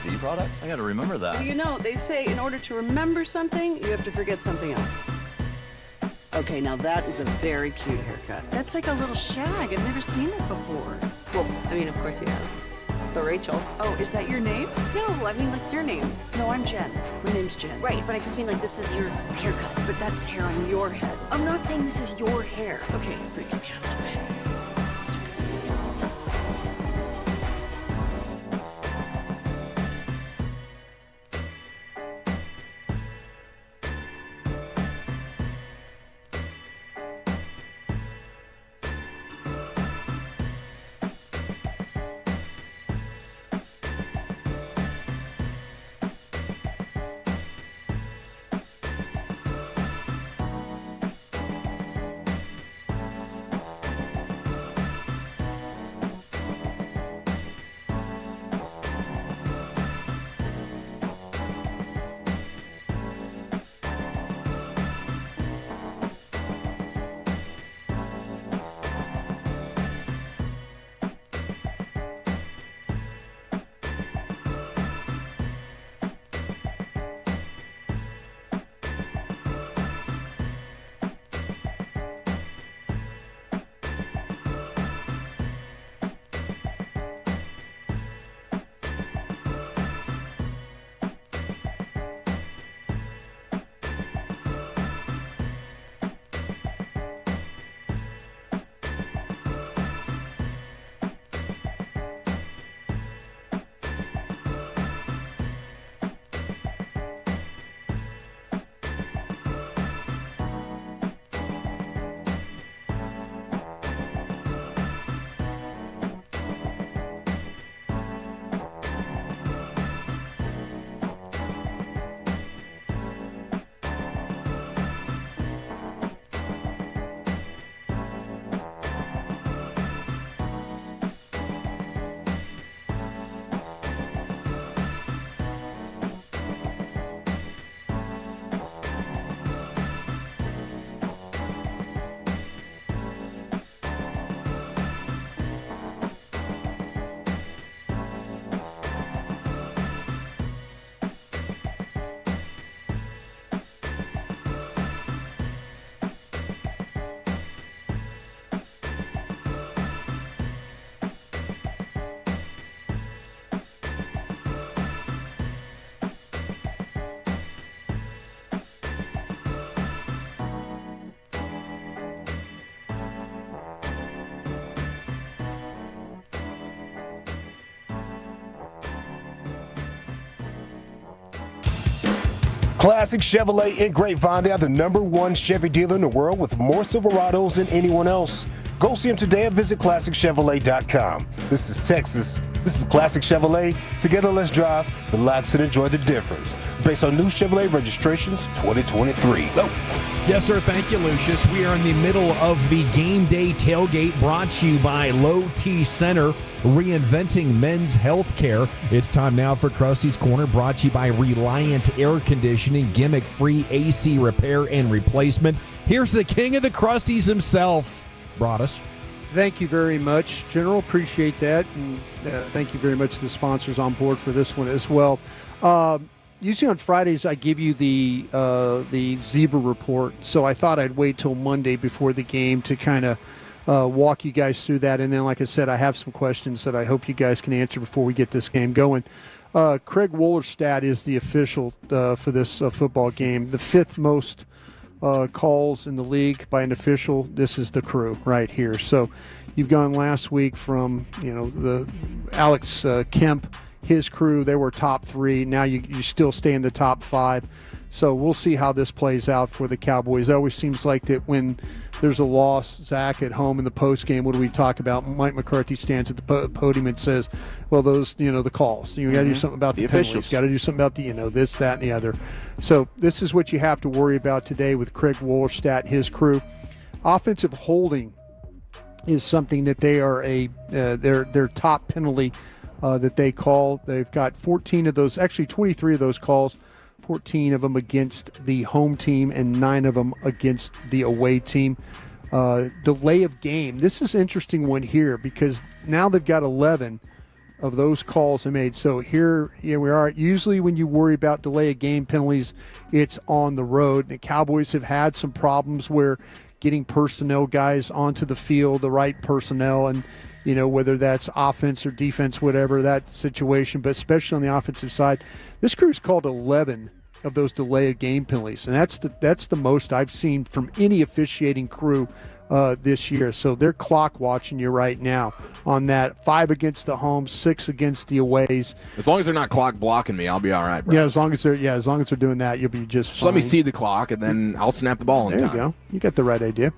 V products? I got to remember that. You know, they say in order to remember something, you have to forget something else. Okay, now that is a very cute haircut. That's like a little shag. I've never seen it before. Well, I mean, of course you have. It's the Rachel. Oh, is that your name? No, I mean like your name. No, I'm Jen. My name's Jen. Right, but I just mean like this is your haircut. But that's hair on your head. I'm not saying this is your hair. Okay, you're freaking me out a little bit. Classic Chevrolet in Grapevine. They are the #1 Chevy dealer in the world with more Silverados than anyone else. Go see them today or visit ClassicChevrolet.com. This is Texas. This is Classic Chevrolet. Together, let's drive, relax, and enjoy the difference. Based on new Chevrolet registrations 2023. Go. Yes, sir. Thank you, Lucius. We are in the middle of the game day tailgate brought to you by Low T Center, reinventing men's health care. It's time now for Krusty's Corner, brought to you by Reliant Air Conditioning, gimmick-free AC repair and replacement. Here's the king of the Krusties himself, Broadus. Thank you very much, General. Appreciate that. And thank you very much to the sponsors on board for this one as well. Usually on Fridays, I give you the Zebra report. So I thought I'd wait till Monday before the game to kind of walk you guys through that. And then, like I said, I have some questions that I hope you guys can answer before we get this game going. Craig Wollerstadt is the official for this football game. The 5th most calls in the league by an official. This is the crew right here. So you've gone last week from, the Alex Kemp, his crew, they were top 3. Now you still stay in the top 5. So we'll see how this plays out for the Cowboys. It always seems like that when there's a loss, Zach, at home in the postgame, what do we talk about? Mike McCarthy stands at the podium and says, well, those, the calls. You got to do something about the officials. Got to do something about the, this, that, and the other. So this is what you have to worry about today with Craig Wollerstadt and his crew. Offensive holding is something that they are their top penalty that they call. They've got 14 of those, actually 23 of those calls, 14 of them against the home team and 9 of them against the away team. Delay of game. This is an interesting one here because now they've got 11 of those calls are made. So here we are. Usually when you worry about delay of game penalties, it's on the road. The Cowboys have had some problems where getting personnel guys onto the field, the right personnel, and whether that's offense or defense, whatever that situation, but especially on the offensive side, this crew's called 11 of those delay of game penalties, and that's the most I've seen from any officiating crew this year. So they're clock watching you right now on that. 5 against the home, 6 against the aways. As long as they're not clock blocking me, I'll be all right, bro. Yeah, as long as they're doing that, you'll be just fine. Let me see the clock, and then I'll snap the ball in time. There you go. You got the right idea.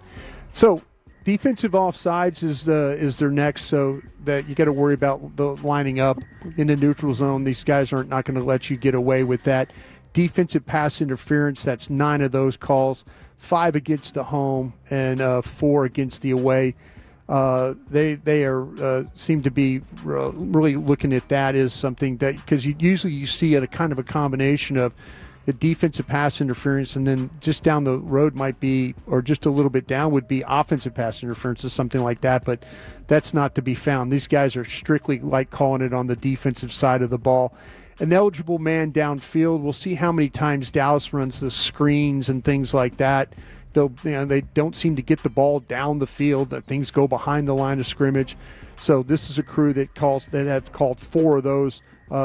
So defensive offsides is their next, so that you got to worry about the lining up in the neutral zone. These guys are not going to let you get away with that. Defensive pass interference, that's 9 of those calls. 5 against the home and 4 against the away. They are seem to be really looking at that as something that, because you see a kind of a combination of the defensive pass interference, and then just down the road might be, or just a little bit down would be offensive pass interference or something like that, but that's not to be found. These guys are strictly like calling it on the defensive side of the ball. An eligible man downfield, we'll see how many times Dallas runs the screens and things like that. They don't seem to get the ball down the field, that things go behind the line of scrimmage. So this is a crew that have called 4 of those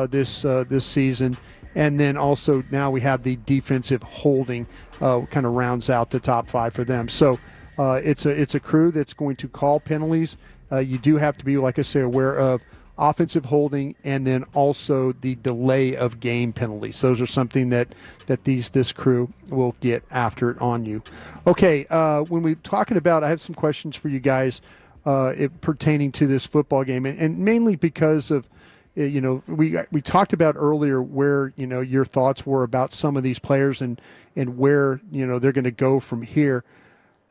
this season. And then also now we have the defensive holding kind of rounds out the top 5 for them. So it's a crew that's going to call penalties. You do have to be, like I say, aware of offensive holding and then also the delay of game penalties. Those are something that this crew will get after it on you. Okay, when we're talking about, I have some questions for you guys pertaining to this football game, and mainly because of, we talked about earlier where, your thoughts were about some of these players and where, they're going to go from here.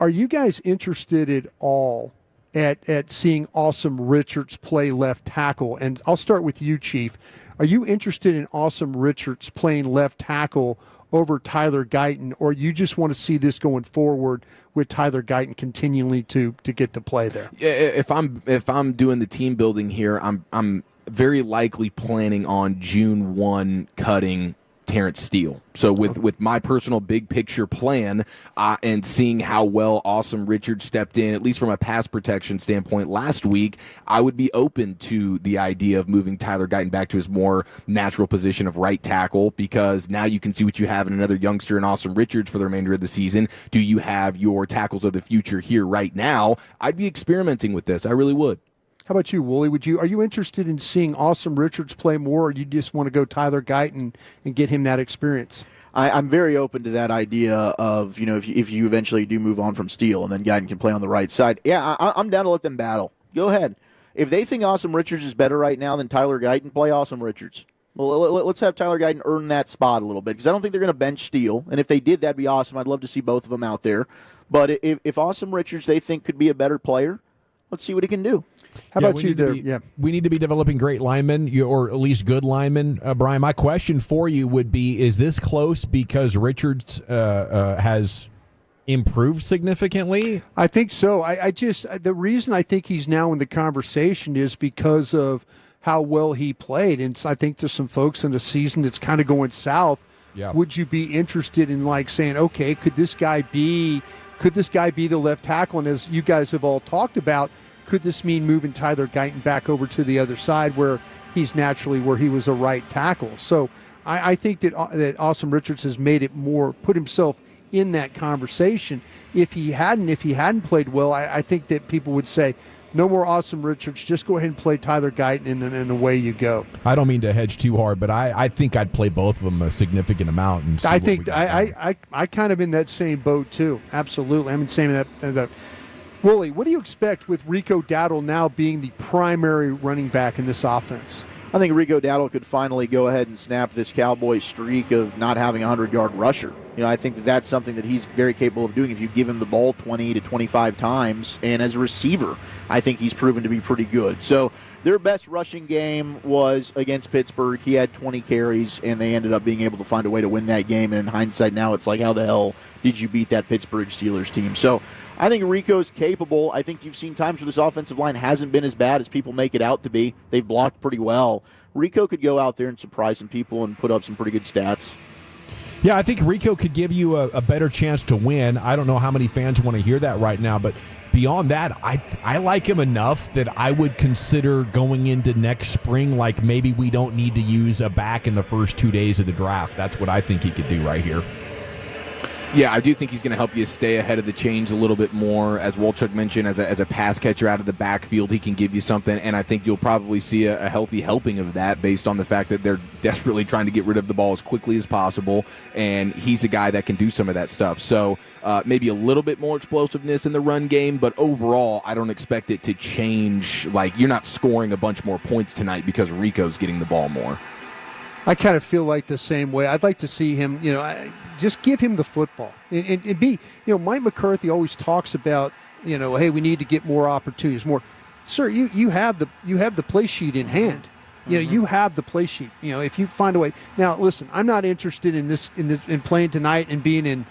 Are you guys interested at all at seeing Awesome Richards play left tackle? And I'll start with you, Chief. Are you interested in Awesome Richards playing left tackle over Tyler Guyton, or you just want to see this going forward with Tyler Guyton continually to get to play there? Yeah, if I'm doing the team building here, I'm very likely planning on June 1 cutting Terrence Steele. So with my personal big picture plan and seeing how well Awesome Richards stepped in, at least from a pass protection standpoint last week, I would be open to the idea of moving Tyler Guyton back to his more natural position of right tackle, because now you can see what you have in another youngster in Awesome Richards for the remainder of the season. Do you have your tackles of the future here right now? I'd be experimenting with this. I really would. How about you, Wooly? Are you interested in seeing Awesome Richards play more, or you just want to go Tyler Guyton and get him that experience? I'm very open to that idea of, if you eventually do move on from Steele and then Guyton can play on the right side. Yeah, I'm down to let them battle. Go ahead. If they think Awesome Richards is better right now than Tyler Guyton, play Awesome Richards. Well, let's have Tyler Guyton earn that spot a little bit, because I don't think they're going to bench Steele. And if they did, that'd be awesome. I'd love to see both of them out there. But if Awesome Richards they think could be a better player, let's see what he can do. How about you there? We need to be developing great linemen, or at least good linemen. Brian, my question for you would be, is this close because Richards has improved significantly? I think so. The reason I think he's now in the conversation is because of how well he played. And I think there's some folks in the season that's kind of going south. Yeah. Would you be interested in saying, okay, could this guy be the left tackle? And as you guys have all talked about, could this mean moving Tyler Guyton back over to the other side where he's naturally where he was a right tackle? So I think that Awesome Richards has made it more, put himself in that conversation. If he hadn't played well, I think that people would say, no more Awesome Richards, just go ahead and play Tyler Guyton, and away you go. I don't mean to hedge too hard, but I think I'd play both of them a significant amount. And I think I kind of in that same boat too. Absolutely. I'm saying that. Wooly, what do you expect with Rico Dowdle now being the primary running back in this offense? I think Rico Dowdle could finally go ahead and snap this Cowboys streak of not having a 100-yard rusher. I think that's something that he's very capable of doing if you give him the ball 20 to 25 times. And as a receiver, I think he's proven to be pretty good. So Their best rushing game was against Pittsburgh. He had 20 carries, and they ended up being able to find a way to win that game. And in hindsight now, it's like, how the hell did you beat that Pittsburgh Steelers team? So I think Rico's capable. I think you've seen times where this offensive line hasn't been as bad as people make it out to be. They've blocked pretty well. Rico could go out there and surprise some people and put up some pretty good stats. Yeah, I think Rico could give you a better chance to win. I don't know how many fans want to hear that right now, but beyond that, I like him enough that I would consider going into next spring like maybe we don't need to use a back in the first 2 days of the draft. That's what I think he could do right here. Yeah, I do think he's going to help you stay ahead of the change a little bit more. As Wolchuk mentioned, as a pass catcher out of the backfield, he can give you something, and I think you'll probably see a healthy helping of that based on the fact that they're desperately trying to get rid of the ball as quickly as possible, and he's a guy that can do some of that stuff. So maybe a little bit more explosiveness in the run game, but overall, I don't expect it to change. Like, you're not scoring a bunch more points tonight because Rico's getting the ball more. I kind of feel like the same way. I'd like to see him, just give him the football. And be, Mike McCarthy always talks about, hey, we need to get more opportunities, more. Sir, you have the play sheet in hand. You have the play sheet. If you find a way. Now, listen, I'm not interested in playing tonight and being in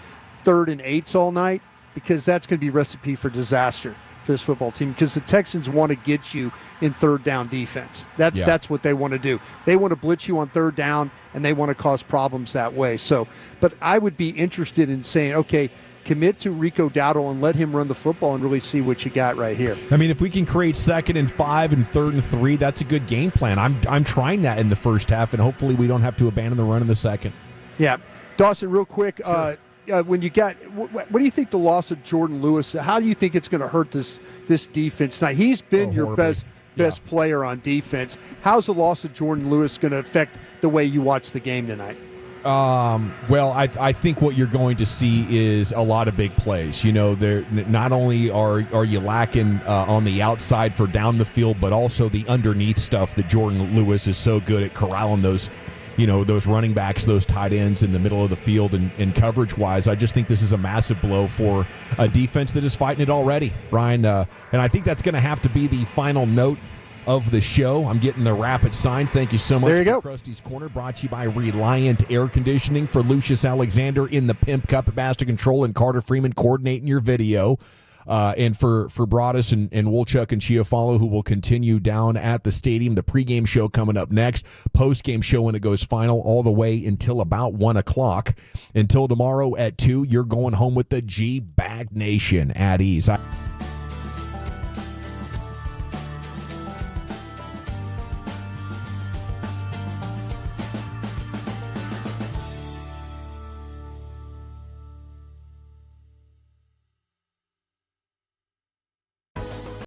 3rd and 8s all night, because that's going to be a recipe for disaster for this football team, because the Texans want to get you in 3rd down defense. That's what they want to do. They want to blitz you on 3rd down, and they want to cause problems that way. So, but I would be interested in saying, okay, commit to Rico Dowdle and let him run the football and really see what you got right here. I mean, if we can create 2nd and 5 and 3rd and 3, that's a good game plan. I'm trying that in the first half, and hopefully we don't have to abandon the run in the second. Yeah. Dawson, real quick, Sure. When you got, what do you think the loss of Jordan Lewis, how do you think it's going to hurt this defense tonight? He's been your best player on defense. How's the loss of Jordan Lewis going to affect the way you watch the game tonight? Well, I think what you're going to see is a lot of big plays. There not only are you lacking on the outside for down the field, but also the underneath stuff that Jordan Lewis is so good at corralling those running backs, those tight ends in the middle of the field, and coverage-wise. I just think this is a massive blow for a defense that is fighting it already, Brian. And I think that's going to have to be the final note of the show. I'm getting the rapid sign. Thank you so much. There you go. Krusty's Corner, brought to you by Reliant Air Conditioning. For Lucius Alexander in the Pimp Cup, Master Control, and Carter Freeman coordinating your video. And for Broadus and Wolchuk and Chiafalo, who will continue down at the stadium. The pregame show coming up next. Postgame show when it goes final all the way until about 1 o'clock. Until tomorrow at 2, you're going home with the G-Bag Nation at ease.